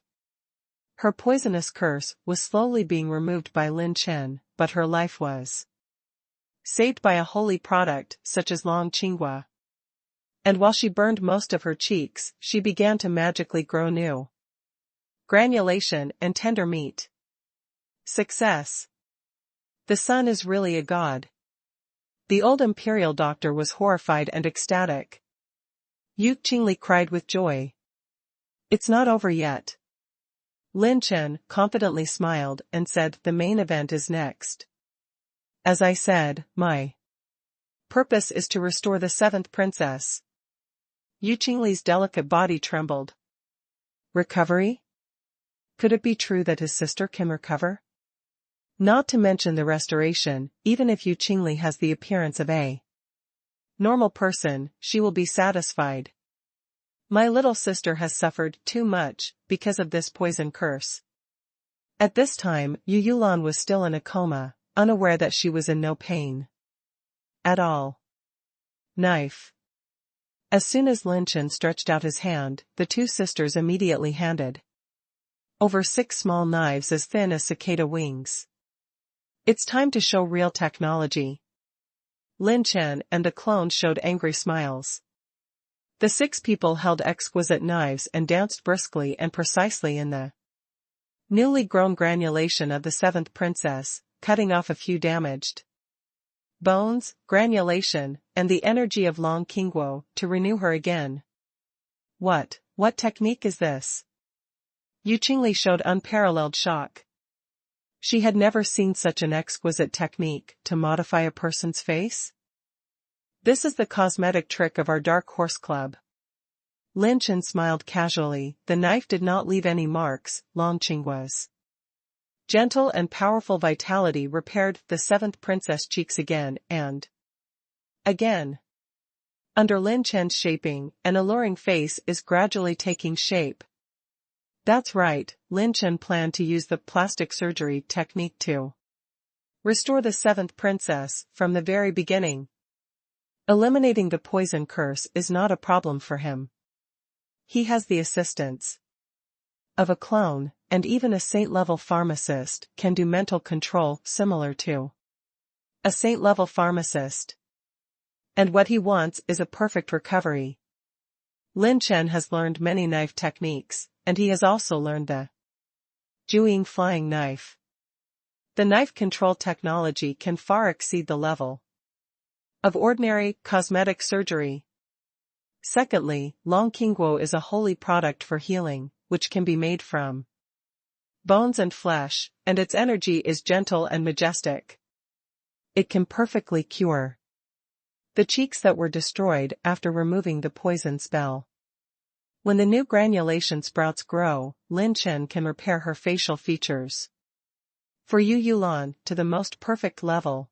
Her poisonous curse was slowly being removed by Lin Chen, but her life was saved by a holy product such as Long Qinghua. And while she burned most of her cheeks, she began to magically grow new granulation and tender meat. Success. The sun is really a god. The old imperial doctor was horrified and ecstatic. Yu Qingli cried with joy. It's not over yet. Lin Chen confidently smiled and said, the main event is next. As I said, my purpose is to restore the seventh princess. Yu Qingli's delicate body trembled. Recovery? Could it be true that his sister can recover? Not to mention the restoration, even if Yu Qingli has the appearance of a normal person, she will be satisfied. My little sister has suffered too much because of this poison curse. At this time, Yu Yulan was still in a coma, unaware that she was in no pain at all. Knife. As soon as Lin Chen stretched out his hand, the 2 sisters immediately handed over 6 small knives as thin as cicada wings. It's time to show real technology. Lin Chen and the clone showed angry smiles. The 6 people held exquisite knives and danced briskly and precisely in the newly grown granulation of the seventh princess, cutting off a few damaged bones, granulation, and the energy of Long Qingguo to renew her again. What technique is this? Yu Qingli showed unparalleled shock. She had never seen such an exquisite technique to modify a person's face. This is the cosmetic trick of our Dark Horse Club. Lin Chen smiled casually. The knife did not leave any marks. Long Qingguo's gentle and powerful vitality repaired the seventh princess' cheeks again and again. Under Lin Chen's shaping, an alluring face is gradually taking shape. That's right, Lin Chen planned to use the plastic surgery technique to restore the seventh princess from the very beginning. Eliminating the poison curse is not a problem for him. He has the assistance of a clone, and even a saint-level pharmacist can do mental control similar to a saint-level pharmacist. And what he wants is a perfect recovery. Lin Chen has learned many knife techniques, and he has also learned the Jueying flying knife. The knife control technology can far exceed the level of ordinary cosmetic surgery. Secondly, Long Qingguo is a holy product for healing, which can be made from bones and flesh, and its energy is gentle and majestic. It can perfectly cure the cheeks that were destroyed after removing the poison spell. When the new granulation sprouts grow, Lin Chen can repair her facial features for Yu Yulan to the most perfect level.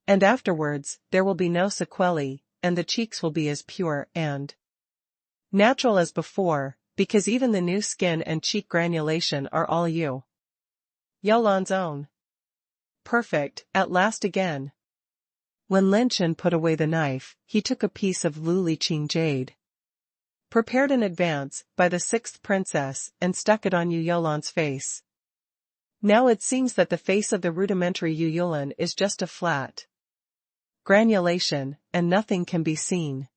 And afterwards, there will be no sequelae, and the cheeks will be as pure and natural as before, because even the new skin and cheek granulation are all Yu Yulan's own. Perfect, at last again. When Lin Chen put away the knife, he took a piece of Luliqing jade, prepared in advance by the sixth princess, and stuck it on Yu Yulan's face. Now it seems that the face of the rudimentary Yu Yulan is just a flat granulation, and nothing can be seen.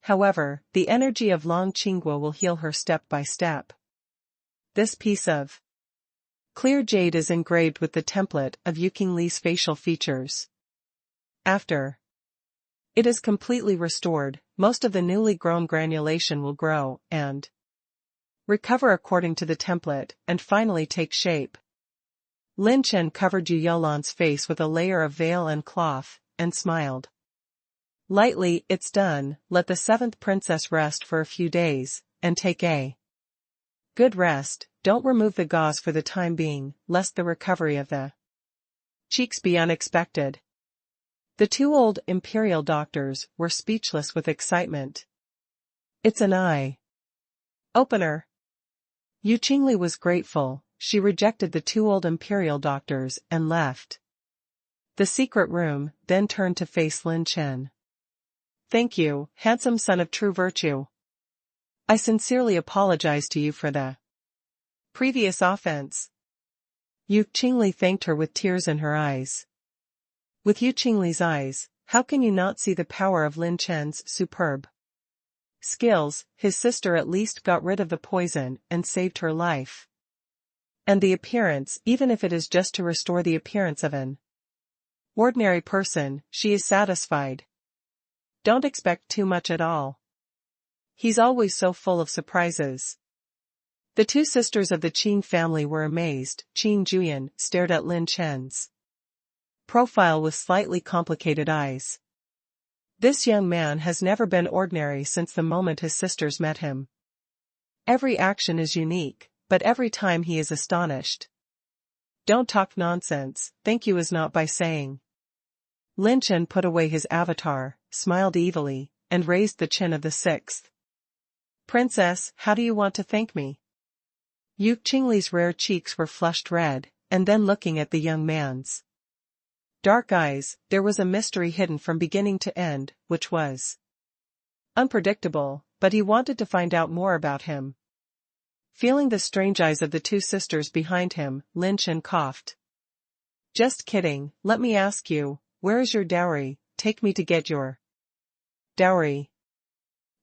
However, the energy of Long Qingguo will heal her step by step. This piece of clear jade is engraved with the template of Yu Qingli's facial features. After it is completely restored, most of the newly grown granulation will grow and recover according to the template, and finally take shape. Lin Chen covered Yu Yulan's face with a layer of veil and cloth, and smiled. Lightly, it's done. Let the seventh princess rest for a few days, and take a good rest. Don't remove the gauze for the time being, lest the recovery of the cheeks be unexpected. The two old imperial doctors were speechless with excitement. It's an eye opener. Yu Qingli was grateful. She rejected the two old imperial doctors and left the secret room, then turned to face Lin Chen. Thank you, handsome son of true virtue. I sincerely apologize to you for the previous offense. Yu Qingli thanked her with tears in her eyes. With Yu Qingli's eyes, how can you not see the power of Lin Chen's superb skills? His sister at least got rid of the poison and saved her life. And the appearance, even if it is just to restore the appearance of an ordinary person, she is satisfied. Don't expect too much at all. He's always so full of surprises. The two sisters of the Qin family were amazed. Qin Juyan stared at Lin Chen's profile with slightly complicated eyes. This young man has never been ordinary since the moment his sisters met him. Every action is unique, but every time he is astonished. Don't talk nonsense, thank you is not by saying. Lin Chen put away his avatar, smiled evilly, and raised the chin of the sixth. Princess, how do you want to thank me? Yu Qingli's rare cheeks were flushed red, and then looking at the young man's dark eyes, there was a mystery hidden from beginning to end, which was unpredictable, but he wanted to find out more about him. Feeling the strange eyes of the two sisters behind him, Lin Chen coughed. Just kidding, let me ask you, where is your dowry? Take me to get your dowry.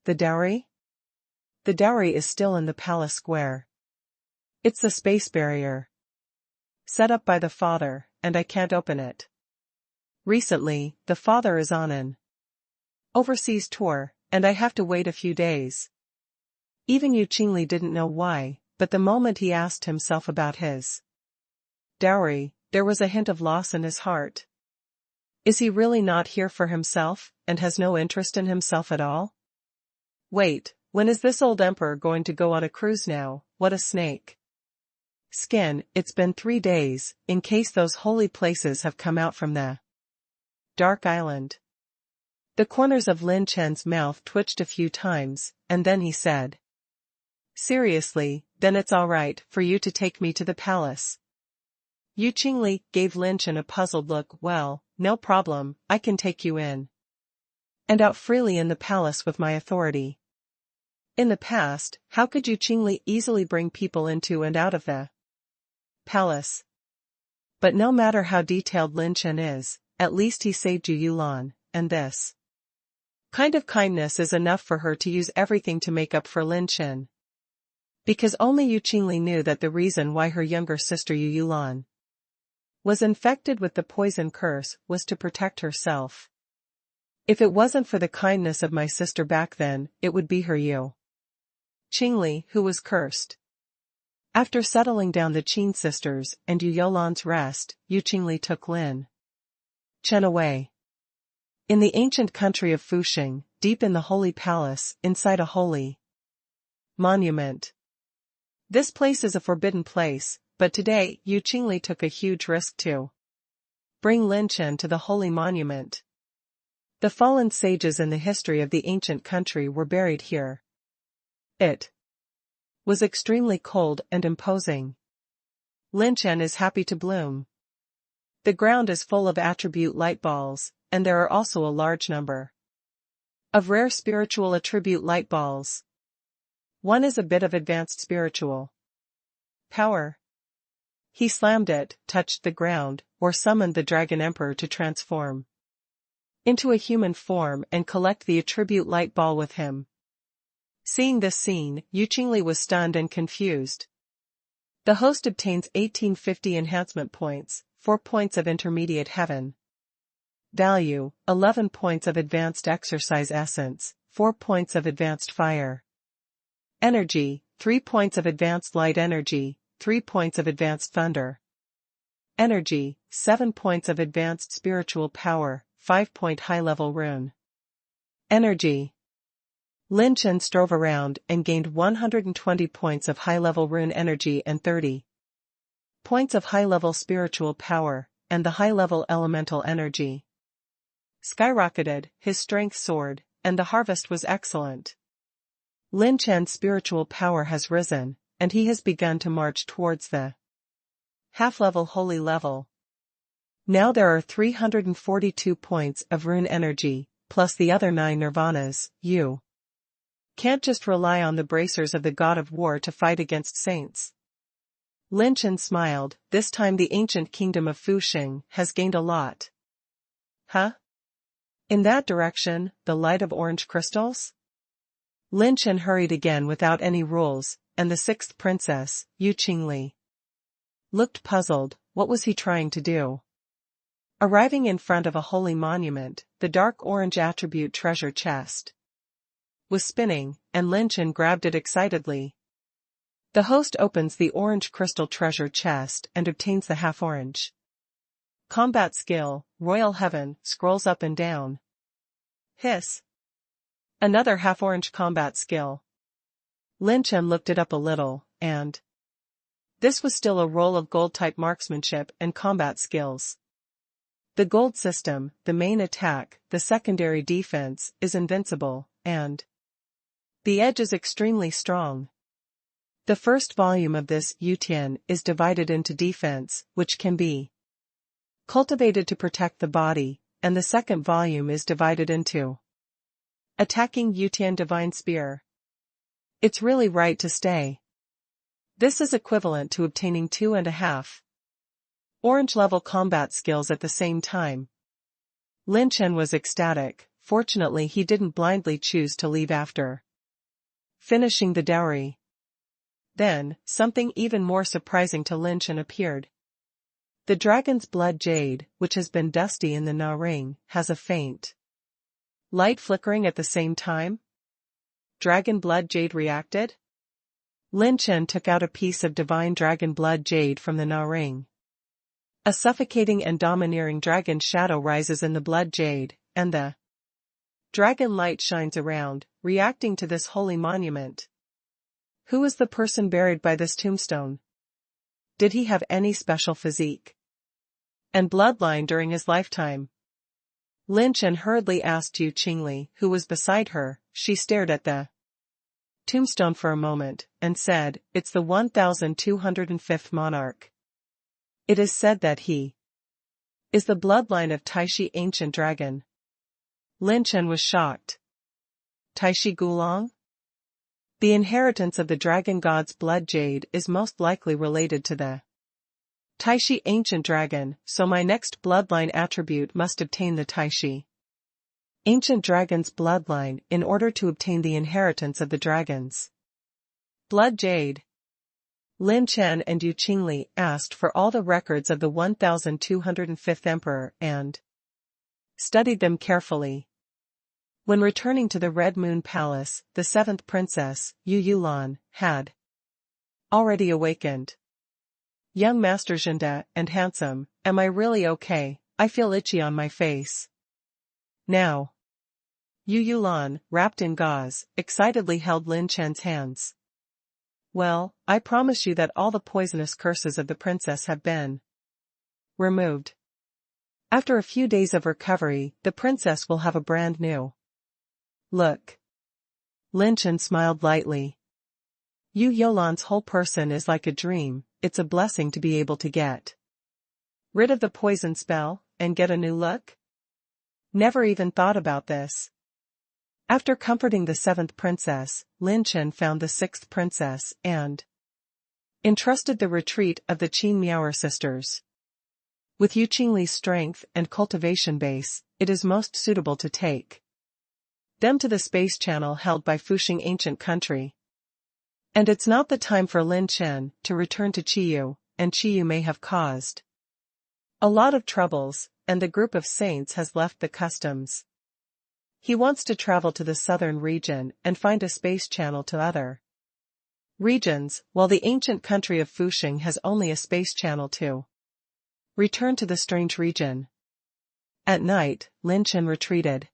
The dowry? The dowry is still in the palace square. It's the space barrier set up by the father, and I can't open it. Recently, the father is on an overseas tour, and I have to wait a few days. Even Yu Qingli didn't know why, but the moment he asked himself about his dowry, there was a hint of loss in his heart. Is he really not here for himself, and has no interest in himself at all? Wait, when is this old emperor going to go on a cruise now? What a snake skin, it's been 3 days, in case those holy places have come out from the dark island. The corners of Lin Chen's mouth twitched a few times, and then he said, seriously, then it's all right for you to take me to the palace. Yu Qingli gave Lin Chen a puzzled look. Well, no problem, I can take you in and out freely in the palace with my authority. In the past, how could Yu Qingli easily bring people into and out of the palace? But no matter how detailed Lin Chen is, at least he saved Yu Yulan, and this kind of kindness is enough for her to use everything to make up for Lin Chen. Because only Yu Qingli knew that the reason why her younger sister Yu Yulan was infected with the poison curse was to protect herself. If it wasn't for the kindness of my sister back then, it would be her Yu Qingli who was cursed. After settling down the Qin sisters and Yu Yulan's rest, Yu Qingli took Lin Chen away. In the ancient country of Fuxing, deep in the holy palace, inside a holy monument. This place is a forbidden place, but today Yu Qingli took a huge risk to bring Lin Chen to the holy monument. The fallen sages in the history of the ancient country were buried here. It was extremely cold and imposing. Lin Chen is happy to bloom. The ground is full of attribute light balls, and there are also a large number of rare spiritual attribute light balls. One is a bit of advanced spiritual power. He slammed it, touched the ground, or summoned the Dragon Emperor to transform into a human form and collect the attribute light ball with him. Seeing this scene, Yu Qingli was stunned and confused. The host obtains 1850 enhancement points, 4 points of intermediate heaven value, 11 points of advanced exercise essence, 4 points of advanced fire energy, 3 points of advanced light energy, 3 points of advanced thunder energy, 7 points of advanced spiritual power, 5-point high-level rune energy. Lin Chen strove around and gained 120 points of high-level rune energy and 30 points of high-level spiritual power, and the high-level elemental energy. skyrocketed, his strength soared, and the harvest was excellent. Lin Chen's spiritual power has risen, and he has begun to march towards the half-level holy level. Now there are 342 points of rune energy, plus the other 9 nirvanas. You can't just rely on the bracers of the god of war to fight against saints. Lin Chen smiled. This time the ancient kingdom of Fuxing has gained a lot. Huh? In that direction, the light of orange crystals? Lin Chen hurried again without any rules, and the 6th princess, Yu Qingli, looked puzzled. What was he trying to do? Arriving in front of a holy monument, the dark orange attribute treasure chest was spinning, and Lin Chen grabbed it excitedly. The host opens the orange crystal treasure chest and obtains the half-orange combat skill. Royal Heaven scrolls up and down. Hiss. Another half-orange combat skill. Lin Chen looked it up a little, and this was still a roll of gold-type marksmanship and combat skills. The gold system, the main attack, the secondary defense, is invincible, and the edge is extremely strong. The first volume of this Yutian is divided into defense, which can be cultivated to protect the body, and the second volume is divided into attacking Yutian Divine Spear. It's really right to stay. This is equivalent to obtaining 2.5 orange-level combat skills at the same time. Lin Chen was ecstatic. Fortunately he didn't blindly choose to leave after finishing the dowry. Then, something even more surprising to Lin Chen appeared. The dragon's blood jade, which has been dusty in the Na ring, has a faint light flickering at the same time. Dragon blood jade reacted? Lin Chen took out a piece of divine dragon blood jade from the Na ring. A suffocating and domineering dragon shadow rises in the blood jade, and the dragon light shines around, reacting to this holy monument. Who is the person buried by this tombstone? Did he have any special physique and bloodline during his lifetime? Lin Chen hurriedly asked Yu Qingli, who was beside her. She stared at the tombstone for a moment, and said, "It's the 1205th monarch. It is said that he is the bloodline of Taishi ancient dragon." Lin Chen was shocked. Taishi Gulong? The inheritance of the dragon god's blood jade is most likely related to the Taishi ancient dragon, so my next bloodline attribute must obtain the Taishi ancient dragon's bloodline in order to obtain the inheritance of the dragon's blood jade. Lin Chen and Yu Qingli asked for all the records of the 1205th emperor and studied them carefully. When returning to the Red Moon Palace, the 7th princess, Yu Yulan, had already awakened. "Young Master Zhenda, and handsome, am I really okay? I feel itchy on my face." Now. Yu Yulan, wrapped in gauze, excitedly held Lin Chen's hands. "Well, I promise you that all the poisonous curses of the princess have been removed. After a few days of recovery, the princess will have a brand new look." Lin Chen smiled lightly. Yu Yulan's whole person is like a dream. It's a blessing to be able to get rid of the poison spell and get a new look. Never even thought about this. After comforting the 7th princess, Lin Chen found the 6th princess and entrusted the retreat of the Qin Miaoer sisters. With Yu Qingli's strength and cultivation base, it is most suitable to take them to the space channel held by Fuxing ancient country. And it's not the time for Lin Chen to return to Qiyu, and Qiyu may have caused a lot of troubles, and the group of saints has left the customs. He wants to travel to the southern region and find a space channel to other regions, while the ancient country of Fuxing has only a space channel to return to the strange region. At night, Lin Chen retreated.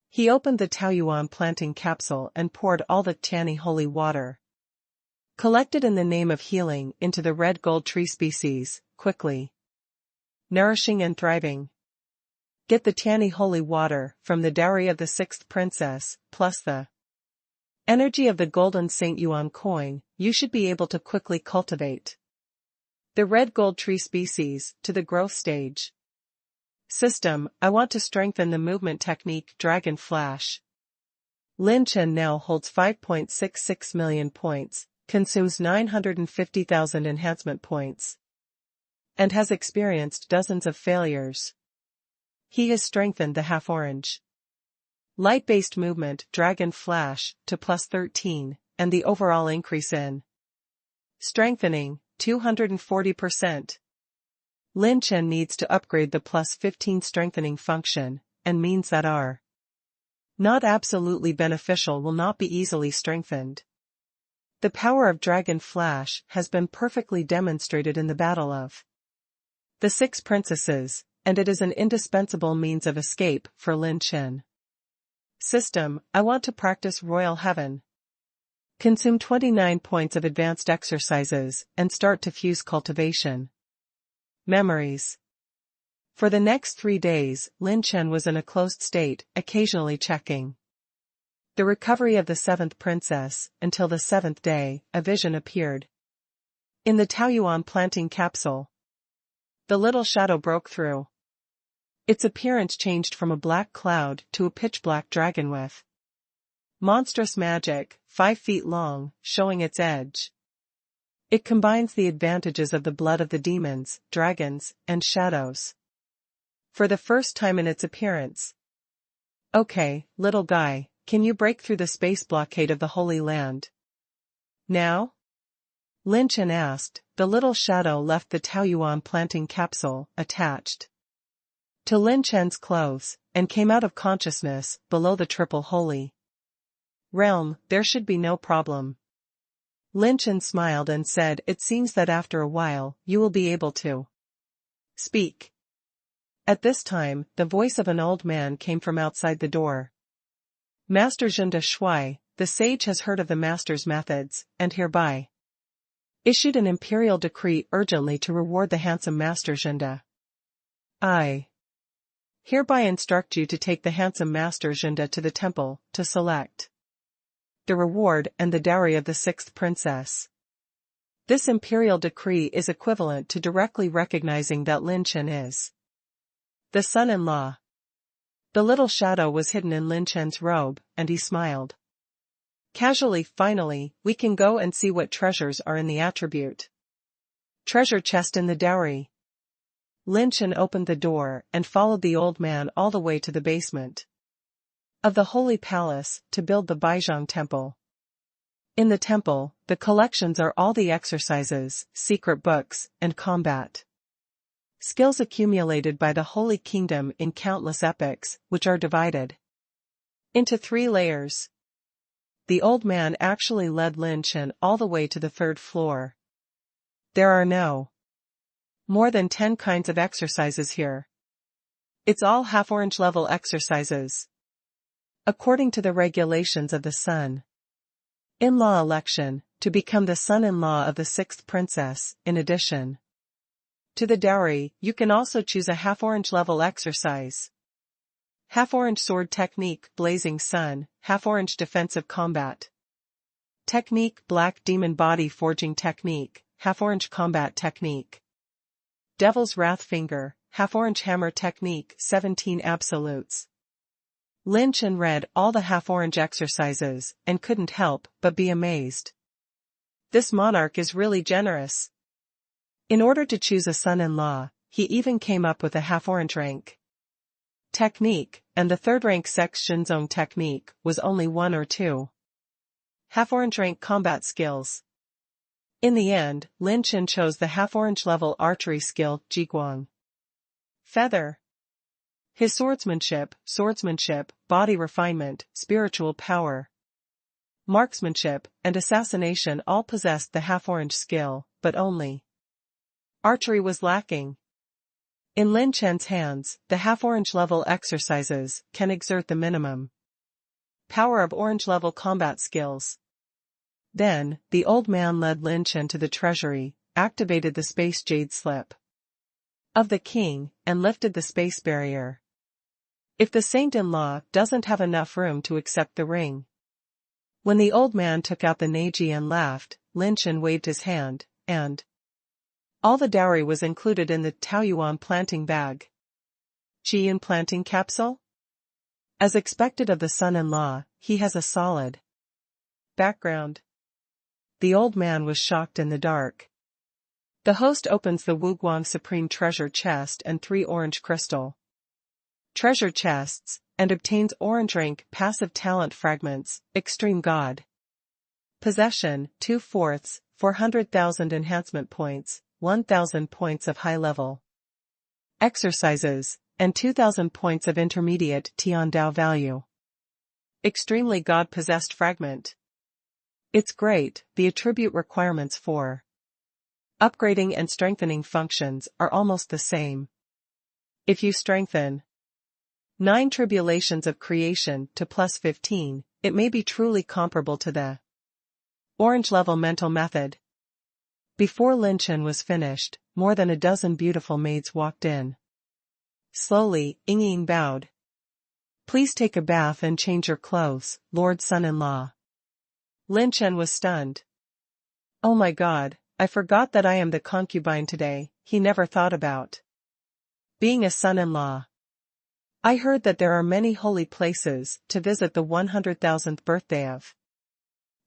He opened the Taoyuan planting capsule and poured all the Tiani holy water collected in the name of healing into the red gold tree species, quickly nourishing and thriving. Get the Tiani holy water from the dowry of the 6th princess, plus the energy of the golden St. Yuan coin. You should be able to quickly cultivate the red gold tree species to the growth stage. System, I want to strengthen the movement technique Dragon Flash. Lin Chen now holds 5.66 million points, consumes 950,000 enhancement points, and has experienced dozens of failures. He has strengthened the half-orange light-based movement Dragon Flash to plus 13, and the overall increase in strengthening, 240%. Lin Chen needs to upgrade the plus 15 strengthening function, and means that are not absolutely beneficial will not be easily strengthened. The power of Dragon Flash has been perfectly demonstrated in the Battle of the 6 Princesses, and it is an indispensable means of escape for Lin Chen. System, I want to practice Royal Heaven. Consume 29 points of advanced exercises, and start to fuse cultivation. Memories. For the next 3 days, Lin Chen was in a closed state, occasionally checking the recovery of the 7th princess, until the 7th day, a vision appeared. In the Taoyuan planting capsule, the little shadow broke through. Its appearance changed from a black cloud to a pitch-black dragon with monstrous magic, 5 feet long, showing its edge. It combines the advantages of the blood of the demons, dragons, and shadows. For the first time in its appearance. Okay, little guy, can you break through the space blockade of the Holy Land? Now? Lin Chen asked. The little shadow left the Taoyuan planting capsule, attached to Lin Chen's clothes, and came out of consciousness, below the triple holy realm. There should be no problem. Lin Chen smiled and said, it seems that after a while, you will be able to speak. At this time, the voice of an old man came from outside the door. Master Zhenda Shui, the sage has heard of the master's methods, and hereby issued an imperial decree urgently to reward the handsome Master Zhenda. I hereby instruct you to take the handsome Master Zhenda to the temple, to select the reward and the dowry of the 6th princess. This imperial decree is equivalent to directly recognizing that Lin Chen is the son-in-law. The little shadow was hidden in Lin Chen's robe, and he smiled casually. Finally, we can go and see what treasures are in the attribute treasure chest in the dowry. Lin Chen opened the door and followed the old man all the way to the basement of the Holy Palace to build the Baizhang Temple. In the temple, the collections are all the exercises, secret books, and combat skills accumulated by the Holy Kingdom in countless epics, which are divided into 3 layers. The old man actually led Lin Chen all the way to the 3rd floor. There are no more than 10 kinds of exercises here. It's all half-orange level exercises. According to the regulations of the son-in-law election, to become the son-in-law of the 6th princess, in addition to the dowry, you can also choose a half-orange level exercise. Half-orange sword technique, blazing sun, half-orange defensive combat technique, black demon body forging technique, half-orange combat technique, devil's wrath finger, half-orange hammer technique, 17 absolutes. Lin Chen read all the half-orange exercises, and couldn't help but be amazed. This monarch is really generous. In order to choose a son-in-law, he even came up with a half-orange rank technique, and the 3rd rank sex Shinzong technique was only 1 or 2 half-orange rank combat skills. In the end, Lin Chen chose the half-orange level archery skill, Jiguang Feather. His swordsmanship, body refinement, spiritual power, marksmanship, and assassination all possessed the half-orange skill, but only archery was lacking. In Lin Chen's hands, the half-orange level exercises can exert the minimum power of orange level combat skills. Then, the old man led Lin Chen to the treasury, activated the space jade slip of the king, and lifted the space barrier. if the saint-in-law doesn't have enough room to accept the ring. When the old man took out the neji and laughed, Lin Chen waved his hand, and all the dowry was included in the Taoyuan planting bag. Jiyun planting capsule? As expected of the son-in-law, he has a solid background. The old man was shocked in the dark. The host opens the Wuguang Supreme Treasure Chest and 3 orange crystal treasure chests, and obtains orange rank passive talent fragments, Extreme God. Possession, 2/4, 400,000 enhancement points, 1,000 points of high level exercises, and 2,000 points of intermediate Tian Dao value. Extremely God-possessed fragment. It's great. The attribute requirements for upgrading and strengthening functions are almost the same. If you strengthen 9 tribulations of creation to +15, it may be truly comparable to the orange level mental method. Before Lin Chen was finished, more than a dozen beautiful maids walked in. Slowly, Ying bowed. Please take a bath and change your clothes, Lord Son-in-law. Lin Chen was stunned. Oh my God, I forgot that I am the concubine today. He never thought about being a son-in-law. I heard that there are many holy places to visit the 100,000th birthday of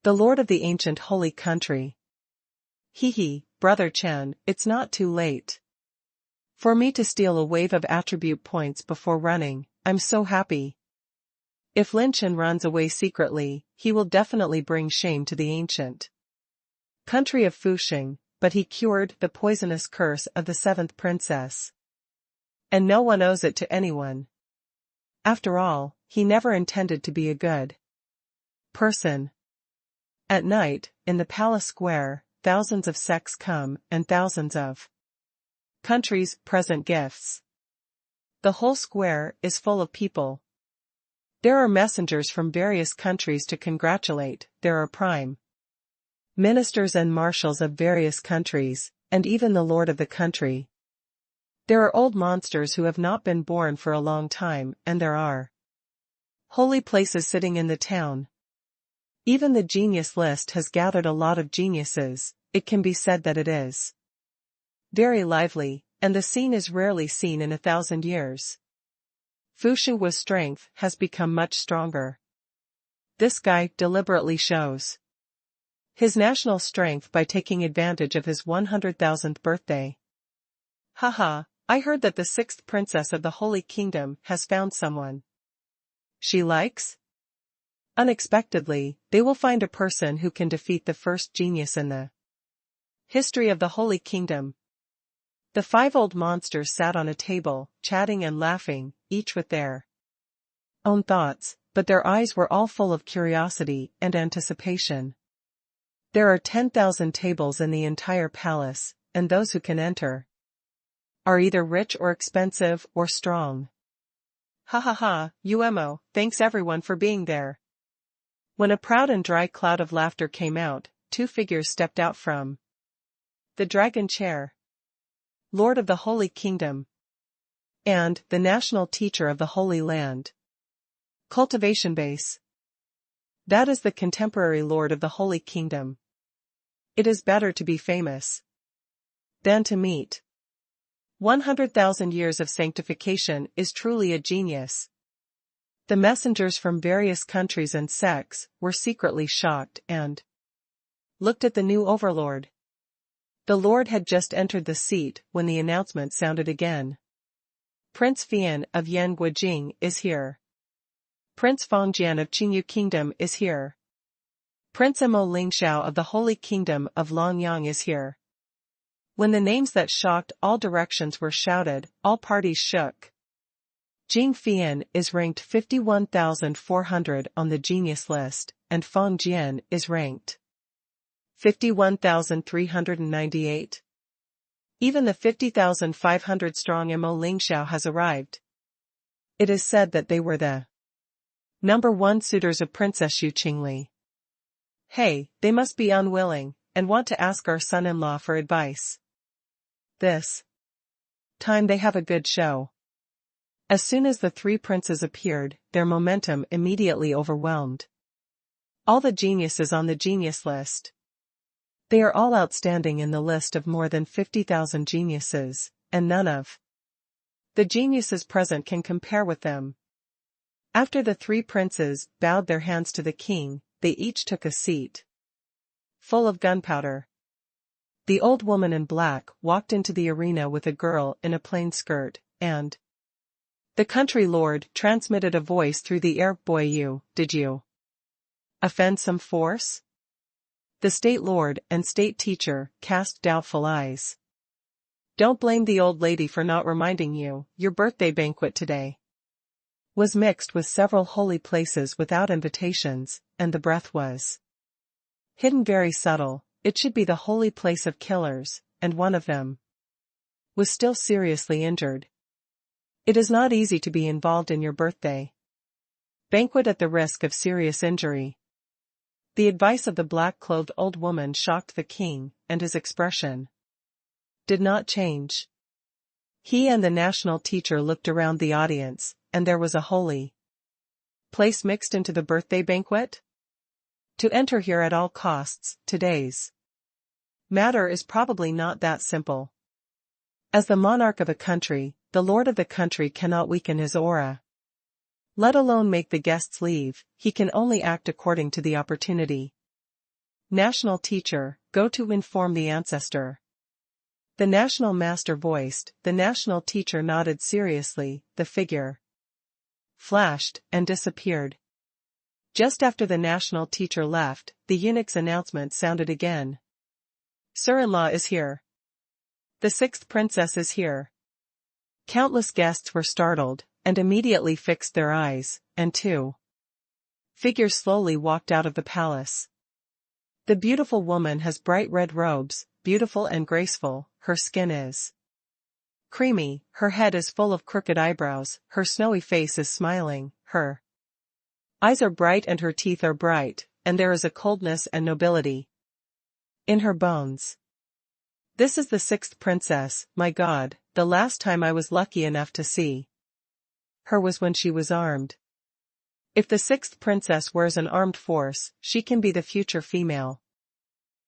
the Lord of the ancient holy country. Hee, Brother Chen, it's not too late for me to steal a wave of attribute points before running. I'm so happy. If Lin Chen runs away secretly, he will definitely bring shame to the ancient country of Fuxing, but he cured the poisonous curse of the 7th princess. And no one owes it to anyone. After all, he never intended to be a good person. At night, in the palace square, thousands of sects come and thousands of countries present gifts. The whole square is full of people. There are messengers from various countries to congratulate, there are prime ministers and marshals of various countries, and even the lord of the country. There are old monsters who have not been born for a long time, and there are holy places sitting in the town. Even the genius list has gathered a lot of geniuses. It can be said that it is very lively, and the scene is rarely seen in 1,000 years. Fushu's strength has become much stronger. This guy deliberately shows his national strength by taking advantage of his 100,000th birthday. Haha, I heard that the 6th princess of the Holy Kingdom has found someone she likes. Unexpectedly, they will find a person who can defeat the first genius in the history of the Holy Kingdom. The 5 old monsters sat on a table, chatting and laughing, each with their own thoughts, but their eyes were all full of curiosity and anticipation. There are 10,000 tables in the entire palace, and those who can enter are either rich or expensive or strong. Ha ha ha, UMO, thanks everyone for being there. When a proud and dry cloud of laughter came out, 2 figures stepped out from the dragon chair. Lord of the Holy Kingdom and the national teacher of the Holy Land. Cultivation base. That is the contemporary Lord of the Holy Kingdom. It is better to be famous than to meet 100,000 years of sanctification is truly a genius. The messengers from various countries and sects were secretly shocked and looked at the new overlord. The Lord had just entered the seat when the announcement sounded again. Prince Fian of Yan Guijing is here. Prince Fangjian of Qingyu Kingdom is here. Prince Mo Lingxiao of the Holy Kingdom of Longyang is here. When the names that shocked all directions were shouted, all parties shook. Jing Fian is ranked 51,400 on the genius list, and Fang Jian is ranked 51,398. Even the 50,500 strong Mo Lingxiao has arrived. It is said that they were the #1 suitors of Princess Xu Qingli. Hey, they must be unwilling, and want to ask our son-in-law for advice. This time they have a good show. As soon as the three princes appeared, their momentum immediately overwhelmed all the geniuses on the genius list. They are all outstanding in the list of more than 50,000 geniuses, and none of the geniuses present can compare with them. After the three princes bowed their hands to the king, they each took a seat full of gunpowder. The old woman in black walked into the arena with a girl in a plain skirt, and the country lord transmitted a voice through the air. Boy, did you offend some force? The state lord and state teacher cast doubtful eyes. Don't blame the old lady for not reminding you, your birthday banquet today was mixed with several holy places without invitations, and the breath was hidden very subtle. It should be the holy place of killers, and one of them was still seriously injured. It is not easy to be involved in your birthday banquet at the risk of serious injury. The advice of the black-clothed old woman shocked the king, and his expression did not change. He and the national teacher looked around the audience, and there was a holy place mixed into the birthday banquet? To enter here at all costs, today's matter is probably not that simple. As the monarch of a country, the lord of the country cannot weaken his aura, let alone make the guests leave. He can only act according to the opportunity. National teacher, go to inform the ancestor. The national master voiced. The national teacher nodded seriously. The figure flashed and disappeared. Just after the national teacher left, the eunuch's announcement sounded again. Sir-in-law is here. The sixth princess is here. Countless guests were startled, and immediately fixed their eyes, and two figures slowly walked out of the palace. The beautiful woman has bright red robes, beautiful and graceful. Her skin is creamy, her head is full of crooked eyebrows, her snowy face is smiling, her eyes are bright and her teeth are bright, and there is a coldness and nobility in her bones. This is the sixth princess. My God, the last time I was lucky enough to see her was when she was armed. If the sixth princess wears an armed force, she can be the future female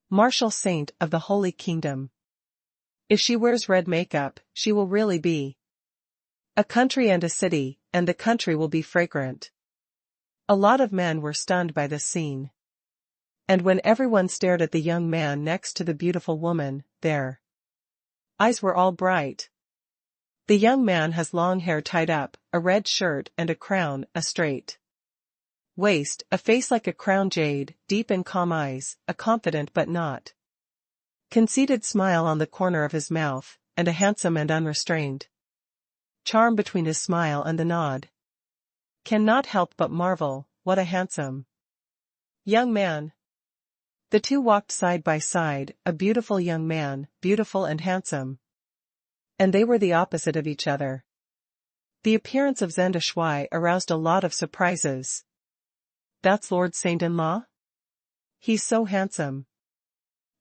martial saint of the Holy Kingdom. If she wears red makeup, she will really be a country and a city, and the country will be fragrant. A lot of men were stunned by this scene. And when everyone stared at the young man next to the beautiful woman, their eyes were all bright. The young man has long hair tied up, a red shirt and a crown, a straight waist, a face like a crown jade, deep and calm eyes, a confident but not conceited smile on the corner of his mouth, and a handsome and unrestrained charm between his smile and the nod. Cannot help but marvel, what a handsome young man. The two walked side by side, a beautiful young man, beautiful and handsome. And they were the opposite of each other. The appearance of Zheng Shui aroused a lot of surprises. That's Lord Saint-in-law? He's so handsome.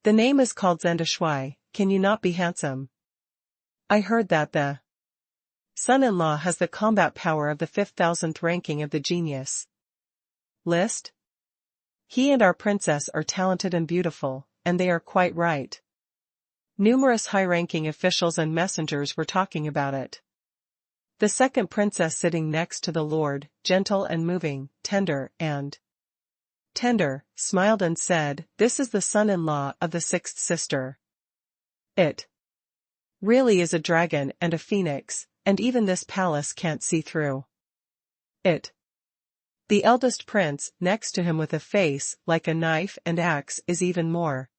The name is called Zheng Shui. Can you not be handsome? I heard that the son-in-law has the combat power of the 5,000th ranking of the genius list. He and our princess are talented and beautiful, and they are quite right. Numerous high-ranking officials and messengers were talking about it. The second princess sitting next to the lord, gentle and moving, tender, smiled and said, "This is the son-in-law of the sixth sister. It really is a dragon and a phoenix, and even this palace can't see through it." The eldest prince, next to him with a face like a knife and axe, is even more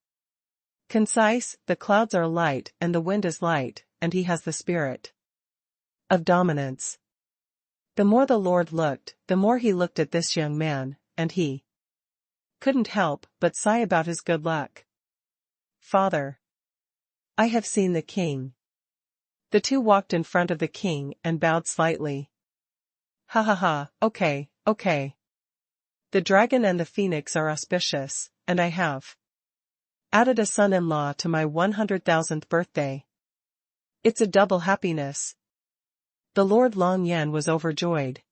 concise. The clouds are light and the wind is light, and he has the spirit of dominance. The more the Lord looked, the more he looked at this young man, and he couldn't help but sigh about his good luck. "Father, I have seen the king." The two walked in front of the king and bowed slightly. "Ha ha ha, okay. The dragon and the phoenix are auspicious, and I have added a son-in-law to my 100,000th birthday. It's a double happiness." The Lord Long Yan was overjoyed.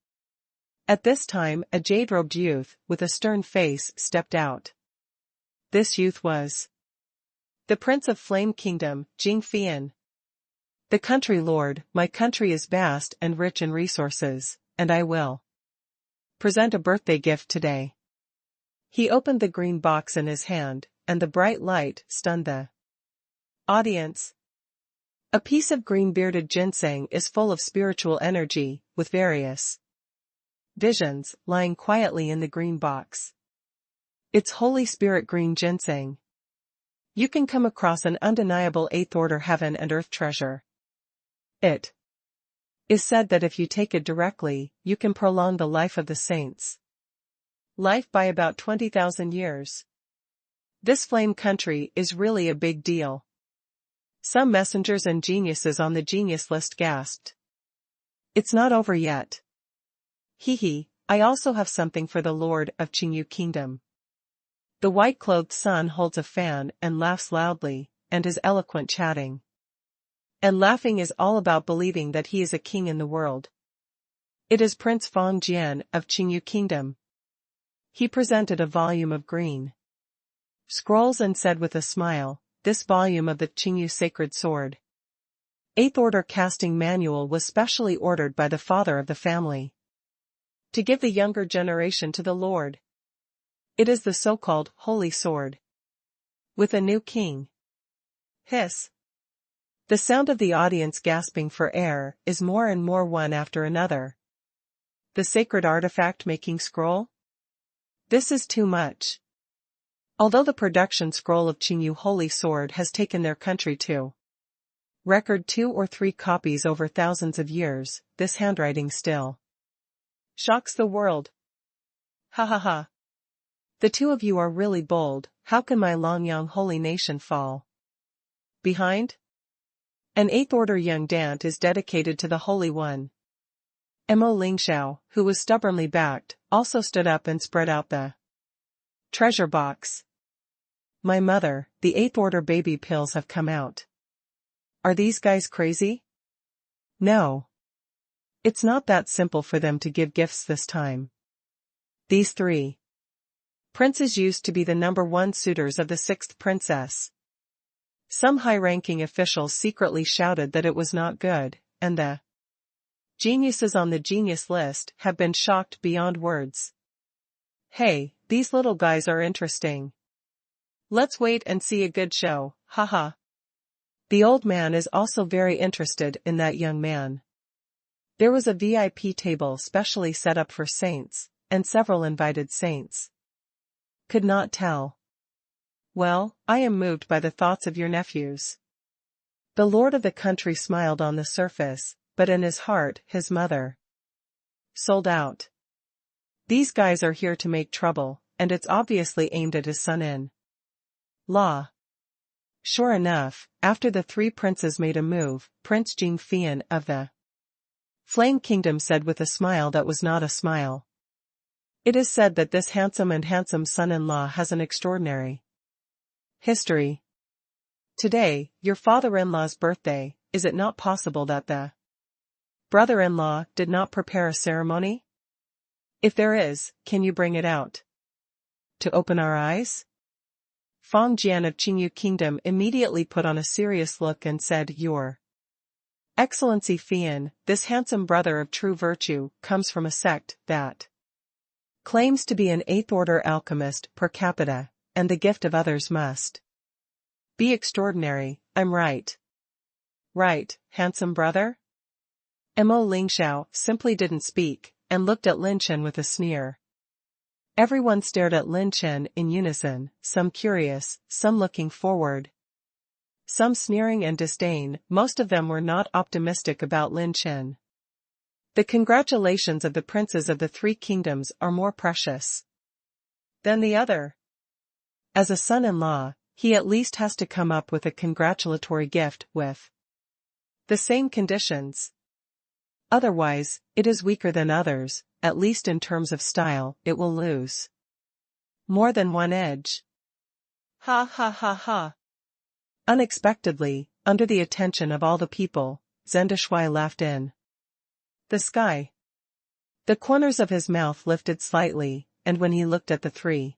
At this time a jade-robed youth, with a stern face, stepped out. This youth was the Prince of Flame Kingdom, Jing Fian. The country lord, my country is vast and rich in resources, and I will present a birthday gift today. He opened the green box in his hand, and the bright light stunned the audience. A piece of green-bearded ginseng is full of spiritual energy, with various visions lying quietly in the green box. It's Holy Spirit green ginseng. You can come across an undeniable eighth-order heaven and earth treasure. It is said that if you take it directly, you can prolong the life of the saints' life by about 20,000 years. This flame country is really a big deal. Some messengers and geniuses on the genius list gasped. It's not over yet. Hee, I also have something for the Lord of Qingyu Kingdom. The white-clothed son holds a fan and laughs loudly, and is eloquent chatting. And laughing is all about believing that he is a king in the world. It is Prince Fong Jian of Qingyu Kingdom. He presented a volume of green scrolls and said with a smile, this volume of the Qingyu Sacred Sword. Eighth Order casting manual was specially ordered by the father of the family to give the younger generation to the Lord. It is the so-called Holy Sword. With a new king. Hiss. The sound of the audience gasping for air is more and more one after another. The sacred artifact-making scroll? This is too much. Although the production scroll of Qingyu Holy Sword has taken their country to record 2 or 3 copies over thousands of years, this handwriting still shocks the world. Ha ha ha. The two of you are really bold. How can my Longyang holy nation fall behind? An eighth order young dant is dedicated to the Holy One. Mo Lingxiao, who was stubbornly backed, also stood up and spread out the treasure box. My mother, the eighth order baby pills have come out. Are these guys crazy? No. It's not that simple for them to give gifts this time. These 3 princes used to be the number 1 suitors of the 6th princess. Some high-ranking officials secretly shouted that it was not good, and the geniuses on the genius list have been shocked beyond words. Hey, these little guys are interesting. Let's wait and see a good show, haha. The old man is also very interested in that young man. There was a VIP table specially set up for saints, and several invited saints. Could not tell. Well, I am moved by the thoughts of your nephews. The lord of the country smiled on the surface, but in his heart, his mother sold out. These guys are here to make trouble, and it's obviously aimed at his son-in-law. Sure enough, after the 3 princes made a move, Prince Jing Fian of the Flame Kingdom said with a smile that was not a smile. It is said that this handsome son-in-law has an extraordinary history. Today, your father-in-law's birthday, is it not possible that the brother-in-law did not prepare a ceremony? If there is, can you bring it out to open our eyes? Fong Jian of Qingyu Kingdom immediately put on a serious look and said, Your Excellency Fian, this handsome brother of true virtue, comes from a sect that claims to be an 8th order alchemist per capita, and the gift of others must be extraordinary, I'm right. Right, handsome brother? Mo Lingxiao simply didn't speak, and looked at Lin Chen with a sneer. Everyone stared at Lin Chen in unison, some curious, some looking forward. Some sneering and disdain, most of them were not optimistic about Lin Chen. The congratulations of the princes of the 3 kingdoms are more precious than the other. As a son-in-law, he at least has to come up with a congratulatory gift with the same conditions. Otherwise, it is weaker than others, at least in terms of style, it will lose more than one edge. Ha ha ha ha. Unexpectedly, under the attention of all the people, Zendashui laughed in. The sky. The corners of his mouth lifted slightly, and when he looked at the three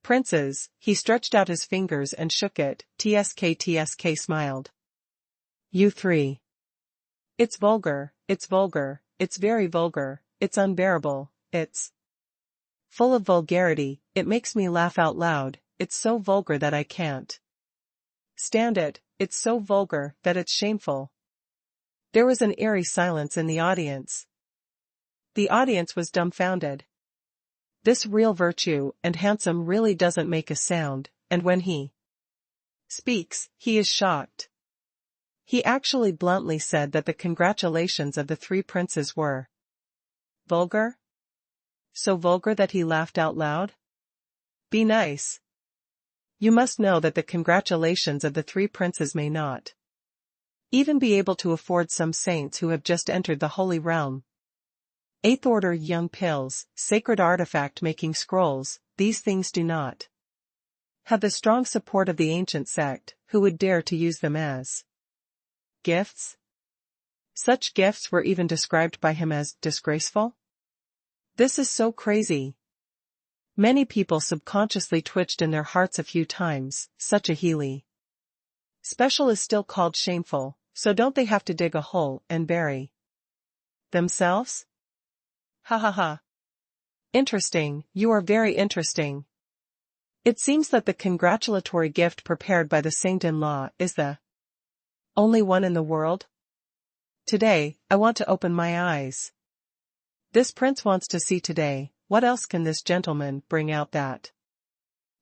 princes, he stretched out his fingers and shook it. Tsk smiled. You three. It's vulgar, it's very vulgar, it's unbearable, it's full of vulgarity, it makes me laugh out loud, it's so vulgar that I can't stand it, it's so vulgar that it's shameful. There was an eerie silence in the audience. The audience was dumbfounded. This real virtue and handsome really doesn't make a sound, and when he speaks, he is shocked. He actually bluntly said that the congratulations of the three princes were vulgar? So vulgar that he laughed out loud? Be nice. You must know that the congratulations of the three princes may not even be able to afford some saints who have just entered the holy realm. Eighth order young pills, sacred artifact-making scrolls, these things do not have the strong support of the ancient sect, who would dare to use them as gifts? Such gifts were even described by him as disgraceful? This is so crazy. Many people subconsciously twitched in their hearts a few times. Such a Healy special is still called shameful, so don't they have to dig a hole and bury themselves? Ha ha ha. Interesting, you are very interesting. It seems that the congratulatory gift prepared by the saint-in-law is the only one in the world? Today, I want to open my eyes. This prince wants to see today, what else can this gentleman bring out that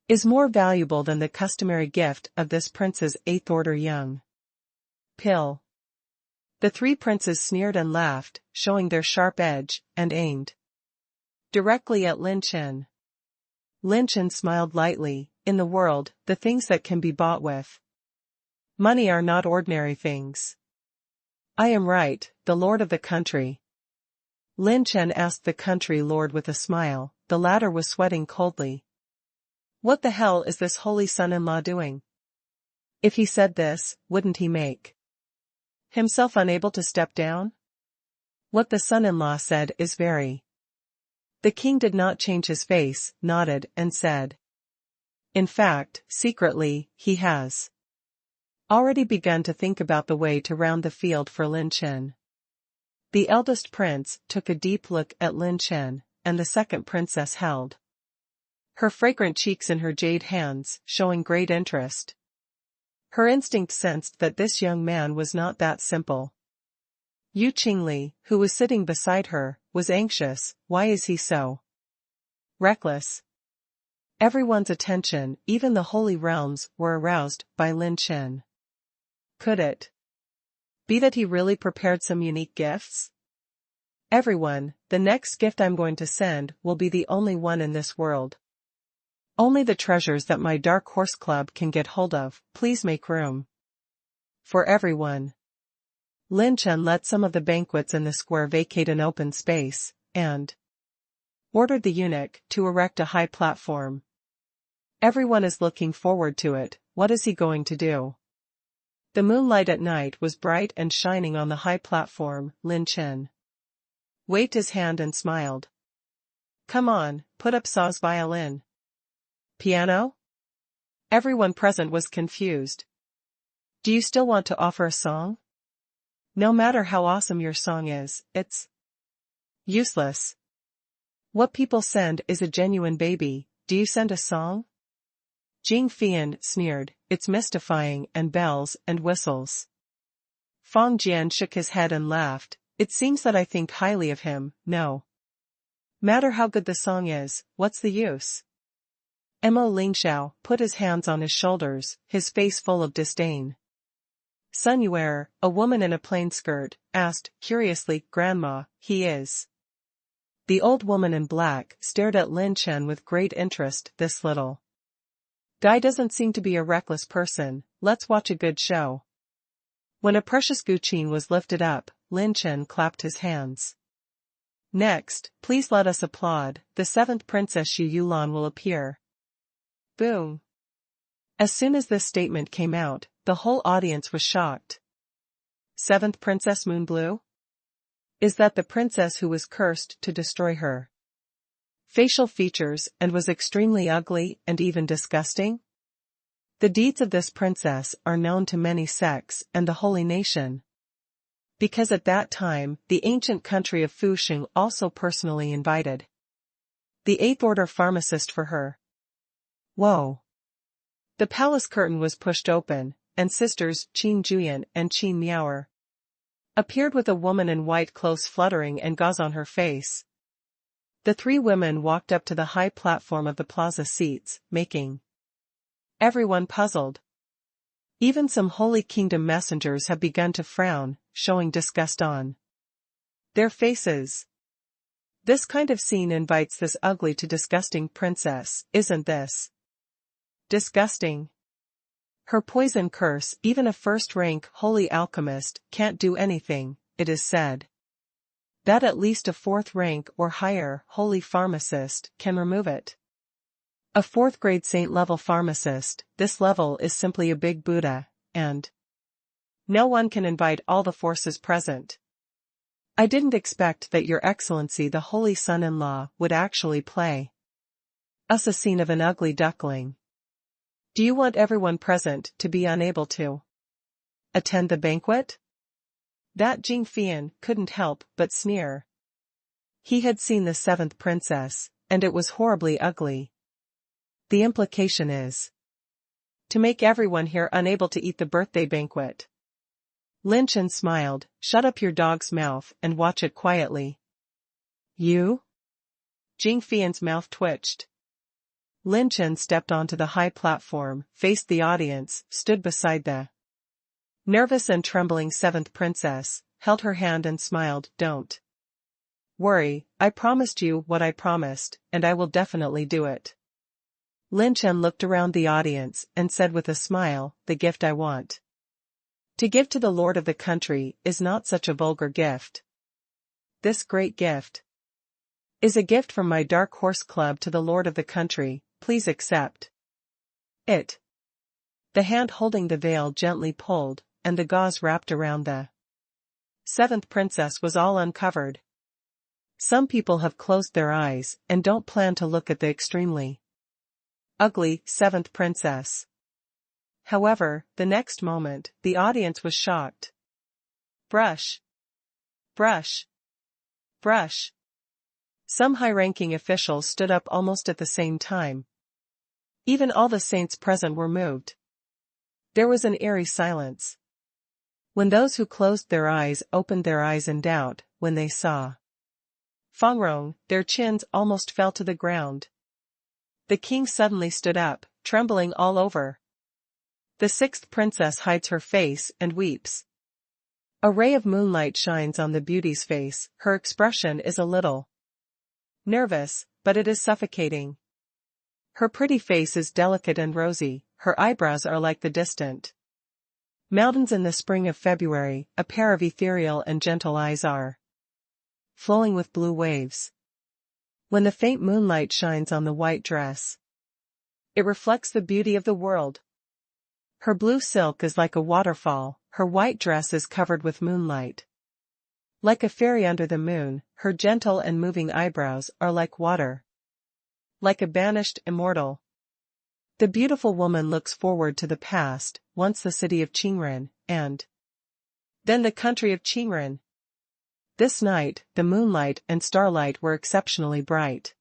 is more valuable than the customary gift of this prince's eighth order young pill. The three princes sneered and laughed, showing their sharp edge, and aimed directly at Lin Chen. Lin Chen smiled lightly. In the world, the things that can be bought with money are not ordinary things. I am right, the lord of the country. Lin Chen asked the country lord with a smile. The latter was sweating coldly. What the hell is this holy son-in-law doing? If he said this, wouldn't he make himself unable to step down? What the son-in-law said is very. The king did not change his face, nodded, and said. In fact, secretly, he has already begun to think about the way to round the field for Lin Chen. The eldest prince took a deep look at Lin Chen, and the second princess held her fragrant cheeks in her jade hands, showing great interest. Her instinct sensed that this young man was not that simple. Yu Qingli, who was sitting beside her, was anxious. Why is he so reckless? Everyone's attention, even the holy realms, were aroused by Lin Chen. Could it be that he really prepared some unique gifts? Everyone, the next gift I'm going to send will be the only one in this world. Only the treasures that my Dark Horse Club can get hold of. Please make room for everyone. Lin Chen let some of the banquets in the square vacate an open space, and ordered the eunuch to erect a high platform. Everyone is looking forward to it. What is he going to do? The moonlight at night was bright and shining on the high platform. Lin Chen waved his hand and smiled. Come on, put up Saw's violin. Piano? Everyone present was confused. Do you still want to offer a song? No matter how awesome your song is, it's useless. What people send is a genuine baby. Do you send a song? Jing Fian sneered. It's mystifying, and bells and whistles. Fang Jian shook his head and laughed. It seems that I think highly of him. No matter how good the song is, what's the use? Mo Lingxiao put his hands on his shoulders, his face full of disdain. Sun Yuer, a woman in a plain skirt, asked, curiously, Grandma, he is. The old woman in black stared at Lin Chen with great interest. This little guy doesn't seem to be a reckless person. Let's watch a good show. When a precious guqin was lifted up, Lin Chen clapped his hands. Next, please let us applaud. The seventh princess Xu Yulan will appear. Boom. As soon as this statement came out, the whole audience was shocked. Seventh Princess Moonblue? is that the princess who was cursed to destroy her facial features and was extremely ugly and even disgusting? The deeds of this princess are known to many sects and the holy nation, because at that time the ancient country of Fusheng also personally invited the Eighth Order pharmacist for her. Whoa! The palace curtain was pushed open, and sisters Qin Juyan and Qin Miaoer appeared with a woman in white clothes fluttering and gauze on her face. The three women walked up to the high platform of the plaza seats, making everyone puzzled. Even some Holy Kingdom messengers have begun to frown, showing disgust on their faces. This kind of scene invites this ugly to disgusting princess, isn't this disgusting? Her poison curse, even a first-rank holy alchemist can't do anything, it is said that at least a fourth-rank or higher holy pharmacist can remove it. A fourth-grade saint-level pharmacist, this level is simply a big Buddha, and no one can invite all the forces present. I didn't expect that Your Excellency the Holy Son-in-Law would actually play us a scene of an ugly duckling. Do you want everyone present to be unable to attend the banquet? That Jing Fian couldn't help but sneer. He had seen the seventh princess, and it was horribly ugly. The implication is to make everyone here unable to eat the birthday banquet. Lin Chen smiled. Shut up your dog's mouth and watch it quietly. You? Jing Fian's mouth twitched. Lin Chen stepped onto the high platform, faced the audience, stood beside the nervous and trembling seventh princess, held her hand and smiled. Don't worry, I promised you what I promised, and I will definitely do it. Lin Chen looked around the audience and said with a smile, the gift I want to give to the lord of the country is not such a vulgar gift. This great gift is a gift from my Dark Horse Club to the lord of the country, please accept it. The hand holding the veil gently pulled, and the gauze wrapped around the seventh princess was all uncovered. Some people have closed their eyes and don't plan to look at the extremely ugly seventh princess. However, the next moment, the audience was shocked. Brush. Brush. Brush. Some high-ranking officials stood up almost at the same time. Even all the saints present were moved. There was an eerie silence. When those who closed their eyes opened their eyes in doubt, when they saw Fangrong, their chins almost fell to the ground. The king suddenly stood up, trembling all over. The sixth princess hides her face and weeps. A ray of moonlight shines on the beauty's face. Her expression is a little nervous, but it is suffocating. Her pretty face is delicate and rosy, her eyebrows are like the distant mountains in the spring of February, a pair of ethereal and gentle eyes are flowing with blue waves. When the faint moonlight shines on the white dress, it reflects the beauty of the world. Her blue silk is like a waterfall, her white dress is covered with moonlight. Like a fairy under the moon, her gentle and moving eyebrows are like water. Like a banished immortal. The beautiful woman looks forward to the past, once the city of Qingren, and then the country of Qingren. This night, the moonlight and starlight were exceptionally bright.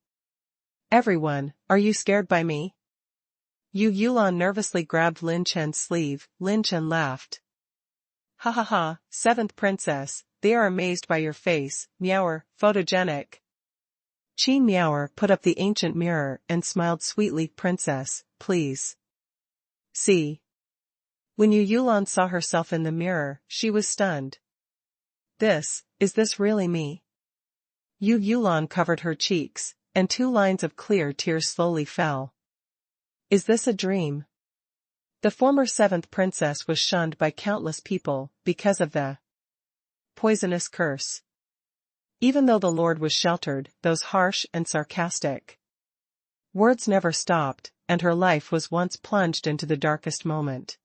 Everyone, are you scared by me? Yu Yulan nervously grabbed Lin Chen's sleeve. Lin Chen laughed. Ha ha ha, seventh princess, they are amazed by your face, Miaoer, photogenic. Qin Miaoer put up the ancient mirror and smiled sweetly. Princess, please see. When Yu Yulan saw herself in the mirror, she was stunned. Is this really me? Yu Yulan covered her cheeks, and 2 lines of clear tears slowly fell. Is this a dream? The former seventh princess was shunned by countless people because of the poisonous curse. Even though the Lord was sheltered, those harsh and sarcastic words never stopped, and her life was once plunged into the darkest moment.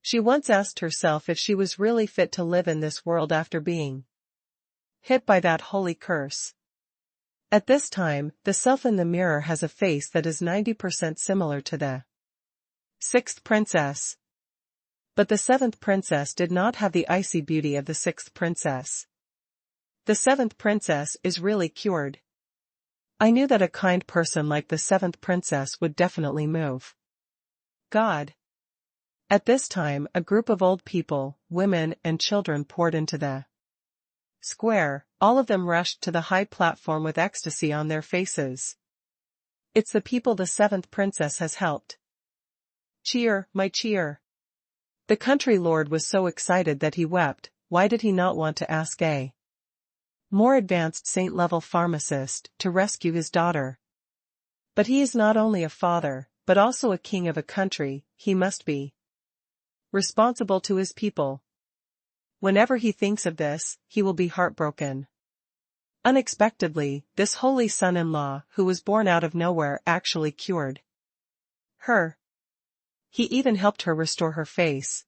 She once asked herself if she was really fit to live in this world after being hit by that holy curse. At this time, the self in the mirror has a face that is 90% similar to the sixth princess. But the seventh princess did not have the icy beauty of the sixth princess. The seventh princess is really cured. I knew that a kind person like the seventh princess would definitely move God. At this time, a group of old people, women, and children poured into the square. All of them rushed to the high platform with ecstasy on their faces. It's the people the seventh princess has helped. Cheer, my cheer. The country lord was so excited that he wept. Why did he not want to ask a more advanced saint-level pharmacist to rescue his daughter? But he is not only a father, but also a king of a country. He must be responsible to his people. Whenever he thinks of this, he will be heartbroken. Unexpectedly, this holy son-in-law, who was born out of nowhere, actually cured her. He even helped her restore her face.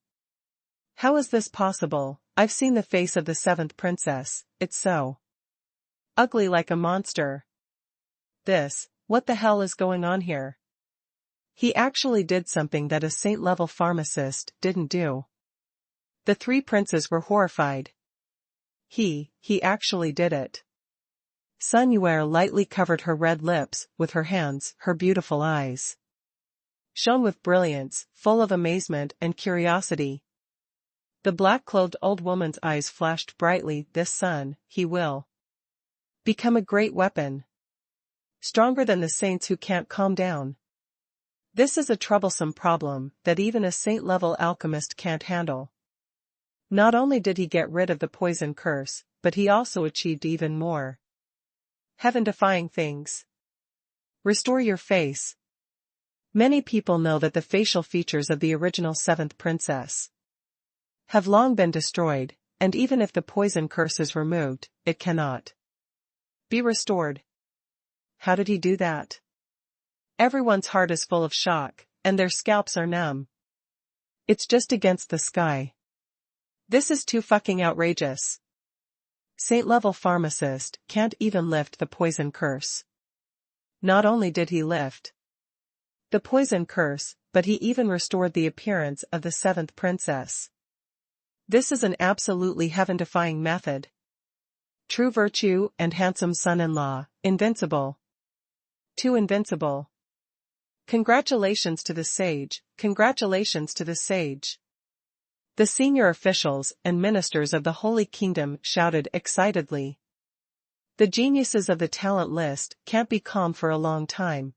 How is this possible? I've seen the face of the seventh princess. It's so ugly, like a monster. What the hell is going on here? He actually did something that a saint-level pharmacist didn't do. The three princes were horrified. He actually did it. Sun Yuer lightly covered her red lips with her hands. Her beautiful eyes shone with brilliance, full of amazement and curiosity. The black-clothed old woman's eyes flashed brightly. This son, he will become a great weapon. Stronger than the saints who can't calm down. This is a troublesome problem that even a saint-level alchemist can't handle. Not only did he get rid of the poison curse, but he also achieved even more heaven-defying things. Restore your face. Many people know that the facial features of the original seventh princess have long been destroyed, and even if the poison curse is removed, it cannot be restored. How did he do that? Everyone's heart is full of shock, and their scalps are numb. It's just against the sky. This is too fucking outrageous. Saint-level pharmacist can't even lift the poison curse. Not only did he lift the poison curse, but he even restored the appearance of the seventh princess. This is an absolutely heaven-defying method. True virtue and handsome son-in-law, invincible. Too invincible. Congratulations to the sage, congratulations to the sage. The senior officials and ministers of the Holy Kingdom shouted excitedly. The geniuses of the talent list can't be calm for a long time.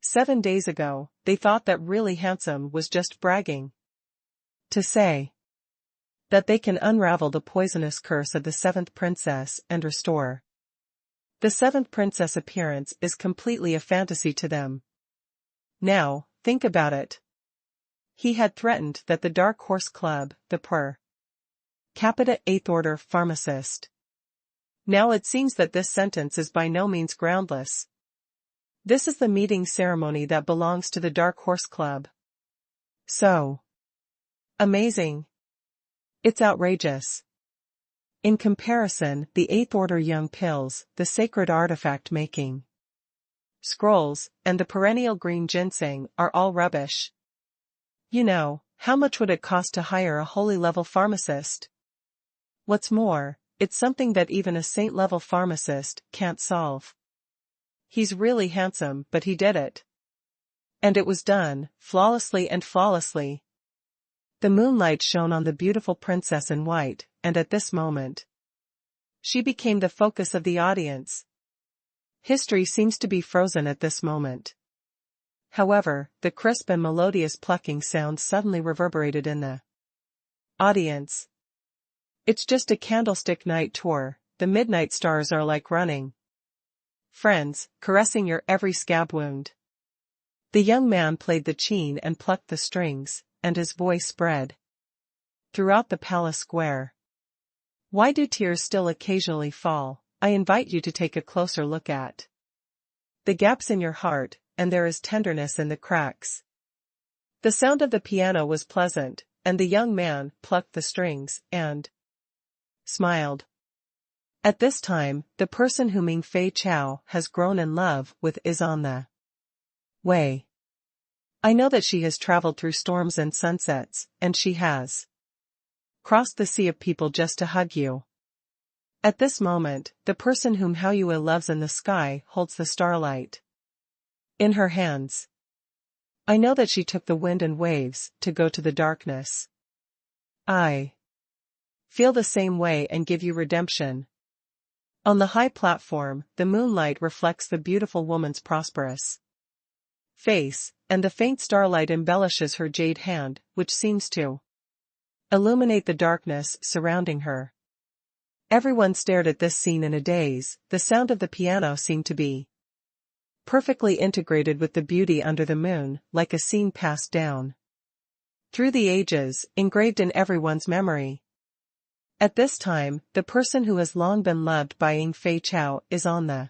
7 days ago, they thought that really handsome was just bragging. To say that they can unravel the poisonous curse of the seventh princess and restore the seventh princess appearance is completely a fantasy to them. Now, think about it. He had threatened that the Dark Horse Club, the per capita 8th order pharmacist. Now it seems that this sentence is by no means groundless. This is the meeting ceremony that belongs to the Dark Horse Club. So amazing. It's outrageous. In comparison, the 8th order young pills, the sacred artifact making scrolls, and the perennial green ginseng are all rubbish. You know, how much would it cost to hire a holy-level pharmacist? What's more, it's something that even a saint-level pharmacist can't solve. He's really handsome, but he did it. And it was done, flawlessly and flawlessly. The moonlight shone on the beautiful princess in white, and at this moment, she became the focus of the audience. History seems to be frozen at this moment. However, the crisp and melodious plucking sound suddenly reverberated in the audience. It's just a candlestick night tour, the midnight stars are like running friends, caressing your every scab wound. The young man played the cheen and plucked the strings, and his voice spread throughout the palace square. Why do tears still occasionally fall? I invite you to take a closer look at the gaps in your heart, and there is tenderness in the cracks. The sound of the piano was pleasant, and the young man plucked the strings, and smiled. At this time, the person who Ming Fei Chao has grown in love with is on the way. I know that she has traveled through storms and sunsets, and she has crossed the sea of people just to hug you. At this moment, the person whom Hao Yue loves in the sky holds the starlight in her hands. I know that she took the wind and waves to go to the darkness. I feel the same way and give you redemption. On the high platform, the moonlight reflects the beautiful woman's prosperous face, and the faint starlight embellishes her jade hand, which seems to illuminate the darkness surrounding her. Everyone stared at this scene in a daze. The sound of the piano seemed to be perfectly integrated with the beauty under the moon, like a scene passed down through the ages, engraved in everyone's memory. At this time, the person who has long been loved by Ming Fei Chao is on the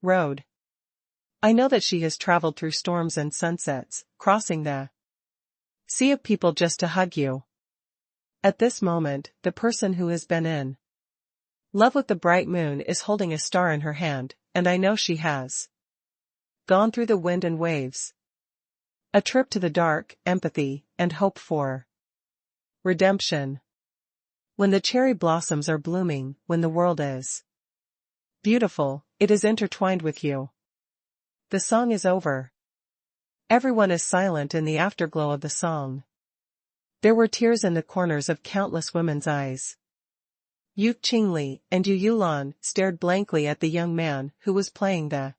road. I know that she has traveled through storms and sunsets, crossing the sea of people just to hug you. At this moment, the person who has been in love with the bright moon is holding a star in her hand, and I know she has gone through the wind and waves. A trip to the dark, empathy, and hope for redemption. When the cherry blossoms are blooming, when the world is beautiful, it is intertwined with you. The song is over. Everyone is silent in the afterglow of the song. There were tears in the corners of countless women's eyes. Yu Qingli and Yu Yulan stared blankly at the young man who was playing the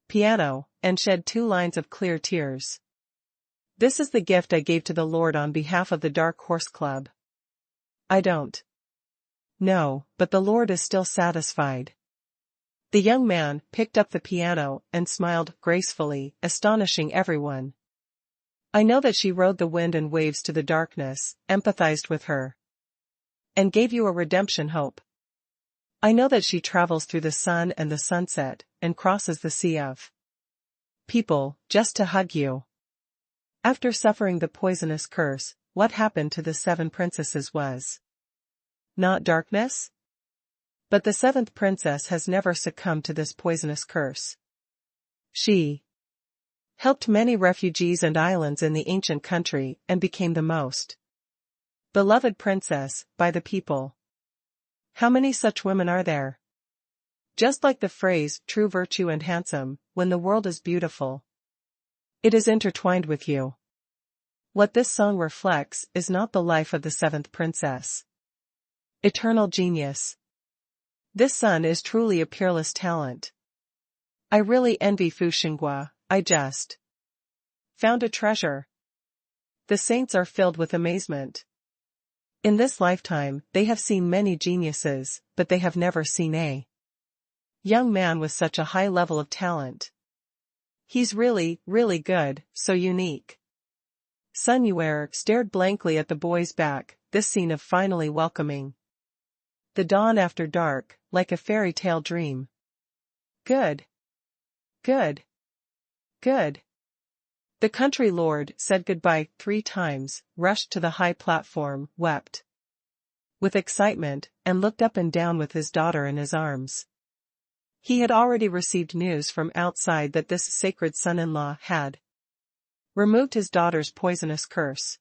piano, and shed 2 lines of clear tears. This is the gift I gave to the Lord on behalf of the Dark Horse Club. I don't know, but the Lord is still satisfied. The young man picked up the piano and smiled gracefully, astonishing everyone. I know that she rode the wind and waves to the darkness, empathized with her, and gave you a redemption hope. I know that she travels through the sun and the sunset, and crosses the sea of people, just to hug you. After suffering the poisonous curse, what happened to the 7 princesses was not darkness? But the 7th princess has never succumbed to this poisonous curse. She helped many refugees and islands in the ancient country and became the most beloved princess by the people. How many such women are there? Just like the phrase, true virtue and handsome, when the world is beautiful, it is intertwined with you. What this song reflects is not the life of the 7th princess. Eternal genius. This son is truly a peerless talent. I really envy Fu Xinghua. I just found a treasure. The saints are filled with amazement. In this lifetime, they have seen many geniuses, but they have never seen a young man with such a high level of talent. He's really, really good, so unique. Sun Yuer stared blankly at the boy's back, this scene of finally welcoming the dawn after dark, like a fairy tale dream. Good. Good. Good. The country lord said goodbye 3 times, rushed to the high platform, wept with excitement, and looked up and down with his daughter in his arms. He had already received news from outside that this sacred son-in-law had removed his daughter's poisonous curse.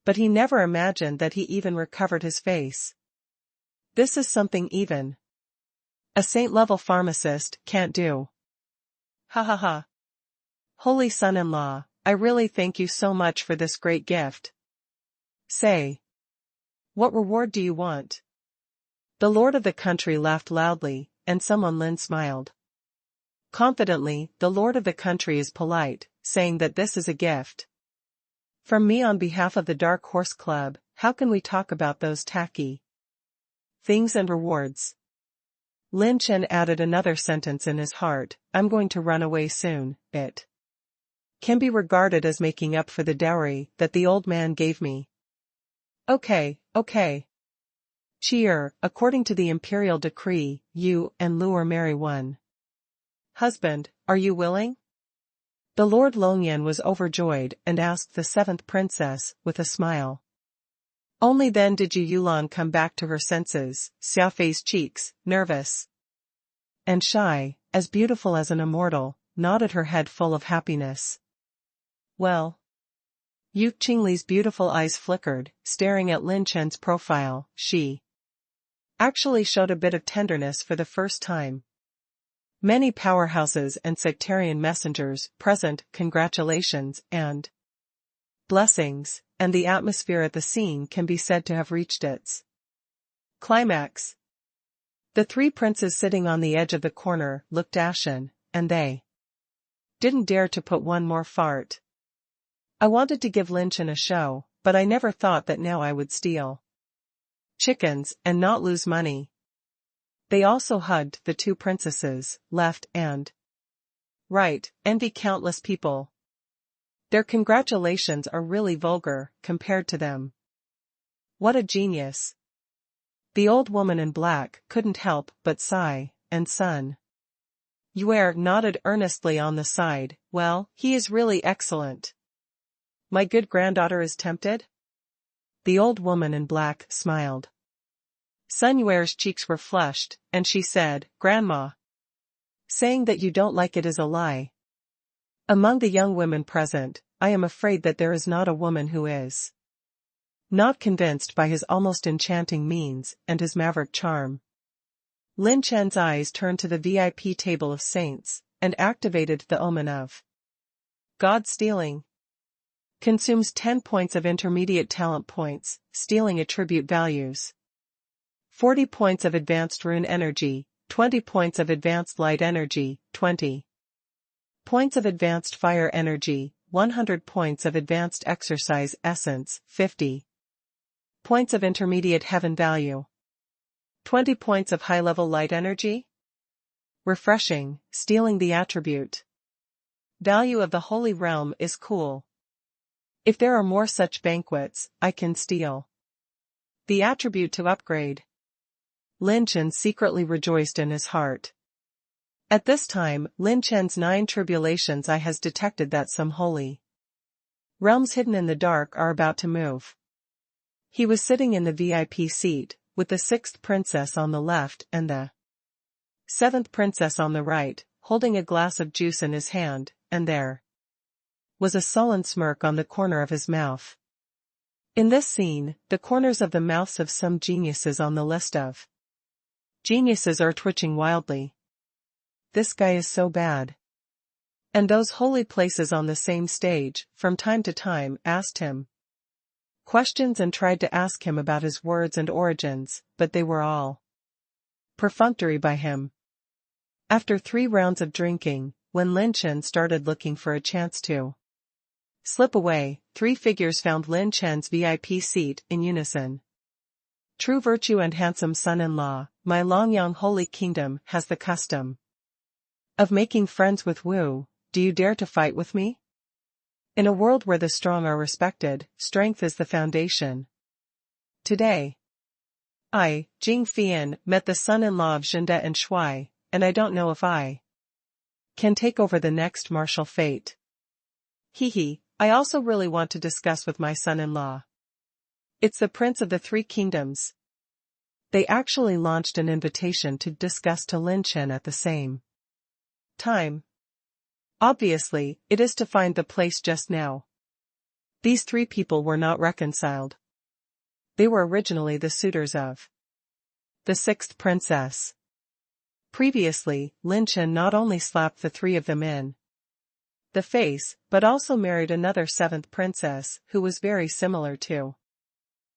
But he never imagined that he even recovered his face. This is something even a saint-level pharmacist can't do. Ha ha ha. Holy son-in-law, I really thank you so much for this great gift. Say, what reward do you want? The lord of the country laughed loudly, and someone Lin smiled. Confidently, the lord of the country is polite, saying that this is a gift from me on behalf of the Dark Horse Club. How can we talk about those tacky things and rewards? Lin Chen added another sentence in his heart, I'm going to run away soon. It can be regarded as making up for the dowry that the old man gave me. Okay. Cheer, according to the imperial decree, you and Luer marry one husband. Are you willing? The Lord Longyan was overjoyed and asked the 7th princess with a smile. Only then did Yulan come back to her senses, Xiaofei's cheeks, nervous and shy, as beautiful as an immortal, nodded her head full of happiness. Well. Yu Qingli's beautiful eyes flickered, staring at Lin Chen's profile. She actually showed a bit of tenderness for the first time. Many powerhouses and sectarian messengers present, congratulations and blessings, and the atmosphere at the scene can be said to have reached its climax. The three princes sitting on the edge of the corner looked ashen, and they didn't dare to put one more fart. I wanted to give Lin Chen a show, but I never thought that now I would steal chickens and not lose money. They also hugged the two princesses, left and right, envy countless people. Their congratulations are really vulgar, compared to them. What a genius. The old woman in black couldn't help but sigh, and Sun Yue nodded earnestly on the side. Well, he is really excellent. My good granddaughter is tempted? The old woman in black smiled. Sun Yue's cheeks were flushed, and she said, Grandma. Saying that you don't like it is a lie. Among the young women present, I am afraid that there is not a woman who is not convinced by his almost enchanting means and his maverick charm. Lin Chen's eyes turned to the VIP table of saints, and activated the omen of God stealing. Consumes 10 points of intermediate talent points, stealing attribute values. 40 points of advanced rune energy, 20 points of advanced light energy, 20 points of advanced fire energy, 100 points of advanced exercise essence, 50 points of intermediate heaven value. 20 points of high-level light energy? Refreshing, stealing the attribute value of the holy realm is cool. If there are more such banquets, I can steal the attribute to upgrade. Lin Chen secretly rejoiced in his heart. At this time, Lin Chen's 9 tribulations I has detected that some holy realms hidden in the dark are about to move. He was sitting in the VIP seat, with the 6th princess on the left and the 7th princess on the right, holding a glass of juice in his hand, and there was a sullen smirk on the corner of his mouth. In this scene, the corners of the mouths of some geniuses on the list of geniuses are twitching wildly. This guy is so bad. And those holy places on the same stage, from time to time, asked him questions and tried to ask him about his words and origins, but they were all perfunctory by him. After 3 rounds of drinking, when Lin Chen started looking for a chance to slip away, 3 figures found Lin Chen's VIP seat in unison. True virtue and handsome son-in-law, my Longyang holy kingdom has the custom of making friends with Wu. Do you dare to fight with me? In a world where the strong are respected, strength is the foundation. Today, I, Jing Fian, met the son-in-law of Zhenda and Shui, and I don't know if I can take over the next martial fate. Hee. I also really want to discuss with my son-in-law. It's the Prince of the 3 Kingdoms. They actually launched an invitation to discuss to Lin Chen at the same time. Obviously, it is to find the place just now. These 3 people were not reconciled. They were originally the suitors of the 6th princess. Previously, Lin Chen not only slapped the 3 of them in the face, but also married another 7th princess who was very similar to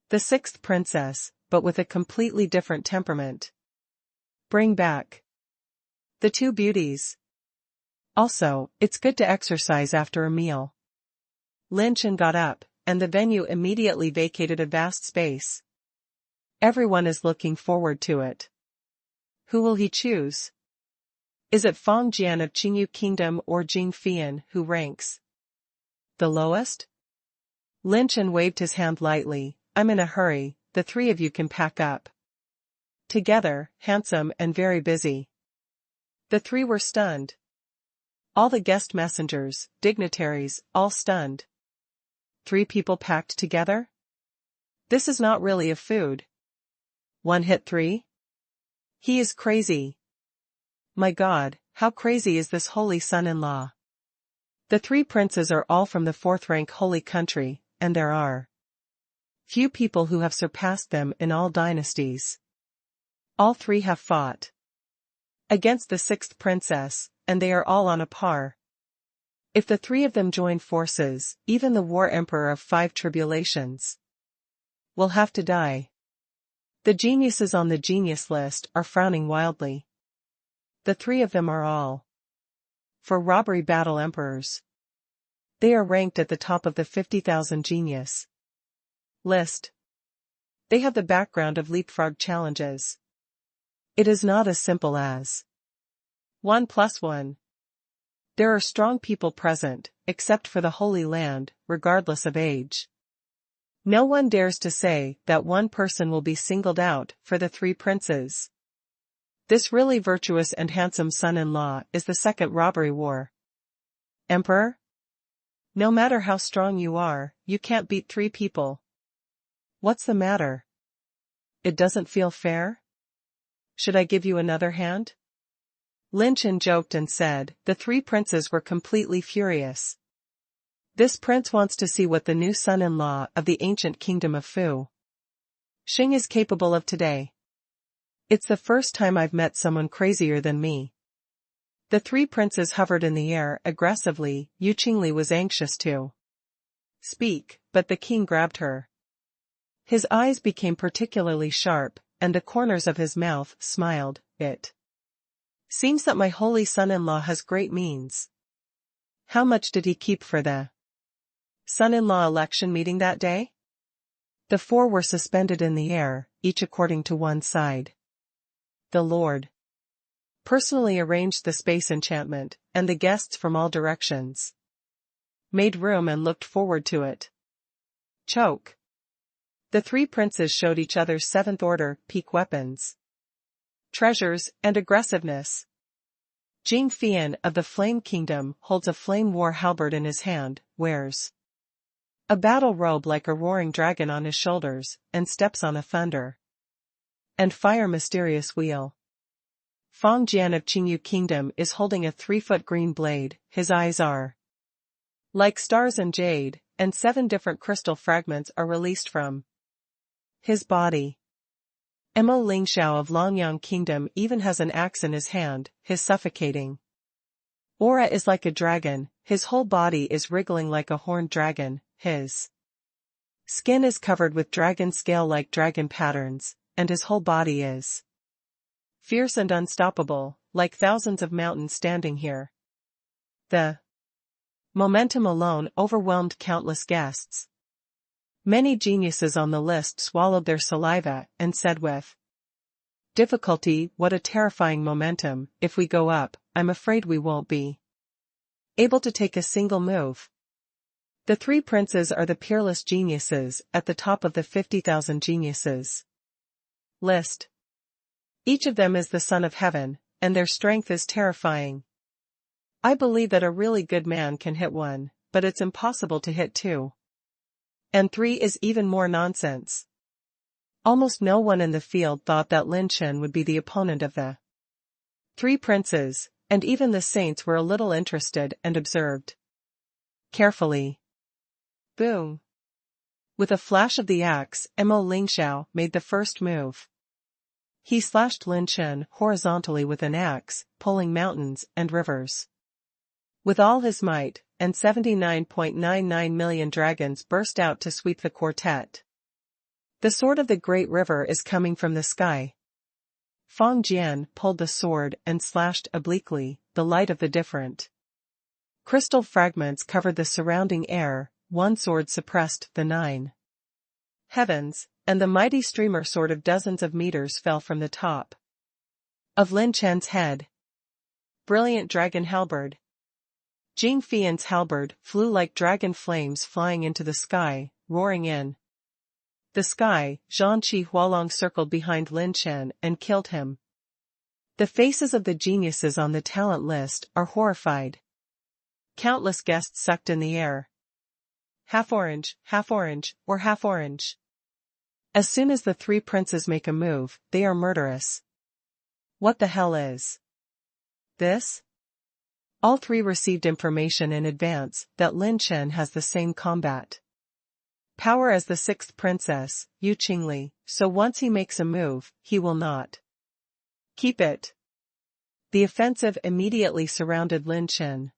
the 6th princess, but with a completely different temperament. Bring back the 2 beauties. Also, it's good to exercise after a meal. Lin Chen got up, and the venue immediately vacated a vast space. Everyone is looking forward to it. Who will he choose? Is it Feng Jian of Qingyu Kingdom or Jing Fian who ranks the lowest? Lin Chen waved his hand lightly. I'm in a hurry, the 3 of you can pack up. Together, handsome and very busy. The 3 were stunned. All the guest messengers, dignitaries, all stunned. 3 people packed together? This is not really a food. One hit 3? He is crazy. My God, how crazy is this holy son-in-law? The 3 princes are all from the 4th-rank holy country, and there are few people who have surpassed them in all dynasties. All 3 have fought against the 6th princess, and they are all on a par. If the 3 of them join forces, even the war emperor of 5 tribulations will have to die. The geniuses on the genius list are frowning wildly. The 3 of them are all for robbery battle emperors. They are ranked at the top of the 50,000 genius list. They have the background of leapfrog challenges. It is not as simple as 1 + 1. There are strong people present, except for the Holy Land, regardless of age. No one dares to say that one person will be singled out for the 3 princes. This really virtuous and handsome son-in-law is the second robbery war. Emperor? No matter how strong you are, you can't beat 3 people. What's the matter? It doesn't feel fair? Should I give you another hand? Lin Chen joked and said. The 3 princes were completely furious. This prince wants to see what the new son-in-law of the ancient kingdom of Fu Xing is capable of today. It's the first time I've met someone crazier than me. The 3 princes hovered in the air aggressively. Yu Qingli was anxious to speak, but the king grabbed her. His eyes became particularly sharp, and the corners of his mouth smiled. It seems that my holy son-in-law has great means. How much did he keep for the son-in-law election meeting that day? The 4 were suspended in the air, each according to one side. The Lord personally arranged the space enchantment, and the guests from all directions made room and looked forward to it. Choke. The 3 princes showed each other 7th-order peak weapons, treasures, and aggressiveness. Jing Fian of the Flame Kingdom holds a flame war halberd in his hand, wears a battle robe like a roaring dragon on his shoulders, and steps on a thunder and fire mysterious wheel. Fang Jian of Qingyu Kingdom is holding a 3-foot green blade. His eyes are like stars and jade, and 7 different crystal fragments are released from his body. Mo Lingxiao of Longyang Kingdom even has an axe in his hand. His suffocating aura is like a dragon. His whole body is wriggling like a horned dragon. His skin is covered with dragon scale-like dragon patterns, and his whole body is fierce and unstoppable, like thousands of mountains standing here. The momentum alone overwhelmed countless guests. Many geniuses on the list swallowed their saliva and said with difficulty, "What a terrifying momentum. If we go up, I'm afraid we won't be able to take a single move." The 3 princes are the peerless geniuses at the top of the 50,000 geniuses list. Each of them is the son of heaven, and their strength is terrifying. I believe that a really good man can hit 1, but it's impossible to hit 2. And 3 is even more nonsense. Almost no one in the field thought that Lin Chen would be the opponent of the 3 princes, and even the saints were a little interested and observed carefully. Boom! With a flash of the axe, Mo Lingxiao made the first move. He slashed Lin Chen horizontally with an axe, pulling mountains and rivers with all his might, and 79.99 million dragons burst out to sweep the quartet. The sword of the great river is coming from the sky. Fang Jian pulled the sword and slashed obliquely. The light of the different crystal fragments covered the surrounding air. One sword suppressed the 9 heavens, and the mighty streamer sword of dozens of meters fell from the top of Lin Chen's head. Brilliant dragon halberd. Jing Fian's halberd flew like dragon flames flying into the sky, roaring in the sky. Zhang Qi Hualong circled behind Lin Chen and killed him. The faces of the geniuses on the talent list are horrified. Countless guests sucked in the air. Half orange, or half orange. As soon as the three princes make a move, they are murderous. What the hell is this? All three received information in advance that Lin Chen has the same combat power as the sixth princess, Yu Qingli, so once he makes a move, he will not keep it. The offensive immediately surrounded Lin Chen.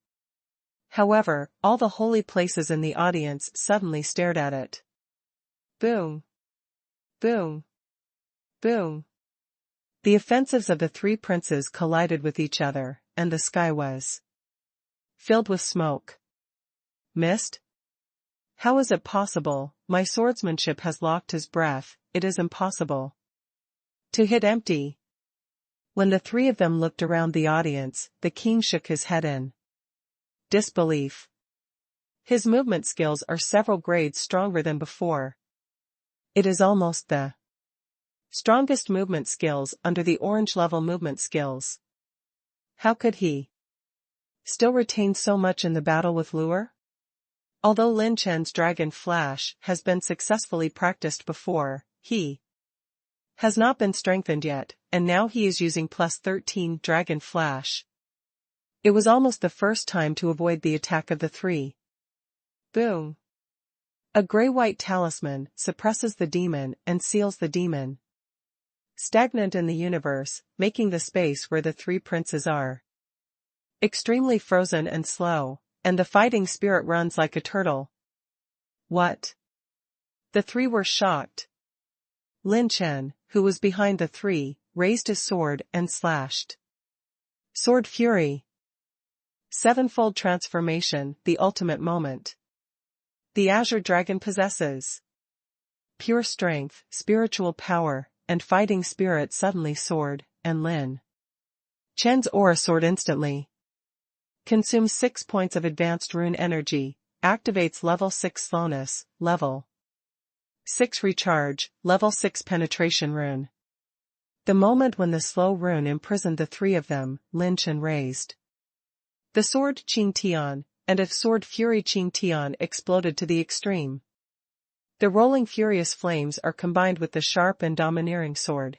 However, all the holy places in the audience suddenly stared at it. Boom! Boom! Boom! The offensives of the three princes collided with each other, and the sky was filled with smoke. Mist? How is it possible? My swordsmanship has locked his breath, it is impossible to hit empty. When the three of them looked around the audience, the king shook his head in disbelief. His movement skills are several grades stronger than before. It is almost the strongest movement skills under the orange level movement skills. How could he still retain so much in the battle with lure? Although Lin Chen's Dragon Flash has been successfully practiced before, he has not been strengthened yet, and now he is using plus 13 Dragon Flash. It was almost the first time to avoid the attack of the three. Boom! A gray-white talisman suppresses the demon and seals the demon stagnant in the universe, making the space where the three princes are extremely frozen and slow, and the fighting spirit runs like a turtle. What? The three were shocked. Lin Chen, who was behind the three, raised his sword and slashed. Sword Fury. Sevenfold transformation, the ultimate moment. The Azure Dragon possesses pure strength, spiritual power, and fighting spirit suddenly soared, and Lin Chen's aura soared instantly. Consumes 6 points of advanced rune energy, activates level 6 slowness, level 6 recharge, level 6 penetration rune. The moment when the slow rune imprisoned the three of them, Lin Chen raised the sword Qing Tian, and if sword Fury Qing Tian exploded to the extreme. The rolling furious flames are combined with the sharp and domineering sword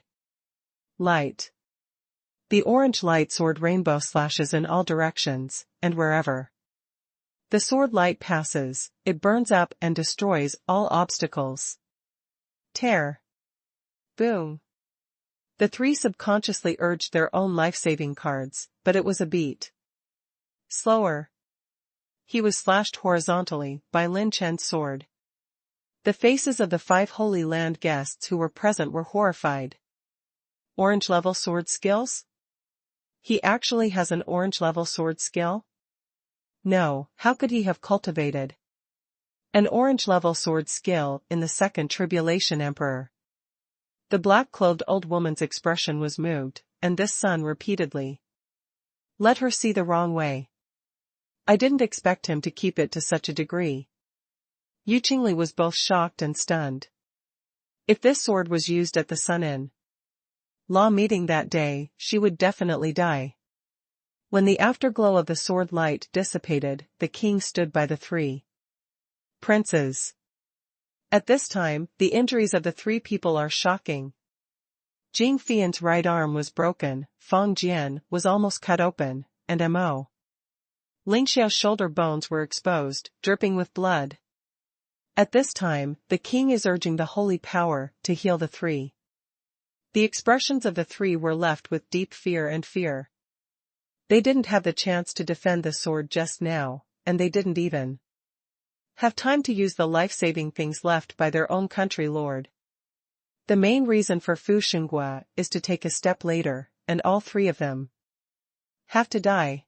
light. The orange light sword rainbow slashes in all directions, and wherever the sword light passes, it burns up and destroys all obstacles. Tear. Boom. The three subconsciously urged their own life-saving cards, but it was a beat slower. He was slashed horizontally by Lin Chen's sword. The faces of the 5 Holy Land guests who were present were horrified. Orange level sword skills? He actually has an orange level sword skill? No, how could he have cultivated an orange level sword skill in the second Tribulation Emperor? The black-clothed old woman's expression was moved, and this son repeatedly let her see the wrong way. I didn't expect him to keep it to such a degree. Yu Qingli was both shocked and stunned. If this sword was used at the Sun-In Law meeting that day, she would definitely die. When the afterglow of the sword light dissipated, the king stood by the three princes. At this time, the injuries of the three people are shocking. Jing Fian's right arm was broken, Feng Jian was almost cut open, and Mo. Ling Xiao's shoulder bones were exposed, dripping with blood. At this time, the king is urging the holy power to heal the three. The expressions of the three were left with deep fear and fear. They didn't have the chance to defend the sword just now, and they didn't even have time to use the life-saving things left by their own country lord. The main reason for Fu Xinghua is to take a step later, and all three of them have to die.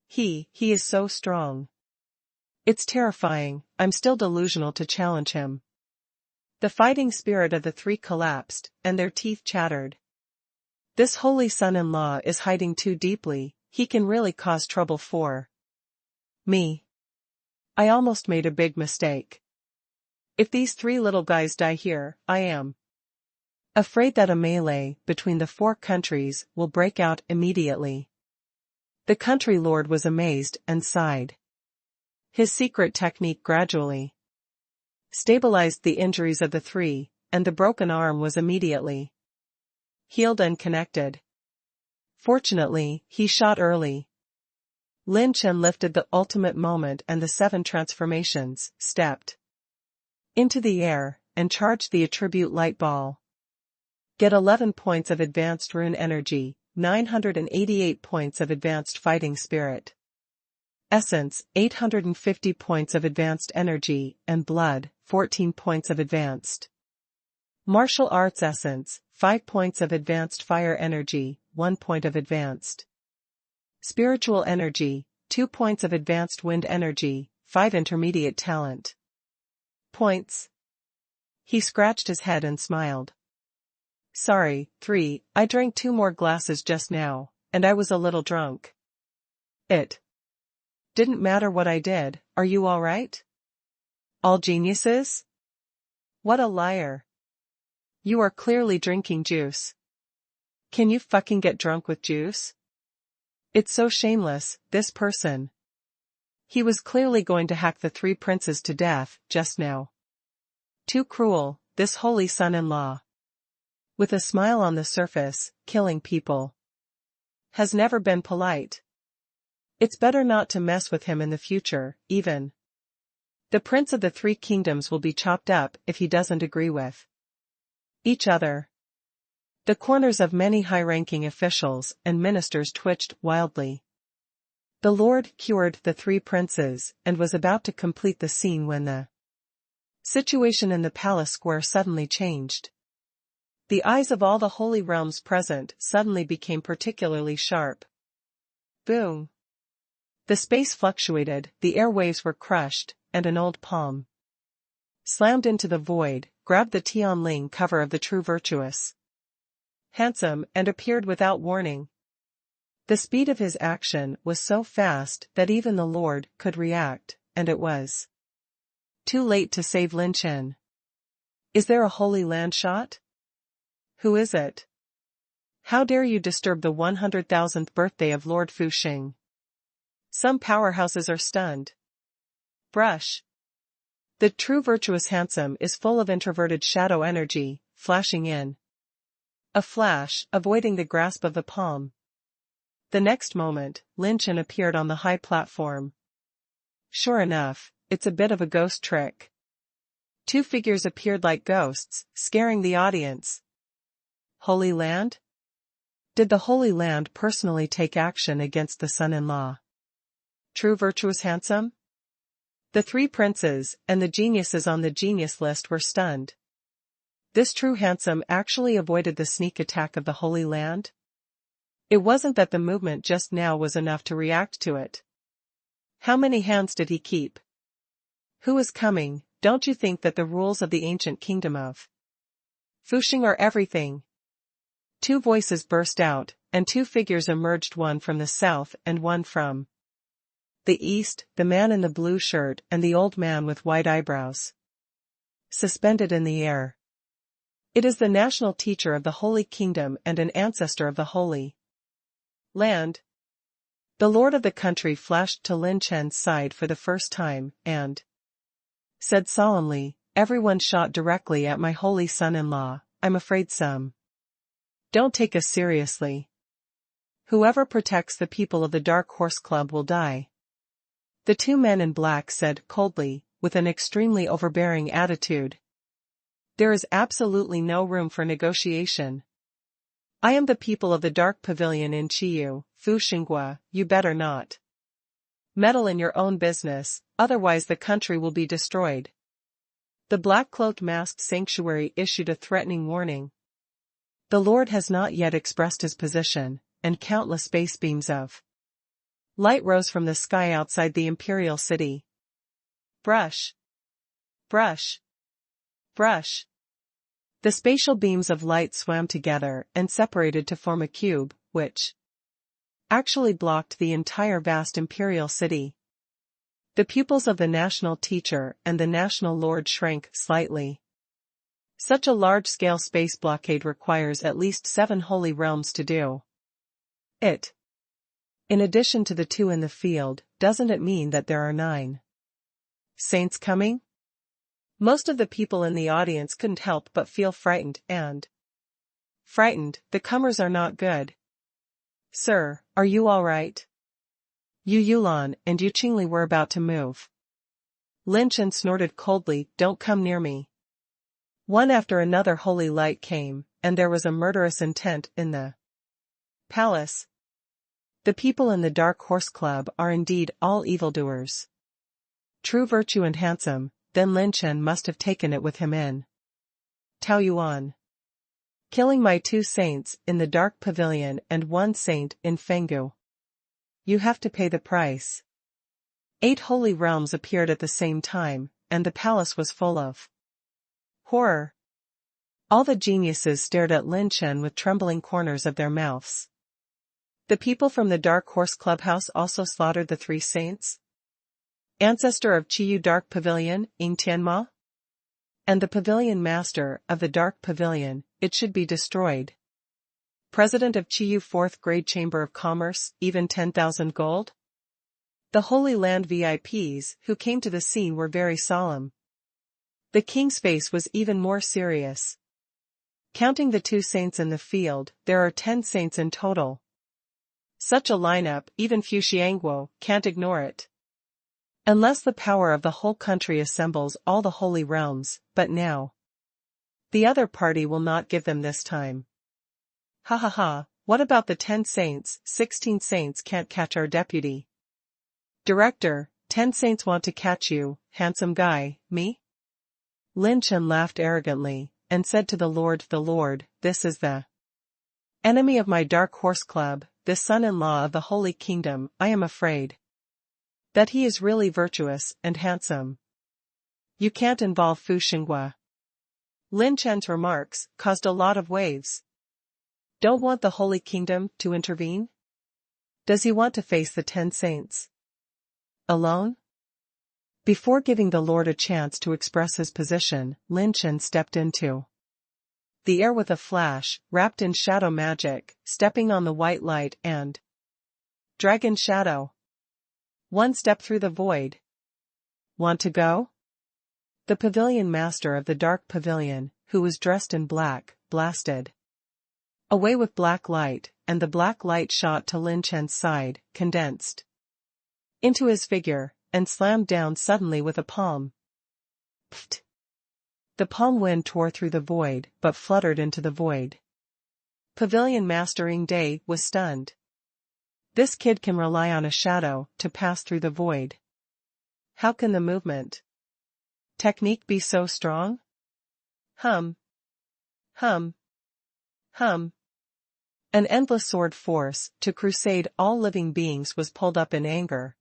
He is so strong. It's terrifying, I'm still delusional to challenge him. The fighting spirit of the three collapsed, and their teeth chattered. This holy son-in-law is hiding too deeply, he can really cause trouble for me. I almost made a big mistake. If these three little guys die here, I am afraid that a melee between the 4 countries will break out immediately. The country lord was amazed and sighed. His secret technique gradually stabilized the injuries of the three, and the broken arm was immediately healed and connected. Fortunately, he shot early. Lin Chen lifted the ultimate moment and the 7 transformations, stepped into the air, and charged the attribute light ball. Get 11 points of advanced rune energy, 988 points of advanced fighting spirit essence, 850 points of advanced energy, and blood, 14 points of advanced martial arts essence, 5 points of advanced fire energy, 1 point of advanced spiritual energy, 2 points of advanced wind energy, 5 intermediate talent points. He scratched his head and smiled. Sorry, 3, I drank 2 more glasses just now, and I was a little drunk. It didn't matter what I did, are you alright? All geniuses? What a liar. You are clearly drinking juice. Can you fucking get drunk with juice? It's so shameless, this person. He was clearly going to hack the 3 princes to death, just now. Too cruel, this holy son-in-law. With a smile on the surface, killing people has never been polite. It's better not to mess with him in the future, even. The prince of the 3 kingdoms will be chopped up if he doesn't agree with each other. The corners of many high-ranking officials and ministers twitched wildly. The Lord cured the 3 princes and was about to complete the scene when the situation in the palace square suddenly changed. The eyes of all the holy realms present suddenly became particularly sharp. Boom. The space fluctuated, the airwaves were crushed, and an old palm slammed into the void, grabbed the Tianling cover of the True Virtuous Handsome, and appeared without warning. The speed of his action was so fast that even the Lord could react, and it was too late to save Lin Chen. Is there a Holy Land shot? Who is it? How dare you disturb the 100,000th birthday of Lord Fuxing? Some powerhouses are stunned. Brush. The True Virtuous Handsome is full of introverted shadow energy, flashing in a flash, avoiding the grasp of the palm. The next moment, Lin Chen appeared on the high platform. Sure enough, it's a bit of a ghost trick. 2 figures appeared like ghosts, scaring the audience. Holy Land? Did the Holy Land personally take action against the son-in-law? True Virtuous Handsome? The 3 princes and the geniuses on the genius list were stunned. This true handsome actually avoided the sneak attack of the Holy Land? It wasn't that the movement just now was enough to react to it. How many hands did he keep? Who is coming? Don't you think that the rules of the ancient kingdom of Fuxing are everything? 2 voices burst out, and 2 figures emerged, one from the south and one from the east, the man in the blue shirt and the old man with white eyebrows suspended in the air. It is the national teacher of the Holy Kingdom and an ancestor of the Holy Land. The lord of the country flashed to Lin Chen's side for the first time, and said solemnly, "Everyone shot directly at my holy son-in-law, I'm afraid some don't take us seriously. Whoever protects the people of the Dark Horse Club will die." The 2 men in black said coldly, with an extremely overbearing attitude. There is absolutely no room for negotiation. I am the people of the Dark Pavilion in Chiyu, Fuxinghua, you better not meddle in your own business, otherwise the country will be destroyed. The black-cloaked masked sanctuary issued a threatening warning. The Lord has not yet expressed his position, and countless space beams of light rose from the sky outside the imperial city. Brush. Brush. Brush. The spatial beams of light swam together and separated to form a cube, which actually blocked the entire vast imperial city. The pupils of the national teacher and the national lord shrank slightly. Such a large-scale space blockade requires at least 7 holy realms to do it. In addition to the 2 in the field, doesn't it mean that there are 9 saints coming? Most of the people in the audience couldn't help but feel frightened. The comers are not good. Sir, are you all right? Yu Yulan and Yu Qingli were about to move. Lin Chen snorted coldly, "Don't come near me." One after another holy light came, and there was a murderous intent in the palace. The people in the Dark Horse Club are indeed all evildoers. True virtue and handsome, then Lin Chen must have taken it with him in Taoyuan. Killing my 2 saints in the Dark Pavilion and 1 saint in Fenggu. You have to pay the price. 8 holy realms appeared at the same time, and the palace was full of horror. All the geniuses stared at Lin Chen with trembling corners of their mouths. The people from the Dark Horse Clubhouse also slaughtered the 3 saints. Ancestor of Qiyu Dark Pavilion, Ying Tianma? And the pavilion master of the Dark Pavilion, it should be destroyed. President of Qiyu 4th Grade Chamber of Commerce, even 10,000 gold? The Holy Land VIPs who came to the scene were very solemn. The king's face was even more serious. Counting the 2 saints in the field, there are 10 saints in total. Such a lineup, even Fu Xiangguo can't ignore it. Unless the power of the whole country assembles all the holy realms, but now the other party will not give them this time. Ha ha ha, what about the 10 saints? 16 saints can't catch our deputy. Director, 10 saints want to catch you, handsome guy, me? Lin Chen laughed arrogantly, and said to the Lord, "This is the enemy of my Dark Horse Club, the son-in-law of the Holy Kingdom. I am afraid that he is really virtuous and handsome. You can't involve Fu Xinghua." Lin Chen's remarks caused a lot of waves. Don't want the Holy Kingdom to intervene? Does he want to face the 10 saints alone? Before giving the Lord a chance to express his position, Lin Chen stepped into the air with a flash, wrapped in shadow magic, stepping on the white light and dragon shadow. 1 step through the void. Want to go? The pavilion master of the Dark Pavilion, who was dressed in black, blasted away with black light, and the black light shot to Lin Chen's side, condensed into his figure, and slammed down suddenly with a palm. Pfft! The palm wind tore through the void, but fluttered into the void. Pavilion Master Ying Day was stunned. This kid can rely on a shadow to pass through the void. How can the movement technique be so strong? Hum. Hum. Hum. An endless sword force to crusade all living beings was pulled up in anger.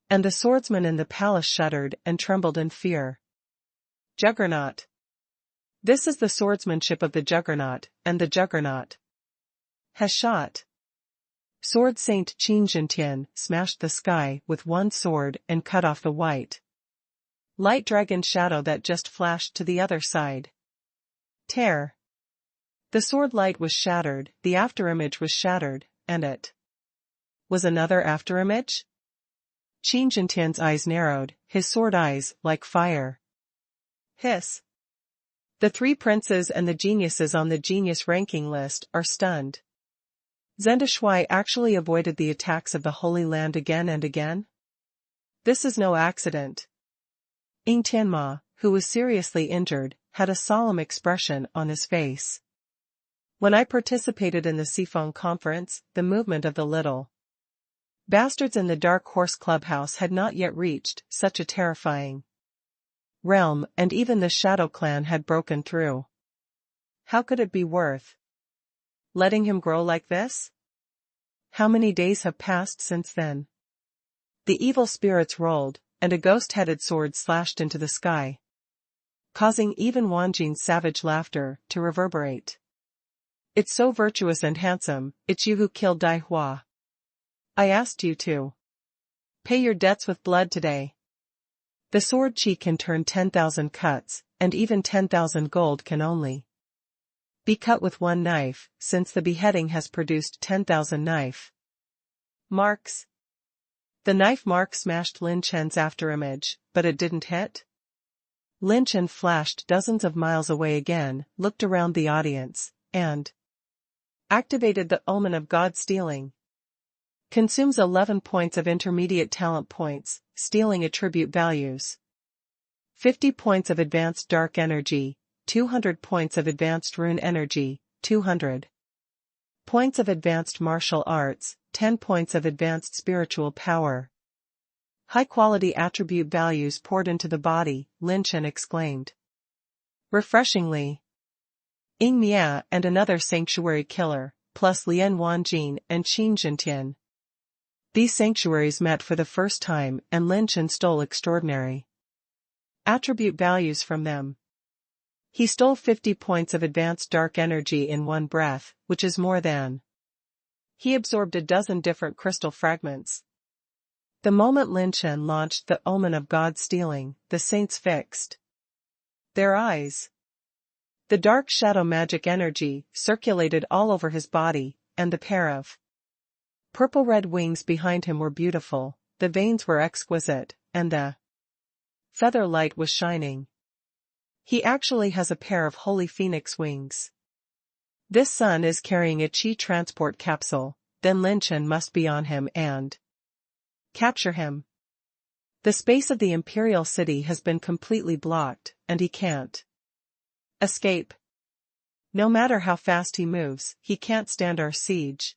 And the swordsmen in the palace shuddered and trembled in fear. Juggernaut. This is the swordsmanship of the Juggernaut, and the Juggernaut has shot. Sword Saint Qin Jintian smashed the sky with 1 sword and cut off the white light dragon shadow that just flashed to the other side. Tear. The sword light was shattered, the afterimage was shattered, and it was another afterimage? Qin Jintian's eyes narrowed, his sword eyes like fire. Hiss. The 3 princes and the geniuses on the genius ranking list are stunned. Zenda Shui actually avoided the attacks of the Holy Land again and again? This is no accident. Ying Tianma, who was seriously injured, had a solemn expression on his face. When I participated in the Sifeng conference, the movement of the little bastards in the Dark Horse Clubhouse had not yet reached such a terrifying realm, and even the Shadow Clan had broken through. How could it be worth letting him grow like this? How many days have passed since then? The evil spirits rolled, and a ghost-headed sword slashed into the sky, causing even Wang Jing's savage laughter to reverberate. It's so virtuous and handsome, it's you who killed Dai Hua. I asked you to pay your debts with blood today. The sword chi can turn 10,000 cuts, and even 10,000 gold can only be cut with 1 knife, since the beheading has produced 10,000 knife marks. The knife mark smashed Lin Chen's afterimage, but it didn't hit Lin Chen flashed dozens of miles away again, looked around the audience, and activated the Omen of God Stealing. Consumes 11 points of intermediate talent points, stealing attribute values. 50 points of advanced dark energy, 200 points of advanced rune energy, 200 points of advanced martial arts, 10 points of advanced spiritual power. High-quality attribute values poured into the body, Lin Chen exclaimed. Refreshingly. Ying Mia and another sanctuary killer, plus Lian Wanjin and Qin Zhentian. These sanctuaries met for the first time and Lin Chen stole extraordinary attribute values from them. He stole 50 points of advanced dark energy in one breath, which is more than. He absorbed a dozen different crystal fragments. The moment Lin Chen launched the Omen of God Stealing, the saints fixed their eyes. The dark shadow magic energy circulated all over his body, and the pair of purple-red wings behind him were beautiful, the veins were exquisite, and the feather light was shining. He actually has a pair of holy phoenix wings. This son is carrying a chi transport capsule, then Lin Chen must be on him and capture him. The space of the imperial city has been completely blocked, and he can't escape. No matter how fast he moves, he can't stand our siege.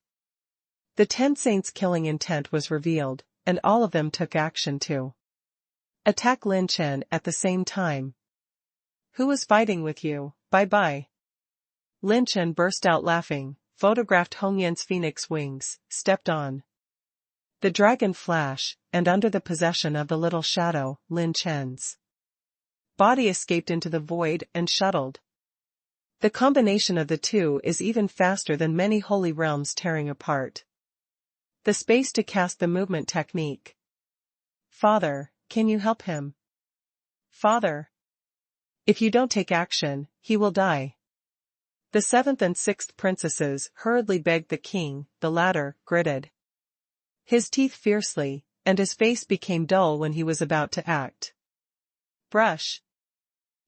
The 10 saints' killing intent was revealed, and all of them took action to attack Lin Chen at the same time. Who was fighting with you? Bye-bye. Lin Chen burst out laughing, photographed Hongyan's phoenix wings, stepped on the dragon flash, and under the possession of the little shadow, Lin Chen's body escaped into the void and shuttled. The combination of the two is even faster than many holy realms tearing apart. The space to cast the movement technique. Father, can you help him? Father. If you don't take action, he will die. The 7th and 6th princesses hurriedly begged the king, the latter gritted his teeth fiercely, and his face became dull when he was about to act. Brush.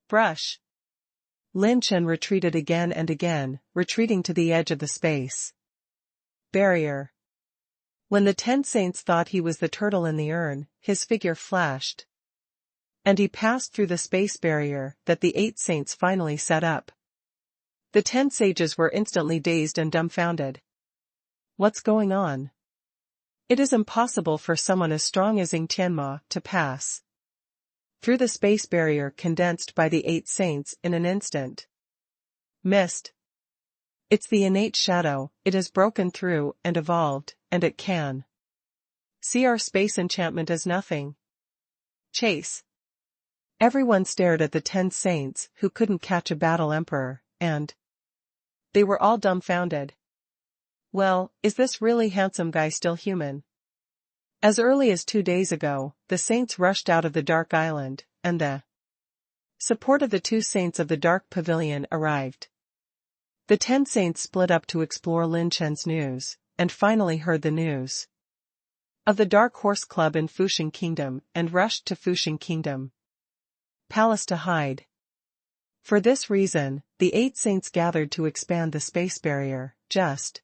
Brush. Lin Chen retreated again and again, retreating to the edge of the space barrier. When the 10 saints thought he was the turtle in the urn, his figure flashed, and he passed through the space barrier that the 8 saints finally set up. The 10 sages were instantly dazed and dumbfounded. What's going on? It is impossible for someone as strong as Ying Tianma to pass through the space barrier condensed by the 8 saints in an instant. Missed. It's the innate shadow, it has broken through and evolved, and it can see our space enchantment as nothing. Chase. Everyone stared at the 10 saints who couldn't catch a battle emperor, and they were all dumbfounded. Well, is this really handsome guy still human? As early as 2 days ago, the saints rushed out of the Dark Island, and the support of the 2 saints of the Dark Pavilion arrived. The 10 saints split up to explore Lin Chen's news, and finally heard the news of the Dark Horse Club in Fuxing Kingdom and rushed to Fuxing Kingdom Palace to hide. For this reason, the 8 saints gathered to expand the space barrier, just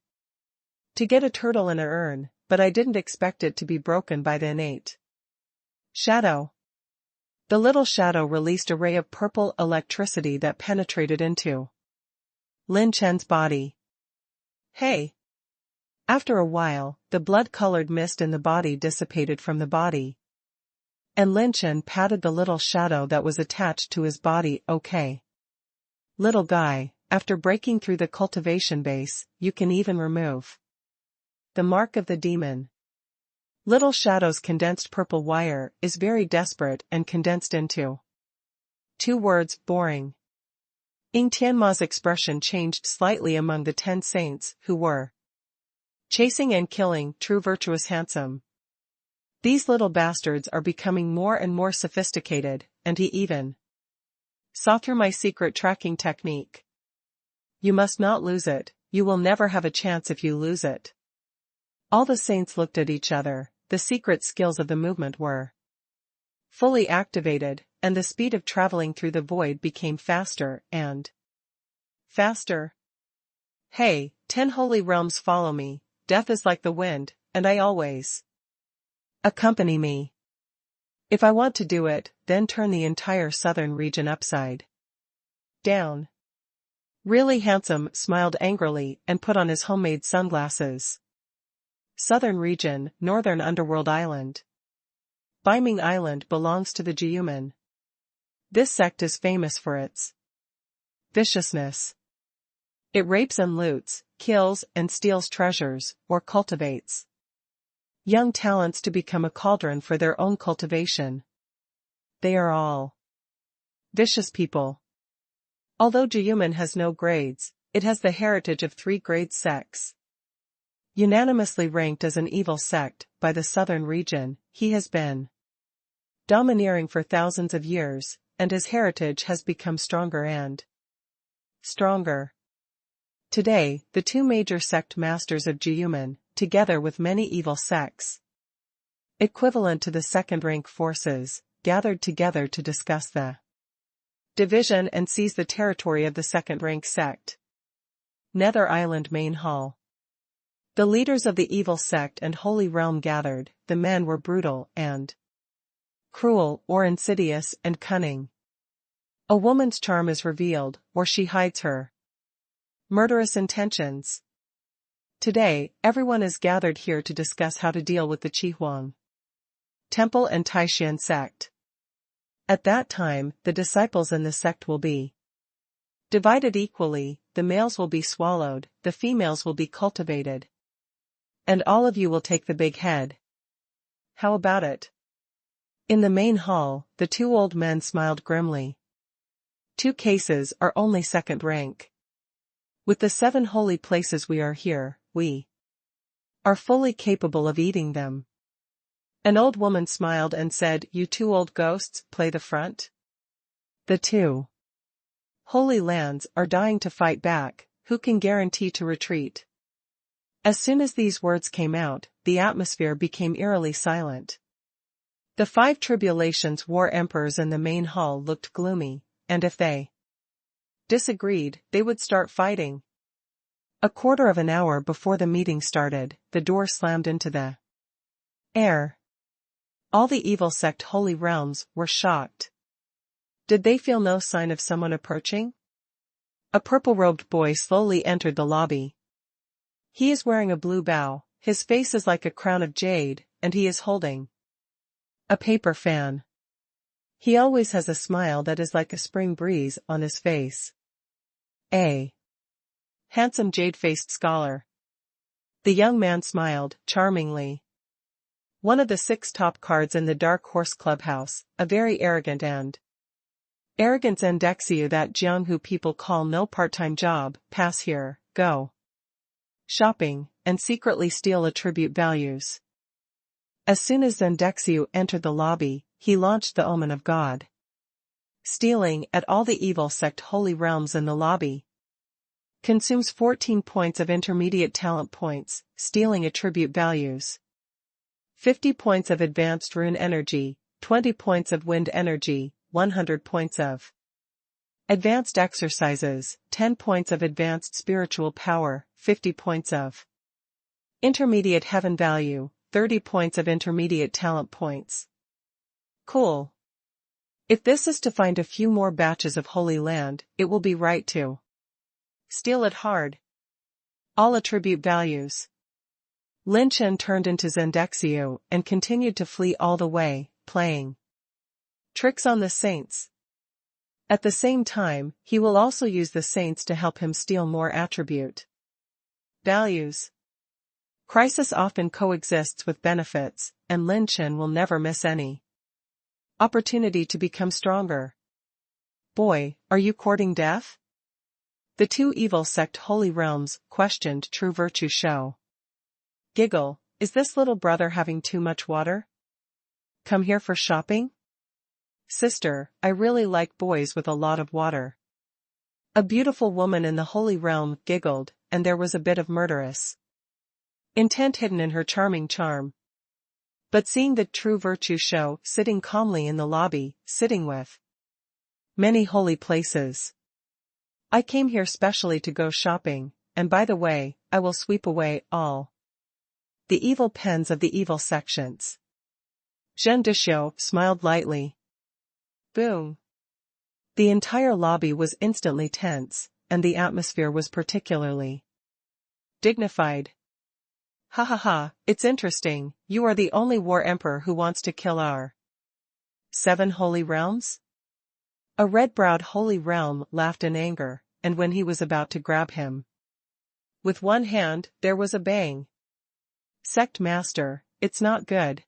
to get a turtle in an urn, but I didn't expect it to be broken by the innate shadow. The little shadow released a ray of purple electricity that penetrated into Lin Chen's body. Hey! After a while, the blood-colored mist in the body dissipated from the body, and Lin Chen patted the little shadow that was attached to his body. Okay. Little guy, after breaking through the cultivation base, you can even remove the mark of the demon. Little Shadow's condensed purple wire is very desperate and condensed into 2 words, boring. Ying Tianma's expression changed slightly among the 10 saints who were chasing and killing true virtuous handsome. These little bastards are becoming more and more sophisticated, and he even saw through my secret tracking technique. You must not lose it, you will never have a chance if you lose it. All the saints looked at each other, the secret skills of the movement were fully activated, and the speed of traveling through the void became faster and faster. Hey, 10 holy realms follow me, death is like the wind, and I always accompany me. If I want to do it, then turn the entire southern region upside down. Really Handsome smiled angrily and put on his homemade sunglasses. Southern region, northern underworld island. Beiming Island belongs to the Jiyumen. This sect is famous for its viciousness. It rapes and loots, kills and steals treasures, or cultivates young talents to become a cauldron for their own cultivation. They are all vicious people. Although Jiyumen has no grades, it has the heritage of 3 grade sects. Unanimously ranked as an evil sect by the southern region, he has been domineering for thousands of years, and his heritage has become stronger and stronger. Today, the 2 major sect masters of Jiyumen, together with many evil sects, equivalent to the second-rank forces, gathered together to discuss the division and seize the territory of the second-rank sect. Nether Island Main Hall. The leaders of the evil sect and holy realm gathered. The men were brutal and cruel or insidious and cunning. A woman's charm is revealed, or she hides her murderous intentions. Today, everyone is gathered here to discuss how to deal with the Qihong Temple and Taishan sect. At that time, the disciples in the sect will be divided equally, the males will be swallowed, the females will be cultivated. And all of you will take the big head. How about it? In the main hall, the 2 old men smiled grimly. 2 cases are only second rank. With the 7 holy places we are here, we are fully capable of eating them. An old woman smiled and said, "You 2 old ghosts, play the front?" The 2 holy lands are dying to fight back, who can guarantee to retreat? As soon as these words came out, the atmosphere became eerily silent. The 5 tribulations war emperors in the main hall looked gloomy, and if they disagreed, they would start fighting. A quarter of an hour before the meeting started, the door slammed into the air. All the evil sect holy realms were shocked. Did they feel no sign of someone approaching? A purple-robed boy slowly entered the lobby. He is wearing a blue bow, his face is like a crown of jade, and he is holding a paper fan. He always has a smile that is like a spring breeze on his face. A handsome jade-faced scholar. The young man smiled, charmingly. One of the 6 top cards in the Dark Horse Clubhouse, a very arrogant Zendexiu that Jianghu people call no part-time job, pass here, go shopping, and secretly steal attribute values. As soon as Zendexiu entered the lobby, he launched the Omen of God stealing at all the evil sect holy realms in the lobby. Consumes 14 points of intermediate talent points, stealing attribute values. 50 points of advanced rune energy, 20 points of wind energy, 100 points of advanced exercises, 10 points of advanced spiritual power, 50 points of intermediate heaven value, 30 points of intermediate talent points. Cool. If this is to find a few more batches of holy land, it will be right to steal it hard. All attribute values. Lin Chen turned into Zendexiu and continued to flee all the way, playing tricks on the saints. At the same time, he will also use the saints to help him steal more attribute values. Crisis often coexists with benefits, and Lin Chen will never miss any opportunity to become stronger. Boy, are you courting death? The 2 evil sect holy realms questioned True Virtue Show. Giggle, is this little brother having too much water? Come here for shopping? Sister, I really like boys with a lot of water. A beautiful woman in the holy realm giggled, and there was a bit of murderous intent hidden in her charming charm. But seeing the true virtue show, sitting calmly in the lobby, sitting with many holy places. I came here specially to go shopping, and by the way, I will sweep away all the evil pens of the evil sections. Zhen Dexiu smiled lightly. Boom. The entire lobby was instantly tense, and the atmosphere was particularly dignified. Ha ha ha, it's interesting, you are the only war emperor who wants to kill our 7 holy realms? A red-browed holy realm laughed in anger, and when he was about to grab him with one hand, there was a bang. Sect Master, it's not good.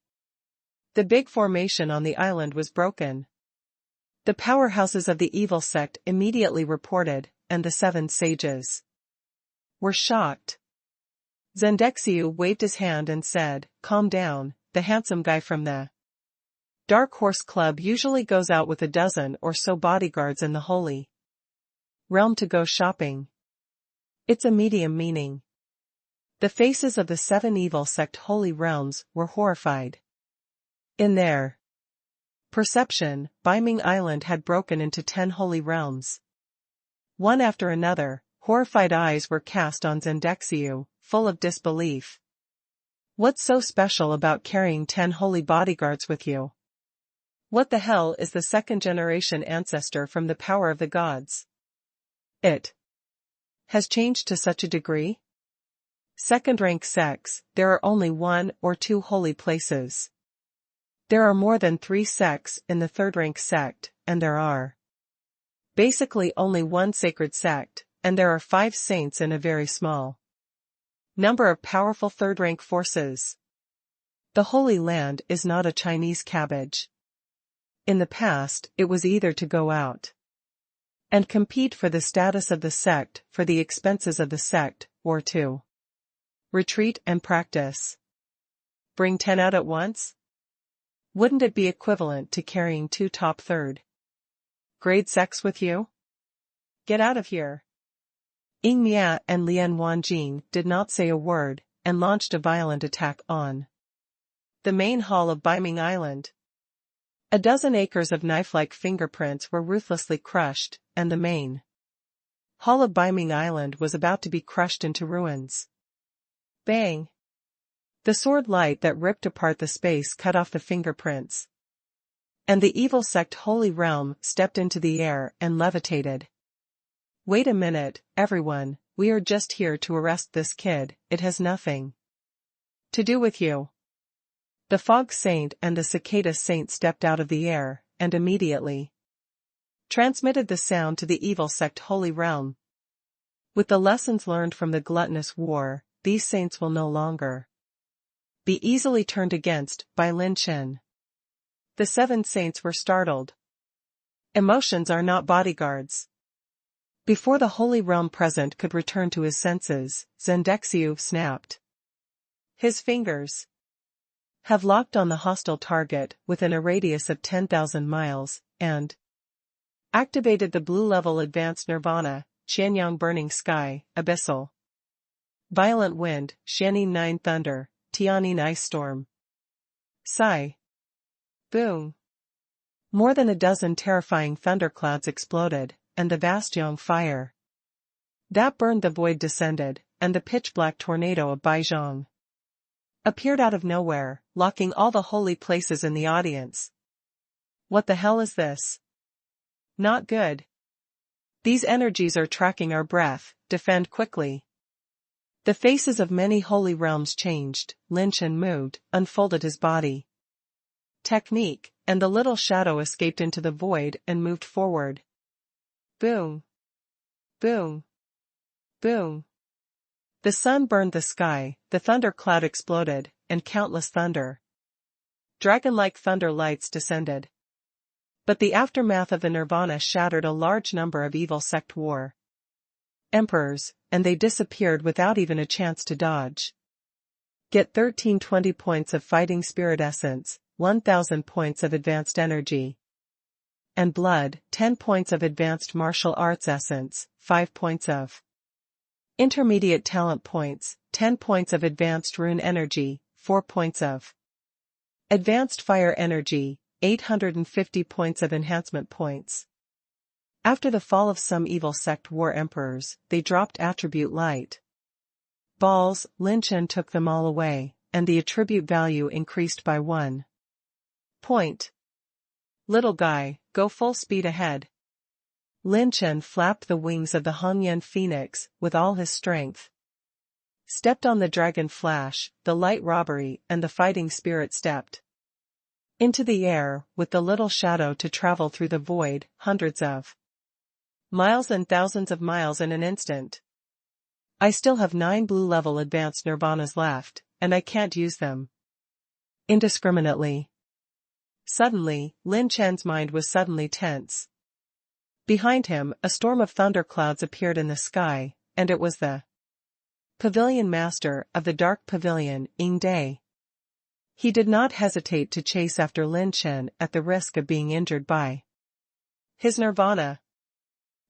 The big formation on the island was broken. The powerhouses of the evil sect immediately reported, and the 7 sages were shocked. Zendexiu waved his hand and said, "Calm down, the handsome guy from the Dark Horse Club usually goes out with a dozen or so bodyguards in the holy realm to go shopping." It's a medium meaning. The faces of the 7 evil sect holy realms were horrified. In their perception, Beiming Island had broken into 10 holy realms. One after another, horrified eyes were cast on Zendexiu, full of disbelief. What's so special about carrying 10 holy bodyguards with you? What the hell is the 2nd-generation ancestor from the power of the gods? It has changed to such a degree? 2nd-rank sects, there are only 1 or 2 holy places. There are more than 3 sects in the 3rd-rank sect, and there are basically only 1 sacred sect, and there are 5 saints in a very small number of powerful 3rd-rank forces. The Holy Land is not a Chinese cabbage. In the past, it was either to go out and compete for the status of the sect, for the expenses of the sect, or to retreat and practice. Bring 10 out at once? Wouldn't it be equivalent to carrying 2 top 3rd grade sects with you? Get out of here. Ying Mia and Lian Wanjing did not say a word, and launched a violent attack on the main hall of Beiming Island. A dozen acres of knife-like fingerprints were ruthlessly crushed, and the main hall of Beiming Island was about to be crushed into ruins. Bang! The sword light that ripped apart the space cut off the fingerprints. And the evil sect Holy Realm stepped into the air and levitated. Wait a minute, everyone, we are just here to arrest this kid, it has nothing to do with you. The Fog Saint and the Cicada Saint stepped out of the air, and immediately transmitted the sound to the evil sect Holy Realm. With the lessons learned from the gluttonous war, these saints will no longer be easily turned against by Lin Chen. The 7 saints were startled. Emotions are not bodyguards. Before the Holy Realm present could return to his senses, Zendexiu snapped. His fingers have locked on the hostile target within a radius of 10,000 miles, and activated the blue-level advanced nirvana, Qianyang burning sky, abyssal violent wind, Xianin 9 thunder, Tianin ice storm. Sigh. Boom. More than a dozen terrifying thunderclouds exploded, and the vast Yang fire that burned the void descended, and the pitch-black tornado of Baizhong appeared out of nowhere, locking all the holy places in the audience. What the hell is this? Not good. These energies are tracking our breath, defend quickly. The faces of many holy realms changed, Lin Chen moved, unfolded his body technique, and the little shadow escaped into the void and moved forward. Boom. Boom. Boom. The sun burned the sky, the thundercloud exploded, and countless dragon-like thunder lights descended. But the aftermath of the nirvana shattered a large number of evil sect war emperors, and they disappeared without even a chance to dodge. Get 1320 points of fighting spirit essence, 1000 points of advanced energy and blood, 10 points of advanced martial arts essence, 5 points of intermediate talent points, 10 points of advanced rune energy, 4 points of Advanced fire energy, 850 points of enhancement points. After the fall of some evil sect war emperors, they dropped attribute light. Balls, Lin Chen took them all away, and the attribute value increased by 1 point. Little guy, go full speed ahead. Lin Chen flapped the wings of the Hongyan Phoenix with all his strength. Stepped on the dragon flash, the light robbery and the fighting spirit stepped into the air, with the little shadow to travel through the void, hundreds of miles and thousands of miles in an instant. I still have 9 blue-level advanced nirvanas left, and I can't use them indiscriminately. Suddenly, Lin Chen's mind was suddenly tense. Behind him, a storm of thunderclouds appeared in the sky, and it was the Pavilion Master of the Dark Pavilion, Ying Dai. He did not hesitate to chase after Lin Chen at the risk of being injured by his nirvana.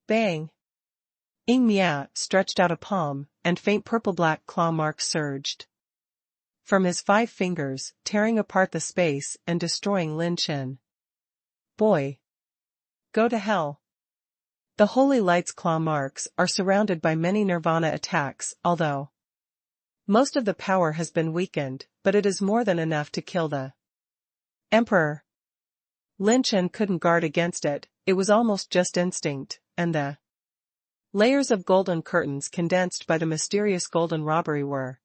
Bang! Ying Mia stretched out a palm, and faint purple-black claw marks surged from his 5 fingers, tearing apart the space and destroying Lin Chen. Boy! Go to hell! The Holy Light's claw marks are surrounded by many nirvana attacks, although most of the power has been weakened, but it is more than enough to kill the Emperor. Lin Chen couldn't guard against it, it was almost just instinct, and the layers of golden curtains condensed by the mysterious golden robbery were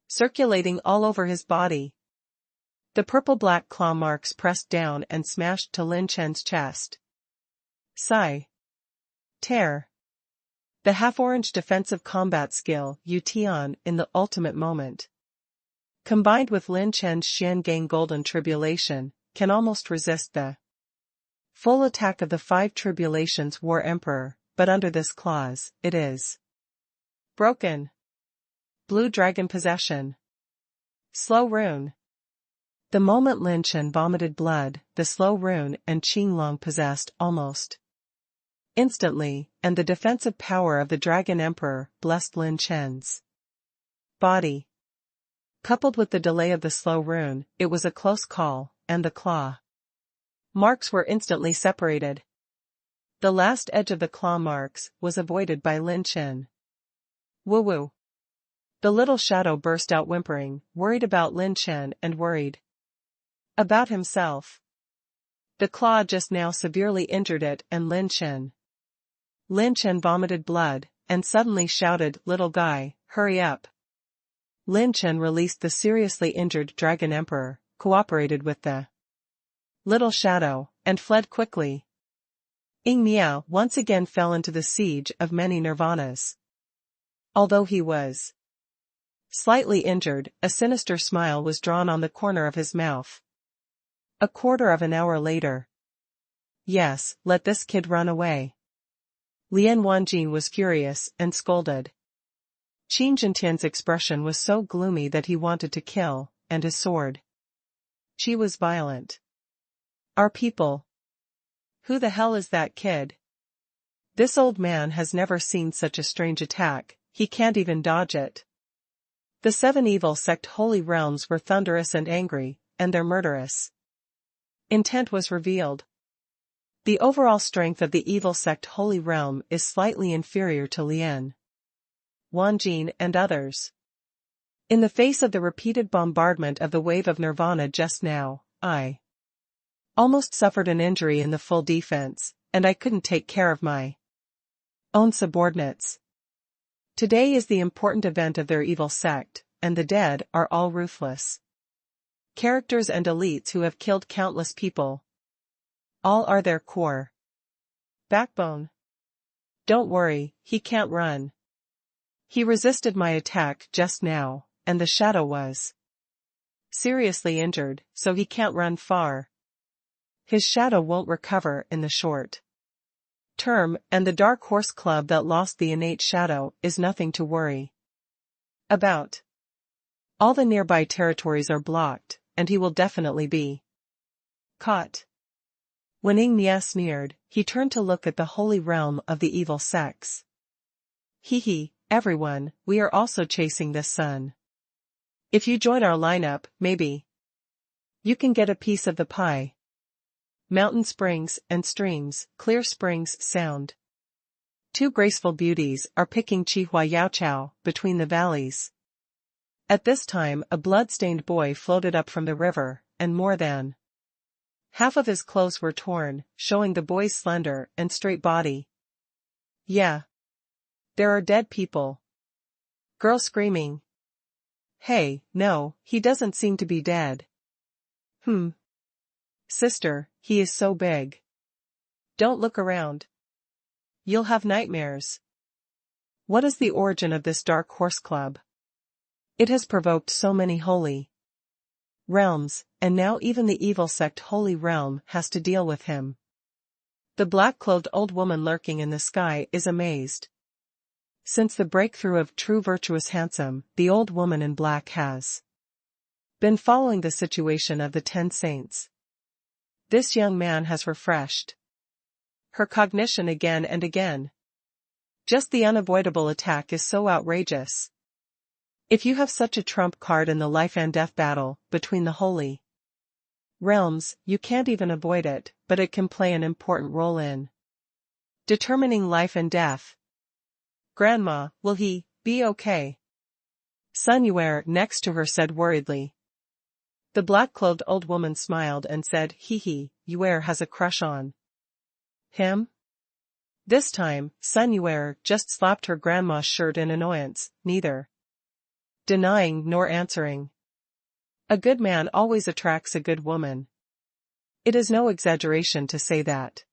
circulating all over his body. The purple-black claw marks pressed down and smashed to Lin Chen's chest. Sigh. Tear. The half-orange defensive combat skill, Yutian, in the ultimate moment, combined with Lin Chen's Xiangang Golden Tribulation, can almost resist the full attack of the 5 Tribulations War Emperor, but under this clause, it is broken. Blue Dragon Possession. Slow Rune. The moment Lin Chen vomited blood, the slow rune and Qinglong possessed almost instantly, and the defensive power of the Dragon Emperor blessed Lin Chen's body. Coupled with the delay of the slow rune, it was a close call, and the claw marks were instantly separated. The last edge of the claw marks was avoided by Lin Chen. Woo-woo. The little shadow burst out whimpering, worried about Lin Chen and worried about himself. The claw just now severely injured it and Lin Chen. Lin Chen vomited blood, and suddenly shouted, "Little guy, hurry up." Lin Chen released the seriously injured Dragon Emperor, cooperated with the little shadow, and fled quickly. Ying Miao once again fell into the siege of many nirvanas. Although he was slightly injured, a sinister smile was drawn on the corner of his mouth. A quarter of an hour later. Yes, let this kid run away. Lian Wanjin was furious and scolded. Qin Jintian's expression was so gloomy that he wanted to kill, and his sword. She was violent. Our people. Who the hell is that kid? This old man has never seen such a strange attack, he can't even dodge it. The 7 evil sect holy realms were thunderous and angry, and their murderous intent was revealed. The overall strength of the evil sect holy realm is slightly inferior to Lian Wanjin and others. In the face of the repeated bombardment of the wave of nirvana just now, I almost suffered an injury in the full defense, and I couldn't take care of my own subordinates. Today is the important event of their evil sect, and the dead are all ruthless characters and elites who have killed countless people. All are their core backbone. Don't worry, he can't run. He resisted my attack just now, and the shadow was seriously injured, so he can't run far. His shadow won't recover in the short term, and the Dark Horse Club that lost the innate shadow is nothing to worry about. All the nearby territories are blocked, and he will definitely be caught. When Ying Mia sneered, he turned to look at the holy realm of the evil sects. Hee, everyone, we are also chasing this sun. If you join our lineup, maybe You can get a piece of the pie. Mountain springs and streams, clear springs sound. Two graceful beauties are picking Chihua Yao Chao between the valleys. At this time a blood-stained boy floated up from the river, and more than half of his clothes were torn, showing the boy's slender and straight body. Yeah. There are dead people. Girl screaming. Hey, no, he doesn't seem to be dead. Sister, he is so big. Don't look around. You'll have nightmares. What is the origin of this dark horse club? It has provoked so many holy realms, and now even the evil sect Holy Realm has to deal with him. The black-clothed old woman lurking in the sky is amazed. Since the breakthrough of true virtuous handsome, the old woman in black has been following the situation of the 10 saints. This young man has refreshed her cognition again and again. Just the unavoidable attack is so outrageous. If you have such a trump card in the life and death battle between the holy realms, you can't even avoid it, but it can play an important role in determining life and death. Grandma, will he be okay? Sun Yuer next to her said worriedly. The black-clothed old woman smiled and said, Hee, Yuer has a crush on him? This time, Sun Yuer just slapped her grandma's shirt in annoyance, neither denying nor answering. A good man always attracts a good woman. It is no exaggeration to say that.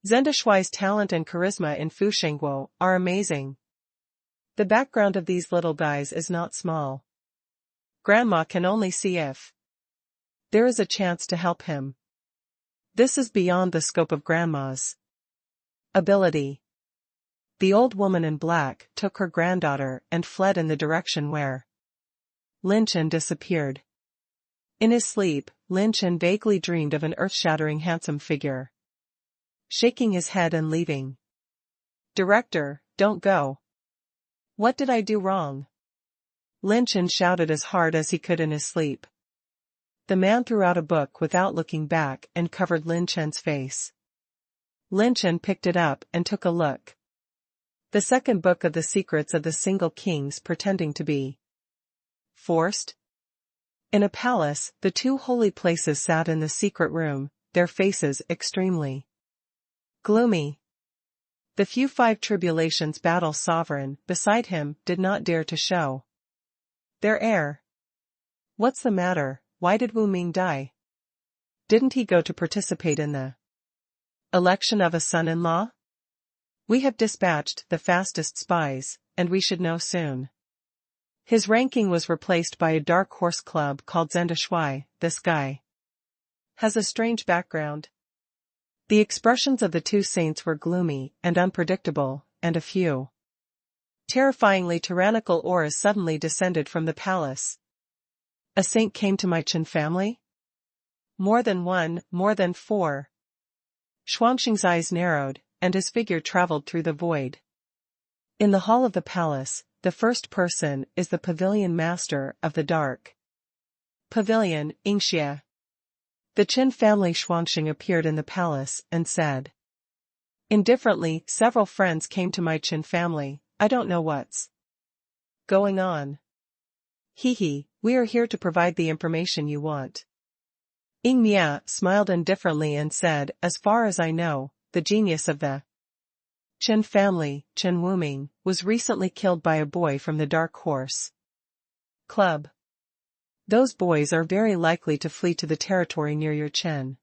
Zhen Shuai's talent and charisma in Fu Shengguo are amazing. The background of these little guys is not small. Grandma can only see if there is a chance to help him. This is beyond the scope of Grandma's ability. The old woman in black took her granddaughter and fled in the direction where Lin Chen disappeared. In his sleep, Lin Chen vaguely dreamed of an earth-shattering handsome figure, shaking his head and leaving. Director, don't go. What did I do wrong? Lin Chen shouted as hard as he could in his sleep. The man threw out a book without looking back and covered Lin Chen's face. Lin Chen picked it up and took a look. The second book of the secrets of the single kings pretending to be forced. In a palace, the two holy places sat in the secret room, their faces extremely gloomy. The few 5 tribulations battle sovereign beside him did not dare to show their air. What's the matter? Why did Wu Ming die? Didn't he go to participate in the election of a son-in-law? We have dispatched the fastest spies, and we should know soon. His ranking was replaced by a dark horse club called Zhen Shuai. This guy has a strange background. The expressions of the two saints were gloomy and unpredictable, and a few terrifyingly tyrannical auras suddenly descended from the palace. A saint came to my Chen family? More than one, more than 4. Xuanxing's eyes narrowed, and his figure traveled through the void. In the hall of the palace, the first person is the pavilion master of the dark pavilion, Yingxia. The Chen family Xuanxing appeared in the palace and said indifferently, several friends came to my Chen family, I don't know what's going on. We are here to provide the information you want. Ying Mia smiled indifferently and said, as far as I know, the genius of the Chen family, Chen Wuming, was recently killed by a boy from the Dark Horse Club. Those boys are very likely to flee to the territory near your Chen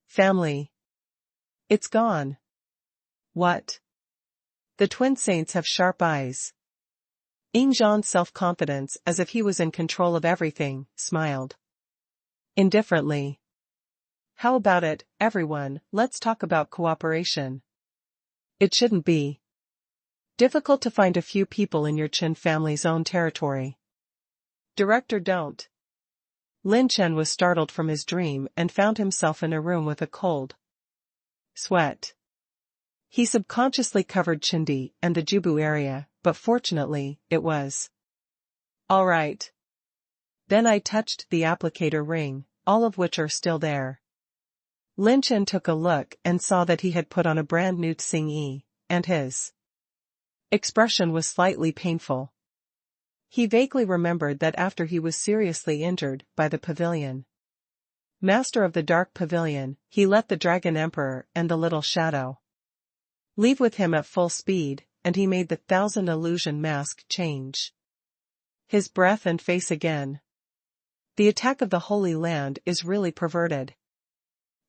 family. It's gone. What? The twin saints have sharp eyes. Ying Zhan's self-confidence, as if he was in control of everything, smiled indifferently. How about it, everyone, let's talk about cooperation. It shouldn't be difficult to find a few people in your Chen family's own territory. Director, don't. Lin Chen was startled from his dream and found himself in a room with a cold sweat. He subconsciously covered Chindi and the Jubu area, but fortunately, it was all right. Then I touched the applicator ring, all of which are still there. Lin Chen took a look and saw that he had put on a brand new Xingyi, and his expression was slightly painful. He vaguely remembered that after he was seriously injured by the pavilion master of the Dark Pavilion, he let the Dragon Emperor and the Little Shadow leave with him at full speed, and he made the 1,000 illusion mask change his breath and face again. The attack of the Holy Land is really perverted.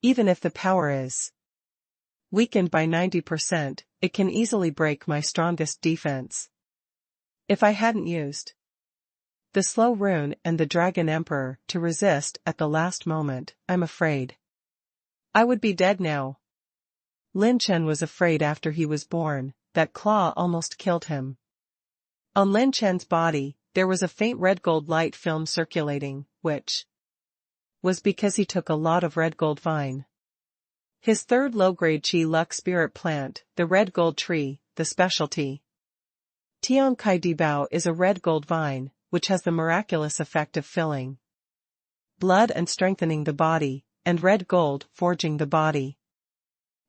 Even if the power is weakened by 90%, it can easily break my strongest defense. If I hadn't used the slow rune and the Dragon Emperor to resist at the last moment, I'm afraid I would be dead now. Lin Chen was afraid after he was born, that claw almost killed him. On Lin Chen's body, there was a faint red gold light film circulating, which was because he took a lot of red gold vine. His third low-grade Qi Luck spirit plant, the red gold tree, the specialty Tian Kai Di Bao, is a red gold vine, which has the miraculous effect of filling blood and strengthening the body, and red gold forging the body.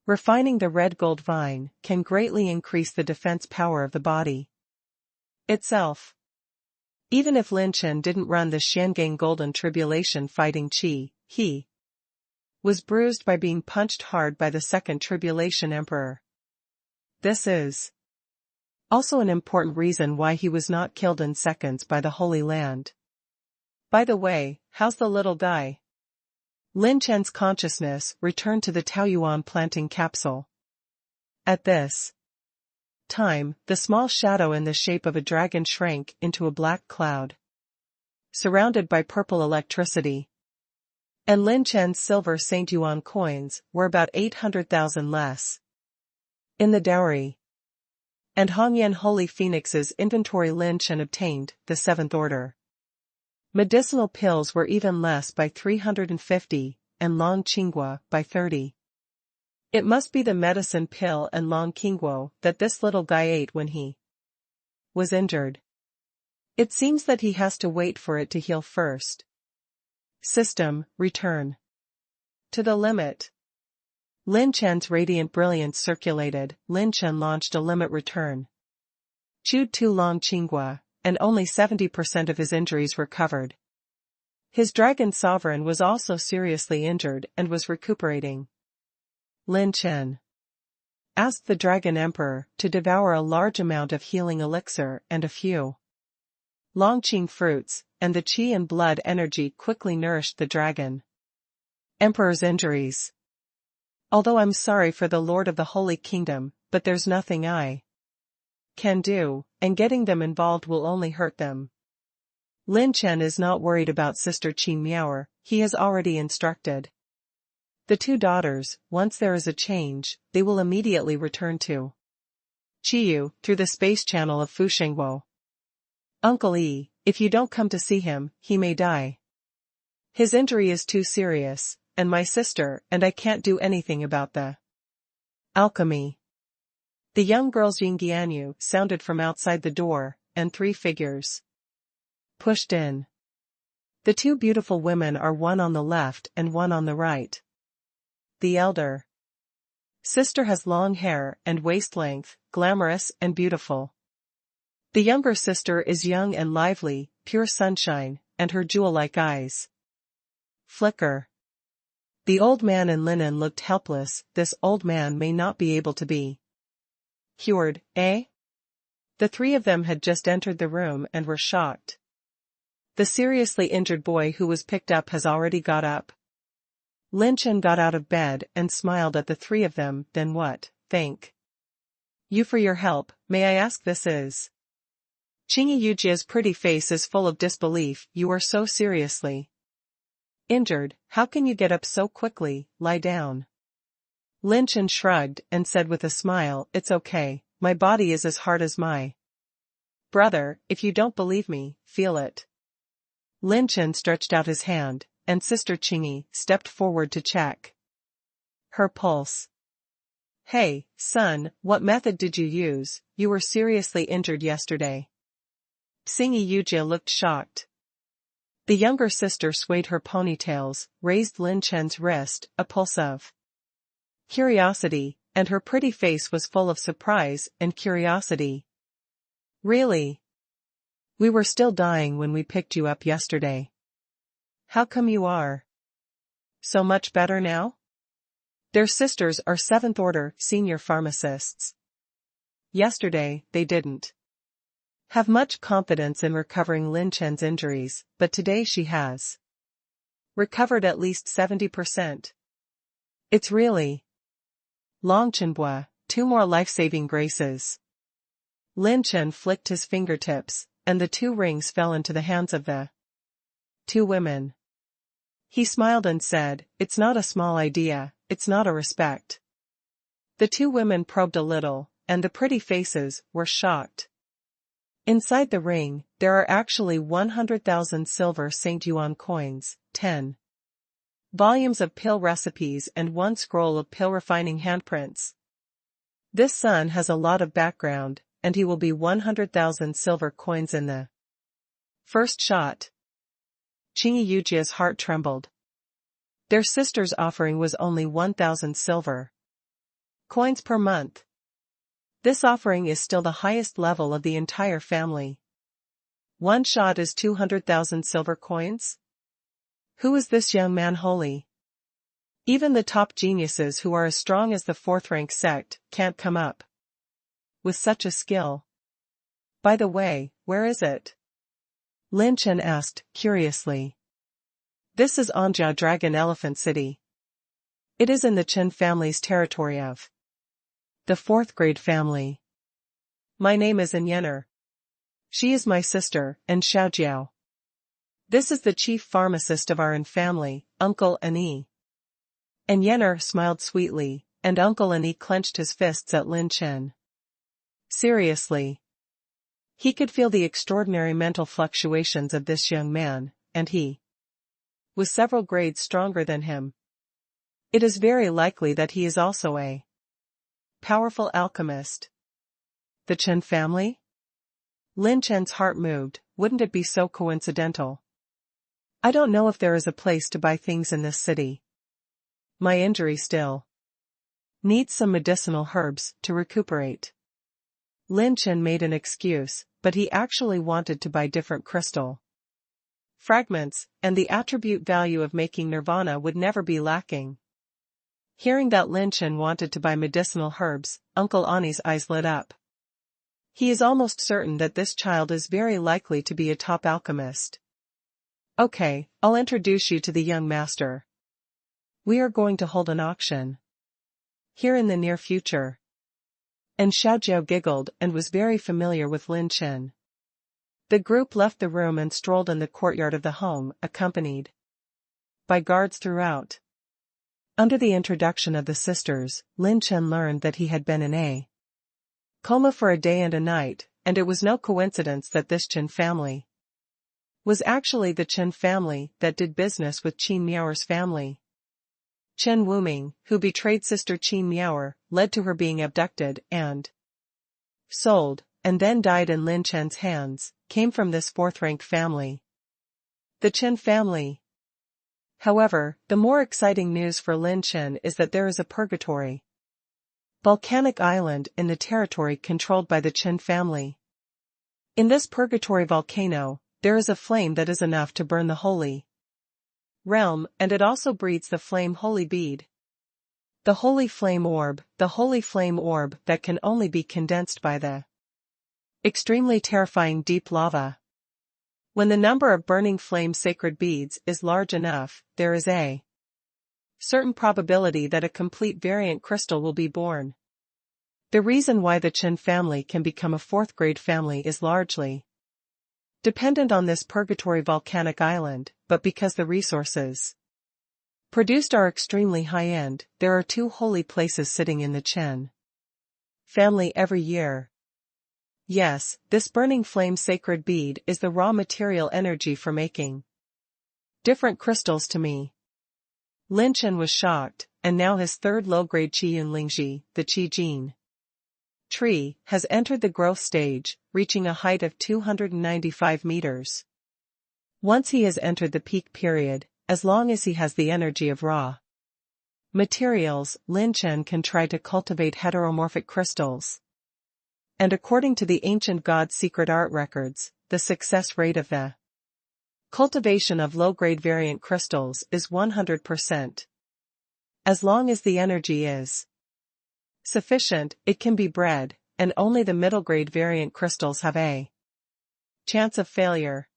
Refining the red gold vine can greatly increase the defense power of the body itself. Even if Lin Chen didn't run the Shangang Golden Tribulation fighting Qi, he was bruised by being punched hard by the Second Tribulation Emperor. This is also an important reason why he was not killed in seconds by the Holy Land. By the way, how's the little guy? Lin Chen's consciousness returned to the Taoyuan planting capsule. At this time, the small shadow in the shape of a dragon shrank into a black cloud, surrounded by purple electricity. And Lin Chen's silver Saint Yuan coins were about 800,000 less in the dowry. And Hongyan Holy Phoenix's inventory. Lin Chen obtained the 7th order medicinal pills were even less by 350, and Long Qinghua by 30. It must be the medicine pill and Long Qinghua that this little guy ate when he was injured. It seems that he has to wait for it to heal first. System, return to the limit. Lin Chen's radiant brilliance circulated. Lin Chen launched a limit return. Chewed 2 Long Qinghua, and only 70% of his injuries recovered. His dragon sovereign was also seriously injured and was recuperating. Lin Chen asked the Dragon Emperor to devour a large amount of healing elixir and a few Longqing fruits, and the qi and blood energy quickly nourished the Dragon Emperor's injuries. Although I'm sorry for the Lord of the Holy Kingdom, but there's nothing I can do, and getting them involved will only hurt them. Lin Chen is not worried about Sister Qin Miaoer. He has already instructed the 2 daughters, once there is a change, they will immediately return to Qiyu through the space channel of Fushengwo. Uncle Yi, if you don't come to see him, he may die. His injury is too serious, and my sister and I can't do anything about the alchemy. The young girl's Yingyanyu sounded from outside the door, and 3 figures pushed in. The 2 beautiful women are one on the left and one on the right. The elder sister has long hair and waist length, glamorous and beautiful. The younger sister is young and lively, pure sunshine, and her jewel-like eyes flicker. The old man in linen looked helpless. This old man may not be able to be cured, eh? The 3 of them had just entered the room and were shocked. The seriously injured boy who was picked up has already got up. Lin Chen got out of bed and smiled at the 3 of them. Then what? Thank you for your help. May I ask this is? Qingyi Yujia's pretty face is full of disbelief. You are so seriously injured. How can you get up so quickly? Lie down. Lin Chen shrugged and said with a smile, it's okay, my body is as hard as my brother. If you don't believe me, feel it. Lin Chen stretched out his hand, and Sister Qingyi stepped forward to check her pulse. Hey, son, what method did you use? You were seriously injured yesterday. Xingyi Yujia looked shocked. The younger sister swayed her ponytails, raised Lin Chen's wrist, a pulse of curiosity, and her pretty face was full of surprise and curiosity. Really? We were still dying when we picked you up yesterday. How come you are so much better now? Their sisters are 7th-order senior pharmacists. Yesterday, they didn't have much confidence in recovering Lin Chen's injuries, but today she has recovered at least 70%. It's really long Chenbua, 2 more life-saving graces. Lin Chen flicked his fingertips, and the 2 rings fell into the hands of the 2 women. He smiled and said, "It's not a small idea, it's not a respect." The 2 women probed a little, and the pretty faces were shocked. Inside the ring, there are actually 100,000 silver St. Yuan coins, 10 volumes of pill recipes and 1 scroll of pill refining handprints. This son has a lot of background, and he will be 100,000 silver coins in the first shot. Qingyi Yujia's heart trembled. Their sister's offering was only 1,000 silver coins per month. This offering is still the highest level of the entire family. 1 shot is 200,000 silver coins? Who is this young man holy? Even the top geniuses who are as strong as the 4th-rank sect can't come up with such a skill. By the way, where is it? Lin Chen asked, curiously. This is Anjia Dragon Elephant City. It is in the Chen family's territory of the 4th-grade family. My name is Yenner. She is my sister, and Xiaojiao. This is the chief pharmacist of our family, Uncle Ani. And Yenner smiled sweetly, and Uncle Ani clenched his fists at Lin Chen. Seriously. He could feel the extraordinary mental fluctuations of this young man, and he was several grades stronger than him. It is very likely that he is also a powerful alchemist. The Chen family? Lin Chen's heart moved. Wouldn't it be so coincidental? I don't know if there is a place to buy things in this city. My injury still needs some medicinal herbs to recuperate. Lin Chen made an excuse, but he actually wanted to buy different crystal fragments, and the attribute value of making nirvana would never be lacking. Hearing that Lin Chen wanted to buy medicinal herbs, Uncle Ani's eyes lit up. He is almost certain that this child is very likely to be a top alchemist. Okay, I'll introduce you to the young master. We are going to hold an auction here in the near future. And Xiaojiao giggled and was very familiar with Lin Chen. The group left the room and strolled in the courtyard of the home, accompanied by guards throughout. Under the introduction of the sisters, Lin Chen learned that he had been in a coma for a day and a night, and it was no coincidence that this Chen family was actually the Chen family that did business with Qin Miao's family. Chen Wuming, who betrayed sister Qin Miao, led to her being abducted and sold, and then died in Lin Chen's hands, came from this 4th-rank family. The Chen family. However, the more exciting news for Lin Chen is that there is a purgatory volcanic island in the territory controlled by the Chen family. In this purgatory volcano, there is a flame that is enough to burn the holy realm, and it also breeds the flame holy bead. The holy flame orb that can only be condensed by the extremely terrifying deep lava. When the number of burning flame sacred beads is large enough, there is a certain probability that a complete variant crystal will be born. The reason why the Chen family can become a 4th-grade family is largely dependent on this purgatory volcanic island, but because the resources produced are extremely high-end, there are 2 holy places sitting in the Chen family every year. Yes, this burning flame sacred bead is the raw material energy for making different crystals to me. Lin Chen was shocked, and now his 3rd low-grade Qiyun Lingji, the Qi Jin tree, has entered the growth stage, reaching a height of 295 meters. Once he has entered the peak period, as long as he has the energy of raw materials, Lin Chen can try to cultivate heteromorphic crystals. And according to the ancient god's secret art records, the success rate of the cultivation of low-grade variant crystals is 100%. As long as the energy is sufficient, it can be bred, and only the middle-grade variant crystals have a chance of failure.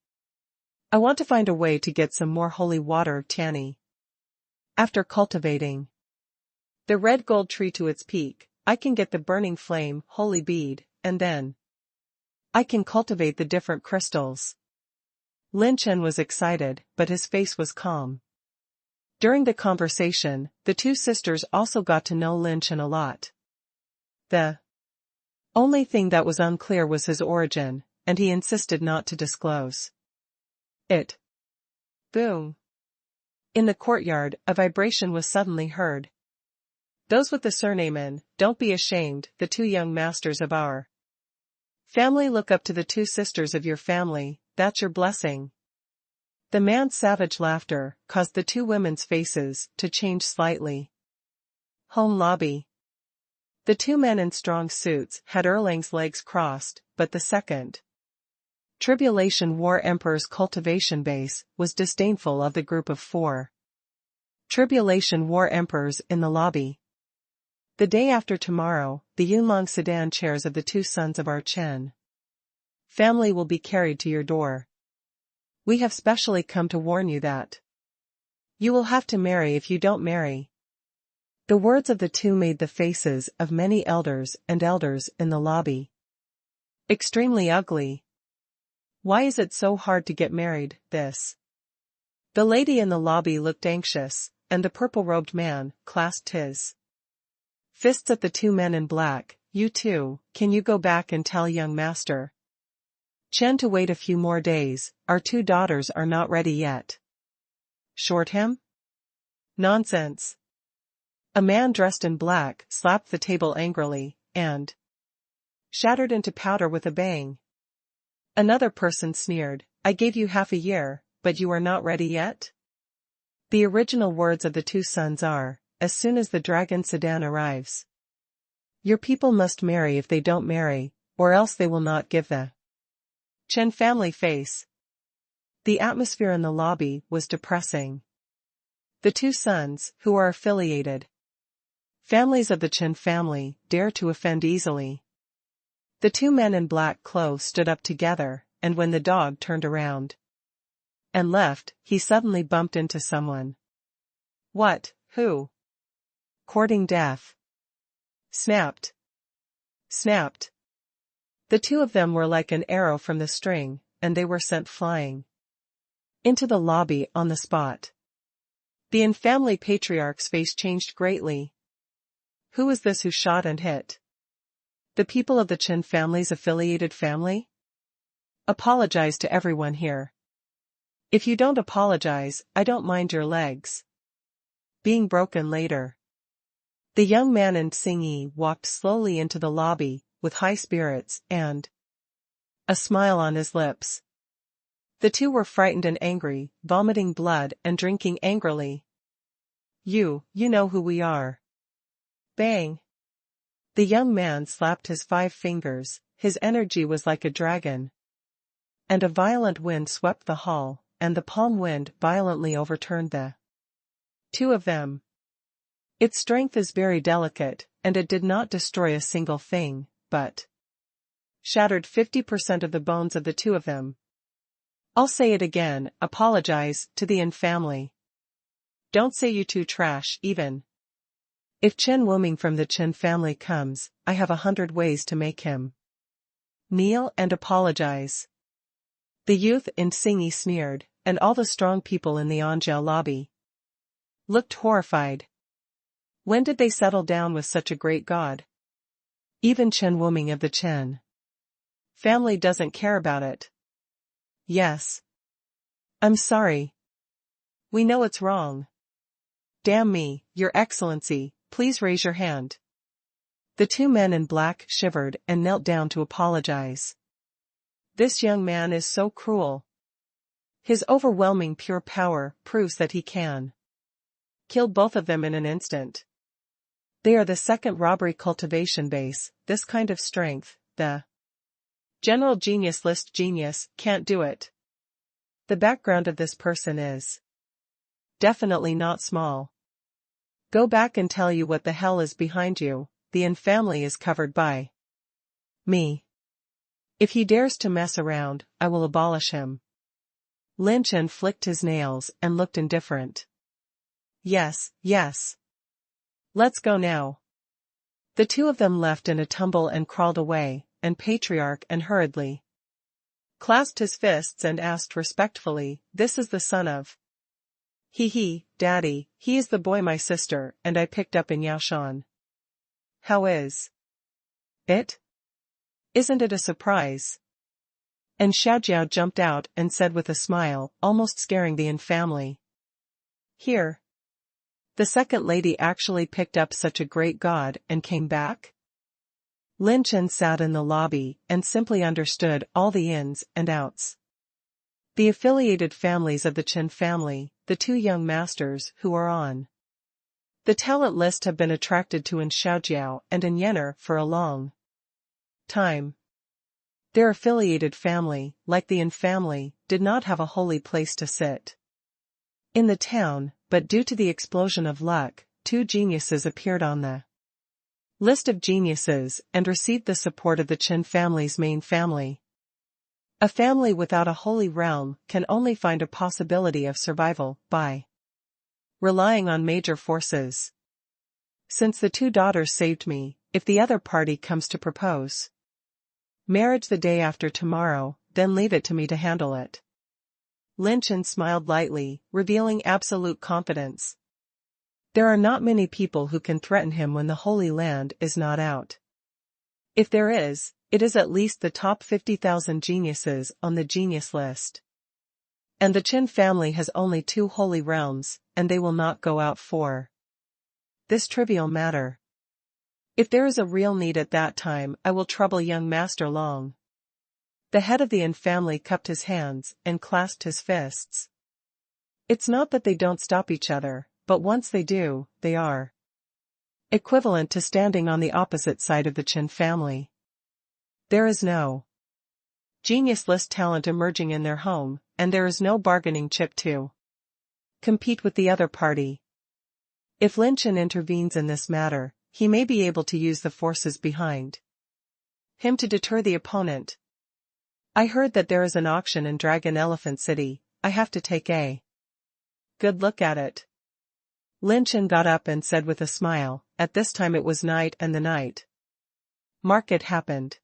I want to find a way to get some more holy water of Tianyi. After cultivating the red gold tree to its peak, I can get the burning flame, holy bead, and then I can cultivate the different crystals. Lin Chen was excited, but his face was calm. During the conversation, the two sisters also got to know Lin Chen a lot. The only thing that was unclear was his origin, and he insisted not to disclose it. Boom! In the courtyard, a vibration was suddenly heard. Those with the surname N, don't be ashamed, the two young masters of our family look up to the two sisters of your family, that's your blessing. The man's savage laughter caused the two women's faces to change slightly. Home lobby. The two men in strong suits had Erlang's legs crossed, but the second Tribulation War Emperor's cultivation base was disdainful of the group of 4 Tribulation War Emperors in the lobby. The day after tomorrow, the Yunlong sedan chairs of the two sons of our Chen family will be carried to your door. We have specially come to warn you that you will have to marry if you don't marry. The words of the two made the faces of many elders and elders in the lobby extremely ugly. Why is it so hard to get married, this? The lady in the lobby looked anxious, and the purple-robed man clasped his fists at the two men in black. You two, can you go back and tell young master Chen to wait a few more days, our 2 daughters are not ready yet. Short him? Nonsense. A man dressed in black slapped the table angrily, and shattered into powder with a bang. Another person sneered, I gave you half a year, but you are not ready yet? The original words of the two sons are, as soon as the dragon sedan arrives. Your people must marry if they don't marry, or else they will not give the Chen family face. The atmosphere in the lobby was depressing. The two sons, who are affiliated families of the Chen family, dare to offend easily. The two men in black clothes stood up together, and when the dog turned around and left, he suddenly bumped into someone. What? Who? Courting death. Snapped. Snapped. The two of them were like an arrow from the string, and they were sent flying into the lobby on the spot. The in-family patriarch's face changed greatly. Who is this who shot and hit? The people of the Chen family's affiliated family? Apologize to everyone here. If you don't apologize, I don't mind your legs being broken later. The young man in Xingyi walked slowly into the lobby, with high spirits and a smile on his lips. The two were frightened and angry, vomiting blood and drinking angrily. You know who we are. Bang! The young man slapped his 5 fingers, his energy was like a dragon. And a violent wind swept the hall, and the palm wind violently overturned the 2 of them. Its strength is very delicate, and it did not destroy a single thing, but shattered 50% of the bones of the 2 of them. I'll say it again, apologize to the Yin family. Don't say you two trash, even. If Chen Wuming from the Chen family comes, I have 100 ways to make him kneel and apologize. The youth in Xingyi sneered, and all the strong people in the Anjiao lobby looked horrified. When did they settle down with such a great god? Even Chen Wuming of the Chen family doesn't care about it. Yes. I'm sorry. We know it's wrong. Damn me, Your Excellency, please raise your hand. The 2 men in black shivered and knelt down to apologize. This young man is so cruel. His overwhelming pure power proves that he can kill both of them in an instant. They are the second robbery cultivation base. This kind of strength, the general genius list genius, can't do it. The background of this person is definitely not small. Go back and tell you what the hell is behind you. The Yin family is covered by me. If he dares to mess around, I will abolish him. Lin Chen flicked his nails and looked indifferent. Yes, yes. Let's go now. The two of them left in a tumble and crawled away, and Patriarch and hurriedly clasped his fists and asked respectfully, "This is the son of..." He, Daddy, he is the boy my sister and I picked up in Yaoshan. How is it? Isn't it a surprise? And Xiaojiao jumped out and said with a smile, almost scaring the Yin family. Here. The second lady actually picked up such a great god and came back? Lin Chen sat in the lobby and simply understood all the ins and outs. The affiliated families of the Chen family, the two young masters who are on the talent list have been attracted to Yin Xiaojiao and Yin Yener for a long time. Their affiliated family, like the Yin family, did not have a holy place to sit in the town, but due to the explosion of luck, two geniuses appeared on the list of geniuses and received the support of the Chen family's main family. A family without a holy realm can only find a possibility of survival by relying on major forces. Since the two daughters saved me, if the other party comes to propose marriage the day after tomorrow, then leave it to me to handle it. Lin Chen smiled lightly, revealing absolute confidence. There are not many people who can threaten him when the Holy Land is not out. If there is, it is at least the top 50,000 geniuses on the genius list. And the Chen family has only 2 holy realms, and they will not go out for this trivial matter. If there is a real need at that time, I will trouble young Master Long. The head of the Yin family cupped his hands and clasped his fists. It's not that they don't stop each other, but once they do, they are equivalent to standing on the opposite side of the Chen family. There is no genius list talent emerging in their home, and there is no bargaining chip to compete with the other party. If Lin Chen intervenes in this matter, he may be able to use the forces behind him to deter the opponent. I heard that there is an auction in Dragon Elephant City. I have to take a good look at it. Lin Chen got up and said with a smile, at this time it was night and the night market happened.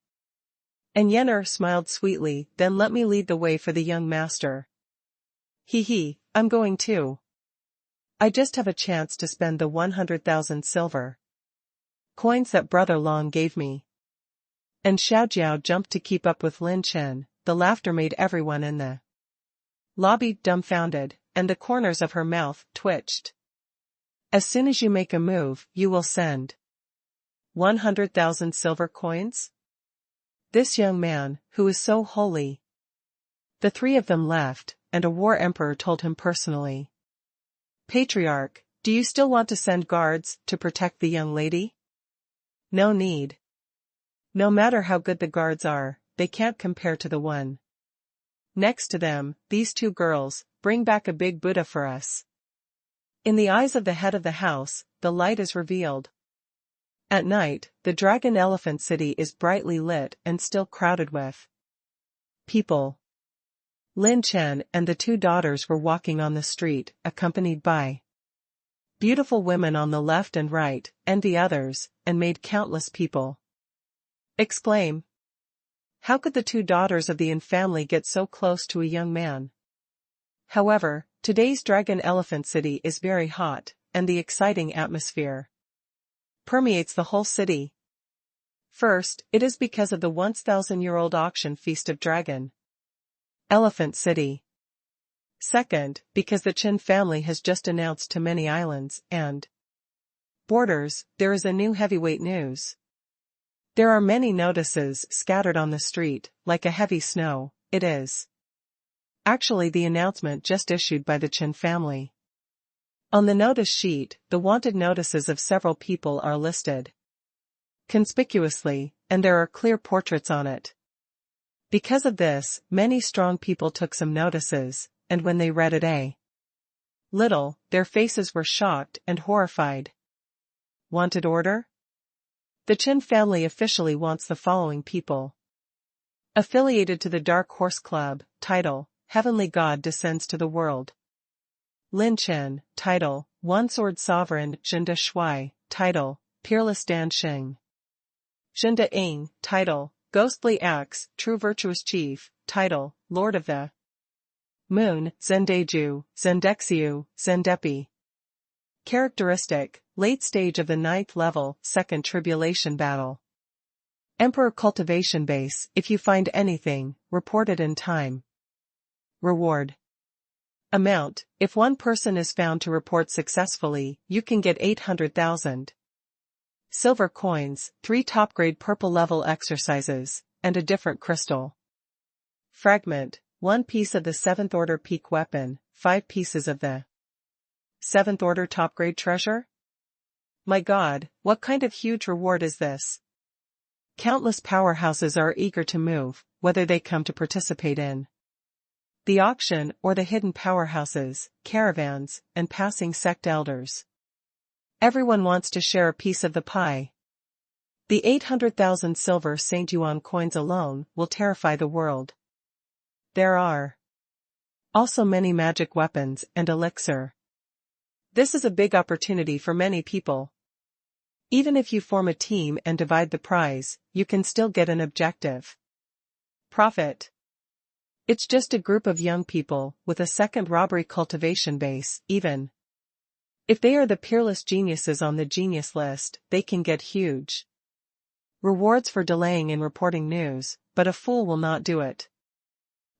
And Yener smiled sweetly, then let me lead the way for the young master. I'm going too. I just have a chance to spend the 100,000 silver coins that Brother Long gave me. And Xiaojiao jumped to keep up with Lin Chen. The laughter made everyone in the lobby dumbfounded, and the corners of her mouth twitched. As soon as you make a move, you will send 100,000 silver coins? This young man, who is so holy. The 3 of them left, and a war emperor told him personally. Patriarch, do you still want to send guards to protect the young lady? No need. No matter how good the guards are, they can't compare to the one next to them. These 2 girls, bring back a big Buddha for us. In the eyes of the head of the house, the light is revealed. At night, the Dragon Elephant City is brightly lit and still crowded with people. Lin Chen and the 2 daughters were walking on the street, accompanied by beautiful women on the left and right, and the others, and made countless people exclaim. How could the 2 daughters of the Yin family get so close to a young man? However, today's Dragon Elephant City is very hot, and the exciting atmosphere permeates the whole city. First, it is because of the once 1,000-year-old auction feast of Dragon Elephant City. Second, because the Chen family has just announced to many islands and borders, there is a new heavyweight news. There are many notices scattered on the street, like a heavy snow. It is Actually, the announcement just issued by the Chen family. On the notice sheet, the wanted notices of several people are listed conspicuously, and there are clear portraits on it. Because of this, many strong people took some notices, and when they read it their faces were shocked and horrified. Wanted order? The Chen family officially wants the following people. Affiliated to the Dark Horse Club, title, Heavenly God descends to the world. Lin Chen, title, One Sword Sovereign, Zhenda Shui, title, Peerless Dan Xing. Zhenda Ing, title, Ghostly Axe, True Virtuous Chief, title, Lord of the Moon, Zendeju, Zendexiu, Zendepi. Characteristic, late stage of the 9th level, second tribulation battle. Emperor cultivation base, if you find anything, report it in time. Reward. Amount, if one person is found to report successfully, you can get 800,000. Silver coins, 3 top-grade purple level exercises, and a different crystal. Fragment, 1 piece of the 7th order peak weapon, 5 pieces of the 7th order top-grade treasure? My God, what kind of huge reward is this? Countless powerhouses are eager to move, whether they come to participate in the auction or the hidden powerhouses, caravans, and passing sect elders. Everyone wants to share a piece of the pie. The 800,000 silver Saint Yuan coins alone will terrify the world. There are also many magic weapons and elixir. This is a big opportunity for many people. Even if you form a team and divide the prize, you can still get an objective. Profit. It's just a group of young people with a second robbery cultivation base, even if they are the peerless geniuses on the genius list, they can get huge rewards for delaying in reporting news, but a fool will not do it.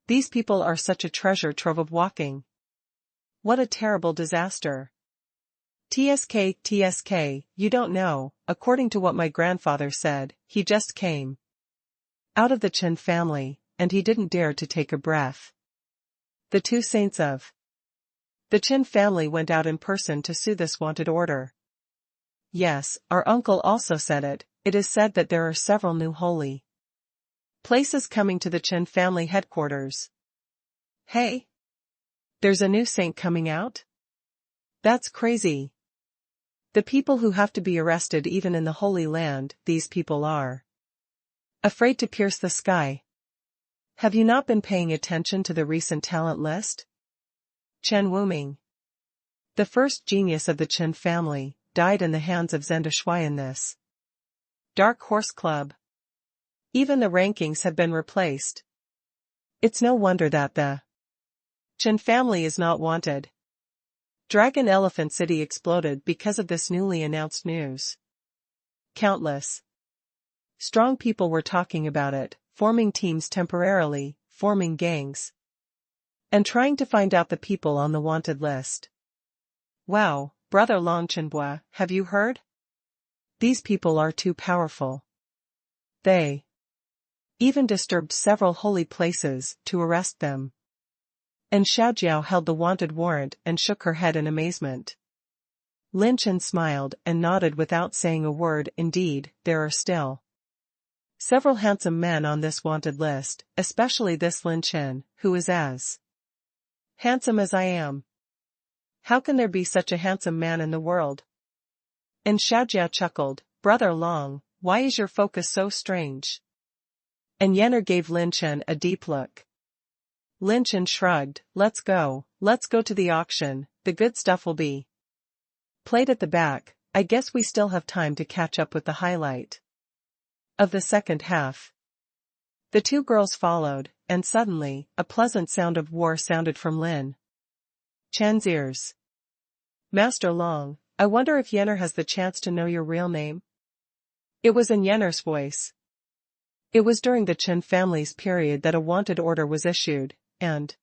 These people are such a treasure trove of walking. What a terrible disaster. TSK, you don't know, according to what my grandfather said, he just came out of the Chen family, and he didn't dare to take a breath. The 2 saints of the Chen family went out in person to sue this wanted order. Yes, our uncle also said it. It is said that there are several new holy places coming to the Chen family headquarters. Hey! There's a new saint coming out? That's crazy. The people who have to be arrested even in the Holy Land, these people are afraid to pierce the sky. Have you not been paying attention to the recent talent list? Chen Wuming, the first genius of the Chen family, died in the hands of Zhenda Shui in this Dark Horse Club. Even the rankings have been replaced. It's no wonder that the Chen family is not wanted. Dragon Elephant City exploded because of this newly announced news. Countless strong people were talking about it, forming teams temporarily, forming gangs, and trying to find out the people on the wanted list. Wow, brother Longchenbua, have you heard? These people are too powerful. They even disturbed several holy places to arrest them. And Xiaojiao held the wanted warrant and shook her head in amazement. Lin Chen smiled and nodded without saying a word. Indeed, there are still several handsome men on this wanted list, especially this Lin Chen, who is as handsome as I am. How can there be such a handsome man in the world? And Xiaojiao chuckled, Brother Long, why is your focus so strange? And Yenner gave Lin Chen a deep look. Lin Chen shrugged, let's go to the auction, the good stuff will be played at the back. I guess we still have time to catch up with the highlight of the second half. The 2 girls followed, and suddenly, a pleasant sound of war sounded from Lin Chen's ears. Master Long, I wonder if Yenner has the chance to know your real name? It was in Yenner's voice. It was during the Chen family's period that a wanted order was issued, and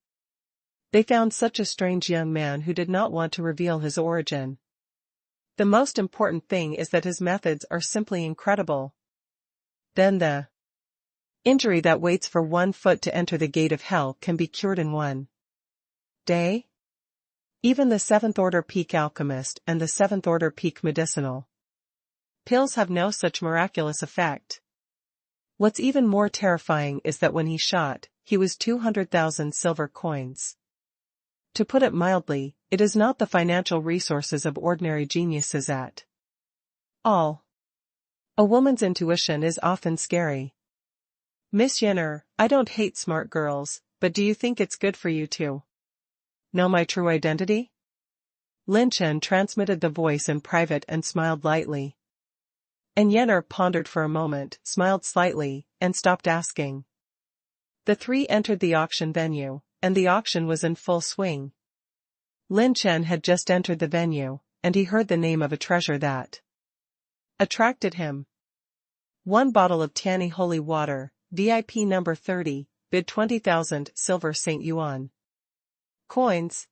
they found such a strange young man who did not want to reveal his origin. The most important thing is that his methods are simply incredible. Then the injury that waits for 1 foot to enter the gate of hell can be cured in 1 Day? Even the 7th order peak alchemist and the 7th order peak medicinal pills have no such miraculous effect. What's even more terrifying is that when he shot, he was 200,000 silver coins. To put it mildly, it is not the financial resources of ordinary geniuses at all. A woman's intuition is often scary. Miss Yenner, I don't hate smart girls, but do you think it's good for you to know my true identity? Lin Chen transmitted the voice in private and smiled lightly. And Yenner pondered for a moment, smiled slightly, and stopped asking. The three entered the auction venue, and the auction was in full swing. Lin Chen had just entered the venue, and he heard the name of a treasure that attracted him. 1 bottle of Tianyi holy water, VIP number 30, bid 20,000 silver St. Yuan coins.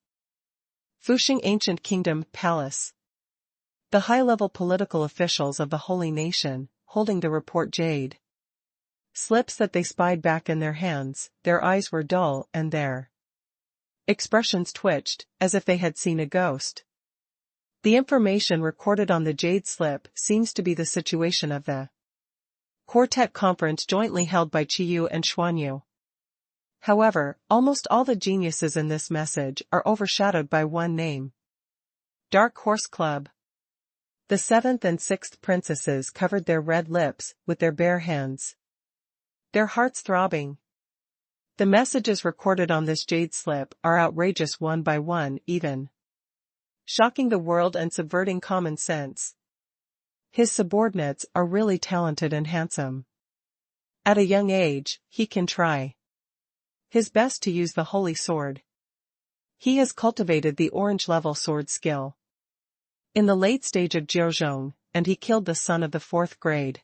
Fuxing Ancient Kingdom Palace. The high-level political officials of the Holy Nation, holding the report jade slips that they spied back in their hands, their eyes were dull and their expressions twitched, as if they had seen a ghost. The information recorded on the jade slip seems to be the situation of the quartet conference jointly held by Qiyu and Xuanyu. However, almost all the geniuses in this message are overshadowed by one name. Dark Horse Club. The 7th and 6th princesses covered their red lips with their bare hands, their hearts throbbing. The messages recorded on this jade slip are outrageous one by one, even shocking the world and subverting common sense. His subordinates are really talented and handsome. At a young age, he can try his best to use the holy sword. He has cultivated the orange-level sword skill in the late stage of Jiuzhong, and he killed the son of the 4th grade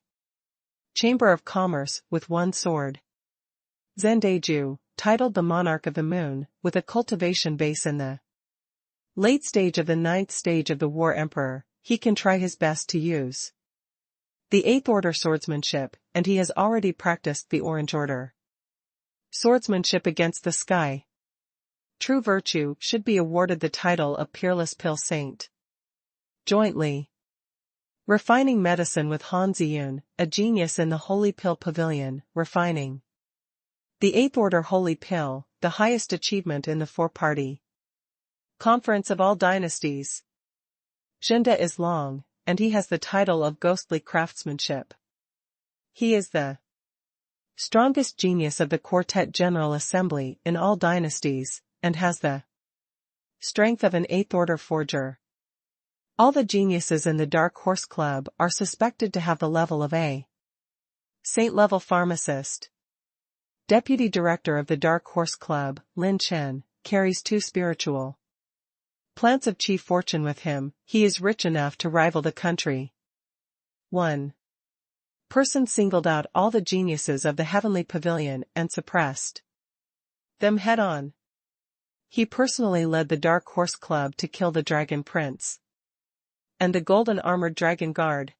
Chamber of Commerce with one sword. Zhendeju, titled the Monarch of the Moon, with a cultivation base in the late stage of the 9th stage of the War Emperor, he can try his best to use the 8th order swordsmanship, and he has already practiced the Orange Order swordsmanship against the sky. True virtue should be awarded the title of Peerless Pill Saint. Jointly refining medicine with Han Ziyun, a genius in the Holy Pill Pavilion, refining the 8th order Holy Pill, the highest achievement in the 4-party conference of all dynasties. Zhenda is long, and he has the title of ghostly craftsmanship. He is the strongest genius of the Quartet General Assembly in all dynasties, and has the strength of an 8th order forger. All the geniuses in the Dark Horse Club are suspected to have the level of a saint-level pharmacist. Deputy Director of the Dark Horse Club, Lin Chen, carries 2 spiritual plants of chief fortune with him. He is rich enough to rival the country. 1 person singled out all the geniuses of the Heavenly Pavilion and suppressed them head-on. He personally led the Dark Horse Club to kill the Dragon Prince and the golden armored Dragon Guard.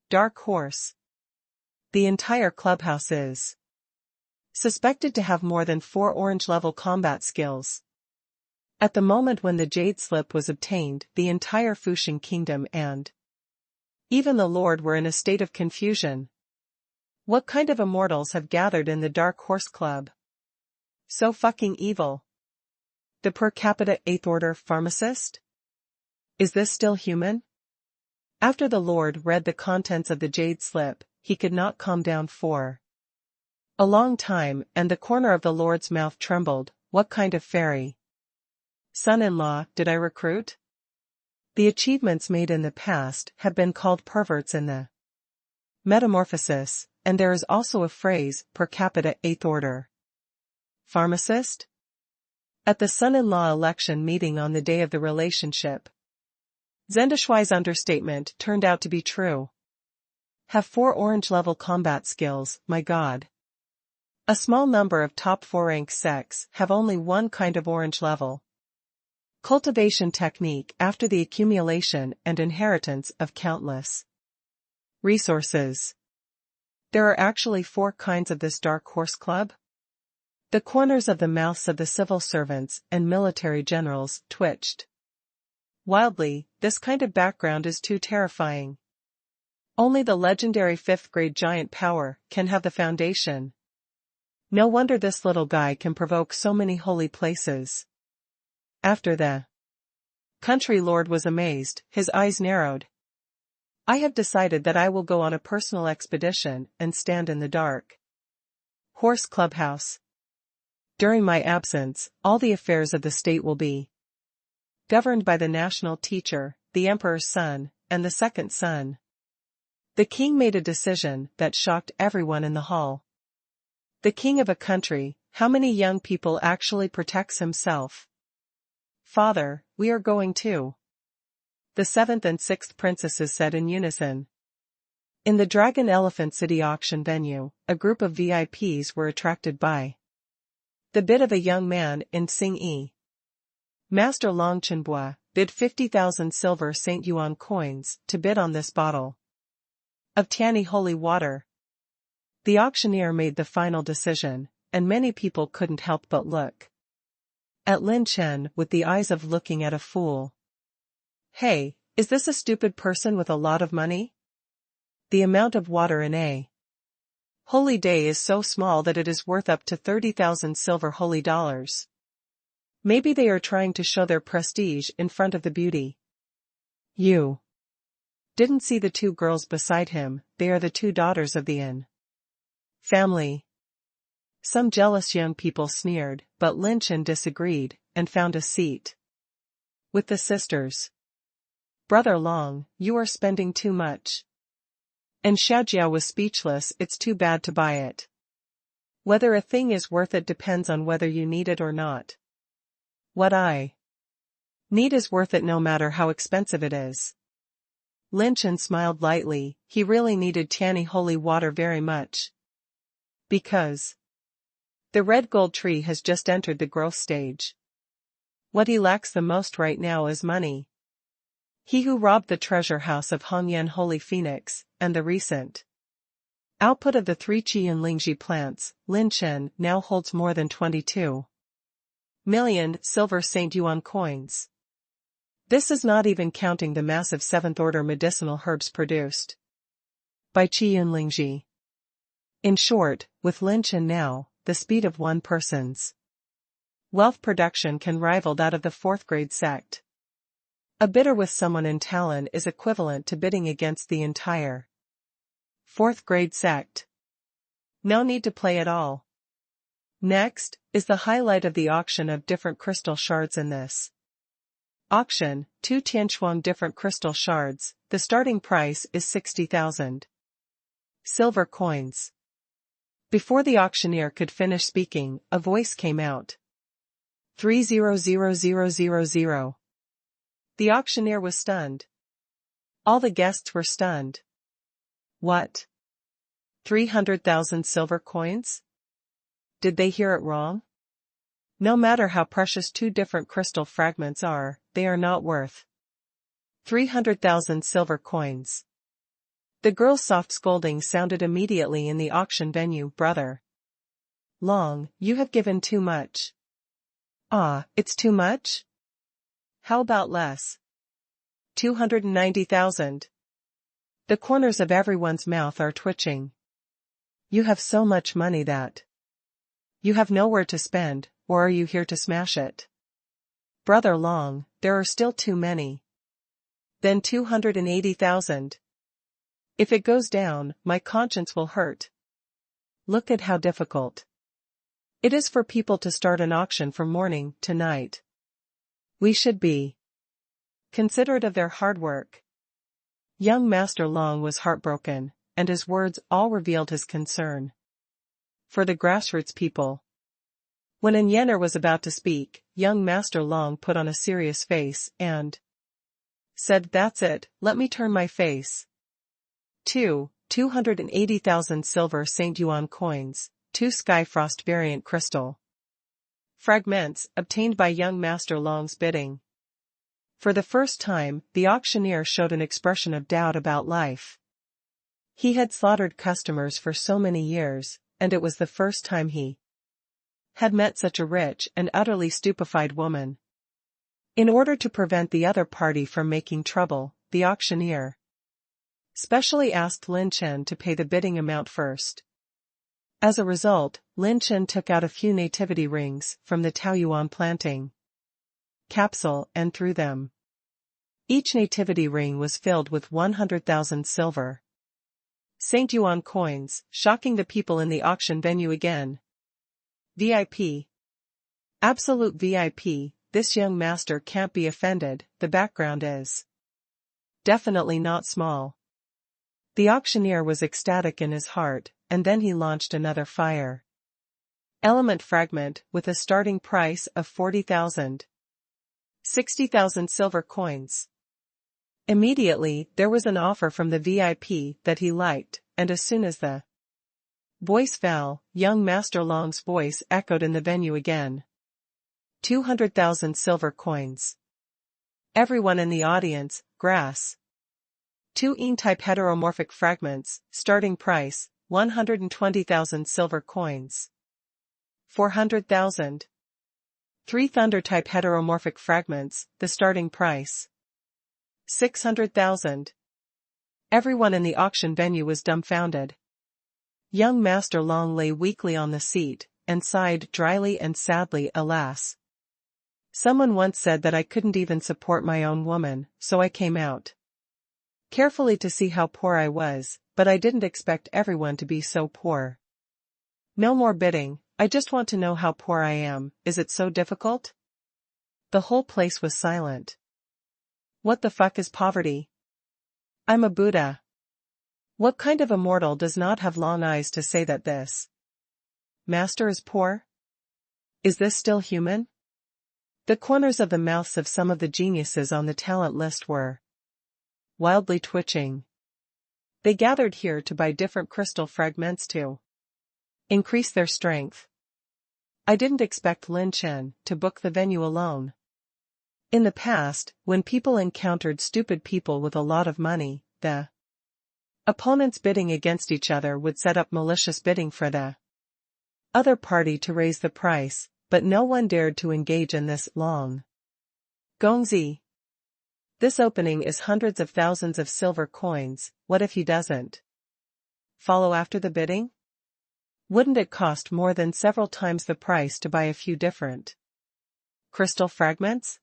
Dark Horse. The entire clubhouse is suspected to have more than 4 orange-level combat skills. At the moment when the jade slip was obtained, the entire Fuxing kingdom and even the Lord were in a state of confusion. What kind of immortals have gathered in the Dark Horse Club? So fucking evil. The per capita 8th order pharmacist? Is this still human? After the Lord read the contents of the jade slip, he could not calm down for a long time, and the corner of the Lord's mouth trembled. What kind of fairy son-in-law did I recruit? The achievements made in the past have been called perverts in the metamorphosis, and there is also a phrase, per capita 8th order pharmacist. At the son-in-law election meeting on the day of the relationship, Zendeshui's understatement turned out to be true. Have 4 orange-level combat skills, my god. A small number of top 4-rank sects have only one kind of orange level cultivation technique after the accumulation and inheritance of countless resources. There are actually 4 kinds of this Dark Horse Club? The corners of the mouths of the civil servants and military generals twitched. Wildly, this kind of background is too terrifying. Only the legendary 5th-grade giant power can have the foundation. No wonder this little guy can provoke so many holy places. After the country lord was amazed, his eyes narrowed. I have decided that I will go on a personal expedition and stand in the dark. Horse clubhouse. During my absence, all the affairs of the state will be governed by the national teacher, the emperor's son, and the second son. The king made a decision that shocked everyone in the hall. The king of a country, how many young people actually protects himself? Father, we are going too. The 7th and 6th princesses said in unison. In the Dragon Elephant City auction venue, a group of VIPs were attracted by the bid of a young man in Xingyi. Master Long Chenbua bid 50,000 silver St. Yuan coins to bid on this bottle of Tianyi holy water. The auctioneer made the final decision, and many people couldn't help but look at Lin Chen with the eyes of looking at a fool. Hey, is this a stupid person with a lot of money? The amount of water in a holy day is so small that it is worth up to 30,000 silver holy dollars. Maybe they are trying to show their prestige in front of the beauty. You didn't see the 2 girls beside him, they are the 2 daughters of the inn family. Some jealous young people sneered, but Lin Chen disagreed, and found a seat with the sisters. Brother Long, you are spending too much. And Xiaojiao was speechless. It's too bad to buy it. Whether a thing is worth it depends on whether you need it or not. What I need is worth it no matter how expensive it is. Lin Chen smiled lightly, he really needed Tianyi holy water very much. Because the red gold tree has just entered the growth stage. What he lacks the most right now is money. He who robbed the treasure house of Hongyan Holy Phoenix, and the recent output of the 3 Qi and Lingji plants, Lin Chen now holds more than 22 million silver St. Yuan coins. This is not even counting the massive 7th-order medicinal herbs produced by Qi and Lingji. In short, with Lin Chen now, the speed of one person's wealth production can rival that of the 4th-grade sect. A bidder with someone in Talon is equivalent to bidding against the entire 4th-grade sect. No need to play at all. Next, is the highlight of the auction of different crystal shards in this auction, 2 Tianchuang different crystal shards, the starting price is 60,000 silver coins. Before the auctioneer could finish speaking, a voice came out. 300,000. The auctioneer was stunned. All the guests were stunned. What? 300,000 silver coins? Did they hear it wrong? No matter how precious 2 different crystal fragments are, they are not worth 300,000 silver coins. The girl's soft scolding sounded immediately in the auction venue. Brother Long, you have given too much. Ah, it's too much? How about less? 290,000. The corners of everyone's mouth are twitching. You have so much money that you have nowhere to spend, or are you here to smash it? Brother Long, there are still too many. Then 280,000. If it goes down, my conscience will hurt. Look at how difficult it is for people to start an auction from morning to night. We should be considerate of their hard work. Young Master Long was heartbroken, and his words all revealed his concern for the grassroots people. When An Yener was about to speak, young Master Long put on a serious face and said, "That's it, let me turn my face." 280,000 silver St. Yuan coins, 2 Skyfrost variant crystal fragments, obtained by young Master Long's bidding. For the first time, the auctioneer showed an expression of doubt about life. He had slaughtered customers for so many years, and it was the first time he had met such a rich and utterly stupefied woman. In order to prevent the other party from making trouble, the auctioneer specially asked Lin Chen to pay the bidding amount first. As a result, Lin Chen took out a few nativity rings from the Taoyuan planting capsule and threw them. Each nativity ring was filled with 100,000 silver St. Yuan coins, shocking the people in the auction venue again. VIP. Absolute VIP, this young master can't be offended, the background is definitely not small. The auctioneer was ecstatic in his heart, and then he launched another fire element fragment with a starting price of 40,000. 60,000 silver coins. Immediately, there was an offer from the VIP that he liked, and as soon as the voice fell, young Master Long's voice echoed in the venue again. 200,000 silver coins. Everyone in the audience, grass. 2 N-type heteromorphic fragments, starting price, 120,000 silver coins. 400,000. 3 Thunder-type heteromorphic fragments, the starting price. 600,000. Everyone in the auction venue was dumbfounded. Young Master Long lay weakly on the seat, and sighed dryly and sadly, alas. Someone once said that I couldn't even support my own woman, so I came out carefully to see how poor I was, but I didn't expect everyone to be so poor. No more bidding, I just want to know how poor I am, is it so difficult? The whole place was silent. What the fuck is poverty? I'm a Buddha. What kind of a mortal does not have long eyes to say that this master is poor? Is this still human? The corners of the mouths of some of the geniuses on the talent list were wildly twitching. They gathered here to buy different crystal fragments to increase their strength. I didn't expect Lin Chen to book the venue alone. In the past, when people encountered stupid people with a lot of money, the opponents bidding against each other would set up malicious bidding for the other party to raise the price, but no one dared to engage in this long gongzi. This opening is hundreds of thousands of silver coins, what if he doesn't follow after the bidding? Wouldn't it cost more than several times the price to buy a few different crystal fragments?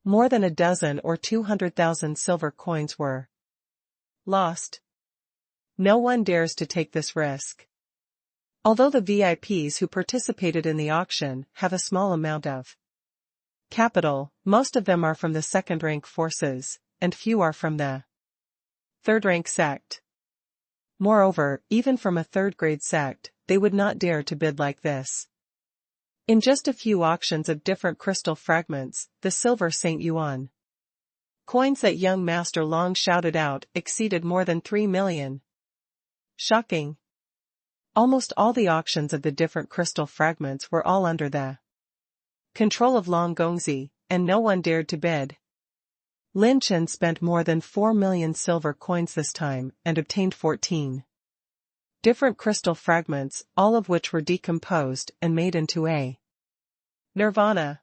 More than a dozen or 200,000 silver coins were lost. No one dares to take this risk. Although the VIPs who participated in the auction have a small amount of capital, most of them are from the second-rank forces, and few are from the third-rank sect. Moreover, even from a third-grade sect, they would not dare to bid like this. In just a few auctions of different crystal fragments, the silver St. Yuan coins that young Master Long shouted out exceeded more than 3 million. Shocking. Almost all the auctions of the different crystal fragments were all under the control of Long Gongzi, and no one dared to bid. Lin Chen spent more than 4 million silver coins this time, and obtained 14 different crystal fragments, all of which were decomposed and made into a nirvana.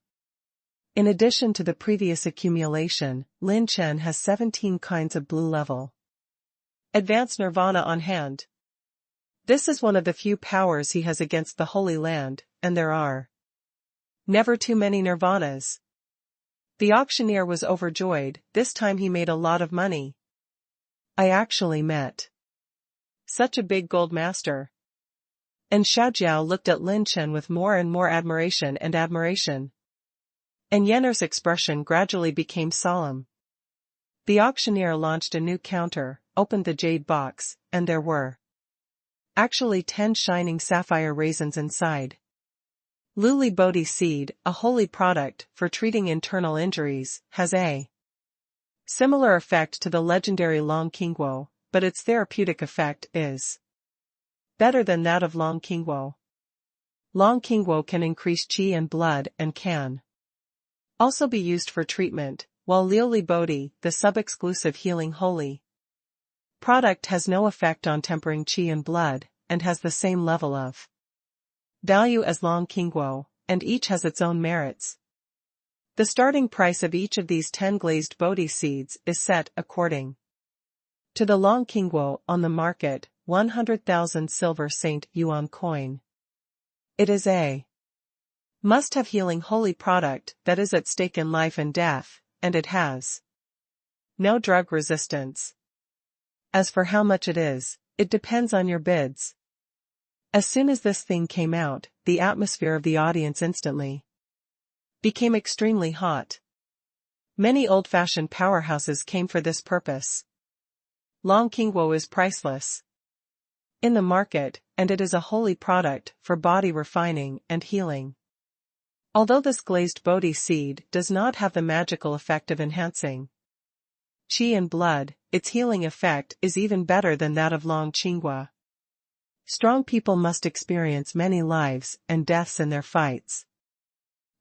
In addition to the previous accumulation, Lin Chen has 17 kinds of blue level advanced nirvana on hand. This is one of the few powers he has against the Holy Land, and there are never too many nirvanas. The auctioneer was overjoyed, this time he made a lot of money. I actually met such a big gold master. And Xiaojiao looked at Lin Chen with more and more admiration. And Yenner's expression gradually became solemn. The auctioneer launched a new counter, opened the jade box, and there were actually 10 shining sapphire raisins inside. Luli Bodhi seed, a holy product for treating internal injuries, has a similar effect to the legendary Long Qingguo, but its therapeutic effect is better than that of Long Qingguo. Long Qingguo can increase qi and blood and can also be used for treatment, while Liuli Bodhi, the sub-exclusive healing holy product, has no effect on tempering qi and blood, and has the same level of value as long qingguo, and each has its own merits. The starting price of each of these 10 glazed Bodhi seeds is set according to the long qingguo on the market, 100,000 silver Saint Yuan coin. It is a must-have healing holy product that is at stake in life and death, and it has no drug resistance. As for how much it is, it depends on your bids. As soon as this thing came out, the atmosphere of the audience instantly became extremely hot. Many old-fashioned powerhouses came for this purpose. Long qingguo is priceless in the market, and it is a holy product for body refining and healing. Although this glazed Bodhi seed does not have the magical effect of enhancing qi and blood, its healing effect is even better than that of long qingguo. Strong people must experience many lives and deaths in their fights.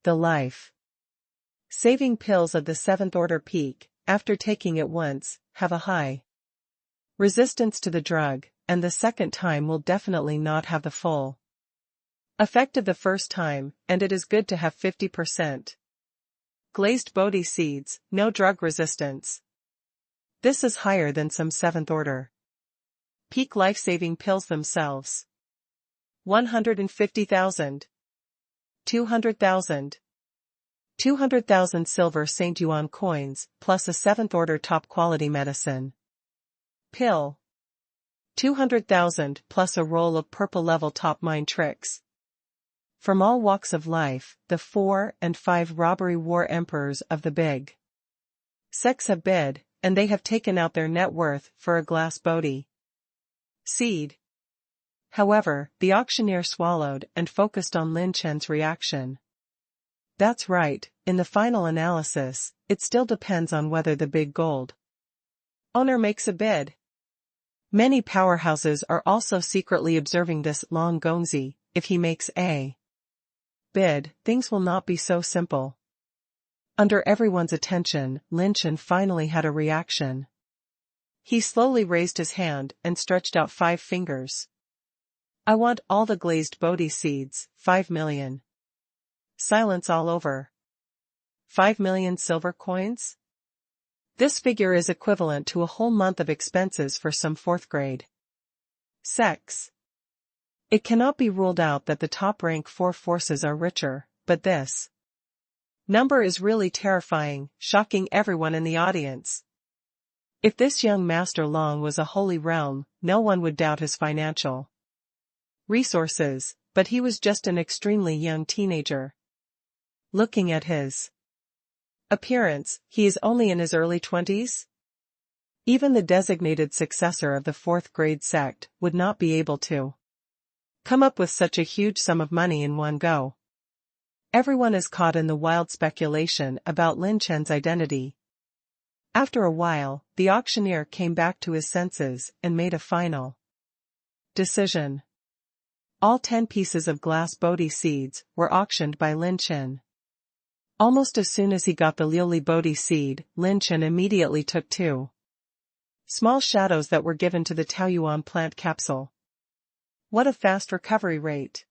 The life-saving pills of the 7th order peak, after taking it once, have a high resistance to the drug, and the second time will definitely not have the full effect of the first time, and it is good to have 50% glazed Bodhi seeds, no drug resistance. This is higher than some 7th order peak life-saving pills themselves. 150,000. 200,000. 200,000 silver Saint Yuan coins, plus a 7th order top quality medicine pill. 200,000 plus a roll of purple level top mind tricks. From all walks of life, the 4 and 5 robbery war emperors of the big sects have bid, and they have taken out their net worth for a glass Bodhi seed. However, the auctioneer swallowed and focused on Lin Chen's reaction. That's right, in the final analysis, it still depends on whether the big gold owner makes a bid. Many powerhouses are also secretly observing this long gongzi. If he makes a bid, things will not be so simple. Under everyone's attention, Lin Chen finally had a reaction. He slowly raised his hand and stretched out 5 fingers. I want all the glazed Bodhi seeds, 5 million. Silence all over. 5 million silver coins? This figure is equivalent to a whole month of expenses for some 4th grade sects. It cannot be ruled out that the top rank 4 forces are richer, but this number is really terrifying, shocking everyone in the audience. If this young Master Long was a holy realm, no one would doubt his financial resources, but he was just an extremely young teenager. Looking at his appearance, he is only in his early 20s. Even the designated successor of the 4th grade sect would not be able to come up with such a huge sum of money in one go. Everyone is caught in the wild speculation about Lin Chen's identity. After a while, the auctioneer came back to his senses and made a final decision. All 10 pieces of glass Bodhi seeds were auctioned by Lin Chen. Almost as soon as he got the Liuli Bodhi seed, Lin Chen immediately took 2 small shadows that were given to the Taoyuan plant capsule. What a fast recovery rate!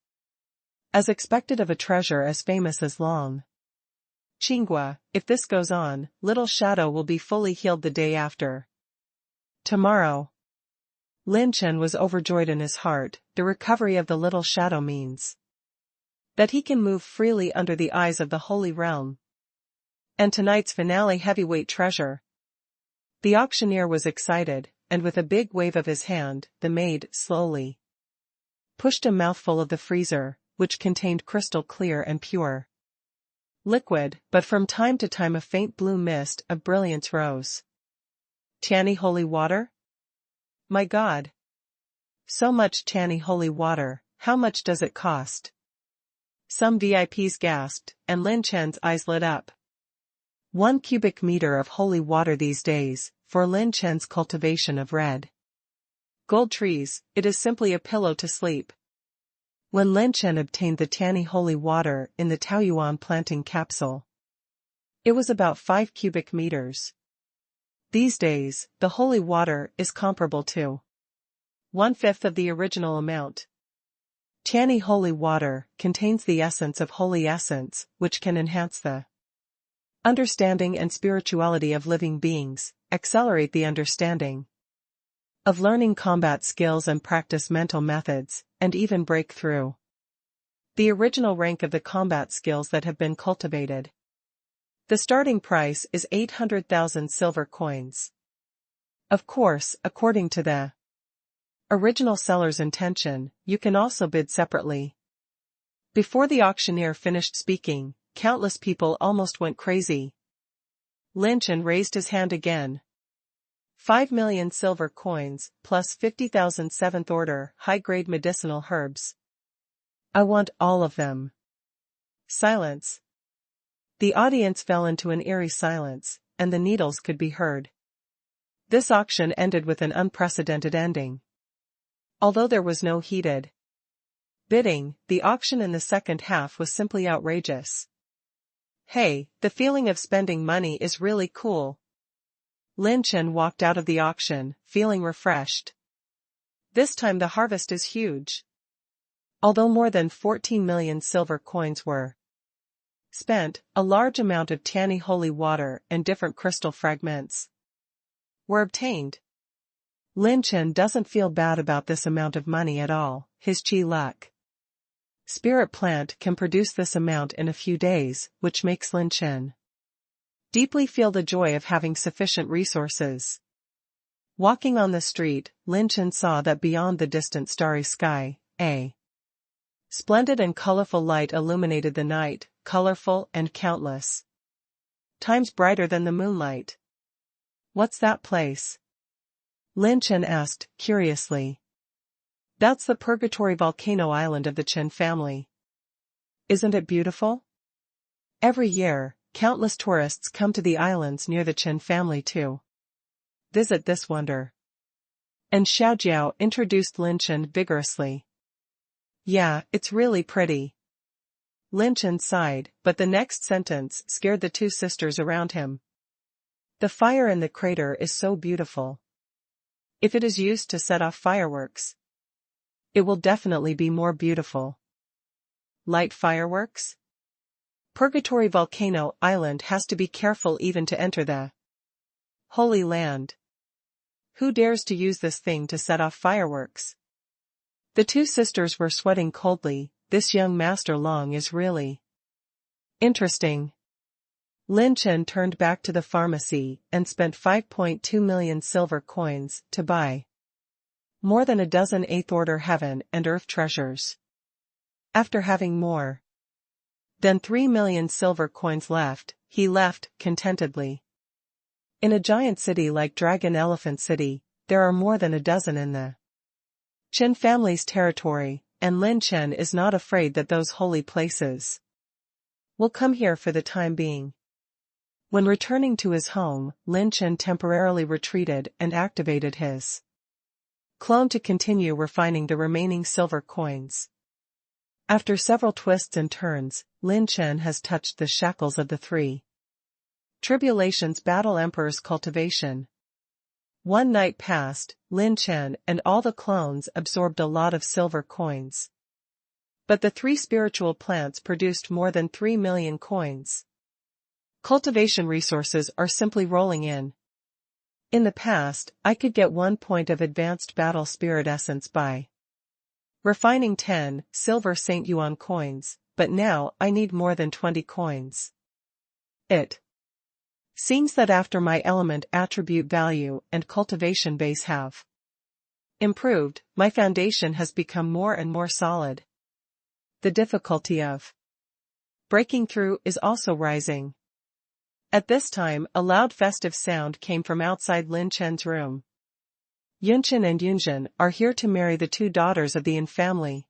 As expected of a treasure as famous as Long qingguo, if this goes on, Little Shadow will be fully healed the day after tomorrow. Lin Chen was overjoyed in his heart. The recovery of the Little Shadow means that he can move freely under the eyes of the Holy Realm. And tonight's finale heavyweight treasure. The auctioneer was excited, and with a big wave of his hand, the maid slowly pushed a mouthful of the freezer, which contained crystal clear and pure liquid, but from time to time a faint blue mist of brilliance rose. Tiani holy water? My God! So much Tiani holy water, how much does it cost? Some VIPs gasped, and Lin Chen's eyes lit up. 1 cubic meter of holy water these days, for Lin Chen's cultivation of red gold trees, it is simply a pillow to sleep. When Lin Chen obtained the Tiani holy water in the Taoyuan planting capsule, it was about 5 cubic meters. These days, the holy water is comparable to 1/5 of the original amount. Tianyi holy water contains the essence of holy essence, which can enhance the understanding and spirituality of living beings, accelerate the understanding of learning combat skills and practice mental methods, and even break through the original rank of the combat skills that have been cultivated. The starting price is 800,000 silver coins. Of course, according to the original seller's intention, you can also bid separately. Before the auctioneer finished speaking, countless people almost went crazy. Lin Chen raised his hand again. 5 million silver coins, plus 50,000 seventh order, high-grade medicinal herbs. I want all of them. Silence. The audience fell into an eerie silence, and the needles could be heard. This auction ended with an unprecedented ending. Although there was no heated bidding, the auction in the second half was simply outrageous. Hey, the feeling of spending money is really cool. Lin Chen walked out of the auction, feeling refreshed. This time the harvest is huge. Although more than 14 million silver coins were spent, a large amount of Tianyi holy water and different crystal fragments were obtained. Lin Chen doesn't feel bad about this amount of money at all. His Qi luck spirit plant can produce this amount in a few days, which makes Lin Chen deeply feel the joy of having sufficient resources. Walking on the street, Lin Chen saw that beyond the distant starry sky, a splendid and colorful light illuminated the night, colorful and countless times brighter than the moonlight. What's that place? Lin Chen asked, curiously. That's the Purgatory Volcano Island of the Chen family. Isn't it beautiful? Every year, countless tourists come to the islands near the Chen family to visit this wonder. And Xiaojiao introduced Lin Chen vigorously. Yeah, it's really pretty. Lin Chen sighed, but the next sentence scared the two sisters around him. The fire in the crater is so beautiful. If it is used to set off fireworks, it will definitely be more beautiful. Light fireworks? Purgatory Volcano Island has to be careful even to enter the Holy Land. Who dares to use this thing to set off fireworks? The two sisters were sweating coldly. This young Master Long is really interesting. Lin Chen turned back to the pharmacy and spent 5.2 million silver coins to buy more than a dozen 8th order heaven and earth treasures. After having more than 3 million silver coins left, he left contentedly. In a giant city like Dragon Elephant City, there are more than a dozen in the Chen family's territory, and Lin Chen is not afraid that those holy places will come here for the time being. When returning to his home, Lin Chen temporarily retreated and activated his clone to continue refining the remaining silver coins. After several twists and turns, Lin Chen has touched the shackles of the three tribulations battle Emperor's cultivation. One night passed, Lin Chen and all the clones absorbed a lot of silver coins. But the three spiritual plants produced more than 3 million coins. Cultivation resources are simply rolling in. In the past, I could get 1 point of advanced battle spirit essence by refining 10 silver Saint Yuan coins, but now I need more than 20 coins. It seems that after my element attribute value and cultivation base have improved, my foundation has become more and more solid. The difficulty of breaking through is also rising. At this time, a loud festive sound came from outside Lin Chen's room. Yunchen and Yunjin are here to marry the two daughters of the Yin family.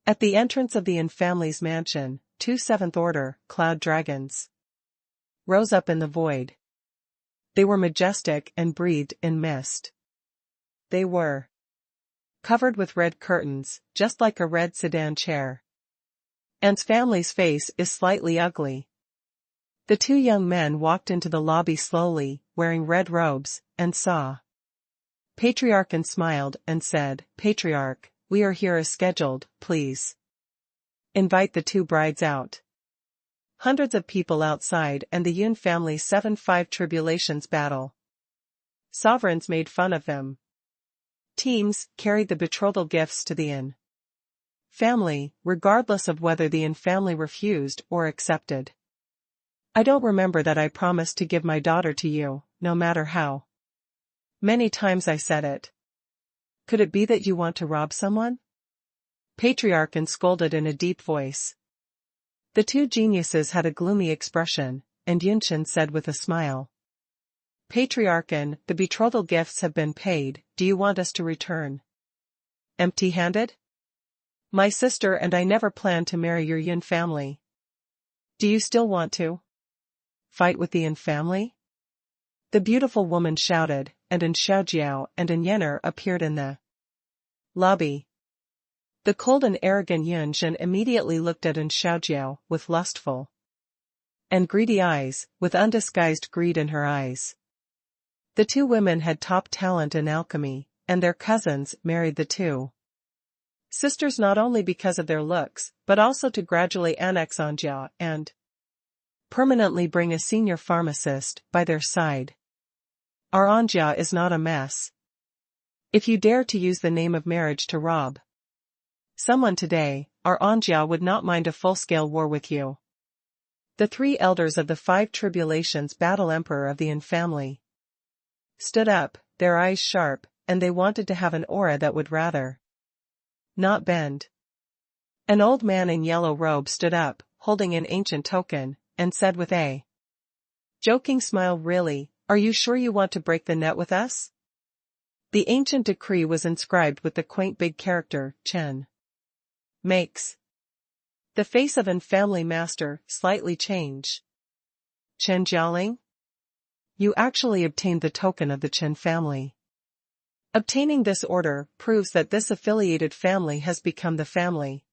At the entrance of the Yin family's mansion, 2 7th order cloud dragons rose up in the void. They were majestic and breathed in mist. They were covered with red curtains, just like a red sedan chair. Ant's family's face is slightly ugly. The two young men walked into the lobby slowly, wearing red robes, and saw Patriarch and smiled and said, "Patriarch, we are here as scheduled, please. Invite the two brides out. Hundreds of people outside and the Yun family 7-5 tribulations battle. Sovereigns made fun of them. Teams carried the betrothal gifts to the Yin family, regardless of whether the Yin family refused or accepted. I don't remember that I promised to give my daughter to you, no matter how many times I said it. Could it be that you want to rob someone? Patriarch scolded in a deep voice. The two geniuses had a gloomy expression, and Lin Chen said with a smile. Patriarch, the betrothal gifts have been paid, do you want us to return empty-handed? My sister and I never planned to marry your Yin family. Do you still want to fight with the Yin family? The beautiful woman shouted, and An Xiaojiao and An Yenner appeared in the lobby. The cold and arrogant Yun Zhen immediately looked at An Xiaojiao with lustful and greedy eyes, with undisguised greed in her eyes. The two women had top talent in alchemy, and their cousins married the two sisters not only because of their looks, but also to gradually annex Anjia and permanently bring a senior pharmacist by their side. Our Anjia is not a mess. If you dare to use the name of marriage to rob someone today, our Anjia would not mind a full-scale war with you. The three elders of the 5 tribulations battle emperor of the Yin family stood up, their eyes sharp, and they wanted to have an aura that would rather not bend. An old man in yellow robe stood up, holding an ancient token, and said with a joking smile, really, are you sure you want to break the net with us? The ancient decree was inscribed with the quaint big character, Chen. Makes the face of an family master slightly change. Chen Jialing? You actually obtained the token of the Chen family. Obtaining this order proves that this affiliated family has become the family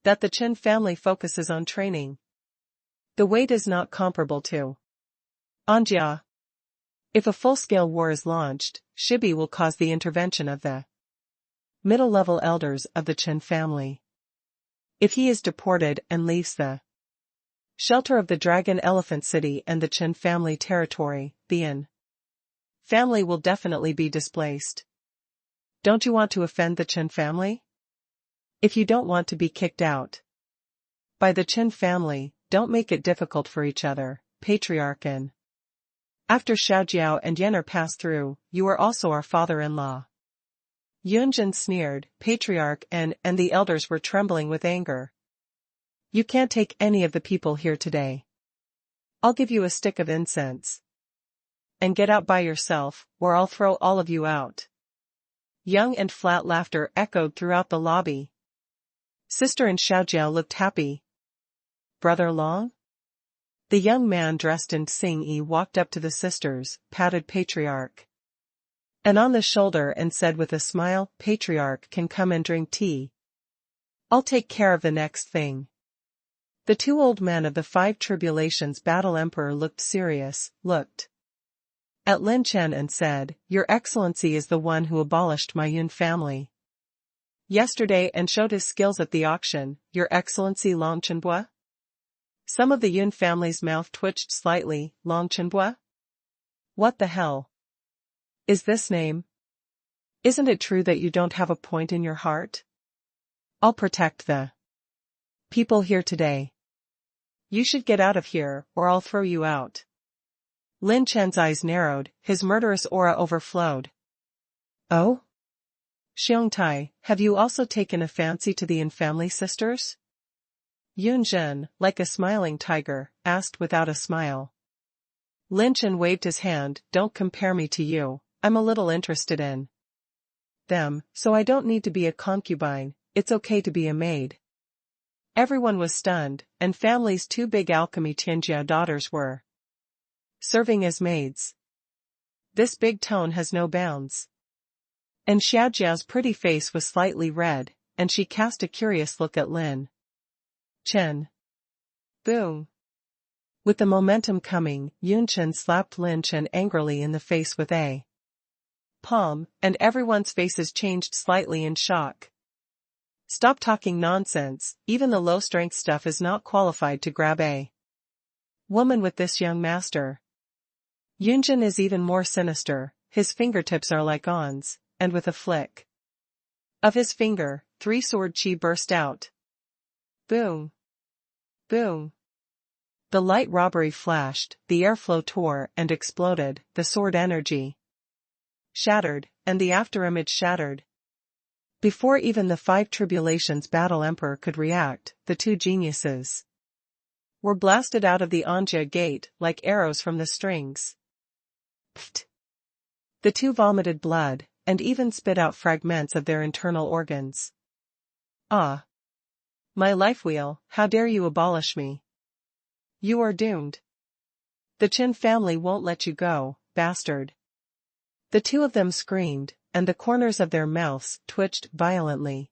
that the Chen family focuses on training. The weight is not comparable to Anjia. If a full-scale war is launched, Shibi will cause the intervention of the middle-level elders of the Chen family. If he is deported and leaves the shelter of the Dragon Elephant City and the Chen family territory, the Yin family will definitely be displaced. Don't you want to offend the Chen family? If you don't want to be kicked out by the Chen family, don't make it difficult for each other, Patriarch. After Xiaojiao and Yenner pass through, you are also our father-in-law. Yunjin sneered, Patriarch, and the elders were trembling with anger. You can't take any of the people here today. I'll give you a stick of incense. And get out by yourself, or I'll throw all of you out. Young and flat laughter echoed throughout the lobby. Sister and Xiaojiao looked happy. Brother Long? The young man dressed in Xing-yi walked up to the sisters, patted Patriarch and on the shoulder and said with a smile, Patriarch can come and drink tea. I'll take care of the next thing. The two old men of the 5 tribulations battle emperor looked serious, looked at Lin Chen and said, Your Excellency is the one who abolished my Yun family yesterday and showed his skills at the auction, Your Excellency Long Chenbua? Some of the Yun family's mouth twitched slightly, Long Chenbua? What the hell is this name? Isn't it true that you don't have a point in your heart? I'll protect the people here today. You should get out of here, or I'll throw you out. Lin Chen's eyes narrowed, his murderous aura overflowed. Oh? Xiongtai, have you also taken a fancy to the Yin family sisters? Yun Zhen, like a smiling tiger, asked without a smile. Lin Chen waved his hand, Don't compare me to you, I'm a little interested in them, so I don't need to be a concubine, it's okay to be a maid. Everyone was stunned, and family's 2 big alchemy Tianjia daughters were serving as maids. This big tone has no bounds. And Xiaojiao's pretty face was slightly red, and she cast a curious look at Lin Chen. Boom. With the momentum coming, Yun Chen slapped Lin Chen angrily in the face with a palm, and everyone's faces changed slightly in shock. Stop talking nonsense, even the low-strength stuff is not qualified to grab a woman with this young master. Yunjin is even more sinister, his fingertips are like ons, and with a flick of his finger, 3 sword chi burst out. Boom! Boom! The light robbery flashed, the airflow tore and exploded, the sword energy shattered, and the afterimage shattered. Before even the 5 tribulations battle emperor could react, the 2 geniuses were blasted out of the Anja gate like arrows from the strings. Pfft! The 2 vomited blood, and even spit out fragments of their internal organs. Ah! My life wheel, how dare you abolish me? You are doomed. The Chen family won't let you go, bastard. The 2 of them screamed, and the corners of their mouths twitched violently.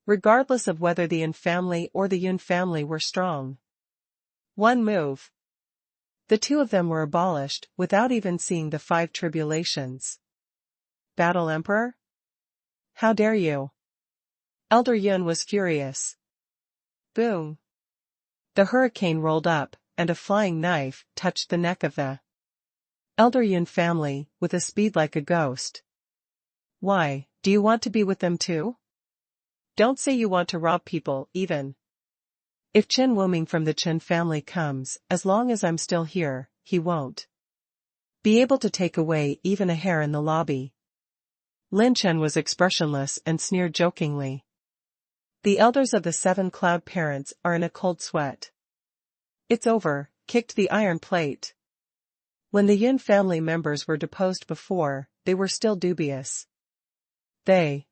Regardless of whether the Yin family or the Yun family were strong. One move. The 2 of them were abolished, without even seeing the 5 tribulations. Battle Emperor? How dare you? Elder Yun was furious. Boom! The hurricane rolled up, and a flying knife touched the neck of the Elder Yun family, with a speed like a ghost. Why, do you want to be with them too? Don't say you want to rob people, even. If Chen Wuming from the Chen family comes, as long as I'm still here, he won't be able to take away even a hair in the lobby. Lin Chen was expressionless and sneered jokingly. The elders of the 7 cloud parents are in a cold sweat. It's over, kicked the iron plate. When the Yin family members were deposed before, they were still dubious. They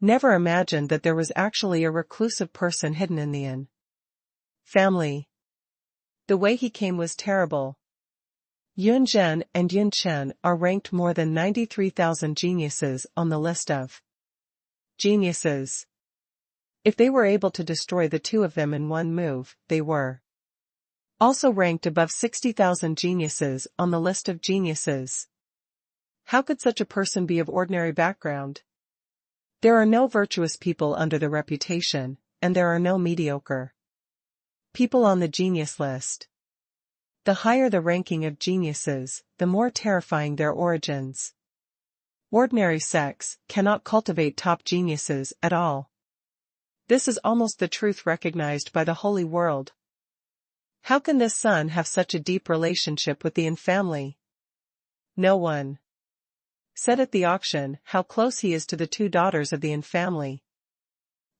never imagined that there was actually a reclusive person hidden in the Yin family. The way he came was terrible. Yun Zhen and Yun Chen are ranked more than 93,000 geniuses on the list of geniuses. If they were able to destroy the 2 of them in one move, they were also ranked above 60,000 geniuses on the list of geniuses. How could such a person be of ordinary background? There are no virtuous people under the reputation, and there are no mediocre people on the genius list. The higher the ranking of geniuses, the more terrifying their origins. Ordinary sects cannot cultivate top geniuses at all. This is almost the truth recognized by the holy world. How can this son have such a deep relationship with the Yin family? No one said at the auction how close he is to the 2 daughters of the Yin family.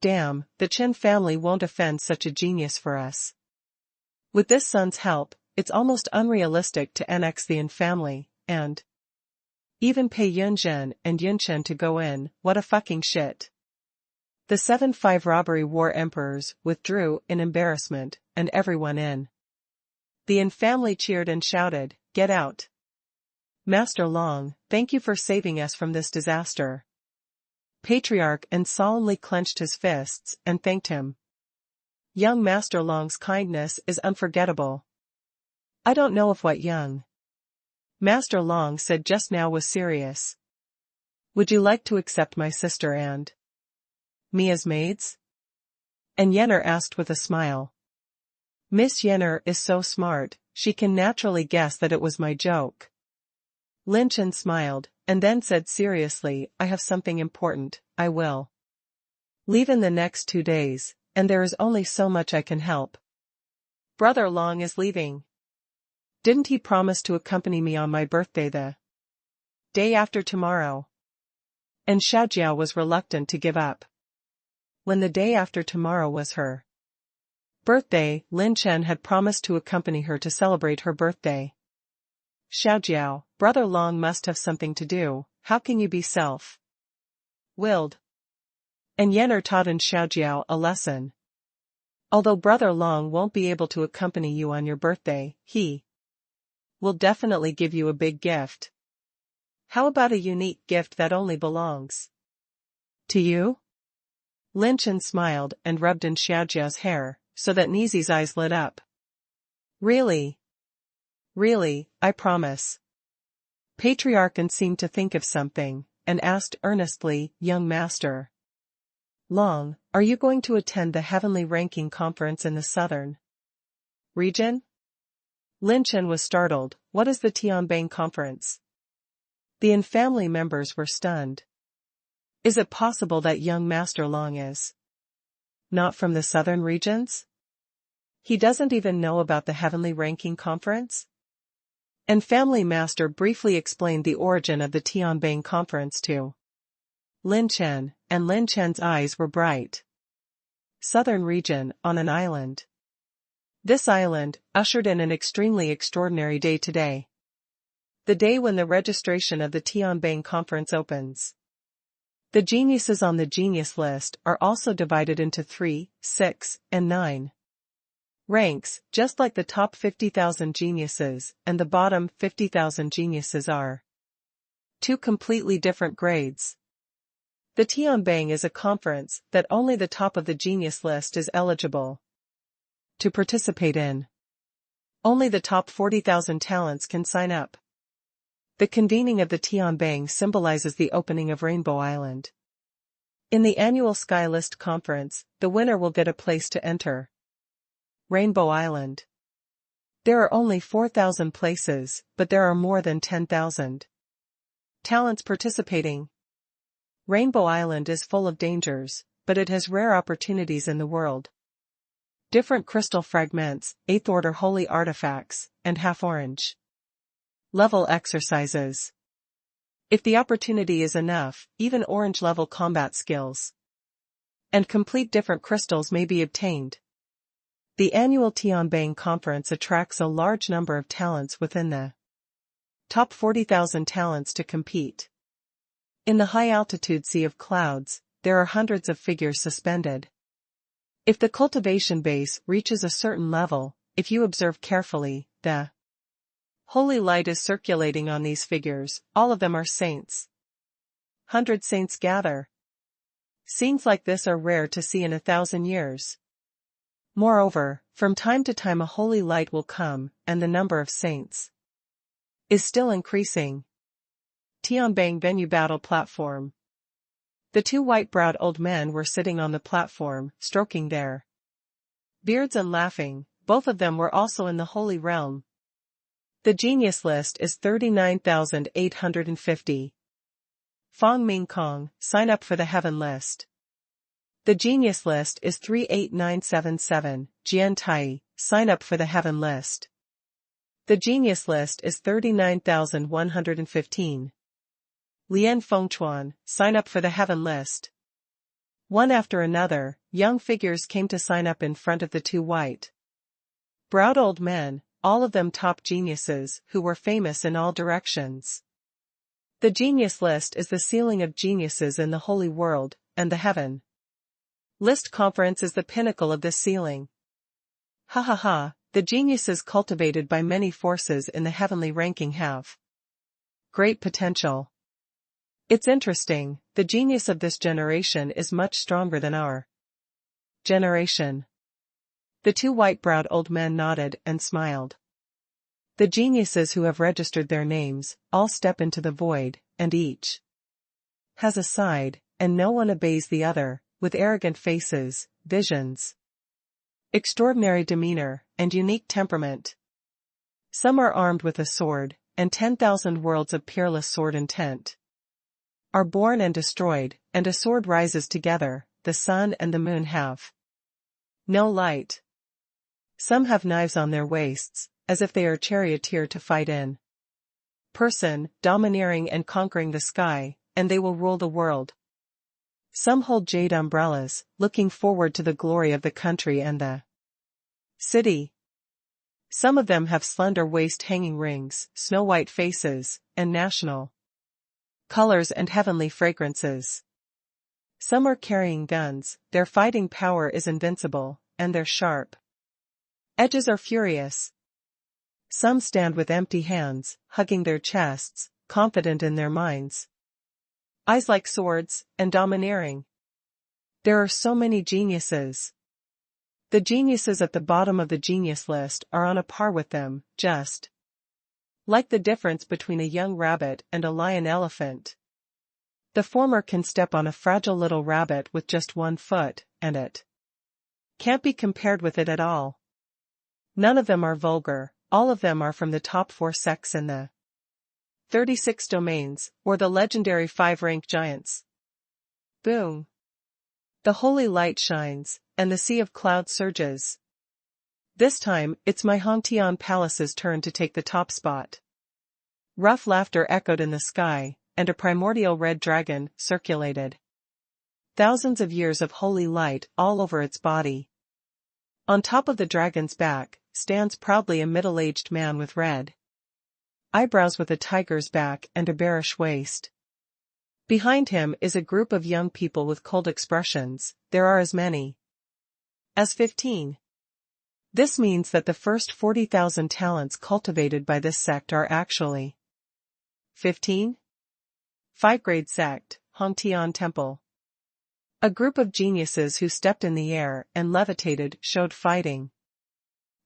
Damn, the Chen family won't offend such a genius for us. With this son's help, it's almost unrealistic to annex the Yin family, and even pay Yun Zhen and Yun Chen to go in. What a fucking shit. The 7-5 robbery war emperors withdrew in embarrassment, and everyone in the Yin family cheered and shouted, "Get out! Master Long, thank you for saving us from this disaster." Patriarch and solemnly clenched his fists and thanked him. Young Master Long's kindness is unforgettable. I don't know if what young Master Long said just now was serious. Would you like to accept my sister and me as maids? And Yenner asked with a smile. Miss Yenner is so smart, she can naturally guess that it was my joke. Lin Chen smiled, and then said seriously, I have something important, I will leave in the next 2 days, and there is only so much I can help. Brother Long is leaving. Didn't he promise to accompany me on my birthday the day after tomorrow? And Xiaojiao was reluctant to give up. When the day after tomorrow was her birthday, Lin Chen had promised to accompany her to celebrate her birthday. Xiaojiao, Brother Long must have something to do, how can you be self-willed? And Yenner taught in Xiaojiao a lesson. Although Brother Long won't be able to accompany you on your birthday, he will definitely give you a big gift. How about a unique gift that only belongs to you? Lin Chen smiled and rubbed in Xiaojiao's hair, so that Nizi's eyes lit up. Really? Really, I promise. Patriarch seemed to think of something, and asked earnestly, Young Master, Long, are you going to attend the Heavenly Ranking Conference in the Southern region? Lin Chen was startled. What is the Tianbang Conference? The Yin family members were stunned. Is it possible that young Master Long is not from the southern regions? He doesn't even know about the Heavenly Ranking Conference? And Family Master briefly explained the origin of the Tianbang Conference to Lin Chen, and Lin Chen's eyes were bright. Southern region, on an island. This island ushered in an extremely extraordinary day today. The day when the registration of the Tianbang Conference opens. The geniuses on the genius list are also divided into 3, 6, and 9 ranks, just like the top 50,000 geniuses and the bottom 50,000 geniuses are 2 completely different grades. The Tianbang is a conference that only the top of the genius list is eligible to participate in. Only the top 40,000 talents can sign up. The convening of the Tianbang symbolizes the opening of Rainbow Island. In the annual Skylist conference, the winner will get a place to enter Rainbow Island. There are only 4,000 places, but there are more than 10,000 talents participating. Rainbow Island is full of dangers, but it has rare opportunities in the world. Different crystal fragments, 8th order holy artifacts, and half-orange level exercises. If the opportunity is enough, even orange level combat skills and complete different crystals may be obtained. The annual Tianbang conference attracts a large number of talents within the top 40,000 talents to compete. In the high-altitude sea of clouds, there are hundreds of figures suspended. If the cultivation base reaches a certain level, if you observe carefully, the holy light is circulating on these figures. All of them are saints. 100 saints gather. Scenes like this are rare to see in 1,000 years. Moreover, from time to time a holy light will come, and the number of saints is still increasing. Tianbang venue battle platform. The 2 white-browed old men were sitting on the platform, stroking their beards and laughing. Both of them were also in the holy realm. The genius list is 39,850. Fong Ming Kong, sign up for the heaven list. The genius list is 38977, Jian Tai, sign up for the heaven list. The genius list is 39,115. Lian Fengchuan, sign up for the heaven list. One after another, young figures came to sign up in front of the 2 white-browed old men, all of them top geniuses who were famous in all directions. The genius list is the ceiling of geniuses in the holy world, and the heaven list conference is the pinnacle of this ceiling. Ha ha ha, the geniuses cultivated by many forces in the heavenly ranking have great potential. It's interesting, the genius of this generation is much stronger than our generation. The 2 white-browed old men nodded and smiled. The geniuses who have registered their names all step into the void, and each has a side, and no one obeys the other, with arrogant faces, visions, extraordinary demeanor, and unique temperament. Some are armed with a sword, and 10,000 worlds of peerless sword intent are born and destroyed, and a sword rises together. The sun and the moon have no light. Some have knives on their waists, as if they are charioteer to fight in person, domineering and conquering the sky, and they will rule the world. Some hold jade umbrellas, looking forward to the glory of the country and the city. Some of them have slender waist-hanging rings, snow-white faces, and national colors and heavenly fragrances. Some are carrying guns, their fighting power is invincible, and their sharp edges are furious. Some stand with empty hands, hugging their chests, confident in their minds. Eyes like swords, and domineering. There are so many geniuses. The geniuses at the bottom of the genius list are on a par with them, just like the difference between a young rabbit and a lion elephant. The former can step on a fragile little rabbit with just 1 foot, and it can't be compared with it at all. None of them are vulgar, all of them are from the top 4 sects in the 36 domains, or the legendary 5-rank giants. Boom! The holy light shines, and the sea of clouds surges. This time, it's my Hongtian Palace's turn to take the top spot. Rough laughter echoed in the sky, and a primordial red dragon circulated. Thousands of years of holy light all over its body. On top of the dragon's back, stands proudly a middle-aged man with red eyebrows with a tiger's back and a bearish waist. Behind him is a group of young people with cold expressions. There are as many as 15. This means that the first 40,000 talents cultivated by this sect are actually 15? 5-grade sect, Hongtian Temple. A group of geniuses who stepped in the air and levitated showed fighting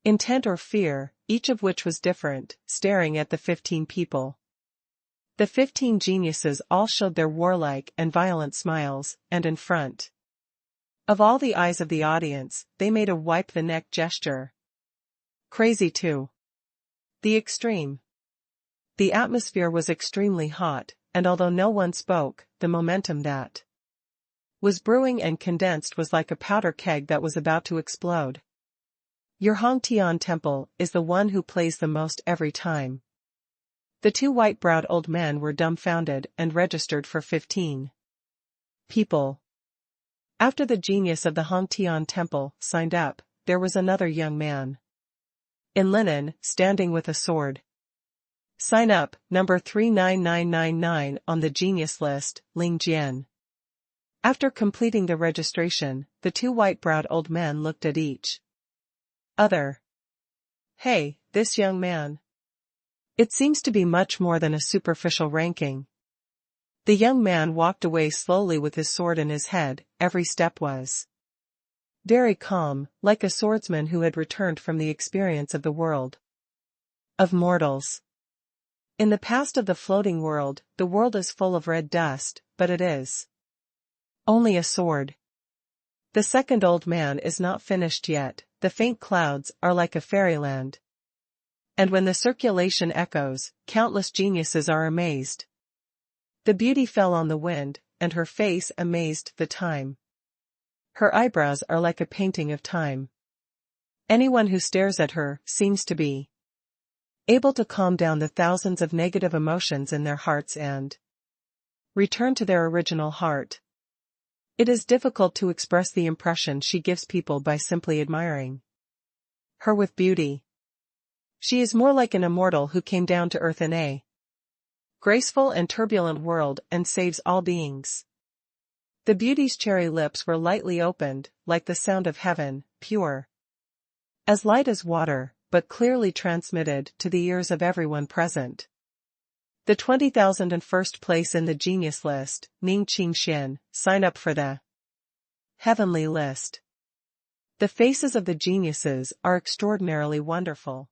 intent or fear, each of which was different, staring at the 15 people. The 15 geniuses all showed their warlike and violent smiles, and in front of all the eyes of the audience, they made a wipe-the-neck gesture. Crazy too. The extreme. The atmosphere was extremely hot, and although no one spoke, the momentum that was brewing and condensed was like a powder keg that was about to explode. Your Hongtian Temple is the one who plays the most every time. The 2 white-browed old men were dumbfounded and registered for 15 people. After the genius of the Hongtian Temple signed up, there was another young man in linen, standing with a sword. Sign up, number 39999 on the genius list, Lin Chen. After completing the registration, the 2 white-browed old men looked at each other. Hey, this young man. It seems to be much more than a superficial ranking. The young man walked away slowly with his sword in his head. Every step was very calm, like a swordsman who had returned from the experience of the world of mortals. In the past of the floating world, the world is full of red dust, but it is only a sword. The second old man is not finished yet. The faint clouds are like a fairyland. And when the circulation echoes, countless geniuses are amazed. The beauty fell on the wind, and her face amazed the time. Her eyebrows are like a painting of time. Anyone who stares at her seems to be able to calm down the thousands of negative emotions in their hearts and return to their original heart. It is difficult to express the impression she gives people by simply admiring her with beauty. She is more like an immortal who came down to earth in a graceful and turbulent world and saves all beings. The beauty's cherry lips were lightly opened, like the sound of heaven, pure as light as water, but clearly transmitted to the ears of everyone present. The 20,001st place in the genius list, Ning Qingxian, sign up for the heavenly list. The faces of the geniuses are extraordinarily wonderful.